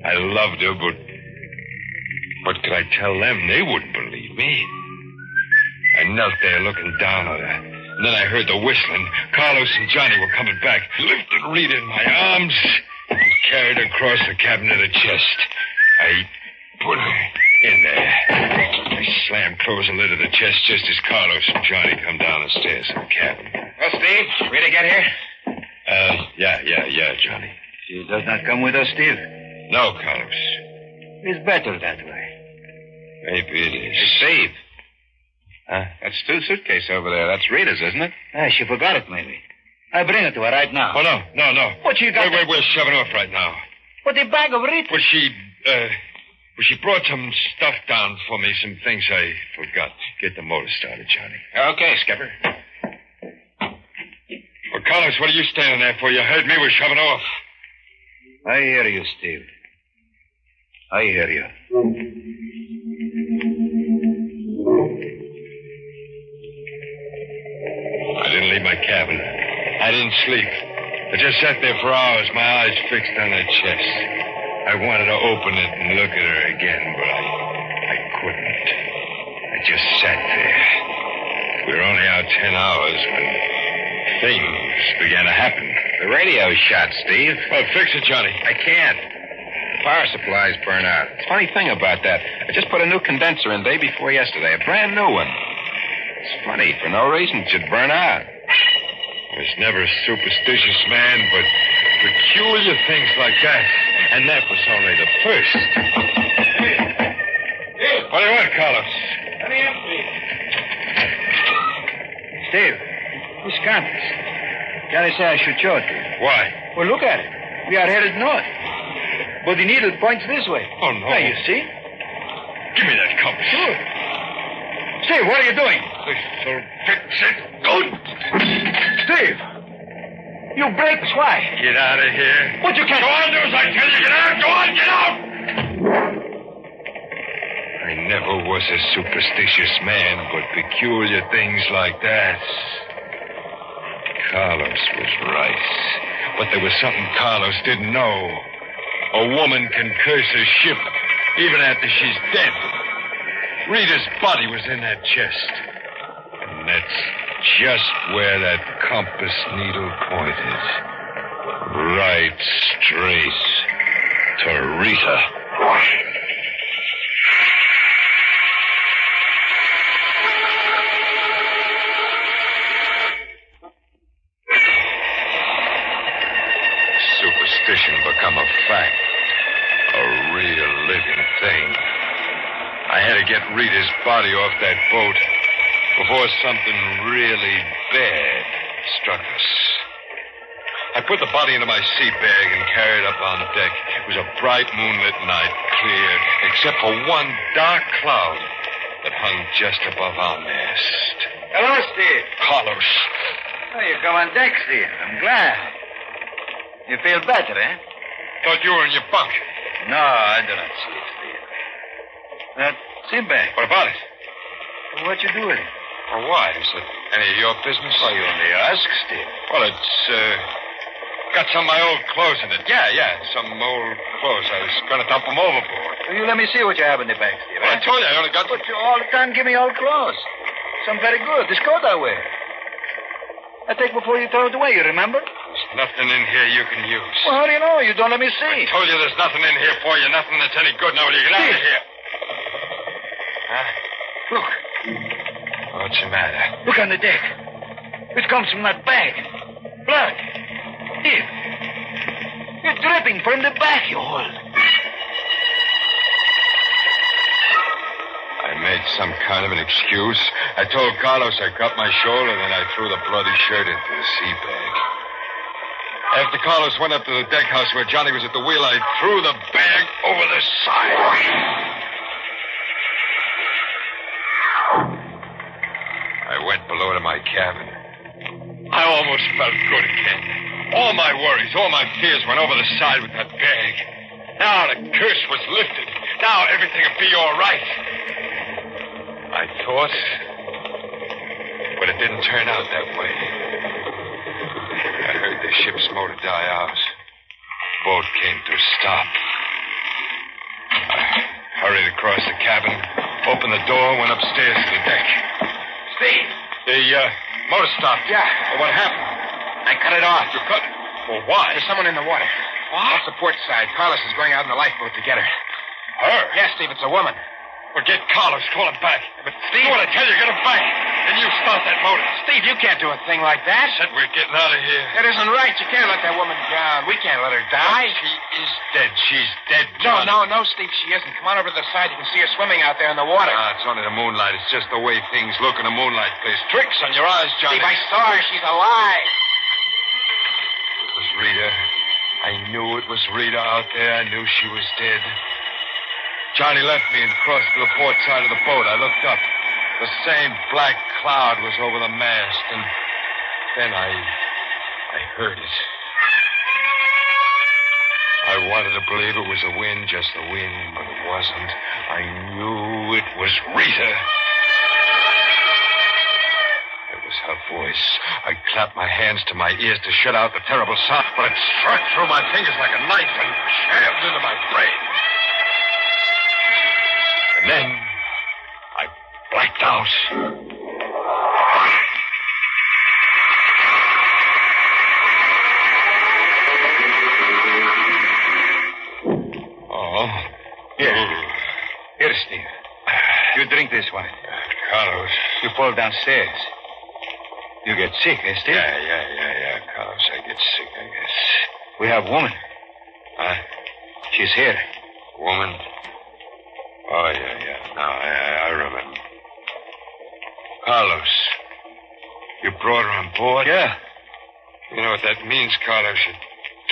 I loved her, but what could I tell them? They wouldn't believe me. I knelt there looking down at her. And then I heard the whistling. Carlos and Johnny were coming back. Lifted Rita in my arms and carried her across the cabin to the chest. I put her in there. I slammed closed the lid of the chest just as Carlos and Johnny come down the stairs to the cabin. Well, Steve, Rita get here? Yeah, Johnny. She does not come with us, Steve. No, Carlos. It's better that way. Maybe it is. Hey, Steve. Huh? That's Stu's suitcase over there. That's Rita's, isn't it? She forgot it, maybe. I bring it to her right now. Oh, no. What you got? Wait, we're shoving off right now. What, the bag of Rita? Well, she brought some stuff down for me, some things I forgot. Get the motor started, Johnny. Okay, Skipper. Well, Carlos, what are you standing there for? You heard me. We're shoving off. I hear you, Steve. I hear you. I didn't leave my cabin. I didn't sleep. I just sat there for hours, my eyes fixed on that chest. I wanted to open it and look at her again, but I couldn't. I just sat there. We were only out 10 hours when things began to happen. The radio's shot, Steve. Well, fix it, Johnny. I can't. The power supply's burned out. Funny thing about that, I just put a new condenser in day before yesterday, a brand new one. It's funny, for no reason it should burn out. I was never a superstitious man, but peculiar things like that. And that was only the first. What do you want, Carlos? Let me in, please. Steve, this compass. Johnny said I should show it to you. Why? Well, look at it. We are headed north. But the needle points this way. Oh, no. Now, you see? Give me that compass. Sure. Steve, what are you doing? This'll fix it good. Steve! You brakes, why? Get out of here. But you can't... Go on, do as I tell you. Get out. Go on, get out. I never was a superstitious man, but peculiar things like that. Carlos was right. But there was something Carlos didn't know. A woman can curse a ship even after she's dead. Rita's body was in that chest. And that's just where that compass needle pointed. Right straight to Rita. Superstition become a fact. A real living thing. I had to get Rita's body off that boat before something really bad struck us. I put the body into my sea bag and carried it up on deck. It was a bright moonlit night, clear, except for one dark cloud that hung just above our mast. Hello, Steve. Carlos. Oh, you come on deck, Steve. I'm glad. You feel better, eh? Thought you were in your bunk. No, I do not sleep, Steve. That sea bag. What about it? What you do with it? Well, why? Is it any of your business? Oh, you only ask, Steve. Well, it's, got some of my old clothes in it. Yeah, some old clothes. I was going to dump them overboard. Will you let me see what you have in the bag, Steve? Well, I told you I only got... But you all the time give me old clothes. Some very good. This coat I wear. I take before you throw it away, you remember? There's nothing in here you can use. Well, how do you know? You don't let me see. I told you there's nothing in here for you, nothing that's any good. Now, will you get out of here? Huh? Look. What's the matter? Look on the deck. It comes from that bag. Blood. Steve. You're dripping from the back you hold. I made some kind of an excuse. I told Carlos I cut my shoulder, then I threw the bloody shirt into the sea bag. After Carlos went up to the deck house where Johnny was at the wheel, I threw the bag over the side. I went below to my cabin. I almost felt good again. All my worries, all my fears went over the side with that bag. Now the curse was lifted. Now everything would be all right. I thought, but it didn't turn out that way. I heard the ship's motor die out. Boat came to a stop. I hurried across the cabin, opened the door, went upstairs to the deck. Steve. The motor stopped. Yeah. Well, what happened? I cut it off. You cut it? Well, why? There's someone in the water. What? Off the port side. Carlos is going out in the lifeboat to get her. Her? Yes, Steve, it's a woman. Well, get Carlos. Call him back. But Steve... Do what I tell you. Get him back. And you start that motor. Steve, you can't do a thing like that. I said we're getting out of here. It isn't right. You can't let that woman drown. We can't let her die. She is dead. She's dead, No, John. Steve, she isn't. Come on over to the side. You can see her swimming out there in the water. It's only the moonlight. It's just the way things look in the moonlight. Plays tricks on your eyes, Johnny. Steve, I saw her. She's alive. It was Rita. I knew it was Rita out there. I knew she was dead. Johnny left me and crossed to the port side of the boat. I looked up. The same black cloud was over the mast, and then I heard it. I wanted to believe it was the wind, just the wind, but it wasn't. I knew it was Rita. It was her voice. I clapped my hands to my ears to shut out the terrible sound, but it struck through my fingers like a knife and jammed into my brain. And then I blacked out. Oh. Here, Steve. You drink this one. Carlos. You fall downstairs. You get sick, eh, Steve? Yeah, Carlos. I get sick, I guess. We have woman. Huh? She's here. Woman? Oh, yeah. Now, I remember. Carlos. You brought her on board? Yeah. You know what that means, Carlos. You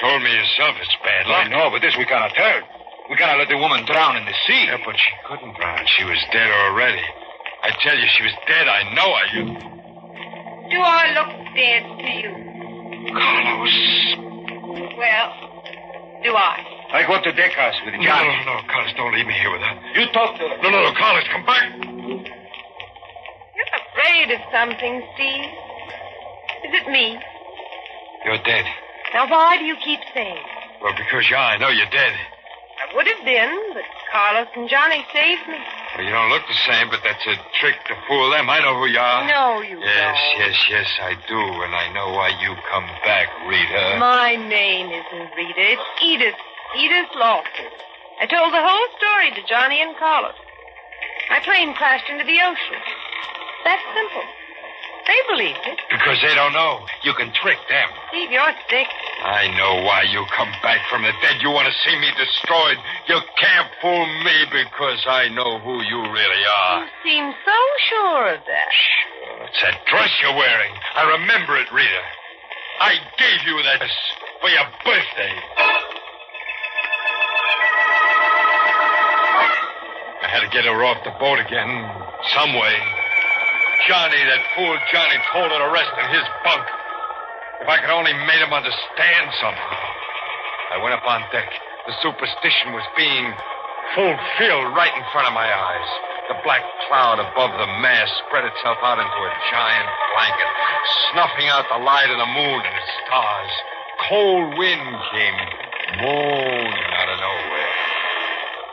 told me yourself it's bad luck. I know, but this we cannot tell. We cannot let the woman drown in the sea. Yeah, but she couldn't drown. She was dead already. I tell you, she was dead. I know her. You... Do I look dead to you? Carlos. Well, do I? I go to deck house with Johnny. No, Carlos, don't leave me here with her. You talk to her. No, Carlos, come back. You're afraid of something, Steve. Is it me? You're dead. Now, why do you keep saying? Well, because I know you're dead. I would have been, but Carlos and Johnny saved me. Well, you don't look the same, but that's a trick to fool them. I know who you are. No, you don't. Yes, I do. And I know why you come back, Rita. My name isn't Rita. It's Edith. Edith Lawson. I told the whole story to Johnny and Carlos. My plane crashed into the ocean. That's simple. They believed it. Because they don't know. You can trick them. Steve, you're sick. I know why you come back from the dead. You want to see me destroyed. You can't fool me because I know who you really are. You seem so sure of that. Sure. It's that dress you're wearing. I remember it, Rita. I gave you that dress for your birthday. I had to get her off the boat again, some way. Johnny, that fool Johnny, told her to rest in his bunk. If I could only made him understand somehow. I went up on deck. The superstition was being fulfilled right in front of my eyes. The black cloud above the mast spread itself out into a giant blanket, snuffing out the light of the moon and the stars. Cold wind came moaning out of nowhere.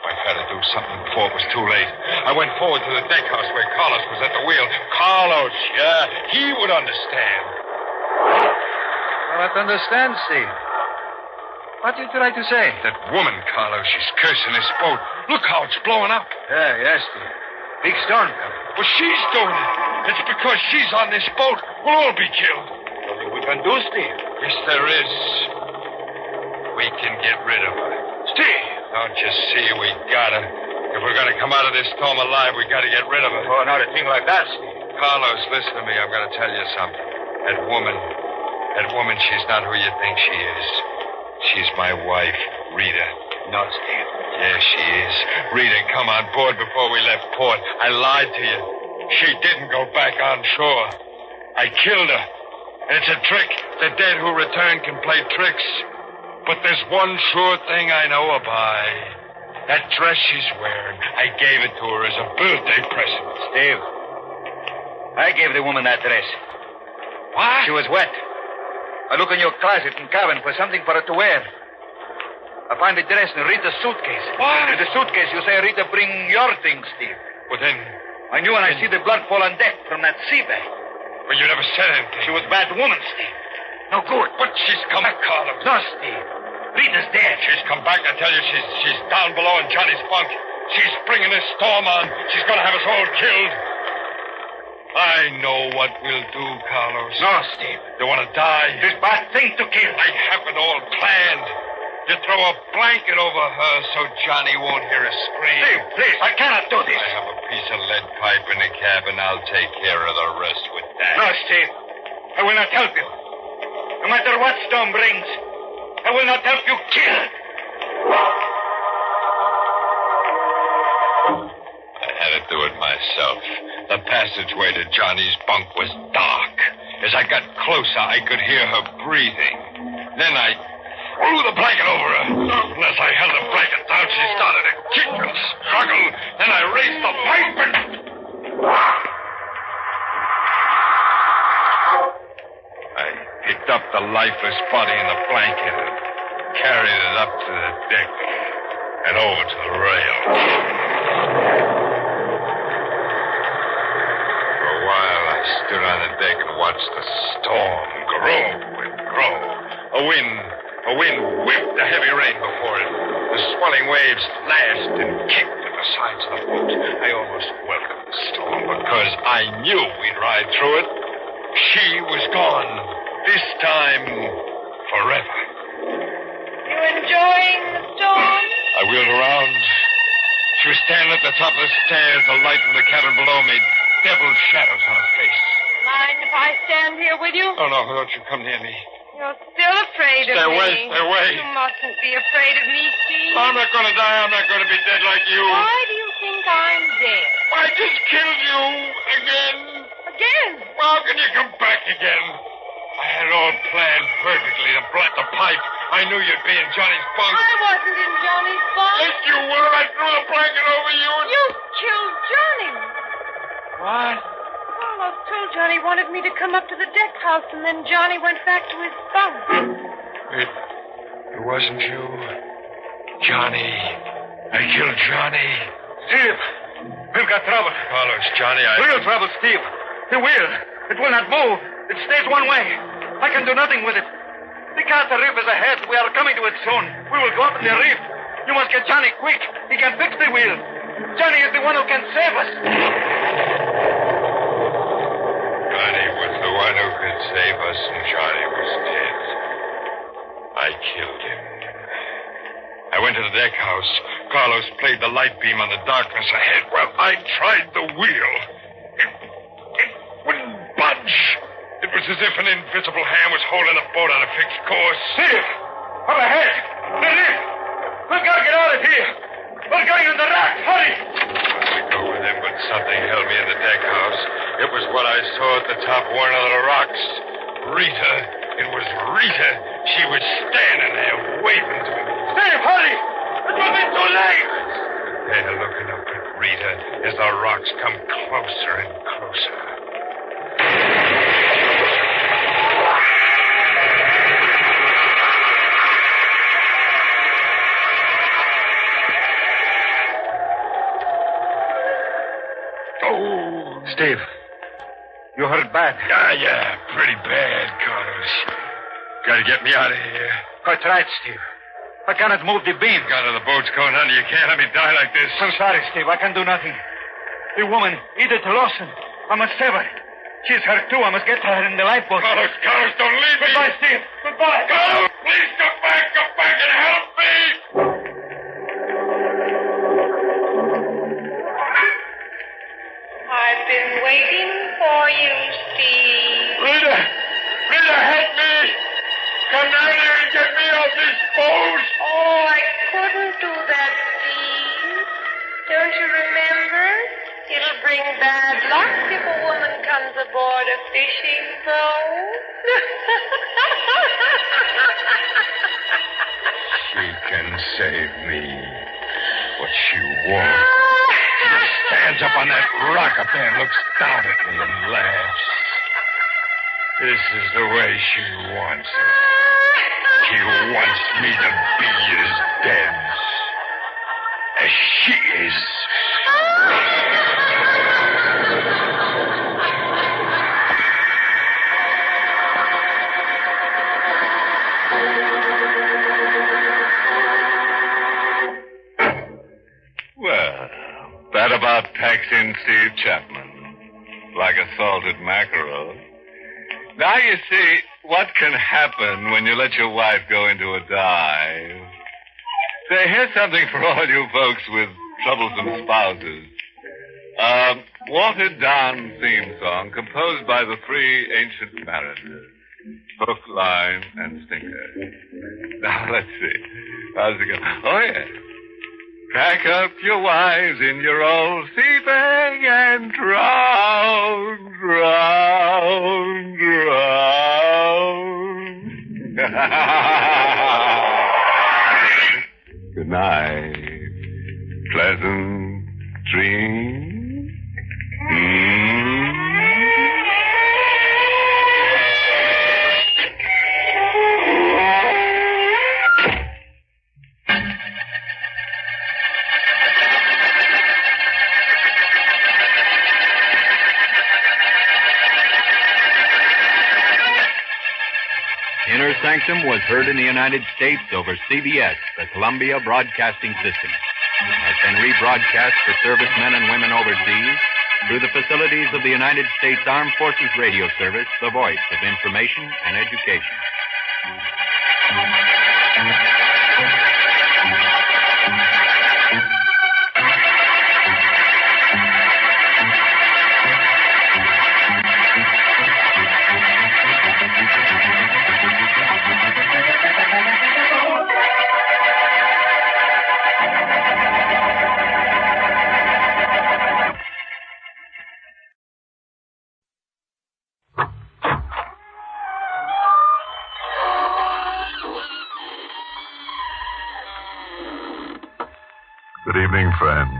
I had to do something before it was too late. I went forward to the deck house where Carlos was at the wheel. Carlos, yeah, he would understand. I don't understand, Steve. What did you try to say? That woman, Carlos, she's cursing this boat. Look how it's blowing up. Yes, Steve. Big storm coming. Well, she's doing it. It's because she's on this boat. We'll all be killed. Nothing we can do, Steve. Yes, there is. We can get rid of her. Steve! Don't you see we gotta? If we're gonna come out of this storm alive, we gotta get rid of her. Oh, not a thing like that, Steve. Carlos, listen to me. I'm gonna tell you something. That woman, she's not who you think she is. She's my wife, Rita. No, Steve. Yeah, she is. Rita, come on board before we left port. I lied to you. She didn't go back on shore. I killed her. And it's a trick. The dead who return can play tricks. But there's one sure thing I know her by. That dress she's wearing, I gave it to her as a birthday present. Steve, I gave the woman that dress. What? She was wet. I look in your closet and cabin for something for her to wear. I find the dress in Rita's suitcase. What? In the suitcase, you say, Rita, bring your things, Steve. Well, then... I knew when I see the blood fall on deck from that sea bag. But you never said anything. She was a bad woman, Steve. No good. But she's come back, Carlos. No, Steve. Rita's dead. She's come back. I tell you, she's down below in Johnny's bunk. She's bringing this storm on. She's going to have us all killed. I know what we'll do, Carlos. No, Steve. You want to die? This bad thing to kill. I have it all planned. You throw a blanket over her so Johnny won't hear us scream. Steve, please, I cannot do this. I have a piece of lead pipe in the cabin. I'll take care of the rest with that. No, Steve. I will not help you. No matter what storm brings, I will not help you kill. I had to do it myself. The passageway to Johnny's bunk was dark. As I got closer, I could hear her breathing. Then I threw the blanket over her. As I held the blanket down, she started to kick and struggle. Then I raised the pipe and... I picked up the lifeless body in the blanket and carried it up to the deck and over to the rail. For a while, I stood on the deck and watched the storm grow and grow. A wind whipped the heavy rain before it. The swelling waves lashed and kicked at the sides of the boat. I almost welcomed the storm because I knew we'd ride through it. She was gone. This time, forever. You enjoying the storm? I wheeled around. She was standing at the top of the stairs, the light from the cabin below me, devil shadows on her face. Mind if I stand here with you? Oh, no, don't you come near me. You're still afraid of Stay me. away, stay away. You mustn't be afraid of me, Steve. I'm not going to die. I'm not going to be dead like you. Why do you think I'm dead? I just killed you again. Again? How can you come back again? I had it all planned perfectly. The pipe. I knew you'd be in Johnny's bunk. I wasn't in Johnny's bunk. Yes, you were. I threw the blanket over you. You killed Johnny. What? Carlos told Johnny wanted me to come up to the deck house, and then Johnny went back to his bunk. It wasn't you. Johnny. I killed Johnny. Steve, we've got trouble. Carlos, Johnny, Real trouble, Steve. The wheel. It will not move. It stays one way. I can do nothing with it. Because the reef is ahead, we are coming to it soon. We will go up in the reef. You must get Johnny quick. He can fix the wheel. Johnny is the one who can save us. Johnny was the one who could save us, and Johnny was dead. I killed him. I went to the deck house. Carlos played the light beam on the darkness ahead. Well, I tried the wheel. It wouldn't budge. It was as if an invisible hand was holding the boat on a fixed course. Steve, up ahead. The reef. We've got to get out of here. We're going on the raft. Hurry. I go with him, but something held me in the deck house. It was what I saw at the top of one of the rocks. Rita. It was Rita. She was standing there waving to me. Steve, hurry. It will be too late. They're looking up at Rita as the rocks come closer and closer. Steve, you hurt bad. Yeah, pretty bad, Carlos. Gotta get me out of here. Quite right, Steve. I cannot move the beam. God, the boat's going under. You can't let me die like this. I'm sorry, Steve. I can do nothing. The woman, Edith Lawson. I must save her. She's hurt, too. I must get her in the lifeboat. Carlos, don't leave me. Goodbye, Steve. Goodbye. Carlos, please come back and help me. I've been waiting for you, Steve. Rita, help me. Come down here and get me off this boat. Oh, I couldn't do that, Steve. Don't you remember? It'll bring bad luck if a woman comes aboard a fishing boat. She can save me, but she won't. She stands up on that rock up there and looks down at me and laughs. This is the way she wants it. She wants me to be as dead as she is. Well, that about packs in Steve Chapman, like a salted mackerel. Now you see what can happen when you let your wife go into a dive. Say, here's something for all you folks with troublesome spouses. Watered down theme song composed by the three ancient mariners. Hook, line, and sinker. Now, let's see. How's it go? Oh, yeah. Pack up your wives in your old sea bag and drown. Good night. Pleasant dreams. Inner Sanctum was heard in the United States over CBS, the Columbia Broadcasting System. Has been rebroadcast for servicemen and women overseas through the facilities of the United States Armed Forces Radio Service, the voice of information and education. Good evening, friends.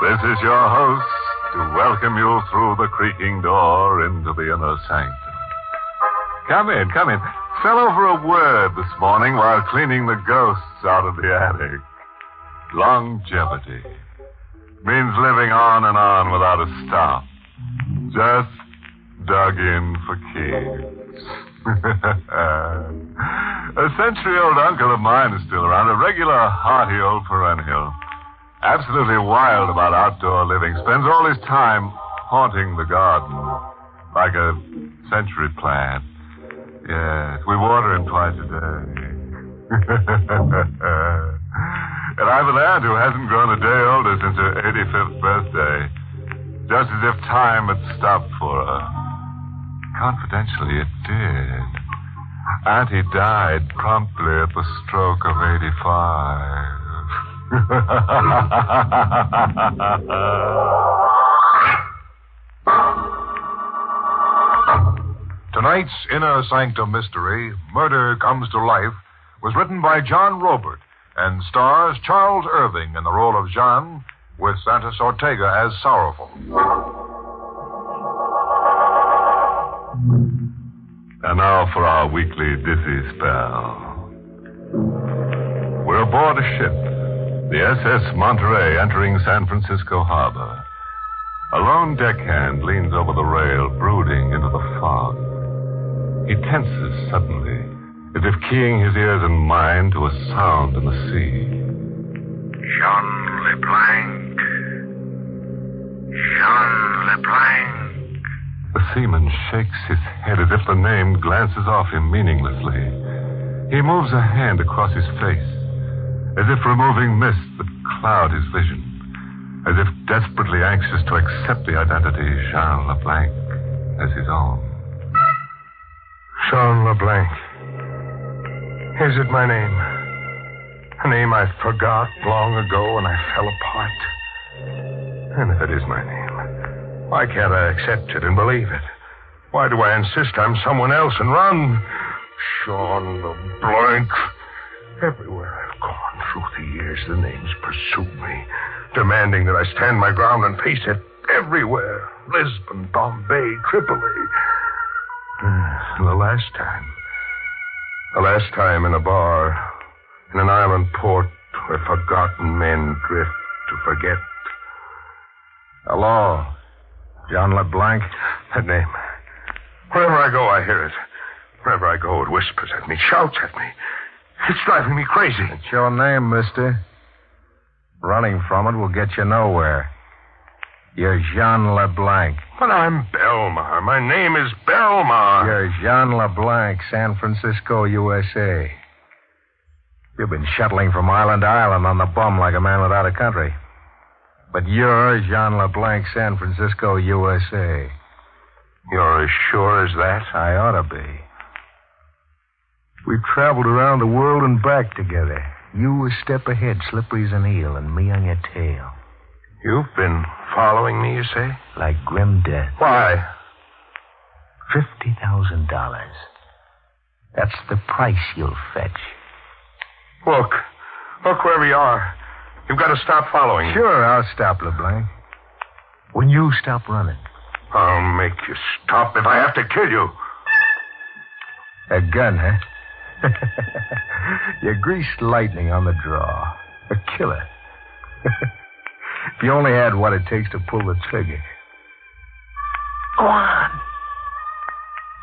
This is your host to welcome you through the creaking door into the inner sanctum. Come in, come in. Fell over a word this morning while cleaning the ghosts out of the attic. Longevity. Means living on and on without a stop. Just dug in for keeps. A century-old uncle of mine is still around, a regular hearty old perennial. Absolutely wild about outdoor living. Spends all his time haunting the garden like a century plant. Yes, we water him twice a day. And I have an aunt who hasn't grown a day older since her 85th birthday. Just as if time had stopped for her. Confidentially, it did. Auntie died promptly at the stroke of 85. Tonight's Inner Sanctum mystery, Murder Comes to Life, was written by John Robert and stars Charles Irving in the role of Jean, with Santos Ortega as Sorrowful. And now for our weekly dizzy spell. We're aboard a ship, the SS Monterey, entering San Francisco Harbor. A lone deckhand leans over the rail, brooding into the fog. He tenses suddenly, as if keying his ears and mind to a sound in the sea. Jean LeBlanc. Jean LeBlanc. The seaman shakes his head as if the name glances off him meaninglessly. He moves a hand across his face, as if removing mists that cloud his vision, as if desperately anxious to accept the identity Jean LeBlanc as his own. Jean LeBlanc. Is it my name? A name I forgot long ago when I fell apart. And if it is my name, why can't I accept it and believe it? Why do I insist I'm someone else and run? Jean LeBlanc. Everywhere I've gone through the years, the names pursue me, demanding that I stand my ground and face it everywhere. Lisbon, Bombay, Tripoli. The last time in a bar, in an island port where forgotten men drift to forget. Hello, John LeBlanc. That name. Wherever I go, I hear it. Wherever I go, it whispers at me, shouts at me. It's driving me crazy. It's your name, mister. Running from it will get you nowhere. You're Jean LeBlanc. But I'm Belmar. My name is Belmar. You're Jean LeBlanc, San Francisco, USA. You've been shuttling from island to island on the bum like a man without a country. But you're Jean LeBlanc, San Francisco, USA. You're as sure as that? I ought to be. We traveled around the world and back together. You a step ahead, slippery as an eel, and me on your tail. You've been following me, you say? Like grim death. Why? $50,000. That's the price you'll fetch. Look wherever you are. You've got to stop following me. Sure, I'll stop, LeBlanc. When you stop running. I'll make you stop if I have to kill you. A gun, huh? You're greased lightning on the draw. A killer. If you only had what it takes to pull the trigger. Go on.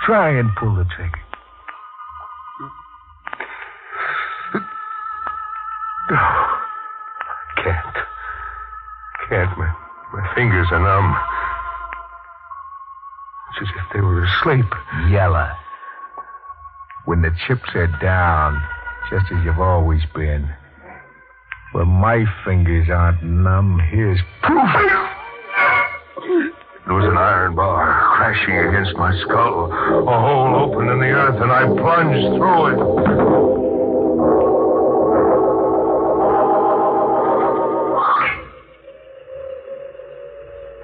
Try and pull the trigger. No. Can't. My fingers are numb. It's as if they were asleep. Yella. When the chips are down, just as you've always been. When my fingers aren't numb, here's proof. There was an iron bar crashing against my skull. A hole opened in the earth, and I plunged through it.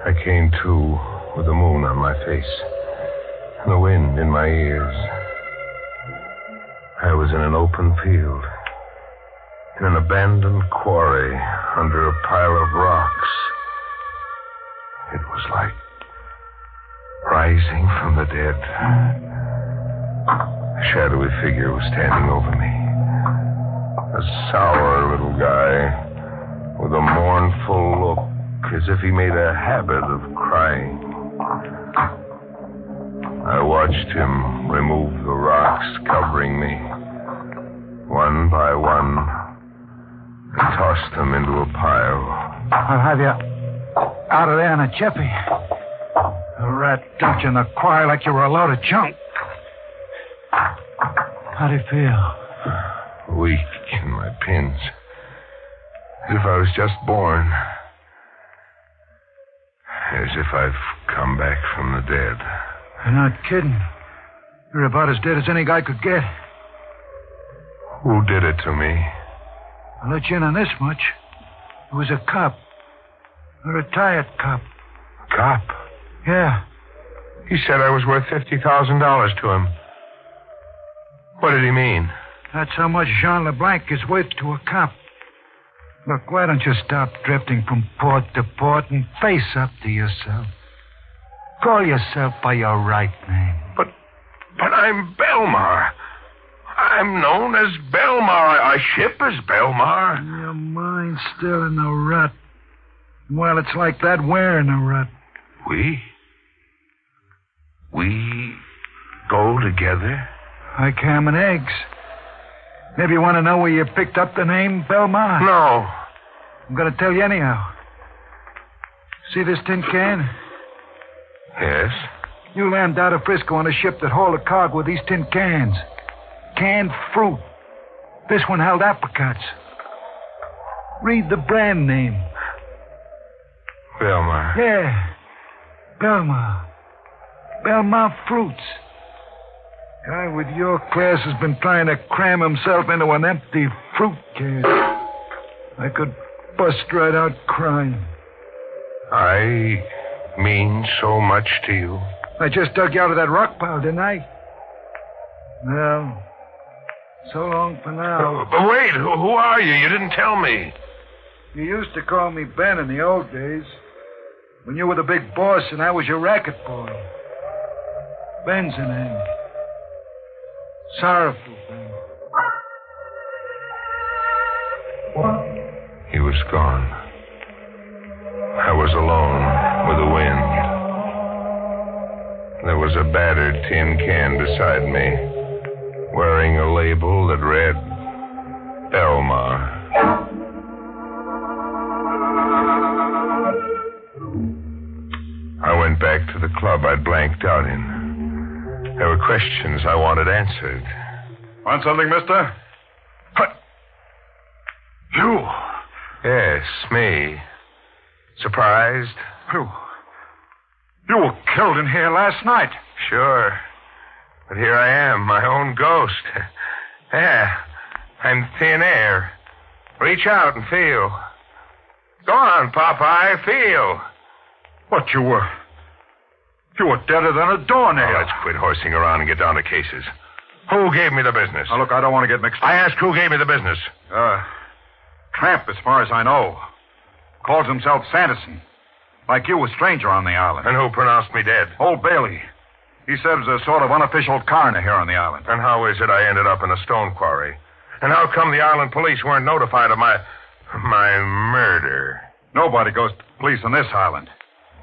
I came to with the moon on my face and the wind in my ears. I was in an open field, in an abandoned quarry under a pile of rocks. It was like rising from the dead. A shadowy figure was standing over me. A sour little guy with a mournful look, as if he made a habit of crying. I watched him remove the rocks covering me, one by one, and tossed them into a pile. I'll have you out of there in a jiffy. A rat dumped you in the quarry like you were a load of junk. How do you feel? Weak in my pins. As if I was just born. As if I've come back from the dead. You're not kidding. You're about as dead as any guy could get. Who did it to me? I'll let you in on this much. It was a cop. A retired cop. Cop? Yeah. He said I was worth $50,000 to him. What did he mean? That's how much Jean LeBlanc is worth to a cop. Look, why don't you stop drifting from port to port and face up to yourself? Call yourself by your right name. But I'm Belmar. I'm known as Belmar. I ship as Belmar. Your mind's still in the rut. Well, it's like that. We're in a rut. We go together? Like ham and eggs. Maybe you want to know where you picked up the name Belmar? No. I'm going to tell you anyhow. See this tin can? Yes. You landed out of Frisco on a ship that hauled a cargo with these tin cans. Canned fruit. This one held apricots. Read the brand name. Belmar. Yeah. Belmar. Belmar Fruits. Guy with your class has been trying to cram himself into an empty fruit can. I could bust right out crying. I mean so much to you. I just dug you out of that rock pile, didn't I? Well, so long for now. But wait, who are you? You didn't tell me. You used to call me Ben in the old days. When you were the big boss and I was your racket boy. Ben's the name. Sorrowful Ben. He was gone. I was alone with the wind. There was a battered tin can beside me, wearing a label that read Belmar. I went back to the club I'd blanked out in. There were questions I wanted answered. Want something, mister? What? You? Yes, me. Surprised? You were killed in here last night. Sure. But here I am, my own ghost. Yeah, I'm thin air. Reach out and feel. Go on, Popeye, feel. What, you were deader than a doornail. Oh, let's quit horsing around and get down to cases. Who gave me the business? Now, look, I don't want to get mixed up. I asked who gave me the business. Tramp, as far as I know. Calls himself Sanderson. Like you, a stranger on the island. And who pronounced me dead? Old Bailey. He serves a sort of unofficial coroner here on the island. And how is it I ended up in a stone quarry? And how come the island police weren't notified of my murder? Nobody goes to police on this island.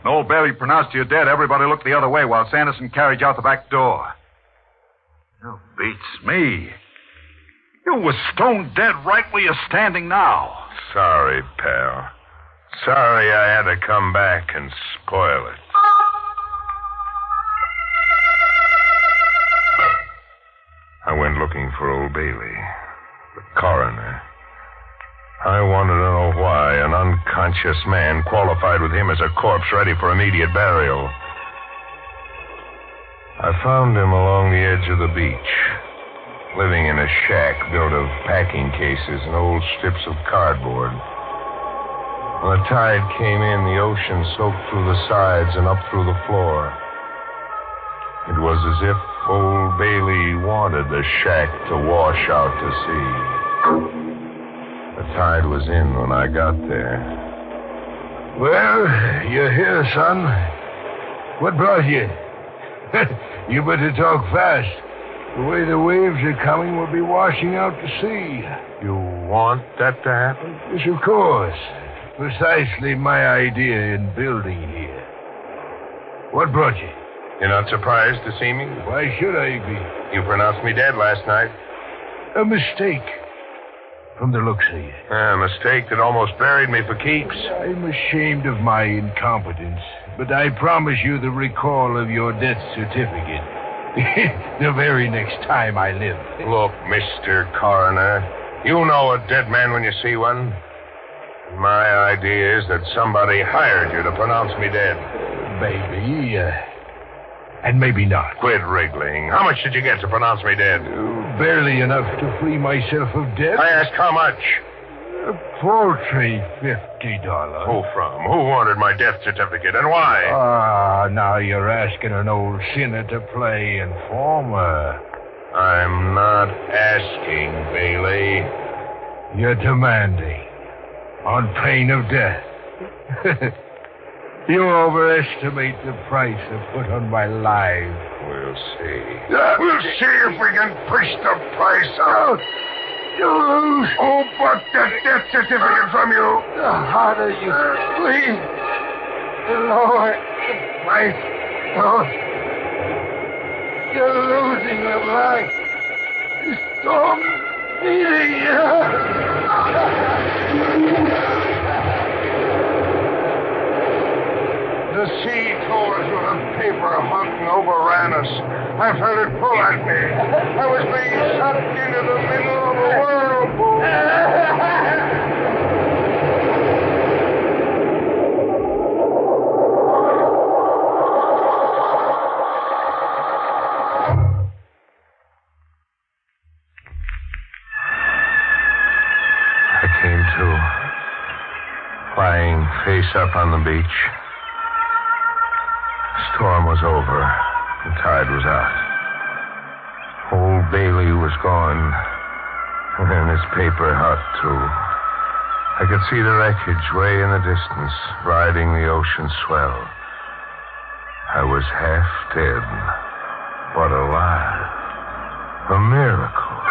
When old Bailey pronounced you dead, everybody looked the other way while Sanderson carried you out the back door. You beats me. You were stone dead right where you're standing now. Sorry, pal. Sorry I had to come back and spoil it. I went looking for old Bailey, the coroner. I wanted to know why an unconscious man qualified with him as a corpse ready for immediate burial. I found him along the edge of the beach, living in a shack built of packing cases and old strips of cardboard. When the tide came in, the ocean soaked through the sides and up through the floor. It was as if old Bailey wanted the shack to wash out to sea. The tide was in when I got there. Well, you're here, son. What brought you? You better talk fast. The way the waves are coming, we'll be washing out to sea. You want that to happen? Yes, of course. Precisely my idea in building here. What brought you? You're not surprised to see me? Why should I be? You pronounced me dead last night. A mistake. From the looks of you. A mistake that almost buried me for keeps. I'm ashamed of my incompetence, but I promise you the recall of your death certificate. The very next time I live. Look, Mr. Coroner, you know a dead man when you see one. My idea is that somebody hired you to pronounce me dead. Maybe, and maybe not. Quit wriggling. How much did you get to pronounce me dead? Barely enough to free myself of debt. I asked how much? A paltry $50. Who from? Who wanted my death certificate and why? Now you're asking an old sinner to play informer. I'm not asking, Bailey. You're demanding. On pain of death. You overestimate the price I put on my life. We'll see. We'll see if we can push the price up. You lose. Who bought that death certificate from you? The harder you squeeze, the lower the price goes. You're losing the life. Stop beating you. The sea tore us with a paper hunk and overran us. I felt it pull at me. I was being sucked into the middle of a whirlpool. I came to, lying face up on the beach. The storm was over. The tide was out. Old Bailey was gone. And his paper hut, too. I could see the wreckage way in the distance, riding the ocean swell. I was half dead, but alive. A miracle.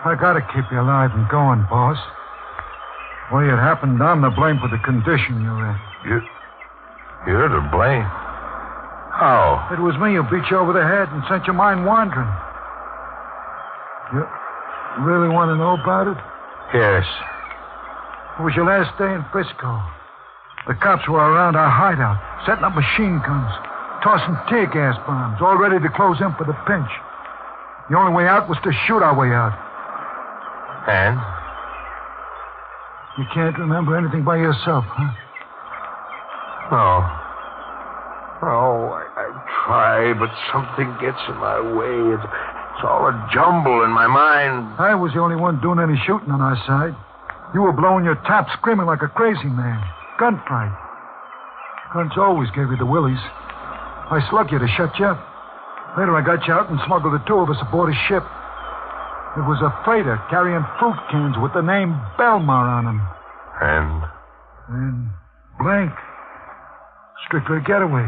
I gotta keep you alive and going, boss. The way it happened, I'm to blame for the condition you're in. You're to blame? How? It was me who beat you over the head and sent your mind wandering. You really want to know about it? Yes. It was your last day in Frisco. The cops were around our hideout, setting up machine guns, tossing tear gas bombs, all ready to close in for the pinch. The only way out was to shoot our way out. And? You can't remember anything by yourself, huh? No. Oh, I try, but something gets in my way. It's all a jumble in my mind. I was the only one doing any shooting on our side. You were blowing your top, screaming like a crazy man. Gunfight. Guns always gave you the willies. I slugged you to shut you up. Later I got you out and smuggled the two of us aboard a ship. It was a freighter carrying fruit cans with the name Belmar on them. And blank. Strictly a getaway.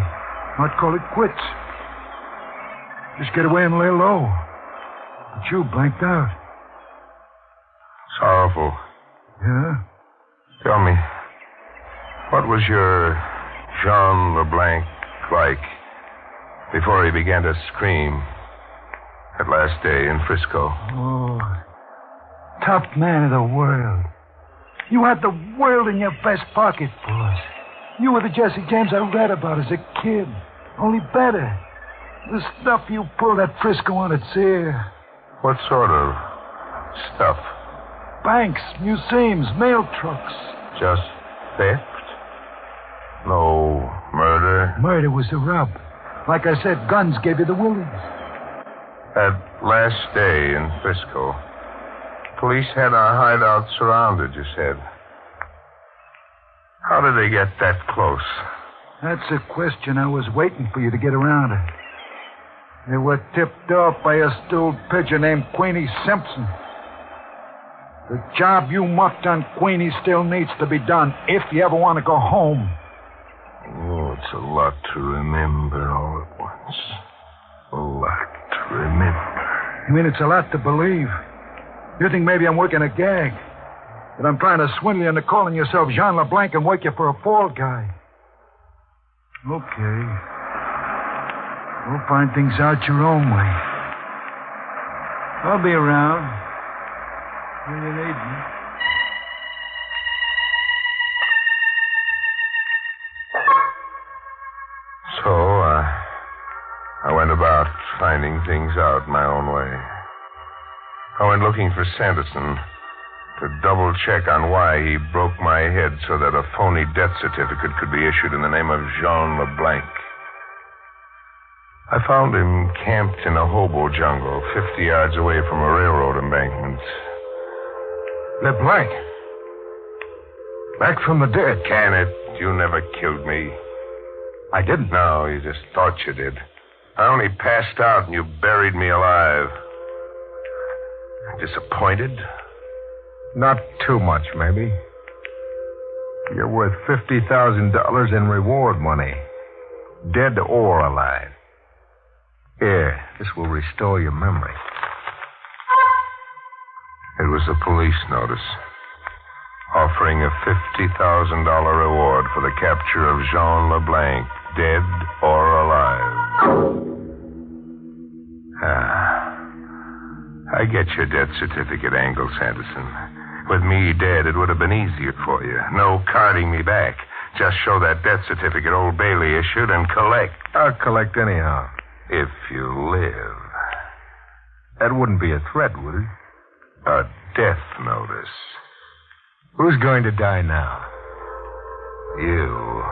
Might call it quits. Just get away and lay low. But you blanked out. Sorrowful. Yeah? Tell me, what was your Jean LeBlanc like before he began to scream that last day in Frisco? Oh, top man of the world. You had the world in your vest pocket, boss. You were the Jesse James I read about as a kid. Only better. The stuff you pulled at Frisco on its ear. What sort of stuff? Banks, museums, mail trucks. Just theft? No murder? Murder was the rub. Like I said, guns gave you the willies. That last day in Frisco, police had our hideout surrounded, you said. How did they get that close? That's a question I was waiting for you to get around to. They were tipped off by a stewed pigeon named Queenie Simpson. The job you mucked on Queenie still needs to be done if you ever want to go home. Oh, it's a lot to remember all at once. A lot to remember. You mean it's a lot to believe? You think maybe I'm working a gag? That I'm trying to swindle you into calling yourself Jean LeBlanc and wake you for a fall guy? Okay. We'll find things out your own way. I'll be around when you need me. So, I went about finding things out my own way. I went looking for Sanderson to double-check on why he broke my head so that a phony death certificate could be issued in the name of Jean LeBlanc. I found him camped in a hobo jungle 50 yards away from a railroad embankment. LeBlanc? Back from the dead. Can it? You never killed me. I didn't. No, you just thought you did. I only passed out and you buried me alive. Disappointed? Not too much, maybe. You're worth $50,000 in reward money. Dead or alive. Here, this will restore your memory. It was a police notice offering a $50,000 reward for the capture of Jean LeBlanc, dead or alive. I get your death certificate angle, Sanderson. With me dead, it would have been easier for you. No carting me back. Just show that death certificate Old Bailey issued and collect. I'll collect anyhow. If you live. That wouldn't be a threat, would it? A death notice. Who's going to die now? You.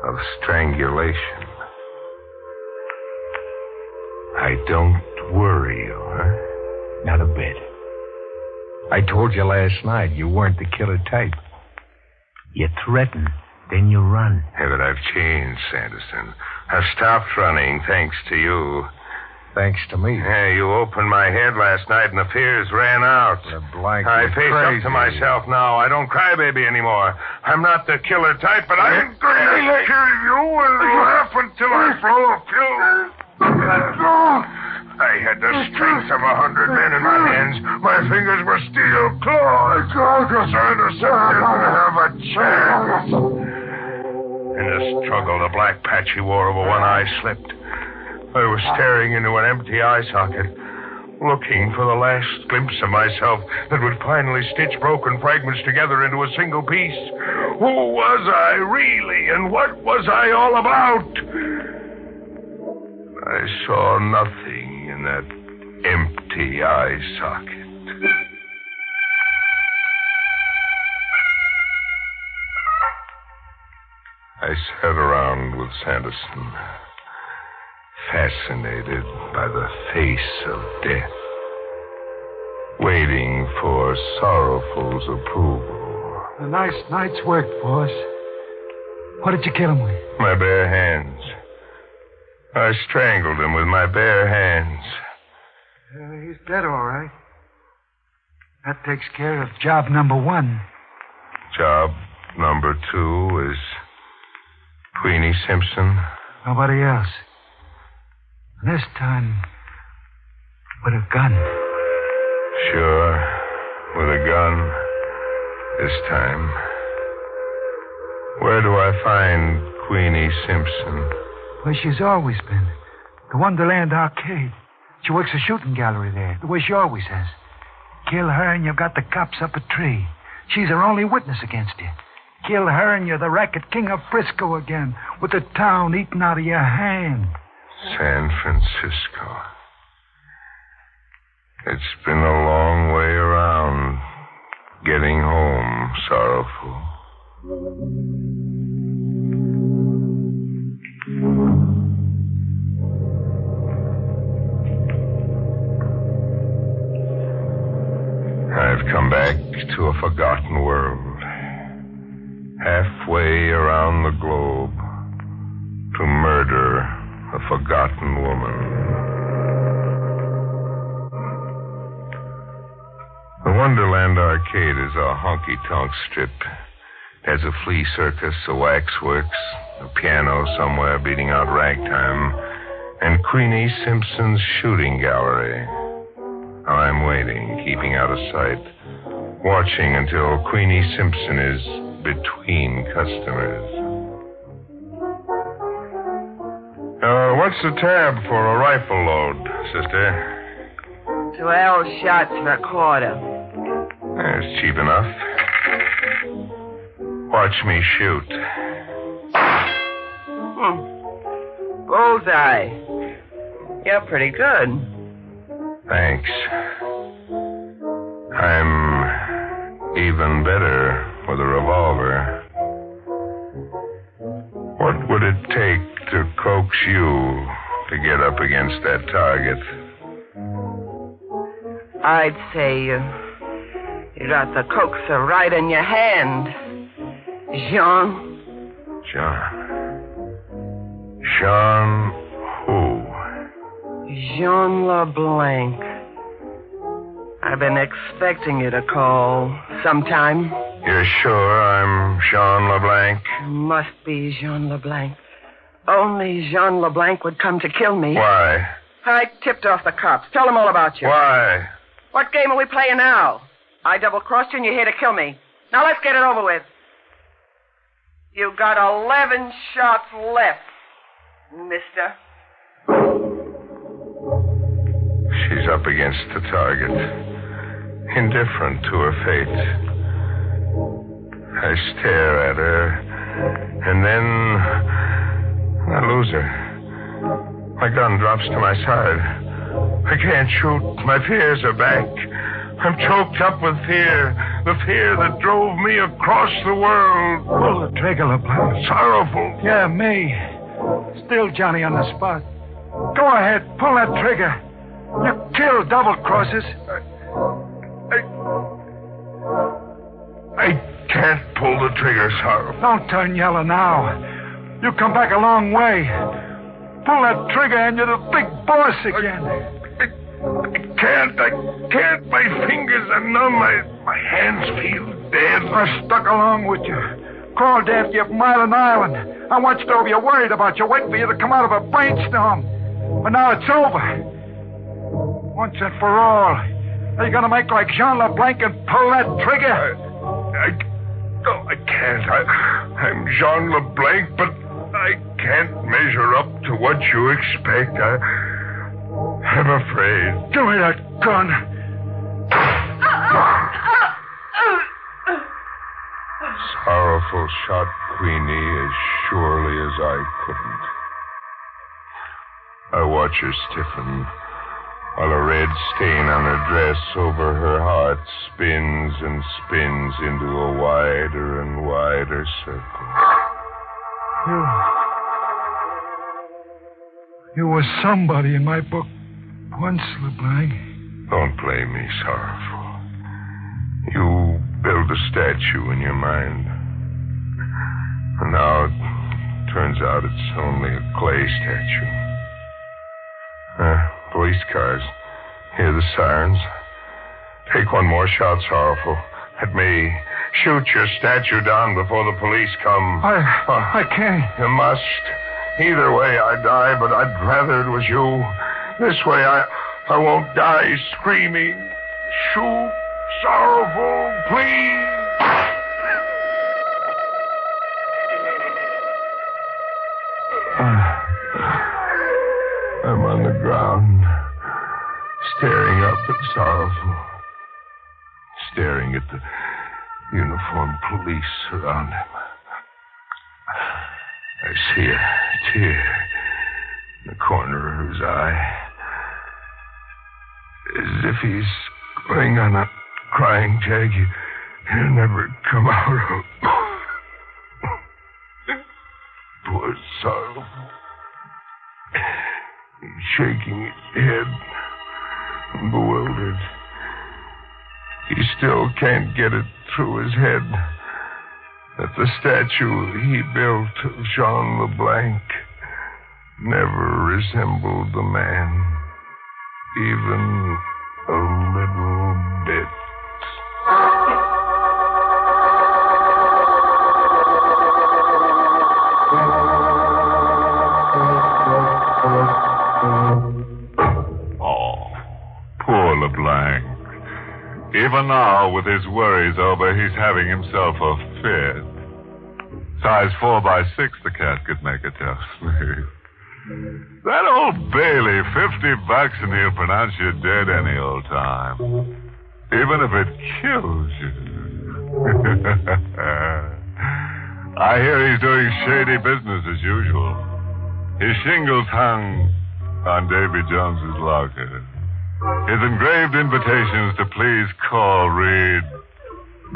Of strangulation. I don't worry you, huh? Not a bit. I told you last night you weren't the killer type. You threaten, then you run. Yeah, but I've changed, Sanderson. I've stopped running, thanks to you. Thanks to me. Yeah, you opened my head last night and the fears ran out. I face up to myself now. I don't cry baby anymore. I'm not the killer type, but I'm going to kill you and laugh until I blow a fuse. I had the strength of 100 men in my hands. My fingers were steel claws. Sanderson didn't have a chance. In the struggle, the black patch he wore over one eye slipped. I was staring into an empty eye socket, looking for the last glimpse of myself that would finally stitch broken fragments together into a single piece. Who was I really, and what was I all about? I saw nothing in that empty eye socket. I sat around with Sanderson, fascinated by the face of death, waiting for Sorrowful's approval. A nice night's work, boss. What did you kill him with? My bare hands. I strangled him with my bare hands. He's dead, all right. That takes care of job number 1. Job number 2 is Queenie Simpson. Nobody else. This time, with a gun. Sure, with a gun. This time. Where do I find Queenie Simpson? Where she's always been. The Wonderland Arcade. She works a shooting gallery there, the way she always has. Kill her and you've got the cops up a tree. She's her only witness against you. Kill her and you're the racket king of Frisco again, with the town eating out of your hand. San Francisco. It's been a long way around getting home, Sorrowful. I've come back to a forgotten world. Halfway around the globe to murder a forgotten woman. The Wonderland Grand Arcade is a honky-tonk strip. It has a flea circus, a waxworks, a piano somewhere beating out ragtime, and Queenie Simpson's shooting gallery. I'm waiting, keeping out of sight, watching until Queenie Simpson is between customers. What's the tab for a rifle load, sister? 12 shots for a quarter. That's cheap enough. Watch me shoot. Bullseye. You're pretty good. Thanks. I'm even better with a revolver. What would it take to coax you to get up against that target? I'd say you got the coaxer right in your hand, Jean. Jean who? Jean LeBlanc. I've been expecting you to call sometime. You're sure I'm Jean LeBlanc? Must be Jean LeBlanc. Only Jean LeBlanc would come to kill me. Why? I tipped off the cops. Tell them all about you. Why? What game are we playing now? I double-crossed you and you're here to kill me. Now let's get it over with. You got 11 shots left, mister. She's up against the target, indifferent to her fate. I stare at her, and then I lose her. My gun drops to my side. I can't shoot. My fears are back. I'm choked up with fear. The fear that drove me across the world. Pull the trigger, LeBlanc. Sorrowful. Yeah, me. Still Johnny on the spot. Go ahead. Pull that trigger. You kill double-crosses. I can't pull the trigger, Sorrowful. Don't turn yellow now. You come back a long way. Pull that trigger and you're the big boss again. I can't. My fingers are numb. My hands feel dead. I stuck along with you. Called after you from Island Island. I watched over you, worried about you, waiting for you to come out of a brainstorm. But now it's over. Once and for all. Are you going to make like Jean LeBlanc and pull that trigger? I can't. I'm Jean LeBlanc, but I can't measure up to what you expect. I'm afraid. Give me that gun. Sorrowful shot Queenie as surely as I couldn't. I watch her stiffen, while a red stain on her dress over her heart spins and spins into a wider and wider circle. You were somebody in my book once, LeBlanc. Don't blame me, Sorrowful. You built a statue in your mind. And now it turns out it's only a clay statue. Police cars. Hear the sirens. Take one more shot, Sorrowful. At me. Shoot your statue down before the police come. I can't. You must. Either way, I die, but I'd rather it was you. This way, I won't die screaming. Shoot, Sorrowful, please. I'm on the ground, staring up at Sorrowful, staring at the uniformed police around him. I see a tear in the corner of his eye, as if he's going on a crying jag he'll never come out of. Poor Sorrowful. He's shaking his head, bewildered. He still can't get it through his head that the statue he built of Jean LeBlanc never resembled the man, even a little bit. Even now, with his worries over, he's having himself a fit. Size 4x6, the casket-maker tells me. That old Bailey, $50 and he'll pronounce you dead any old time. Even if it kills you. I hear he's doing shady business as usual. His shingles hung on Davy Jones's locker. His engraved invitations to please call read,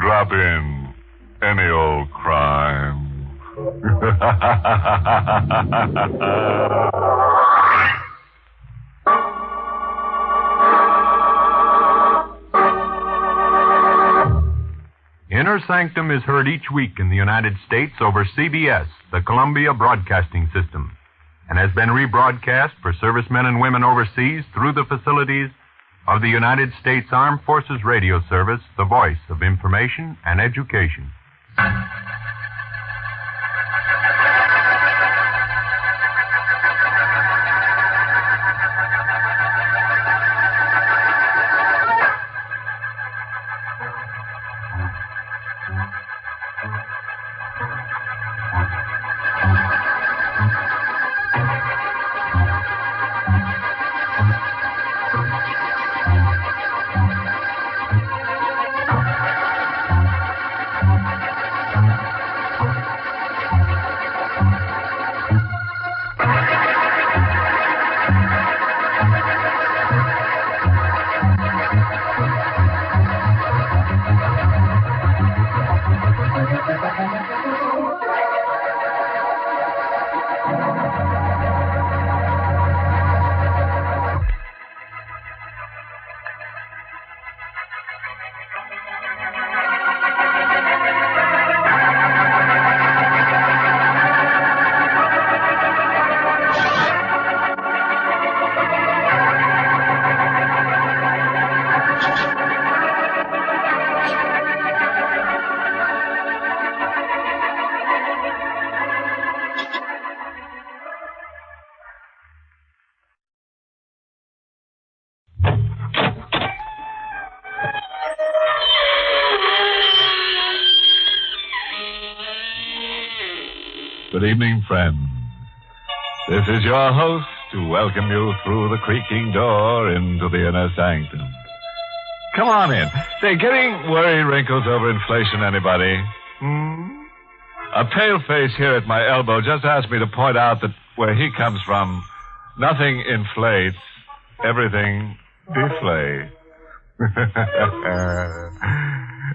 drop in any old crime. Inner Sanctum is heard each week in the United States over CBS, the Columbia Broadcasting System, and has been rebroadcast for servicemen and women overseas through the facilities of the United States Armed Forces Radio Service, the voice of information and education. Good evening, friends. This is your host to welcome you through the creaking door into the inner sanctum. Come on in. Say, getting worry wrinkles over inflation, anybody? A pale face here at my elbow just asked me to point out that where he comes from, nothing inflates, everything deflates.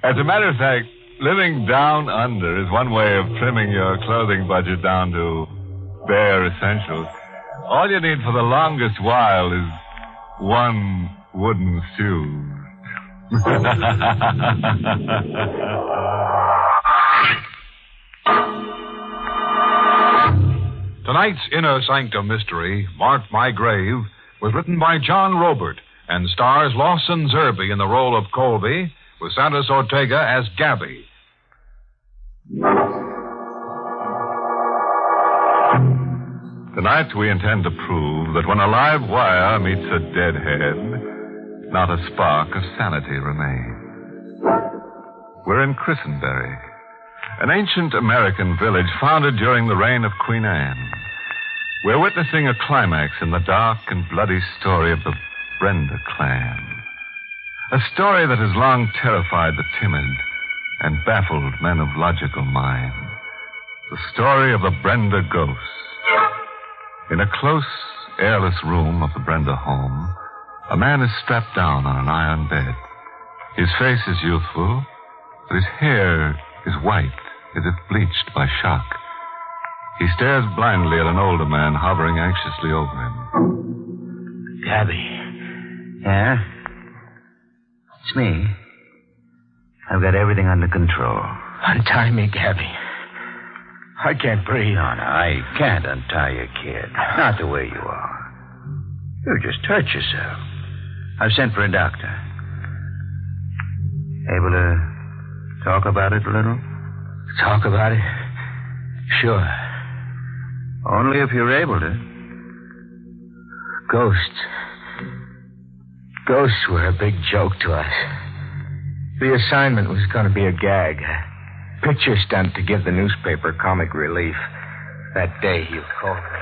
As a matter of fact, living down under is one way of trimming your clothing budget down to bare essentials. All you need for the longest while is one wooden shoe. Tonight's Inner Sanctum mystery, Mark My Grave, was written by John Robert and stars Lawson Zerby in the role of Colby, with Santos Ortega as Gabby. Tonight we intend to prove that when a live wire meets a dead head, not a spark of sanity remains. We're in Christenberry, an ancient American village founded during the reign of Queen Anne. We're witnessing a climax in the dark and bloody story of the Brenda clan. A story that has long terrified the timid and baffled men of logical mind. The story of the Brenda ghost. In a close, airless room of the Brenda home, a man is strapped down on an iron bed. His face is youthful, but his hair is white, as if bleached by shock. He stares blindly at an older man hovering anxiously over him. Gabby. Yeah? It's me. I've got everything under control. Untie me, Gabby. I can't breathe. No, I can't untie you, kid. Not the way you are. You just hurt yourself. I've sent for a doctor. Able to talk about it a little? Talk about it? Sure. Only if you're able to. Ghosts. Ghosts were a big joke to us. The assignment was going to be a gag. Picture stunt to give the newspaper comic relief. That day you called me.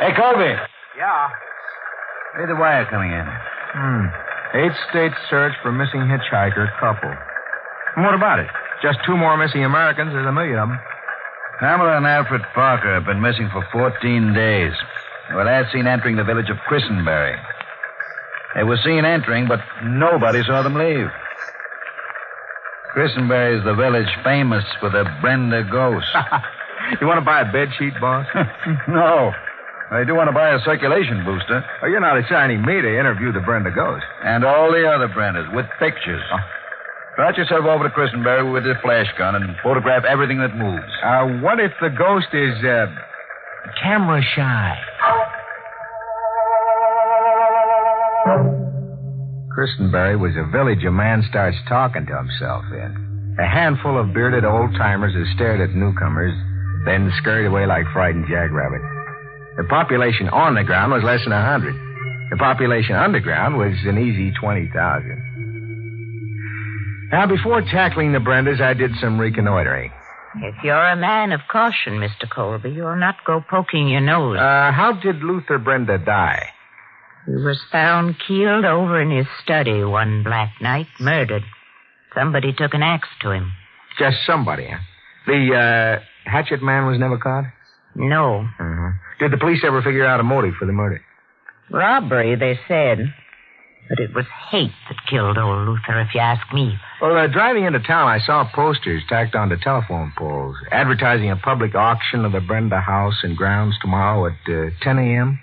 Hey, Colby. Yeah? Hey, the wire coming in. 8-state search for missing hitchhiker couple. And what about it? Just 2 more missing Americans. There's 1 million of them. Pamela and Alfred Parker have been missing for 14 days. They were last seen entering the village of Christenberry. They were seen entering, but nobody saw them leave. Christenberry is the village famous for the Brenda ghost. You want to buy a bed sheet, boss? No. I do want to buy a circulation booster. Oh, you're not assigning me to interview the Brenda ghost. And all the other Brendas with pictures. Trot yourself over to Christenberry with a flash gun and photograph everything that moves. What if the ghost is, camera shy? Christenberry was a village a man starts talking to himself in. A handful of bearded old-timers who stared at newcomers, then scurried away like frightened jackrabbits. The population on the ground was less than 100. The population underground was an easy 20,000. Now, before tackling the Brendas, I did some reconnoitering. If you're a man of caution, Mr. Colby, you'll not go poking your nose. How did Luther Brenda die? He was found keeled over in his study one black night, murdered. Somebody took an axe to him. Just somebody, huh? The, hatchet man was never caught? No. Did the police ever figure out a motive for the murder? Robbery, they said. But it was hate that killed old Luther, if you ask me. Well, driving into town, I saw posters tacked onto telephone poles advertising a public auction of the Brenda house and grounds tomorrow at 10 a.m.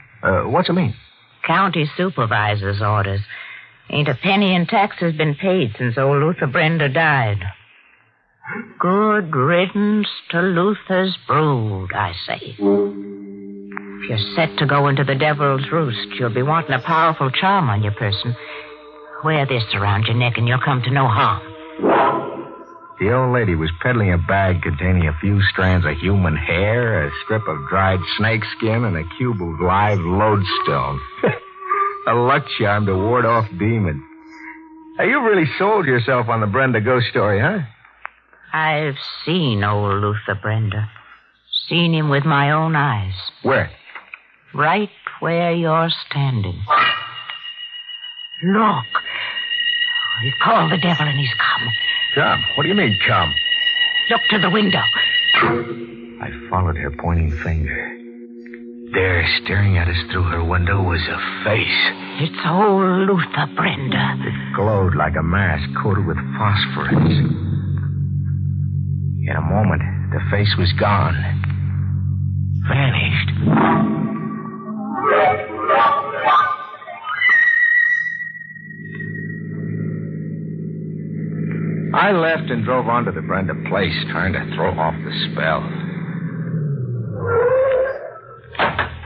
What's it mean? County supervisor's orders. Ain't a penny in taxes been paid since old Luther Brenda died. Good riddance to Luther's brood, I say. If you're set to go into the devil's roost, you'll be wanting a powerful charm on your person. Wear this around your neck and you'll come to no harm. The old lady was peddling a bag containing a few strands of human hair, a strip of dried snake skin, and a cube of live lodestone. A luck charm to ward off demons. Now, you really sold yourself on the Brenda ghost story, huh? I've seen old Luther Brenda. Seen him with my own eyes. Where? Right where you're standing. Look. He called the devil and he's come. Come? What do you mean, come? Look to the window. I followed her pointing finger. There, staring at us through her window, was a face. It's old Luther Brenda. It glowed like a mask coated with phosphorus. In a moment, the face was gone. Vanished. I left and drove on to the Brenda place, trying to throw off the spell.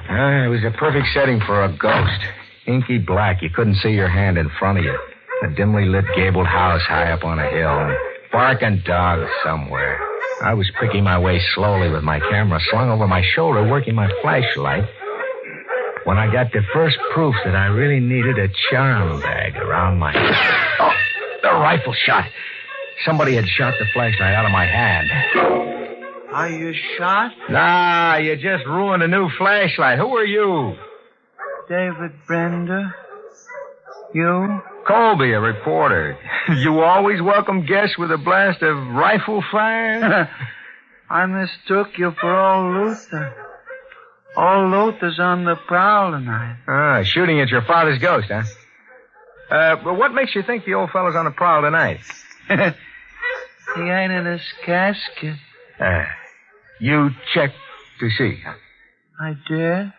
It was a perfect setting for a ghost. Inky black, you couldn't see your hand in front of you. A dimly lit gabled house high up on a hill, and barking dogs somewhere. I was picking my way slowly with my camera slung over my shoulder, working my flashlight, when I got the first proof that I really needed a charm bag around my... Oh, the rifle shot. Somebody had shot the flashlight out of my hand. Are you shot? Nah, you just ruined a new flashlight. Who are you? David Brenda. You? Colby, a reporter. You always welcome guests with a blast of rifle fire? I mistook you for old Luther. Old Luther's on the prowl tonight. Shooting at your father's ghost, huh? But what makes you think the old fellow's on the prowl tonight? He ain't in his casket. You checked to see, huh? I did.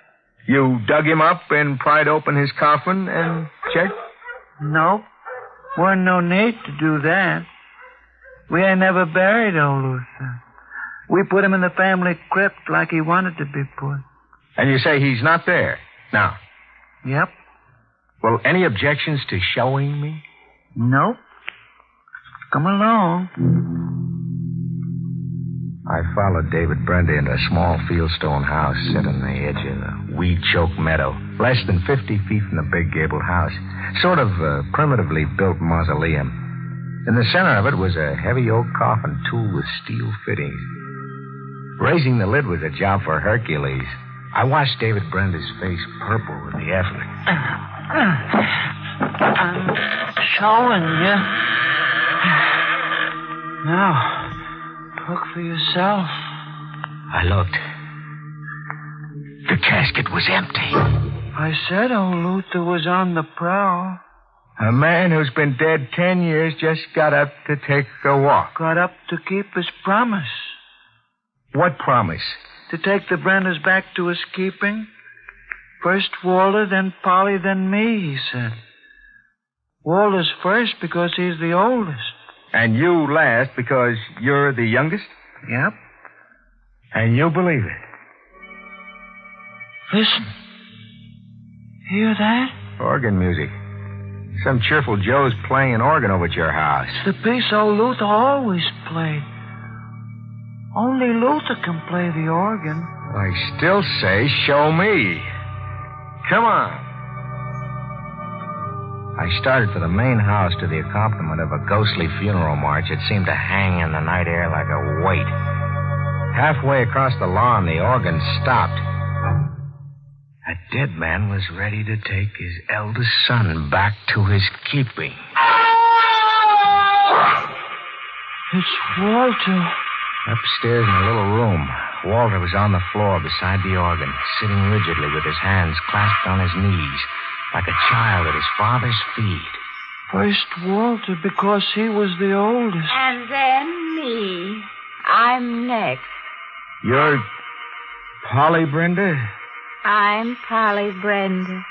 You dug him up and pried open his coffin and checked? Nope. Weren't no need to do that. We ain't never buried old Luther. We put him in the family crypt like he wanted to be put. And you say he's not there now? Yep. Well, any objections to showing me? Nope. Come along. I followed David Brenda into a small fieldstone house set on the edge of a weed-choked meadow, less than 50 feet from the big gabled house, sort of a primitively built mausoleum. In the center of it was a heavy oak coffin tooled with steel fittings. Raising the lid was a job for Hercules. I watched David Brenda's face purple with the effort. I'm showing you. Now, look for yourself. I looked. The casket was empty. I said old Luther was on the prowl. A man who's been dead 10 years just got up to take a walk. Got up to keep his promise. What promise? To take the Brendas back to his keeping. First Walter, then Polly, then me, he said. Walter's first because he's the oldest. And you last because you're the youngest? Yep. And you believe it? Listen. Hear that? Organ music. Some cheerful Joe's playing an organ over at your house. It's the piece old Luther always played. Only Luther can play the organ. I still say, show me. Come on. I started for the main house to the accompaniment of a ghostly funeral march that seemed to hang in the night air like a weight. Halfway across the lawn, the organ stopped. A dead man was ready to take his eldest son back to his keeping. It's Walter. Upstairs in a little room, Walter was on the floor beside the organ, sitting rigidly with his hands clasped on his knees, like a child at his father's feet. First Walter because he was the oldest. And then me. I'm next. You're Polly Brenda? I'm Polly Brenda.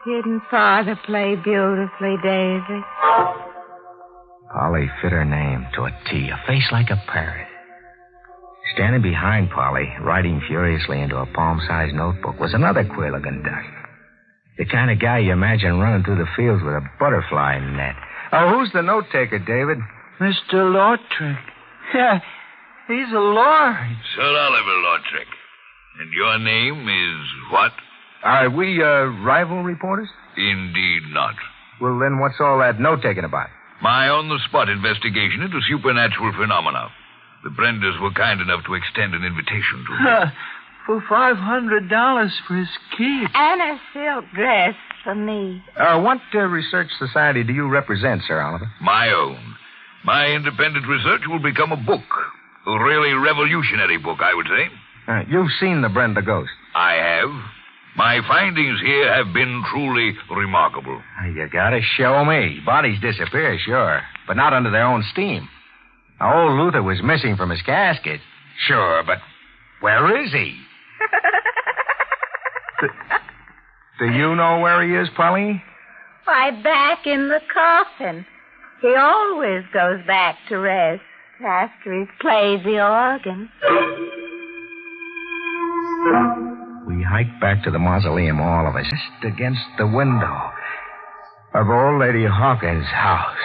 Didn't Father play beautifully, Daisy? Polly fit her name to a T, a face like a parrot. Standing behind Polly, writing furiously into a palm-sized notebook, was another queer-looking duck. The kind of guy you imagine running through the fields with a butterfly net. Oh, who's the note-taker, David? Mr. Lawtrick. Yeah, he's a lord. Sir Oliver Lawtrick. And your name is what? Are we, rival reporters? Indeed not. Well, then what's all that note-taking about? My on-the-spot investigation into supernatural phenomena. The Brendas were kind enough to extend an invitation to me. For $500 for his keep. And a silk dress for me. What research society do you represent, Sir Oliver? My own. My independent research will become a book. A really revolutionary book, I would say. You've seen the Brenda ghost. I have. My findings here have been truly remarkable. You gotta show me. Bodies disappear, sure, but not under their own steam. Now, old Luther was missing from his casket. Sure, but where is he? Do you know where he is, Polly? Why, back in the coffin. He always goes back to rest after he's played the organ. We hiked back to the mausoleum, all of us, just against the window of old Lady Hawkins' house.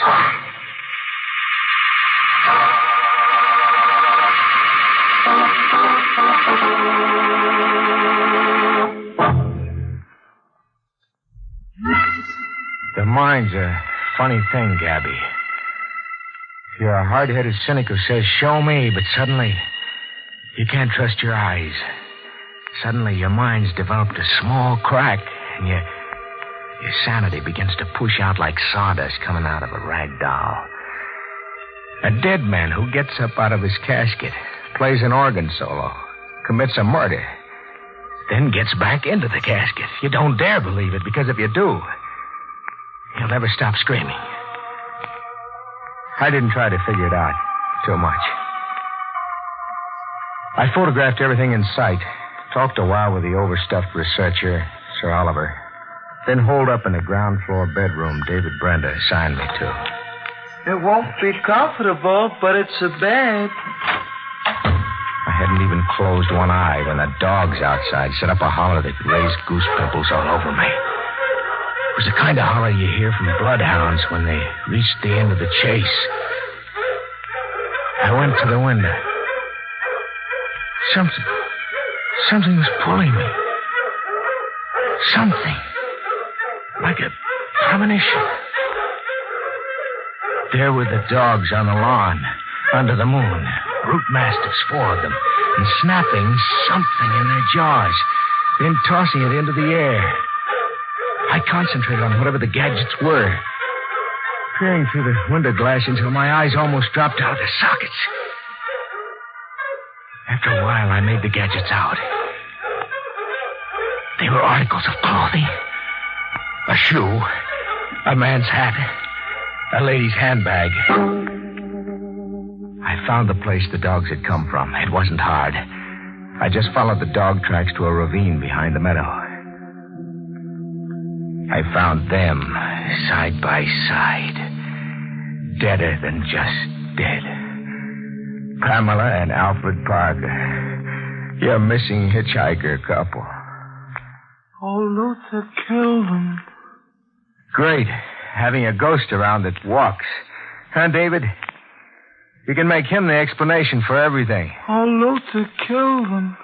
The mind's a funny thing, Gabby. You're a hard-headed cynic who says, show me, but suddenly you can't trust your eyes. Suddenly your mind's developed a small crack, and your sanity begins to push out like sawdust coming out of a rag doll. A dead man who gets up out of his casket, plays an organ solo, commits a murder, then gets back into the casket. You don't dare believe it, because if you do, you'll never stop screaming. I didn't try to figure it out too much. I photographed everything in sight, talked a while with the overstuffed researcher, Sir Oliver, then holed up in the ground floor bedroom David Brenda assigned me to. It won't be comfortable, but it's a bed. I hadn't even closed one eye when the dogs outside set up a holler that raised goose pimples all over me. It was the kind of holler you hear from bloodhounds when they reach the end of the chase. I went to the window. Something was pulling me. Something. Like a premonition. There were the dogs on the lawn, under the moon. Brute mastiffs, 4 of them, and snapping something in their jaws, then tossing it into the air. I concentrated on whatever the gadgets were, peering through the window glass until my eyes almost dropped out of their sockets. After a while, I made the gadgets out. They were articles of clothing. A shoe, a man's hat, a lady's handbag. I found the place the dogs had come from. It wasn't hard. I just followed the dog tracks to a ravine behind the meadow. I found them side by side, deader than just dead. Pamela and Alfred Parker, your missing hitchhiker couple. Oh, Luther killed him. Great, having a ghost around that walks. Huh, David? You can make him the explanation for everything. Oh, Luther killed him.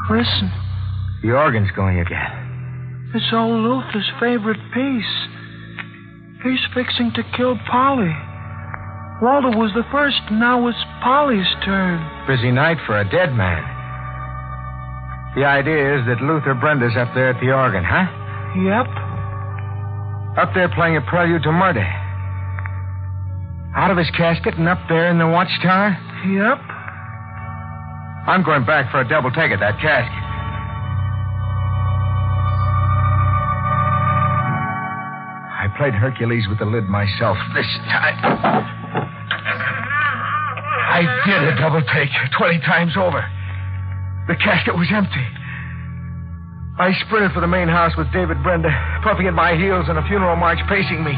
Listen. The organ's going again. It's old Luther's favorite piece. He's fixing to kill Polly. Walter was the first, and now it's Polly's turn. Busy night for a dead man. The idea is that Luther Brenda's up there at the organ, huh? Yep. Up there playing a prelude to murder. Out of his casket and up there in the watchtower? Yep. I'm going back for a double take at that casket. I played Hercules with the lid myself this time. I did a double take 20 times over. The casket was empty. I sprinted for the main house with David Brenda, puffing at my heels and a funeral march pacing me.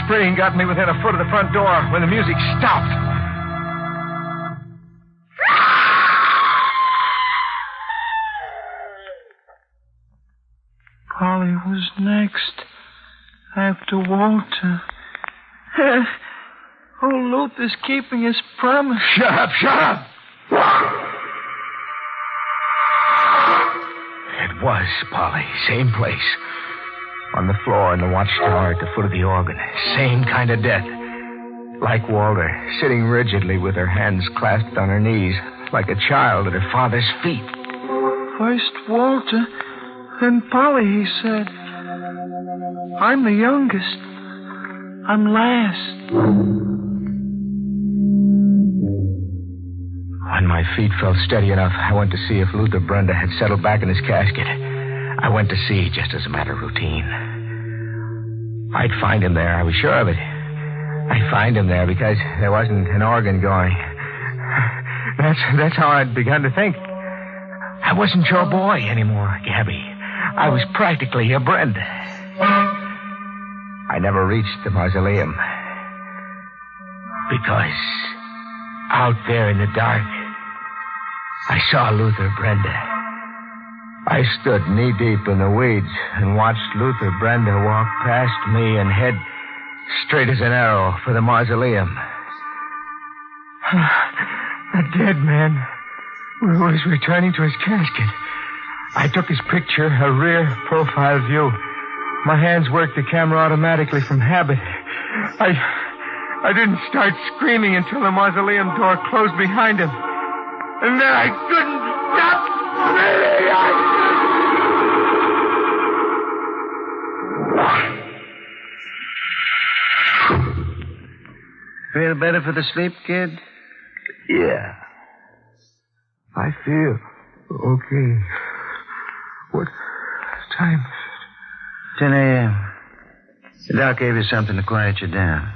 Sprinting got me within a foot of the front door when the music stopped. Polly was next, after Walter. Oh, Luther's keeping his promise. Shut up, shut up! It was Polly, same place. On the floor in the watchtower at the foot of the organ. Same kind of death. Like Walter, sitting rigidly with her hands clasped on her knees, like a child at her father's feet. First Walter, then Polly, he said. I'm the youngest. I'm last. When my feet felt steady enough, I went to see if Luther Brenda had settled back in his casket. I went to see just as a matter of routine. I'd find him there, I was sure of it. I'd find him there because there wasn't an organ going. That's how I'd begun to think. I wasn't your boy anymore, Gabby. I was practically your Brenda. I never reached the mausoleum. Because out there in the dark, I saw Luther Brenda. I stood knee-deep in the weeds and watched Luther Brenda walk past me and head straight as an arrow for the mausoleum. A dead man was returning to his casket. I took his picture, a rear profile view. My hands worked the camera automatically from habit. I didn't start screaming until the mausoleum door closed behind him. And then I couldn't stop screaming. Feel better for the sleep, kid? Yeah. I feel okay. What time is it? 10 a.m. The doc gave you something to quiet you down.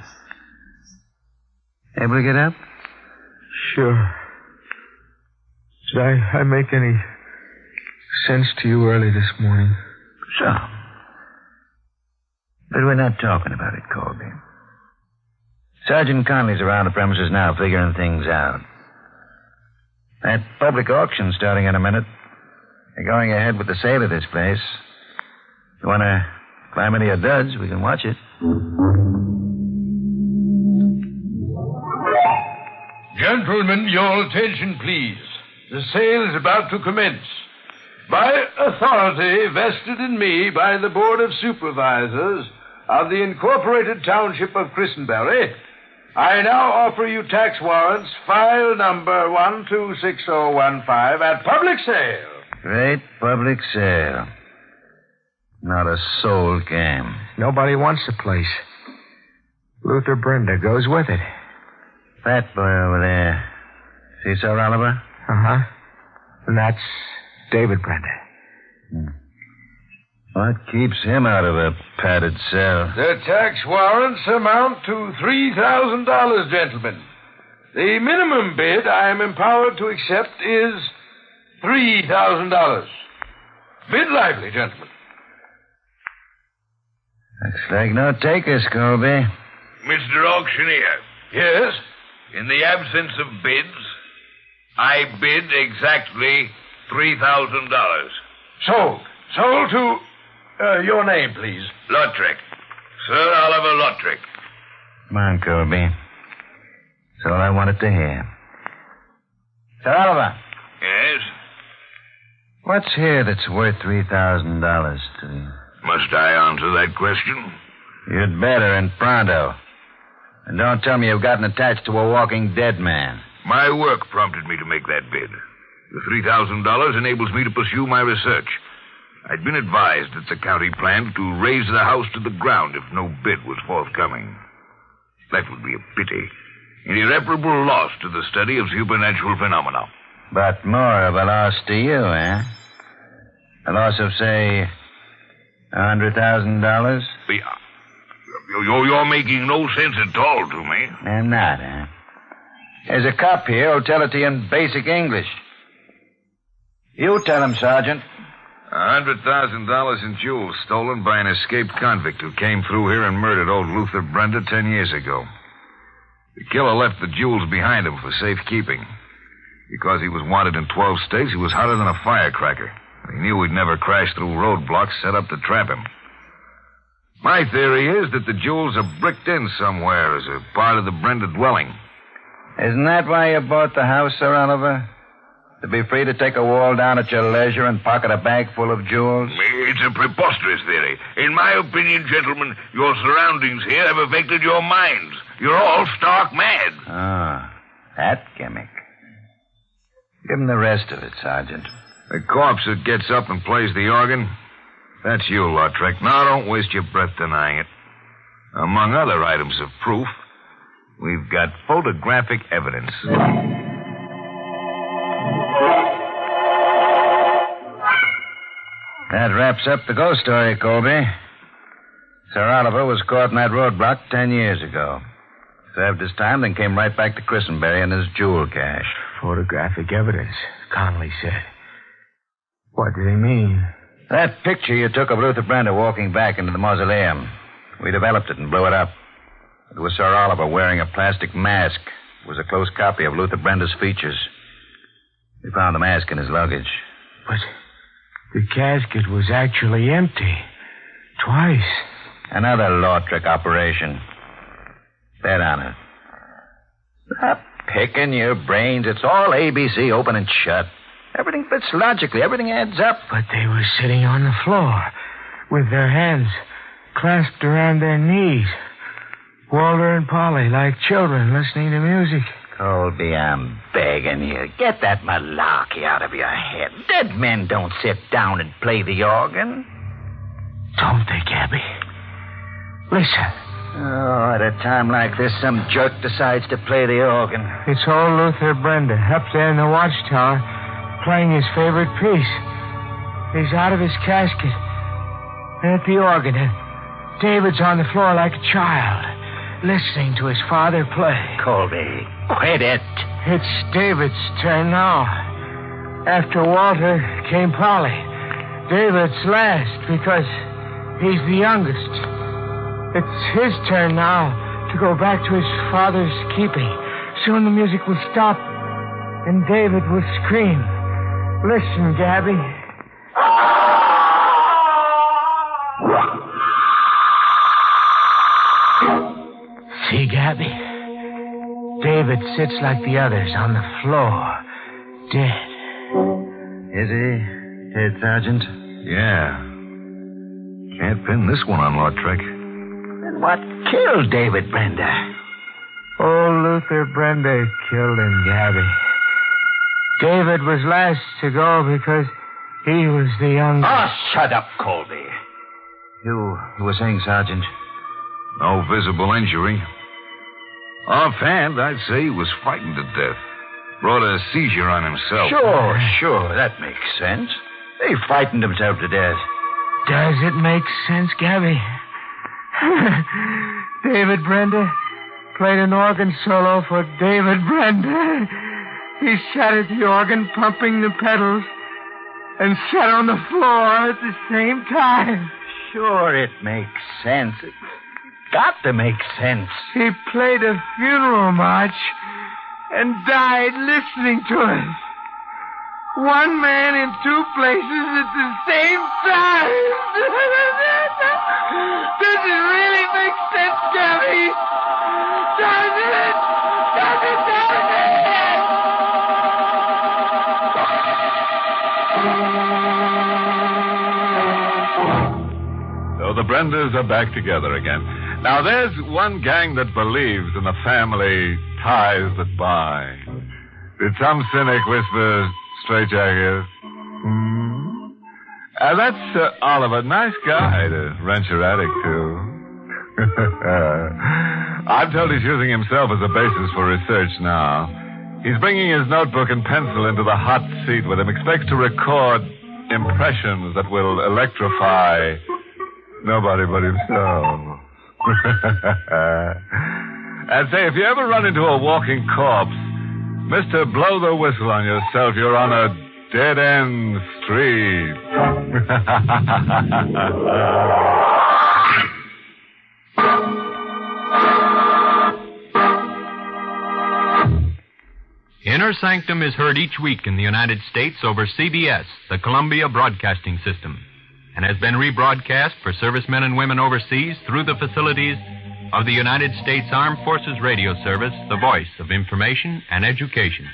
Able to get up? Sure. Did I make any sense to you early this morning? So. But we're not talking about it, Colby. Sergeant Conley's around the premises now figuring things out. That public auction's starting in a minute. They're going ahead with the sale of this place. If you want to climb any of duds, we can watch it. Gentlemen, your attention, please. The sale is about to commence. By authority vested in me by the Board of Supervisors of the Incorporated Township of Christenbury, I now offer you tax warrants, file number 126015, at public sale. Great public sale. Not a soul came. Nobody wants the place. Luther Brenda goes with it. Fat boy over there. See Sir Oliver? Uh-huh. And that's David Brenda. What keeps him out of a padded cell? The tax warrants amount to $3,000, gentlemen. The minimum bid I am empowered to accept is $3,000. Bid lively, gentlemen. Looks like no takers, Colby. Mr. Auctioneer. Yes? In the absence of bids, I bid exactly $3,000. Sold. Sold to your name, please. Lautrec. Sir Oliver Lautrec. Come on, Colby. That's all I wanted to hear. Sir Oliver. Yes? What's here that's worth $3,000 to you? Must I answer that question? You'd better, and pronto. And don't tell me you've gotten attached to a walking dead man. My work prompted me to make that bid. The $3,000 enables me to pursue my research. I'd been advised that the county planned to raise the house to the ground if no bid was forthcoming. That would be a pity. An irreparable loss to the study of supernatural phenomena. But more of a loss to you, eh? A loss of, say, $100,000? You're making no sense at all to me. I'm not, eh? There's a cop here who'll tell it to you in basic English. You tell him, Sergeant. $100,000 in jewels stolen by an escaped convict who came through here and murdered old Luther Brenda 10 years ago. The killer left the jewels behind him for safekeeping. Because he was wanted in 12 states, he was hotter than a firecracker. He knew he'd never crash through roadblocks set up to trap him. My theory is that the jewels are bricked in somewhere as a part of the Brenda dwelling. Isn't that why you bought the house, Sir Oliver? To be free to take a wall down at your leisure and pocket a bag full of jewels? It's a preposterous theory. In my opinion, gentlemen, your surroundings here have affected your minds. You're all stark mad. Ah, that gimmick. Give him the rest of it, Sergeant. The corpse that gets up and plays the organ? That's you, Lautrec. Now, don't waste your breath denying it. Among other items of proof, we've got photographic evidence. That wraps up the ghost story, Colby. Sir Oliver was caught in that roadblock 10 years ago. Served his time, then came right back to Christenbury in his jewel cache. Photographic evidence, Connolly said. What did he mean? That picture you took of Luther Brenda walking back into the mausoleum. We developed it and blew it up. It was Sir Oliver wearing a plastic mask. It was a close copy of Luther Brenda's features. We found the mask in his luggage. But the casket was actually empty. Twice. Another Lautrec operation. Bet on it. Stop picking your brains. It's all ABC, open and shut. Everything fits logically. Everything adds up. But they were sitting on the floor with their hands clasped around their knees. Walter and Polly, like children listening to music. Colby, I'm begging you. Get that malarkey out of your head. Dead men don't sit down and play the organ. Don't they, Gabby? Listen. Oh, at a time like this, some jerk decides to play the organ. It's old Luther Brenda up there in the watchtower playing his favorite piece. He's out of his casket and at the organ. And David's on the floor like a child, listening to his father play. Colby, quit it. It's David's turn now. After Walter came Polly. David's last because he's the youngest. It's his turn now to go back to his father's keeping. Soon the music will stop, and David will scream. Listen, Gabby. See, Gabby? David sits like the others on the floor, dead. Is he dead, Sergeant? Yeah. Can't pin this one on Lautrec. Then what killed David Brenda? Old Luther Brenda killed him, Gabby. David was last to go because he was the youngest. Oh, shut up, Colby. You were saying, Sergeant? No visible injury. Offhand, I'd say he was frightened to death. Brought a seizure on himself. Sure. That makes sense. He frightened himself to death. Does it make sense, Gabby? David Brenda played an organ solo for David Brenda. He sat at the organ pumping the pedals and sat on the floor at the same time. Sure, it makes sense. It's got to make sense. He played a funeral march and died listening to it. One man in two places at the same time. Does it really make sense, Gabby? Does it? Does it? So the Brendas are back together again. Now, there's one gang that believes in the family ties that bind. Did some cynic whisper, straitjacket? That's Oliver. Nice guy to rent your attic to. I'm told he's using himself as a basis for research now. He's bringing his notebook and pencil into the hot seat with him. Expects to record impressions that will electrify nobody but himself. And say, if you ever run into a walking corpse, Mr. Blow the whistle on yourself. You're on a dead-end street. Inner Sanctum is heard each week in the United States over CBS, the Columbia Broadcasting System, and has been rebroadcast for servicemen and women overseas through the facilities of the United States Armed Forces Radio Service, the voice of information and education.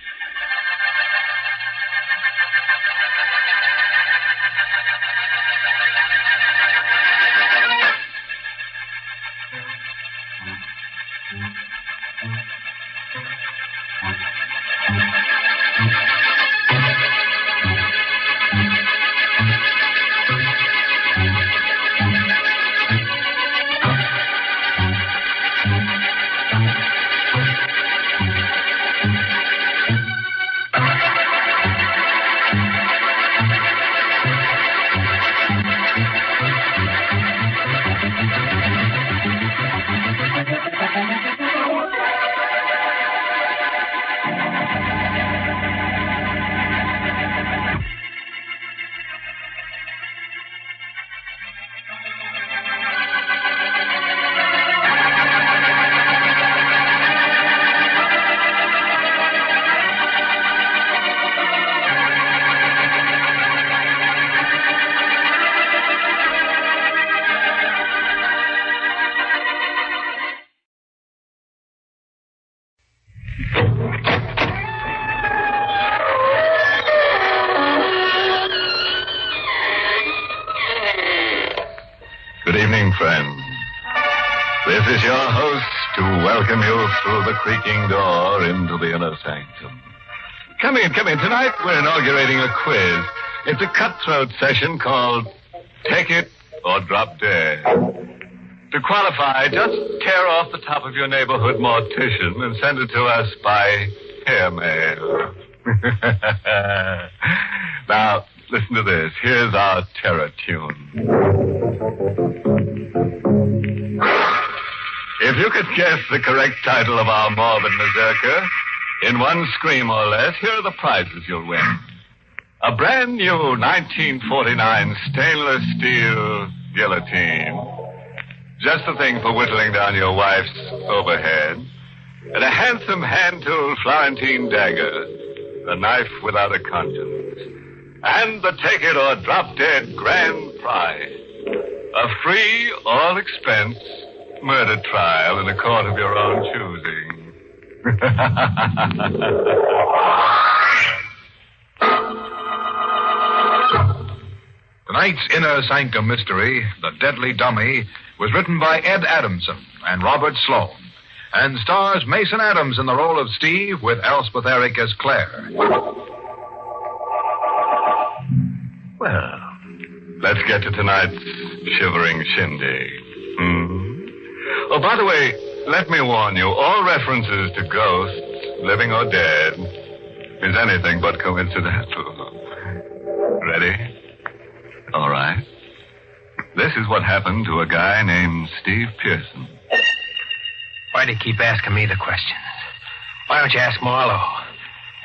Good evening, friends. This is your host to welcome you through the creaking door into the inner sanctum. Come in. Tonight we're inaugurating a quiz. It's a cutthroat session called Take It or Drop Dead. To qualify, just tear off the top of your neighborhood mortician and send it to us by airmail. Now, listen to this. Here's our terror tune. If you could guess the correct title of our morbid mazurka in one scream or less, here are the prizes you'll win. A brand new 1949 stainless steel guillotine. Just the thing for whittling down your wife's overhead. And a handsome hand-tooled Florentine dagger. A knife without a conscience. And the Take It or Drop Dead grand prize. A free, all-expense murder trial in a court of your own choosing. Tonight's Inner Sanctum mystery, The Deadly Dummy, was written by Ed Adamson and Robert Sloan, and stars Mason Adams in the role of Steve with Elspeth Eric as Claire. Well, let's get to tonight's shivering shindig. Oh, by the way, let me warn you, all references to ghosts, living or dead, is anything but coincidental. Ready? All right. This is what happened to a guy named Steve Pearson. Why do you keep asking me the questions? Why don't you ask Marlowe?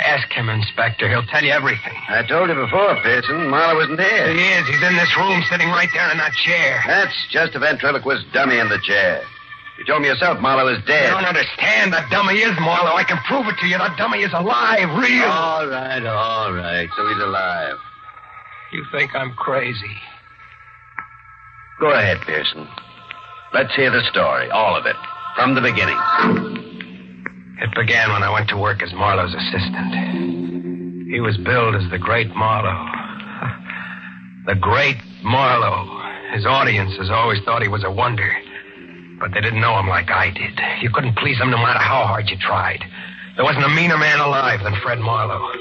Ask him, Inspector. He'll tell you everything. I told you before, Pearson. Marlowe isn't here. He is. He's in this room, sitting right there in that chair. That's just a ventriloquist dummy in the chair. You told me yourself Marlowe is dead. You don't understand. That dummy is Marlowe. I can prove it to you. That dummy is alive, real. All right. So he's alive. You think I'm crazy? Go ahead, Pearson. Let's hear the story, all of it, from the beginning. It began when I went to work as Marlowe's assistant. He was billed as the Great Marlowe. The Great Marlowe. His audiences always thought he was a wonder. But they didn't know him like I did. You couldn't please him no matter how hard you tried. There wasn't a meaner man alive than Fred Marlowe.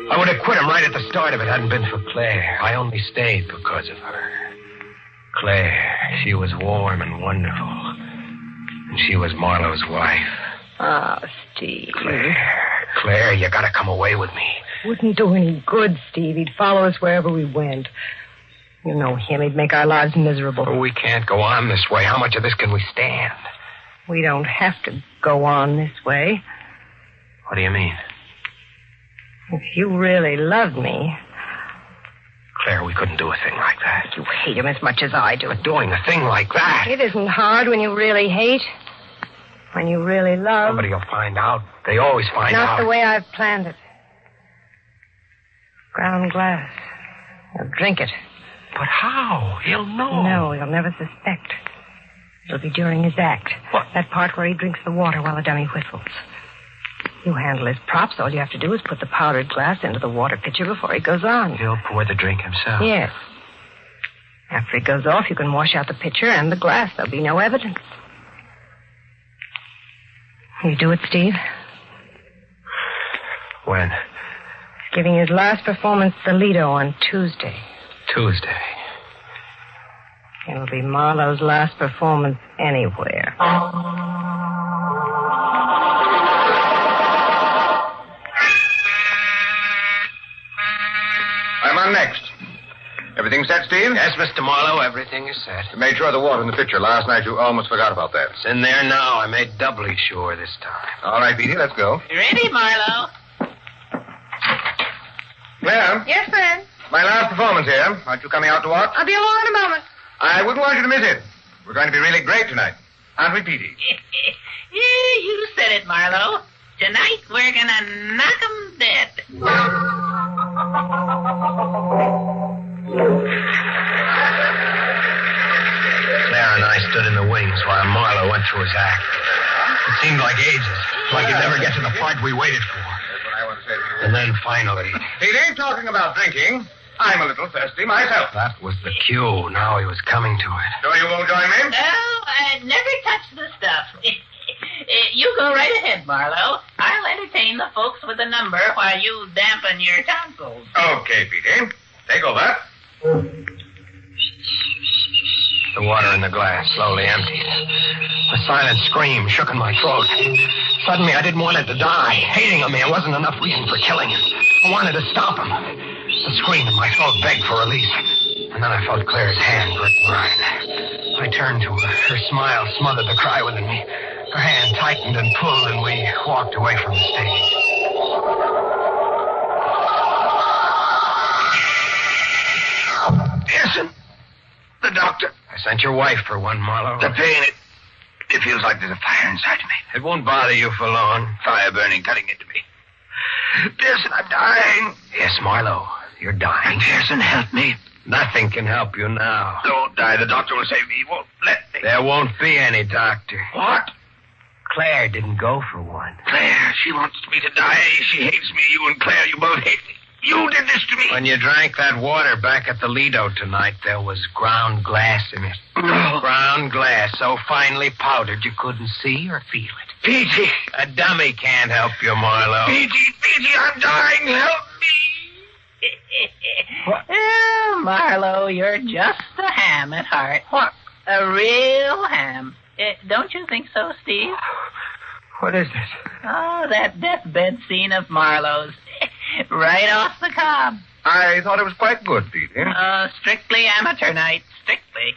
I would have quit him right at the start if it hadn't been for Claire. I only stayed because of her. Claire, she was warm and wonderful. And she was Marlowe's wife. Oh, Steve. Claire, you gotta come away with me. Wouldn't do any good, Steve. He'd follow us wherever we went. You know him. He'd make our lives miserable. Oh, we can't go on this way. How much of this can we stand? We don't have to go on this way. What do you mean? If you really loved me... Claire, we couldn't do a thing like that. You hate him as much as I do. But doing a thing like that... It isn't hard when you really hate. When you really love. Somebody will find out. They always find out. Not the way I've planned it. Ground glass. He'll drink it. But how? He'll know. No, he'll never suspect. It'll be during his act. What? That part where he drinks the water while the dummy whistles. You handle his props. All you have to do is put the powdered glass into the water pitcher before he goes on. He'll pour the drink himself. Yes. After he goes off, you can wash out the pitcher and the glass. There'll be no evidence. You do it, Steve? When? Giving his last performance at the Lido on Tuesday. Tuesday. It'll be Marlowe's last performance anywhere. I'm on next. Everything set, Steve? Yes, Mr. Marlowe, everything is set. You made sure of the water in the pitcher. Last night you almost forgot about that. It's in there now. I made doubly sure this time. All right, Petey, let's go. You ready, Marlowe? Claire? Yes, Fred? My last performance here. Aren't you coming out to watch? I'll be along in a moment. I wouldn't want you to miss it. We're going to be really great tonight. Aren't we, Petey? You said it, Marlowe. Tonight we're gonna knock 'em dead. Claire and I stood in the wings while Marlowe went through his act. It seemed like ages, like he'd never get to the part we waited for. That's what I want to say to you. And then finally... Petey, talking about drinking, I'm a little thirsty myself. That was the cue. Now he was coming to it. So you won't join me? No, I never touch the stuff. You go right ahead, Marlowe. I'll entertain the folks with a number while you dampen your tonsils. Okay, Petey. Take over. The water in the glass slowly emptied. A silent scream shook in my throat. Suddenly, I didn't want it to die. Hating a man wasn't enough reason for killing him. I wanted to stop him. The scream in my throat begged for release. And then I felt Claire's hand grip mine. I turned to her. Her smile smothered the cry within me. Her hand tightened and pulled, and we walked away from the stage. Pearson, the doctor. I sent your wife for one, Marlowe. The pain, it feels like there's a fire inside me. It won't bother you for long. Fire burning, cutting into me. Pearson, I'm dying. Yes, Marlowe, you're dying. Pearson, help me. Nothing can help you now. Don't die. The doctor will save me. He won't let me. There won't be any doctor. What? Claire didn't go for one. Claire, she wants me to die. She hates me. You and Claire, you both hate me. You did this to me. When you drank that water back at the Lido tonight, there was ground glass in it. Ground glass so finely powdered you couldn't see or feel it. Peachy. A dummy can't help you, Marlowe. Peachy, I'm dying. Help me. Oh, Marlowe, you're just a ham at heart. What? A real ham. Don't you think so, Steve? What is this? Oh, that deathbed scene of Marlowe's. Right off the cob. I thought it was quite good, Petey. Strictly amateur night. Strictly.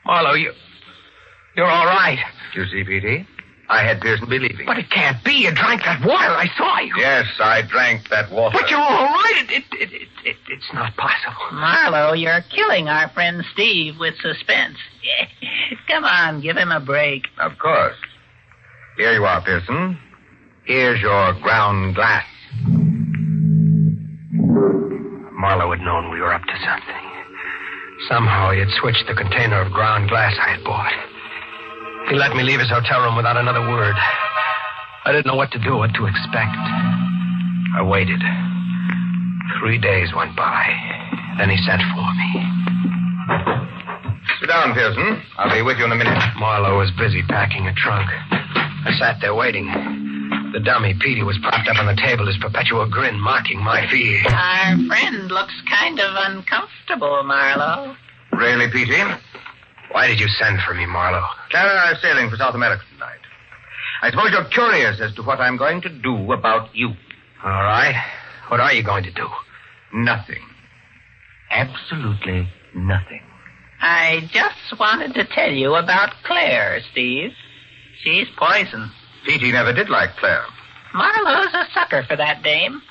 Marlowe, you're all right. You see, Petey? I had Pearson believing. But it can't be. You drank that water. I saw you. Yes, I drank that water. But you're all right. It's not possible. Marlowe, you're killing our friend Steve with suspense. Come on, give him a break. Of course. Here you are, Pearson. Here's your ground glass. Marlowe had known we were up to something. Somehow he had switched the container of ground glass I had bought. He let me leave his hotel room without another word. I didn't know what to do, what to expect. I waited. 3 days went by. Then he sent for me. Sit down, Pearson. I'll be with you in a minute. Marlowe was busy packing a trunk. I sat there waiting. The dummy, Petey, was propped up on the table, his perpetual grin mocking my fear. Our friend looks kind of uncomfortable, Marlowe. Really, Petey? Why did you send for me, Marlowe? Clara and I are sailing for South America tonight. I suppose you're curious as to what I'm going to do about you. All right. What are you going to do? Nothing. Absolutely nothing. I just wanted to tell you about Claire, Steve. She's poison. Petey never did like Claire. Marlowe's a sucker for that dame.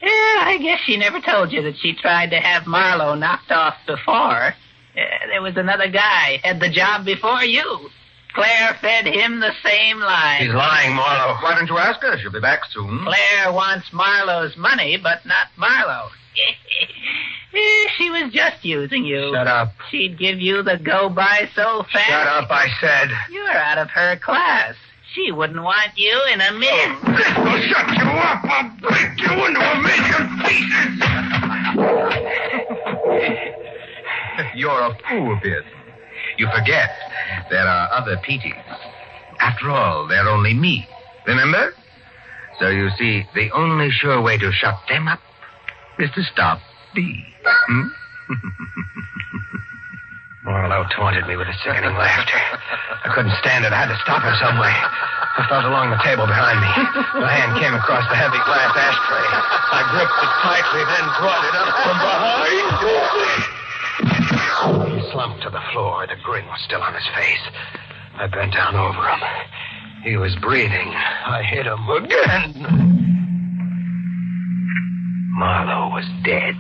I guess she never told you that she tried to have Marlowe knocked off before. There was another guy had the job before you. Claire fed him the same line. He's lying, Marlowe. Why don't you ask her? She'll be back soon. Claire wants Marlowe's money, but not Marlowe. She was just using you. Shut up. She'd give you the go-by so fast. Shut up, I said. You're out of her class. She wouldn't want you in a minute. This will shut you up. I'll break you into a million pieces. You're a fool, Pearson. You forget there are other Peteys. After all, they're only me. Remember? So you see, the only sure way to shut them up is to stop me. Marlowe taunted me with a sickening laughter. I couldn't stand it. I had to stop him some way. I felt along the table behind me. My hand came across the heavy glass ashtray. I gripped it tightly, then brought it up from behind. He slumped to the floor. The grin was still on his face. I bent down over him. He was breathing. I hit him again. Marlowe was dead.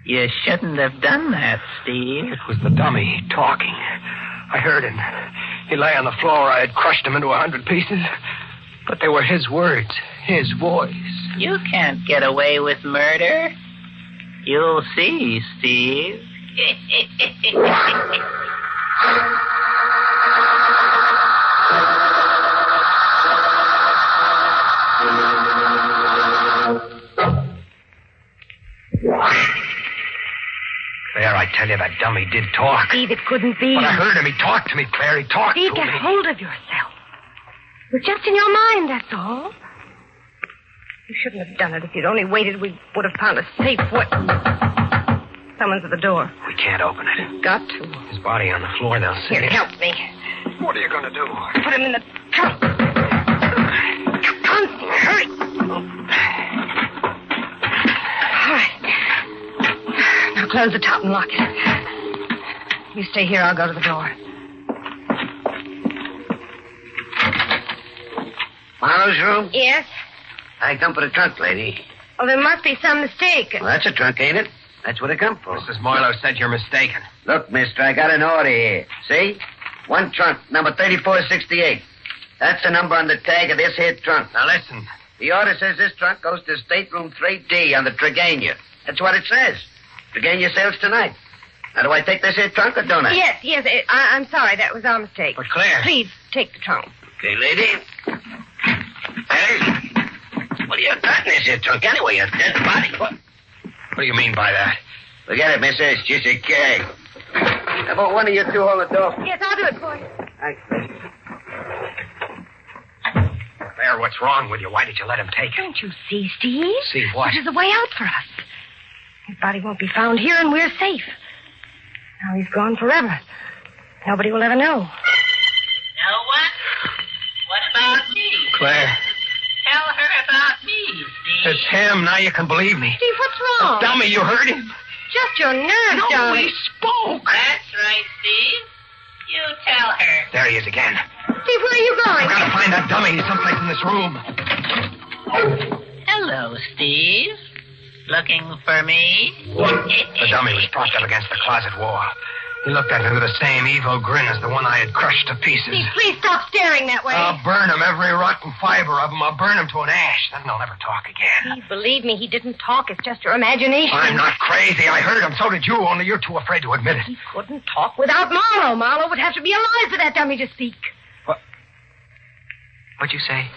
You shouldn't have done that, Steve. It was the dummy talking. I heard him. He lay on the floor. I had crushed him into 100 pieces. But they were his words, his voice. You can't get away with murder. You'll see, Steve. Claire, I tell you, that dummy did talk. Steve, it couldn't be. But I heard him. He talked to me, Claire. He talked Steve, to me. get hold of yourself. It was just in your mind, that's all. You shouldn't have done it. If you'd only waited, we would have found a safe way. Someone's at the door. We can't open it. We've got to. His body on the floor now. Here, help me. What are you going to do? Put him in the trunk. Come on, hurry. All right. Now close the top and lock it. You stay here. I'll go to the door. Marlowe's room? Yes? I come for the trunk, lady. Oh, there must be some mistake. Well, that's a trunk, ain't it? That's what I come for. Mrs. Marlowe said you're mistaken. Look, mister, I got an order here. See? One trunk, number 3468. That's the number on the tag of this here trunk. Now, listen. The order says this trunk goes to stateroom 3D on the Tregania. That's what it says. Tregania sails tonight. Now, do I take this here trunk or don't I? Yes. I'm sorry. That was our mistake. But, Claire. Please, take the trunk. Okay, lady. Hey, what do you got in this here trunk anyway? A dead body? What do you mean by that? Forget it, mister. It's just a keg. How about one of you two hold the door? Yes, I'll do it for you. Thanks, lady. Claire, what's wrong with you? Why did you let him take it? Don't you see, Steve? See what? This is a way out for us. His body won't be found here, and we're safe. Now he's gone forever. Nobody will ever know. Know what? What about me? Claire. Tell her about me, Steve. It's him. Now you can believe me. Steve, what's wrong? Dummy, you heard him. Just your nerves, No, darling. he spoke. That's right, Steve. You tell her. There he is again. Steve, where are you going? I've got to find that dummy. He's someplace in this room. Hello, Steve. Looking for me? The dummy was propped up against the closet wall. He looked at me with the same evil grin as the one I had crushed to pieces. Steve, please stop staring that way. I'll burn him, every rotten fiber of him. I'll burn him to an ash. Then they'll never talk again. Steve, believe me, he didn't talk. It's just your imagination. I'm not crazy. I heard him. So did you, only you're too afraid to admit it. He couldn't talk without Marlowe. Marlowe would have to be alive for that dummy to speak. What'd you say?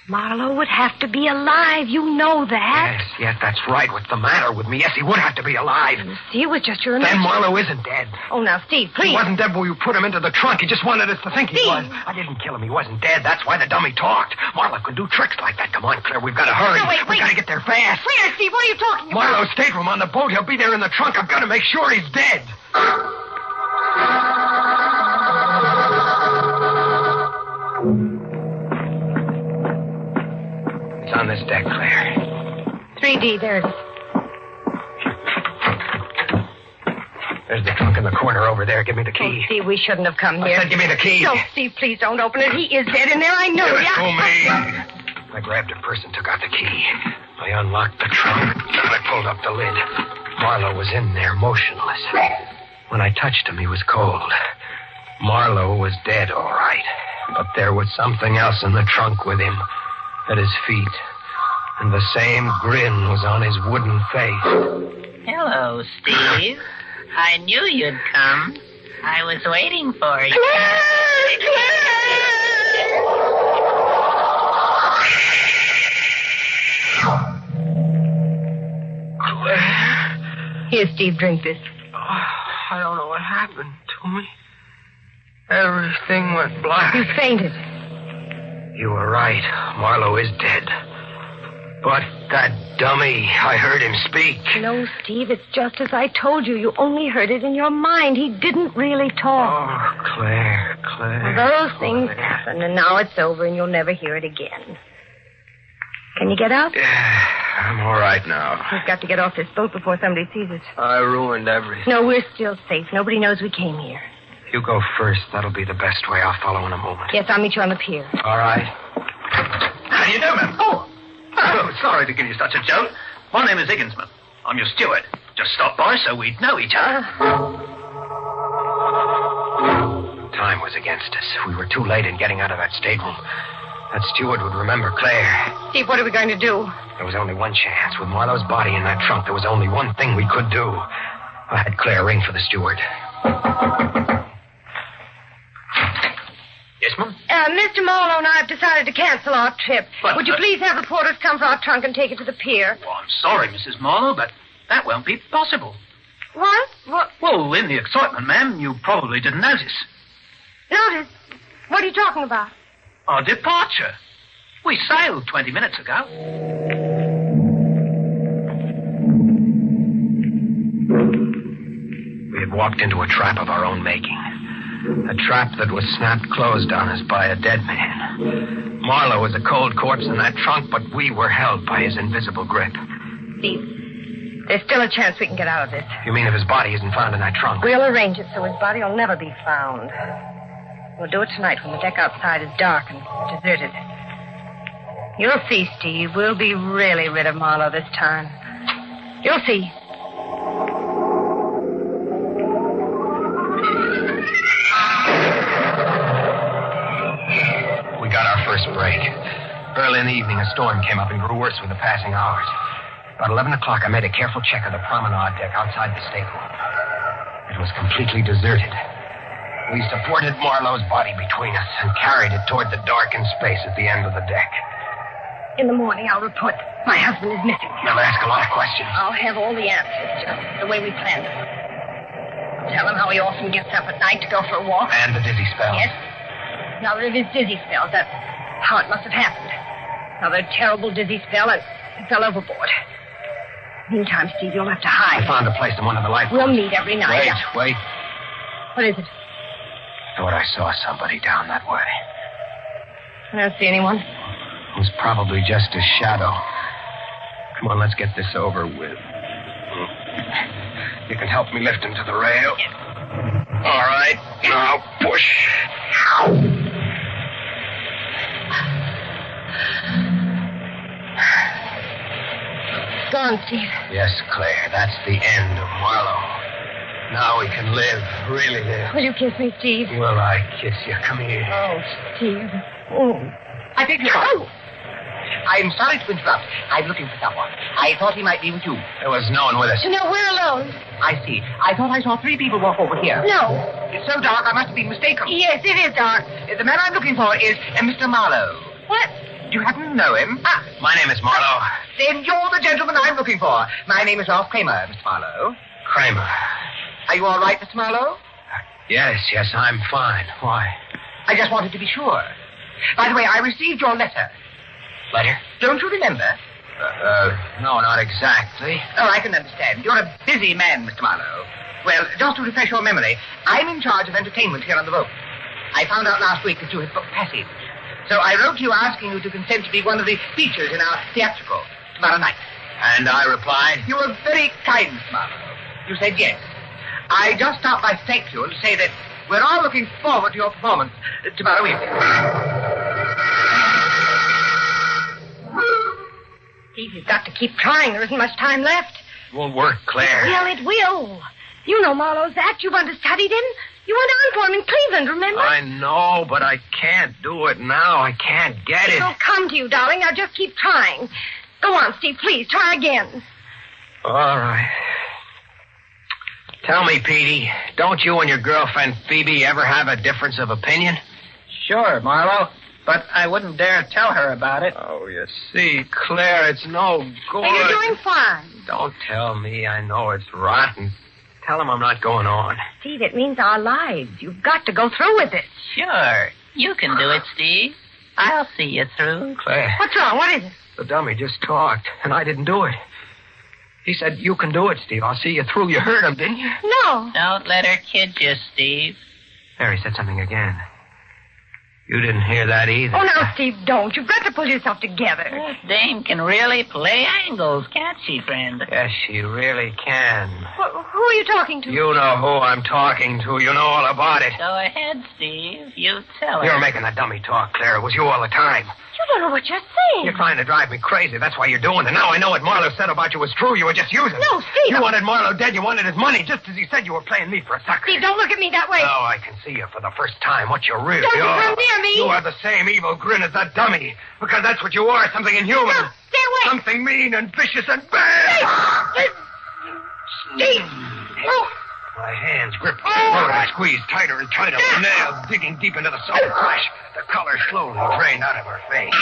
Marlowe would have to be alive. You know that. Yes, that's right. What's the matter with me? Yes, he would have to be alive. You see, it was just your Then imagination. Marlowe isn't dead. Oh, now, Steve, please. He wasn't dead when you put him into the trunk. He just wanted us to think he Steve. was. I didn't kill him. He wasn't dead. That's why the dummy talked. Marlowe could do tricks like that. Come on, Claire. We've got to hurry. No, wait. We've got to get there fast. Where, Steve? What are you talking about? Marlowe's stateroom on the boat. He'll be there in the trunk. I've got to make sure he's dead. It's on this deck, Claire. 3D, there it is. There's the trunk in the corner over there. Give me the Oh, key. Steve, we shouldn't have come I here. said give me the key. No, Steve, please don't open it. He is dead in there. I know. Give it Yeah. to me. I grabbed a purse and took out the key. I unlocked the trunk. I pulled up the lid. Marlowe was in there, motionless. When I touched him, he was cold. Marlowe was dead, all right. But there was something else in the trunk with him, at his feet. And the same grin was on his wooden face. Hello, Steve. I knew you'd come. I was waiting for you. Here, Steve, drink this. I don't know what happened to me. Everything went black. You fainted. You were right. Marlowe is dead. But that dummy, I heard him speak. No, Steve, it's just as I told you. You only heard it in your mind. He didn't really talk. Oh, Claire. Those things happened, and now it's over, and you'll never hear it again. Can you get out? I'm all right now. We've got to get off this boat before somebody sees us. I ruined everything. No, we're still safe. Nobody knows we came here. You go first. That'll be the best way. I'll follow in a moment. Yes, I'll meet you on the pier. All right. How do you do, ma'am? Oh, sorry to give you such a jolt. My name is Higginsman. I'm your steward. Just stopped by so we'd know each other. Time was against us. We were too late in getting out of that stateroom. That steward would remember Claire. Steve, what are we going to do? There was only one chance. With Marlowe's body in that trunk, there was only one thing we could do. I had Claire ring for the steward. Yes, ma'am? Mr. Marlowe and I have decided to cancel our trip. But, Would you please have reporters come for our trunk and take it to the pier? Oh, I'm sorry, Mrs. Marlowe, but that won't be possible. What? What? Well, in the excitement, ma'am, you probably didn't notice. Notice? What are you talking about? Our departure. We sailed 20 minutes ago. We had walked into a trap of our own making. A trap that was snapped closed on us by a dead man. Marlowe was a cold corpse in that trunk, but we were held by his invisible grip. Steve, there's still a chance we can get out of this. You mean if his body isn't found in that trunk? We'll arrange it so his body will never be found. We'll do it tonight when the deck outside is dark and deserted. You'll see, Steve. We'll be really rid of Marlowe this time. You'll see. We got our first break. Early in the evening, a storm came up and grew worse with the passing hours. About 11 o'clock, I made a careful check of the promenade deck outside the stateroom. It was completely deserted. We supported Marlowe's body between us and carried it toward the darkened space at the end of the deck. In the morning, I'll report my husband is missing. They'll ask a lot of questions. I'll have all the answers, just the way we planned it. I'll tell him how he often gets up at night to go for a walk. And the dizzy spell. Yes. Another of his dizzy spells. That's how it must have happened. Another terrible dizzy spell, and he fell overboard. Meantime, Steve, you'll have to hide. I found a place in one of the lifeboats. We'll meet every night. Wait. What is it? Thought I saw somebody down that way. I don't see anyone. It was probably just a shadow. Come on, let's get this over with. You can help me lift him to the rail. All right, now push. Gone, Steve. Yes, Claire, that's the end of Marlowe. Now we can live, really live. Will you kiss me, Steve? Will I kiss you? Come here. Oh, Steve. Oh. I beg your pardon. I'm sorry to interrupt. I'm looking for someone. I thought he might be with you. There was no one with us. No, we're alone. I see. I thought I saw 3 people walk over here. No. It's so dark, I must have been mistaken. Yes, it is dark. The man I'm looking for is Mr. Marlowe. What? Do you happen to know him? My name is Marlowe. Then you're the gentleman I'm looking for. My name is Ralph Kramer, Mr. Marlowe. Kramer. Are you all right, Mr. Marlowe? Yes, I'm fine. Why? I just wanted to be sure. By the way, I received your letter. Letter? Don't you remember? No, not exactly. Oh, I can understand. You're a busy man, Mr. Marlowe. Well, just to refresh your memory, I'm in charge of entertainment here on the boat. I found out last week that you had booked passage. So I wrote to you asking you to consent to be one of the features in our theatrical tomorrow night. And I replied? You were very kind, Mr. Marlowe. You said yes. I just stopped by to thank you and say that we're all looking forward to your performance tomorrow evening. Steve, you've got to keep trying. There isn't much time left. It won't work, Claire. Well, it will. You know Marlowe's act. You've understudied him. You went on for him in Cleveland, remember? I know, but I can't do it now. I can't get it. It'll come to you, darling. Now just keep trying. Go on, Steve, please. Try again. All right. Tell me, Petey, don't you and your girlfriend Phoebe ever have a difference of opinion? Sure, Marlowe. But I wouldn't dare tell her about it. Oh, you see, Claire, it's no good. Hey, you're doing fine. Don't tell me. I know it's rotten. Tell him I'm not going on. Steve, it means our lives. You've got to go through with it. Sure. You can do it, Steve. I'll see you through. Claire. What's wrong? What is it? The dummy just talked, and I didn't do it. He said, you can do it, Steve. I'll see you through. You heard him, didn't you? No. Don't let her kid you, Steve. There, he said something again. You didn't hear that either. Oh, now, Steve, don't. You've got to pull yourself together. That dame can really play angles, can't she, friend? Yes, she really can. Who are you talking to? You know who I'm talking to. You know all about it. Go ahead, Steve. You tell her. You're making the dummy talk, Claire. It was you all the time. You don't know what you're saying. You're trying to drive me crazy. That's why you're doing it. Now I know what Marlowe said about you was true. You were just using it. No, Steve. You wanted Marlowe dead. You wanted his money. Just as he said, you were playing me for a sucker. Steve, don't look at me that way. Oh, I can see you for the first time. What you really Don't you are. come near me. You have the same evil grin as that dummy. Because that's what you are, something inhuman. No, stay away. Something mean and vicious and bad. Steve. Oh. My hands gripped the throat. I squeezed tighter and tighter. The nails digging deep into the soft flesh. The color slowly drained out of her face.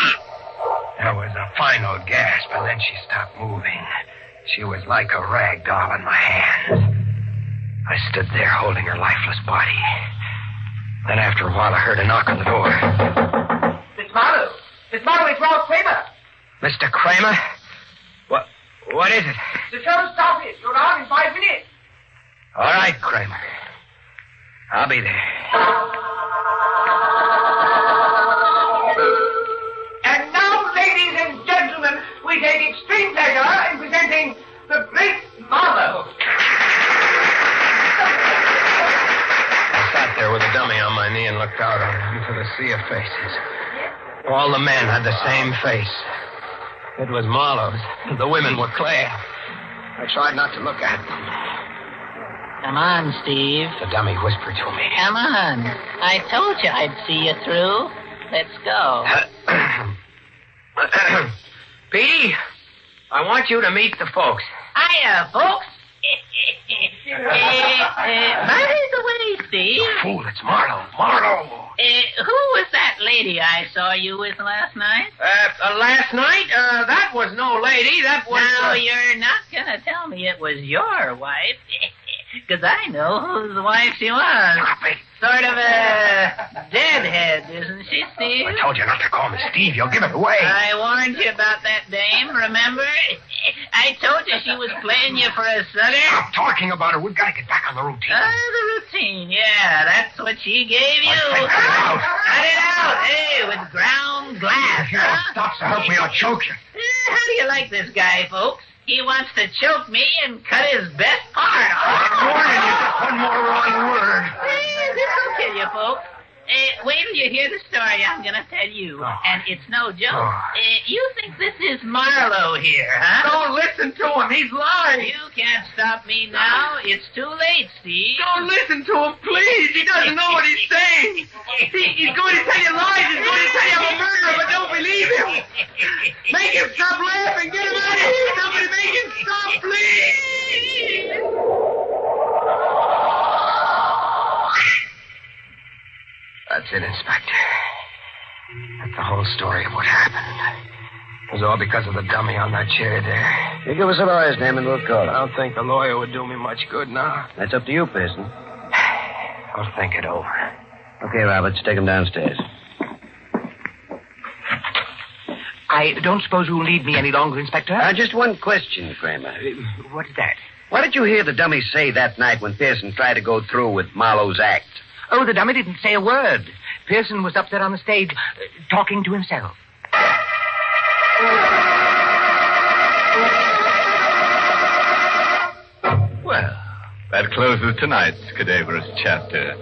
There was a final gasp, and then she stopped moving. She was like a rag doll in my hands. I stood there holding her lifeless body. Then after a while, I heard a knock on the door. Miss Marlowe! Miss Marlowe, it's Ralph Kramer! Mr. Kramer? What is it? The show's started. You're on in 5 minutes. All right, Kramer. I'll be there. And now, ladies and gentlemen, we take extreme pleasure in presenting the great Marlowe. I sat there with a dummy on my knee and looked out into the sea of faces. All the men had the same face. It was Marlowe's. The women were Claire. I tried not to look at them. Come on, Steve. The dummy whispered to me. Come on. I told you I'd see you through. Let's go. Petey, I want you to meet the folks. Hiya, folks. it's Marlowe. Marlowe! Who was that lady I saw you with last night? Last night? That was no lady. That was... Now, you're not going to tell me it was your wife. Because I know whose wife she was. Stop it. Sort of a deadhead, isn't she, Steve? I told you not to call me Steve. You'll give it away. I warned you about that dame, remember? I told you she was playing you for a sucker. Stop talking about her. We've got to get back on the routine. The routine, yeah. That's what she gave you. Cut it out. Cut it out. Hey, with ground glass. If you don't stop, so help me, I'll choke you. How do you like this guy, folks? He wants to choke me and cut his best part off. I'm warning you, just one more wrong word. This will kill you, folks. Wait till you hear the story I'm going to tell you. Oh. And it's no joke. You think this is Marlowe here, huh? Don't listen to him. He's lying. You can't stop me now. It's too late, Steve. Don't listen to him, please. He doesn't know what he's saying. He's going to tell you lies. He's going to tell you I'm a murderer, but don't believe him. Make him stop laughing. Get him out of here. Somebody make him stop, please. That's it, Inspector. That's the whole story of what happened. It was all because of the dummy on that chair there. You give us a lawyer's name and we'll call him. I don't think the lawyer would do me much good now. That's up to you, Pearson. I'll think it over. Okay, Roberts, take him downstairs. I don't suppose you'll need me any longer, Inspector? Just one question, Kramer. What's that? What did you hear the dummy say that night when Pearson tried to go through with Marlowe's act? Oh, the dummy didn't say a word. Pearson was up there on the stage, talking to himself. Well, that closes tonight's cadaverous chapter.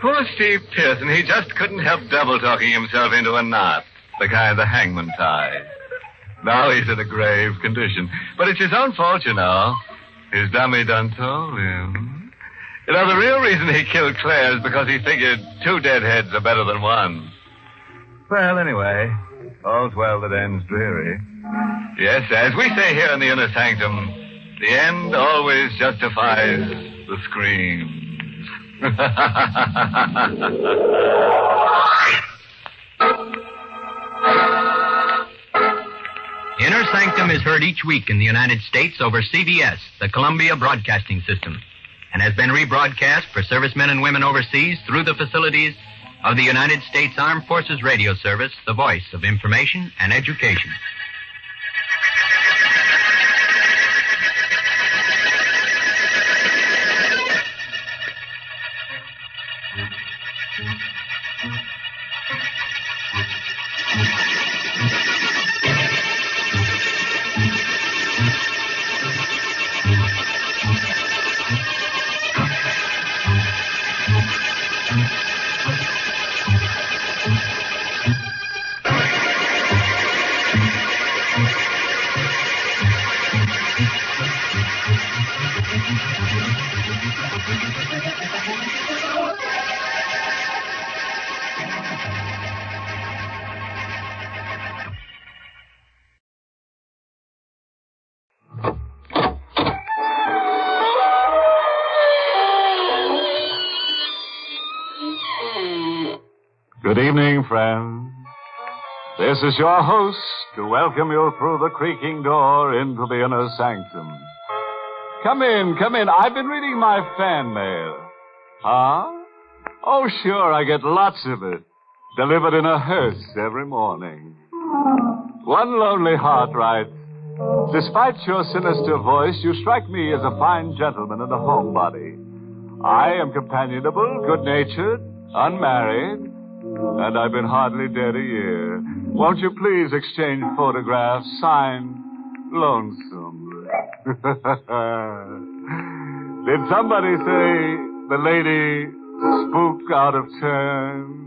Poor Steve Pearson, he just couldn't help double-talking himself into a knot, the kind the hangman ties. Now he's in a grave condition. But it's his own fault, you know. His dummy done told him. You know, the real reason he killed Claire is because he figured 2 dead heads are better than 1. Well, anyway, all's well that ends dreary. Yes, as we say here in the inner sanctum, the end always justifies the screams. Inner Sanctum is heard each week in the United States over CBS, the Columbia Broadcasting System, and has been rebroadcast for servicemen and women overseas through the facilities of the United States Armed Forces Radio Service, the voice of information and education. Good evening, friends. This is your host to welcome you through the creaking door into the inner sanctum. Come in, come in. I've been reading my fan mail. Huh? Oh, sure, I get lots of it. Delivered in a hearse every morning. One lonely heart writes, despite your sinister voice, you strike me as a fine gentleman and a homebody. I am companionable, good-natured, unmarried, and I've been hardly dead a year. Won't you please exchange photographs signed Lonesome? Did somebody say the lady spooked out of turn?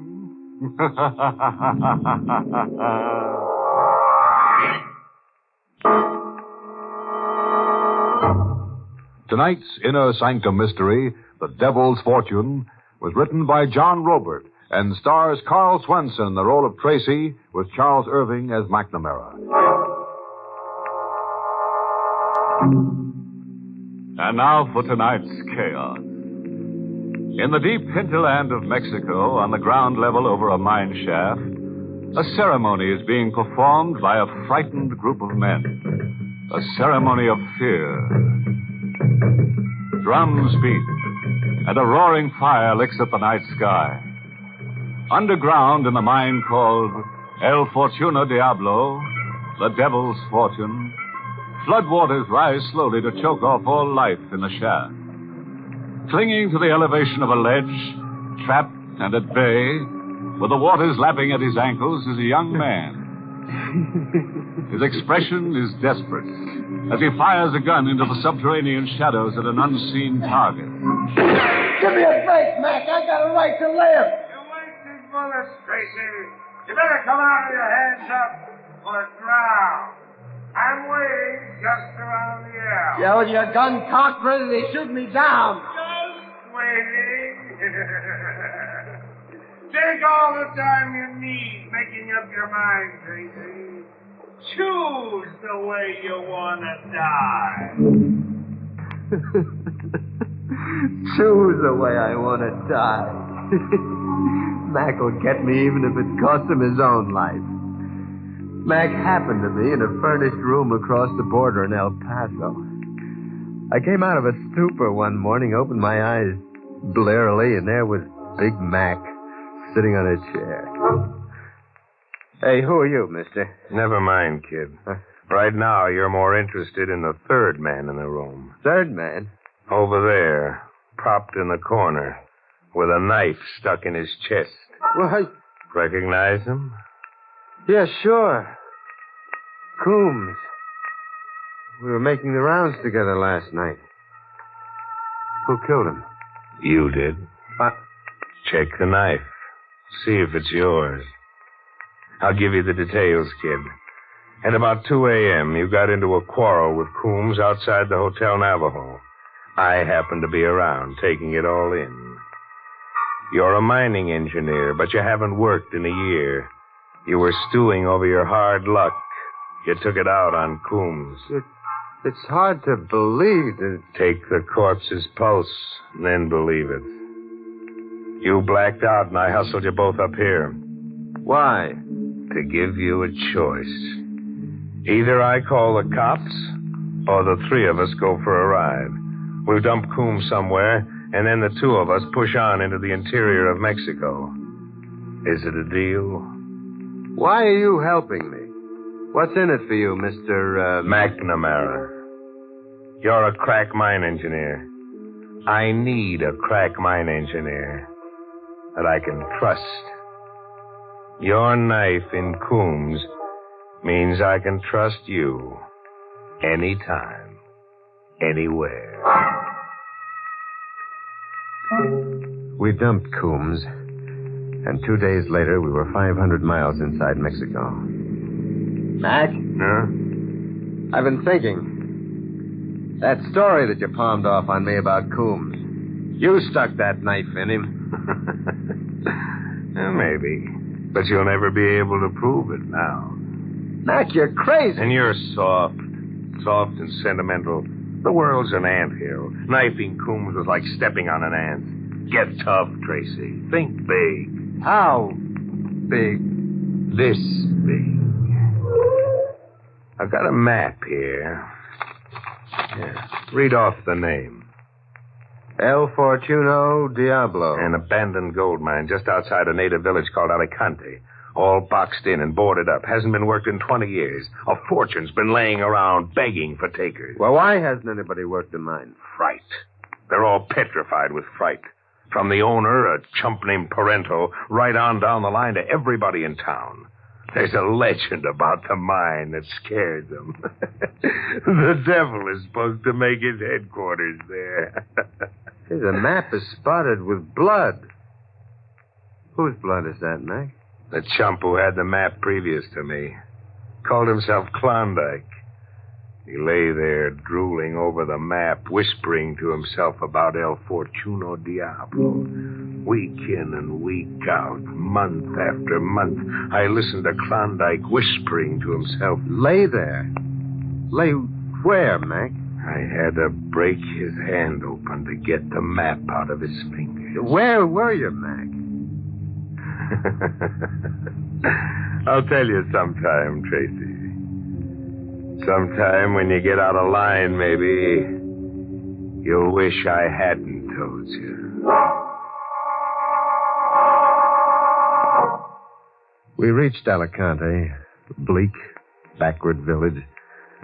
Tonight's Inner Sanctum mystery, The Devil's Fortune, was written by John Robert and stars Carl Swenson in the role of Tracy, with Charles Irving as McNamara. And now for tonight's chaos. In the deep hinterland of Mexico, on the ground level over a mine shaft, a ceremony is being performed by a frightened group of men. A ceremony of fear. Drums beat, and a roaring fire licks at the night sky. Underground in the mine called El Fortuna Diablo, the Devil's Fortune, floodwaters rise slowly to choke off all life in the shaft. Clinging to the elevation of a ledge, trapped and at bay, with the waters lapping at his ankles, is a young man. His expression is desperate as he fires a gun into the subterranean shadows at an unseen target. Give me a break, Mac. I got a right to live. You're wasting bullets, Tracy. You better come out with your hands up or drown. I'm waiting just around the hour. Yeah, with your gun cocked, ready to shoot me down. Just waiting. Take all the time you need making up your mind, Tracy. Choose the way you want to die. Choose the way I want to die. Mac will get me even if it costs him his own life. Mac happened to me in a furnished room across the border in El Paso. I came out of a stupor one morning, opened my eyes blearily, and there was Big Mac sitting on a chair. Hey, who are you, mister? Never mind, kid. Right now, you're more interested in the third man in the room. Third man? Over there, propped in the corner, with a knife stuck in his chest. What? Recognize him? Yeah, sure. Coombs. We were making the rounds together last night. Who killed him? You did. What? Check the knife. See if it's yours. I'll give you the details, kid. At about 2 a.m., you got into a quarrel with Coombs outside the Hotel Navajo. I happened to be around, taking it all in. You're a mining engineer, but you haven't worked in a year. You were stewing over your hard luck. You took it out on Coombs. It's hard to believe that... Take the corpse's pulse, and then believe it. You blacked out, and I hustled you both up here. Why? To give you a choice. Either I call the cops, or the three of us go for a ride. We'll dump Coombs somewhere, and then the two of us push on into the interior of Mexico. Is it a deal? Why are you helping me? What's in it for you, Mr. McNamara? You're a crack mine engineer. I need a crack mine engineer that I can trust. Your knife in Coombs means I can trust you anytime, anywhere. We dumped Coombs, and 2 days later we were 500 miles inside Mexico. Mac? Huh? I've been thinking. That story that you palmed off on me about Coombs. You stuck that knife in him. Maybe. But you'll never be able to prove it now. Mac, you're crazy. And you're soft. Soft and sentimental. The world's an anthill. Knifing Coombs was like stepping on an ant. Get tough, Tracy. Think big. How big? This big. I've got a map here. Yeah. Read off the name. El Fortuna Diablo. An abandoned gold mine just outside a native village called Alicante. All boxed in and boarded up. Hasn't been worked in 20 years. A fortune's been laying around begging for takers. Well, why hasn't anybody worked the mine? Fright. They're all petrified with fright. From the owner, a chump named Parento, right on down the line to everybody in town. There's a legend about the mine that scared them. The devil is supposed to make his headquarters there. The map is spotted with blood. Whose blood is that, Mac? The chump who had the map previous to me. Called himself Klondike. He lay there drooling over the map, whispering to himself about El Fortuno Diablo. Week in and week out, month after month, I listened to Klondike whispering to himself. Lay there? Lay where, Mac? I had to break his hand open to get the map out of his fingers. Where were you, Mac? I'll tell you sometime, Tracy. Sometime when you get out of line, maybe, you'll wish I hadn't told you. We reached Alicante, a bleak, backward village,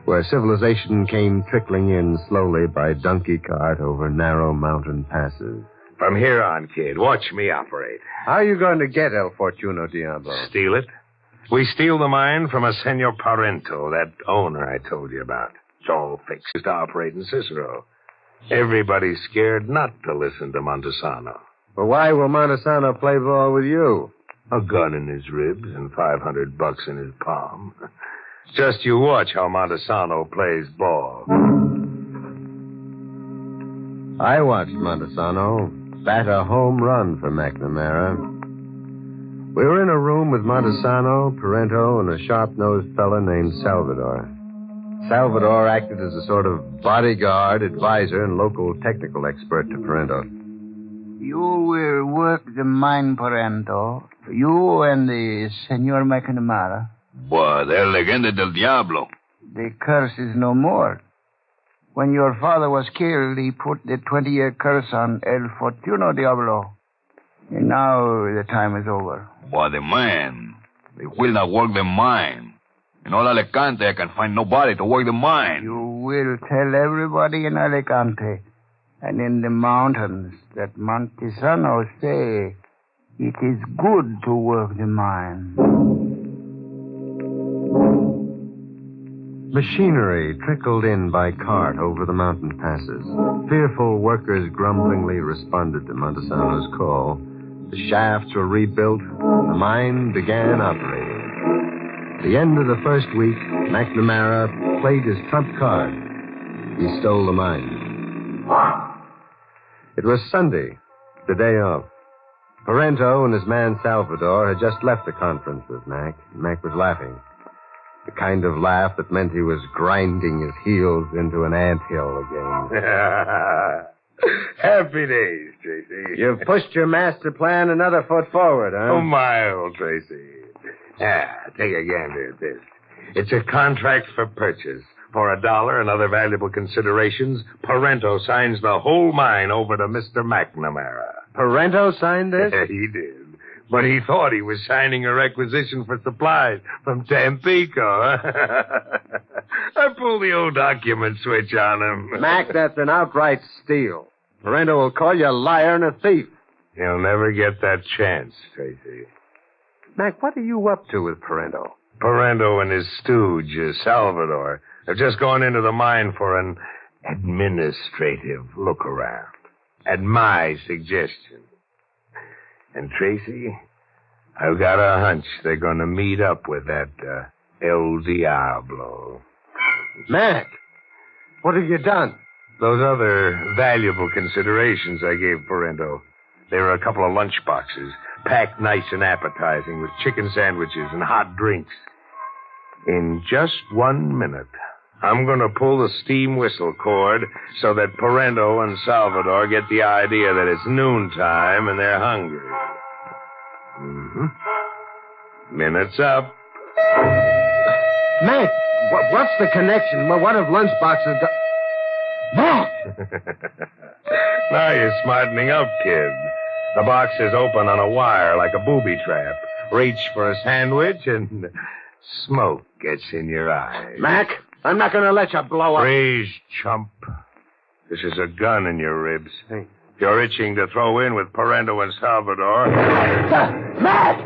where civilization came trickling in slowly by donkey cart over narrow mountain passes. From here on, kid, watch me operate. How are you going to get El Fortuno Diablo? Steal it? We steal the mine from a Senor Parento, that owner I told you about. It's all fixed to operate in Cicero. Everybody's scared not to listen to Montesano. Well, why will Montesano play ball with you? A gun in his ribs and $500 in his palm. Just you watch how Montesano plays ball. I watched Montesano bat a home run for McNamara. We were in a room with Montesano, Parento, and a sharp-nosed fella named Salvador. Salvador acted as a sort of bodyguard, advisor, and local technical expert to Parento. You will work the mine, Parento. You and the Senor McNamara. Boy, they're legenda del diablo. The curse is no more. When your father was killed, he put the 20-year curse on El Fortuno Diablo. And now the time is over. Boy, the mine. They will not work the mine. In all Alicante, I can find nobody to work the mine. You will tell everybody in Alicante and in the mountains that Montesano say it is good to work the mine. Machinery trickled in by cart over the mountain passes. Fearful workers grumblingly responded to Montesano's call. The shafts were rebuilt. The mine began operating. At the end of the first week, McNamara played his trump card. He stole the mine. It was Sunday, the day off. Parento and his man Salvador had just left the conference with Mac. Mac was laughing. The kind of laugh that meant he was grinding his heels into an anthill again. Happy days, Tracy. You've pushed your master plan another foot forward, huh? Oh, my old Tracy. Take a gander at this. It's a contract for purchase. For $1 and other valuable considerations, Parento signs the whole mine over to Mr. McNamara. Parento signed this? He did. But he thought he was signing a requisition for supplies from Tampico. I pulled the old document switch on him. Mac, that's an outright steal. Parento will call you a liar and a thief. He'll never get that chance, Tracy. Mac, what are you up to with Parento? Parento and his stooge, Salvador, have just gone into the mine for an administrative look-around. At my suggestion. And, Tracy, I've got a hunch they're going to meet up with that El Diablo. Mac, what have you done? Those other valuable considerations I gave Parento. They were a couple of lunch boxes, packed nice and appetizing with chicken sandwiches and hot drinks. In just 1 minute, I'm going to pull the steam whistle cord so that Parento and Salvador get the idea that it's noontime and they're hungry. Mm-hmm. Minute's up. Mac, what's the connection? Well, what if lunchboxes got... Mac! Now you're smartening up, kid. The box is open on a wire like a booby trap. Reach for a sandwich and smoke gets in your eyes. Mac, I'm not going to let you blow up. Freeze, chump. This is a gun in your ribs. Hey. You're itching to throw in with Parento and Salvador. Mac!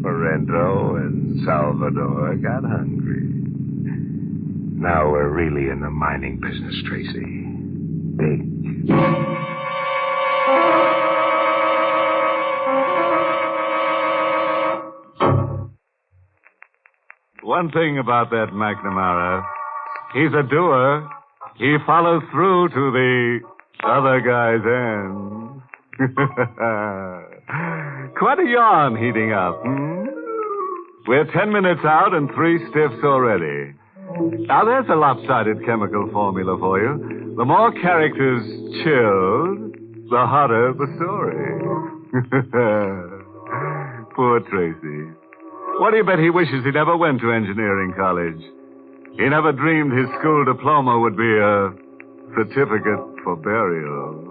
Parento and Salvador got hungry. Now we're really in the mining business, Tracy. Big. One thing about that McNamara, he's a doer. He follows through to the other guy's end. Quite a yarn heating up, hmm? We're 10 minutes out and 3 stiffs already. Now, there's a lopsided chemical formula for you. The more characters chilled, the hotter the story. Poor Tracy. What do you bet he wishes he never went to engineering college? He never dreamed his school diploma would be a certificate for burial.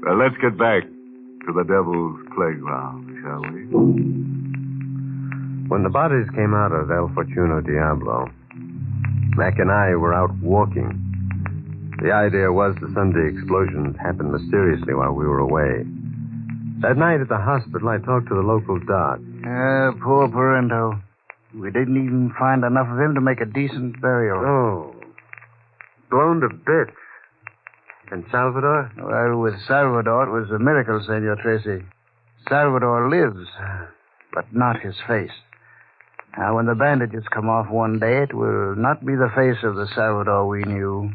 Well, let's get back to the devil's playground, shall we? When the bodies came out of El Fortuno Diablo, Mac and I were out walking. The idea was the Sunday explosions happened mysteriously while we were away. That night at the hospital, I talked to the local doc. Poor Parento. We didn't even find enough of him to make a decent burial. Oh. Blown to bits. And Salvador? Well, with Salvador, it was a miracle, Senor Tracy. Salvador lives, but not his face. Now, when the bandages come off one day, it will not be the face of the Salvador we knew.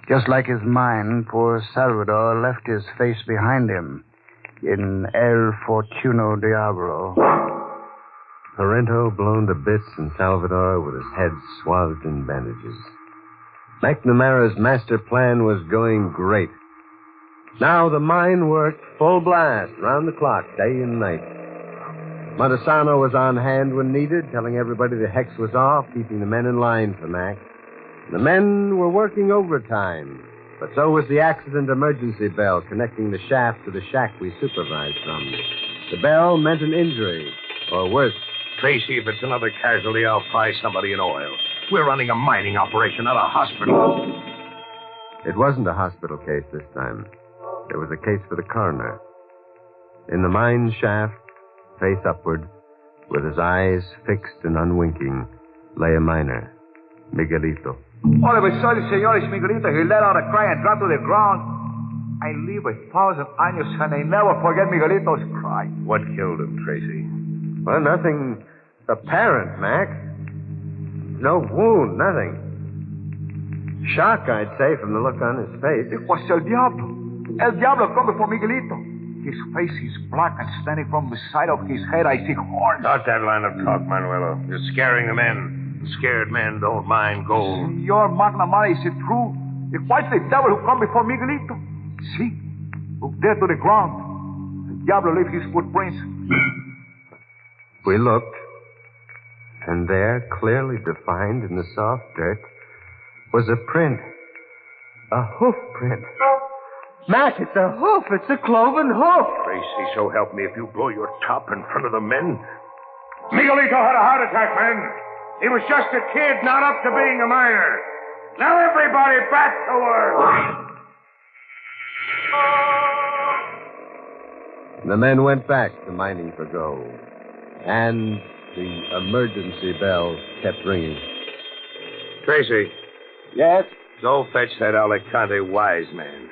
Just like his mind, poor Salvador left his face behind him in El Fortuno Diablo. Parento blown to bits and Salvador with his head swathed in bandages. McNamara's master plan was going great. Now the mine worked full blast, round the clock, day and night. Montesano was on hand when needed, telling everybody the hex was off, keeping the men in line for Mac. The men were working overtime, but so was the accident emergency bell connecting the shaft to the shack we supervised from. The bell meant an injury, or worse. Tracy, if it's another casualty, I'll fry somebody in oil. We're running a mining operation, not a hospital. It wasn't a hospital case this time. It was a case for the coroner. In the mine shaft, face upward, with his eyes fixed and unwinking, lay a miner, Miguelito. All of a sudden, señores, Miguelito, he let out a cry and dropped to the ground. I live 1,000 años and I never forget Miguelito's cry. What killed him, Tracy? Well, nothing apparent, Mac. No wound, nothing. Shock, I'd say, from the look on his face. It was El Diablo. El Diablo come before Miguelito. His face is black and standing from the side of his head, I see horns. Not that line of talk, Manuelo. You're scaring the men. Scared men don't mind gold. Senor McNamara, is it true? It was the devil who come before Miguelito. See? Look there to the ground. El Diablo left his footprints. We looked, and there, clearly defined in the soft dirt, was a print. A hoof print. Mac, it's a hoof. It's a cloven hoof. Tracy, so help me if you blow your top in front of the men. Miguelito had a heart attack, man. He was just a kid, not up to being a miner. Now everybody back to work. The men went back to mining for gold. And the emergency bell kept ringing. Tracy. Yes? Go fetch that Alicante wise man.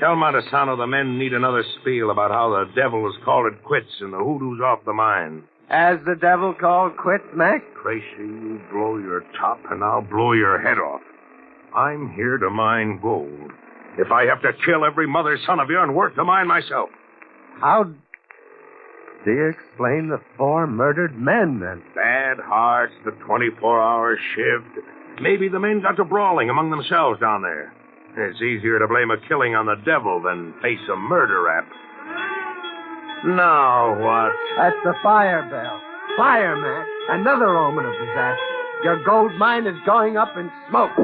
Tell Montesano the men need another spiel about how the devil has called it quits and the hoodoo's off the mine. As the devil called quits, Mac? Tracy, you blow your top and I'll blow your head off. I'm here to mine gold. If I have to kill every mother's son of you and work the mine myself. How do you explain the 4 murdered men, then? Bad hearts, the 24-hour shift. Maybe the men got to brawling among themselves down there. It's easier to blame a killing on the devil than face a murder rap. Now what? That's the fire bell. Fire, Mac. Another omen of disaster. Your gold mine is going up in smoke.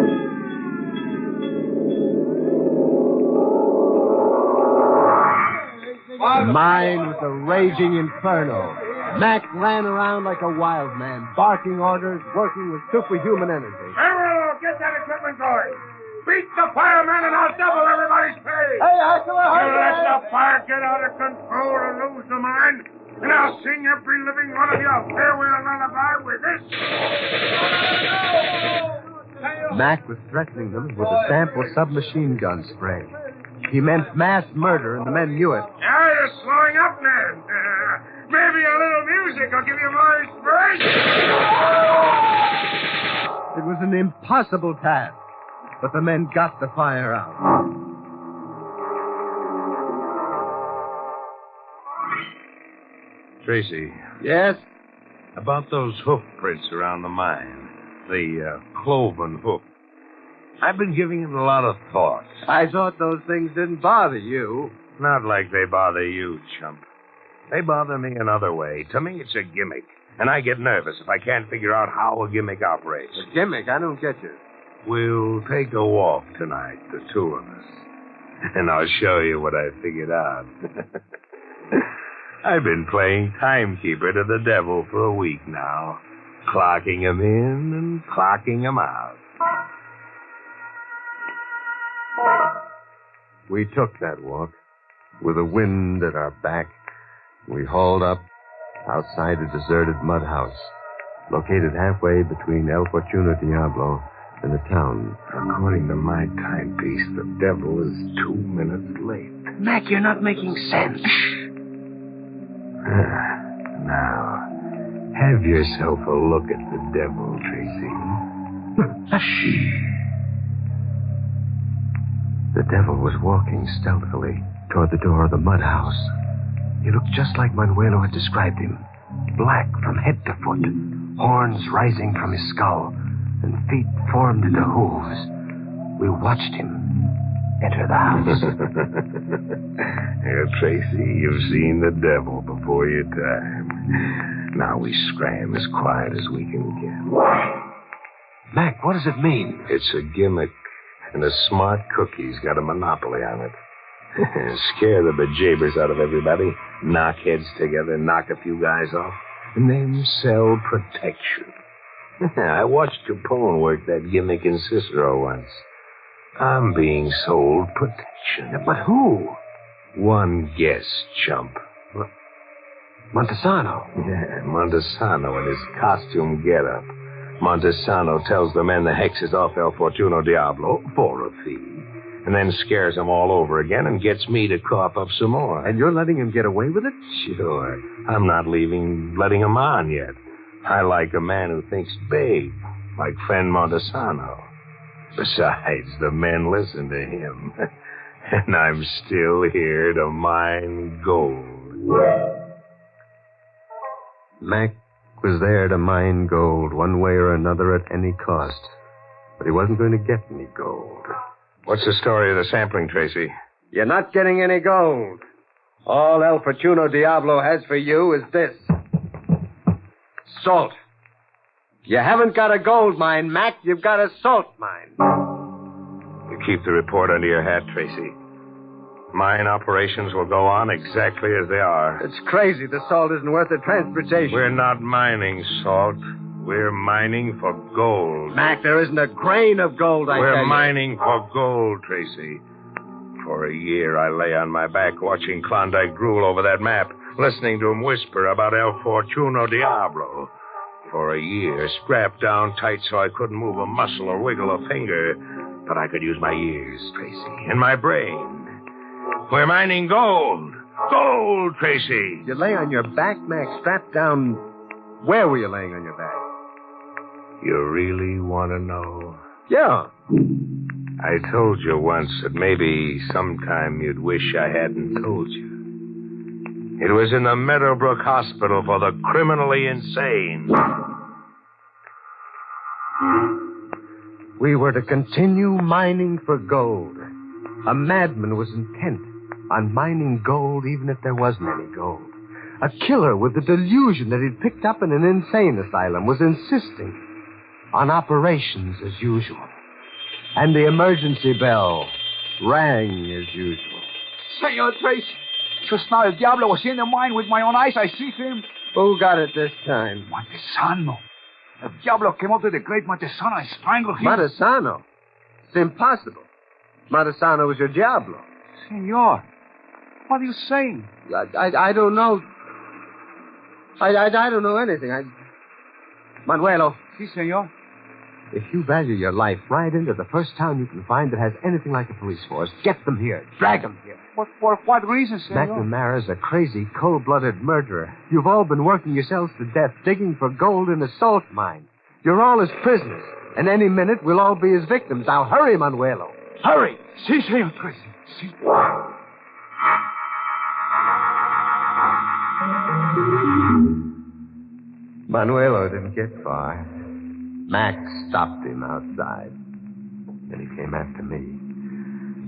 The mine was a raging inferno. Mac ran around like a wild man, barking orders, working with superhuman energy. General, get that equipment going. Beat the fireman and I'll double everybody's pay. Hey, Hackler, You let the fire get out of control and lose the mine, and I'll sing every living one of you a farewell lullaby with this. Mac was threatening them with a sample submachine gun spray. He meant mass murder, and the men knew it. Now you're slowing up, man. Maybe a little music will give you more inspiration. It was an impossible task, but the men got the fire out. Tracy. Yes? About those hoof prints around the mine. The cloven hoof. I've been giving it a lot of thought. I thought those things didn't bother you. Not like they bother you, chump. They bother me another way. To me, it's a gimmick. And I get nervous if I can't figure out how a gimmick operates. A gimmick? I don't get you. We'll take a walk tonight, the two of us. And I'll show you what I figured out. I've been playing timekeeper to the devil for a week now. Clocking him in and clocking him out. We took that walk with the wind at our back. We hauled up outside a deserted mud house, located halfway between El Fortuno Diablo and the town. According to my timepiece, the devil is 2 minutes late. Mac, you're not making sense. Now, have yourself a look at the devil, Tracy. The devil was walking stealthily toward the door of the mud house. He looked just like Manuelo had described him. Black from head to foot, horns rising from his skull, and feet formed into hooves. We watched him enter the house. Tracy, you've seen the devil before your time. Now we scram as quiet as we can get. Mac, what does it mean? It's a gimmick, and a smart cookie's got a monopoly on it. Scare the bejabers out of everybody, knock heads together, knock a few guys off, and then sell protection. I watched Capone work that gimmick in Cicero once. I'm being sold protection. But who? One guess, chump. Montesano. Yeah, Montesano in his costume getup. Montesano tells the men the hex is off El Fortuno Diablo for a fee, and then scares them all over again and gets me to cough up some more. And you're letting him get away with it? Sure. I'm not letting him on yet. I like a man who thinks big, like friend Montesano. Besides, the men listen to him. And I'm still here to mine gold. Mac was there to mine gold one way or another at any cost. But he wasn't going to get any gold. What's the story of the sampling, Tracy? You're not getting any gold. All El Fortuno Diablo has for you is this. Salt. You haven't got a gold mine, Mac. You've got a salt mine. You keep the report under your hat, Tracy. Mine operations will go on exactly as they are. It's crazy. The salt isn't worth the transportation. We're not mining salt. We're mining for gold. Mac, there isn't a grain of gold, I tell you. We're mining for gold, Tracy. For a year, I lay on my back watching Klondike drool over that map, listening to him whisper about El Fortuno Diablo. For a year, strapped down tight so I couldn't move a muscle or wiggle a finger. But I could use my ears, Tracy, and my brain. We're mining gold. Gold, Tracy. You lay on your back, Mac, strapped down. Where were you laying on your back? You really want to know? Yeah. I told you once that maybe sometime you'd wish I hadn't told you. It was in the Meadowbrook Hospital for the criminally insane. We were to continue mining for gold. A madman was intent on mining gold even if there wasn't any gold. A killer with the delusion that he'd picked up in an insane asylum was insisting on operations as usual. And the emergency bell rang as usual. Senor Tracy, just now El Diablo was in the mine with my own eyes. I see him. Who got it this time? Montesano. El Diablo came up to the great Montesano and strangled him. Montesano? It's impossible. Montesano was your Diablo. Senor, what are you saying? I don't know. I don't know anything. Manuelo. Si, senor. If you value your life, ride into the first town you can find that has anything like a police force. Get them here. Drag them here. For what reason, senor? McNamara's a crazy, cold-blooded murderer. You've all been working yourselves to death, digging for gold in a salt mine. You're all his prisoners, and any minute we'll all be his victims. Now hurry, Manuelo. Hurry! Si, senor Tracy. Si. Manuelo didn't get far. Max stopped him outside. Then he came after me.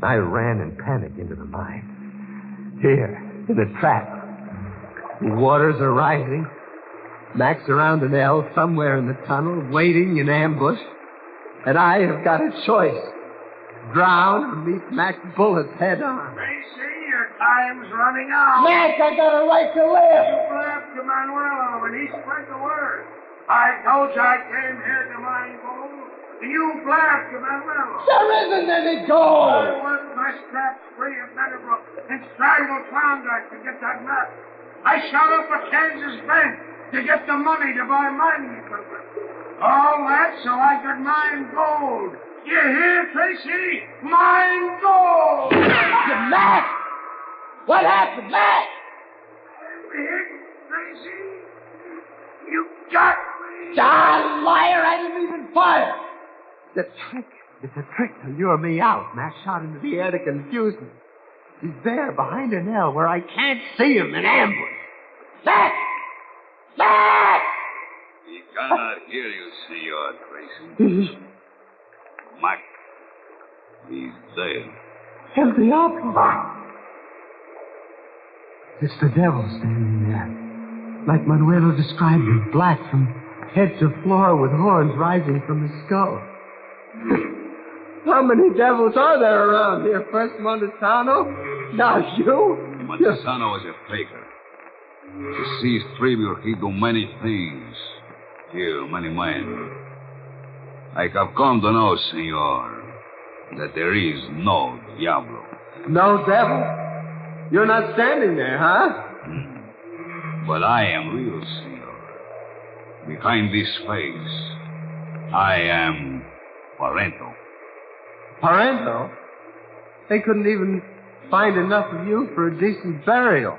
I ran in panic into the mine. Here, in the trap. The waters are rising. Max around an L somewhere in the tunnel, waiting in ambush. And I have got a choice. Drown or meet Max bullets head on. Tracy, your time's running out. Max, I got a right to live. You blabbed to Manuelo, and he spread the word. I told you I came here to mine gold. You blabbed to Manuelo. There isn't any gold. I worked my scraps free of Meadowbrook and strangled Klondike to get that map. I shot up a Kansas bank to get the money to buy mining equipment. All that so I could mine gold. You hear, Tracy? Mine gold! Max! What happened, Max? Big, Tracy? You got me! Ah, liar! I didn't even fire! The trick. It's a trick to lure me out. Max shot into the air to confuse me. He's there behind an L where I can't see him in ambush. Max! Max! He cannot hear you, Senor Tracy. Mac, he's dead. El Diablo. It's the devil standing there. Like Manuelo described him, black from head to floor with horns rising from his skull. How many devils are there around here? First Montesano, now you. Montesano is a faker. To seize tribute, he do many things. Kill many men. I have come to know, senor, that there is no Diablo. No devil? You're not standing there, huh? But I am real, senor. Behind this face, I am Parento. Parento? They couldn't even find enough of you for a decent burial.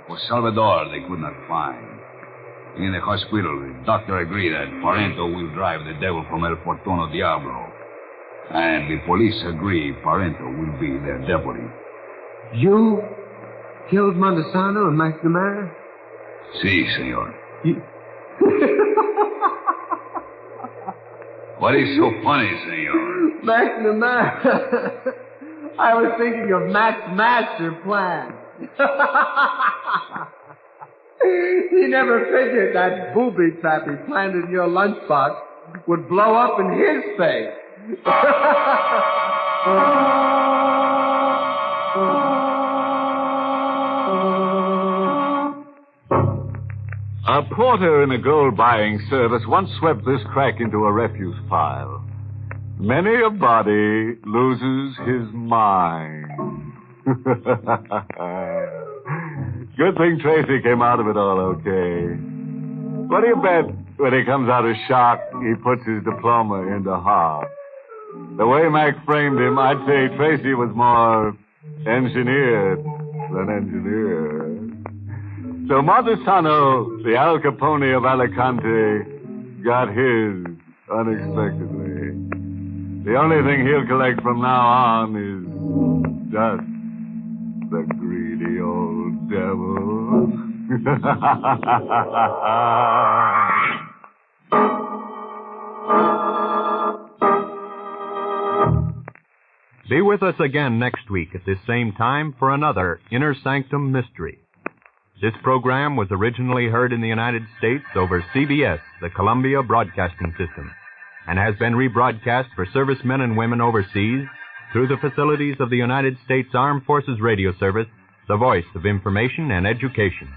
For Salvador, they could not find. In the hospital, the doctor agreed that Parento will drive the devil from El Fortuno Diablo. And the police agree Parento will be their deputy. You killed Montesano and McNamara? Si, senor. What is so funny, senor? McNamara. I was thinking of Mac's master plan. He never figured that booby trap he planted in your lunchbox would blow up in his face. A porter in a gold-buying service once swept this crack into a refuse pile. Many a body loses his mind. Good thing Tracy came out of it all okay. What do you bet when he comes out of shock, he puts his diploma into heart? The way Mac framed him, I'd say Tracy was more engineered than engineer. So Montesano, the Al Capone of Alicante, got his unexpectedly. The only thing he'll collect from now on is dust. The greedy old devil. Be with us again next week at this same time for another Inner Sanctum Mystery. This program was originally heard in the United States over CBS, the Columbia Broadcasting System, and has been rebroadcast for servicemen and women overseas through the facilities of the United States Armed Forces Radio Service, the voice of information and education.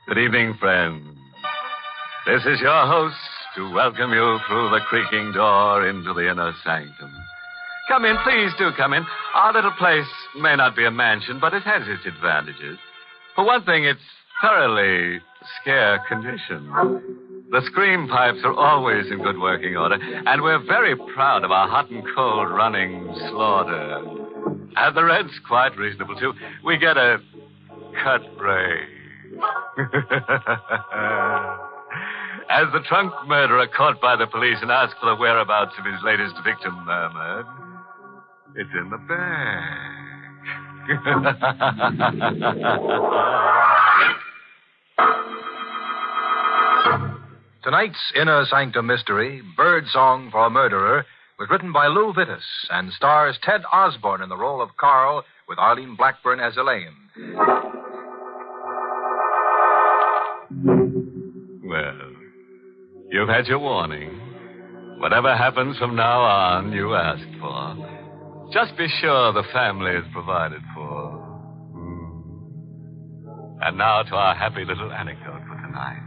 Good evening, friends. This is your host to welcome you through the creaking door into the inner sanctum. Come in, please do come in. Our little place may not be a mansion, but it has its advantages. For one thing, it's thoroughly scare conditioned. The scream pipes are always in good working order, and we're very proud of our hot and cold running slaughter. And the rent's quite reasonable, too. We get a cut break. As the trunk murderer caught by the police and asked for the whereabouts of his latest victim murmured, it's in the bag. Tonight's Inner Sanctum mystery, Birdsong for a Murderer, was written by Lou Vittis and stars Ted Osborne in the role of Carl with Arlene Blackburn as Elaine. Well, you've had your warning. Whatever happens from now on, you asked for. Just be sure the family is provided for. And now to our happy little anecdote for tonight.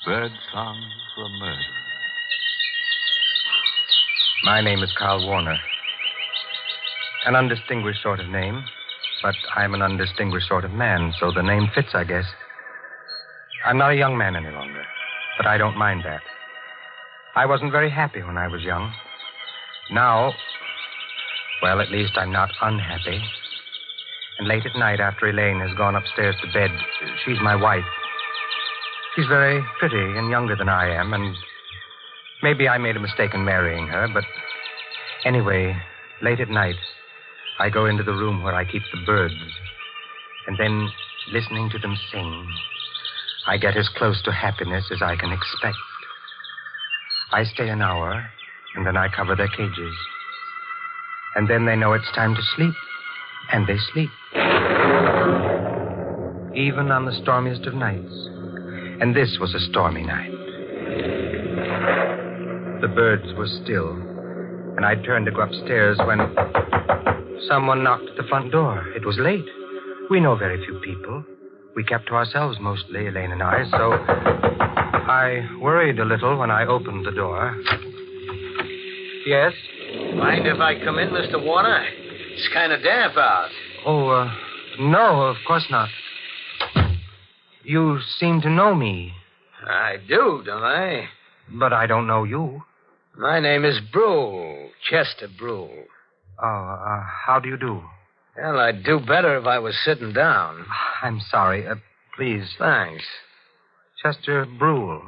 Birdsong for a Murder. My name is Carl Warner. An undistinguished sort of name, but I'm an undistinguished sort of man, so the name fits, I guess. I'm not a young man any longer, but I don't mind that. I wasn't very happy when I was young. Now, well, at least I'm not unhappy. And late at night, after Elaine has gone upstairs to bed, she's my wife. She's very pretty and younger than I am, and maybe I made a mistake in marrying her, but anyway, late at night, I go into the room where I keep the birds, and then, listening to them sing, I get as close to happiness as I can expect. I stay an hour, and then I cover their cages. And then they know it's time to sleep, and they sleep. Even on the stormiest of nights. And this was a stormy night. The birds were still, and I turned to go upstairs when someone knocked at the front door. It was late. We know very few people. We kept to ourselves mostly, Elaine and I, so I worried a little when I opened the door. Yes? Mind if I come in, Mr. Warner? It's kind of damp out. Oh, no, of course not. You seem to know me. I do, don't I? But I don't know you. My name is Brule, Chester Brule. Oh, how do you do? Well, I'd do better if I was sitting down. I'm sorry. Please. Thanks. Chester Brule.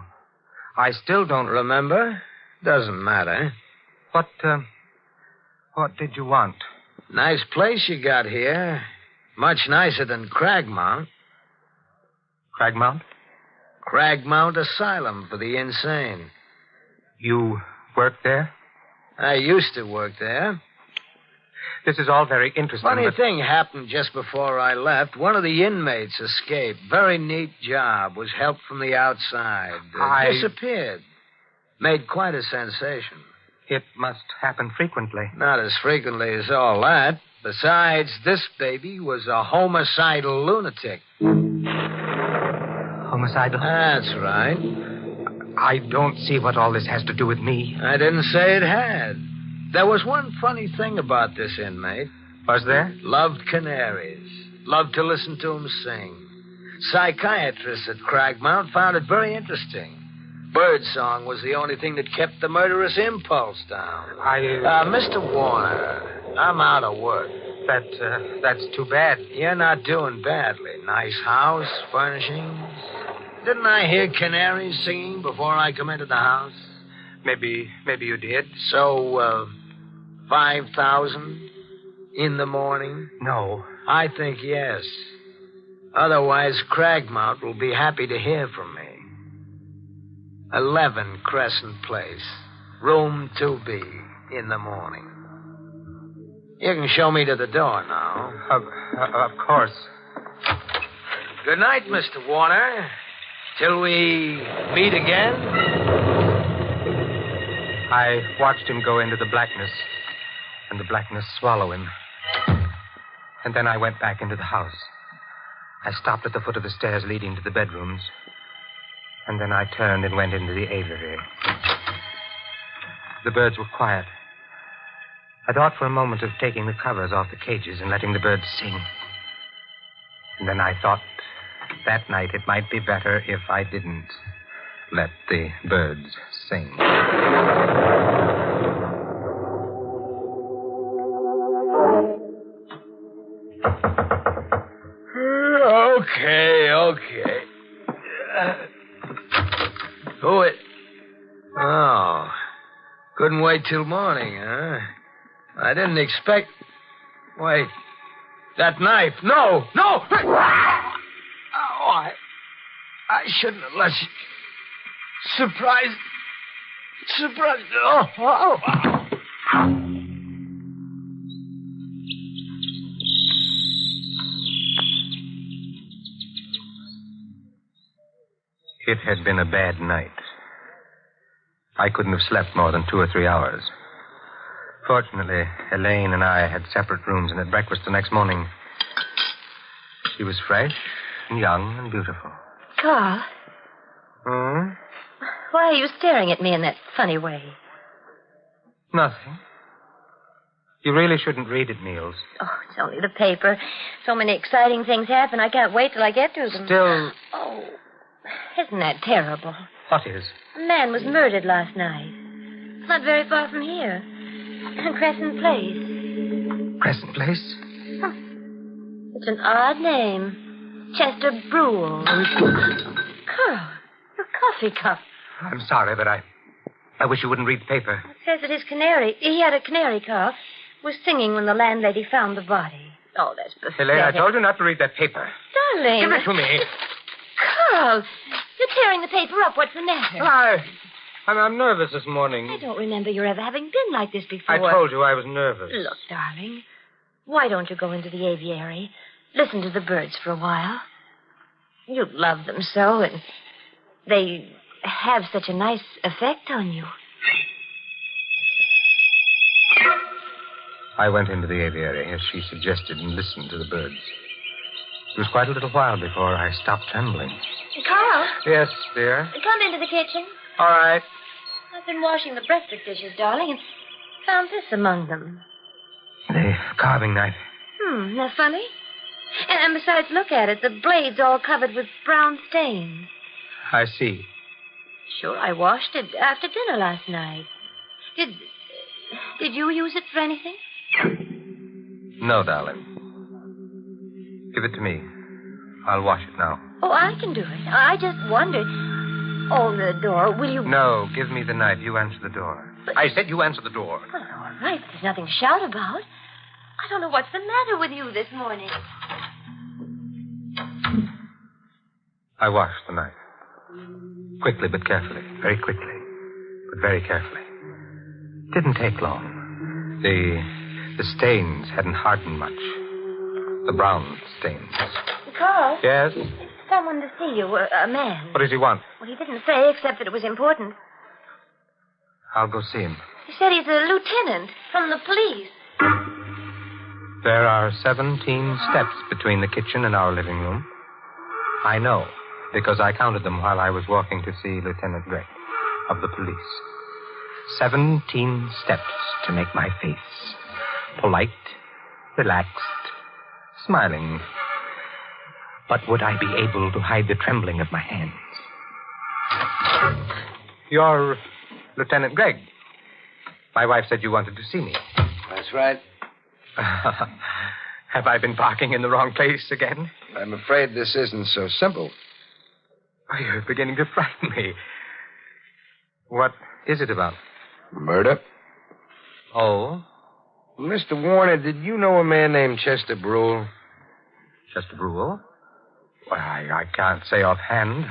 I still don't remember. Doesn't matter. What did you want? Nice place you got here. Much nicer than Cragmount. Cragmount? Cragmount Asylum for the insane. You work there? I used to work there. This is all very interesting. Funny thing happened just before I left. One of the inmates escaped. Very neat job. Was help from the outside. Disappeared. Made quite a sensation. It must happen frequently. Not as frequently as all that. Besides, this baby was a homicidal lunatic. Homicidal? That's right. I don't see what all this has to do with me. I didn't say it had. There was one funny thing about this inmate. Was there? Loved canaries. Loved to listen to them sing. Psychiatrists at Cragmount found it very interesting. Birdsong was the only thing that kept the murderous impulse down. Mr. Warner, I'm out of work. That's too bad. You're not doing badly. Nice house, furnishings. Didn't I hear canaries singing before I come into the house? Maybe you did. So, 5,000 in the morning? No. I think yes. Otherwise, Cragmount will be happy to hear from me. 11 Crescent Place, room 2B, in the morning. You can show me to the door now. Of course. Good night, Mr. Warner. Till we meet again. I watched him go into the blackness, and the blackness swallow him. And then I went back into the house. I stopped at the foot of the stairs leading to the bedrooms. And then I turned and went into the aviary. The birds were quiet. I thought for a moment of taking the covers off the cages and letting the birds sing. And then I thought that night it might be better if I didn't let the birds sing. Okay. Who it? Oh. Couldn't wait till morning, huh? I didn't expect... Wait. That knife. No! Oh, I shouldn't have let you... Surprise. Oh. It had been a bad night. I couldn't have slept more than 2 or 3 hours. Fortunately, Elaine and I had separate rooms, and at breakfast the next morning, she was fresh and young and beautiful. Carl, why are you staring at me in that funny way? Nothing. You really shouldn't read it, Niels. Oh, it's only the paper. So many exciting things happen, I can't wait till I get to them. Still... Oh, isn't that terrible? What is? A man was murdered last night. Not very far from here. Crescent Place. Crescent Place? Huh. It's an odd name. Chester Brule. Carl, your coffee cup. I'm sorry, but I wish you wouldn't read the paper. It says that his canary, he had a canary call, was singing when the landlady found the body. Oh, that's pathetic. Elaine, I told you not to read that paper. Darling. Give it to me. Carl, you're tearing the paper up. What's the matter? I'm nervous this morning. I don't remember your ever having been like this before. I told you I was nervous. Look, darling, why don't you go into the aviary? Listen to the birds for a while. You love them so, and they have such a nice effect on you. I went into the aviary, as she suggested, and listened to the birds. It was quite a little while before I stopped trembling. Carl? Yes, dear? Come into the kitchen. All right. I've been washing the breakfast dishes, darling, and found this among them. The carving knife. Isn't that funny? And besides, look at it. The blade's all covered with brown stains. I see. Sure, I washed it after dinner last night. Did you use it for anything? No, darling. Give it to me. I'll wash it now. Oh, I can do it. I just wondered. Oh, the door. Will you... No, give me the knife. You answer the door. But... I said you answer the door. Well, all right. There's nothing to shout about. I don't know what's the matter with you this morning. I washed the knife. Quickly but carefully. Very quickly. But very carefully. Didn't take long. The stains hadn't hardened much. The brown stains. Carl? Yes? Someone to see you, a man. What does he want? Well, he didn't say, except that it was important. I'll go see him. He said he's a lieutenant from the police. There are 17 steps between the kitchen and our living room. I know, because I counted them while I was walking to see Lieutenant Gregg of the police. 17 steps to make my face polite, relaxed, smiling. But would I be able to hide the trembling of my hands? You're Lieutenant Gregg. My wife said you wanted to see me. That's right. Have I been parking in the wrong place again? I'm afraid this isn't so simple. Oh, you're beginning to frighten me. What is it about? Murder. Oh? Mr. Warner, did you know a man named Chester Brule? Chester Brule? Well, I can't say offhand.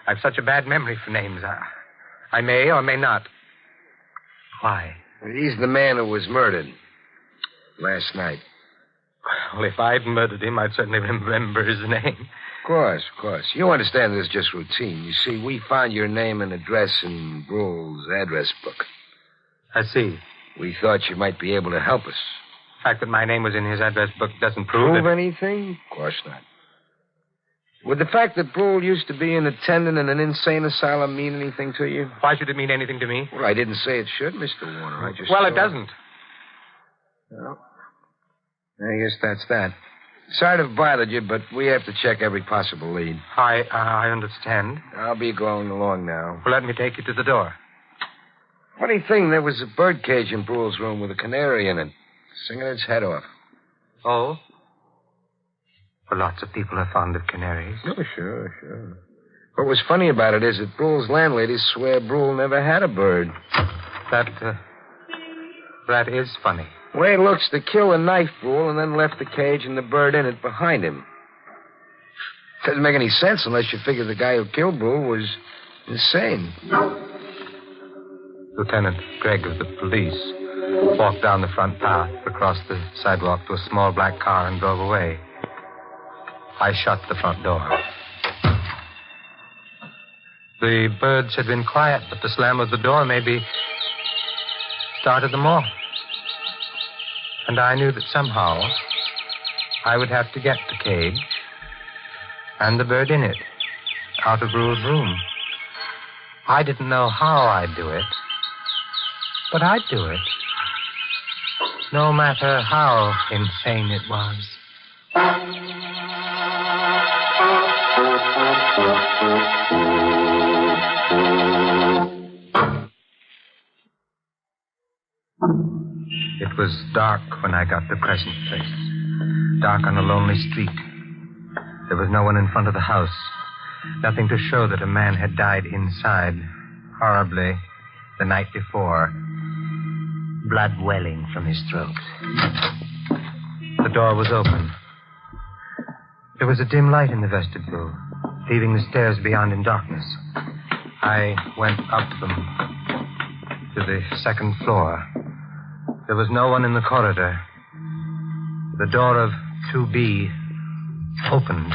I've such a bad memory for names. I may or may not. Why? He's the man who was murdered last night. Well, if I'd murdered him, I'd certainly remember his name. Of course. You understand this is just routine. You see, we found your name and address in Brule's address book. I see. We thought you might be able to help us. The fact that my name was in his address book doesn't prove anything? Of course not. Would the fact that Brule used to be an attendant in an insane asylum mean anything to you? Why should it mean anything to me? Well, I didn't say it should, Mr. Warner. I just Well, thought... it doesn't. Well, I guess that's that. Sorry to have bothered you, but we have to check every possible lead. I understand. I'll be going along now. Well, let me take you to the door. Funny thing, there was a bird cage in Brule's room with a canary in it, singing its head off. Oh? Well, lots of people are fond of canaries. Oh, sure. What was funny about it is that Brule's landladies swear Brule never had a bird. That is funny. The way it looks, they killed and knifed Brule and then left the cage and the bird in it behind him. Doesn't make any sense unless you figure the guy who killed Brule was insane. Lieutenant Gregg of the police walked down the front path, across the sidewalk to a small black car and drove away. I shut the front door. The birds had been quiet, but the slam of the door maybe started them off. And I knew that somehow I would have to get the cage and the bird in it out of Brule's room. I didn't know how I'd do it, but I'd do it, no matter how insane it was. It was dark when I got to Crescent Place. Dark on a lonely street. There was no one in front of the house. Nothing to show that a man had died inside, horribly, the night before. Blood welling from his throat. The door was open. There was a dim light in the vestibule, leaving the stairs beyond in darkness. I went up them to the second floor. There was no one in the corridor. The door of 2B opened,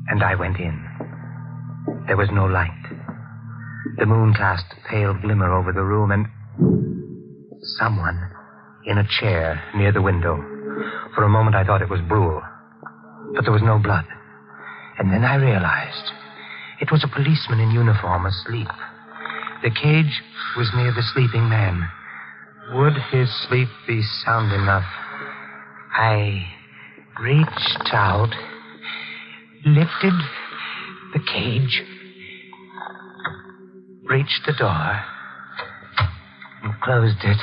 and I went in. There was no light. The moon cast a pale glimmer over the room, and someone in a chair near the window. For a moment, I thought it was Brule, but there was no blood. And then I realized it was a policeman in uniform asleep. The cage was near the sleeping man. Would his sleep be sound enough? I reached out, lifted the cage, reached the door, and closed it.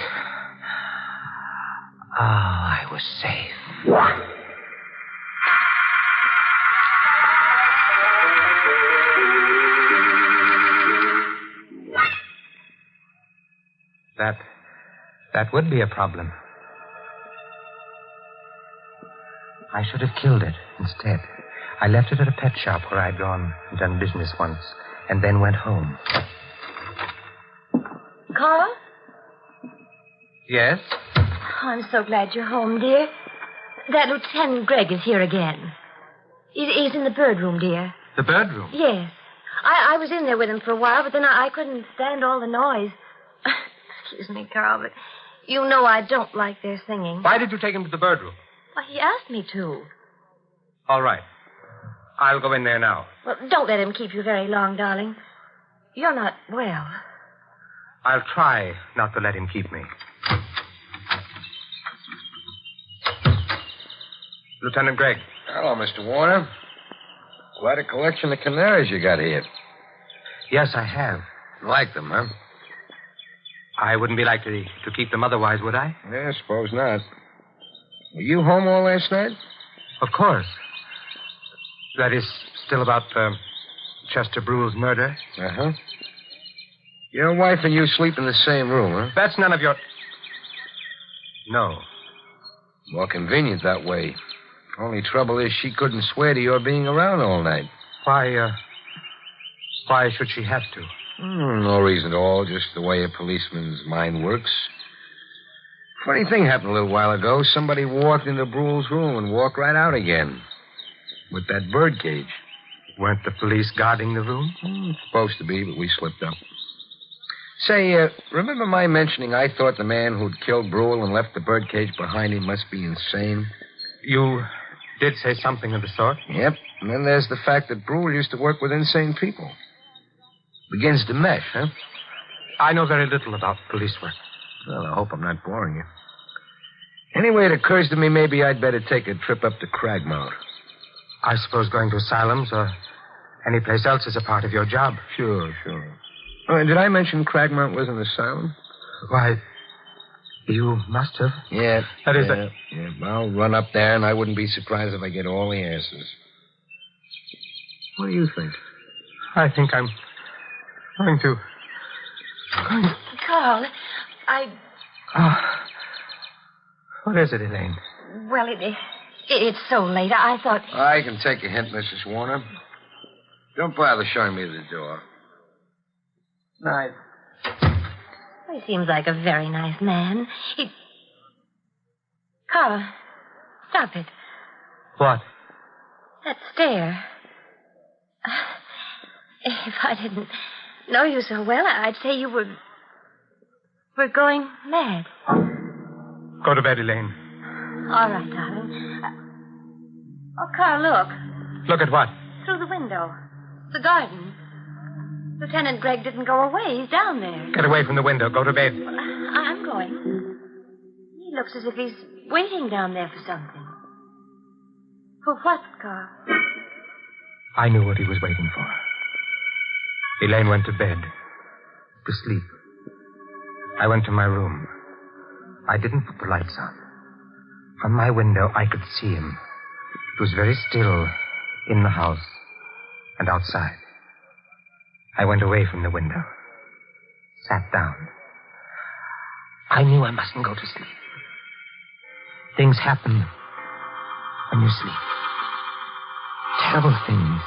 Oh, I was safe. That would be a problem. I should have killed it instead. I left it at a pet shop where I'd gone and done business once, and then went home. Carl? Yes? Oh, I'm so glad you're home, dear. That Lieutenant Gregg is here again. He's in the bird room, dear. The bird room? Yes. I was in there with him for a while, but then I couldn't stand all the noise. Excuse me, Carl, but you know I don't like their singing. Why did you take him to the bird room? Well, he asked me to. All right. I'll go in there now. Well, don't let him keep you very long, darling. You're not well. I'll try not to let him keep me. Lieutenant Gregg. Hello, Mr. Warner. Quite a collection of canaries you got here. Yes, I have. Like them, huh? I wouldn't be likely to keep them otherwise, would I? Yeah, I suppose not. Were you home all last night? Of course. That is still about Chester Brule's murder? Uh-huh. Your wife and you sleep in the same room, huh? That's none of your... No. More convenient that way. Only trouble is she couldn't swear to your being around all night. Why should she have to? No reason at all, just the way a policeman's mind works. Funny thing happened a little while ago. Somebody walked into Brule's room and walked right out again. With that bird cage. Weren't the police guarding the room? Supposed to be, but we slipped up. Say, remember my mentioning I thought the man who'd killed Brule and left the bird cage behind him must be insane? You did say something of the sort. Yep. And then there's the fact that Brule used to work with insane people. Begins to mesh, huh? I know very little about police work. Well, I hope I'm not boring you. Anyway, it occurs to me maybe I'd better take a trip up to Cragmount. I suppose going to asylums or any place else is a part of your job. Sure. Oh, and did I mention Cragmount was an asylum? Why, you must have. Yeah. That is Yeah, I'll run up there, and I wouldn't be surprised if I get all the answers. What do you think? I think I'm going to... Carl, What is it, Elaine? Well, it's so late. I thought... I can take a hint, Mrs. Warner. Don't bother showing me the door. Nice. He seems like a very nice man. Carl, stop it. What? That stare. If I didn't know you so well, I'd say you were going mad. Go to bed, Elaine. All right, darling. Oh, Carl, look. Look at what? Through the window. The garden. Lieutenant Gregg didn't go away. He's down there. Get away from the window. Go to bed. I'm going. He looks as if he's waiting down there for something. For what, Carl? I knew what he was waiting for. Elaine went to bed. To sleep. I went to my room. I didn't put the lights on. From my window, I could see him. It was very still in the house and outside. I went away from the window. Sat down. I knew I mustn't go to sleep. Things happen when you sleep. Terrible things.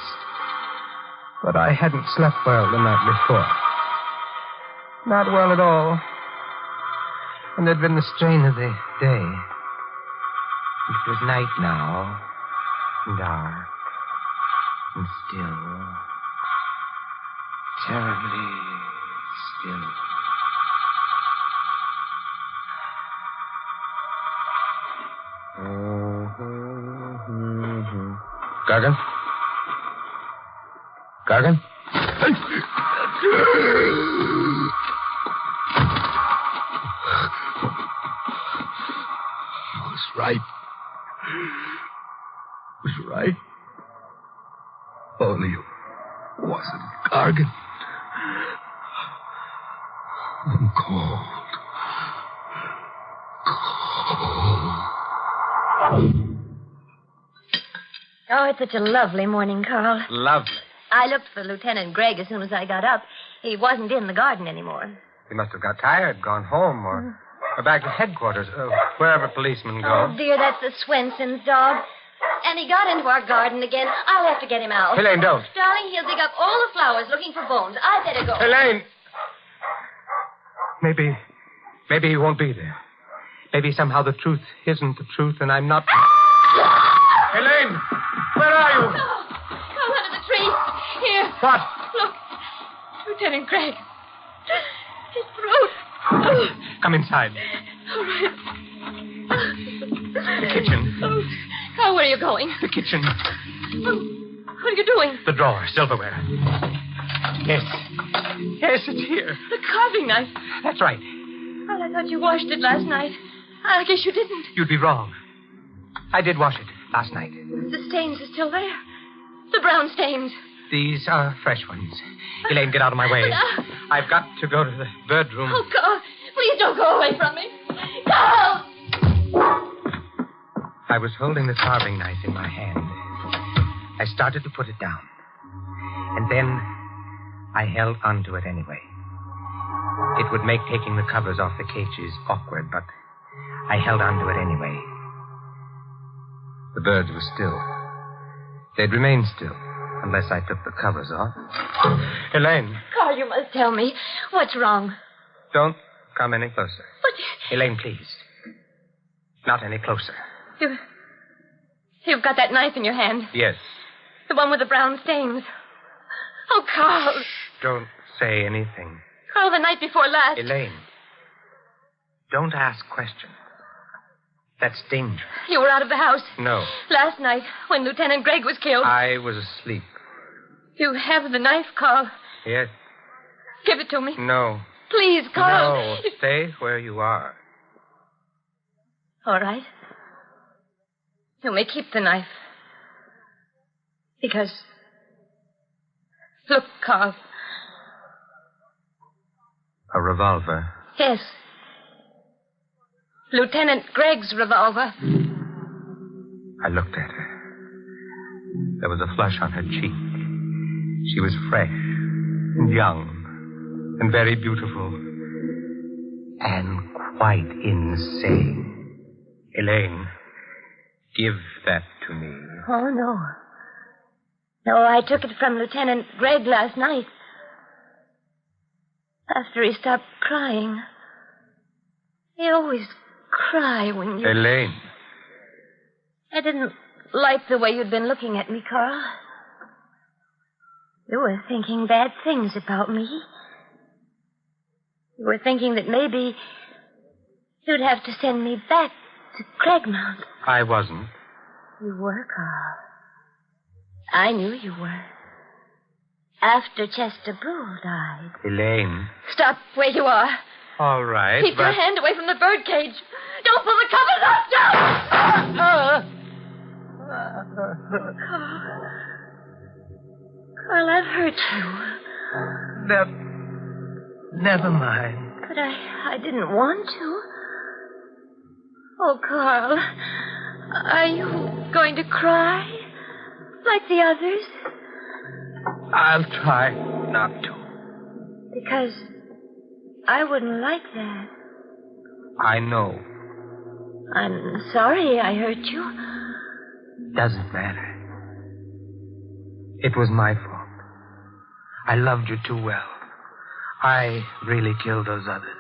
But I hadn't slept well the night before. Not well at all. And there'd been the strain of the day. It was night now. And dark. And still. Terribly still. Gargan? Gargan? I was right. Only it wasn't Gargan. I'm cold. Oh, it's such a lovely morning, Carl. Lovely. I looked for Lieutenant Gregg as soon as I got up. He wasn't in the garden anymore. He must have got tired, gone home, or back to headquarters, wherever policemen go. Oh, dear, that's the Swenson's dog. And he got into our garden again. I'll have to get him out. Elaine, don't. Darling, he'll dig up all the flowers looking for bones. I'd better go. Elaine! Maybe he won't be there. Maybe somehow the truth isn't the truth, and I'm not... Elaine! Where are you? Carl, under the tree. Here. What? Look. Lieutenant Gregg. His throat. Come inside. All right. The kitchen. Oh, Carl, where are you going? The kitchen. Oh, what are you doing? The drawer, silverware. Yes, it's here. The carving knife. That's right. Well, I thought you washed it last night. I guess you didn't. You'd be wrong. I did wash it last night. The stains are still there. The brown stains. These are fresh ones. Elaine, get out of my way. I've got to go to the bird room. Oh, Carl, please don't go away from me. Carl! I was holding the carving knife in my hand. I started to put it down. And then I held onto it anyway. It would make taking the covers off the cages awkward, but I held onto it anyway. The birds were still. They'd remain still unless I took the covers off. Elaine. Carl, you must tell me. What's wrong? Don't come any closer. But... Elaine, please. Not any closer. You've got that knife in your hand. Yes. The one with the brown stains. Oh, Carl. Don't say anything. Carl, the night before last. Elaine. Don't ask questions. That's dangerous. You were out of the house No. last night when Lieutenant Gregg was killed. I was asleep. You have the knife, Carl. Yes. Give it to me. No. Please, Carl. No. Stay where you are. All right. You may keep the knife. Because... Look, Carl. A revolver. Yes. Lieutenant Gregg's revolver. I looked at her. There was a flush on her cheek. She was fresh and young and very beautiful and quite insane. Elaine, give that to me. Oh, no. No, I took it from Lieutenant Gregg last night. After he stopped crying. He always cry when you... Elaine. I didn't like the way you'd been looking at me, Carl. You were thinking bad things about me. You were thinking that maybe you'd have to send me back to Cragmount. I wasn't. You were, Carl. I knew you were. After Chester Brule died. Elaine. Stop where you are. All right, Keep your hand away from the birdcage. Don't pull the covers up. Carl, I've hurt you. Never mind. But I didn't want to. Oh, Carl. Are you going to cry? Like the others? I'll try not to. Because I wouldn't like that. I know. I'm sorry I hurt you. Doesn't matter. It was my fault. I loved you too well. I really killed those others.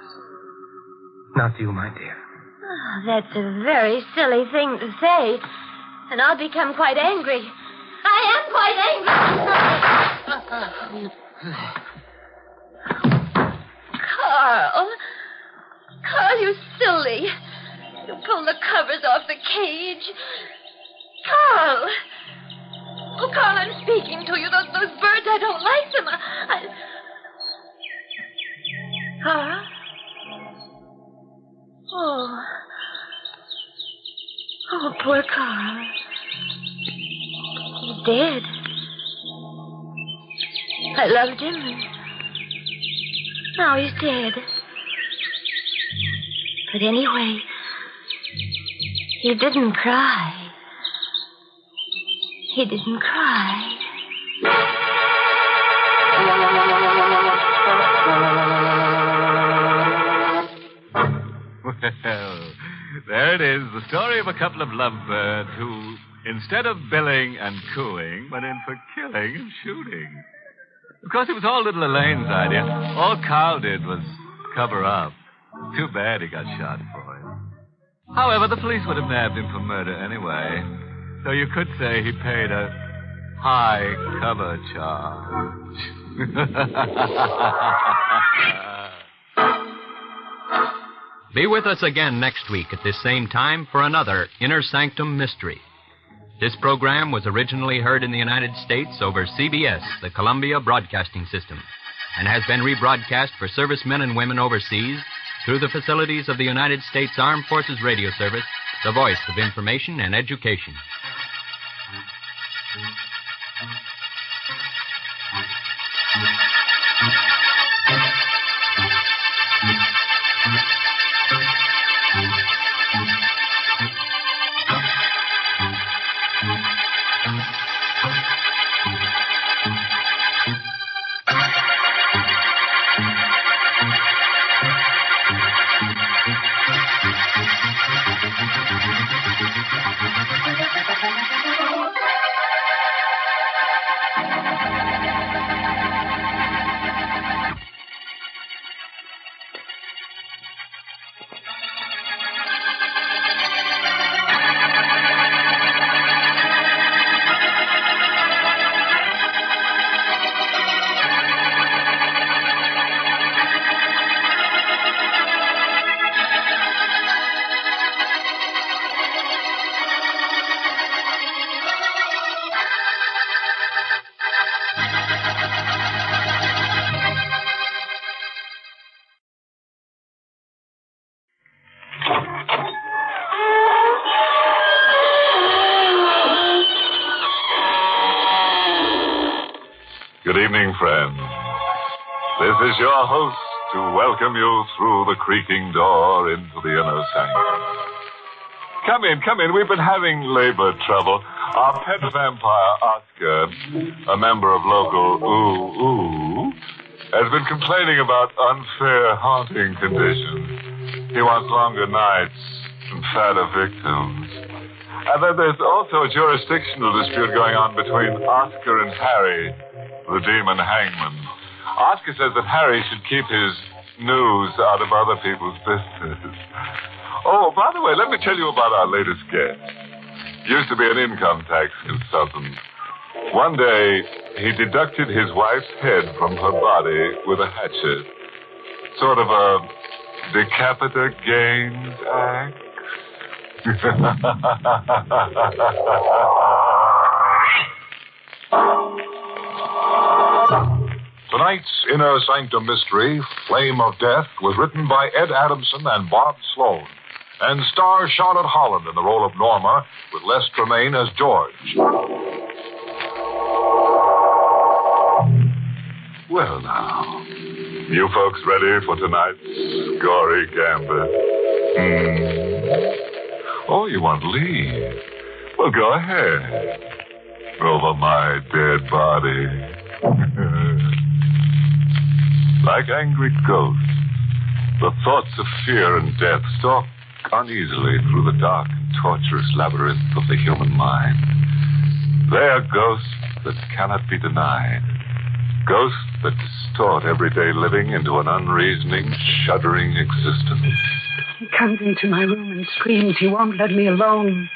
Not you, my dear. Oh, that's a very silly thing to say. And I'll become quite angry. I am quite angry. Carl. Carl, you silly. You pulled the covers off the cage. Carl. Oh, Carl, I'm speaking to you. Those birds, I don't like them. Carl? Oh. Oh, poor Carl. He's dead. I loved him, and now he's dead. But anyway, he didn't cry. He didn't cry. Well, there it is, the story of a couple of lovebirds who, instead of billing and cooing, went in for killing and shooting. Of course, it was all little Elaine's idea. All Carl did was cover up. Too bad he got shot for it. However, the police would have nabbed him for murder anyway. So you could say he paid a high cover charge. Be with us again next week at this same time for another Inner Sanctum Mystery. This program was originally heard in the United States over CBS, the Columbia Broadcasting System, and has been rebroadcast for servicemen and women overseas through the facilities of the United States Armed Forces Radio Service, the voice of information and education. Good evening, friends. This is your host to welcome you through the creaking door into the inner sanctum. Come in. We've been having labor trouble. Our pet vampire, Oscar, a member of local Ooh, has been complaining about unfair haunting conditions. He wants longer nights and fatter victims. And then there's also a jurisdictional dispute going on between Oscar and Harry, the demon hangman. Oscar says that Harry should keep his news out of other people's business. Oh, by the way, let me tell you about our latest guest. Used to be an income tax consultant. One day, he deducted his wife's head from her body with a hatchet. Sort of a decapita gains act. Tonight's Inner Sanctum Mystery, Flame of Death, was written by Ed Adamson and Bob Sloan, and stars Charlotte Holland in the role of Norma, with Les Tremaine as George. Well, now, you folks ready for tonight's gory gambit? Oh, you want to leave? Well, go ahead. Over my dead body. Like angry ghosts, the thoughts of fear and death stalk uneasily through the dark and torturous labyrinth of the human mind. They are ghosts that cannot be denied. Ghosts that distort everyday living into an unreasoning, shuddering existence. He comes into my room and screams he won't let me alone.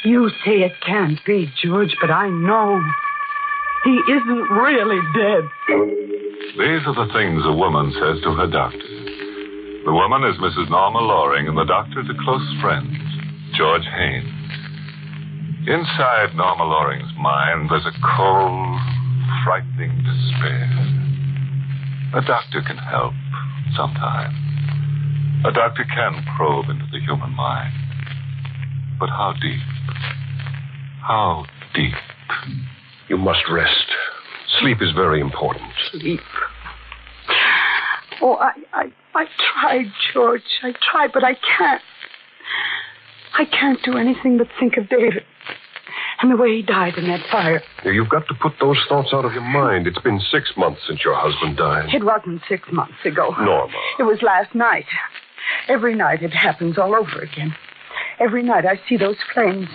You say it can't be, George, but I know. He isn't really dead. These are the things a woman says to her doctor. The woman is Mrs. Norma Loring, and the doctor is a close friend, George Haynes. Inside Norma Loring's mind, there's a cold, frightening despair. A doctor can help sometimes. A doctor can probe into the human mind. But how deep? How deep? You must rest. Sleep is very important. Sleep. Oh, I tried, George. I tried, but I can't. I can't do anything but think of David and the way he died in that fire. You've got to put those thoughts out of your mind. It's been 6 months since your husband died. It wasn't 6 months ago. Norma. It was last night. Every night it happens all over again. Every night I see those flames.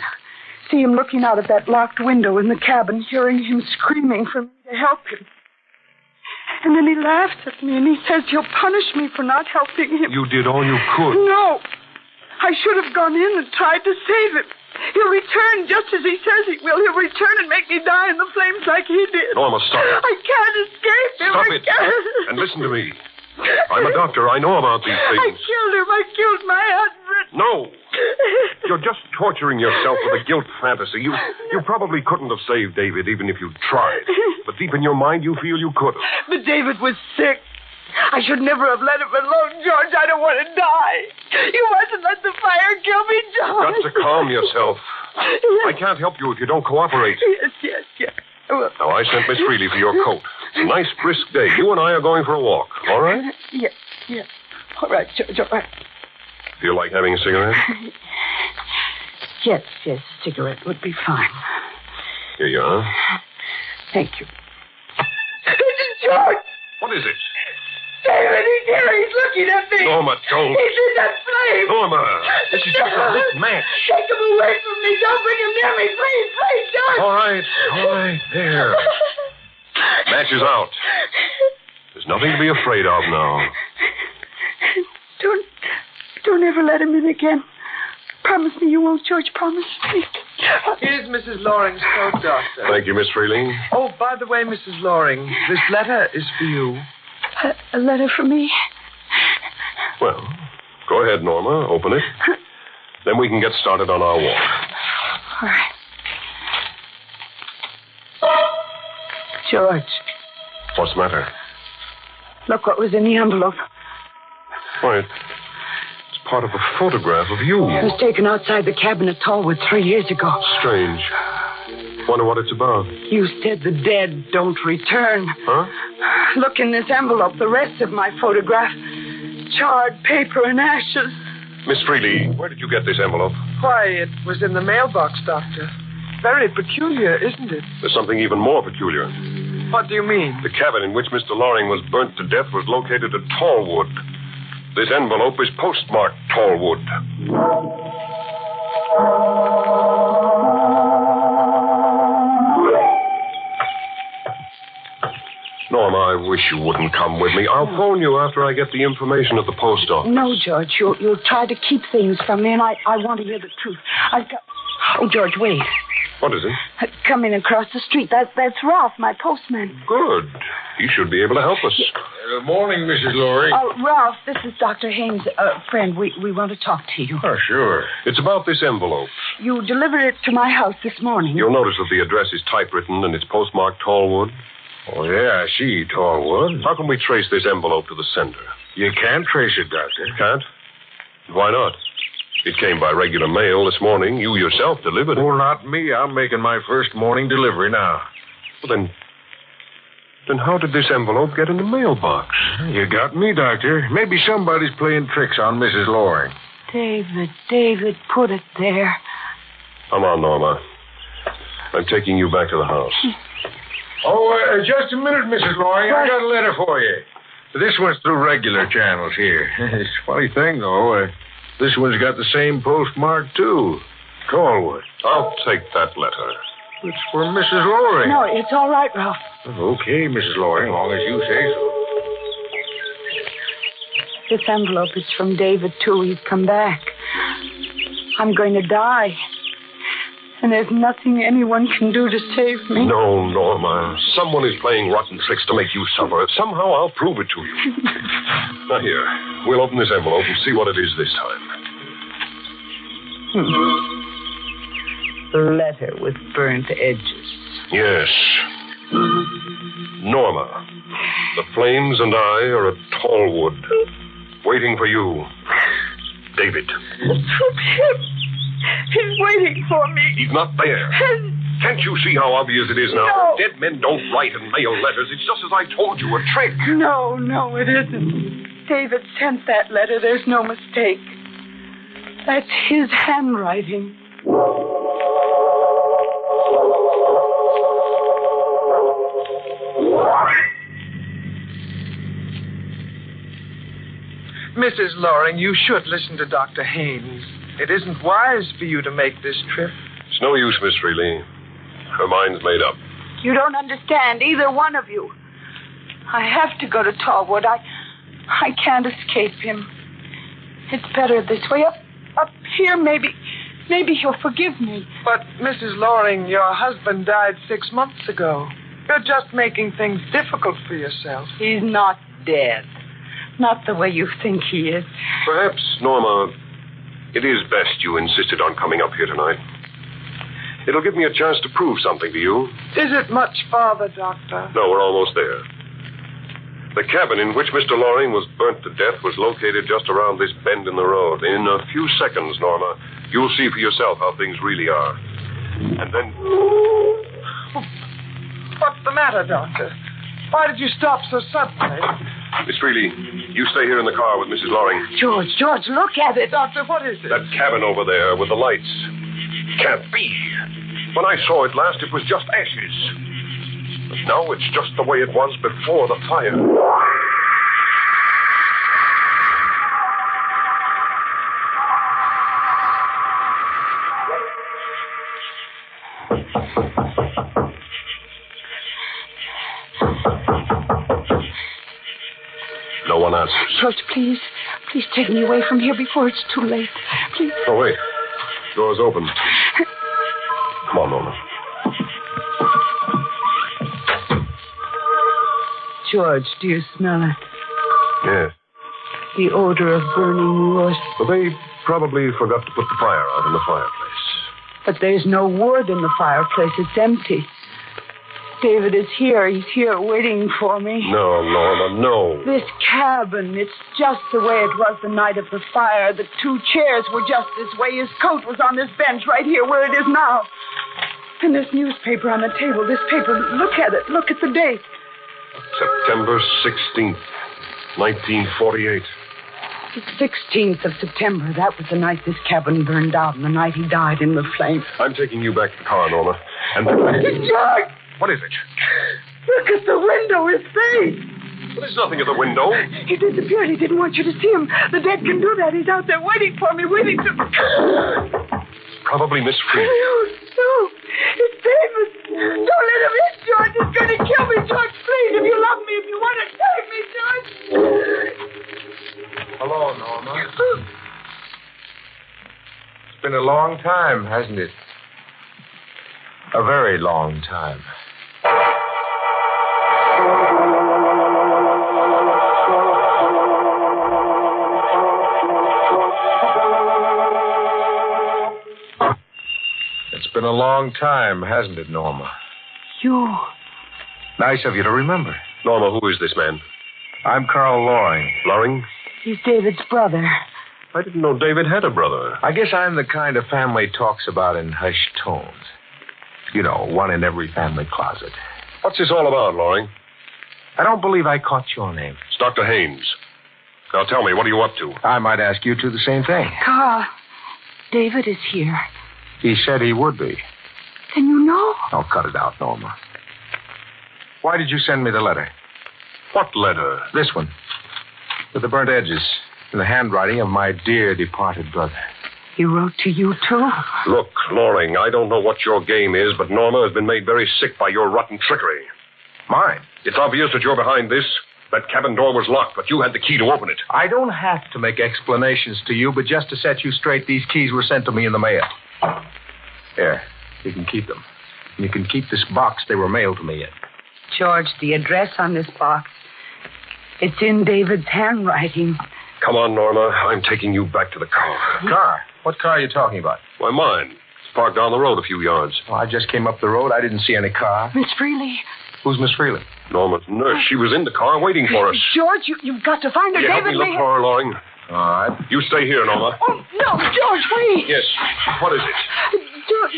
See him looking out of that locked window in the cabin, hearing him screaming for me to help him. And then he laughs at me and he says he'll punish me for not helping him. You did all you could. No. I should have gone in and tried to save him. He'll return just as he says he will. He'll return and make me die in the flames like he did. Norma, stop it. I can't escape him. Stop it. And listen to me. I'm a doctor. I know about these things. I killed him. I killed my husband. No. You're just torturing yourself with a guilt fantasy. You probably couldn't have saved David even if you'd tried. But deep in your mind, you feel you could have. But David was sick. I should never have let him alone, George. I don't want to die. You mustn't let the fire kill me, George. Got to calm yourself. I can't help you if you don't cooperate. Yes. Well, now, I sent Miss Freely for your coat. It's a nice, brisk day. You and I are going for a walk, all right? Yes. All right, George, all right. Feel like having a cigarette? Yes, a cigarette would be fine. Here you are. Thank you. George! What is it? David, he's here. He's looking at me. Norma, don't. He's in that flame. Norma, this is just a lit match. Take him away from me. Don't bring him near me. Please, George. All right. There. Match is out. There's nothing to be afraid of now. Don't ever let him in again. Promise me you won't, George. Promise me. Here's Mrs. Loring's coat, Doctor. Thank you, Miss Freeling. Oh, by the way, Mrs. Loring, this letter is for you. A letter for me? Well, go ahead, Norma. Open it. Then we can get started on our walk. All right. George. What's the matter? Look what was in the envelope. Why, it's part of a photograph of you. It was taken outside the cabin at Tallwood 3 years ago. Strange. Wonder what it's about. You said the dead don't return. Huh? Look in this envelope, the rest of my photograph. Charred paper and ashes. Miss Freely, where did you get this envelope? Why, it was in the mailbox, Doctor. Very peculiar, isn't it? There's something even more peculiar. What do you mean? The cabin in which Mr. Loring was burnt to death was located at Tallwood. This envelope is postmarked Tallwood. Norma, I wish you wouldn't come with me. I'll phone you after I get the information at the post office. No, George. You'll try to keep things from me, and I want to hear the truth. I've got... Oh, George, wait. What is it? Coming across the street. That's Ralph, my postman. Good. He should be able to help us. Good morning, Mrs. Loring. Ralph, this is Dr. Haynes' friend. We want to talk to you. Oh, sure. It's about this envelope. You delivered it to my house this morning. You'll notice that the address is typewritten and it's postmarked Tallwood. Oh, yeah, I see, Tallwood. How can we trace this envelope to the sender? You can't trace it, Doctor. Can't? Why not? It came by regular mail this morning. You yourself delivered it. Oh, not me. I'm making my first morning delivery now. Well, then how did this envelope get in the mailbox? You got me, Doctor. Maybe somebody's playing tricks on Mrs. Loring. David, put it there. Come on, Norma. I'm taking you back to the house. Oh, just a minute, Mrs. Loring. I got a letter for you. This one's through regular channels here. It's a funny thing, though. This one's got the same postmark, too. Tallwood. I'll take that letter. It's for Mrs. Loring. No, it's all right, Ralph. Okay, Mrs. Loring, as long as you say so. This envelope is from David, too. He's come back. I'm going to die. And there's nothing anyone can do to save me. No, Norma. Someone is playing rotten tricks to make you suffer. Somehow I'll prove it to you. Now, here. We'll open this envelope and see what it is this time. A letter with burnt edges. Yes. Norma, the flames and I are at Tallwood, waiting for you. David. He's waiting for me. He's not there. Can't you see how obvious it is now? No. Dead men don't write and mail letters. It's just as I told you, a trick. No, it isn't. David sent that letter. There's no mistake. That's his handwriting. Mrs. Loring, you should listen to Dr. Haynes. It isn't wise for you to make this trip. It's no use, Miss Freely. Her mind's made up. You don't understand, either one of you. I have to go to Tallwood. I can't escape him. It's better this way. Up here, maybe he'll forgive me. But, Mrs. Loring, your husband died 6 months ago. You're just making things difficult for yourself. He's not dead. Not the way you think he is. Perhaps, Norma, it is best you insisted on coming up here tonight. It'll give me a chance to prove something to you. Is it much farther, Doctor? No, we're almost there. The cabin in which Mr. Loring was burnt to death was located just around this bend in the road. In a few seconds, Norma, you'll see for yourself how things really are. And then... What's the matter, Doctor? Why did you stop so suddenly? Miss Freely, you stay here in the car with Mrs. Loring. George, look at it. Doctor, what is it? That cabin over there with the lights. Can't be. When I saw it last, it was just ashes. But now it's just the way it was before the fire. No one answers. George, please take me away from here before it's too late. Please. Oh, wait. Door's open. Come on, Norma. George, do you smell it? Yes. The odor of burning wood. Well, they probably forgot to put the fire out in the fireplace. But there's no wood in the fireplace. It's empty. David is here. He's here waiting for me. No, Norma, no. This cabin, it's just the way it was the night of the fire. The 2 chairs were just this way. His coat was on this bench right here where it is now. And this newspaper on the table, this paper, look at it. Look at the date. September 16th, 1948. The 16th of September. That was the night this cabin burned down, the night he died in the flames. I'm taking you back to the car, Norma. And George! What is it? Look at the window, his face. Well, there's nothing at the window. He disappeared. He didn't want you to see him. The dead can do that. He's out there waiting for me, waiting to... Probably Miss Freely. No. It's David. Don't let him in, George. He's going to kill me, George. Please, if you love me, if you want to save me, George. Hello, Norma. It's been a long time, hasn't it? A very long time. It's been a long time, hasn't it, Norma? You. Nice of you to remember. Norma, who is this man? I'm Carl Loring. Loring? He's David's brother. I didn't know David had a brother. I guess I'm the kind of family talks about in hushed tones. You know, one in every family closet. What's this all about, Loring? I don't believe I caught your name. It's Dr. Haynes. Now tell me, what are you up to? I might ask you two the same thing. Carl, David is here. He said he would be. Then you know? Oh, cut it out, Norma. Why did you send me the letter? What letter? This one. With the burnt edges in the handwriting of my dear departed brother. He wrote to you, too? Look, Loring, I don't know what your game is, but Norma has been made very sick by your rotten trickery. Mine? It's obvious that you're behind this. That cabin door was locked, but you had the key to open it. I don't have to make explanations to you, but just to set you straight, these keys were sent to me in the mail. Here, you can keep them. You can keep this box they were mailed to me in. George, the address on this box, it's in David's handwriting. Come on, Norma. I'm taking you back to the car. Car? What car are you talking about? Why, mine. It's parked down the road a few yards. Oh, I just came up the road. I didn't see any car. Miss Freely. Who's Miss Freely? Norma's nurse. She was in the car waiting for us. George, you've got to find her. Will you help me look for her, Loring? All right. You stay here, Norma. Oh, no, George, wait. Yes. What is it?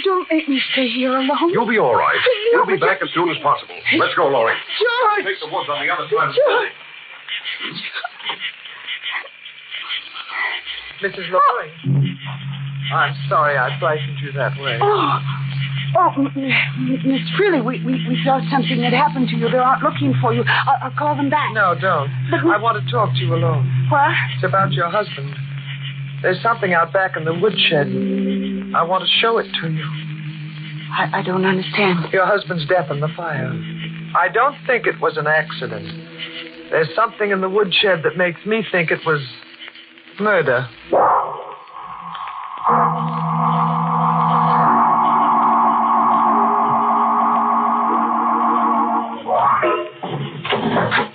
Don't make me stay here alone. You'll be all right. No, We'll be back as soon as possible. Let's go, Loring. George! Take the woods on the other side of the George! building. Mrs. Loring. I'm sorry I frightened you that way. Miss Freely, we thought something had happened to you. They aren't looking for you. I'll call them back. No, don't. I want to talk to you alone. What? It's about your husband. There's something out back in the woodshed. I want to show it to you. I don't understand. Your husband's death in the fire. I don't think it was an accident. There's something in the woodshed that makes me think it was murder.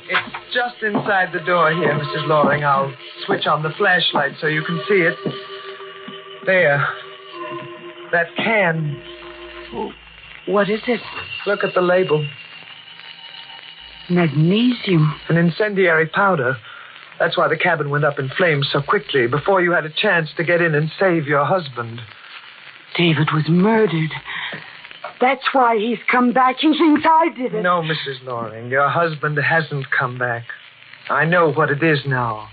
It's just inside the door here, Mrs. Loring. I'll switch on the flashlight so you can see it. There. That can. What is it? Look at the label. Magnesium. An incendiary powder. That's why the cabin went up in flames so quickly, before you had a chance to get in and save your husband. David was murdered. That's why he's come back. He thinks I did it. No, Mrs. Loring. Your husband hasn't come back. I know what it is now.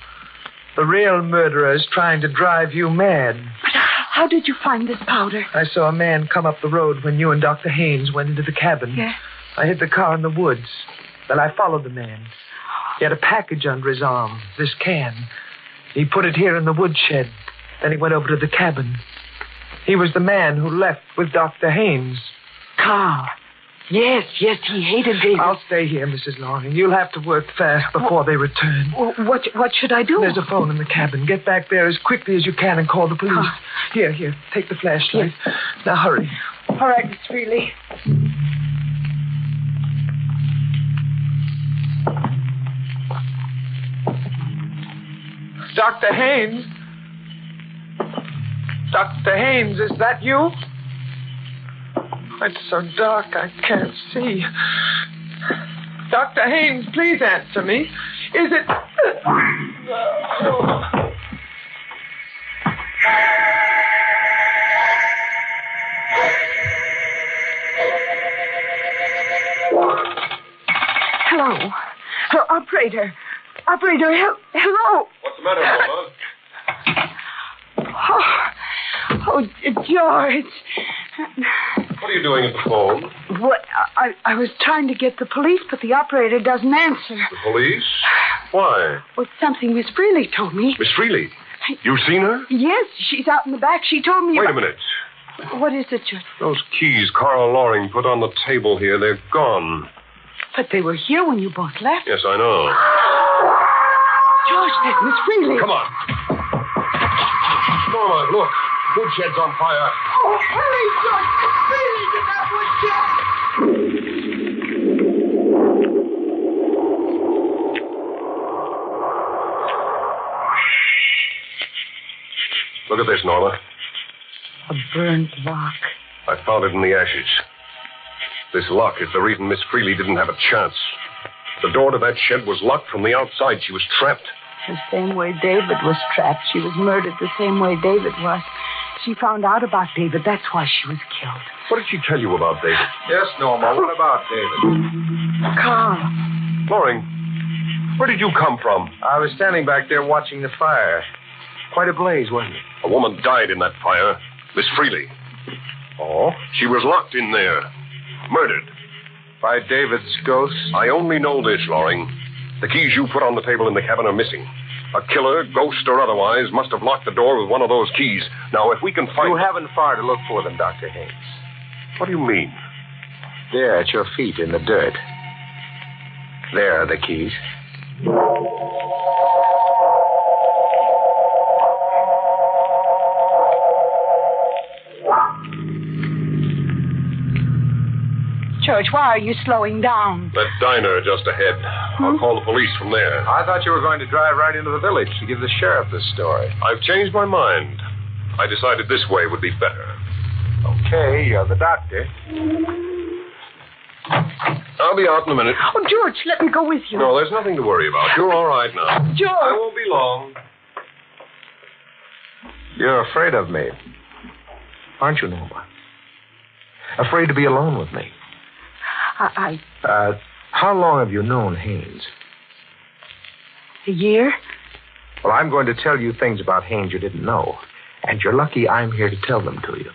The real murderer is trying to drive you mad. But how did you find this powder? I saw a man come up the road when you and Dr. Haynes went into the cabin. Yeah. I hid the car in the woods. Then I followed the man. He had a package under his arm, this can. He put it here in the woodshed. Then he went over to the cabin. He was the man who left with Dr. Haynes. Carl. Yes, he hated David. I'll stay here, Mrs. Loring. You'll have to work fast before they return. What should I do? There's a phone in the cabin. Get back there as quickly as you can and call the police. Here, take the flashlight. Yes. Now, hurry. All right, Miss Freely. Dr. Haynes? Dr. Haynes, is that you? It's so dark I can't see. Dr. Haynes, please answer me. Is it... Hello. Hello, operator. Operator, hello. What's the matter, Norma? Oh, George. What are you doing at the phone? What? I was trying to get the police, but the operator doesn't answer. The police? Why? Well, it's something Miss Freely told me. Miss Freely? You've seen her? Yes, she's out in the back. She told me Wait a minute. What is it, George? Those keys Carl Loring put on the table here, they're gone. But they were here when you both left. Yes, I know. George, that's Miss Freely. Come on. Norma, look. Woodshed's on fire. Oh, hurry, George. Miss Freely's in that woodshed. Look at this, Norma. A burned lock. I found it in the ashes. This lock is the reason Miss Freely didn't have a chance. The door to that shed was locked from the outside. She was trapped. The same way David was trapped. She was murdered the same way David was. She found out about David. That's why she was killed. What did she tell you about David? Yes, Norma. What about David? Carl. Loring, where did you come from? I was standing back there watching the fire. Quite a blaze, wasn't it? A woman died in that fire. Miss Freely. Oh? She was locked in there. Murdered. By David's ghost? I only know this, Loring. The keys you put on the table in the cabin are missing. A killer, ghost or otherwise, must have locked the door with one of those keys. Now, if we can find... You haven't far to look for them, Dr. Haynes. What do you mean? There, at your feet in the dirt. There are the keys. George, why are you slowing down? That diner just ahead. I'll call the police from there. I thought you were going to drive right into the village to give the sheriff the story. I've changed my mind. I decided this way would be better. Okay, you're the doctor. I'll be out in a minute. Oh, George, let me go with you. No, there's nothing to worry about. You're all right now. George! I won't be long. You're afraid of me, aren't you, Norma? Afraid to be alone with me? How long have you known Haynes? A year. Well, I'm going to tell you things about Haynes you didn't know. And you're lucky I'm here to tell them to you.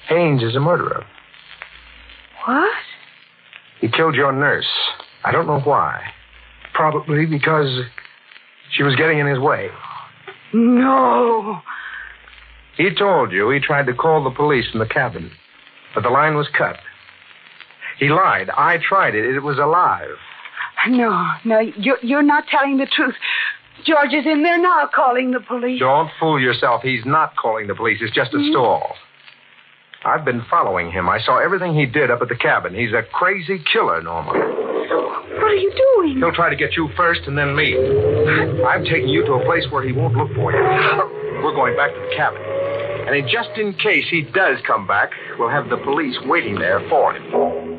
Haynes is a murderer. What? He killed your nurse. I don't know why. Probably because she was getting in his way. No. He told you he tried to call the police from the cabin, but the line was cut. He lied. I tried it. It was alive. No, you're not telling the truth. George is in there now calling the police. Don't fool yourself. He's not calling the police. It's just a stall. I've been following him. I saw everything he did up at the cabin. He's a crazy killer, Norma. What are you doing? He'll try to get you first and then me. I'm taking you to a place where he won't look for you. We're going back to the cabin. And just in case he does come back, we'll have the police waiting there for him.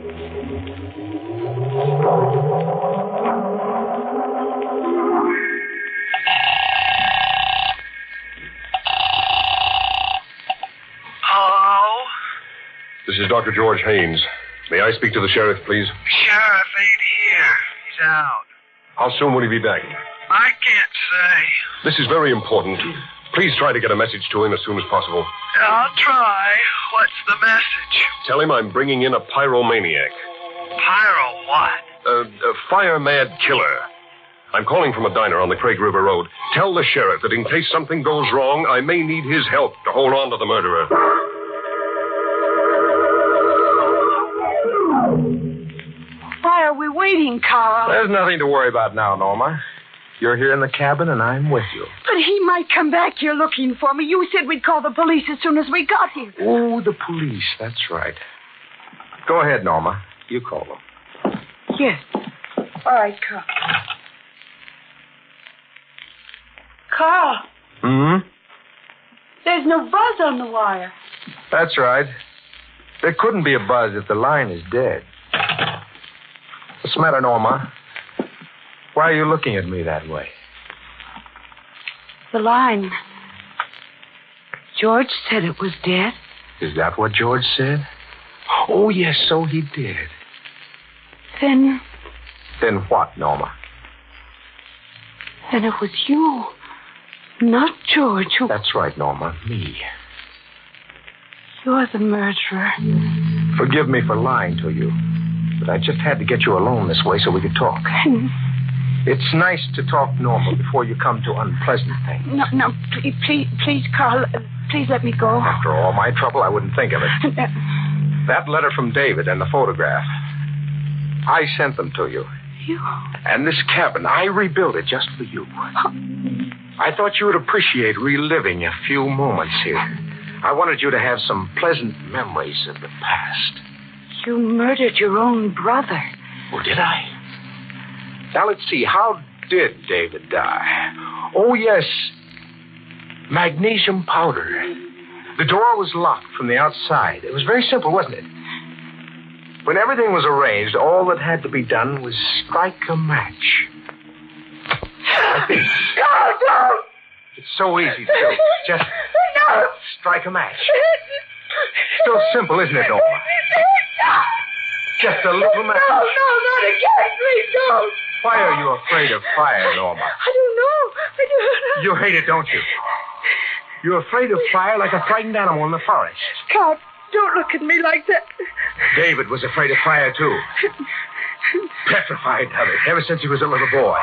Hello? This is Dr. George Haynes. May I speak to the sheriff, please? Sheriff ain't here. He's out. How soon will he be back? I can't say. This is very important. Please try to get a message to him as soon as possible. I'll try. What's the message? Tell him I'm bringing in a pyromaniac. Pyro what? A fire-mad killer. I'm calling from a diner on the Craig River Road. Tell the sheriff that in case something goes wrong, I may need his help to hold on to the murderer. Why are we waiting, Carl? There's nothing to worry about now, Norma. You're here in the cabin, and I'm with you. But he might come back here looking for me. You said we'd call the police as soon as we got here. Oh, the police. That's right. Go ahead, Norma. You call them. Yes. All right, Carl. Carl. Hmm? There's no buzz on the wire. That's right. There couldn't be a buzz if the line is dead. What's the matter, Norma? Why are you looking at me that way? The line. George said it was dead. Is that what George said? Oh, yes, so he did. Then Then what, Norma? Then it was you, not George, who... That's right, Norma. Me. You're the murderer. Forgive me for lying to you, but I just had to get you alone this way so we could talk. It's nice to talk, Norma, before you come to unpleasant things. No, please, Carl, please let me go. After all my trouble, I wouldn't think of it. That letter from David and the photograph, I sent them to you. You? And this cabin, I rebuilt it just for you. I thought you would appreciate reliving a few moments here. I wanted you to have some pleasant memories of the past. You murdered your own brother. Oh, did I? Now, let's see. How did David die? Oh, yes. Magnesium powder. The door was locked from the outside. It was very simple, wasn't it? When everything was arranged, all that had to be done was strike a match. Like this. No! It's so easy, too. Just strike a match. Still simple, isn't it, Norma? Just a little match. No, not again. Please don't. Why are you afraid of fire, Norma? I don't know. You hate it, don't you? You're afraid of fire like a frightened animal in the forest. Carl, don't look at me like that. David was afraid of fire, too. Petrified of it ever since he was a little boy.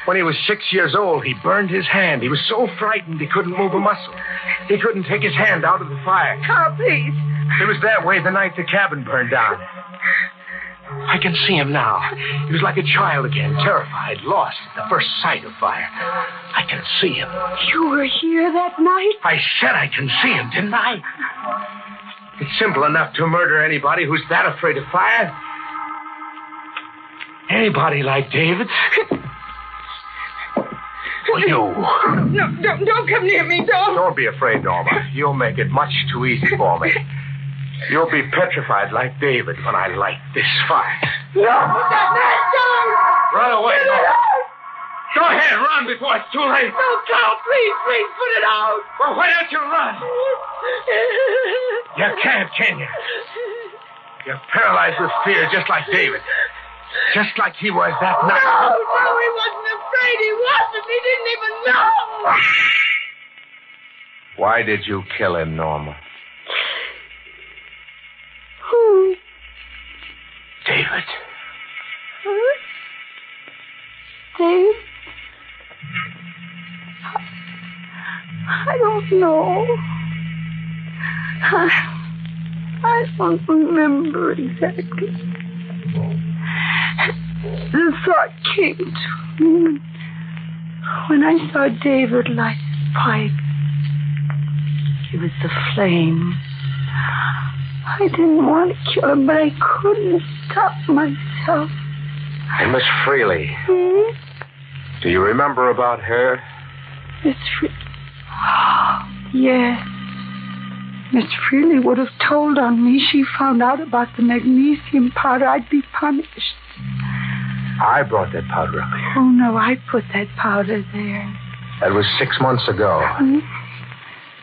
When he was 6 years old, he burned his hand. He was so frightened he couldn't move a muscle. He couldn't take his hand out of the fire. Carl, please. It was that way the night the cabin burned down. I can see him now. He was like a child again, terrified, lost at the first sight of fire. I can see him. You were here that night? I said I can see him, didn't I? It's simple enough to murder anybody who's that afraid of fire. Anybody like David. You. No, don't come near me, don't. Don't be afraid, Norma. You'll make it much too easy for me. You'll be petrified like David when I light this fire. No, put that knife down. Run away, Norma. Go ahead, run before it's too late. No, Carl, please, put it out. Well, why don't you run? You can't, can you? You're paralyzed with fear just like David. Just like he was that night. No, he wasn't afraid. He wasn't. He didn't even know. Why did you kill him, Norma? Who? David. Huh? David? I don't know. I don't remember exactly. The thought came to me when I saw David light his pipe. It was the flame. I didn't want to kill him, but I couldn't stop myself. And Miss Freely. Do you remember about her? Miss Freely? Yes. Miss Freely would have told on me. She found out about the magnesium powder. I'd be punished. I brought that powder up here. Oh, no, I put that powder there. That was 6 months ago.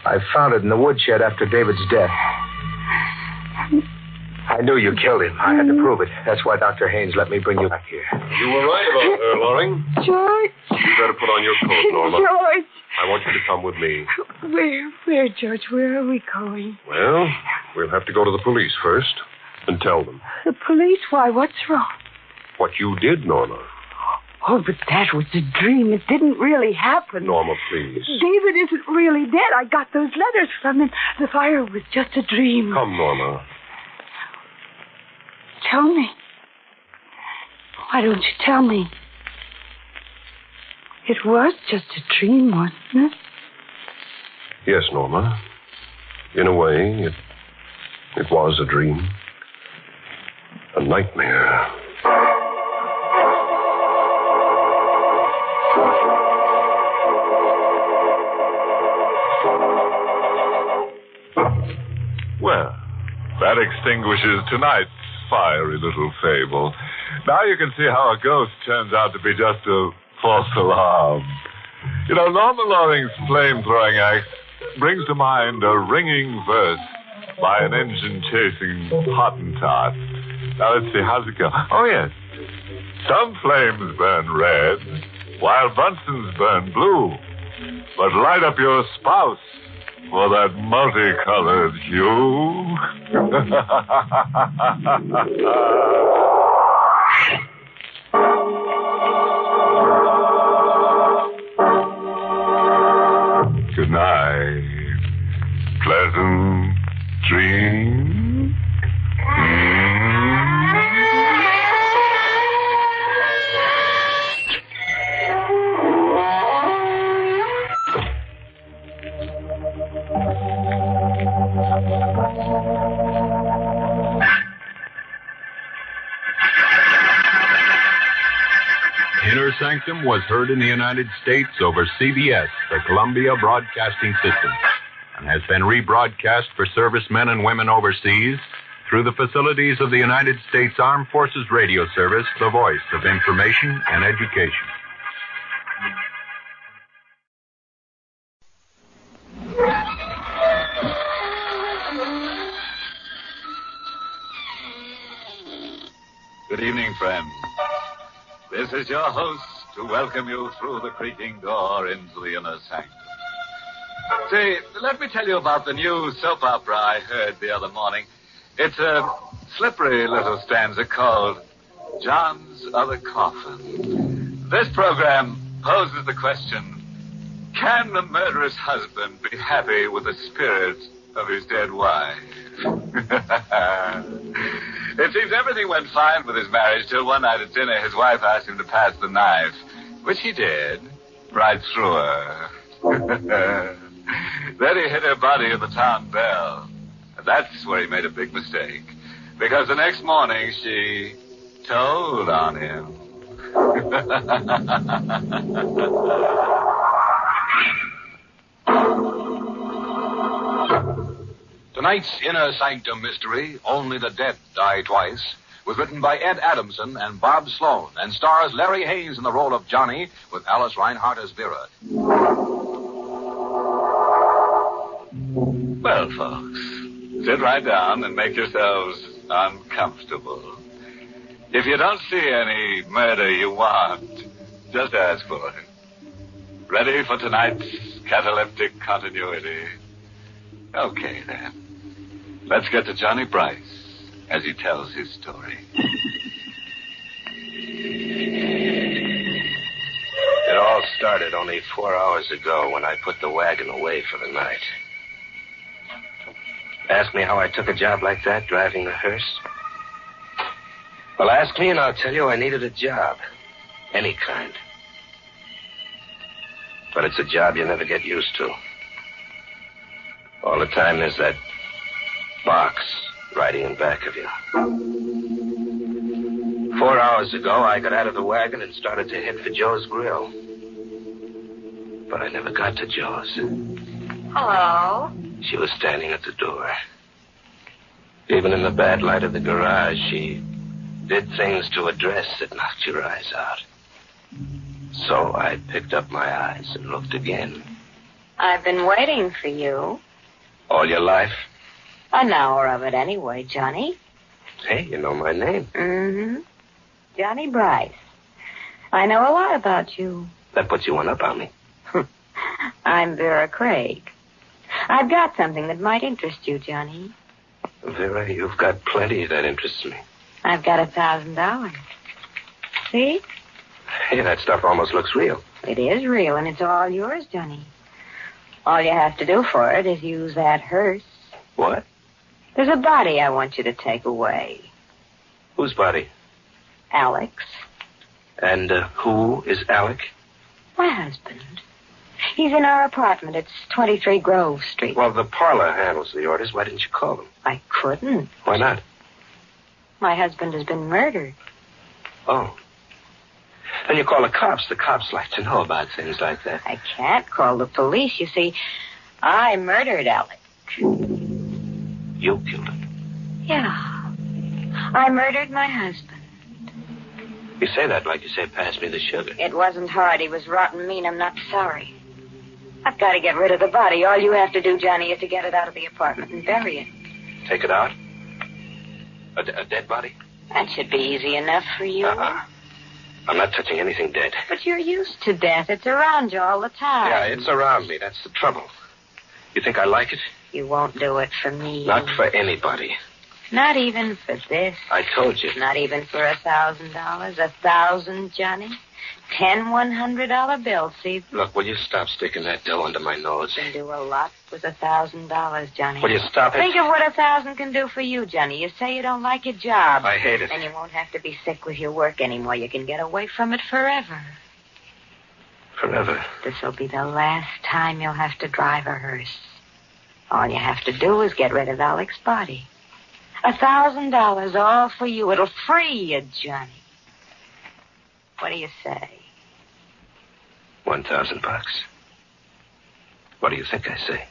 I found it in the woodshed after David's death. I knew you killed him. I had to prove it. That's why Dr. Haynes let me bring you back here. You were right about her, Loring. George. You better put on your coat, Norma. George. I want you to come with me. Where, George? Where are we going? Well, we'll have to go to the police first and tell them. The police? Why, what's wrong? What you did, Norma. Oh, but that was a dream. It didn't really happen. Norma, please. David isn't really dead. I got those letters from him. The fire was just a dream. Come, Norma. Tell me. Why don't you tell me? It was just a dream, wasn't it? Yes, Norma. In a way, it was a dream. A nightmare. Well, that extinguishes tonight's fiery little fable. Now you can see how a ghost turns out to be just a false alarm. You know, Norma Loring's flame-throwing act brings to mind a ringing verse by an engine-chasing Hottentot. Now, let's see, how's it go? Oh, yes. Some flames burn red, while Bunsen's burn blue. But light up your spouse for that multicolored hue. Good night. Pleasant dreams. Inner Sanctum was heard in the United States over CBS, the Columbia Broadcasting System, and has been rebroadcast for servicemen and women overseas through the facilities of the United States Armed Forces Radio Service, the voice of information and education. Good evening, friends. This is your host to welcome you through the creaking door into the inner sanctum. Say, let me tell you about the new soap opera I heard the other morning. It's a slippery little stanza called John's Other Coffin. This program poses the question, can a murderous husband be happy with the spirit of his dead wife? It seems everything went fine with his marriage till one night at dinner his wife asked him to pass the knife, which he did, right through her. Then he hit her body at the town bell. And that's where he made a big mistake, because the next morning she told on him. Tonight's Inner Sanctum mystery, Only the Dead Die Twice, was written by Ed Adamson and Bob Sloan and stars Larry Hayes in the role of Johnny with Alice Reinhardt as Vera. Well, folks, sit right down and make yourselves uncomfortable. If you don't see any murder you want, just ask for it. Ready for tonight's cataleptic continuity? Okay, then. Let's get to Johnny Bryce as he tells his story. It all started only 4 hours ago when I put the wagon away for the night. Ask me how I took a job like that, driving the hearse? Well, ask me and I'll tell you I needed a job. Any kind. But it's a job you never get used to. All the time there's that box riding in back of you. 4 hours ago, I got out of the wagon and started to head for Joe's Grill. But I never got to Joe's. Hello? She was standing at the door. Even in the bad light of the garage, she did things to a dress that knocked your eyes out. So I picked up my eyes and looked again. I've been waiting for you. All your life? An hour of it anyway, Johnny. Hey, you know my name. Mm-hmm. Johnny Bryce. I know a lot about you. That puts you one up on me. I'm Vera Craig. I've got something that might interest you, Johnny. Vera, you've got plenty that interests me. I've got $1,000. See? Hey, that stuff almost looks real. It is real, and it's all yours, Johnny. All you have to do for it is use that hearse. What? There's a body I want you to take away. Whose body? Alex. And who is Alec? My husband. He's in our apartment. It's 23 Grove Street. Well, the parlor handles the orders. Why didn't you call them? I couldn't. Why not? My husband has been murdered. Oh. Then you call the cops. The cops like to know about things like that. I can't call the police. You see, I murdered Alec. You killed him? Yeah. I murdered my husband. You say that like you say, pass me the sugar. It wasn't hard. He was rotten mean. I'm not sorry. I've got to get rid of the body. All you have to do, Johnny, is to get it out of the apartment and bury it. Take it out? A dead body? That should be easy enough for you. I'm not touching anything dead. But you're used to death. It's around you all the time. Yeah, it's around me. That's the trouble. You think I like it? You won't do it for me. Not for anybody. Not even for this. I told you. Not even for $1,000. 1,000, Johnny. 10 $100 bills, see? Look, will you stop sticking that dough under my nose? You can do a lot with $1,000, Johnny. Will you stop it? Think of what 1,000 can do for you, Johnny. You say you don't like your job. I hate it. And you won't have to be sick with your work anymore. You can get away from it forever. Forever? This'll be the last time you'll have to drive a hearse. All you have to do is get rid of Alec's body. $1,000 all for you. It'll free you, Johnny. What do you say? $1,000. What do you think I say?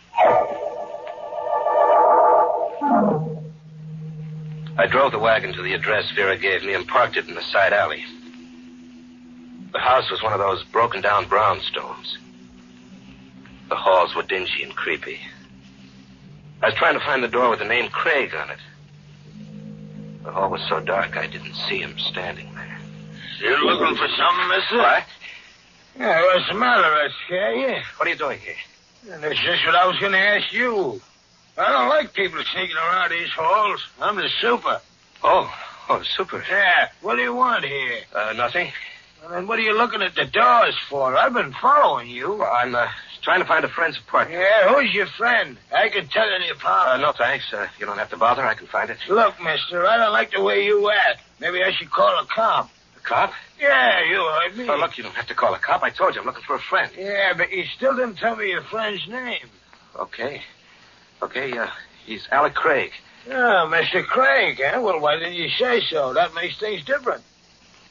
I drove the wagon to the address Vera gave me and parked it in the side alley. The house was one of those broken-down brownstones. The halls were dingy and creepy. I was trying to find the door with the name Craig on it. The hall was so dark I didn't see him standing there. You looking for something, mister? What? Yeah, what's the matter, I scare you? What are you doing here? And that's just what I was going to ask you. I don't like people sneaking around these halls. I'm the super. Oh, the super. Yeah, what do you want here? Nothing. Well, then what are you looking at the doors for? I've been following you. Well, I'm trying to find a friend's apartment. Yeah, who's your friend? I can tell you the apartment. No, thanks. You don't have to bother. I can find it. Look, mister, I don't like the way you act. Maybe I should call a cop. A cop? Yeah, you heard me. Oh, look, you don't have to call a cop. I told you I'm looking for a friend. Yeah, but you still didn't tell me your friend's name. Okay, he's Alec Craig. Oh, Mr. Craig, eh? Well, why didn't you say so? That makes things different.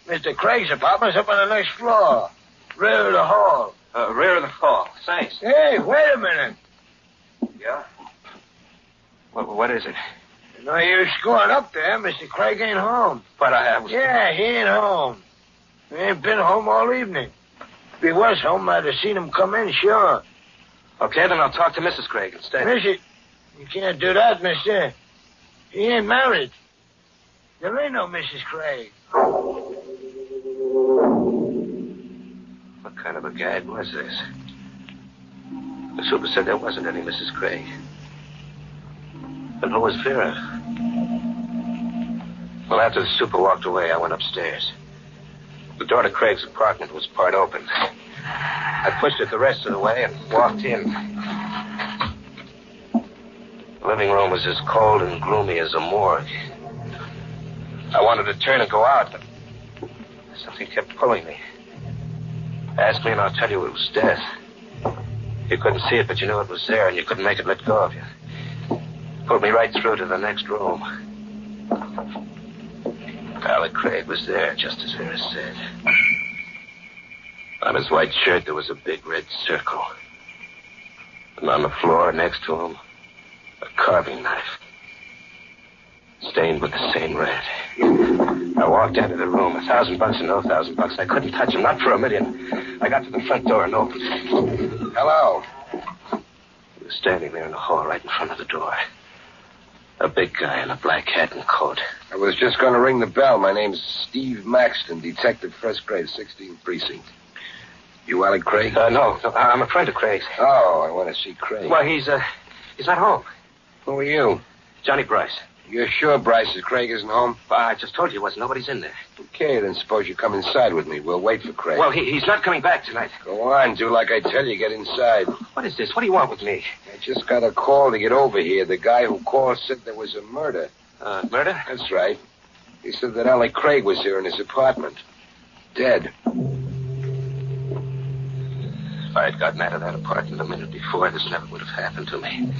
Mr. Craig's apartment's up on the next floor. Rear of the hall. Rear of the hall. Thanks. Hey, wait a minute. Yeah? What is it? No use going up there. Mr. Craig ain't home. But I was... Yeah, he ain't home. He ain't been home all evening. If he was home, I'd have seen him come in, sure. Okay, then I'll talk to Mrs. Craig instead. Missy, you can't do that, mister. He ain't married. There ain't no Mrs. Craig. What kind of a gag was this? The super said there wasn't any Mrs. Craig. And who was Vera? Well, after the super walked away, I went upstairs. The door to Craig's apartment was part open. I pushed it the rest of the way and walked in. The living room was as cold and gloomy as a morgue. I wanted to turn and go out, but something kept pulling me. Ask me and I'll tell you it was death. You couldn't see it, but you knew it was there, and you couldn't make it let go of you. Pulled me right through to the next room. Alec Craig was there, just as Vera said. On his white shirt, there was a big red circle. And on the floor next to him, a carving knife. Stained with the same red. I walked into the room. $1,000 and no $1,000. I couldn't touch him, not for a million. I got to the front door and opened it. Hello. He was standing there in the hall right in front of the door. A big guy in a black hat and coat. I was just going to ring the bell. My name's Steve Maxton, detective first grade, 16th precinct. You Alec Craig? No, I'm a friend of Craig's. Oh, I want to see Craig. Well, he's not home. Who are you? Johnny Bryce. You're sure Bryce's Craig isn't home? I just told you he wasn't. Nobody's in there. Okay, then suppose you come inside with me. We'll wait for Craig. Well, he's not coming back tonight. Go on, do like I tell you. Get inside. What is this? What do you want with me? I just got a call to get over here. The guy who called said there was a murder. Murder? That's right. He said that Alec Craig was here in his apartment. Dead. If I had gotten out of that apartment a minute before, this never would have happened to me.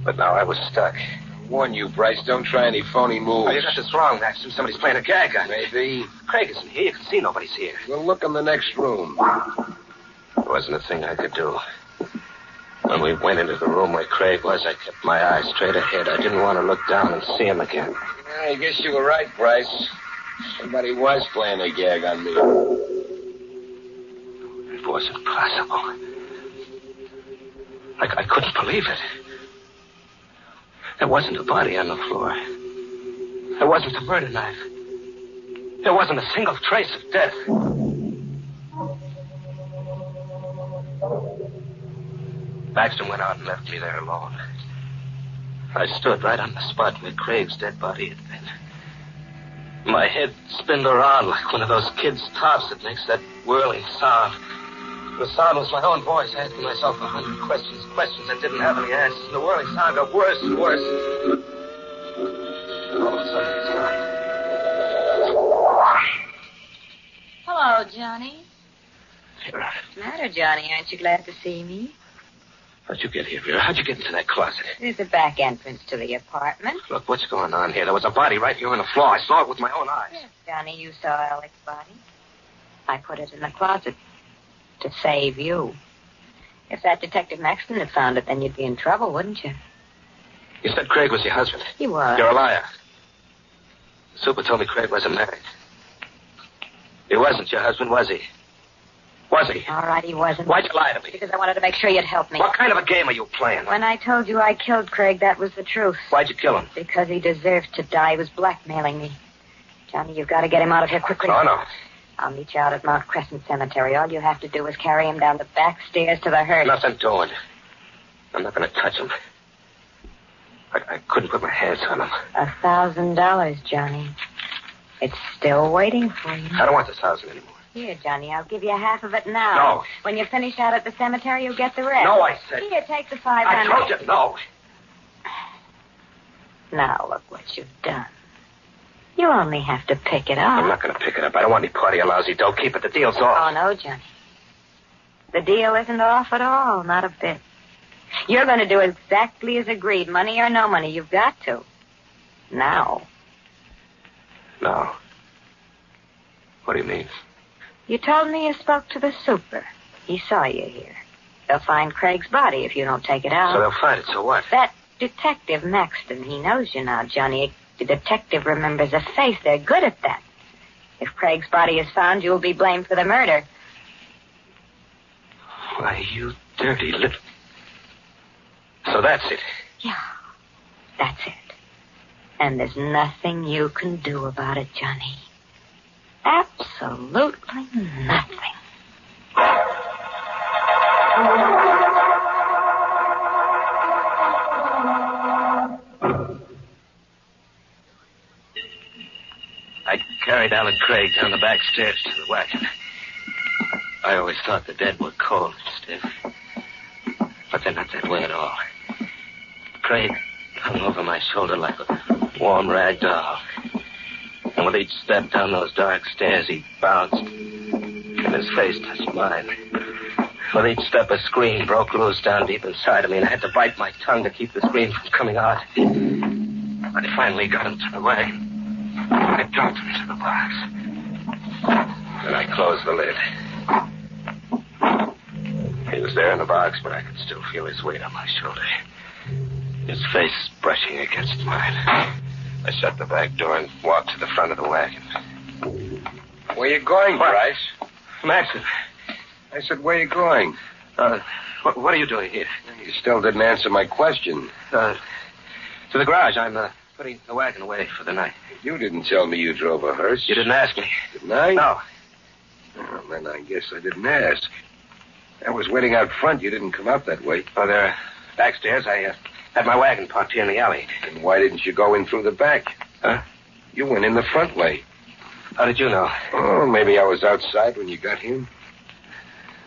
But now I was stuck. I warn you, Bryce, don't try any phony moves. Oh, you got this wrong, Maxton. Somebody's playing a gag on me. Maybe. Craig isn't here. You can see nobody's here. We'll look in the next room. There wasn't a thing I could do. When we went into the room where Craig was, I kept my eyes straight ahead. I didn't want to look down and see him again. I guess you were right, Bryce. Somebody was playing a gag on me. It wasn't possible. I couldn't believe it. There wasn't a body on the floor. There wasn't a murder knife. There wasn't a single trace of death. Baxter went out and left me there alone. I stood right on the spot where Craig's dead body had been. My head spinned around like one of those kids' tops that makes that whirling sound. The sound was my own voice asking myself 100 questions that didn't have any answers. And the whirling sound got worse and worse. All of a sudden, it stopped. Hello, Johnny. Vera. What's the matter, Johnny? Aren't you glad to see me? How'd you get here, Vera? How'd you get into that closet? There's a back entrance to the apartment. Look, what's going on here? There was a body right here on the floor. I saw it with my own eyes. Yes, Johnny, you saw Alec's body. I put it in the closet to save you. If that Detective Maxton had found it, then you'd be in trouble, wouldn't you? You said Craig was your husband. He was. You're a liar. The super told me Craig wasn't married. He wasn't your husband, was he? Was he? All right, he wasn't. Why'd you lie to me? Because I wanted to make sure you'd help me. What kind of a game are you playing? When I told you I killed Craig, that was the truth. Why'd you kill him? Because he deserved to die. He was blackmailing me. Johnny, you've got to get him out of here quickly. Oh, no. I'll meet you out at Mount Crescent Cemetery. All you have to do is carry him down the back stairs to the hearse. Nothing doing. I'm not going to touch him. I couldn't put my hands on him. $1,000, Johnny. It's still waiting for you. I don't want this house anymore. Here, Johnny, I'll give you half of it now. No. When you finish out at the cemetery, you'll get the rest. No, I said. Here, take the $500. I told you no. Now, look what you've done. You only have to pick it up. I'm not going to pick it up. I don't want any party of lousy dough. Keep it. The deal's off. Oh, no, Johnny. The deal isn't off at all. Not a bit. You're going to do exactly as agreed. Money or no money, you've got to. Now. No. What do you mean? You told me you spoke to the super. He saw you here. They'll find Craig's body if you don't take it out. So they'll find it, so what? That Detective Maxton, he knows you now, Johnny. The detective remembers a face. They're good at that. If Craig's body is found, you'll be blamed for the murder. Why, you dirty little... So that's it. Yeah, that's it. And there's nothing you can do about it, Johnny. Absolutely nothing. I carried Alec Craig down the back stairs to the wagon. I always thought the dead were cold and stiff. But they're not that way at all. Craig hung over my shoulder like a warm rag doll. And with each step down those dark stairs, he bounced. And his face touched mine. With each step, a scream broke loose down deep inside of me, and I had to bite my tongue to keep the scream from coming out. When I finally got him to the wagon, I dropped him into the box. Then I closed the lid. He was there in the box, but I could still feel his weight on my shoulder. His face brushing against mine. I shut the back door and walked to the front of the wagon. Where you going, Bryce? Maxton. I said, where you going? What are you doing here? You still didn't answer my question. To the garage. I'm putting the wagon away for the night. You didn't tell me you drove a hearse. You didn't ask me. Didn't I? No. Well, then I guess I didn't ask. I was waiting out front. You didn't come out that way. Oh, there. Backstairs, I had my wagon parked here in the alley. And why didn't you go in through the back? Huh? You went in the front way. How did you know? Oh, maybe I was outside when you got here.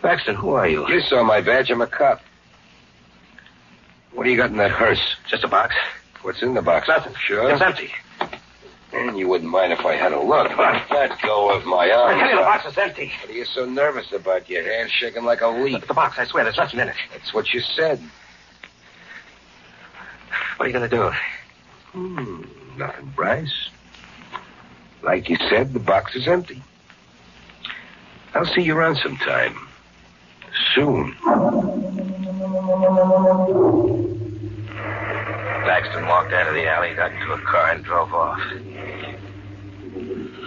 Baxton, who are you? You saw my badge. I'm a cop. What do you got in that hearse? Just a box. What's in the box? Nothing. Sure? It's empty. And you wouldn't mind if I had a look. Let go of my arm. I tell you, the box is empty. What are you so nervous about? Your hand's shaking like a leaf. Look at the box. I swear, there's nothing in it. That's what you said. What are you going to do? Nothing, Bryce. Like you said, the box is empty. I'll see you around sometime. Soon. Baxton walked out of the alley, got into a car, and drove off.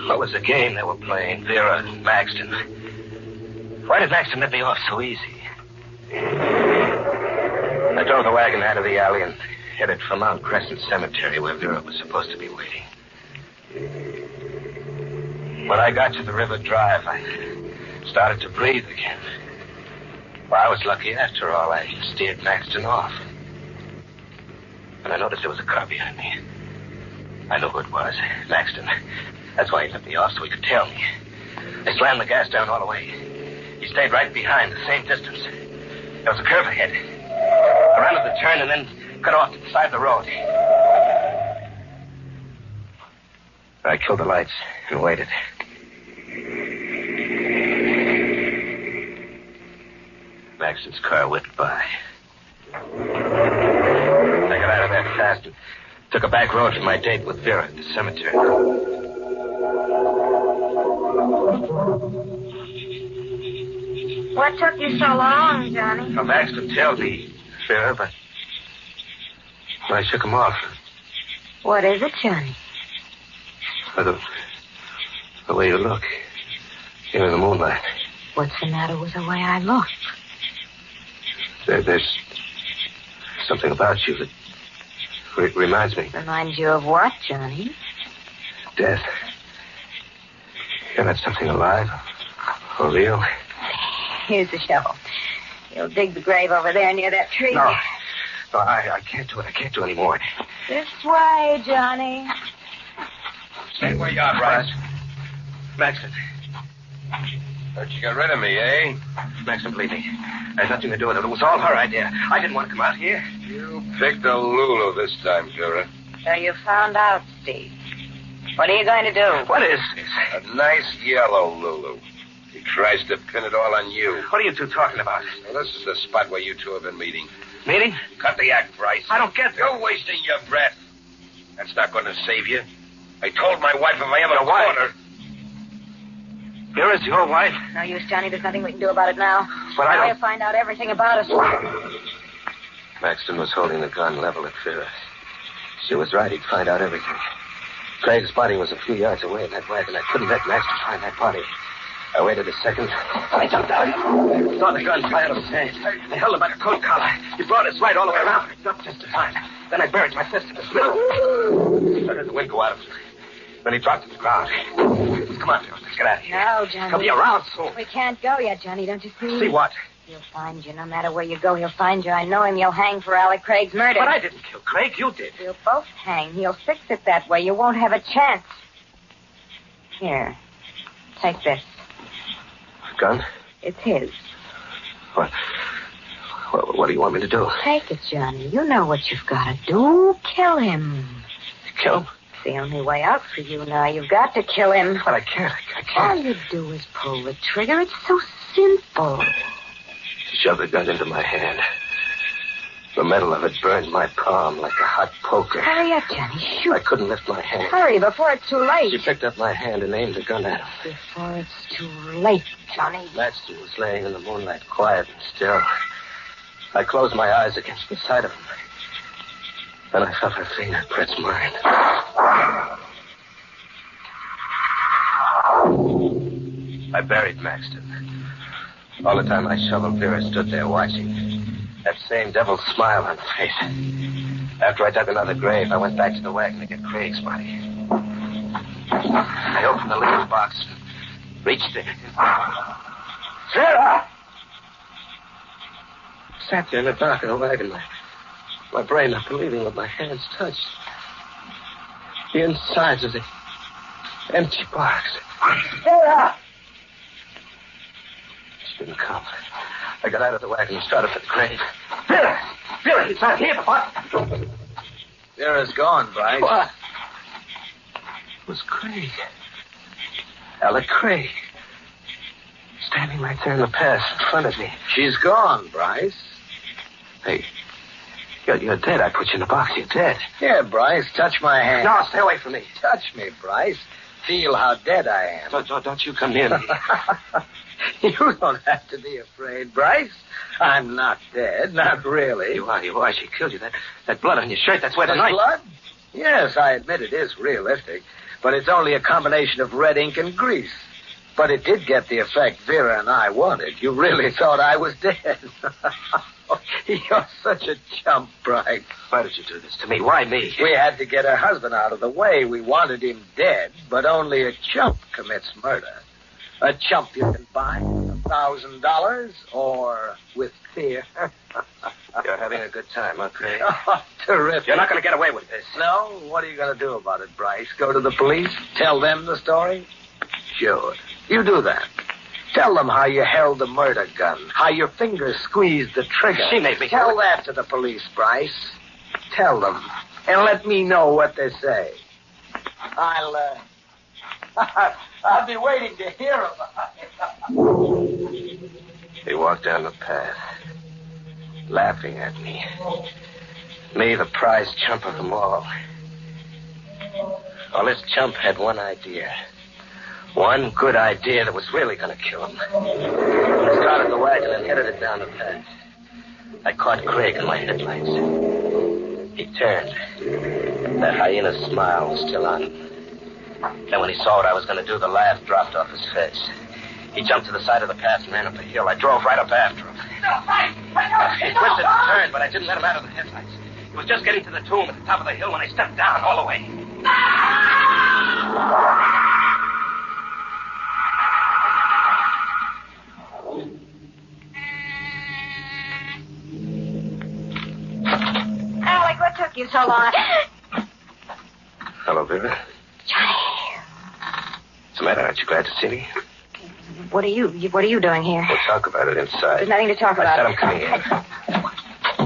What was the game they were playing, Vera and Maxton? Why did Maxton let me off so easy? I drove the wagon out of the alley and headed for Mount Crescent Cemetery, where Vera was supposed to be waiting. When I got to the river drive, I started to breathe again. Well, I was lucky after all. I steered Maxton off. And I noticed there was a car behind me. I knew who it was. Maxton. That's why he let me off, so he could tail me. I slammed the gas down all the way. He stayed right behind, the same distance. There was a curve ahead. I ran to the turn and then cut off to the side of the road. I killed the lights and waited. Maxton's car whipped by. I got out of there fast and took a back road to my date with Vera at the cemetery. What took you so long, Johnny? Well, Maxton tailed me, Vera, but I shook him off. What is it, Johnny? The way you look. Here in the moonlight. What's the matter with the way I look? There's something about you that reminds me. Reminds you of what, Johnny? Death. You're not something alive or real. Here's the shovel. You'll dig the grave over there near that tree. No, I can't do it. I can't do any more. This way, Johnny. Stay where you are, Bryce. Maxton. Thought you got rid of me, eh? Maxton, believe me. I had nothing to do with it. It was all her idea. I didn't want to come out here. You picked a Lulu this time, Vera. So you found out, Steve. What are you going to do? What is this? A nice yellow Lulu. He tries to pin it all on you. What are you two talking about? Well, this is the spot where you two have been meeting. Meeting? Cut the act, Bryce. I don't get it. You're wasting your breath. That's not going to save you. I told my wife if I ever caught her. Vera's your wife? No use, Johnny. There's nothing we can do about it now. But I Now don't... you find out everything about us. Maxton was holding the gun level at Vera. She was right. He'd find out everything. Craig's body was a few yards away in that wagon. I couldn't let Maxton find that body. I waited a second. I jumped out. Saw the gun fly out of his hand. I held him by the coat collar. He brought us right all the way around. Not just in time. Then I buried my fist in his middle. I heard the wind go out of him. Then he dropped to the ground. Come on, Vera. Let's get out of here. No, Johnny. He'll be around soon. We can't go yet, Johnny. Don't you see? See what? He'll find you. No matter where you go, he'll find you. I know him. You'll hang for Alec Craig's murder. But I didn't kill Craig. You did. We'll both hang. He'll fix it that way. You won't have a chance. Here. Take this. Gun? It's his. What do you want me to do? Take it, Johnny. You know what you've got to do. Kill him. Kill him? It's the only way out for you now. You've got to kill him. But I can't. I can't. All you do is pull the trigger. It's so simple. She shoved the gun into my hand. The metal of it burned my palm like a hot poker. Hurry up, Johnny. Shoot. I couldn't lift my hand. Hurry before it's too late. She picked up my hand and aimed the gun at him. Before it's too late, Johnny. Maxton was laying in the moonlight, quiet and still. I closed my eyes against the side of him. Then I felt her finger press mine. I buried Maxton. All the time I shoveled, Vera stood there watching. That same devil's smile on her face. After I dug another grave, I went back to the wagon to get Craig's body. I opened the lead box and reached there. Vera! Sat there in the dark of the wagon, my brain not believing what my hands touched. The insides of the empty box. Vera! She didn't come. I got out of the wagon and started for the grave. Vera! Vera, he's not here. What? Vera's gone, Bryce. What? It was Craig. Alec Craig. Standing right there in the pass in front of me. She's gone, Bryce. Hey, you're dead. I put you in the box. You're dead. Here, Bryce, touch my hand. No, stay away from me. Touch me, Bryce. Feel how dead I am. Don't you come near me. You don't have to be afraid, Bryce. I'm not dead, not really. You are. She killed you. That blood on your shirt, that's where the knife... blood? Yes, I admit it is realistic. But it's only a combination of red ink and grease. But it did get the effect Vera and I wanted. You really thought I was dead. You're such a chump, Bryce. Why did you do this to me? Why me? We had to get her husband out of the way. We wanted him dead, but only a chump commits murder. A chump you can buy $1,000 or with fear. You're having a good time, huh, Craig? Oh, terrific. You're not going to get away with this. No? What are you going to do about it, Bryce? Go to the police? Tell them the story? Sure. You do that. Tell them how you held the murder gun, how your fingers squeezed the trigger. She made me Tell that to the police, Bryce. Tell them, and let me know what they say. I'll be waiting to hear about it. He walked down the path, laughing at me. Me, the prize chump of them all. Well, this chump had one idea. One good idea that was really going to kill him. He started the wagon and headed it down the path. I caught Craig in my headlights. He turned. That hyena smile was still on him. Then when he saw what I was going to do, the laugh dropped off his face. He jumped to the side of the path and ran up the hill. I drove right up after him. He twisted and turned, but I didn't let him out of the headlights. He was just getting to the tomb at the top of the hill when I stepped down all the way. Alec, what took you so long? Hello, Vera. Johnny. What's the matter? Aren't you glad to see me? What are you doing here? We'll talk about it inside. There's nothing to talk about. I said I'm coming in.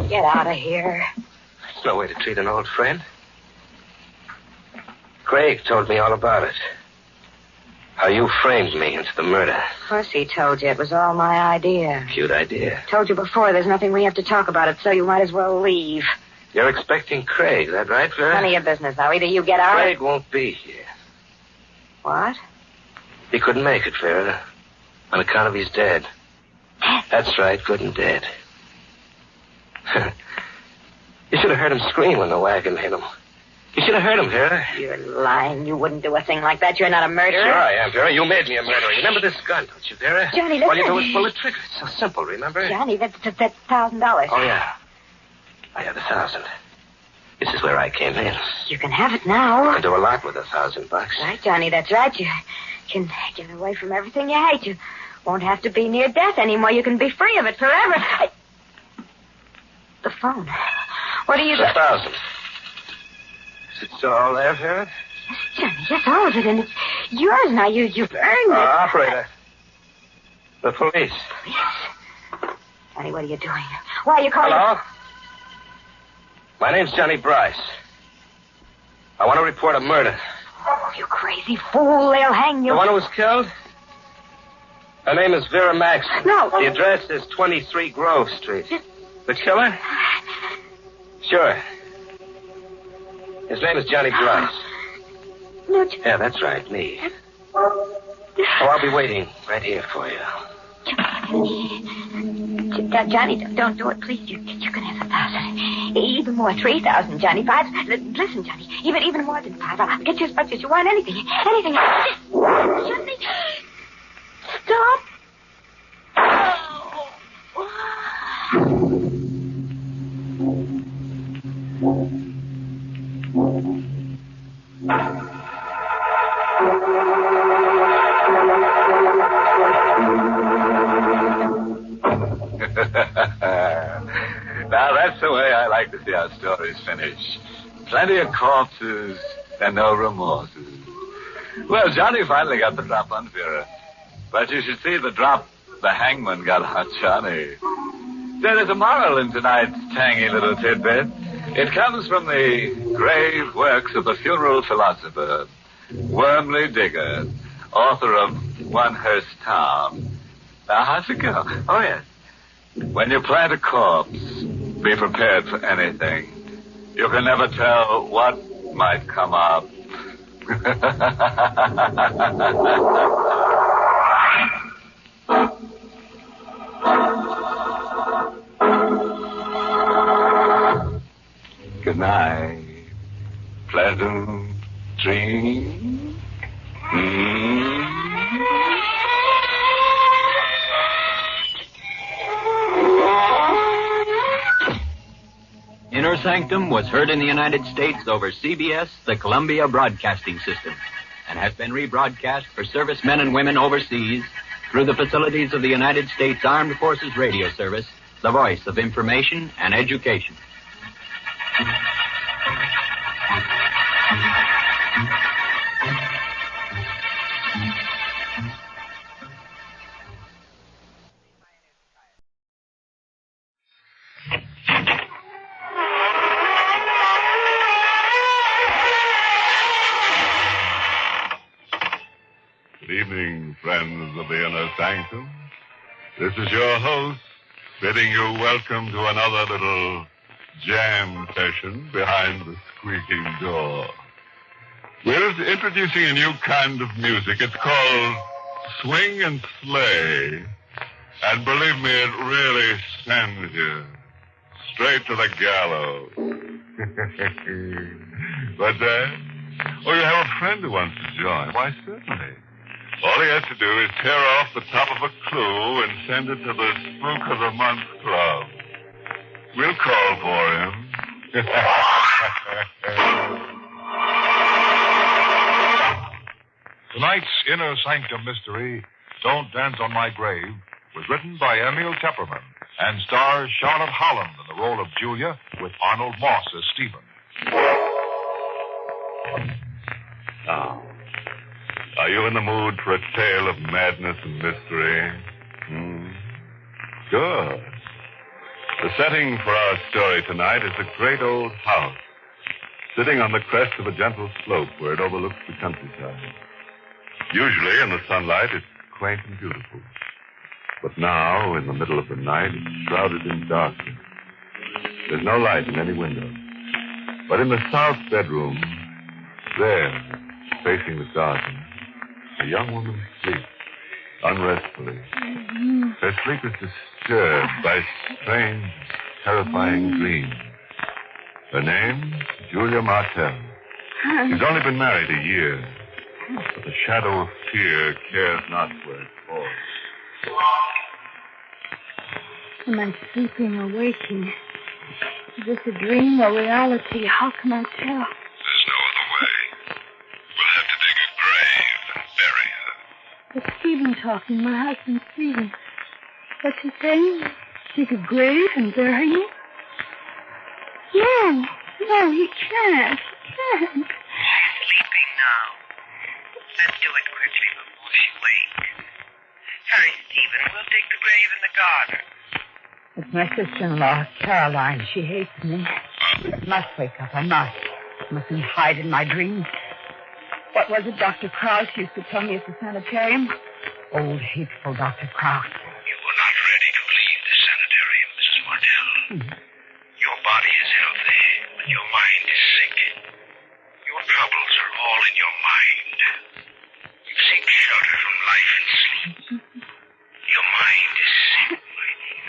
Get out of here. There's no way to treat an old friend. Craig told me all about it. How you framed me into the murder. Of course he told you. It was all my idea. Cute idea. Told you before, there's nothing we have to talk about it, so you might as well leave. You're expecting Craig, is that right, Vera? None of your business now. Either you get out... Craig won't be here. What? He couldn't make it, Vera. On account of he's dead. That's right, good and dead. You should have heard him scream when the wagon hit him. You should have heard him, Vera. You're lying. You wouldn't do a thing like that. You're not a murderer. Sure I am, Vera. You made me a murderer. You remember this gun, don't you, Vera? Johnny, listen. All you do is pull the trigger. It's so simple, remember? Johnny, that's $1,000. Oh, yeah. I have 1,000. This is where I came in. You can have it now. I can do a lot with $1,000. Right, Johnny, that's right. You can get away from everything you hate. You won't have to be near death anymore. You can be free of it forever. The phone. What are you... 1,000. Is it still all there, Vera? Johnny, yes, all of it, and it's yours now. You've earned it. Operator. The police. Police? Johnny, what are you doing? Why are you calling... Hello? My name's Johnny Bryce. I want to report a murder. Oh, you crazy fool. They'll hang you. The one who was killed? Her name is Vera Max. No. The address is 23 Grove Street. The killer? Sure. His name is Johnny Bryce. No, Yeah, that's right, me. Oh, I'll be waiting right here for you. Johnny, don't do it, please. You can have 1,000. Even more, 3,000, Johnny. 5. Listen, Johnny. Even more than 5. I'll get you as much as you want. Anything. Johnny. Stop. Now, that's the way I like to see our stories finish. Plenty of corpses and no remorses. Well, Johnny finally got the drop on Vera. But you should see the drop the hangman got on Johnny. There is a moral in tonight's tangy little tidbit. It comes from the grave works of the funeral philosopher, Wormley Digger, author of One Hearst Town. Now, how's it go? Oh, yes. When you plant a corpse, be prepared for anything. You can never tell what might come up. Good night. Pleasant dreams. Inner Sanctum was heard in the United States over CBS, the Columbia Broadcasting System, and has been rebroadcast for servicemen and women overseas through the facilities of the United States Armed Forces Radio Service, the voice of information and education. Good evening, friends of the Inner Sanctum. This is your host, bidding you welcome to another little jam session behind the squeaking door. We're introducing a new kind of music. It's called Swing and Slay. And believe me, it really sends you straight to the gallows. But, you have a friend who wants to join. Why, certainly. All he has to do is tear off the top of a clue and send it to the Spook of the Month Club. We'll call for him. Tonight's Inner Sanctum mystery, Don't Dance on My Grave, was written by Emil Tepperman and stars Charlotte Holland in the role of Julia with Arnold Moss as Stephen. Now, are you in the mood for a tale of madness and mystery? Good. The setting for our story tonight is a great old house, sitting on the crest of a gentle slope where it overlooks the countryside. Usually, in the sunlight, it's quaint and beautiful. But now, in the middle of the night, it's shrouded in darkness. There's no light in any window. But in the south bedroom, there, facing the garden, a young woman sleeps unrestfully. Her sleep is disturbed by strange, terrifying dreams. Her name, Julia Martell. She's only been married a year, but the shadow of fear cares not where it falls. Am I sleeping or waking? Is this a dream or reality? How can I tell? There's no other way. We'll have to dig a grave and bury her. It's Stephen talking, my husband, Stephen. What's he saying? Dig a grave and bury me? No, he can't. She's sleeping now. Let's do it quickly before she wakes. Hurry, Stephen. We'll dig the grave in the garden. It's my sister-in-law, Caroline. She hates me. I must wake up. I must. Mustn't hide in my dreams. What was it Dr. Krause used to tell me at the sanitarium? Old, hateful Dr. Krause. You were not ready to leave the sanitarium, Mrs. Martell. Your body is healthy, but your mind is sick. Your troubles are all in your mind. You seek shelter from life and sleep. Your mind is sick, my dear.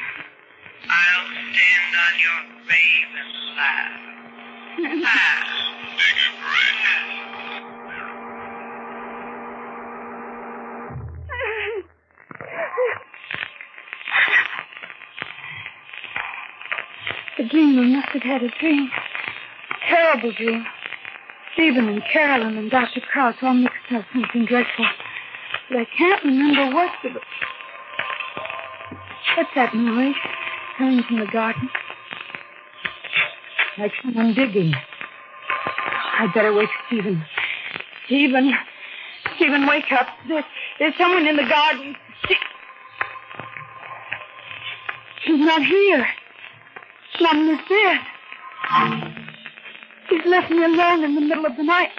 I'll stand on your grave and laugh. Dig a grave. The dreamer must have had a dream. Terrible dream. Stephen and Carolyn and Dr. Krause all mixed up something dreadful. But I can't remember what the... What's that noise coming from the garden? Like someone digging. I'd better wake Stephen. Stephen, wake up. There's someone in the garden. She's not here. Someone is there. He's left me alone in the middle of the night.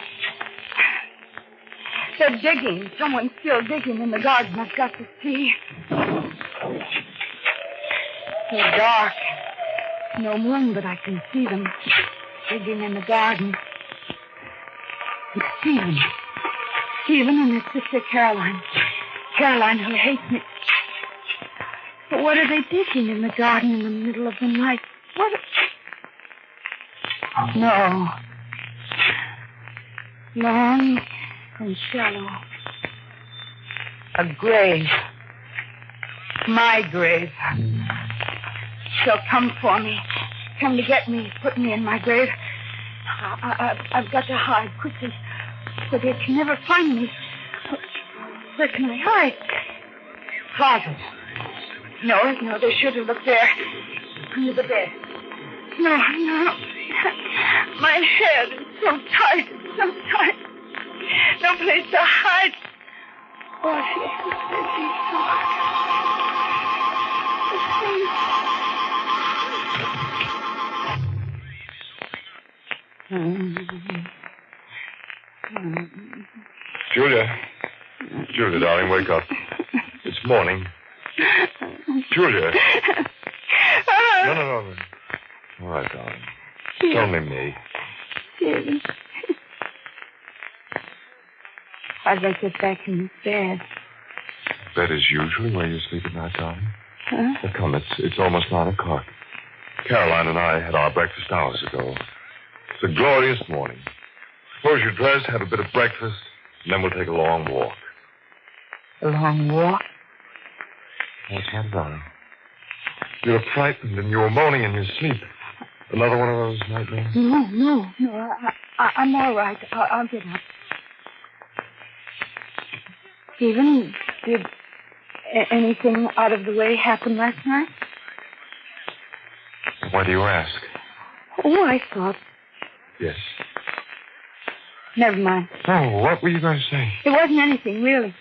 They're digging. Someone's still digging in the garden. I've got to see. So dark. No moon, but I can see them digging in the garden. It's Stephen and his sister Caroline. Caroline, who hates me. But what are they digging in the garden in the middle of the night? What? No. Long and shallow. A grave. My grave. She'll come for me. come to get me, put me in my grave. I've got to hide quickly, so they can never find me. Where can I hide? Closet. No, they should have looked there. Under the bed. No. My head is so tight. No place to hide. Oh, Julia, darling, wake up. It's morning. Julia. No. All right, darling. It's only me. Stephen. I'd like to get back in this bed. Bed is usually where you sleep at night, darling. Huh? Now, come, it's almost 9 o'clock. Caroline and I had our breakfast hours ago. It's a glorious morning. Suppose you dress, have a bit of breakfast, and then we'll take a long walk. A long walk? What's that, darling? You were frightened and you were moaning in your sleep. Another one of those nightmares? No. I'm all right. I'll get up. Stephen, did anything out of the way happen last night? Why do you ask? Oh, I thought. Yes. Never mind. Oh, what were you going to say? It wasn't anything, really.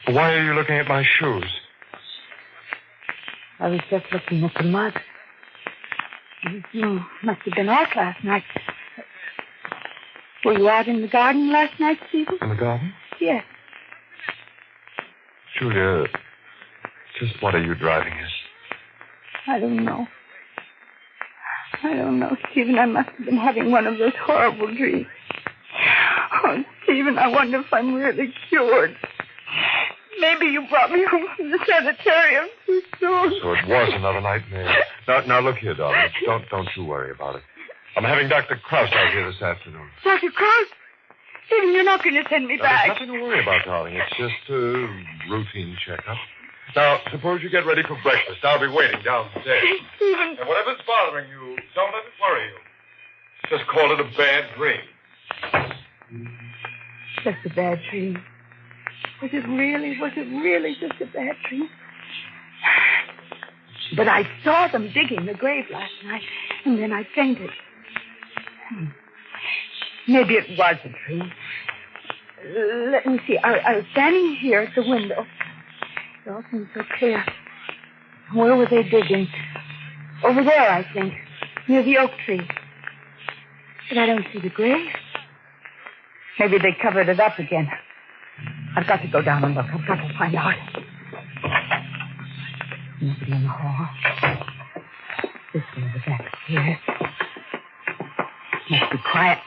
Why are you looking at my shoes? I was just looking at the mud. You must have been out last night. Were you out in the garden last night, Stephen? In the garden? Yes. Julia, just what are you driving at? I don't know, Stephen. I must have been having one of those horrible dreams. Oh, Stephen, I wonder if I'm really cured. Maybe you brought me home from the sanitarium too soon. So it was another nightmare. Now look here, darling. Don't you worry about it. I'm having Dr. Krause out here this afternoon. Dr. Krause? Stephen, you're not going to send me back. There's nothing to worry about, darling. It's just a routine checkup. Now, suppose you get ready for breakfast. I'll be waiting downstairs. Stephen. And whatever's bothering you, don't let it worry you. Just call it a bad dream. Just a bad dream. Was it really just a bad dream? But I saw them digging the grave last night, and then I fainted. Maybe it was a dream. Let me see. I was standing here at the window. It all seemed so clear. Where were they digging? Over there, I think, near the oak tree. But I don't see the grave. Maybe they covered it up again. I've got to go down and look. I've got to find out. Nobody in the hall. This way, the back stairs. Must be quiet.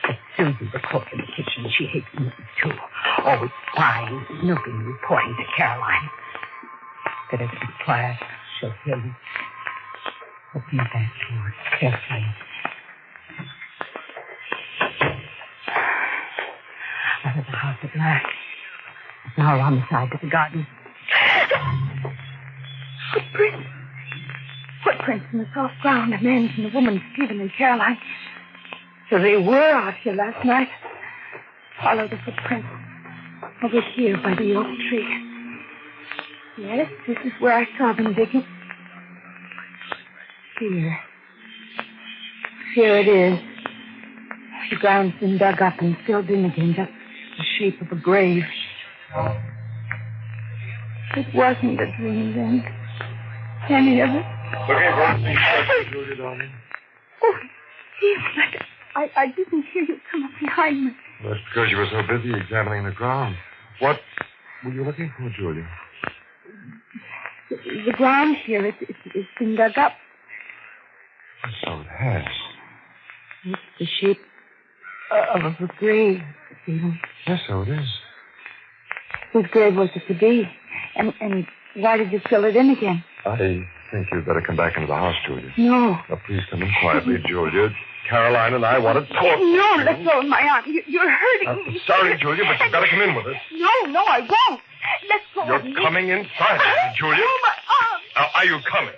It's Susie, the cook in the kitchen. She hates me too. Always spying, snooping, reporting to Caroline. Better to be quiet. She'll hear me. Open the back door carefully. Out of the house at last. Now around the side of the garden. Footprints. Footprints in the soft ground. A man's and a woman's, Stephen and Caroline. So they were out here last night. Follow the footprints. Over here by the oak tree. Yes, this is where I saw them digging. Here. Here it is. The ground's been dug up and filled in again, just the shape of a grave. It wasn't a dream then. Any of it. Looking for anything special, Julia, darling? Oh, Stephen, I didn't hear you come up behind me. That's because you were so busy examining the ground. What were you looking for, Julia? The ground here, it's been dug up. So it has. It's the shape of a grave, Stephen. Yes, so it is. Whose grave was it to be? And why did you fill it in again? I think you'd better come back into the house, Julia. No. Now, please come in quietly, Julia. Caroline and I want to talk to you. No, let go of my arm. You're hurting me. Sorry, Julia, but you've got to come in with us. No, I won't. Let go of me. You're coming inside, Julia. Oh, my arm. Now, are you coming?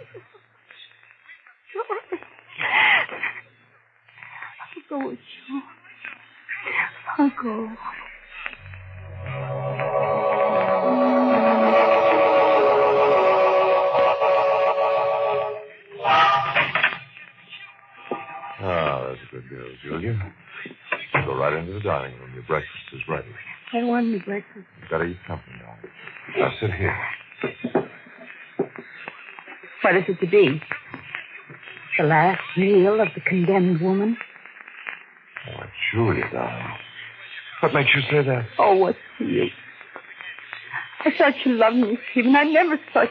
go with you. I'll go. Ah, that's a good girl, Julia. Go right into the dining room. Your breakfast is ready. I don't want any breakfast. You've got to eat something, darling. Now sit here. What is it to be? The last meal of the condemned woman? Oh, Julia, darling. What makes you say that? Oh, what's for you? I thought you loved me, Stephen. I never thought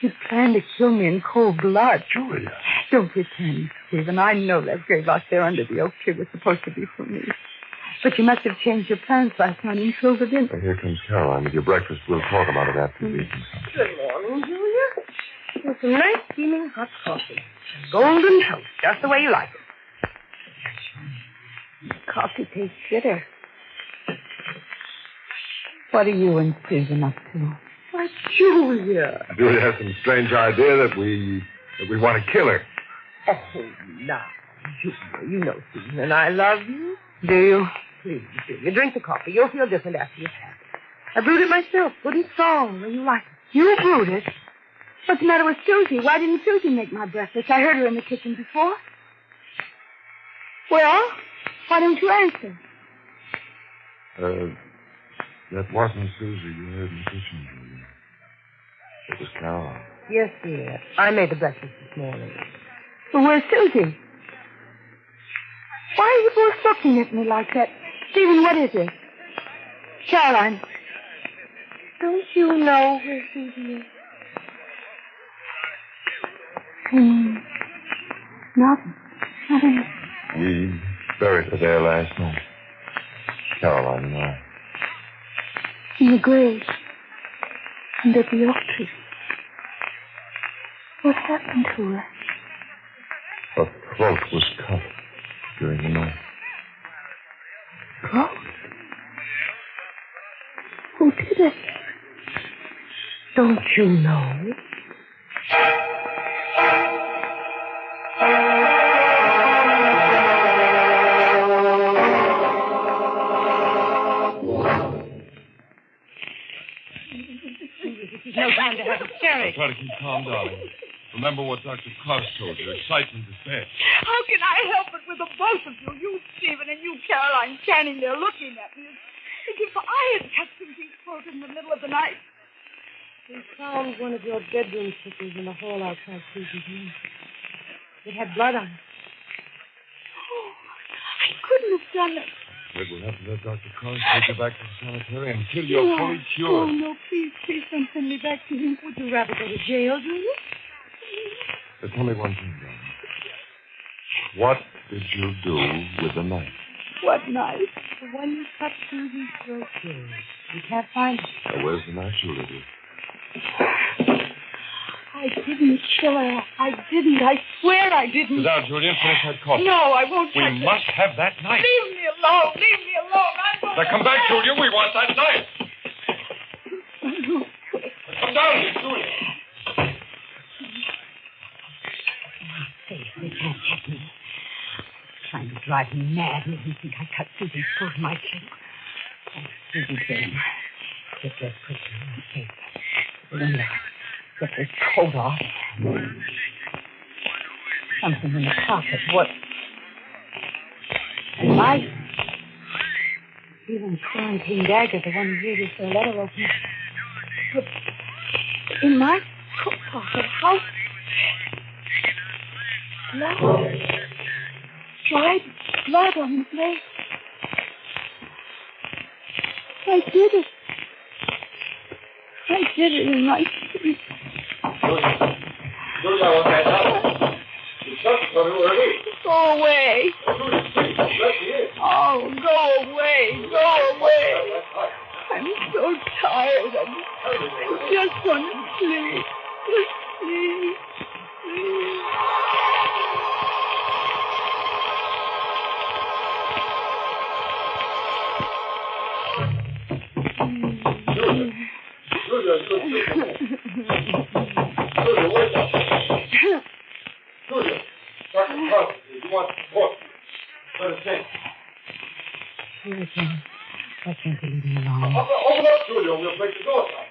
you planned to kill me in cold blood. Julia. Don't pretend, Stephen. I know that grave out there under the oak tree was supposed to be for me. But you must have changed your plans last night and filled it in. Well, here comes Caroline with your breakfast. We'll talk about it after you've eaten something. Good morning, Julia. With some nice steaming hot coffee. Golden toast, just the way you like it. Coffee tastes bitter. What are you and Susan up to? Why, Julia. Julia has some strange idea that we want to kill her. Oh, now, Julia, you know Susan and I love you. Do you? Please, Julia, drink the coffee. You'll feel different after you've had it. I brewed it myself, good and strong, when you like it. You brewed it? What's the matter with Susie? Why didn't Susie make my breakfast? I heard her in the kitchen before. Well, why don't you answer? That wasn't Susie you heard in the kitchen, Julia. It was Caroline. Yes, dear. I made the breakfast this morning. Well, where's Susie? Why are you both looking at me like that? Stephen, what is it? Caroline. Don't you know where Susie is? Nothing. We buried her there last night. Caroline and I. In the grave. Under the oak tree. What happened to her? Her throat was cut during the night. Throat? Who did it? Don't you know? No time to have hysterics. Try to keep calm, darling. Remember what Dr. Cross told you. Excitement is bad. How can I help it with the both of you? You, Stephen, and you, Caroline, standing there looking at me as if I had cut Susie's throat in the middle of the night. We found one of your bedroom slippers in the hall outside Susie's room. It had blood on it. Oh, I couldn't have done it. But we'll have to let Dr. Cross take you back to the sanitarium until you're fully cured. Oh, no, please don't send me back to him. Would you rather go to jail, do you? Tell me one thing, darling. What did you do with the knife? What knife? The one you cut Susie's throat with. We can't find it. Now, where's the knife, Julia? I didn't kill her. I didn't. I swear I didn't. Sit down, Julia, and finish that coffee. No, I won't touch We must have that knife. Leave me alone. Leave me alone. I'm going Now, come back, Julia. We want that knife. Come down here, Julia. They can't get me. Trying to drive me mad. They think I cut Susie's throat in my cheek. Oh, Susie, Ben. Get that prison in my face. Remember, get this coat off. Something in the pocket. What? A knife. Even quarantine dagger, the one you gave us the letter open. But in my coat pocket, how? Blood. Dried blood on the blade. I did it. I did it in my sleep. Julia, what's that now? Go away. Oh, go away. Go away. I'm so tired. I just want to sleep. Just sleep. Please. Julia, wake up. Julia, Dr. Crosby, you want to talk to you. here again. Why can't you leave me alone? Open up, Julia. We'll break the door down.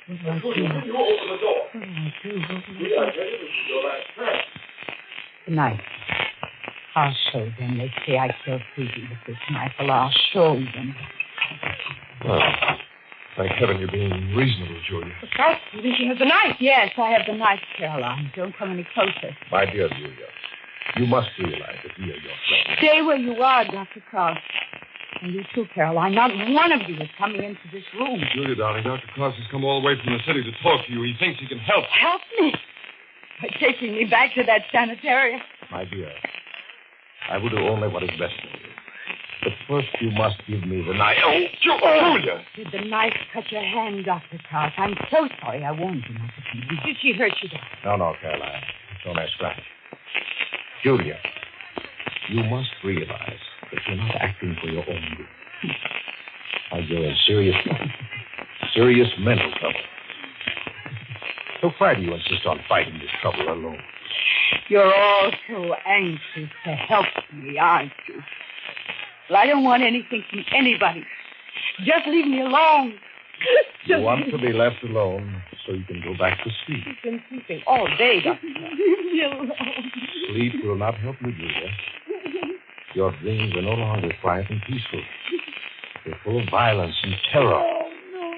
What do I do? Julia, you open the door. What do I do? We are ready. This is your last chance. The knife. I'll show them. They say I killed Susie with this knife. Well, I'll show them. Well, thank heaven you're being reasonable, Julia. What's that? You think she has the knife? Yes, I have the knife, Caroline. Don't come any closer. My dear Julia, you must realize that we are your friends. Stay where you are, Dr. Cross. And you too, Caroline. Not one of you is coming into this room. Julia, darling, Dr. Cross has come all the way from the city to talk to you. He thinks he can help. Help me? By taking me back to that sanitarium. My dear, I will do only what is best for you. But first you must give me the knife. Oh, Julia! Did the knife cut your hand, Dr. Cross? I'm so sorry. I warned you not to come in. Did she hurt you, Doctor? No, Caroline. It's only a scratch. Julia, you must realize that you're not acting for your own good. You're in serious mental trouble. So why do you insist on fighting this trouble alone? You're all so anxious to help me, aren't you? Well, I don't want anything from anybody. Just leave me alone. You want to be left alone so you can go back to sleep. You've been sleeping all day, Doctor. Leave me alone. Sleep will not help you, Julia. Your dreams are no longer quiet and peaceful. They're full of violence and terror. Oh, no.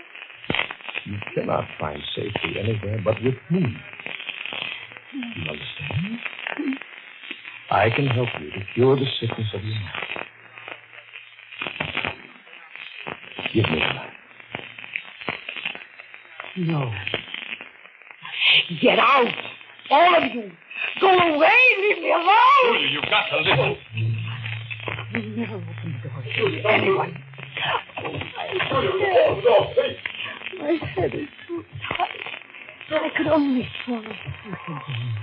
You cannot find safety anywhere but with me. You understand? I can help you to cure the sickness of your mind. Give me the knife. No. Get out! All of you! Go away! Leave me alone! Julia, you've got to listen. You never open the door to anyone. My head is so tight. I could only fall asleep again.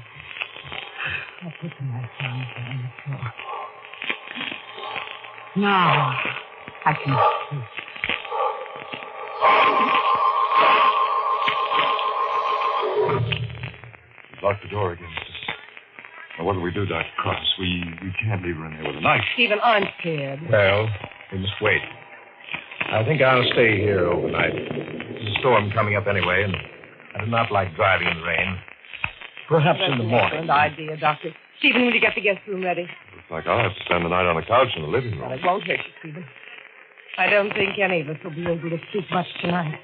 I put the knife down on the floor. Now I can sleep. Lock the door against us. Now, what do we do, Dr. Cross? We can't leave her in there with a knife. Stephen, I'm scared. Well, we must wait. I think I'll stay here overnight. There's a storm coming up anyway, and I do not like driving in the rain. Perhaps in the morning. That's an idea, Doctor. Stephen, will you get the guest room ready? Looks like I'll have to spend the night on the couch in the living room. Well, it won't hurt you, Stephen. I don't think any of us will be able to sleep much tonight.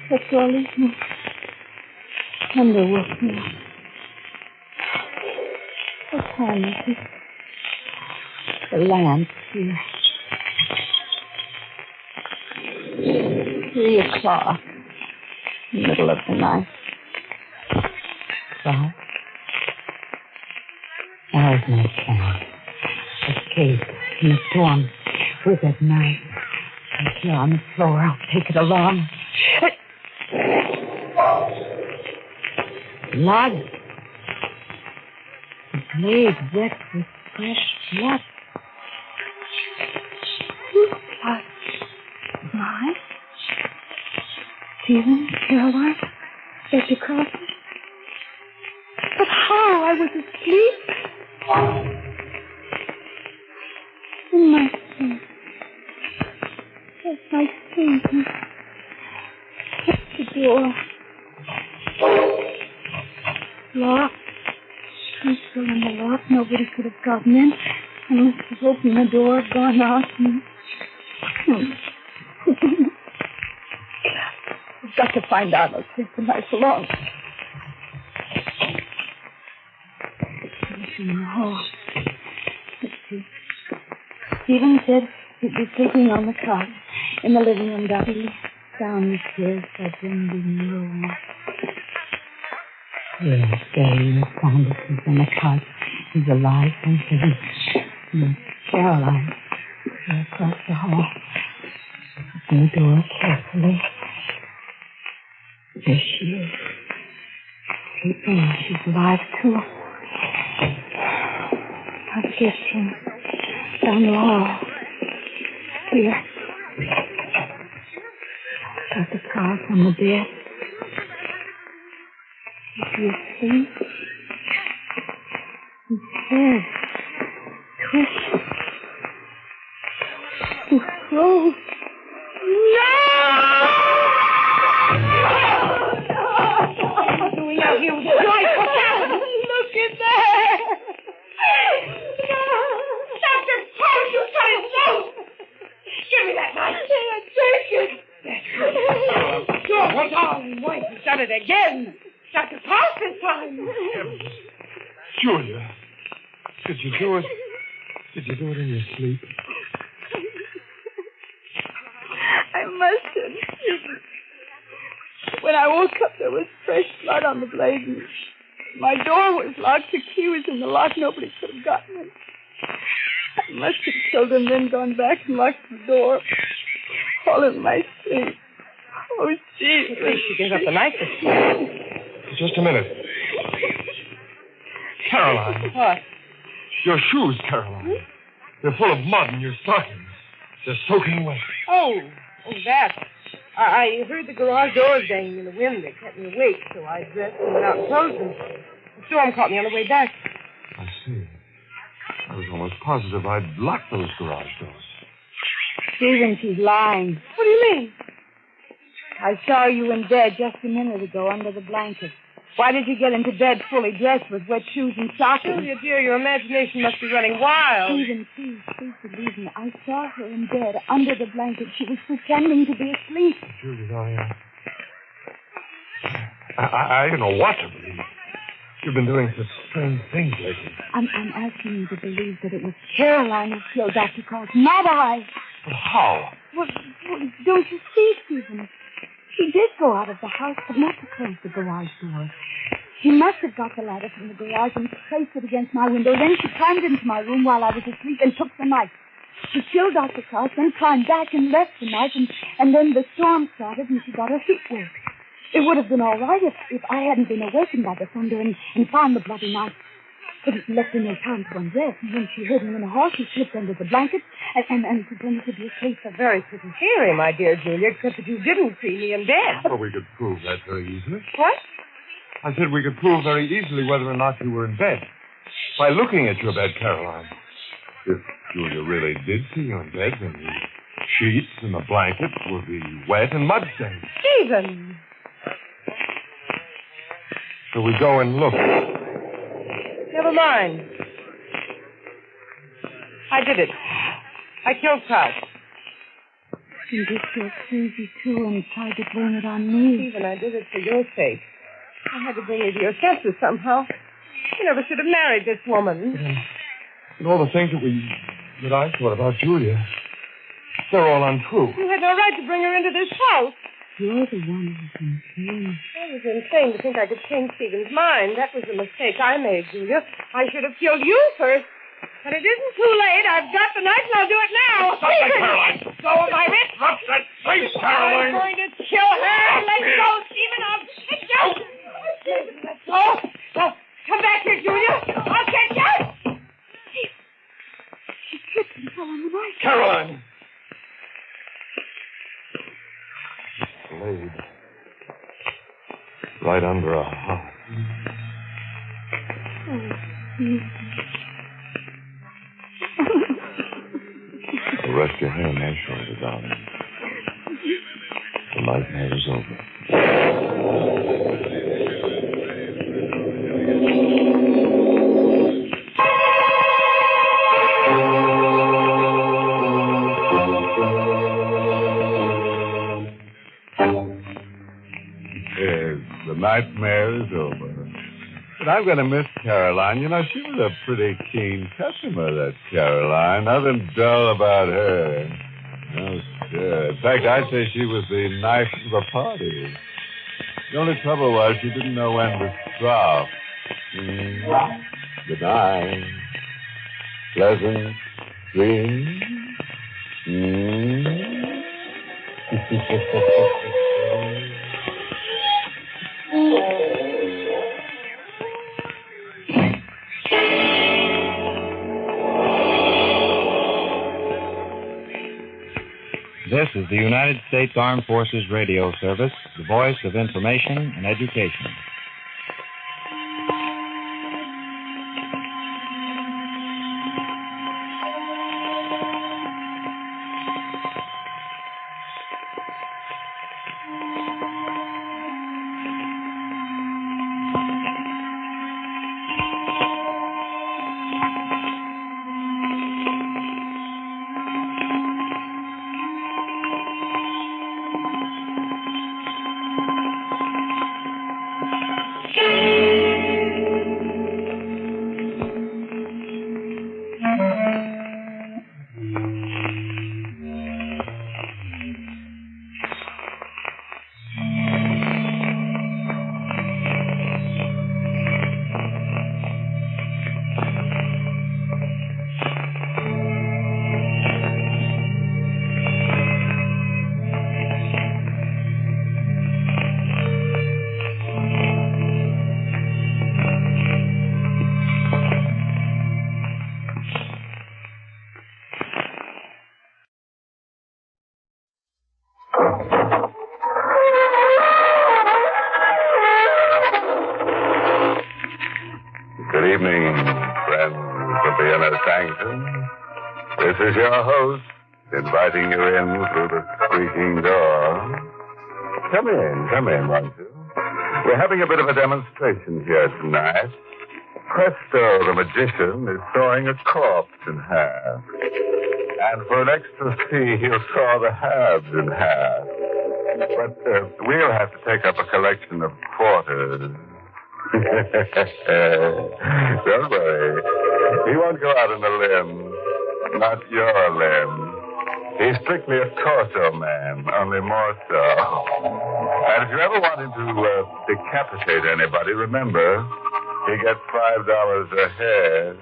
That's all, isn't it? Thunder woke me up. What time is it? The lamp's here. 3 o'clock. Middle of the night. Clock. There's no chance. Escape in the storm with that knife. Right here on the floor. I'll take it along. Blood. The blade wet with fresh blood. Whose blood? Mine? Stephen, Caroline, Dr. Cross. But how? I was asleep. In my sleep. Yes, I sleep. Shut the door. Locked. I'm still in the lock. Nobody could have gotten in. I must have opened the door, gone out, and... I've got to find out. I'll take the knife along. Let's see in the hall. Let's see. Stephen said he'd be sleeping on the couch in the living room down the stairs, bedroom, living room. Yes, there he is, sound asleep on the couch. He's alive and living. Miss Caroline, here across the hall. Open the door carefully. There she is. Sleeping. She's alive, too. What's this thing? Down the hall. Here. Got the cross on the bed. Is he asleep? His head twisted. He froze. What are you doing out here with the lights? What's happening? Look at that. Dr. Poe, you cut his nose. Give me that knife. Take it. Sure, what's on? Why, he's done it again. Dr. Poe this time. Julia, did you do it? Did you do it in your sleep? I must have. When I woke up, there was fresh blood on the blade, and my door was locked. The key was in the lock. Nobody could have gotten it. I must have killed him, then gone back and locked the door. All in my sleep. Oh, gee. At least she gave up the knife. Just a minute. Caroline. What? Your shoes, Caroline. They're full of mud in your stockings. They're soaking wet. Oh, that. I heard the garage doors banging in the wind. They kept me awake, so I dressed and went out and closed them. The storm caught me on the way back. I see. I was almost positive I'd locked those garage doors. Stephen, she's lying. What do you mean? I saw you in bed just a minute ago under the blanket. Why did you get into bed fully dressed with wet shoes and stockings? Julia, dear, your imagination must be running wild. Stephen, please believe me. I saw her in bed under the blanket. She was pretending to be asleep. Julia, I don't know what to believe. You've been doing such strange things lately. I'm asking you to believe that it was Caroline who killed Dr. Cross, not I. But how? Well, don't you see, Stephen? She did go out of the house, but not to close the garage door. She must have got the ladder from the garage and placed it against my window. Then she climbed into my room while I was asleep and took the knife. She killed Dr. Cross, then climbed back and left the knife, and then the storm started and she got her feet wet. It would have been all right if I hadn't been awakened by the thunder and found the bloody knife. But it left her no time to undress. And when she heard me in the hall, she slipped under the blanket and pretended to be asleep. A very pretty theory, my dear Julia, except that you didn't see me in bed. Well, we could prove that very easily. What? I said we could prove very easily whether or not you were in bed. By looking at your bed, Caroline. If Julia really did see you in bed, then the sheets and the blanket would be wet and mud-stained. Stephen! So we go and look. Never mind. I did it. I killed Kraus. You just got crazy, too, and tried to blame it on me. Stephen, I did it for your sake. I had to bring you to your senses somehow. You never should have married this woman. And all the things that I thought about Julia, they're all untrue. You had no right to bring her into this house. You're the one who's insane. I was insane to think I could change Stephen's mind. That was the mistake I made, Julia. I should have killed you first. But it isn't too late. I've got the knife, and I'll do it now. Stop that, Caroline! Let go of my wrist. Drop that face, Caroline! I'm going to kill her. Let go, Stephen. I'll catch you. Let go. Now, come back here, Julia. I'll catch you. She tripped and fell on the knife. Caroline! Blade. Right under her heart. Oh, Stephen. Rest your hand there, shoulder, darling. The nightmare is over. Yes, the nightmare is over. But I'm going to miss Caroline. You know, she was a pretty keen customer, that Caroline. Nothing dull about her. No, sir. In fact, I'd say she was the knife of the party. The only trouble was she didn't know when to stop. Good night. Pleasant dreams. This is the United States Armed Forces Radio Service, the voice of information and education. Good evening, friends of the inner sanctum. This is your host, inviting you in through the squeaking door. Come in, won't you? We're having a bit of a demonstration here tonight. Presto, the magician, is sawing a corpse in half. And for an extra fee, he'll saw the halves in half. But we'll have to take up a collection of quarters. Don't worry. He won't go out on a limb. Not your limb. He's strictly a torso man, only more so. And if you ever want him to decapitate anybody, remember, he gets $5 a head.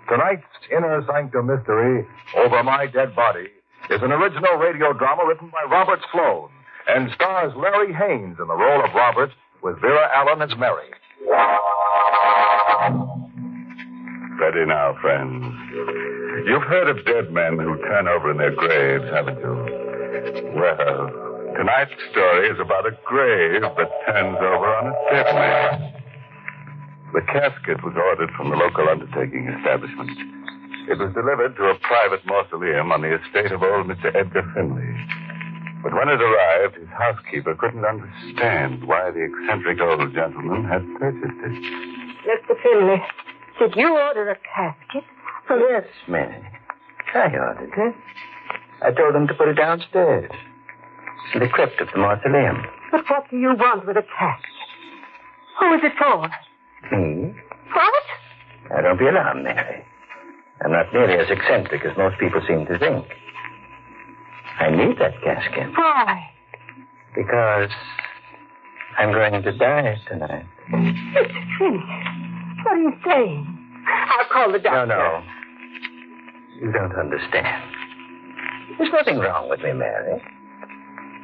Tonight's Inner Sanctum Mystery, Over My Dead Body, is an original radio drama written by Robert Sloan and stars Larry Haynes in the role of Robert with Vera Allen as Mary. Ready now, friends. You've heard of dead men who turn over in their graves, haven't you? Well, tonight's story is about a grave that turns over on a dead man. The casket was ordered from the local undertaking establishment. It was delivered to a private mausoleum on the estate of old Mr. Edgar Finley. But when it arrived, his housekeeper couldn't understand why the eccentric old gentleman had purchased it. Mr. Finley, did you order a casket? Yes, Mary. I ordered it. I told them to put it downstairs, in the crypt of the mausoleum. But what do you want with a casket? Who is it for? Me? What? Now, don't be alarmed, Mary. I'm not nearly as eccentric as most people seem to think. I need that casket. Why? Because I'm going to die tonight. Mr. Finley, what are you saying? I'll call the doctor. No. You don't understand. There's nothing wrong with me, Mary.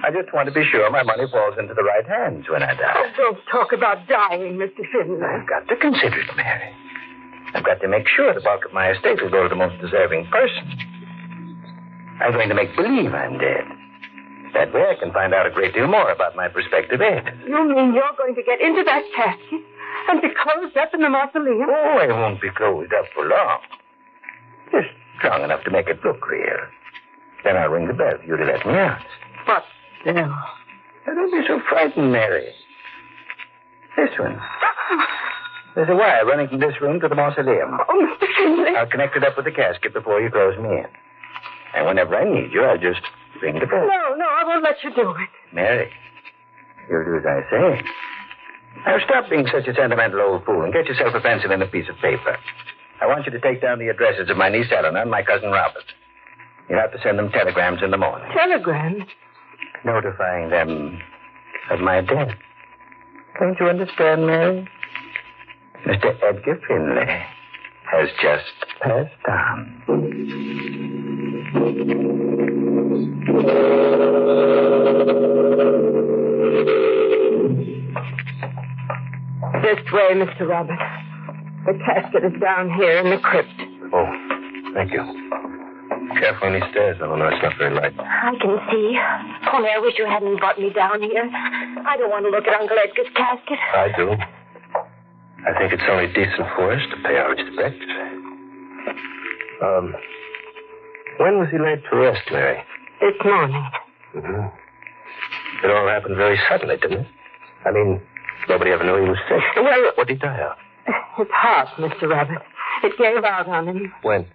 I just want to be sure my money falls into the right hands when I die. Oh, don't talk about dying, Mr. Finley. I've got to consider it, Mary. I've got to make sure the bulk of my estate will go to the most deserving person. I'm going to make believe I'm dead. That way I can find out a great deal more about my prospective heirs. You mean you're going to get into that casket and be closed up in the mausoleum? Oh, I won't be closed up for long. Just strong enough to make it look real. Then I'll ring the bell for you to let me out. What? No. Now, don't be so frightened, Mary. This one. There's a wire running from this room to the mausoleum. Oh, Mr. Finley. I'll connect it up with the casket before you close me in. And whenever I need you, I'll just ring the bell. No, I won't let you do it. Mary, you'll do as I say. Now, stop being such a sentimental old fool and get yourself a pencil and a piece of paper. I want you to take down the addresses of my niece Eleanor and my cousin Robert. You'll have to send them telegrams in the morning. Telegrams? Notifying them of my death. Don't you understand, Mary? Mr. Edgar Finley has just passed on. This way, Mr. Robert. The casket is down here in the crypt. Oh, thank you. Careful on these stairs, Eleanor. It's not very light. I can see. Only I wish you hadn't brought me down here. I don't want to look at Uncle Edgar's casket. I do. I think it's only decent for us to pay our respects. When was he laid to rest, Mary? This morning. Mm-hmm. It all happened very suddenly, didn't it? I mean, nobody ever knew he was sick. Well, what did he die of? His heart, Mr. Rabbit. It gave out on him. When?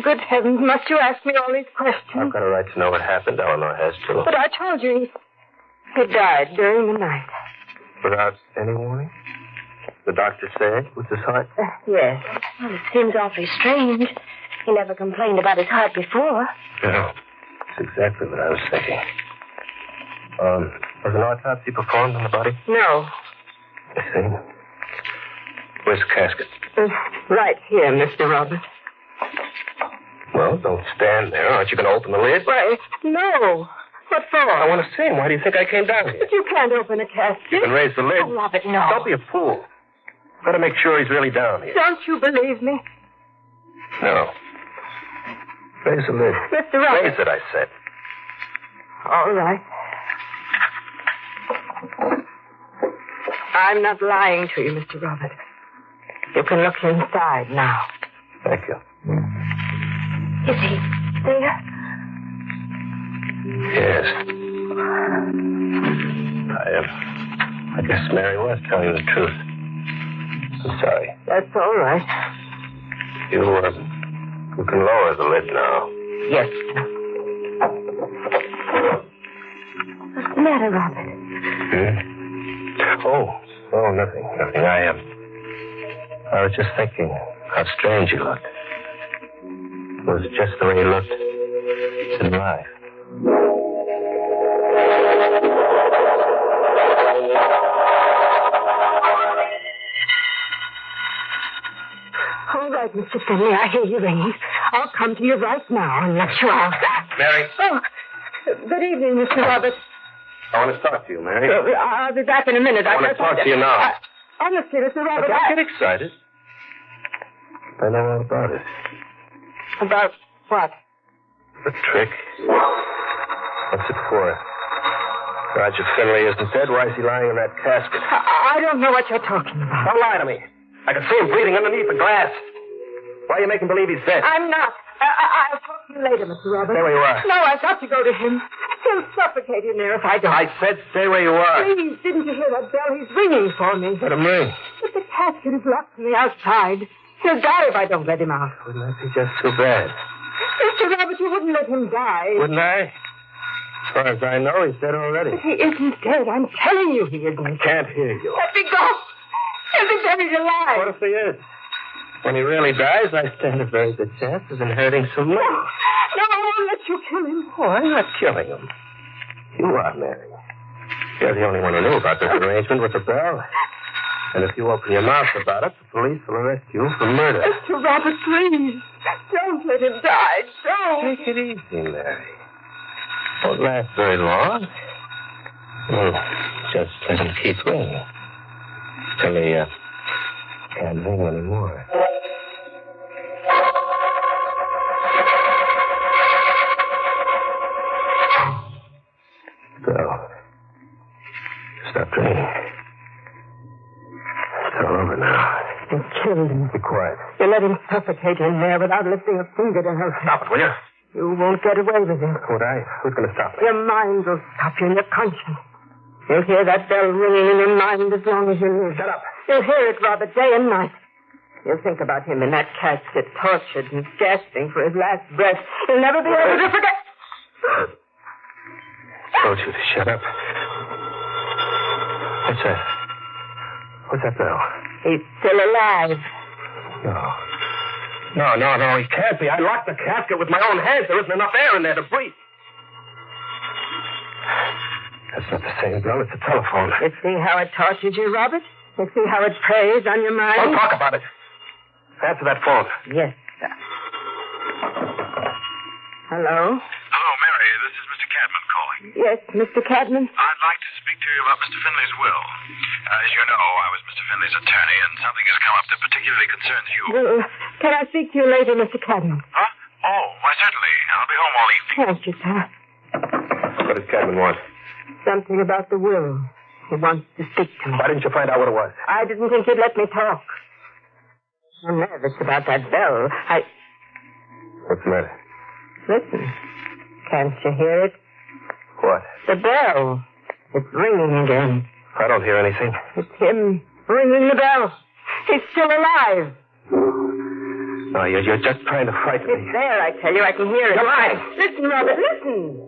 Good heavens, must you ask me all these questions? I've got a right to know what happened. Eleanor has, too. But I told you he died during the night. Without any warning? The doctor said it was his heart? Yes. Well, it seems awfully strange. He never complained about his heart before. Yeah, that's exactly what I was thinking. Was an autopsy performed on the body? No. I see. Where's the casket? Right here, Mr. Robert. Well, don't stand there. Aren't you going to open the lid? Why, no. What for? I want to see him. Why do you think I came down here? But you can't open a casket. You can raise the lid. Oh, Robert, no. Don't be a fool. Got to make sure he's really down here. Don't you believe me? No. Raise the lid. Mr. Robert. Raise it, I said. All right. I'm not lying to you, Mr. Robert. You can look inside now. Thank you. Is he there? Yes. I guess Mary was telling you the truth. I'm sorry. That's all right. You can lower the lid now. Yes, sir. What's the matter, Robert? Oh, nothing. I was just thinking how strange he looked. It was just the way he looked in life. All right, Mr. Finley, I hear you ringing. I'll come to you right now and let you out. Mary. Oh, good evening, Mr. Roberts. I want to talk to you, Mary. I'll be back in a minute. I want to talk to you now. Honestly, Mr. Roberts, Don't get excited. I know all about it. About what? The trick. What's it for? Roger Finley isn't dead. Why is he lying in that casket? I don't know what you're talking about. Don't lie to me. I can see him breathing underneath the glass. Why are you making believe he's dead? I'm not. I'll talk to you later, Mr. Roberts. Stay where you are. No, I've got to go to him. He'll suffocate in there if I don't. I said stay where you are. Please, didn't you hear that bell? He's ringing for me. Let him ring. But the casket is locked from the outside. He'll die if I don't let him out. Wouldn't that be just too bad? Mr. Roberts, you wouldn't let him die. Wouldn't I? As far as I know, he's dead already. But he isn't dead. I'm telling you he isn't. I can't hear you. Let me go. He'll be dead. He's alive. What if he is? When he really dies, I stand a very good chance of inheriting some money. No, I won't let you kill him. Oh, I'm not killing him. You are, Mary. You're the only one who knew about this arrangement with the bell. And if you open your mouth about it, the police will arrest you for murder. Mr. Robert, please. Don't let him die. Don't. Take it easy, Mary. Won't last very long. Just let him keep ringing. Till he can't ring anymore. So, stop ringing. It's all over now. You killed him. Be quiet. You let him suffocate in there without lifting a finger to help him. Stop it, will you? You won't get away with it. Would I? Who's going to stop me? Your mind will stop you and your conscience. You'll hear that bell ringing in your mind as long as you live. Shut up. You'll hear it, Robert, day and night. You'll think about him in that casket, tortured and gasping for his last breath. You'll never be able to forget. Told you to shut up. What's that? What's that bell? He's still alive. No, he can't be. I locked the casket with my own hands. There isn't enough air in there to breathe. That's not the same bell. It's a telephone. You see how it tortures you, Robert? You see how it preys on your mind? Don't talk about it. Answer that phone. Yes, sir. Hello? Hello, Mary. This is Mr. Cadman calling. Yes, Mr. Cadman? I'd like to speak to you about Mr. Finley's will. As you know, I was Mr. Finley's attorney, and something has come up that particularly concerns you. Can I speak to you later, Mr. Cadman? Huh? Oh, why, certainly. I'll be home all evening. Thank you, sir. What does Cadman want? Something about the will. He wants to speak to me. Why didn't you find out what it was? I didn't think you'd let me talk. I'm nervous about that bell. What's the matter? Listen. Can't you hear it? What? The bell. It's ringing again. I don't hear anything. It's him ringing the bell. He's still alive. No, you're just trying to frighten me. It's there, I tell you. I can hear it. You're lying. Listen, Robert, listen.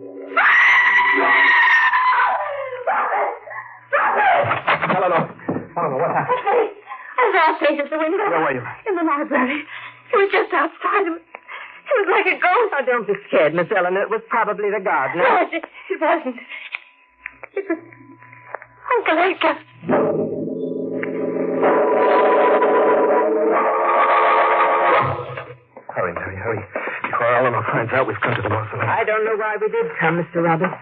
Eleanor, what happened? I saw a face at the window. Where were you? In the library. It was just outside. It was like a ghost. Oh, don't be scared, Miss Eleanor. It was probably the gardener. No, it wasn't. It was Uncle Edgar. Hurry, Mary, hurry. Before Eleanor finds out we've come to the mausoleum. I don't know why we did come, Mr. Roberts.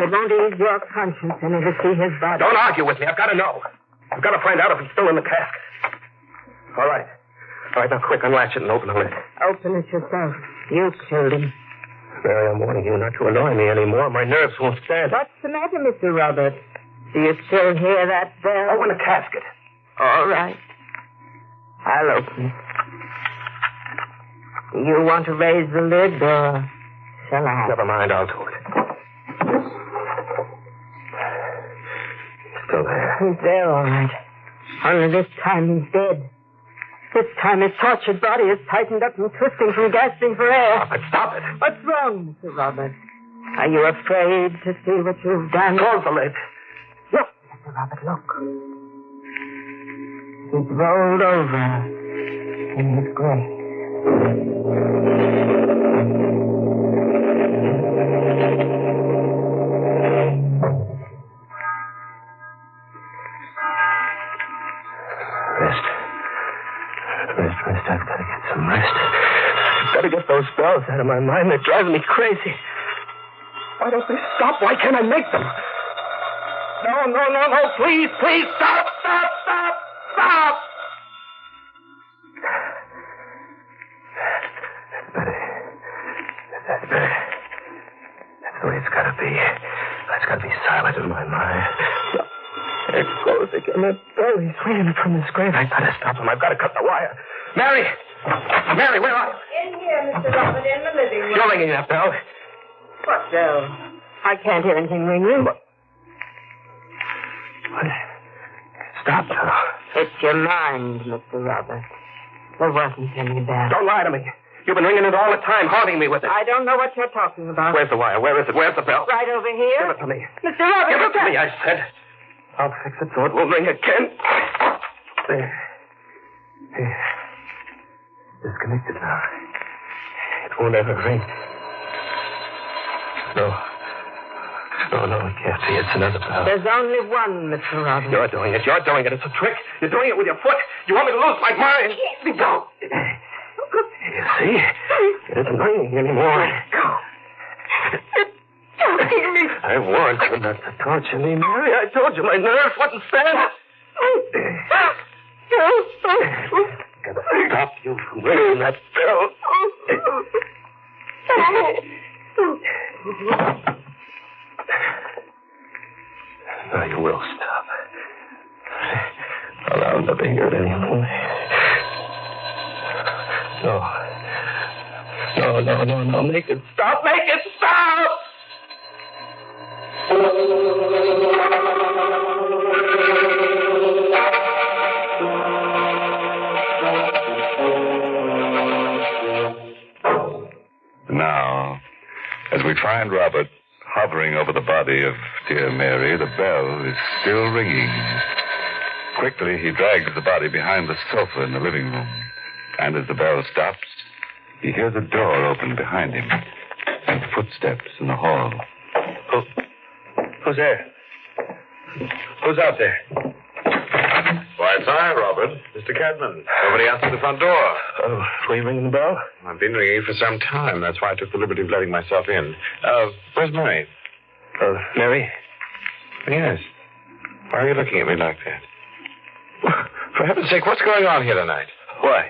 It won't ease your conscience any to see his body. Don't argue with me. I've got to know. I've got to find out if he's still in the casket. All right. All right, now quick, unlatch it and open the lid. Open it yourself. You killed him. Mary, I'm warning you not to annoy me anymore. My nerves won't stand. What's the matter, Mr. Robert? Do you still hear that bell? Open the casket. All right. I'll open it. You want to raise the lid, or shall I? Never mind, I'll do it. He's still there. He's there, all right. Only this time he's dead. This time his tortured body is tightened up and twisting from gasping for air. Stop it. What's wrong, Mr. Robert? Are you afraid to see what you've done? Close the lid. Look, Mr. Robert, look. He's rolled over in his grave. Rest. I've got to get some rest. I've got to get those bells out of my mind. They're driving me crazy. Why don't they stop? Why can't I make them? No. Please, stop. That's better. That's the way it's got to be. It's got to be silent in my mind. There it goes again. That bell, he's ringing from his grave. I've got to stop him. I've got to cut the wire. Mary, where are you? In here, Mr. Robert, in the living room. You're ringing that bell. What bell? I can't hear anything ringing. What? Stop now. It's your mind, Mr. Robert. There wasn't any bell. Don't lie to me. You've been ringing it all the time, haunting me with it. I don't know what you're talking about. Where's the wire? Where is it? Where's the bell? Right over here. Give it to me. Mr. Robert, Give it to me, I said. I'll fix it so it won't ring again. There. Disconnected now. It won't ever ring. No, I can't see. It's another bell. There's only one, Mr. Robert. You're doing it. It's a trick. You're doing it with your foot. You want me to lose my mind? Go. You see? It isn't ringing anymore. Go. It's choking me. I warned you not to torture me, Mary. I told you my nerves wouldn't stand. Gotta stop you from ringing that bell. Now you will stop. I'll never hear it anymore. No. Make it stop. Make it stop! Now, as we find Robert hovering over the body of dear Mary, the bell is still ringing. Quickly, he drags the body behind the sofa in the living room. And as the bell stops, he hears a door open behind him and footsteps in the hall. Who's there? Who's out there? Why, it's I, Robert. Mr. Cadman. Nobody answered the front door. Oh, were you ringing the bell? I've been ringing for some time. That's why I took the liberty of letting myself in. Where's Mary? Mary? Yes. Why are you looking at me like that? For heaven's sake, what's going on here tonight? Why?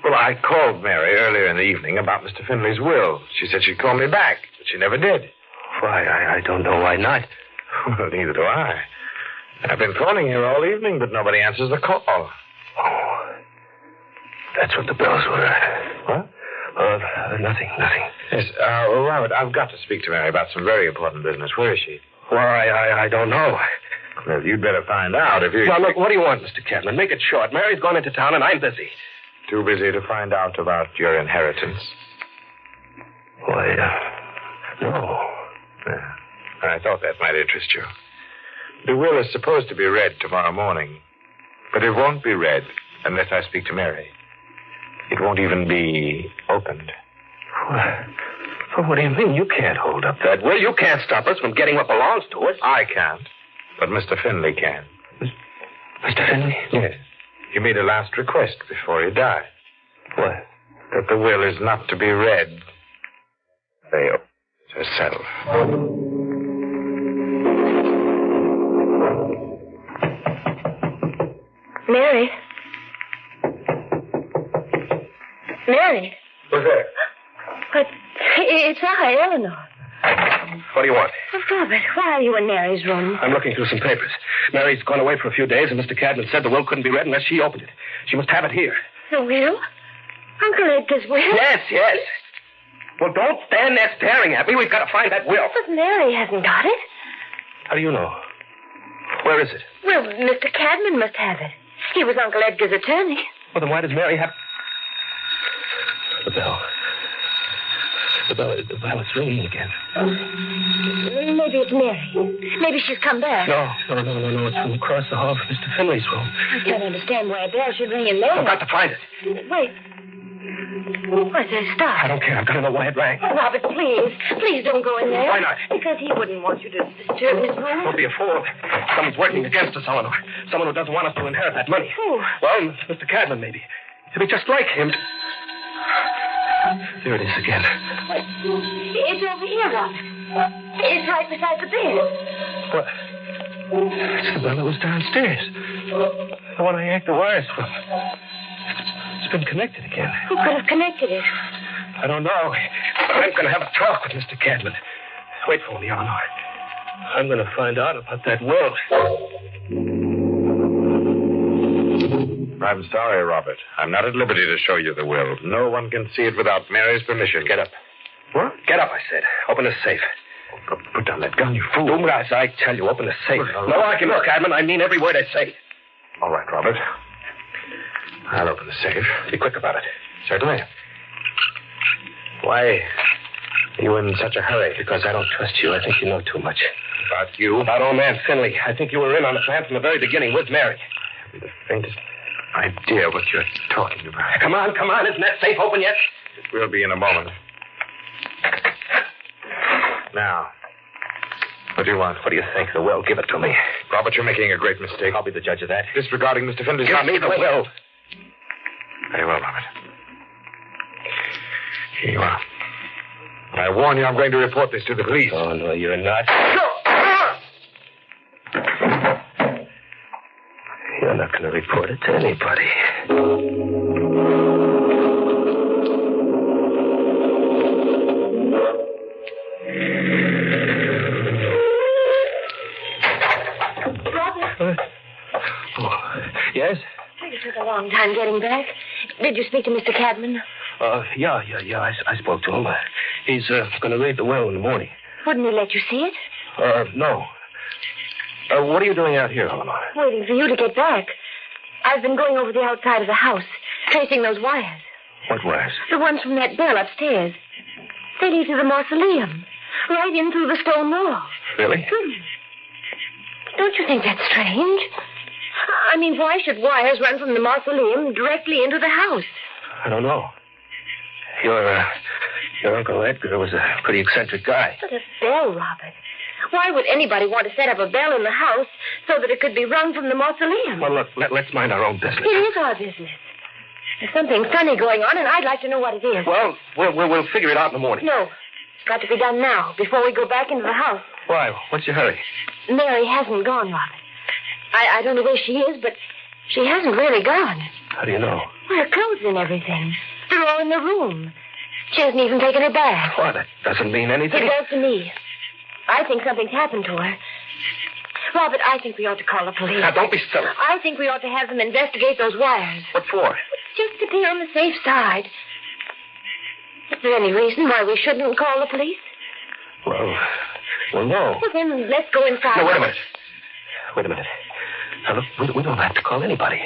Well, I called Mary earlier in the evening about Mr. Finley's will. She said she'd call me back, but she never did. Why, I don't know why not. Well, neither do I. I've been phoning here all evening, but nobody answers the call. Oh, that's what the bells were. What? Nothing. Yes, Robert, I've got to speak to Mary about some very important business. Where is she? Well, I don't know. Well, you'd better find out if you... Now, look, what do you want, Mr. Cadman? Make it short. Mary's gone into town, and I'm busy. Too busy to find out about your inheritance? Why, no. Yeah. I thought that might interest you. The will is supposed to be read tomorrow morning, but it won't be read unless I speak to Mary. It won't even be opened. Well, what do you mean? You can't hold up that will. You can't stop us from getting what belongs to us. I can't, but Mr. Finley can. Mr. Finley? Yes. He made a last request before he died. What? That the will is not to be read. They herself. Mary? Mary? Who's there? But it's I, Eleanor. What do you want? Oh, Robert, why are you in Mary's room? I'm looking through some papers. Mary's gone away for a few days, and Mr. Cadman said the will couldn't be read unless she opened it. She must have it here. The will? Uncle Edgar's will? Yes. Well, don't stand there staring at me. We've got to find that will. But Mary hasn't got it. How do you know? Where is it? Well, Mr. Cadman must have it. He was Uncle Edgar's attorney. Well, then why does Mary have... The bell. The bell is ringing again. Maybe it's Mary. Maybe she's come back. No. It's from across the hall from Mr. Finley's room. I can't understand why a bell should ring in there. I've got to find it. Wait. What's that? Stop. I don't care. I've got to know why it rang. Robert, please. Please don't go in there. Why not? Because he wouldn't want you to disturb his room. Don't be a fool. Someone's working against us, Eleanor. Someone who doesn't want us to inherit that money. Who? Well, Mr. Cadman, maybe. He'll be just like him. There it is again. Wait. It's over here, Robert. It's right beside the bed. What? It's the bell that was downstairs. The one I yanked the wires from. It's been connected again. Who could have connected it? I don't know. I'm going to have a talk with Mr. Cadman. Wait for me, Eleanor. I'm going to find out about that will. I'm sorry, Robert. I'm not at liberty to show you the will. No one can see it without Mary's permission. Get up. What? Get up, I said. Open the safe. Put down that gun, you fool. Dumras, I tell you, open the safe. No argument, Cadman. I mean every word I say. All right, Robert. I'll open the safe. Be quick about it. Certainly. Why are you in such a hurry? Because I don't trust you. I think you know too much. About you? About old man Finley. I think you were in on the plan from the very beginning with Mary. I haven't the faintest idea what you're talking about. Come on. Isn't that safe open yet? It will be in a moment. Now, what do you want? What do you think? The will. Give it to me. Robert, you're making a great mistake. I'll be the judge of that. Disregarding Mr. Finley's... Give me the will. Very well, Robert. Here you are. I warn you, I'm going to report this to the police. Oh, no, you're not. You're not going to report it to anybody. Robert? Yes? You took a long time getting back. Did you speak to Mr. Cadman? Yeah. I spoke to him. He's going to read the will in the morning. Wouldn't he let you see it? No. What are you doing out here, Eleanor? Waiting for you to get back. I've been going over the outside of the house, tracing those wires. What wires? The ones from that bell upstairs. They lead to the mausoleum, right in through the stone wall. Really? Don't you think that's strange? I mean, why should wires run from the mausoleum directly into the house? I don't know. Your Uncle Edgar was a pretty eccentric guy. But a bell, Robert. Why would anybody want to set up a bell in the house so that it could be rung from the mausoleum? Well, look, let's mind our own business. It is our business. There's something funny going on, and I'd like to know what it is. Well, we'll figure it out in the morning. No. Got to be done now, before we go back into the house. Why? What's your hurry? Mary hasn't gone, Robert. I don't know where she is, but she hasn't really gone. How do you know? Well, her clothes and everything. They're all in the room. She hasn't even taken her bath. Why, that doesn't mean anything. It does to me. I think something's happened to her. Robert, I think we ought to call the police. Now, don't be silly. I think we ought to have them investigate those wires. What for? Just to be on the safe side. Is there any reason why we shouldn't call the police? Well, no. Well, then let's go inside. No, wait a minute. Wait a minute. Now, look, we don't have to call anybody.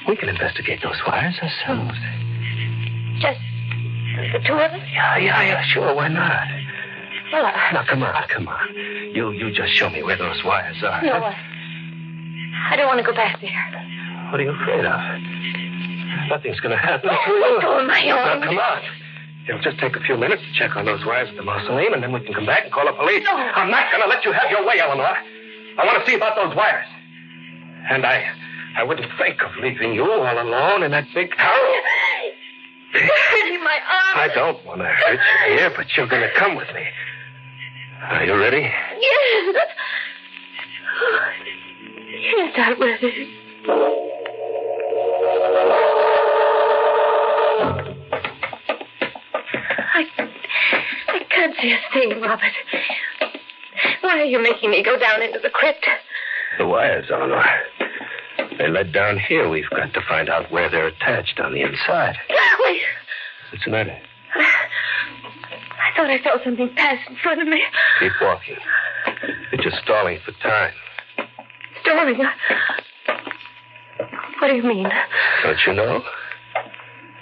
We can investigate those wires ourselves. Just the two of us? Yeah, sure. Why not? Well, Now, come on. You just show me where those wires are. No, I don't want to go back there. What are you afraid of? Nothing's going to happen to you. I'll go on my own. Now, come on. It'll just take a few minutes to check on those wires at the mausoleum, and then we can come back and call the police. No. I'm not going to let you have your way, Eleanor. I want to see about those wires. And I wouldn't think of leaving you all alone in that big house. You're hurting my arm. I don't want to hurt you here, but you're going to come with me. Are you ready? Yes. Yes, I'm ready. I can't see a thing, Robert. Why are you making me go down into the crypt? The wires, Eleanor. They led down here. We've got to find out where they're attached on the inside. Wait. What's the matter? I thought I saw something pass in front of me. Keep walking. You're just stalling for time. Stalling? What do you mean? Don't you know?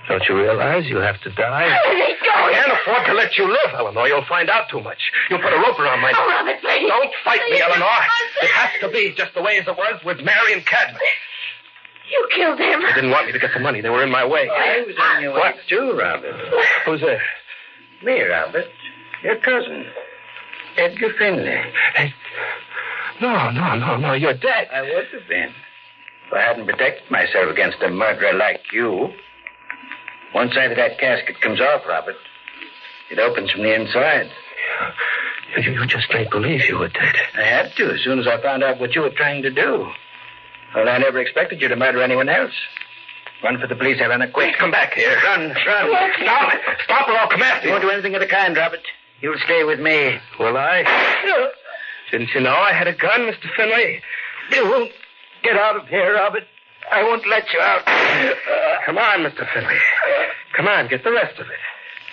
Don't you realize you have to die? Let me go. I can't afford to let you live, Eleanor. You'll find out too much. You'll put a rope around my neck. Oh, Robert, please. Don't fight me, Please. Eleanor. It has to be just the way as it was with Mary and Cadman. You killed them. They didn't want me to get the money. They were in my way. I was in your way, too, Robert. Who's there? Me, Robert. Your cousin. Edgar Finley. Hey. No. You're dead. I would have been. If I hadn't protected myself against a murderer like you. One side of that casket comes off, Robert. It opens from the inside. You just can't believe you were dead. I had to, as soon as I found out what you were trying to do. Well, I never expected you to murder anyone else. Run for the police, Helena, quick. Come back here. Run. Stop or I'll come after You you. won't do anything of the kind, Robert. You'll stay with me. Will I? Didn't you know I had a gun, Mr. Finley? You won't get out of here, Robert. I won't let you out. Come on, Mr. Finley. Come on, get the rest of it.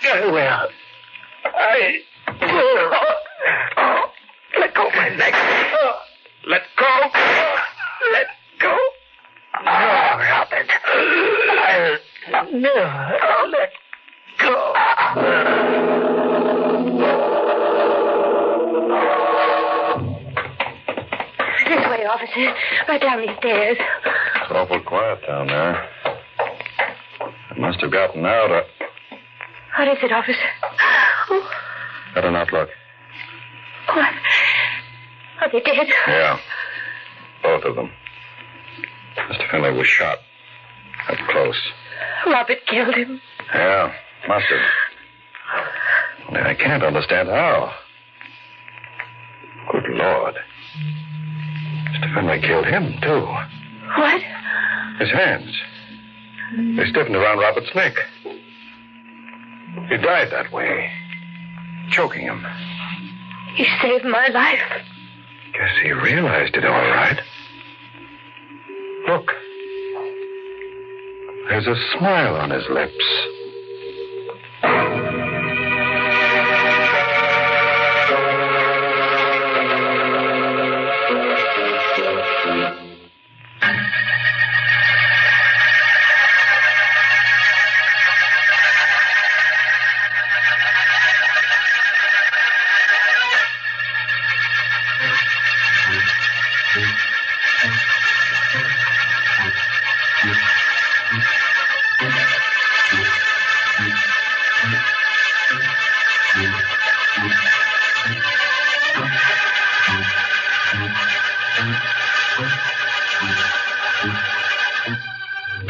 I will. Let go of my neck. Let go. Let go. No, Robert. I'll never let go. This way, officer. Right down these stairs. It's awful quiet down there. It must have gotten out. What is it, officer? Oh, Better not look. what? Are they dead? Yeah. Both of them. Mr. Finley was shot. Up close. Robert killed him. Yeah, must have. Only I can't understand how. Good Lord. Mr. Finley killed him, too. What? His hands. They stiffened around Robert's neck. He died that way. Choking him. He saved my life. Guess he realized it all right. Look. There's a smile on his lips.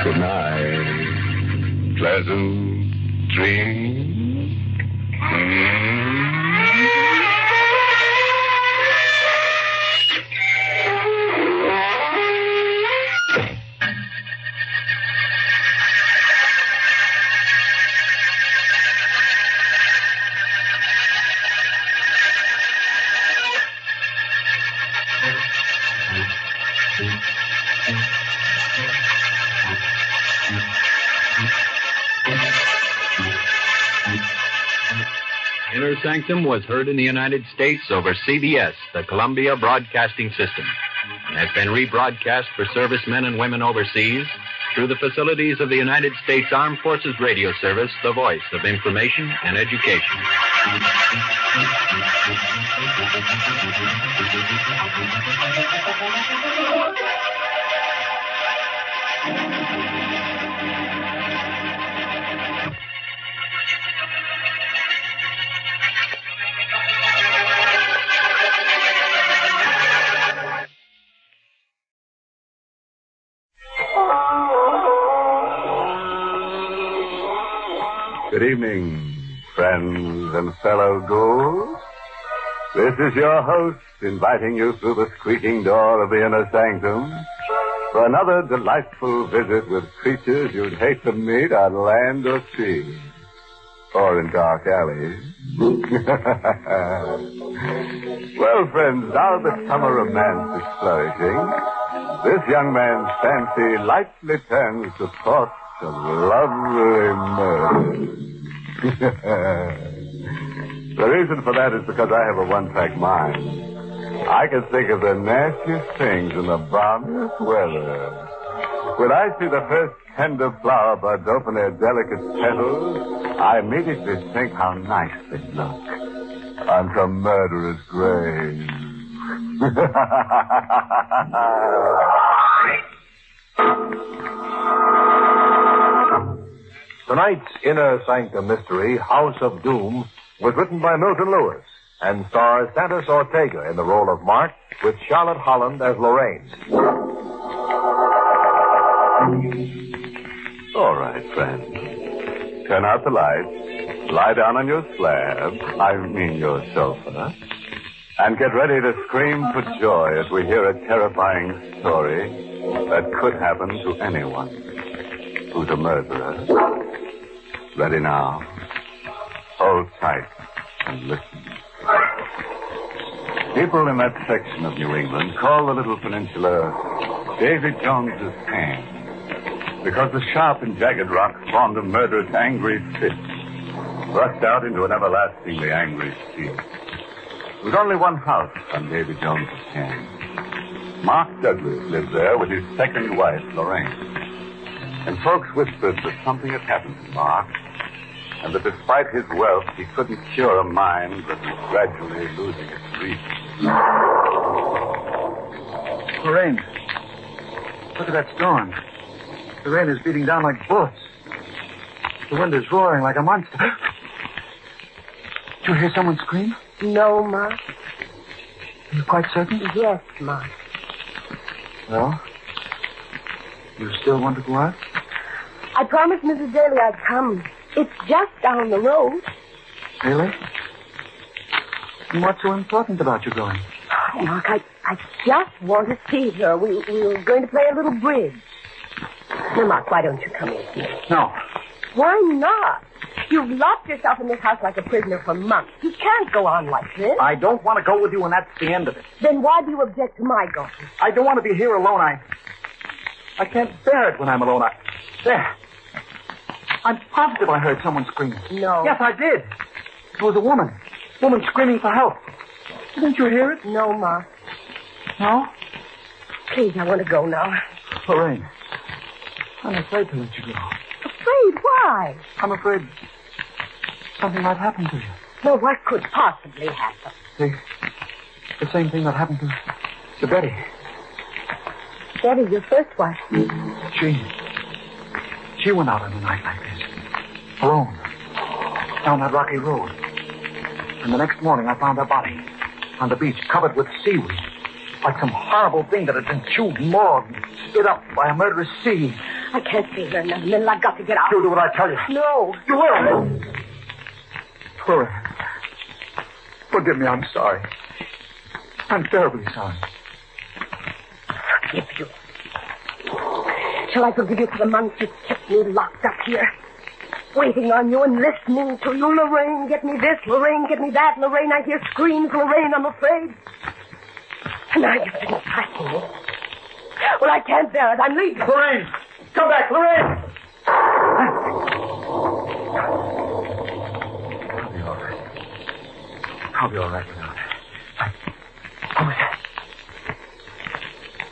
Good night. Pleasant dreams. Inner Sanctum was heard in the United States over CBS, the Columbia Broadcasting System, and has been rebroadcast for servicemen and women overseas through the facilities of the United States Armed Forces Radio Service, the voice of information and education. Good evening, friends and fellow ghouls. This is your host inviting you through the squeaking door of the inner sanctum for another delightful visit with creatures you'd hate to meet on land or sea, or in dark alleys. Well, friends, now that summer romance is flourishing, this young man's fancy lightly turns to thoughts of lovely murder. The reason for that is because I have a one-track mind. I can think of the nastiest things in the balmiest weather. When I see the first tender flower buds open their delicate petals, I immediately think how nice they look on some murderous grave. Tonight's Inner Sanctum mystery, House of Doom, was written by Milton Lewis and stars Santos Ortega in the role of Mark, with Charlotte Holland as Lorraine. All right, friends. Turn out the lights, lie down on your slab, your sofa, and get ready to scream for joy as we hear a terrifying story that could happen to anyone who's a murderer. Ready now. Hold tight and listen. People in that section of New England call the little peninsula Davy Jones's Hand, because the sharp and jagged rock formed a murderous angry fist, thrust out into an everlastingly angry sea. There was only one house on Davy Jones's Hand. Mark Douglas lived there with his second wife, Lorraine. And folks whispered that something had happened to Mark, and that despite his wealth, he couldn't cure a mind that was gradually losing its reason. Lorraine, look at that storm. The rain is beating down like bullets. The wind is roaring like a monster. Did you hear someone scream? No, Mark. Are you quite certain? Yes, Mark. Well, you still want to go out? I promised Mrs. Daly I'd come. It's just down the road. Really? And what's so important about you going? Oh, Mark, I just want to see her. We were going to play a little bridge. Now, Mark, why don't you come with me? No. Why not? You've locked yourself in this house like a prisoner for months. You can't go on like this. I don't want to go with you, and that's the end of it. Then why do you object to my going? I don't want to be here alone. I can't bear it when I'm alone. There. I'm positive I heard someone scream. No. Yes, I did. It was a woman. Woman screaming for help. Didn't you hear it? No, Mark. No? Please, I want to go now. Lorraine, I'm afraid to let you go. Afraid? Why? I'm afraid something might happen to you. Well, what could possibly happen? The same thing that happened to Betty. Betty, your first wife. She went out on a night like this. Alone. Down that rocky road. And the next morning I found her body. On the beach, covered with seaweed. Like some horrible thing that had been chewed, mauled, and spit up by a murderous sea. I can't stay here another minute. I've got to get out. You'll do what I tell you. No. You will. Lorraine. Forgive me, I'm sorry. I'm terribly sorry. Forgive you. Shall I forgive you for the months you've kept me locked up here? Waiting on you and listening to you. Lorraine, get me this. Lorraine, get me that. Lorraine, I hear screams. Lorraine, I'm afraid. And now you've been fighting me. Well, I can't bear it. I'm leaving. Lorraine! Come back, Lorraine! I'll be all right now. What was that?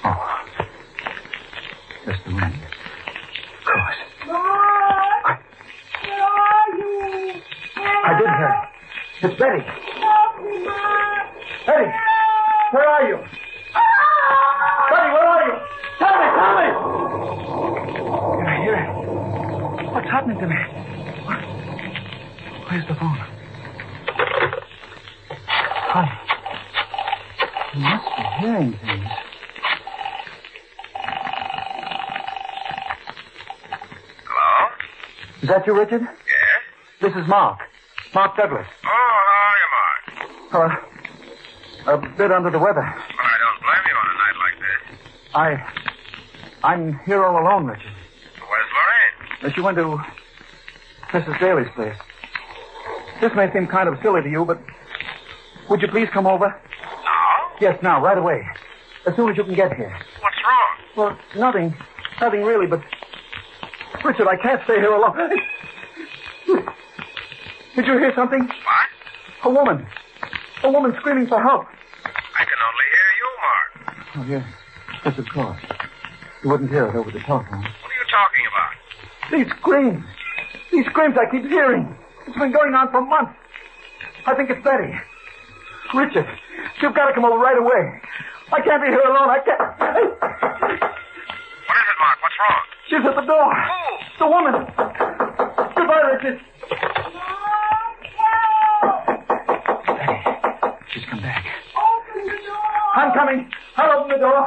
Oh. Just the wind. Of course. Mark! Where are you? I did hear it. It's Betty. Help me, Mark! Betty! Where are you? Betty, where are you? Tell me! Did I hear it? What's happening to me? Where's the phone? Honey. You must be hearing things. Hello? Is that you, Richard? Yes? This is Mark. Mark Douglas. Oh, how are you, Mark? A bit under the weather. Well, I don't blame you on a night like this. I'm here all alone, Richard. Where's Lorraine? She went to Mrs. Daly's place. This may seem kind of silly to you, but would you please come over? Now? Yes, now, right away. As soon as you can get here. What's wrong? Well, nothing. Nothing really, but... Richard, I can't stay here alone. Did you hear something? What? A woman. A woman screaming for help. I can only hear you, Mark. Oh, yes. Yes, of course. You wouldn't hear it over the telephone. What are you talking about? These screams. These screams I keep hearing. It's been going on for months. I think it's Betty. Richard, you've got to come over right away. I can't be here alone. I can't. What is it, Mark? What's wrong? She's at the door. Who? The woman. Goodbye, Richard. Betty, she's come back. Open the door. I'm coming. I'll open the door.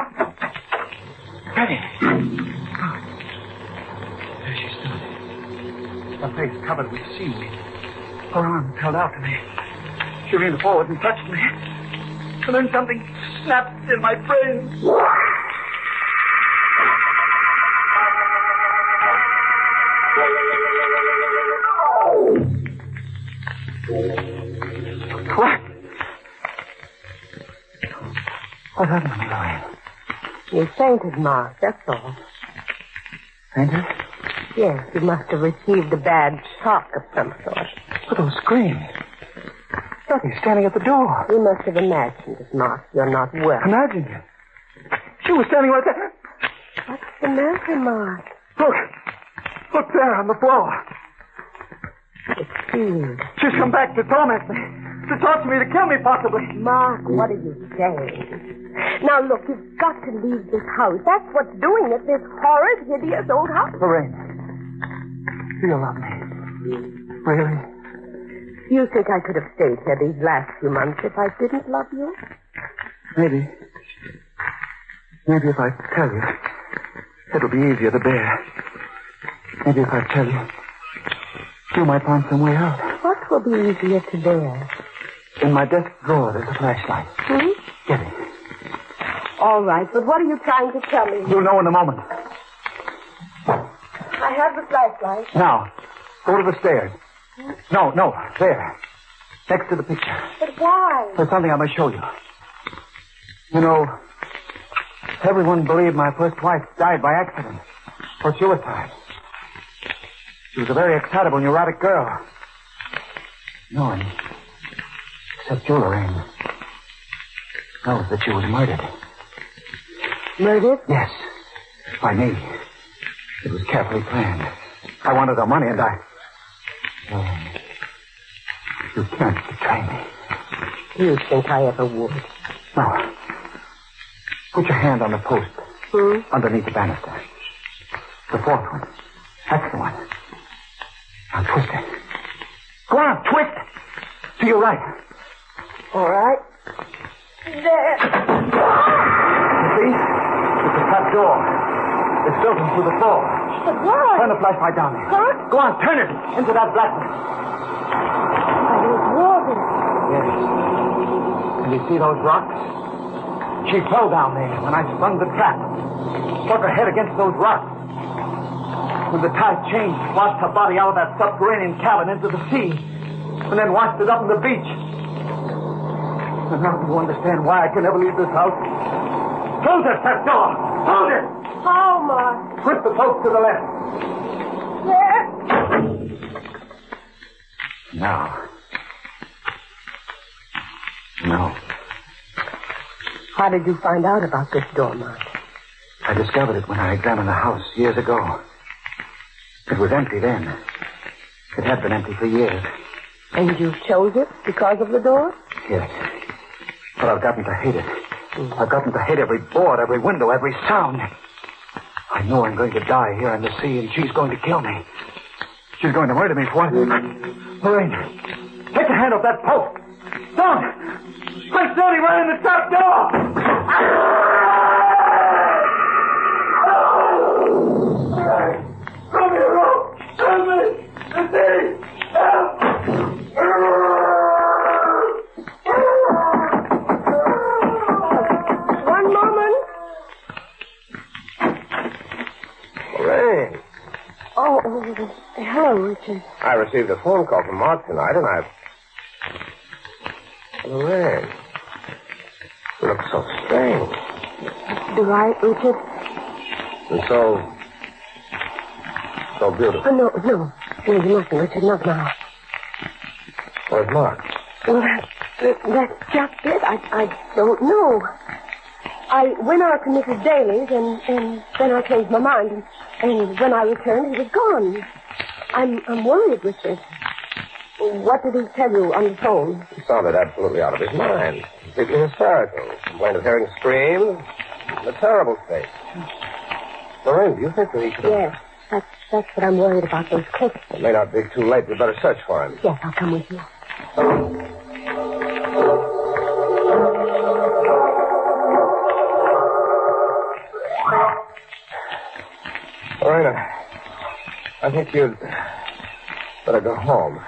Betty. There she stood. Her face covered with seaweed. Her arms held out to me. She leaned forward and touched me. And then something snapped in my brain. What? What happened to me, Lorraine? You fainted, Mark, that's all. Fainted? Yes, you must have received a bad shock of some sort. But those screams. Betty's standing at the door. You must have imagined it, Mark. You're not well. Imagined it? She was standing right there. What's the matter, Mark? Look. Look there on the floor. It's you. She's come back to torment me. To talk to me, to kill me, possibly. Mark, what are you saying? Now, look, you've got to leave this house. That's what's doing it, this horrid, hideous old house. Lorraine, do you love me? Really? You think I could have stayed here these last few months if I didn't love you? Maybe. Maybe if I tell you, it'll be easier to bear. Maybe if I tell you, you might find some way out. What will be easier to bear? In my desk drawer, there's a flashlight. Get it. All right, but what are you trying to tell me? You'll know in a moment. I have the flashlight. Now, go to the stairs. No, there. Next to the picture. But why? There's something I must show you. You know, everyone believed my first wife died by accident. Or suicide. She was a very excitable, neurotic girl. No one, except you, Lorraine, knows that she was murdered. Murdered? Yes, by me. It was carefully planned. I wanted her money, and I... Lorraine, you can't betray me. Do you think I ever would? No. Put your hand on the post. Underneath the banister. The fourth one. That's the one. Now twist it. Go on, twist. To your right. All right. There. You see? It's a trap door. It's built into the floor. But why? Turn the flashlight down there. Huh? Go on, turn it into that blackness. I don't it. Yes. And you see those rocks? She fell down there when I sprung the trap. Struck her head against those rocks. When the tide changed, washed her body out of that subterranean cabin into the sea, and then washed it up on the beach. And now do you understand why I can never leave this house? Close it, that door! Close it! How, Mark? Twist the post to the left. Yes. No. How did you find out about this door, Mark? I discovered it when I examined the house years ago. It was empty then. It had been empty for years. And you chose it because of the door? Yes. But I've gotten to hate it. I've gotten to hate every board, every window, every sound. I know I'm going to die here in the sea, and she's going to kill me. She's going to murder me for what? Lorraine, take your hand off that post. Don't! Quit standing right in the trap door! Come here, Rope! Help me! The sea! Help! One moment. Lorraine. Oh, hello, Richard. I received a phone call from Mark tonight, and Lorraine. You look so strange. Do I, Richard? And so beautiful. No, nothing, Richard, not now. Where's Mark? Well, that's just it. I don't know. I went out to Mrs. Daly's, and then I changed my mind, and when I returned, he was gone. I'm worried, Richard. What did he tell you on the phone? He sounded absolutely out of his mind. Completely hysterical. Complained of hearing screams. In a terrible state. Lorraine, do you think that he could... Yes, that's what I'm worried about, those clips. It may not be too late. We'd better search for him. Yes, I'll come with you. Lorraine, I think you'd better go home.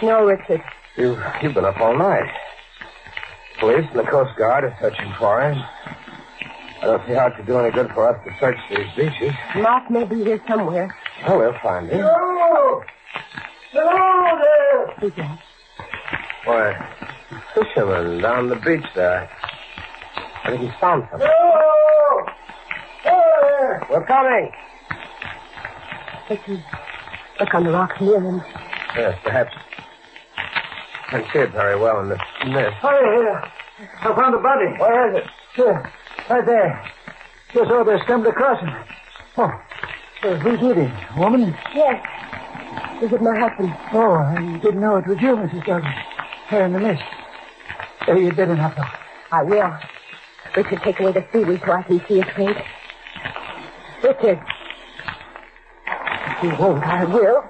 No, Richard. You've been up all night. Police and the Coast Guard are searching for him. I don't see how it could do any good for us to search these beaches. Mark may be here somewhere. Oh, we'll find him. Hello! Hello there! Who's that? Why, fisherman down the beach there. I think he's found something. Hello! There! We're coming. Richard, look on the rocks near him. Yes, perhaps. Can't see it very well in this mist. Hurry here. I found a body. Where is it? Here. Right there. Just over there, stumbled across him. Oh. Who's with him? A woman? Yes. Is it my husband? Oh, I didn't know it was you, Mrs. Douglas. Here in the mist. You'd better not look. I will. Richard, take away the seaweed so I can see his face. Richard. If you won't, I will.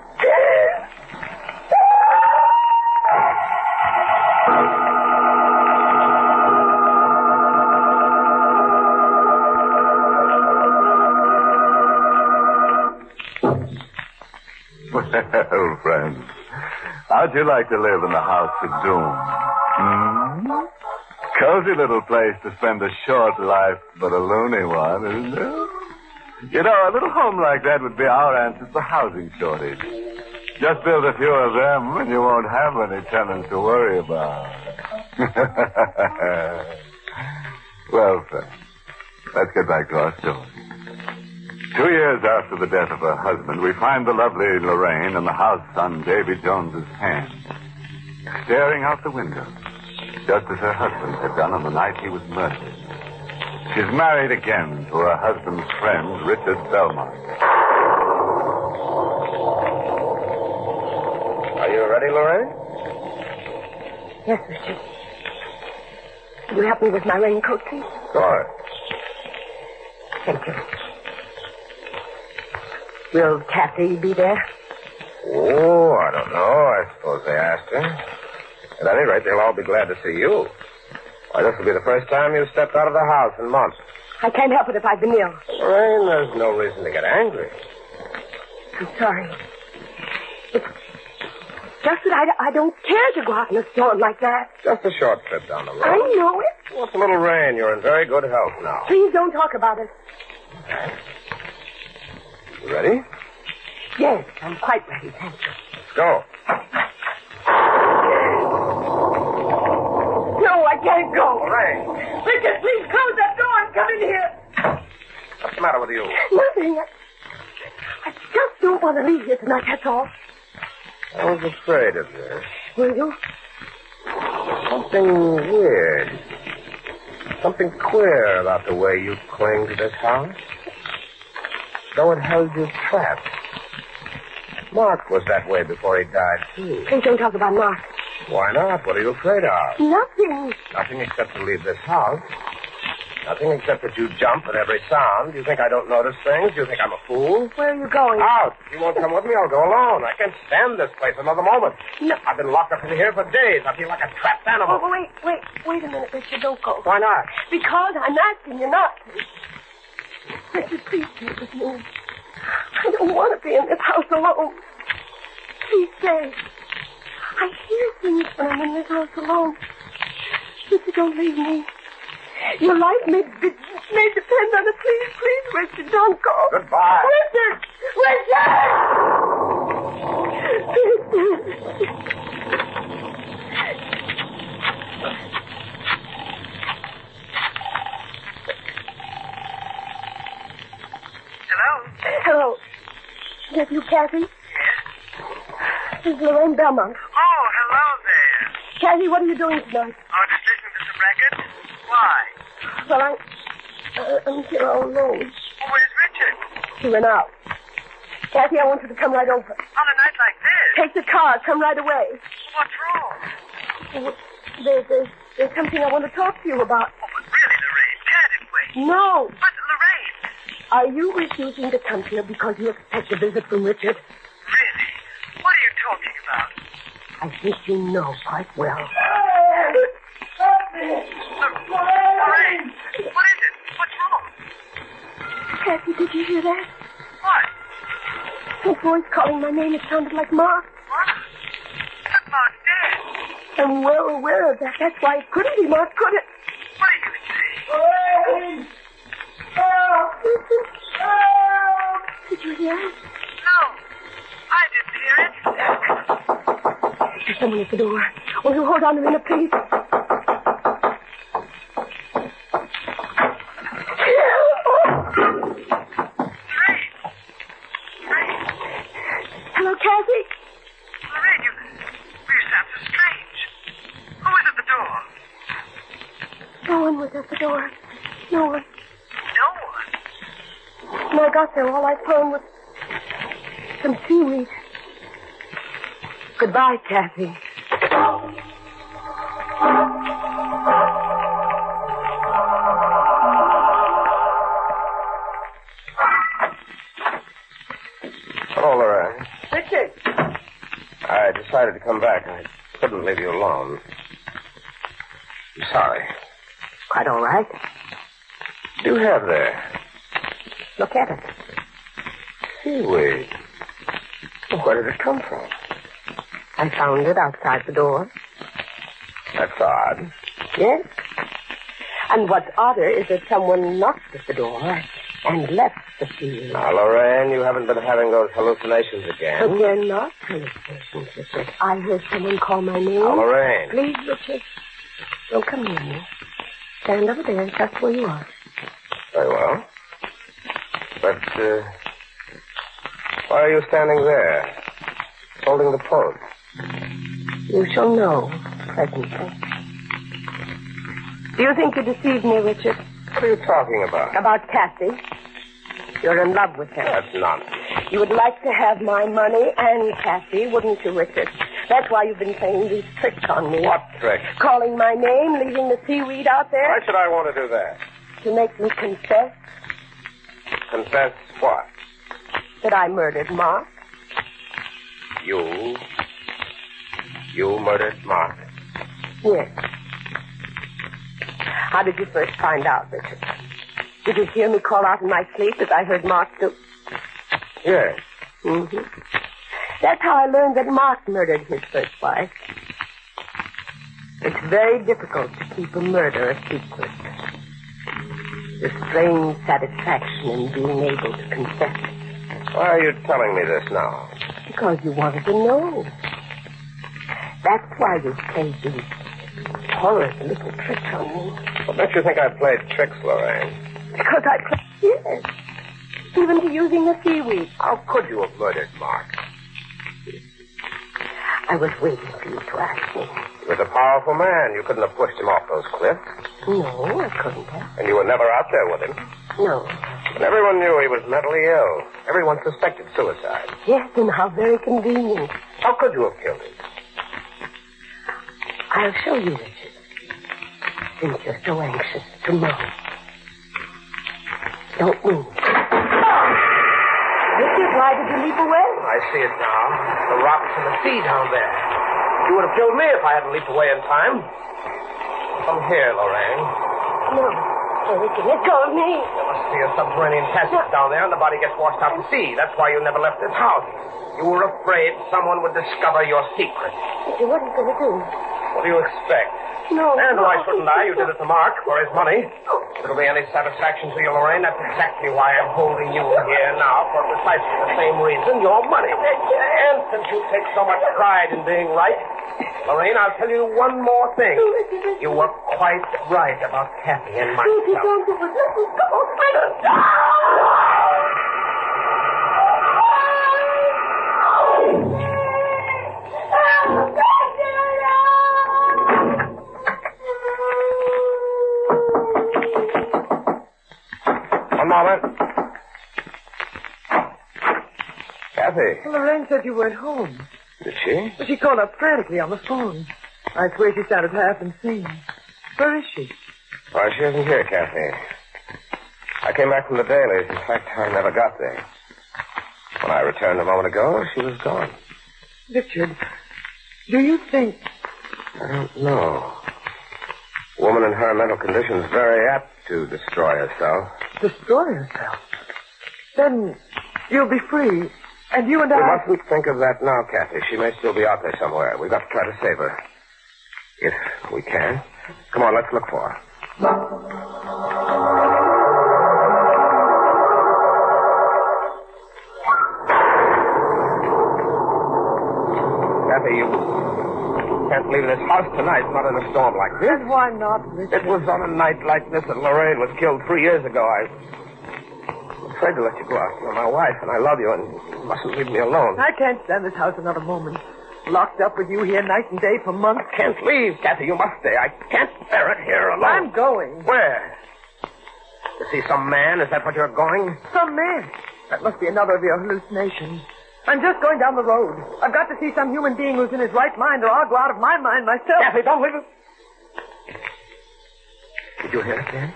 Well, friends, how'd you like to live in the House of Doom? Cozy little place to spend a short life, but a loony one, isn't it? You know, a little home like that would be our answer to the housing shortage. Just build a few of them, and you won't have any tenants to worry about. Well, friends, let's get back to our story. 2 years after the death of her husband, we find the lovely Lorraine in the house on Davy Jones's hand, staring out the window, just as her husband had done on the night he was murdered. She's married again to her husband's friend, Richard Belmont. Are you ready, Lorraine? Yes, Richard. Will you help me with my raincoat, please? Sure. Thank you. Will Kathy be there? Oh, I don't know. I suppose they asked her. At any rate, they'll all be glad to see you. Why, this will be the first time you've stepped out of the house in months. I can't help it if I've been ill. Lorraine, there's no reason to get angry. I'm sorry. just that I don't care to go out in a storm like that. Just a short trip down the road. I know it. Well, it's a little rain. You're in very good health now. Please don't talk about it. You ready? Yes, I'm quite ready, thank you. Let's go. No, I can't go. Lorraine. Richard, please close that door and come in here. What's the matter with you? Nothing. I just don't want to leave here tonight, that's all. I was afraid of this. Were you? Something weird. Something queer about the way you cling to this house. Though it held you trapped. Mark was that way before he died, too. Please don't talk about Mark. Why not? What are you afraid of? Nothing. Nothing except to leave this house. Nothing except that you jump at every sound. You think I don't notice things? You think I'm a fool? Where are you going? Out. If you won't come with me, I'll go alone. I can't stand this place another moment. No. I've been locked up in here for days. I feel like a trapped animal. Oh, wait a minute, Richard. Don't go. Why not? Because I'm asking you not to. Richard, please stay with me. I don't want to be in this house alone. Please stay. I hear things when I'm in this house alone. Richard, don't leave me. Your life may depend on it. Please, Richard, don't go. Goodbye. Richard! Hello. Is that you, Kathy? Yes. This is Lorraine Belmont. Oh, hello there. Kathy, what are you doing tonight? Oh, just listening to some records? Why? Well, I'm here all alone. Well, where's Richard? He went out. Kathy, I want you to come right over. On a night like this? Take the car. Come right away. What's wrong? There's something I want to talk to you about. Oh, but really, Lorraine, can't it wait? No. But, Lorraine... Are you refusing to come here because you expect a visit from Richard? Really? What are you talking about? I think you know quite well. Lorraine! What is it? What's wrong? Kathy, did you hear that? What? His voice calling my name, it sounded like Mark. What? But Mark's dead. I'm well aware of that. That's why it couldn't be Mark, could it? What are you saying? Did you hear it? No. I didn't hear it. There's someone at the door. Will you hold on a minute, please? Hello, Kathy? Lorraine, you sound so strange. Who was at the door? No one was at the door. No one. No one? When I got there, all I found was some seaweed. Goodbye, Kathy. Hello, Lorraine. Richard. I decided to come back. I couldn't leave you alone. I'm sorry. Quite all right. What do you have there? Look at it. Seaweed. Well, where did it come from? I found it outside the door. That's odd. Yes. And what's odder is that someone knocked at the door and left the seaweed. Now, Lorraine, you haven't been having those hallucinations again. But they're not hallucinations, Richard. I heard someone call my name. Now, Lorraine. Please, Richard. Don't come near me. Stand over there, just where you are. Very well. But, why are you standing there, holding the post? You shall know presently. Do you think you deceived me, Richard? What are you talking about? About Kathy. You're in love with her. That's nonsense. You would like to have my money and Kathy, wouldn't you, Richard? That's why you've been playing these tricks on me. What tricks? Calling my name, leaving the seaweed out there. Why should I want to do that? To make me confess. Confess what? That I murdered Mark. You murdered Mark? Yes. How did you first find out, Richard? Did you hear me call out in my sleep as I heard Mark do? Yes. Mm-hmm. That's how I learned that Mark murdered his first wife. It's very difficult to keep a murder a secret. The strange satisfaction in being able to confess it. Why are you telling me this now? Because you wanted to know. That's why you played these horrid little tricks on me. I'll bet you think I played tricks, Lorraine. Because I played, yes. Even to using the seaweed. How could you have murdered Mark? I was waiting for you to ask me. He was a powerful man. You couldn't have pushed him off those cliffs. No, I couldn't have. And you were never out there with him. No. And everyone knew he was mentally ill. Everyone suspected suicide. Yes, and how very convenient. How could you have killed him? I'll show you, Richard. Since you're so anxious to know. Don't move. Richard, why did you leap away? I see it now. The rocks and the sea down there. You would have killed me if I hadn't leaped away in time. Come here, Lorraine. No. Oh, Richard, let go of me. There must be a subterranean passage down there, and the body gets washed out to sea. That's why you never left this house. You were afraid someone would discover your secret. Richard, what are you going to do? What do you expect? No. And why shouldn't I? You did it to Mark for his money. If it'll be any satisfaction to you, Lorraine, that's exactly why I'm holding you here now, for precisely the same reason, your money. And since you take so much pride in being right, Lorraine, I'll tell you one more thing. You were quite right about Kathy and myself. One moment. Kathy. Well, Lorraine said you weren't home. Did she? But she called up frantically on the phone. I swear she sounded half insane. Where is she? Why, she isn't here, Kathy. I came back from the dailies. In fact, I never got there. When I returned a moment ago, she was gone. Richard, do you think... I don't know. A woman in her mental condition is very apt to destroy herself. Destroy herself? Then you'll be free, and you and I... We mustn't think of that now, Kathy. She may still be out there somewhere. We've got to try to save her. If we can. Come on, let's look for her. Kathy, you can't leave this house tonight, not in a storm like this. And why not, Richard? It was on a night like this that Lorraine was killed 3 years ago. I'm afraid to let you go out. You're my wife, and I love you, and you mustn't leave me alone. I can't stand this house another moment. Locked up with you here night and day for months. Can't leave, Kathy. You must stay. I can't bear it here alone. I'm going. Where? To see some man? Is that what you're going? Some man? That must be another of your hallucinations. I'm just going down the road. I've got to see some human being who's in his right mind, or I'll go out of my mind myself. Kathy, don't leave it. Did you hear it then?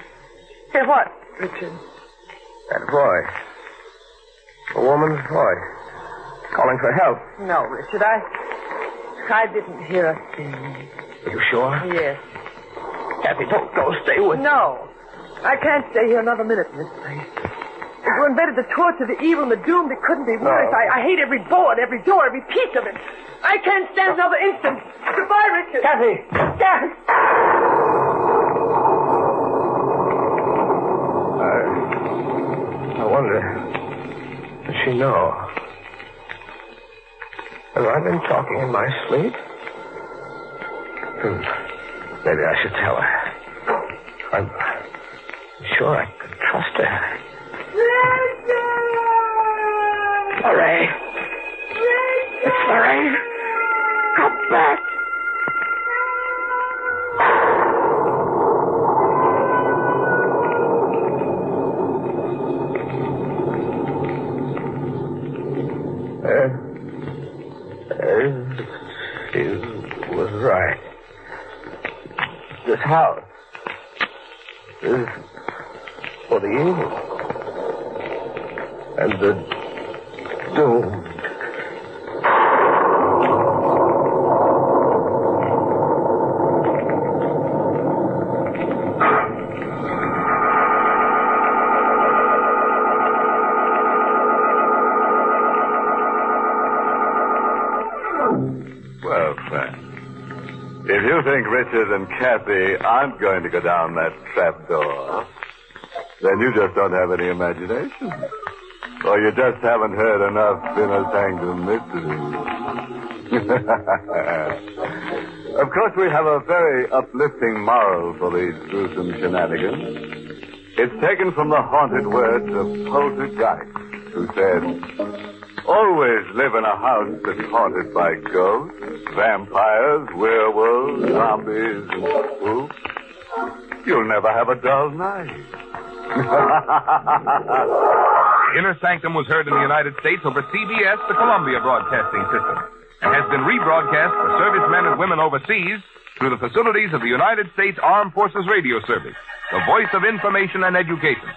Hear what, Richard? That voice. A woman's voice. Calling for help. No, Richard, I didn't hear a thing. Are you sure? Yes. Kathy, don't go. Stay with me. No. I can't stay here another minute in this place. If we're embedded the torture, the evil, and the doomed, it couldn't be worse. No. I hate every board, every door, every piece of it. I can't stand another instant. Goodbye, Richard. Kathy! Kathy! I wonder, does she know? Have I been talking in my sleep? Maybe I should tell her. I'm sure I could trust her. Lorraine! It's Lorraine! Come back! She was right. This house is for the evil and the doomed. If you think Richard and Kathy aren't going to go down that trap door, then you just don't have any imagination. Or you just haven't heard enough Inner Sanctum mysteries. Of course, we have a very uplifting moral for these gruesome shenanigans. It's taken from the haunted words of Poltergeist, who said, "Always live in a house that's haunted by ghosts, vampires, werewolves, zombies, and spooks. You'll never have a dull night." Inner Sanctum was heard in the United States over CBS, the Columbia Broadcasting System, and has been rebroadcast for servicemen and women overseas through the facilities of the United States Armed Forces Radio Service, the voice of information and education.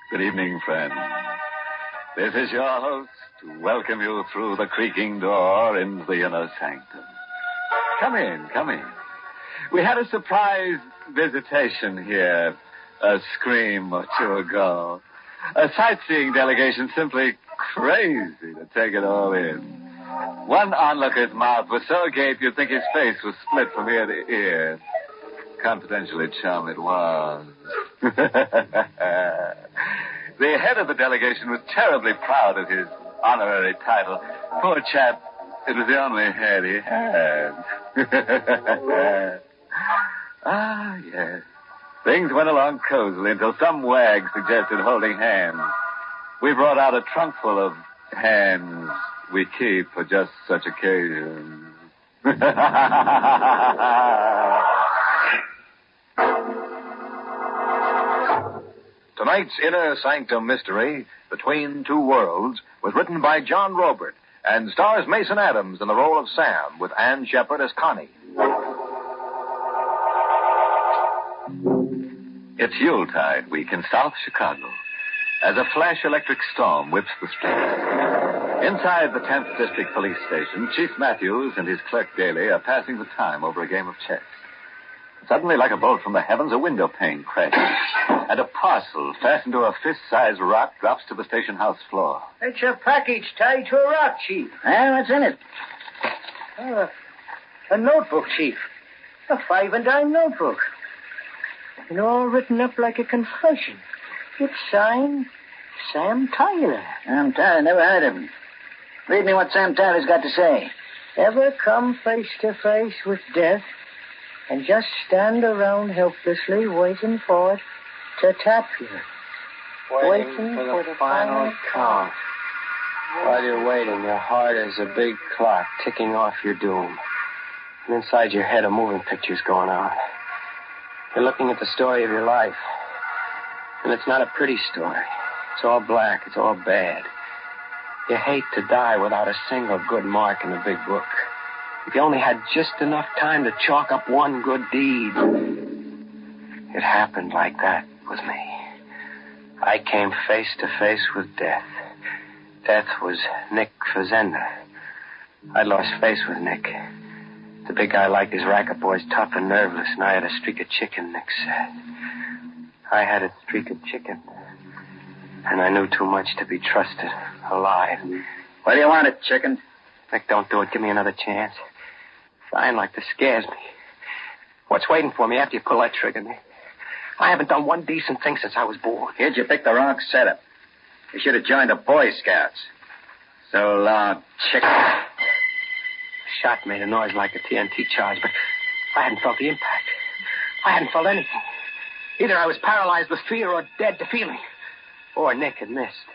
Good evening, friends. This is your host to welcome you through the creaking door into the Inner Sanctum. Come in, come in. We had a surprise visitation here a scream or two ago. A sightseeing delegation simply crazy to take it all in. One onlooker's mouth was so agape you'd think his face was split from ear to ear. Confidentially, chum, it was. The head of the delegation was terribly proud of his honorary title. Poor chap, it was the only head he had. Ah, yes. Things went along cozily until some wag suggested holding hands. We brought out a trunk full of hands we keep for just such occasions. Tonight's Inner Sanctum Mystery, Between Two Worlds, was written by John Robert and stars Mason Adams in the role of Sam, with Ann Shepard as Connie. It's Yuletide week in South Chicago as a flash electric storm whips the streets. Inside the 10th District Police Station, Chief Matthews and his clerk Daly are passing the time over a game of chess. Suddenly, like a bolt from the heavens, a window pane crashes, and a parcel fastened to a fist-sized rock drops to the station house floor. It's a package tied to a rock, Chief. What's in it? A notebook, Chief. A 5-and-dime notebook. And all written up like a confession. It's signed Sam Tyler. Sam Tyler, never heard of him. Read me what Sam Tyler's got to say. Ever come face to face with death and just stand around helplessly waiting for it to tap you? Waiting for the final count. While you're waiting, your heart is a big clock ticking off your doom. And inside your head, a moving picture's going on. You're looking at the story of your life. And it's not a pretty story. It's all black. It's all bad. You hate to die without a single good mark in the big book. If you only had just enough time to chalk up one good deed. It happened like that with me. I came face to face with death. Death was Nick Fazenda. I'd lost face with Nick. The big guy liked his racket boys tough and nerveless, and I had a streak of chicken, Nick said. I had a streak of chicken. And I knew too much to be trusted alive. What do you want, it, chicken? Nick, don't do it. Give me another chance. Dying like this scares me. What's waiting for me after you pull that trigger, Nick? I haven't done one decent thing since I was born. Kid, you picked the wrong setup. You should have joined the Boy Scouts. So long, chicken. Shot made a noise like a TNT charge, but I hadn't felt the impact. I hadn't felt anything. Either I was paralyzed with fear or dead to feeling. Or Nick had missed.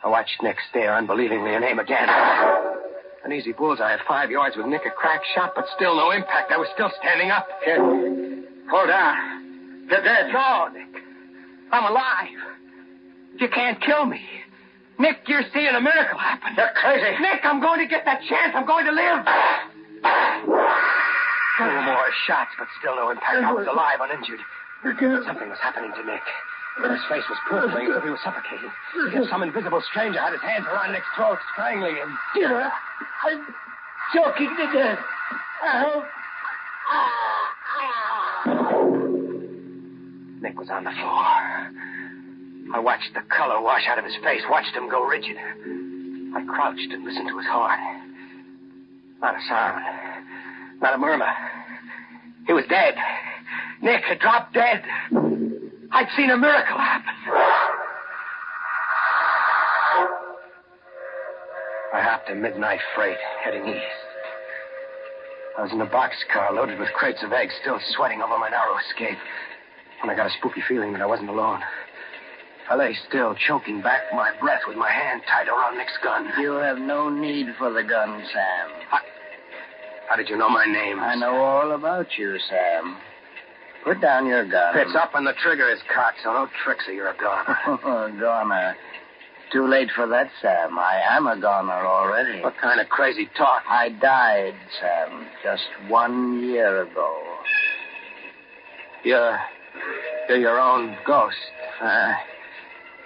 I watched Nick stare unbelievingly and aim again. An easy bullseye at 5 yards with Nick a crack shot, but still no impact. I was still standing up. Kid, hold on. You're dead. No, Nick. I'm alive. You can't kill me. Nick, you're seeing a miracle happen. You're crazy. Nick, I'm going to get that chance. I'm going to live. 2 more shots, but still no impact. I was alive, uninjured. Something was happening to Nick. His face was purpling as if he was suffocating. As if some invisible stranger had his hands around Nick's throat, strangling him. Dear, I'm choking to death. Nick was on the floor. I watched the color wash out of his face, watched him go rigid. I crouched and listened to his heart. Not a sound. Not a murmur. He was dead. Nick had dropped dead. I'd seen a miracle happen. I hopped a midnight freight heading east. I was in a boxcar loaded with crates of eggs, still sweating over my narrow escape, when I got a spooky feeling that I wasn't alone. I lay still, choking back my breath with my hand tied around Nick's gun. You have no need for the gun, Sam. How did you know my name? I know all about you, Sam. Put down your gun. It's up and the trigger is cocked, so no tricks or you're a goner. Goner. Too late for that, Sam. I am a goner already. What kind of crazy talk? I died, Sam, just 1 year ago. You're your own ghost.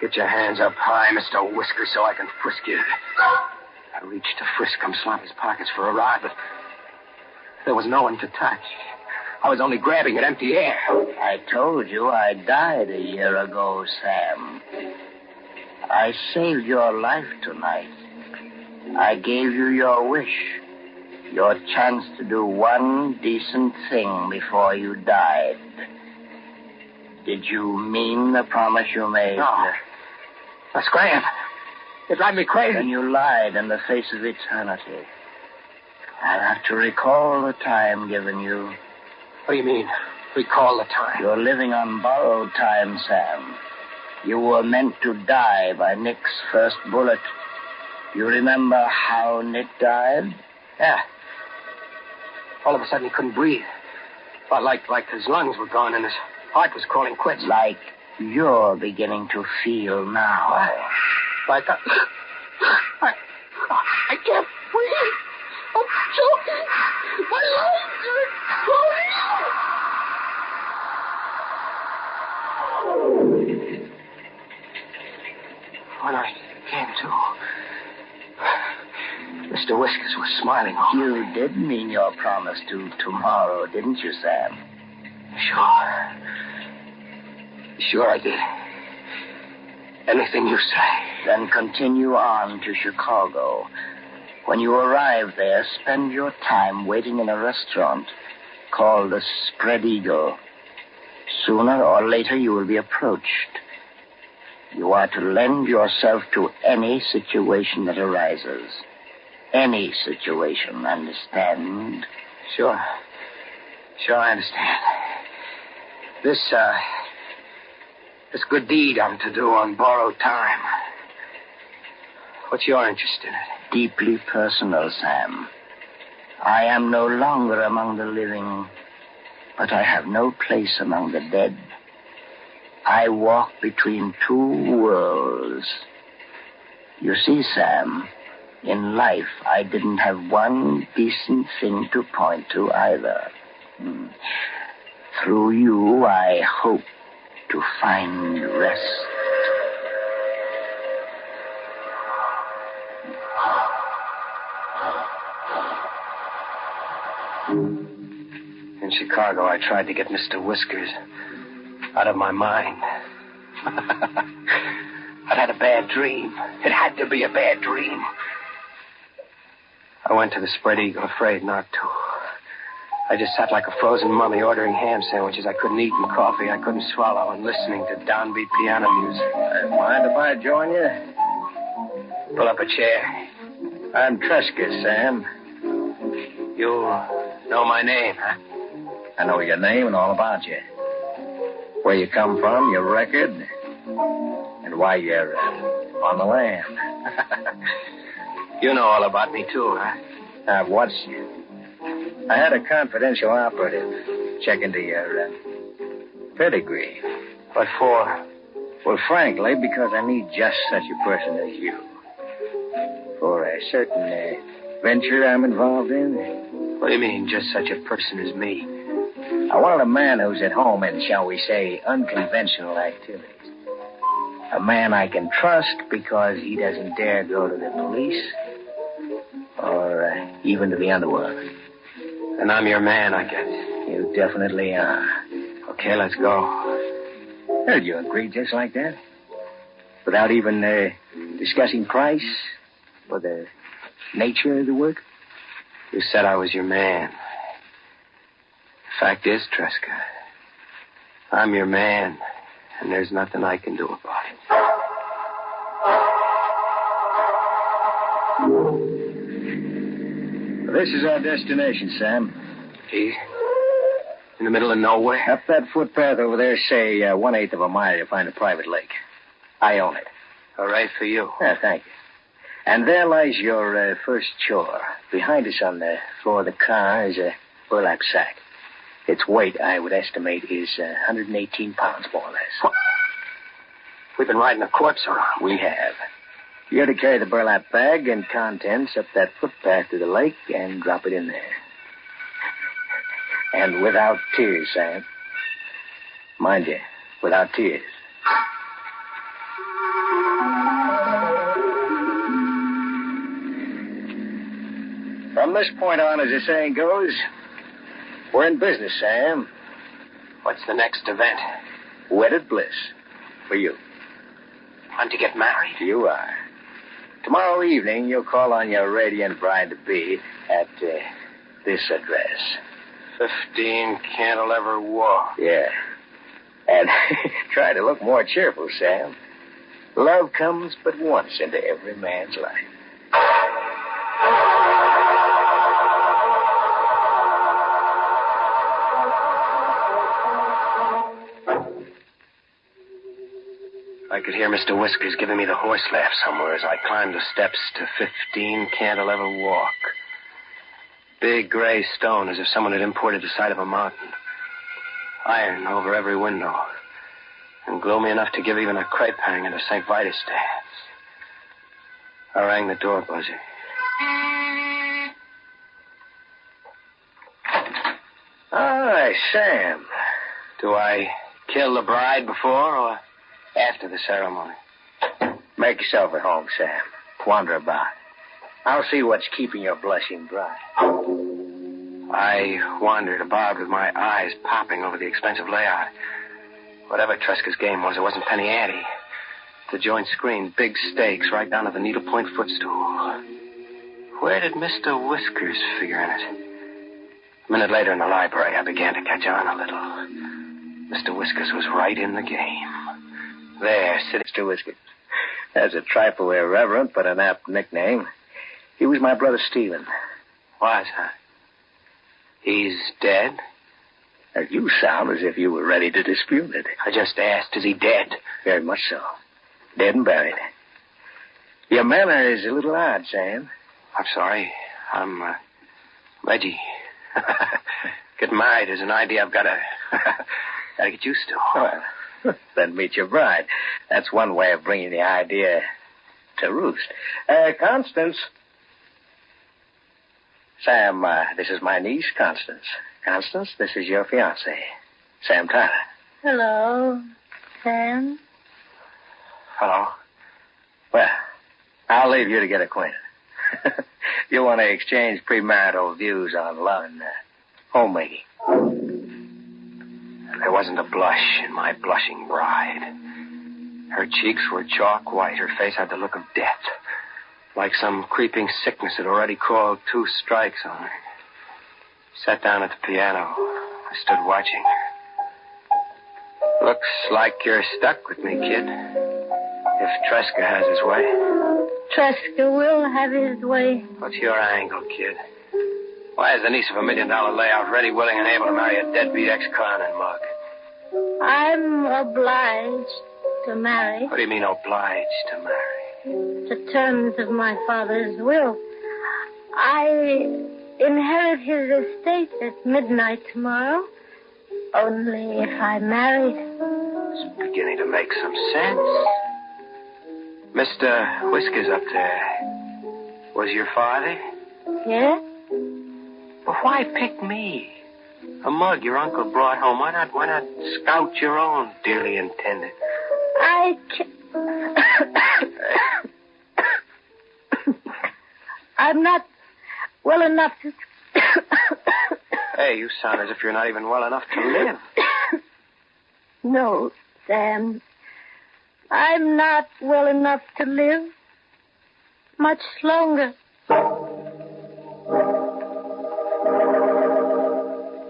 Get your hands up high, Mr. Whisker, so I can frisk you. I reached to frisk Sloppy's pockets for a rod, but there was no one to touch. I was only grabbing at empty air. I told you I died a year ago, Sam. I saved your life tonight. I gave you your wish. Your chance to do one decent thing before you died. Did you mean the promise you made? No. That's grand. You drive me crazy. Then you lied in the face of eternity. I'll have to recall the time given you. What do you mean, recall the time? You're living on borrowed time, Sam. You were meant to die by Nick's first bullet. You remember how Nick died? Yeah. All of a sudden he couldn't breathe. Felt like his lungs were gone and his heart was calling quits. Like you're beginning to feel now. Like I can't breathe. I'm choking. My lungs are exploding. When I came to, Mr. Whiskers was smiling on me. You did mean your promise to tomorrow, didn't you, Sam? Sure I did. Anything you say. Then continue on to Chicago. When you arrive there, spend your time waiting in a restaurant called the Spread Eagle. Sooner or later, you will be approached. You are to lend yourself to any situation that arises. Any situation, understand? Sure, I understand. This good deed I'm to do on borrowed time. What's your interest in it? Deeply personal, Sam. I am no longer among the living, but I have no place among the dead. I walk between 2 worlds. You see, Sam, in life I didn't have one decent thing to point to either. Through you, I hope to find rest. In Chicago, I tried to get Mr. Whiskers out of my mind. I'd had a bad dream. It had to be a bad dream. I went to the Spread Eagle, afraid not to. I just sat like a frozen mummy, ordering ham sandwiches I couldn't eat and coffee I couldn't swallow, and listening to downbeat piano music. Mind if I join you? Pull up a chair. I'm Tresca, Sam. You know my name, huh? I know your name and all about you. Where you come from, your record, and why you're on the lam. You know all about me, too, huh? I've watched you. I had a confidential operative check into your pedigree. What for? Well, frankly, because I need just such a person as you. For a certain venture I'm involved in. What do you mean, just such a person as me? I wanted a man who's at home in, shall we say, unconventional activities. A man I can trust because he doesn't dare go to the police or even to the underworld. And I'm your man, I guess. You definitely are. Okay, let's go. Well, you agree just like that? Without even discussing price or the nature of the work? You said I was your man. Fact is, Tresca, I'm your man, and there's nothing I can do about it. This is our destination, Sam. Gee, in the middle of nowhere? Up that footpath over there, say 1/8 of a mile, you'll find a private lake. I own it. All right for you. Yeah, thank you. And there lies your first chore. Behind us on the floor of the car is a burlap sack. Its weight, I would estimate, is 118 pounds, more or less. What? We've been riding a corpse around. We have. You're to carry the burlap bag and contents up that footpath to the lake and drop it in there. And without tears, Sam. Mind you, without tears. From this point on, as the saying goes, we're in business, Sam. What's the next event? Wedded bliss. For you. Want to get married? You are. Tomorrow evening, you'll call on your radiant bride-to-be at this address. 15 Cantilever Walk. Yeah. And try to look more cheerful, Sam. Love comes but once into every man's life. I could hear Mr. Whiskers giving me the horse laugh somewhere as I climbed the steps to 15 Cantilever Walk. Big gray stone, as if someone had imported the side of a mountain. Iron over every window. And gloomy enough to give even a crepe hang in a St. Vitus dance. I rang the door buzzer. All right, Sam. Do I kill the bride before or after the ceremony? Make yourself at home, Sam. Wander about. I'll see what's keeping your blushing bride. I wandered about with my eyes popping over the expensive layout. Whatever Tresca's game was, it wasn't penny ante. The joint screen, big stakes, right down to the needlepoint footstool. Where did Mr. Whiskers figure in it? A minute later in the library, I began to catch on a little. Mr. Whiskers was right in the game. There, sitting. Mr. Whiskers. That's a trifle irreverent, but an apt nickname. He was my brother Stephen. Was, huh? He's dead? You sound as if you were ready to dispute it. I just asked, is he dead? Very much so. Dead and buried. Your manner is a little odd, Sam. I'm sorry. I'm Reggie. Getting married is an idea I've got to get used to. Well, then meet your bride. That's one way of bringing the idea to roost. Constance. Sam, this is my niece, Constance. Constance, this is your fiancé, Sam Tyler. Hello, Sam. Hello. Well, I'll leave you to get acquainted. You want to exchange premarital views on love and homemaking. There wasn't a blush in my blushing bride. Her cheeks were chalk white. Her face had the look of death. Like some creeping sickness had already called 2 strikes on her. Sat down at the piano. I stood watching her. Looks like you're stuck with me, kid. If Tresca has his way. Tresca will have his way. What's your angle, kid? Why is the niece of $1 million layout ready, willing, and able to marry a deadbeat ex-con and mug? I'm obliged to marry. What do you mean, obliged to marry? The terms of my father's will. I inherit his estate at midnight tomorrow. Only if I married. It's beginning to make some sense. Mr. Whiskers up there. Was your father? Yes? Well, why pick me? A mug your uncle brought home. Why not scout your own dearly intended? I'm not well enough to... Hey, you sound as if you're not even well enough to live. No, Sam. I'm not well enough to live much longer.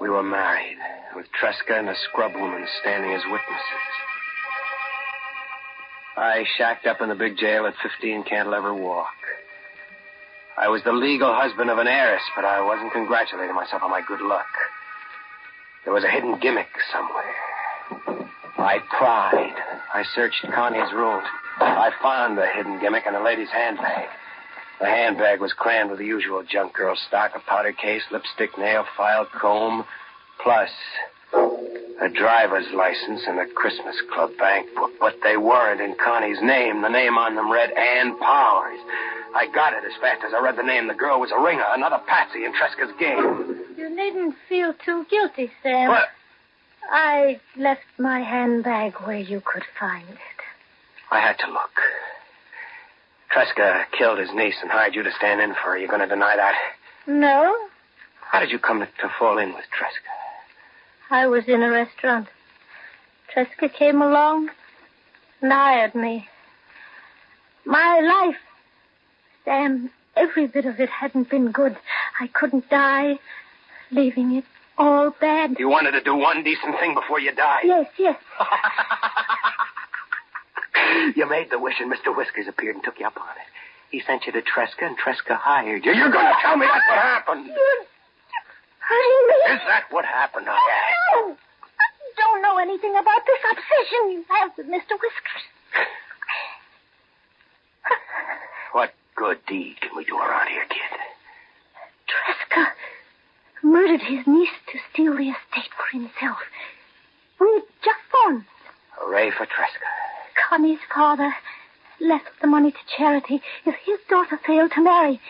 We were married, with Tresca and a scrub woman standing as witnesses. I shacked up in the big jail at 15 Cantilever Walk. I was the legal husband of an heiress, but I wasn't congratulating myself on my good luck. There was a hidden gimmick somewhere. I pried. I searched Connie's rooms. I found the hidden gimmick in a lady's handbag. The handbag was crammed with the usual junk girl stock, a powder case, lipstick, nail file, comb, plus a driver's license and a Christmas Club bank book. But they weren't in Connie's name. The name on them read Ann Powers. I got it as fast as I read the name. The girl was a ringer, another patsy in Tresca's game. You needn't feel too guilty, Sam. What? I left my handbag where you could find it. I had to look. Tresca killed his niece and hired you to stand in for her. You going to deny that? No. How did you come to fall in with Tresca? I was in a restaurant. Tresca came along and hired me. My life, Sam, every bit of it hadn't been good. I couldn't die, leaving it all bad. You wanted to do one decent thing before you died. Yes. You made the wish, and Mr. Whiskers appeared and took you up on it. He sent you to Tresca, and Tresca hired you. You're going to tell me that's what happened. You're hurting me. Is that what happened? No. I don't know anything about this obsession you have with Mr. Whiskers. What good deed can we do around here, kid? Tresca murdered his niece to steal the estate for himself. We had just phoned. Hooray for Tresca. Connie's father left the money to charity if his daughter failed to marry.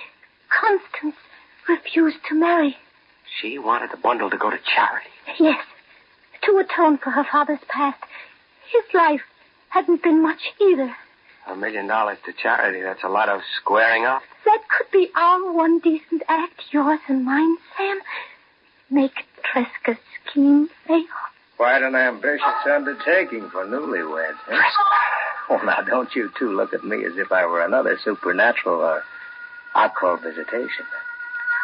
Constance refused to marry. She wanted the bundle to go to charity. Yes, to atone for her father's past. His life hadn't been much either. $1 million to charity, that's a lot of squaring up. That could be our one decent act, yours and mine, Sam. Make Tresca's scheme fail. Quite an ambitious undertaking for newlyweds, huh? Oh, now, don't you two look at me as if I were another supernatural or occult visitation.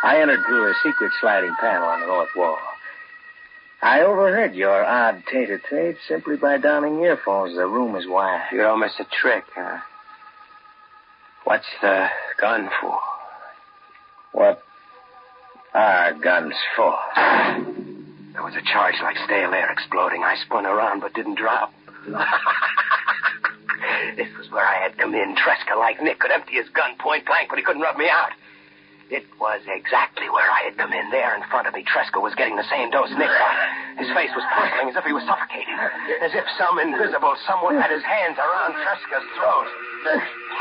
I entered through a secret sliding panel on the north wall. I overheard your odd tete-a-tete simply by donning earphones. The room is wide. You don't miss a trick, huh? What's the gun for? What are guns for? There was a charge like stale air exploding. I spun around but didn't drop. This was where I had come in. Tresca, like Nick, could empty his gun point blank, but he couldn't rub me out. It was exactly where I had come in. There in front of me, Tresca was getting the same dose Nick got. His face was purpling as if he was suffocating. As if some invisible someone had his hands around Tresca's throat.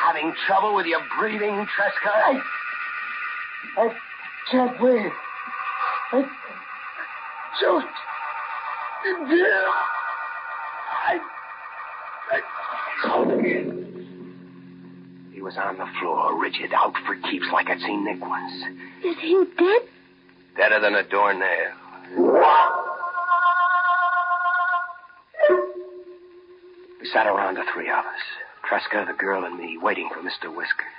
Having trouble with your breathing, Tresca? I can't breathe. I choked to death. He was on the floor, rigid, out for keeps like I'd seen Nick once. Is he dead? Deader than a doornail. We sat around, the three of us. Tresca, the girl, and me, waiting for Mr. Whiskers.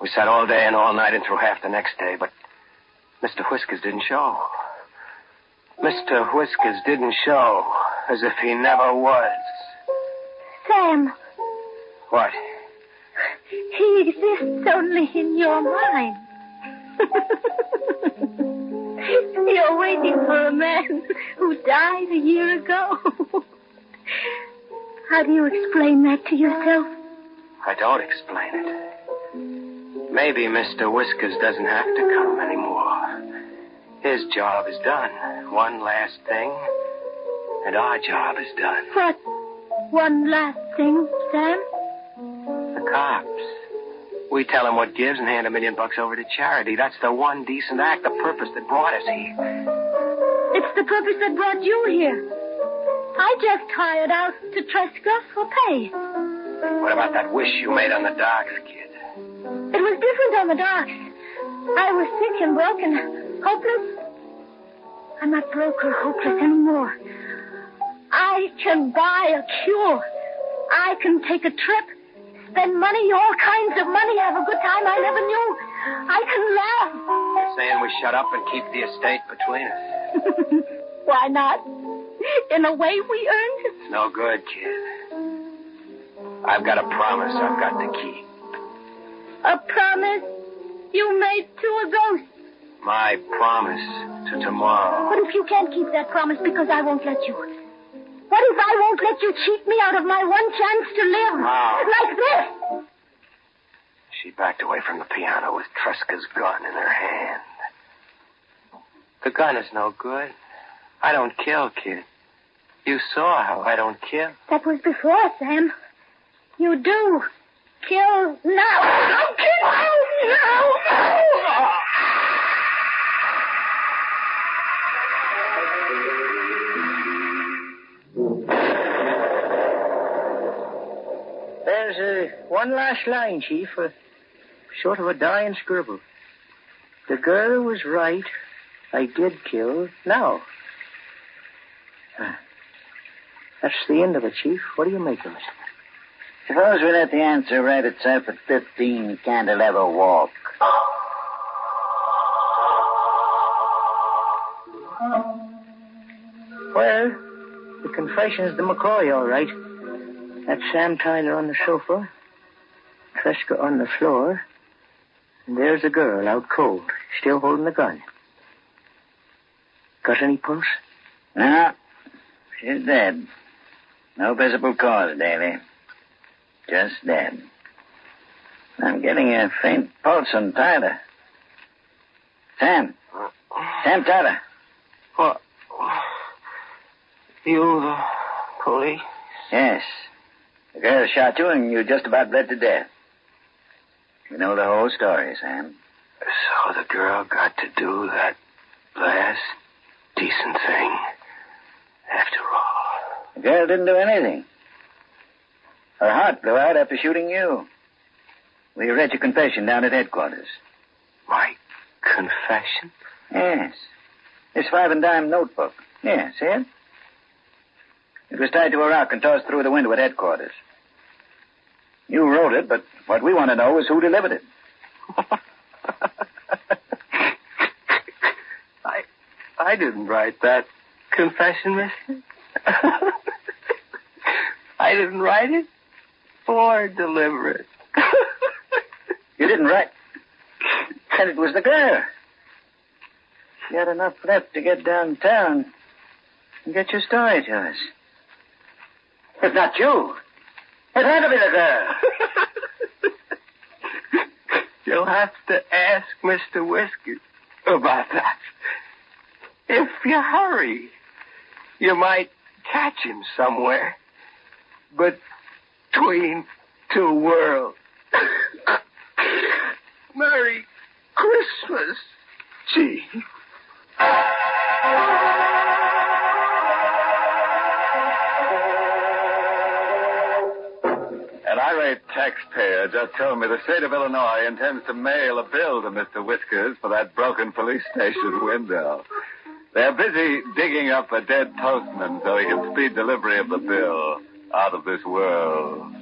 We sat all day and all night and through half the next day, but Mr. Whiskers didn't show. Mr. Whiskers didn't show, as if he never was. Sam. What? He exists only in your mind. You're waiting for a man who died a year ago. How do you explain that to yourself? I don't explain it. Maybe Mr. Whiskers doesn't have to come anymore. His job is done. One last thing, and our job is done. What? One last thing, Sam? The cops. We tell them what gives and hand $1 million over to charity. That's the one decent act, the purpose that brought us here. It's the purpose that brought you here. I just hired out to Tresca for pay. What about that wish you made on the docks, kid? It was different on the docks. I was sick and broken, hopeless. I'm not broke or hopeless anymore. I can buy a cure. I can take a trip, spend money, all kinds of money, have a good time I never knew. I can laugh. You're saying we shut up and keep the estate between us? Why not? In a way, we earned it. No good, kid. I've got a promise I've got to keep. A promise you made to a ghost. My promise to tomorrow. What if you can't keep that promise because I won't let you? What if I won't let you cheat me out of my one chance to live? Oh. Like this? She backed away from the piano with Tresca's gun in her hand. The gun is no good. I don't kill, kid. You saw how I don't kill. That was before, Sam. You do. Kill now. I'll kill you now. There's one last line, Chief, short of a dying scribble. The girl was right. I did kill. Now. That's the end of it, Chief. What do you make of it? Suppose we let the answer write itself at 15 Cantilever Walk. Well, the confession's the McCoy, all right. That's Sam Tyler on the sofa, Tresca on the floor, and there's the girl out cold, still holding the gun. Got any pulse? No, she's dead. No visible cause, Daly. Just dead. I'm getting a faint pulse on Tyler. Sam. Sam Tyler. What? You the police? Yes. The girl shot you and you just about bled to death. You know the whole story, Sam. So the girl got to do that last decent thing after all. The girl didn't do anything. Her heart blew out after shooting you. We read your confession down at headquarters. My confession? Yes. This 5 and dime notebook. Yeah, see it? It was tied to a rock and tossed through the window at headquarters. You wrote it, but what we want to know is who delivered it. I didn't write that confession, mister. I didn't write it or deliver it. You didn't write? Then it was the girl. She had enough left to get downtown and get your story to us. If not you, it had to be the girl. You'll have to ask Mr. Whiskers about that. If you hurry, you might catch him somewhere between two worlds. Merry Christmas, Chief. An irate taxpayer just told me the state of Illinois intends to mail a bill to Mr. Whiskers for that broken police station window. They're busy digging up a dead postman so he can speed delivery of the bill out of this world.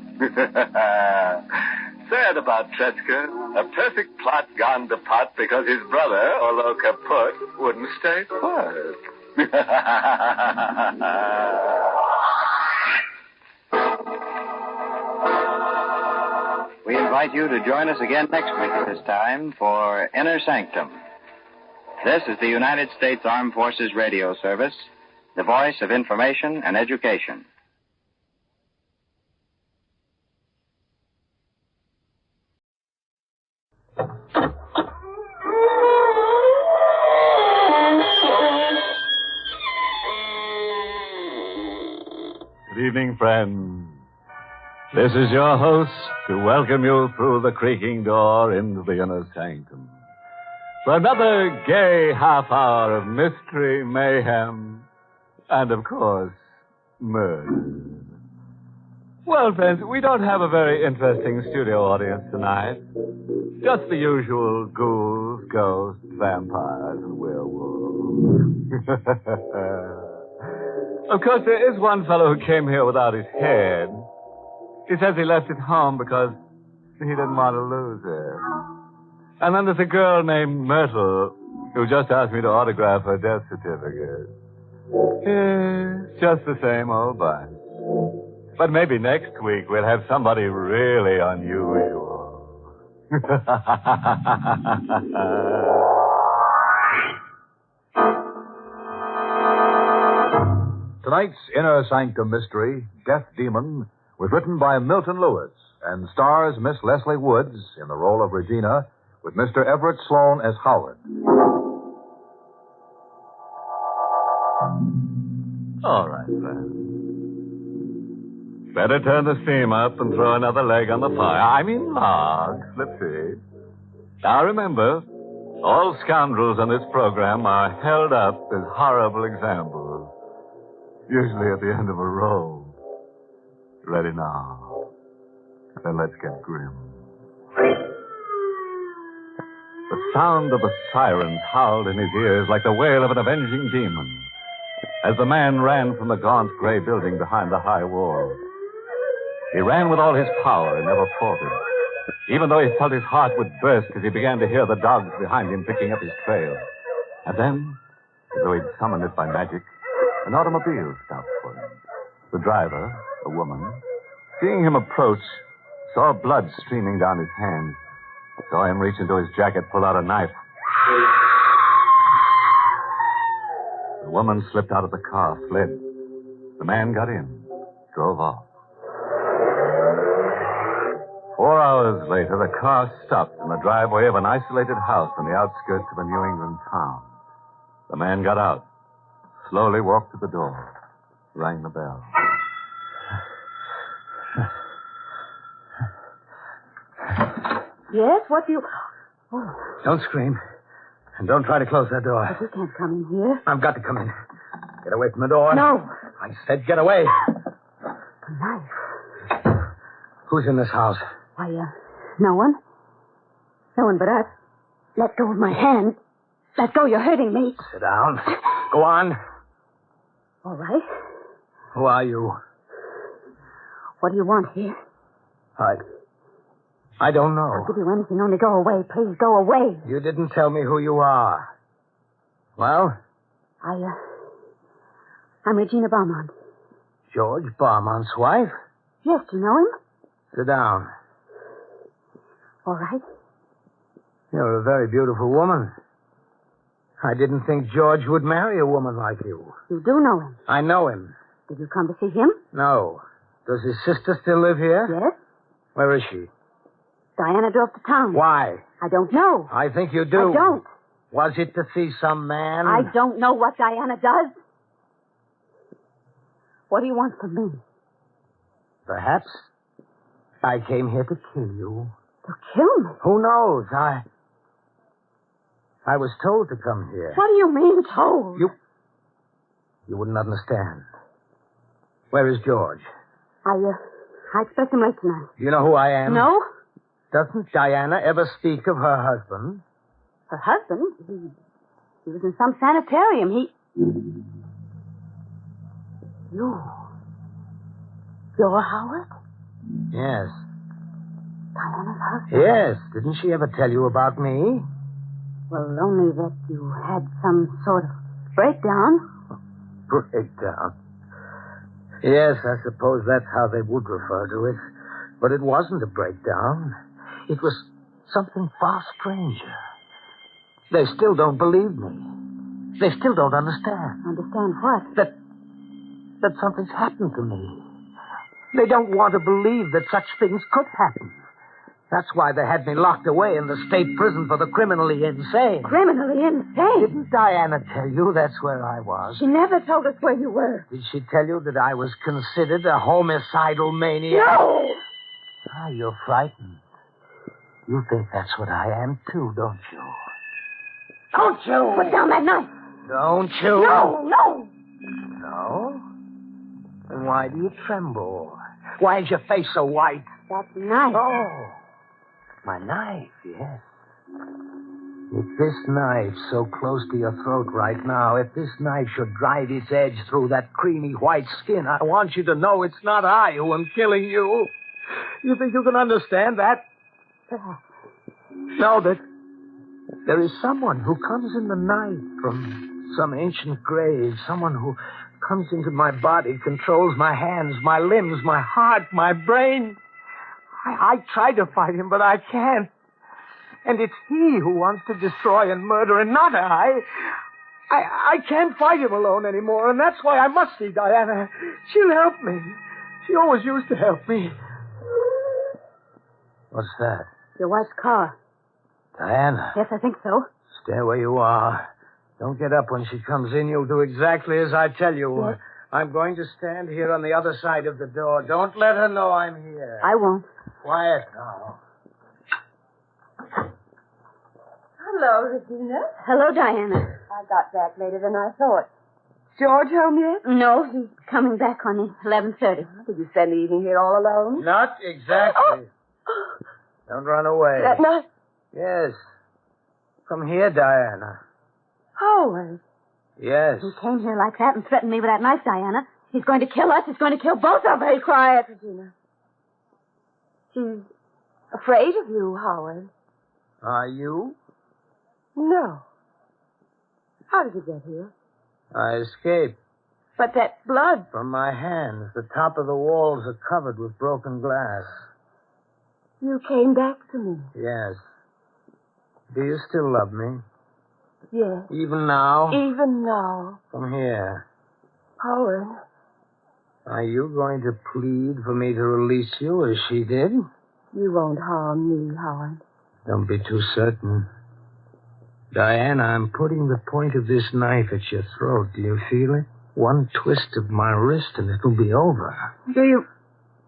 sad about Tretzka. A perfect plot gone to pot because his brother, Olo Kaput, wouldn't stay put. We invite you to join us again next week at this time for Inner Sanctum. This is the United States Armed Forces Radio Service, the voice of information and education. Good evening, friends. This is your host to welcome you through the creaking door into the inner sanctum for another gay half hour of mystery, mayhem, and, of course, murder. Well, friends, we don't have a very interesting studio audience tonight. Just the usual ghouls, ghosts, vampires, and werewolves. Of course, there is one fellow who came here without his head. He says he left it home because he didn't want to lose it. And then there's a girl named Myrtle who just asked me to autograph her death certificate. It's just the same old bunch. But maybe next week we'll have somebody really unusual. Tonight's Inner Sanctum Mystery, Death Demon, was written by Milton Lewis and stars Miss Leslie Woods in the role of Regina with Mr. Everett Sloan as Howard. All right, then. Better turn the steam up and throw another leg on the fire. I mean log, Flipsy. Now remember, all scoundrels on this program are held up as horrible examples, usually at the end of a row. Ready now. Then let's get grim. The sound of the sirens howled in his ears like the wail of an avenging demon as the man ran from the gaunt gray building behind the high wall. He ran with all his power and never faltered, even though he felt his heart would burst as he began to hear the dogs behind him picking up his trail. And then, as though he'd summoned it by magic, an automobile stopped for him. The driver, a woman, seeing him approach, saw blood streaming down his hands, saw him reach into his jacket, pull out a knife. The woman slipped out of the car, fled. The man got in, drove off. 4 hours later, the car stopped in the driveway of an isolated house on the outskirts of a New England town. The man got out, slowly walked to the door, rang the bell. Yes, what do you... Oh, Don't scream. And don't try to close that door. but you can't come in here. I've got to come in. Get away from the door. No. I said get away. A knife. Who's in this house? Why, no one. No one but us. Let go of my hand. Let go, you're hurting me. Sit down. Go on. All right. Who are you? What do you want here? I don't know. I'll give you anything, only go away. Please, go away. You didn't tell me who you are. Well? I'm Regina Beaumont. George Beaumont's wife? Yes, do you know him? Sit down. All right. You're a very beautiful woman. I didn't think George would marry a woman like you. You do know him. I know him. Did you come to see him? No. Does his sister still live here? Yes. Where is she? Diana drove to town. Why? I don't know. I think you do. I don't. Was it to see some man? I don't know what Diana does. What do you want from me? Perhaps I came here to kill you. To kill me? Who knows? I was told to come here. What do you mean, told? You wouldn't understand. Where is George? I expect him late tonight. You know who I am? No? Doesn't Diana ever speak of her husband? Her husband? He was in some sanitarium. You're Howard? Yes. Diana's husband? Yes. Didn't she ever tell you about me? Well, only that you had some sort of breakdown. Breakdown? Yes, I suppose that's how they would refer to it. But it wasn't a breakdown. It was something far stranger. They still don't believe me. They still don't understand. Understand what? That something's happened to me. They don't want to believe that such things could happen. That's why they had me locked away in the state prison for the criminally insane. Criminally insane? Didn't Diana tell you that's where I was? She never told us where you were. Did she tell you that I was considered a homicidal maniac? No! Ah, you're frightened. You think that's what I am, too, don't you? Don't you? Put down that knife. Don't you? No. No? Then why do you tremble? Why is your face so white? That knife. Oh, my knife, yes. If this knife so close to your throat right now, if this knife should drive its edge through that creamy white skin, I want you to know it's not I who am killing you. You think you can understand that? Perhaps. No, that there is someone who comes in the night from some ancient grave, someone who comes into my body, controls my hands, my limbs, my heart, my brain. I tried to fight him, but I can't. And it's he who wants to destroy and murder, and not I. I can't fight him alone anymore, and that's why I must see Diana. She'll help me. She always used to help me. What's that? Your wife's car. Diana. Yes, I think so. Stay where you are. Don't get up when she comes in. You'll do exactly as I tell you. Yes. I'm going to stand here on the other side of the door. Don't let her know I'm here. I won't. Quiet now. Hello, Regina. Hello, Diana. I got back later than I thought. George home yet? No, he's coming back on 11:30. Did you spend the evening here all alone? Not exactly. Don't run away. That night? Yes. Come here, Diana. Howard. Yes. He came here like that and threatened me with that knife, Diana. He's going to kill us. He's going to kill both of us. Be quiet, Regina. She's afraid of you, Howard. Are you? No. How did you get here? I escaped. But that blood. From my hands. The top of the walls are covered with broken glass. You came back to me. Yes. Do you still love me? Yes. Even now? Even now. Come here. Howard. Are you going to plead for me to release you as she did? You won't harm me, Howard. Don't be too certain. Diana, I'm putting the point of this knife at your throat. Do you feel it? One twist of my wrist and it'll be over. Do you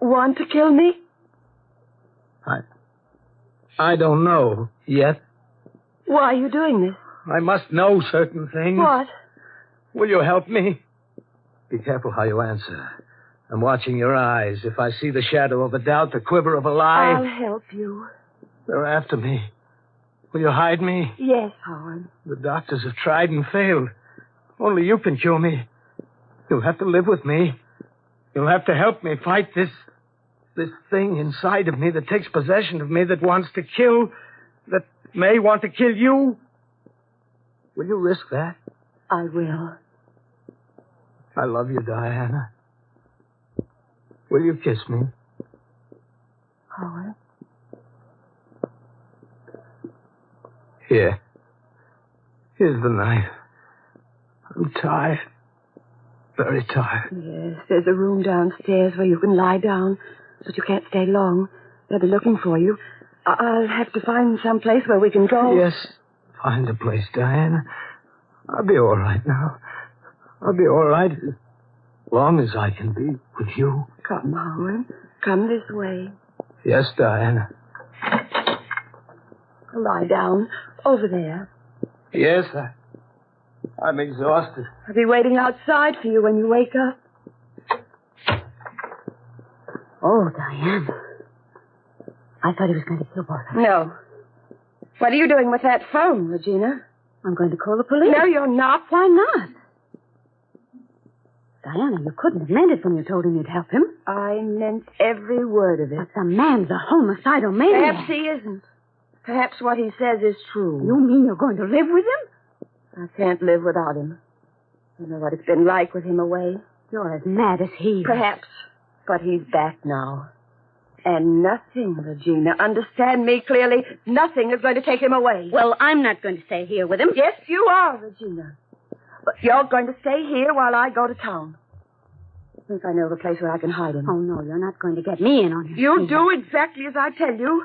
want to kill me? I don't know yet. Why are you doing this? I must know certain things. What? Will you help me? Be careful how you answer. I'm watching your eyes. If I see the shadow of a doubt, the quiver of a lie... I'll help you. They're after me. Will you hide me? Yes, Howard. The doctors have tried and failed. Only you can cure me. You'll have to live with me. You'll have to help me fight this thing inside of me that takes possession of me, that wants to kill, that may want to kill you. Will you risk that? I will. I love you, Diana. Will you kiss me? Howard. Here. Here's the knife. I'm tired. Very tired. Yes, there's a room downstairs where you can lie down, but you can't stay long. They'll be looking for you. I'll have to find some place where we can go. Yes. Find a place, Diana. I'll be all right now. I'll be all right as long as I can be with you. Come, Howard. Come this way. Yes, Diana. Lie down over there. Yes, I'm exhausted. I'll be waiting outside for you when you wake up. Oh, Diane. I thought he was going to kill both of us. No. What are you doing with that phone, Regina? I'm going to call the police. No, you're not. Why not? Diana, you couldn't have meant it when you told him you'd help him. I meant every word of it. But the man's a homicidal maniac. Perhaps he isn't. Perhaps what he says is true. You mean you're going to live with him? I can't live without him. You know what it's been like with him away. You're as mad as he. Perhaps. But he's back now. And nothing, Regina, understand me clearly, nothing is going to take him away. Well, I'm not going to stay here with him. Yes, you are, Regina. But you're going to stay here while I go to town. I think I know the place where I can hide him. Oh, no, you're not going to get me in on him. You'll do exactly as I tell you.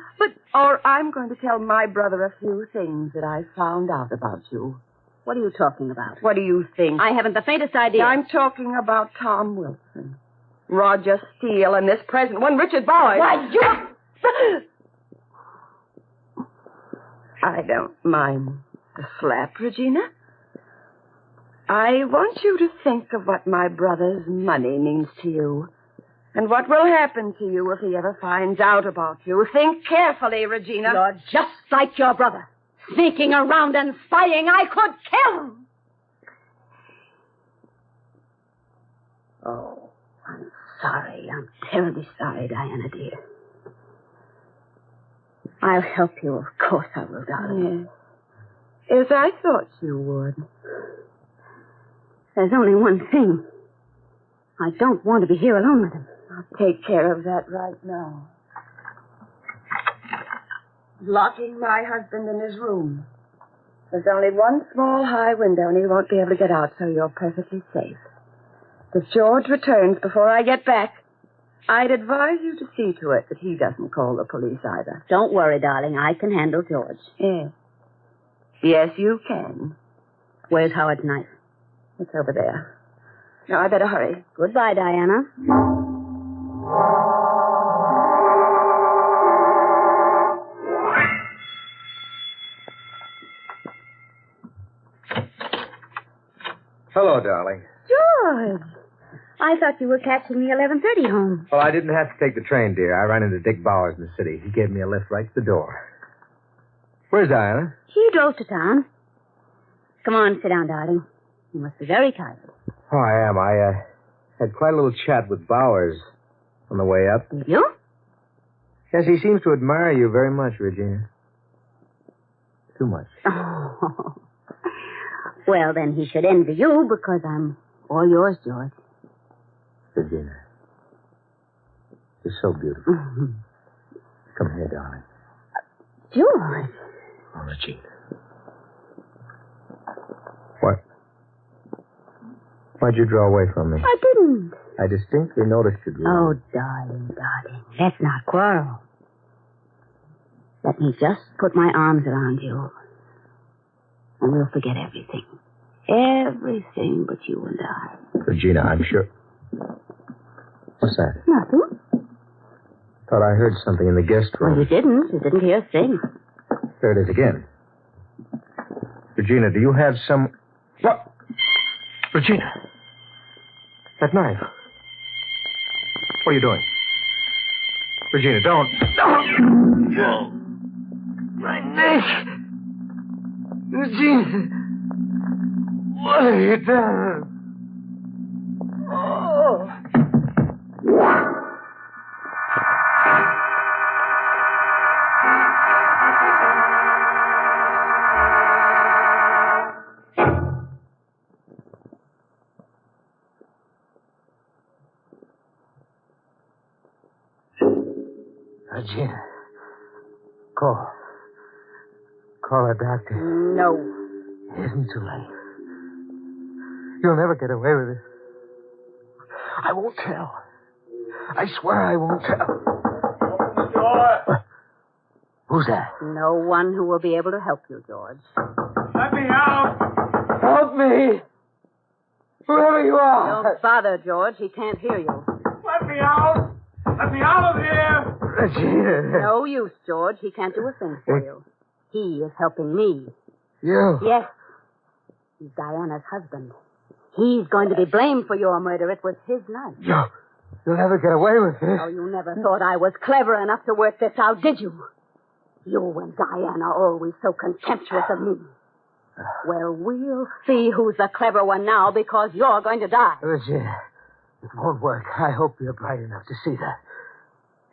Or I'm going to tell my brother a few things that I found out about you. What are you talking about? What do you think? I haven't the faintest idea. I'm talking about Tom Wilson, Roger Steele, and this present one, Richard Boyd. Why, you... I don't mind the slap, Regina. I want you to think of what my brother's money means to you. And what will happen to you if he ever finds out about you. Think carefully, Regina. You're just like your brother. Sneaking around and spying. I could kill him. Oh, I'm sorry. I'm terribly sorry, Diana, dear. I'll help you. Of course I will, darling. Yes. As I thought you would. There's only one thing. I don't want to be here alone with him. I'll take care of that right now. Locking my husband in his room. There's only one small high window and he won't be able to get out, so you're perfectly safe. If George returns before I get back, I'd advise you to see to it that he doesn't call the police either. Don't worry, darling. I can handle George. Yes. Yes, you can. Where's Howard's knife? It's over there. Now, I better hurry. Goodbye, Diana. Hello, darling. George! I thought you were catching the 11:30 home. Well, I didn't have to take the train, dear. I ran into Dick Bowers in the city. He gave me a lift right to the door. Where's Diana? He drove to town. Come on, sit down, darling. You must be very tired. Oh, I am. I had quite a little chat with Bowers on the way up. Did you? Yes, he seems to admire you very much, Regina. Too much. Oh. Well, then he should envy you because I'm all yours, George. Regina. You're so beautiful. Mm-hmm. Come here, darling. George. Oh, Regina. What? Why'd you draw away from me? I didn't. I distinctly noticed you drew. Oh, darling, darling. Let's not quarrel. Let me just put my arms around you. And we'll forget everything. Everything but you and I. Regina, I'm sure. What's that? Nothing. Thought I heard something in the guest room. Well, you didn't. You didn't hear a thing. There it is again. Regina, do you have some... What? Regina. That knife. What are you doing? Regina, don't. Oh, my neck. Regina. What have you done? Oh. Regina. Call a doctor. No. It isn't too late. You'll never get away with it. I won't tell. I swear I won't tell. Open the door. Who's that? No one who will be able to help you, George. Let me out. Help me. Whoever you are. Don't bother, George. He can't hear you. Let me out. Let me out of here. Regina. No use, George. He can't do a thing for you. He is helping me. You? Yes. He's Diana's husband. He's going to be blamed for your murder. It was his knife. You'll never get away with this. Oh, you never thought I was clever enough to work this out, did you? You and Diana always so contemptuous of me. Well, we'll see who's the clever one now because you're going to die. Regina. It won't work. I hope you're bright enough to see that.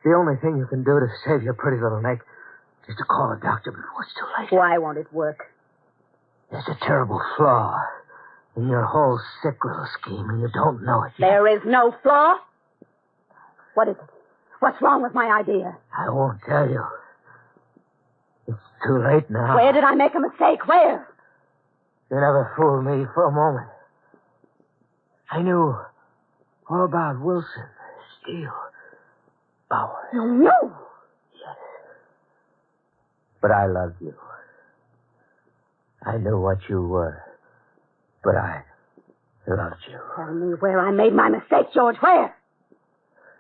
The only thing you can do to save your pretty little neck is to call a doctor before it's too late. Why won't it work? There's a terrible flaw in your whole sick little scheme, and you don't know it yet. There is no flaw. What is it? What's wrong with my idea? I won't tell you. It's too late now. Where did I make a mistake? Where? You never fooled me for a moment. I knew all about Wilson, Steele, Bauer. No. Yes. But I loved you. I knew what you were. But I loved you. Tell me where I made my mistake, George. Where?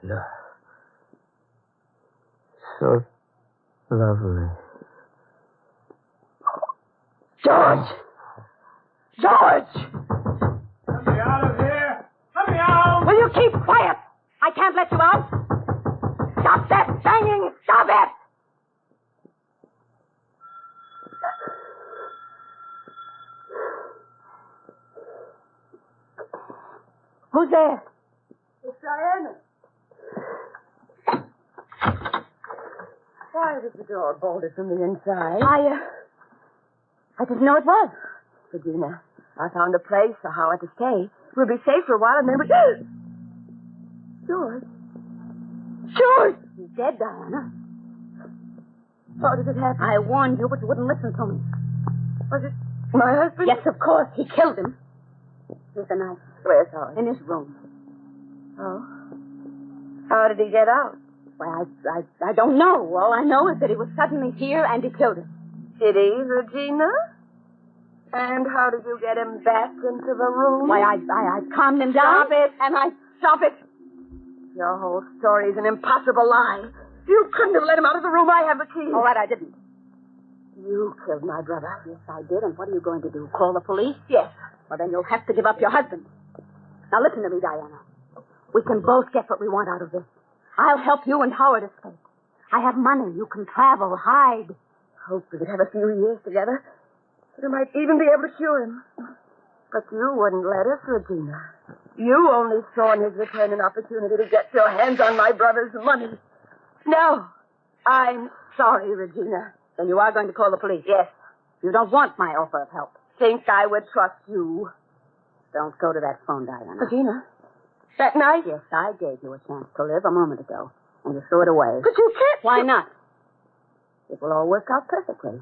You're so lovely. George! George! Let me out of here! Let me out! Will you keep quiet? I can't let you out. Stop that banging! Stop it! Who's there? It's Diana. Why was the door bolted from the inside? I didn't know it was. Regina, I found a place for Howard to stay. We'll be safe for a while, and then we... George. George! He's dead, Diana. How did it happen? I warned you, but you wouldn't listen to me. Was it my husband? Yes, of course. He killed him. Here's the knife. Where's Howard? In his room. Oh. How did he get out? Well, I don't know. All I know is that he was suddenly here and he killed him. Did he, Regina? And how did you get him back into the room? Why, I calmed him down. Stop it. Stop it. Your whole story's an impossible lie. You couldn't have let him out of the room. I have the key. All right, I didn't. You killed my brother. Yes, I did. And what are you going to do? Call the police? Yes. Well, then you'll have to give up your husband. Now, listen to me, Diana. We can both get what we want out of this. I'll help you and Howard escape. I have money. You can travel, hide. Hope we could have a few years together. I might even be able to cure him. But you wouldn't let us, Regina. You only saw in his return an opportunity to get your hands on my brother's money. No. I'm sorry, Regina. Then you are going to call the police? Yes. You don't want my offer of help. Think I would trust you. Don't go to that phone, Diana. Regina, that night? Yes, I gave you a chance to live a moment ago, and you threw it away. But you can't. Why not? It will all work out perfectly.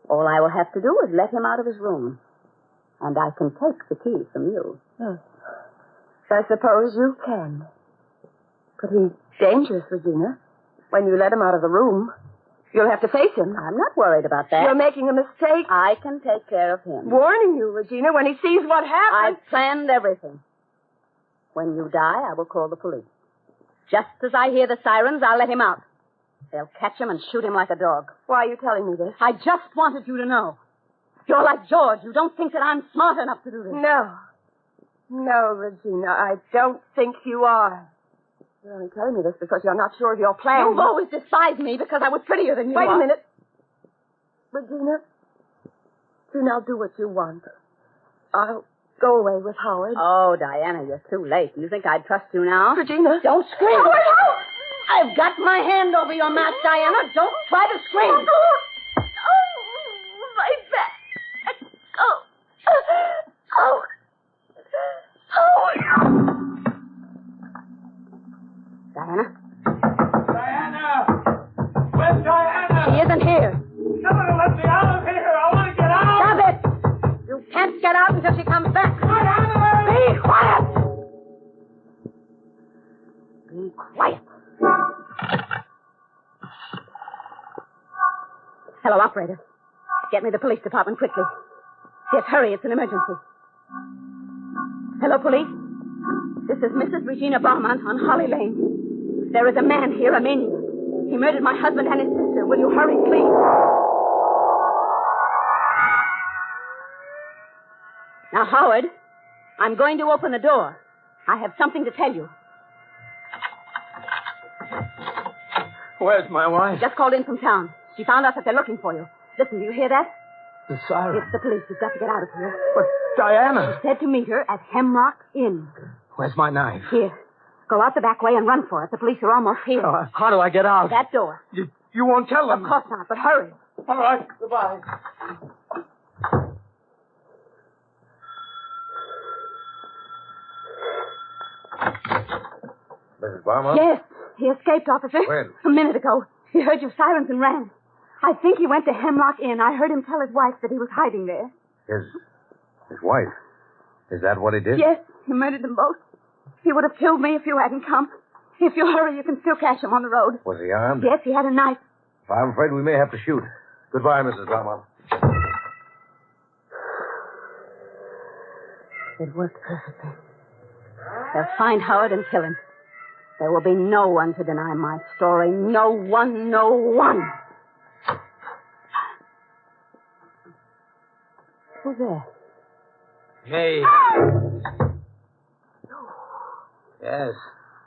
All I will have to do is let him out of his room, and I can take the key from you. Yes. I suppose you can. But he's dangerous, Regina. When you let him out of the room, you'll have to face him. I'm not worried about that. You're making a mistake. I can take care of him. Warning you, Regina, when he sees what happened. I've planned everything. When you die, I will call the police. Just as I hear the sirens, I'll let him out. They'll catch him and shoot him like a dog. Why are you telling me this? I just wanted you to know. You're like George. You don't think that I'm smart enough to do this. No. No, Regina, I don't think you are. You're only telling me this because you're not sure of your plans. You've always despised me because I was prettier than you Wait are. a minute. Regina, then I'll do what you want. I'll go away with Howard. Oh, Diana, you're too late. You think I'd trust you now? Regina. Don't scream. Howard! I've got my hand over your mouth, Diana. Don't try to scream. Oh, my back. Oh. Howard. Howard. Diana? Diana! Where's Diana? She isn't here. Somebody let me out of here. I want to get out. Stop it! You can't get out until she comes back. Diana! Be quiet! Be quiet. Hello, operator. Get me the police department quickly. Yes, hurry. It's an emergency. Hello, police. This is Mrs. Regina Beaumont on Holly Lane. There is a man here, a maniac. He murdered my husband and his sister. Will you hurry, please? Now, Howard, I'm going to open the door. I have something to tell you. Where's my wife? Just called in from town. She found out that they're looking for you. Listen, do you hear that? The siren. It's the police. You've got to get out of here. But Diana. She said to meet her at Hemlock Inn. Where's my knife? Here. Go out the back way and run for it. The police are almost here. How do I get out? That door. You won't tell them? Of course not, but hurry. All right. Goodbye. Mrs. Barmouth? Yes. He escaped, officer. When? A minute ago. He heard your sirens and ran. I think he went to Hemlock Inn. I heard him tell his wife that he was hiding there. His wife? Is that what he did? Yes, he murdered them both. He would have killed me if you hadn't come. If you hurry, you can still catch him on the road. Was he armed? Yes, he had a knife. I'm afraid we may have to shoot. Goodbye, Mrs. Barmouth. It worked perfectly. They'll find Howard and kill him. There will be no one to deny my story. No one, no one. Who's there? Hey. Yes.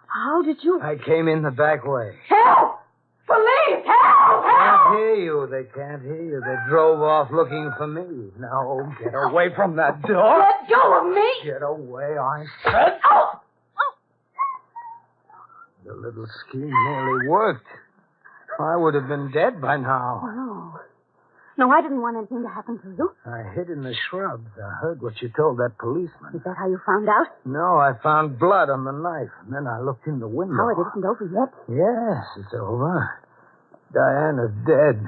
How did you... I came in the back way. Help! Police! Help! They Help! can't hear you. They can't hear you. They drove off looking for me. Now, get away from that door. Let go of me! Get away, I said. Oh! The little scheme nearly worked. I would have been dead by now. Oh, no, I didn't want anything to happen to you. I hid in the shrubs. I heard what you told that policeman. Is that how you found out? No, I found blood on the knife, and then I looked in the window. Oh, it isn't over yet? Yes, it's over. Diana's dead.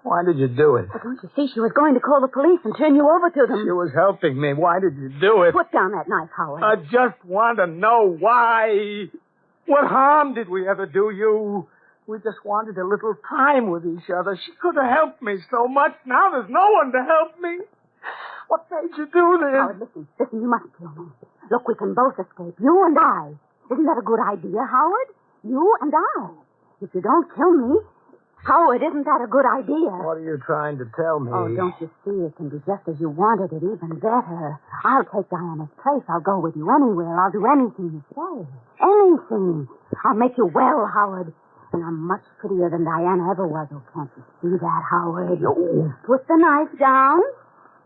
Why did you do it? But don't you see, she was going to call the police and turn you over to them. She was helping me. Why did you do it? Put down that knife, Howard. I just want to know why. What harm did we ever do you? We just wanted a little time with each other. She could have helped me so much. Now there's no one to help me. What made you do this? Howard, listen, you mustn't kill me. Look, we can both escape, you and I. Isn't that a good idea, Howard? You and I. If you don't kill me, Howard, isn't that a good idea? What are you trying to tell me? Oh, don't you see? It can be just as you wanted it, even better. I'll take Diana's place. I'll go with you anywhere. I'll do anything you say. Anything. I'll make you well, Howard. And I'm much prettier than Diana ever was. Oh, can't you see that, Howard? No. Put the knife down.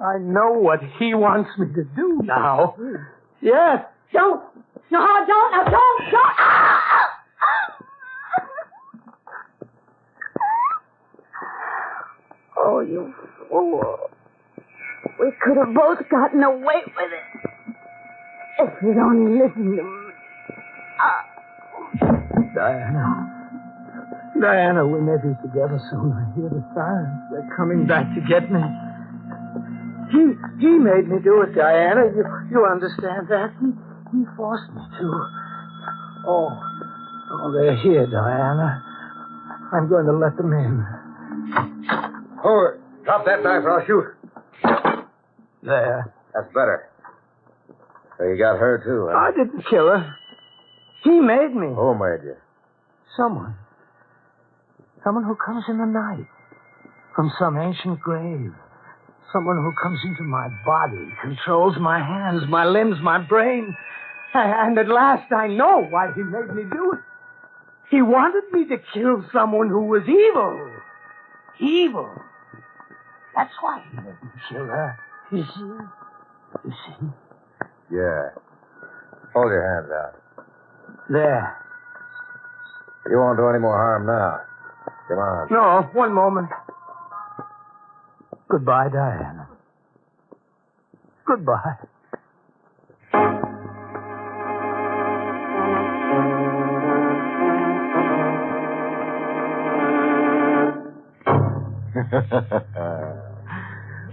I know what he wants me to do now. Yes. Don't. No, Howard, don't. Now, don't. Ah! Oh, you fool. We could have both gotten away with it. If you'd only listened to me. Diana, we may be together soon. I hear the sirens. They're coming back to get me. He made me do it, Diana. You understand that? He forced me to. Oh, they're here, Diana. I'm going to let them in. Hold. Drop that knife or I'll shoot. There. That's better. So you got her, too, huh? I didn't kill her. He made me. Who made you? Someone. Someone who comes in the night. From some ancient grave. Someone who comes into my body, controls my hands, my limbs, my brain. And at last I know why he made me do it. He wanted me to kill someone who was evil. Evil. That's why he made me kill her. You see? Yeah. Hold your hands out. There. You won't do any more harm now. Come on. No, one moment. Goodbye, Diana. Goodbye.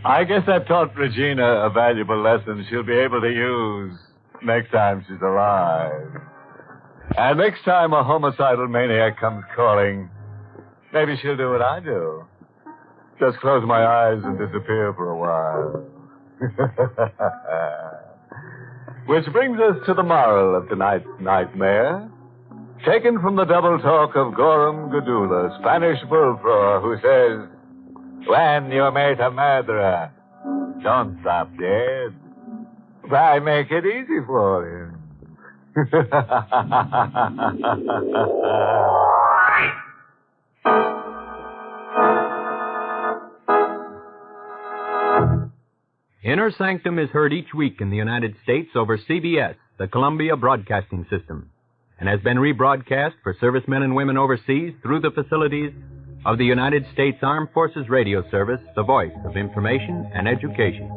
I guess I've taught Regina a valuable lesson she'll be able to use next time she's alive. And next time a homicidal maniac comes calling, maybe she'll do what I do. Just close my eyes and disappear for a while. Which brings us to the moral of tonight's nightmare. Taken from the double talk of Gorham Gadula, Spanish bullfrog, who says, when you meet a murderer, don't stop dead. Why make it easy for him? Inner Sanctum is heard each week in the United States over CBS, the Columbia Broadcasting System, and has been rebroadcast for servicemen and women overseas through the facilities of the United States Armed Forces Radio Service, the voice of information and education.